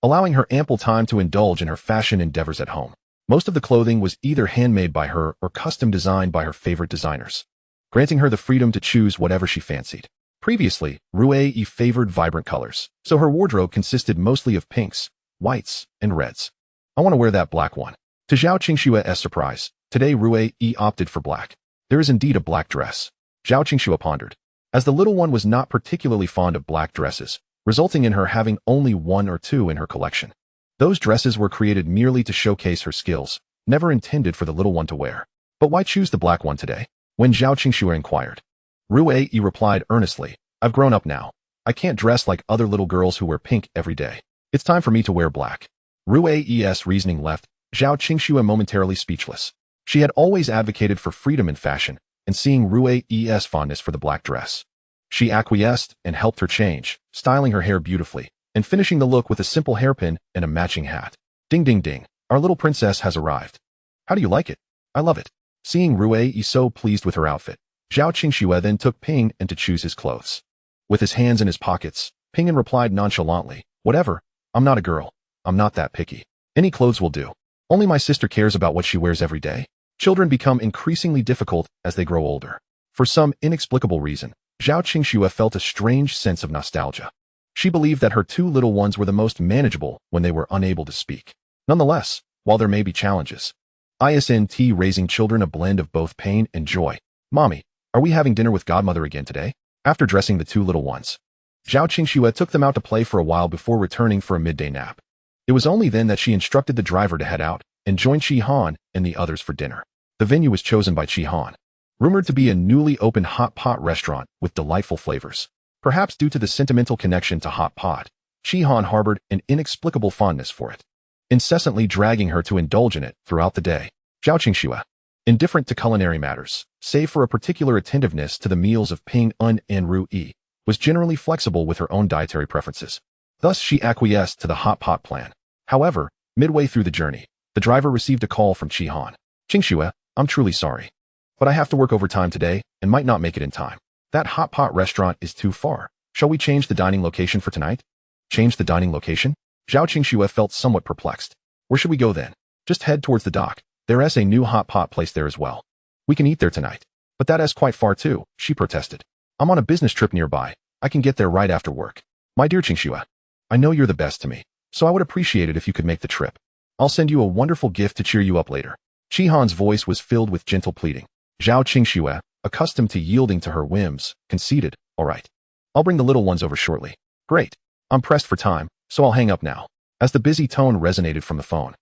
allowing her ample time to indulge in her fashion endeavors at home. Most of the clothing was either handmade by her or custom designed by her favorite designers, granting her the freedom to choose whatever she fancied. Previously, Rui favored vibrant colors, so her wardrobe consisted mostly of pinks, whites, and reds. I want to wear that black one. To Zhao Qingxue's surprise, today Rui opted for black. There is indeed a black dress. Zhao Qingxue pondered, as the little one was not particularly fond of black dresses, resulting in her having only 1 or 2 in her collection. Those dresses were created merely to showcase her skills, never intended for the little one to wear. But why choose the black one today? When Zhao Qingxue inquired, Rui replied earnestly, I've grown up now. I can't dress like other little girls who wear pink every day. It's time for me to wear black. Rui's reasoning left Zhao Qingxue momentarily speechless. She had always advocated for freedom in fashion, and seeing Rui's fondness for the black dress, she acquiesced and helped her change, styling her hair beautifully, and finishing the look with a simple hairpin and a matching hat. Ding ding ding, our little princess has arrived. How do you like it? I love it. Seeing Rui so pleased with her outfit, Zhao Qingxue then took Ping En to choose his clothes. With his hands in his pockets, Ping En replied nonchalantly, whatever, I'm not a girl. I'm not that picky. Any clothes will do. Only my sister cares about what she wears every day. Children become increasingly difficult as they grow older. For some inexplicable reason, Zhao Qingxue felt a strange sense of nostalgia. She believed that her two little ones were the most manageable when they were unable to speak. Nonetheless, while there may be challenges, isn't raising children a blend of both pain and joy. Mommy, are we having dinner with Godmother again today? After dressing the two little ones, Zhao Qingxue took them out to play for a while before returning for a midday nap. It was only then that she instructed the driver to head out and join Qi Han and the others for dinner. The venue was chosen by Qi Han, rumored to be a newly opened hot pot restaurant with delightful flavors. Perhaps due to the sentimental connection to hot pot, Qi Han harbored an inexplicable fondness for it, incessantly dragging her to indulge in it throughout the day. Zhao Qingxue, indifferent to culinary matters, save for a particular attentiveness to the meals of Ping Un and Ru Yi, was generally flexible with her own dietary preferences. Thus, she acquiesced to the hot pot plan. However, midway through the journey, the driver received a call from Qi Han. Qingxue, I'm truly sorry, but I have to work overtime today and might not make it in time. That hot pot restaurant is too far. Shall we change the dining location for tonight? Change the dining location? Zhao Qingxue felt somewhat perplexed. Where should we go then? Just head towards the dock. There's a new hot pot place there as well. We can eat there tonight. But that is quite far too, she protested. I'm on a business trip nearby. I can get there right after work. My dear Qingxue, I know you're the best to me, so I would appreciate it if you could make the trip. I'll send you a wonderful gift to cheer you up later. Qi Han's voice was filled with gentle pleading. Zhao Qingxue, accustomed to yielding to her whims, conceded, all right. I'll bring the little ones over shortly. Great. I'm pressed for time, so I'll hang up now. As the busy tone resonated from the phone,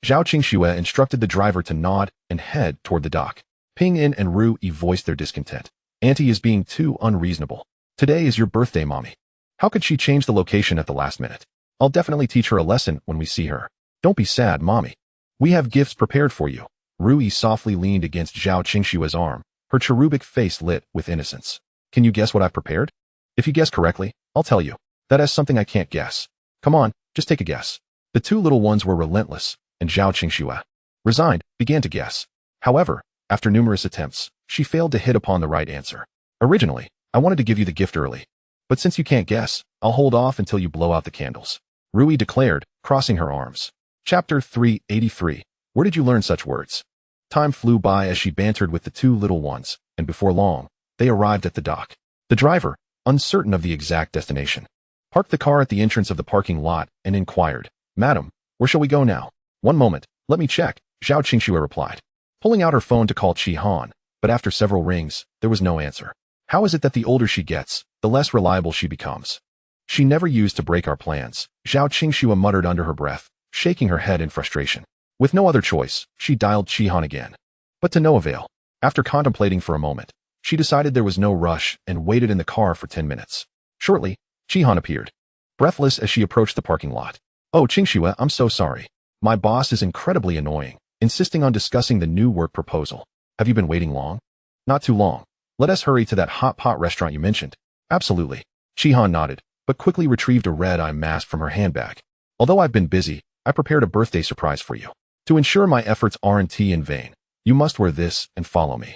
Zhao Qingxue instructed the driver to nod and head toward the dock. Ping In and Ru Yi voiced their discontent. Auntie is being too unreasonable. Today is your birthday, Mommy. How could she change the location at the last minute? I'll definitely teach her a lesson when we see her. Don't be sad, Mommy. We have gifts prepared for you. Ru Yi softly leaned against Zhao Qingxue's arm, her cherubic face lit with innocence. Can you guess what I've prepared? If you guess correctly, I'll tell you. That is something I can't guess. Come on, just take a guess. The two little ones were relentless, and Zhao Qingxue, resigned, began to guess. However, after numerous attempts, she failed to hit upon the right answer. Originally, I wanted to give you the gift early, but since you can't guess, I'll hold off until you blow out the candles. Ru Yi declared, crossing her arms. Chapter 383. Where did you learn such words? Time flew by as she bantered with the two little ones, and before long, they arrived at the dock. The driver, uncertain of the exact destination, parked the car at the entrance of the parking lot and inquired, Madam, where shall we go now? One moment, let me check, Zhao Qingxue replied, pulling out her phone to call Qi Han, but after several rings, there was no answer. How is it that the older she gets, the less reliable she becomes? She never used to break our plans, Zhao Qingxue muttered under her breath, shaking her head in frustration. With no other choice, she dialed Qi Han again. But to no avail. After contemplating for a moment, she decided there was no rush and waited in the car for 10 minutes. Shortly, Qi Han appeared, breathless as she approached the parking lot. Oh, Qingxue, I'm so sorry. My boss is incredibly annoying, insisting on discussing the new work proposal. Have you been waiting long? Not too long. Let us hurry to that hot pot restaurant you mentioned. Absolutely. Qi Han nodded, but quickly retrieved a red-eye mask from her handbag. Although I've been busy, I prepared a birthday surprise for you. To ensure my efforts aren't in vain, you must wear this and follow me.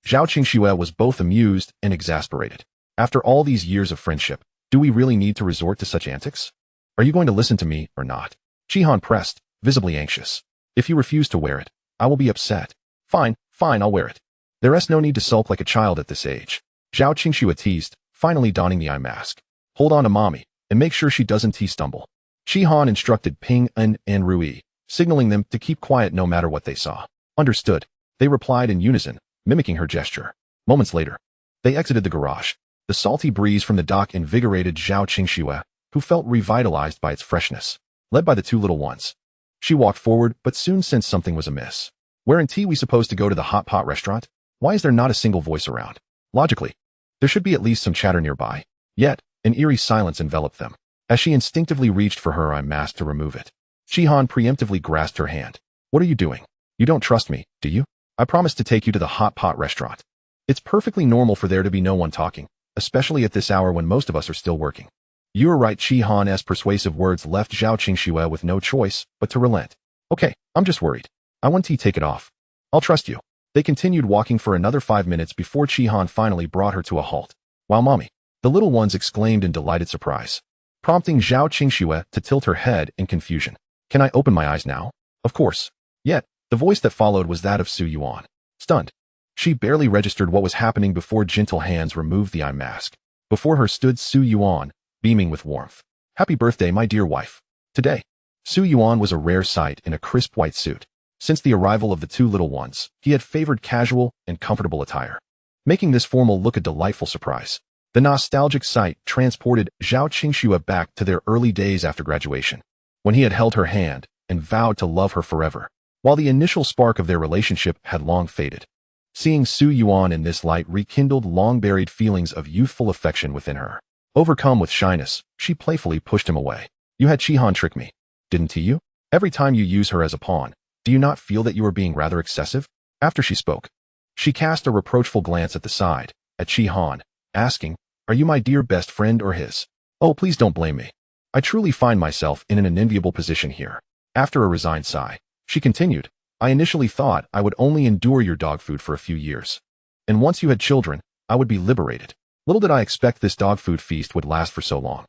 Zhao Qingxue was both amused and exasperated. After all these years of friendship, do we really need to resort to such antics? Are you going to listen to me or not? Qi Han pressed, visibly anxious. If you refuse to wear it, I will be upset. Fine, I'll wear it. There is no need to sulk like a child at this age. Zhao Qingxue teased, finally donning the eye mask. Hold on to Mommy, and make sure she doesn't stumble. Qi Han instructed Ping Un and Ru Yi, signaling them to keep quiet no matter what they saw. Understood. They replied in unison, mimicking her gesture. Moments later, they exited the garage. The salty breeze from the dock invigorated Zhao Qingxue, who felt revitalized by its freshness. Led by the two little ones, she walked forward but soon sensed something was amiss. Weren't we supposed to go to the hot pot restaurant? Why is there not a single voice around? Logically, there should be at least some chatter nearby. Yet, an eerie silence enveloped them. As she instinctively reached for her eye mask to remove it, Qi Han preemptively grasped her hand. What are you doing? You don't trust me, do you? I promised to take you to the hot pot restaurant. It's perfectly normal for there to be no one talking, especially at this hour when most of us are still working. You're right. Qi Han's persuasive words left Zhao Qingxue with no choice but to relent. Okay, I'm just worried. I want to take it off. I'll trust you. They continued walking for another 5 minutes before Qi Han finally brought her to a halt. Wow, Mommy! The little ones exclaimed in delighted surprise, prompting Zhao Qingxue to tilt her head in confusion. Can I open my eyes now? Of course. Yet, the voice that followed was that of Su Yuan. Stunned, She barely registered what was happening before gentle hands removed the eye mask. Before her stood Su Yuan, beaming with warmth. Happy birthday, my dear wife. Today, Su Yuan was a rare sight in a crisp white suit. Since the arrival of the two little ones, he had favored casual and comfortable attire, making this formal look a delightful surprise. The nostalgic sight transported Zhao Qingxue back to their early days after graduation, when he had held her hand and vowed to love her forever, while the initial spark of their relationship had long faded. Seeing Su Yuan in this light rekindled long-buried feelings of youthful affection within her. Overcome with shyness, she playfully pushed him away. You had Shihan trick me, didn't you? Every time you use her as a pawn, do you not feel that you are being rather excessive? After she spoke, she cast a reproachful glance at the side, at Shihan, asking, are you my dear best friend or his? Oh, please don't blame me. I truly find myself in an enviable position here. After a resigned sigh, she continued, I initially thought I would only endure your dog food for a few years. And once you had children, I would be liberated. Little did I expect this dog food feast would last for so long.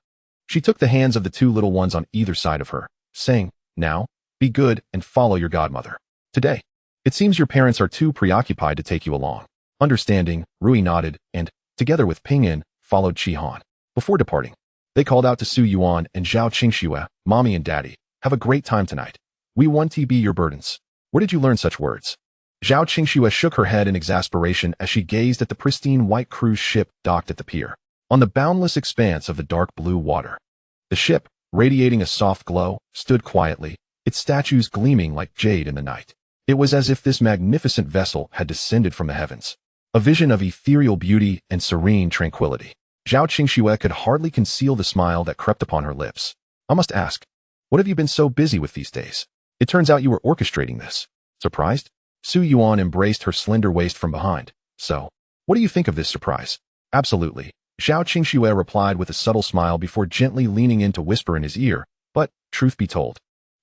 She took the hands of the two little ones on either side of her, saying, now, be good and follow your godmother. Today, it seems your parents are too preoccupied to take you along. Understanding, Rui nodded, and, together with Pingyan, followed Shihan. Before departing, they called out to Su Yuan and Zhao Qingxue, Mommy and Daddy, have a great time tonight. We want to be your burdens. Where did you learn such words? Zhao Qingxue shook her head in exasperation as she gazed at the pristine white cruise ship docked at the pier, on the boundless expanse of the dark blue water. The ship, radiating a soft glow, stood quietly, its statues gleaming like jade in the night. It was as if this magnificent vessel had descended from the heavens, a vision of ethereal beauty and serene tranquility. Zhao Qingxue could hardly conceal the smile that crept upon her lips. I must ask, what have you been so busy with these days? It turns out you were orchestrating this. Surprised? Su Yuan embraced her slender waist from behind. So, what do you think of this surprise? Absolutely. Zhao Qingxue replied with a subtle smile before gently leaning in to whisper in his ear, but, truth be told,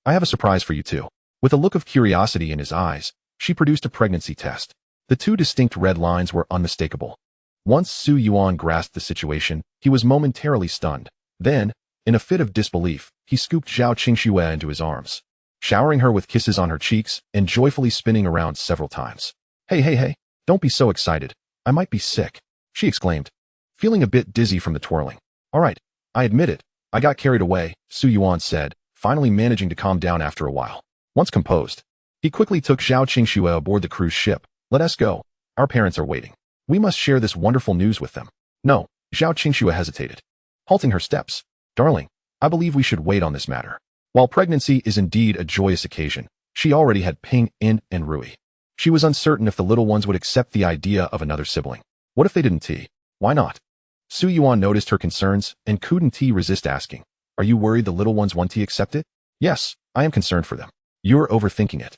I have a surprise for you too. With a look of curiosity in his eyes, she produced a pregnancy test. The two distinct red lines were unmistakable. Once Su Yuan grasped the situation, he was momentarily stunned. Then, in a fit of disbelief, he scooped Zhao Qingxue into his arms, showering her with kisses on her cheeks and joyfully spinning around several times. Hey, don't be so excited. I might be sick, she exclaimed, feeling a bit dizzy from the twirling. All right, I admit it. I got carried away, Su Yuan said, finally managing to calm down after a while. Once composed, he quickly took Zhao Qingxue aboard the cruise ship. Let us go. Our parents are waiting. We must share this wonderful news with them. No, Zhao Qingxue hesitated, halting her steps. Darling, I believe we should wait on this matter. While pregnancy is indeed a joyous occasion, she already had Pingyan and Rui. She was uncertain if the little ones would accept the idea of another sibling. What if they didn't? Why not? Su Yuan noticed her concerns and couldn't resist asking, are you worried the little ones won't accept it? Yes, I am concerned for them. You're overthinking it.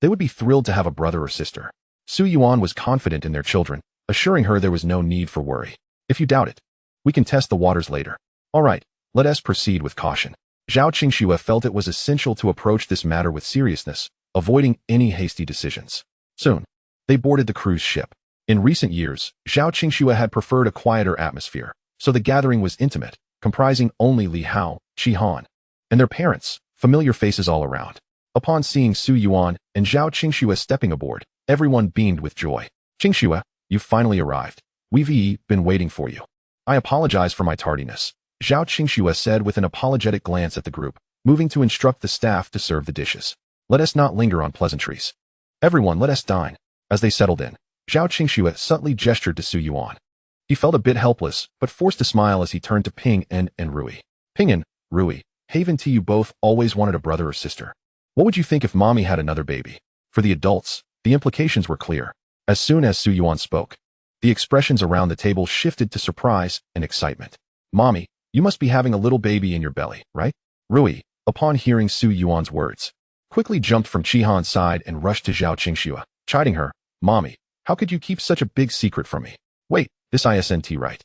They would be thrilled to have a brother or sister. Su Yuan was confident in their children, assuring her there was no need for worry. If you doubt it, we can test the waters later. All right, let us proceed with caution. Zhao Qingxue felt it was essential to approach this matter with seriousness, avoiding any hasty decisions. Soon, they boarded the cruise ship. In recent years, Zhao Qingxue had preferred a quieter atmosphere, so the gathering was intimate, comprising only Li Hao, Shihan, and their parents, familiar faces all around. Upon seeing Su Yuan and Zhao Qingxue stepping aboard, everyone beamed with joy. Qingxue, you've finally arrived. We've been waiting for you. I apologize for my tardiness, Zhao Qingxue said with an apologetic glance at the group, moving to instruct the staff to serve the dishes. Let us not linger on pleasantries. Everyone, let us dine. As they settled in, Zhao Qingxue subtly gestured to Su Yuan. He felt a bit helpless, but forced a smile as he turned to Pingyan and Rui. Pingyan, Rui, haven't you both always wanted a brother or sister? What would you think if mommy had another baby? For the adults, the implications were clear. As soon as Su Yuan spoke, the expressions around the table shifted to surprise and excitement. Mommy, you must be having a little baby in your belly, right? Rui, upon hearing Su Yuan's words, quickly jumped from Shihan's side and rushed to Zhao Qingxue, chiding her. Mommy, how could you keep such a big secret from me? Wait, this isn't right.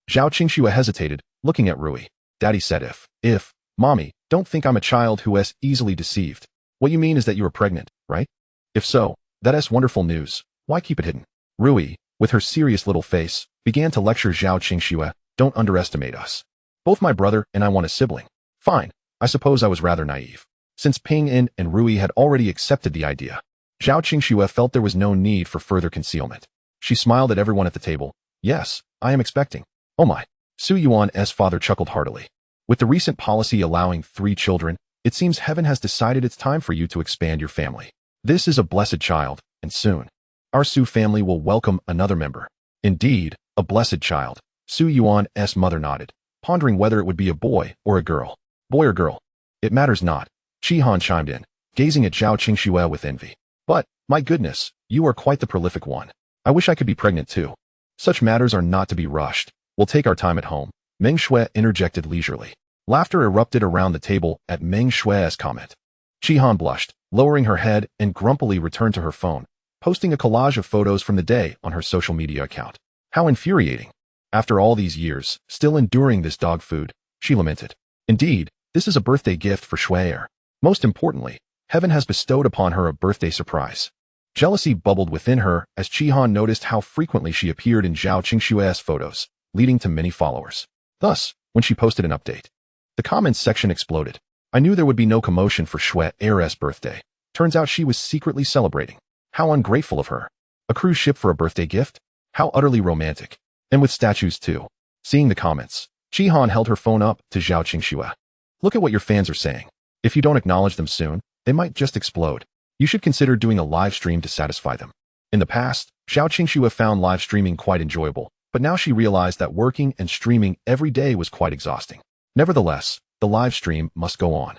Zhao Qingxue hesitated, looking at Rui. Daddy said if, Mommy, don't think I'm a child who is easily deceived. What you mean is that you are pregnant, right? If so, that's wonderful news. Why keep it hidden? Rui, with her serious little face, began to lecture Zhao Qingxue. Don't underestimate us. Both my brother and I want a sibling. Fine, I suppose I was rather naive. Since Pingyan and Rui had already accepted the idea, Zhao Qingxue felt there was no need for further concealment. She smiled at everyone at the table. Yes, I am expecting. Oh my. Su Yuan's father chuckled heartily. With the recent policy allowing 3 children, it seems heaven has decided it's time for you to expand your family. This is a blessed child, and soon, our Su family will welcome another member. Indeed, a blessed child. Su Yuan's mother nodded, pondering whether it would be a boy or a girl. Boy or girl? It matters not. Qihan chimed in, gazing at Zhao Qingxue with envy. But, my goodness, you are quite the prolific one. I wish I could be pregnant too. Such matters are not to be rushed. We'll take our time at home. Meng Shui interjected leisurely. Laughter erupted around the table at Meng Shui's comment. Qihan blushed, lowering her head and grumpily returned to her phone, posting a collage of photos from the day on her social media account. How infuriating. After all these years, still enduring this dog food, she lamented. Indeed, this is a birthday gift for Shui'er. Most importantly, heaven has bestowed upon her a birthday surprise. Jealousy bubbled within her as Qihan noticed how frequently she appeared in Zhao Qingxue's photos, leading to many followers. Thus, when she posted an update, the comments section exploded. I knew there would be no commotion for Shui'er's birthday. Turns out she was secretly celebrating. How ungrateful of her. A cruise ship for a birthday gift? How utterly romantic. And with statues too. Seeing the comments, Qihan held her phone up to Zhao Qingxue. Look at what your fans are saying. If you don't acknowledge them soon, they might just explode. You should consider doing a live stream to satisfy them. In the past, Zhao Qingxue found live streaming quite enjoyable, but now she realized that working and streaming every day was quite exhausting. Nevertheless, the live stream must go on,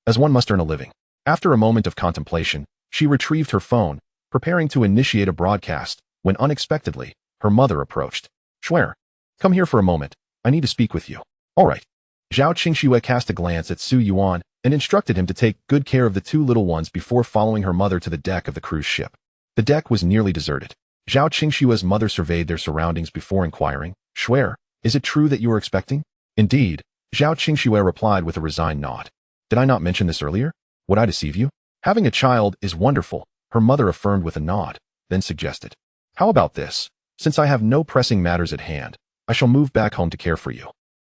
as one must earn a living. After a moment of contemplation, she retrieved her phone, preparing to initiate a broadcast, when unexpectedly, her mother approached. Shui'er, come here for a moment. I need to speak with you. All right. Zhao Qingxue cast a glance at Su Yuan and instructed him to take good care of the 2 little ones before following her mother to the deck of the cruise ship. The deck was nearly deserted. Zhao Qingxue's mother surveyed their surroundings before inquiring, Shui'er, is it true that you are expecting? Indeed, Zhao Qingxue replied with a resigned nod. Did I not mention this earlier? Would I deceive you? Having a child is wonderful, her mother affirmed with a nod, then suggested. How about this? Since I have no pressing matters at hand, I shall move back home to care for you.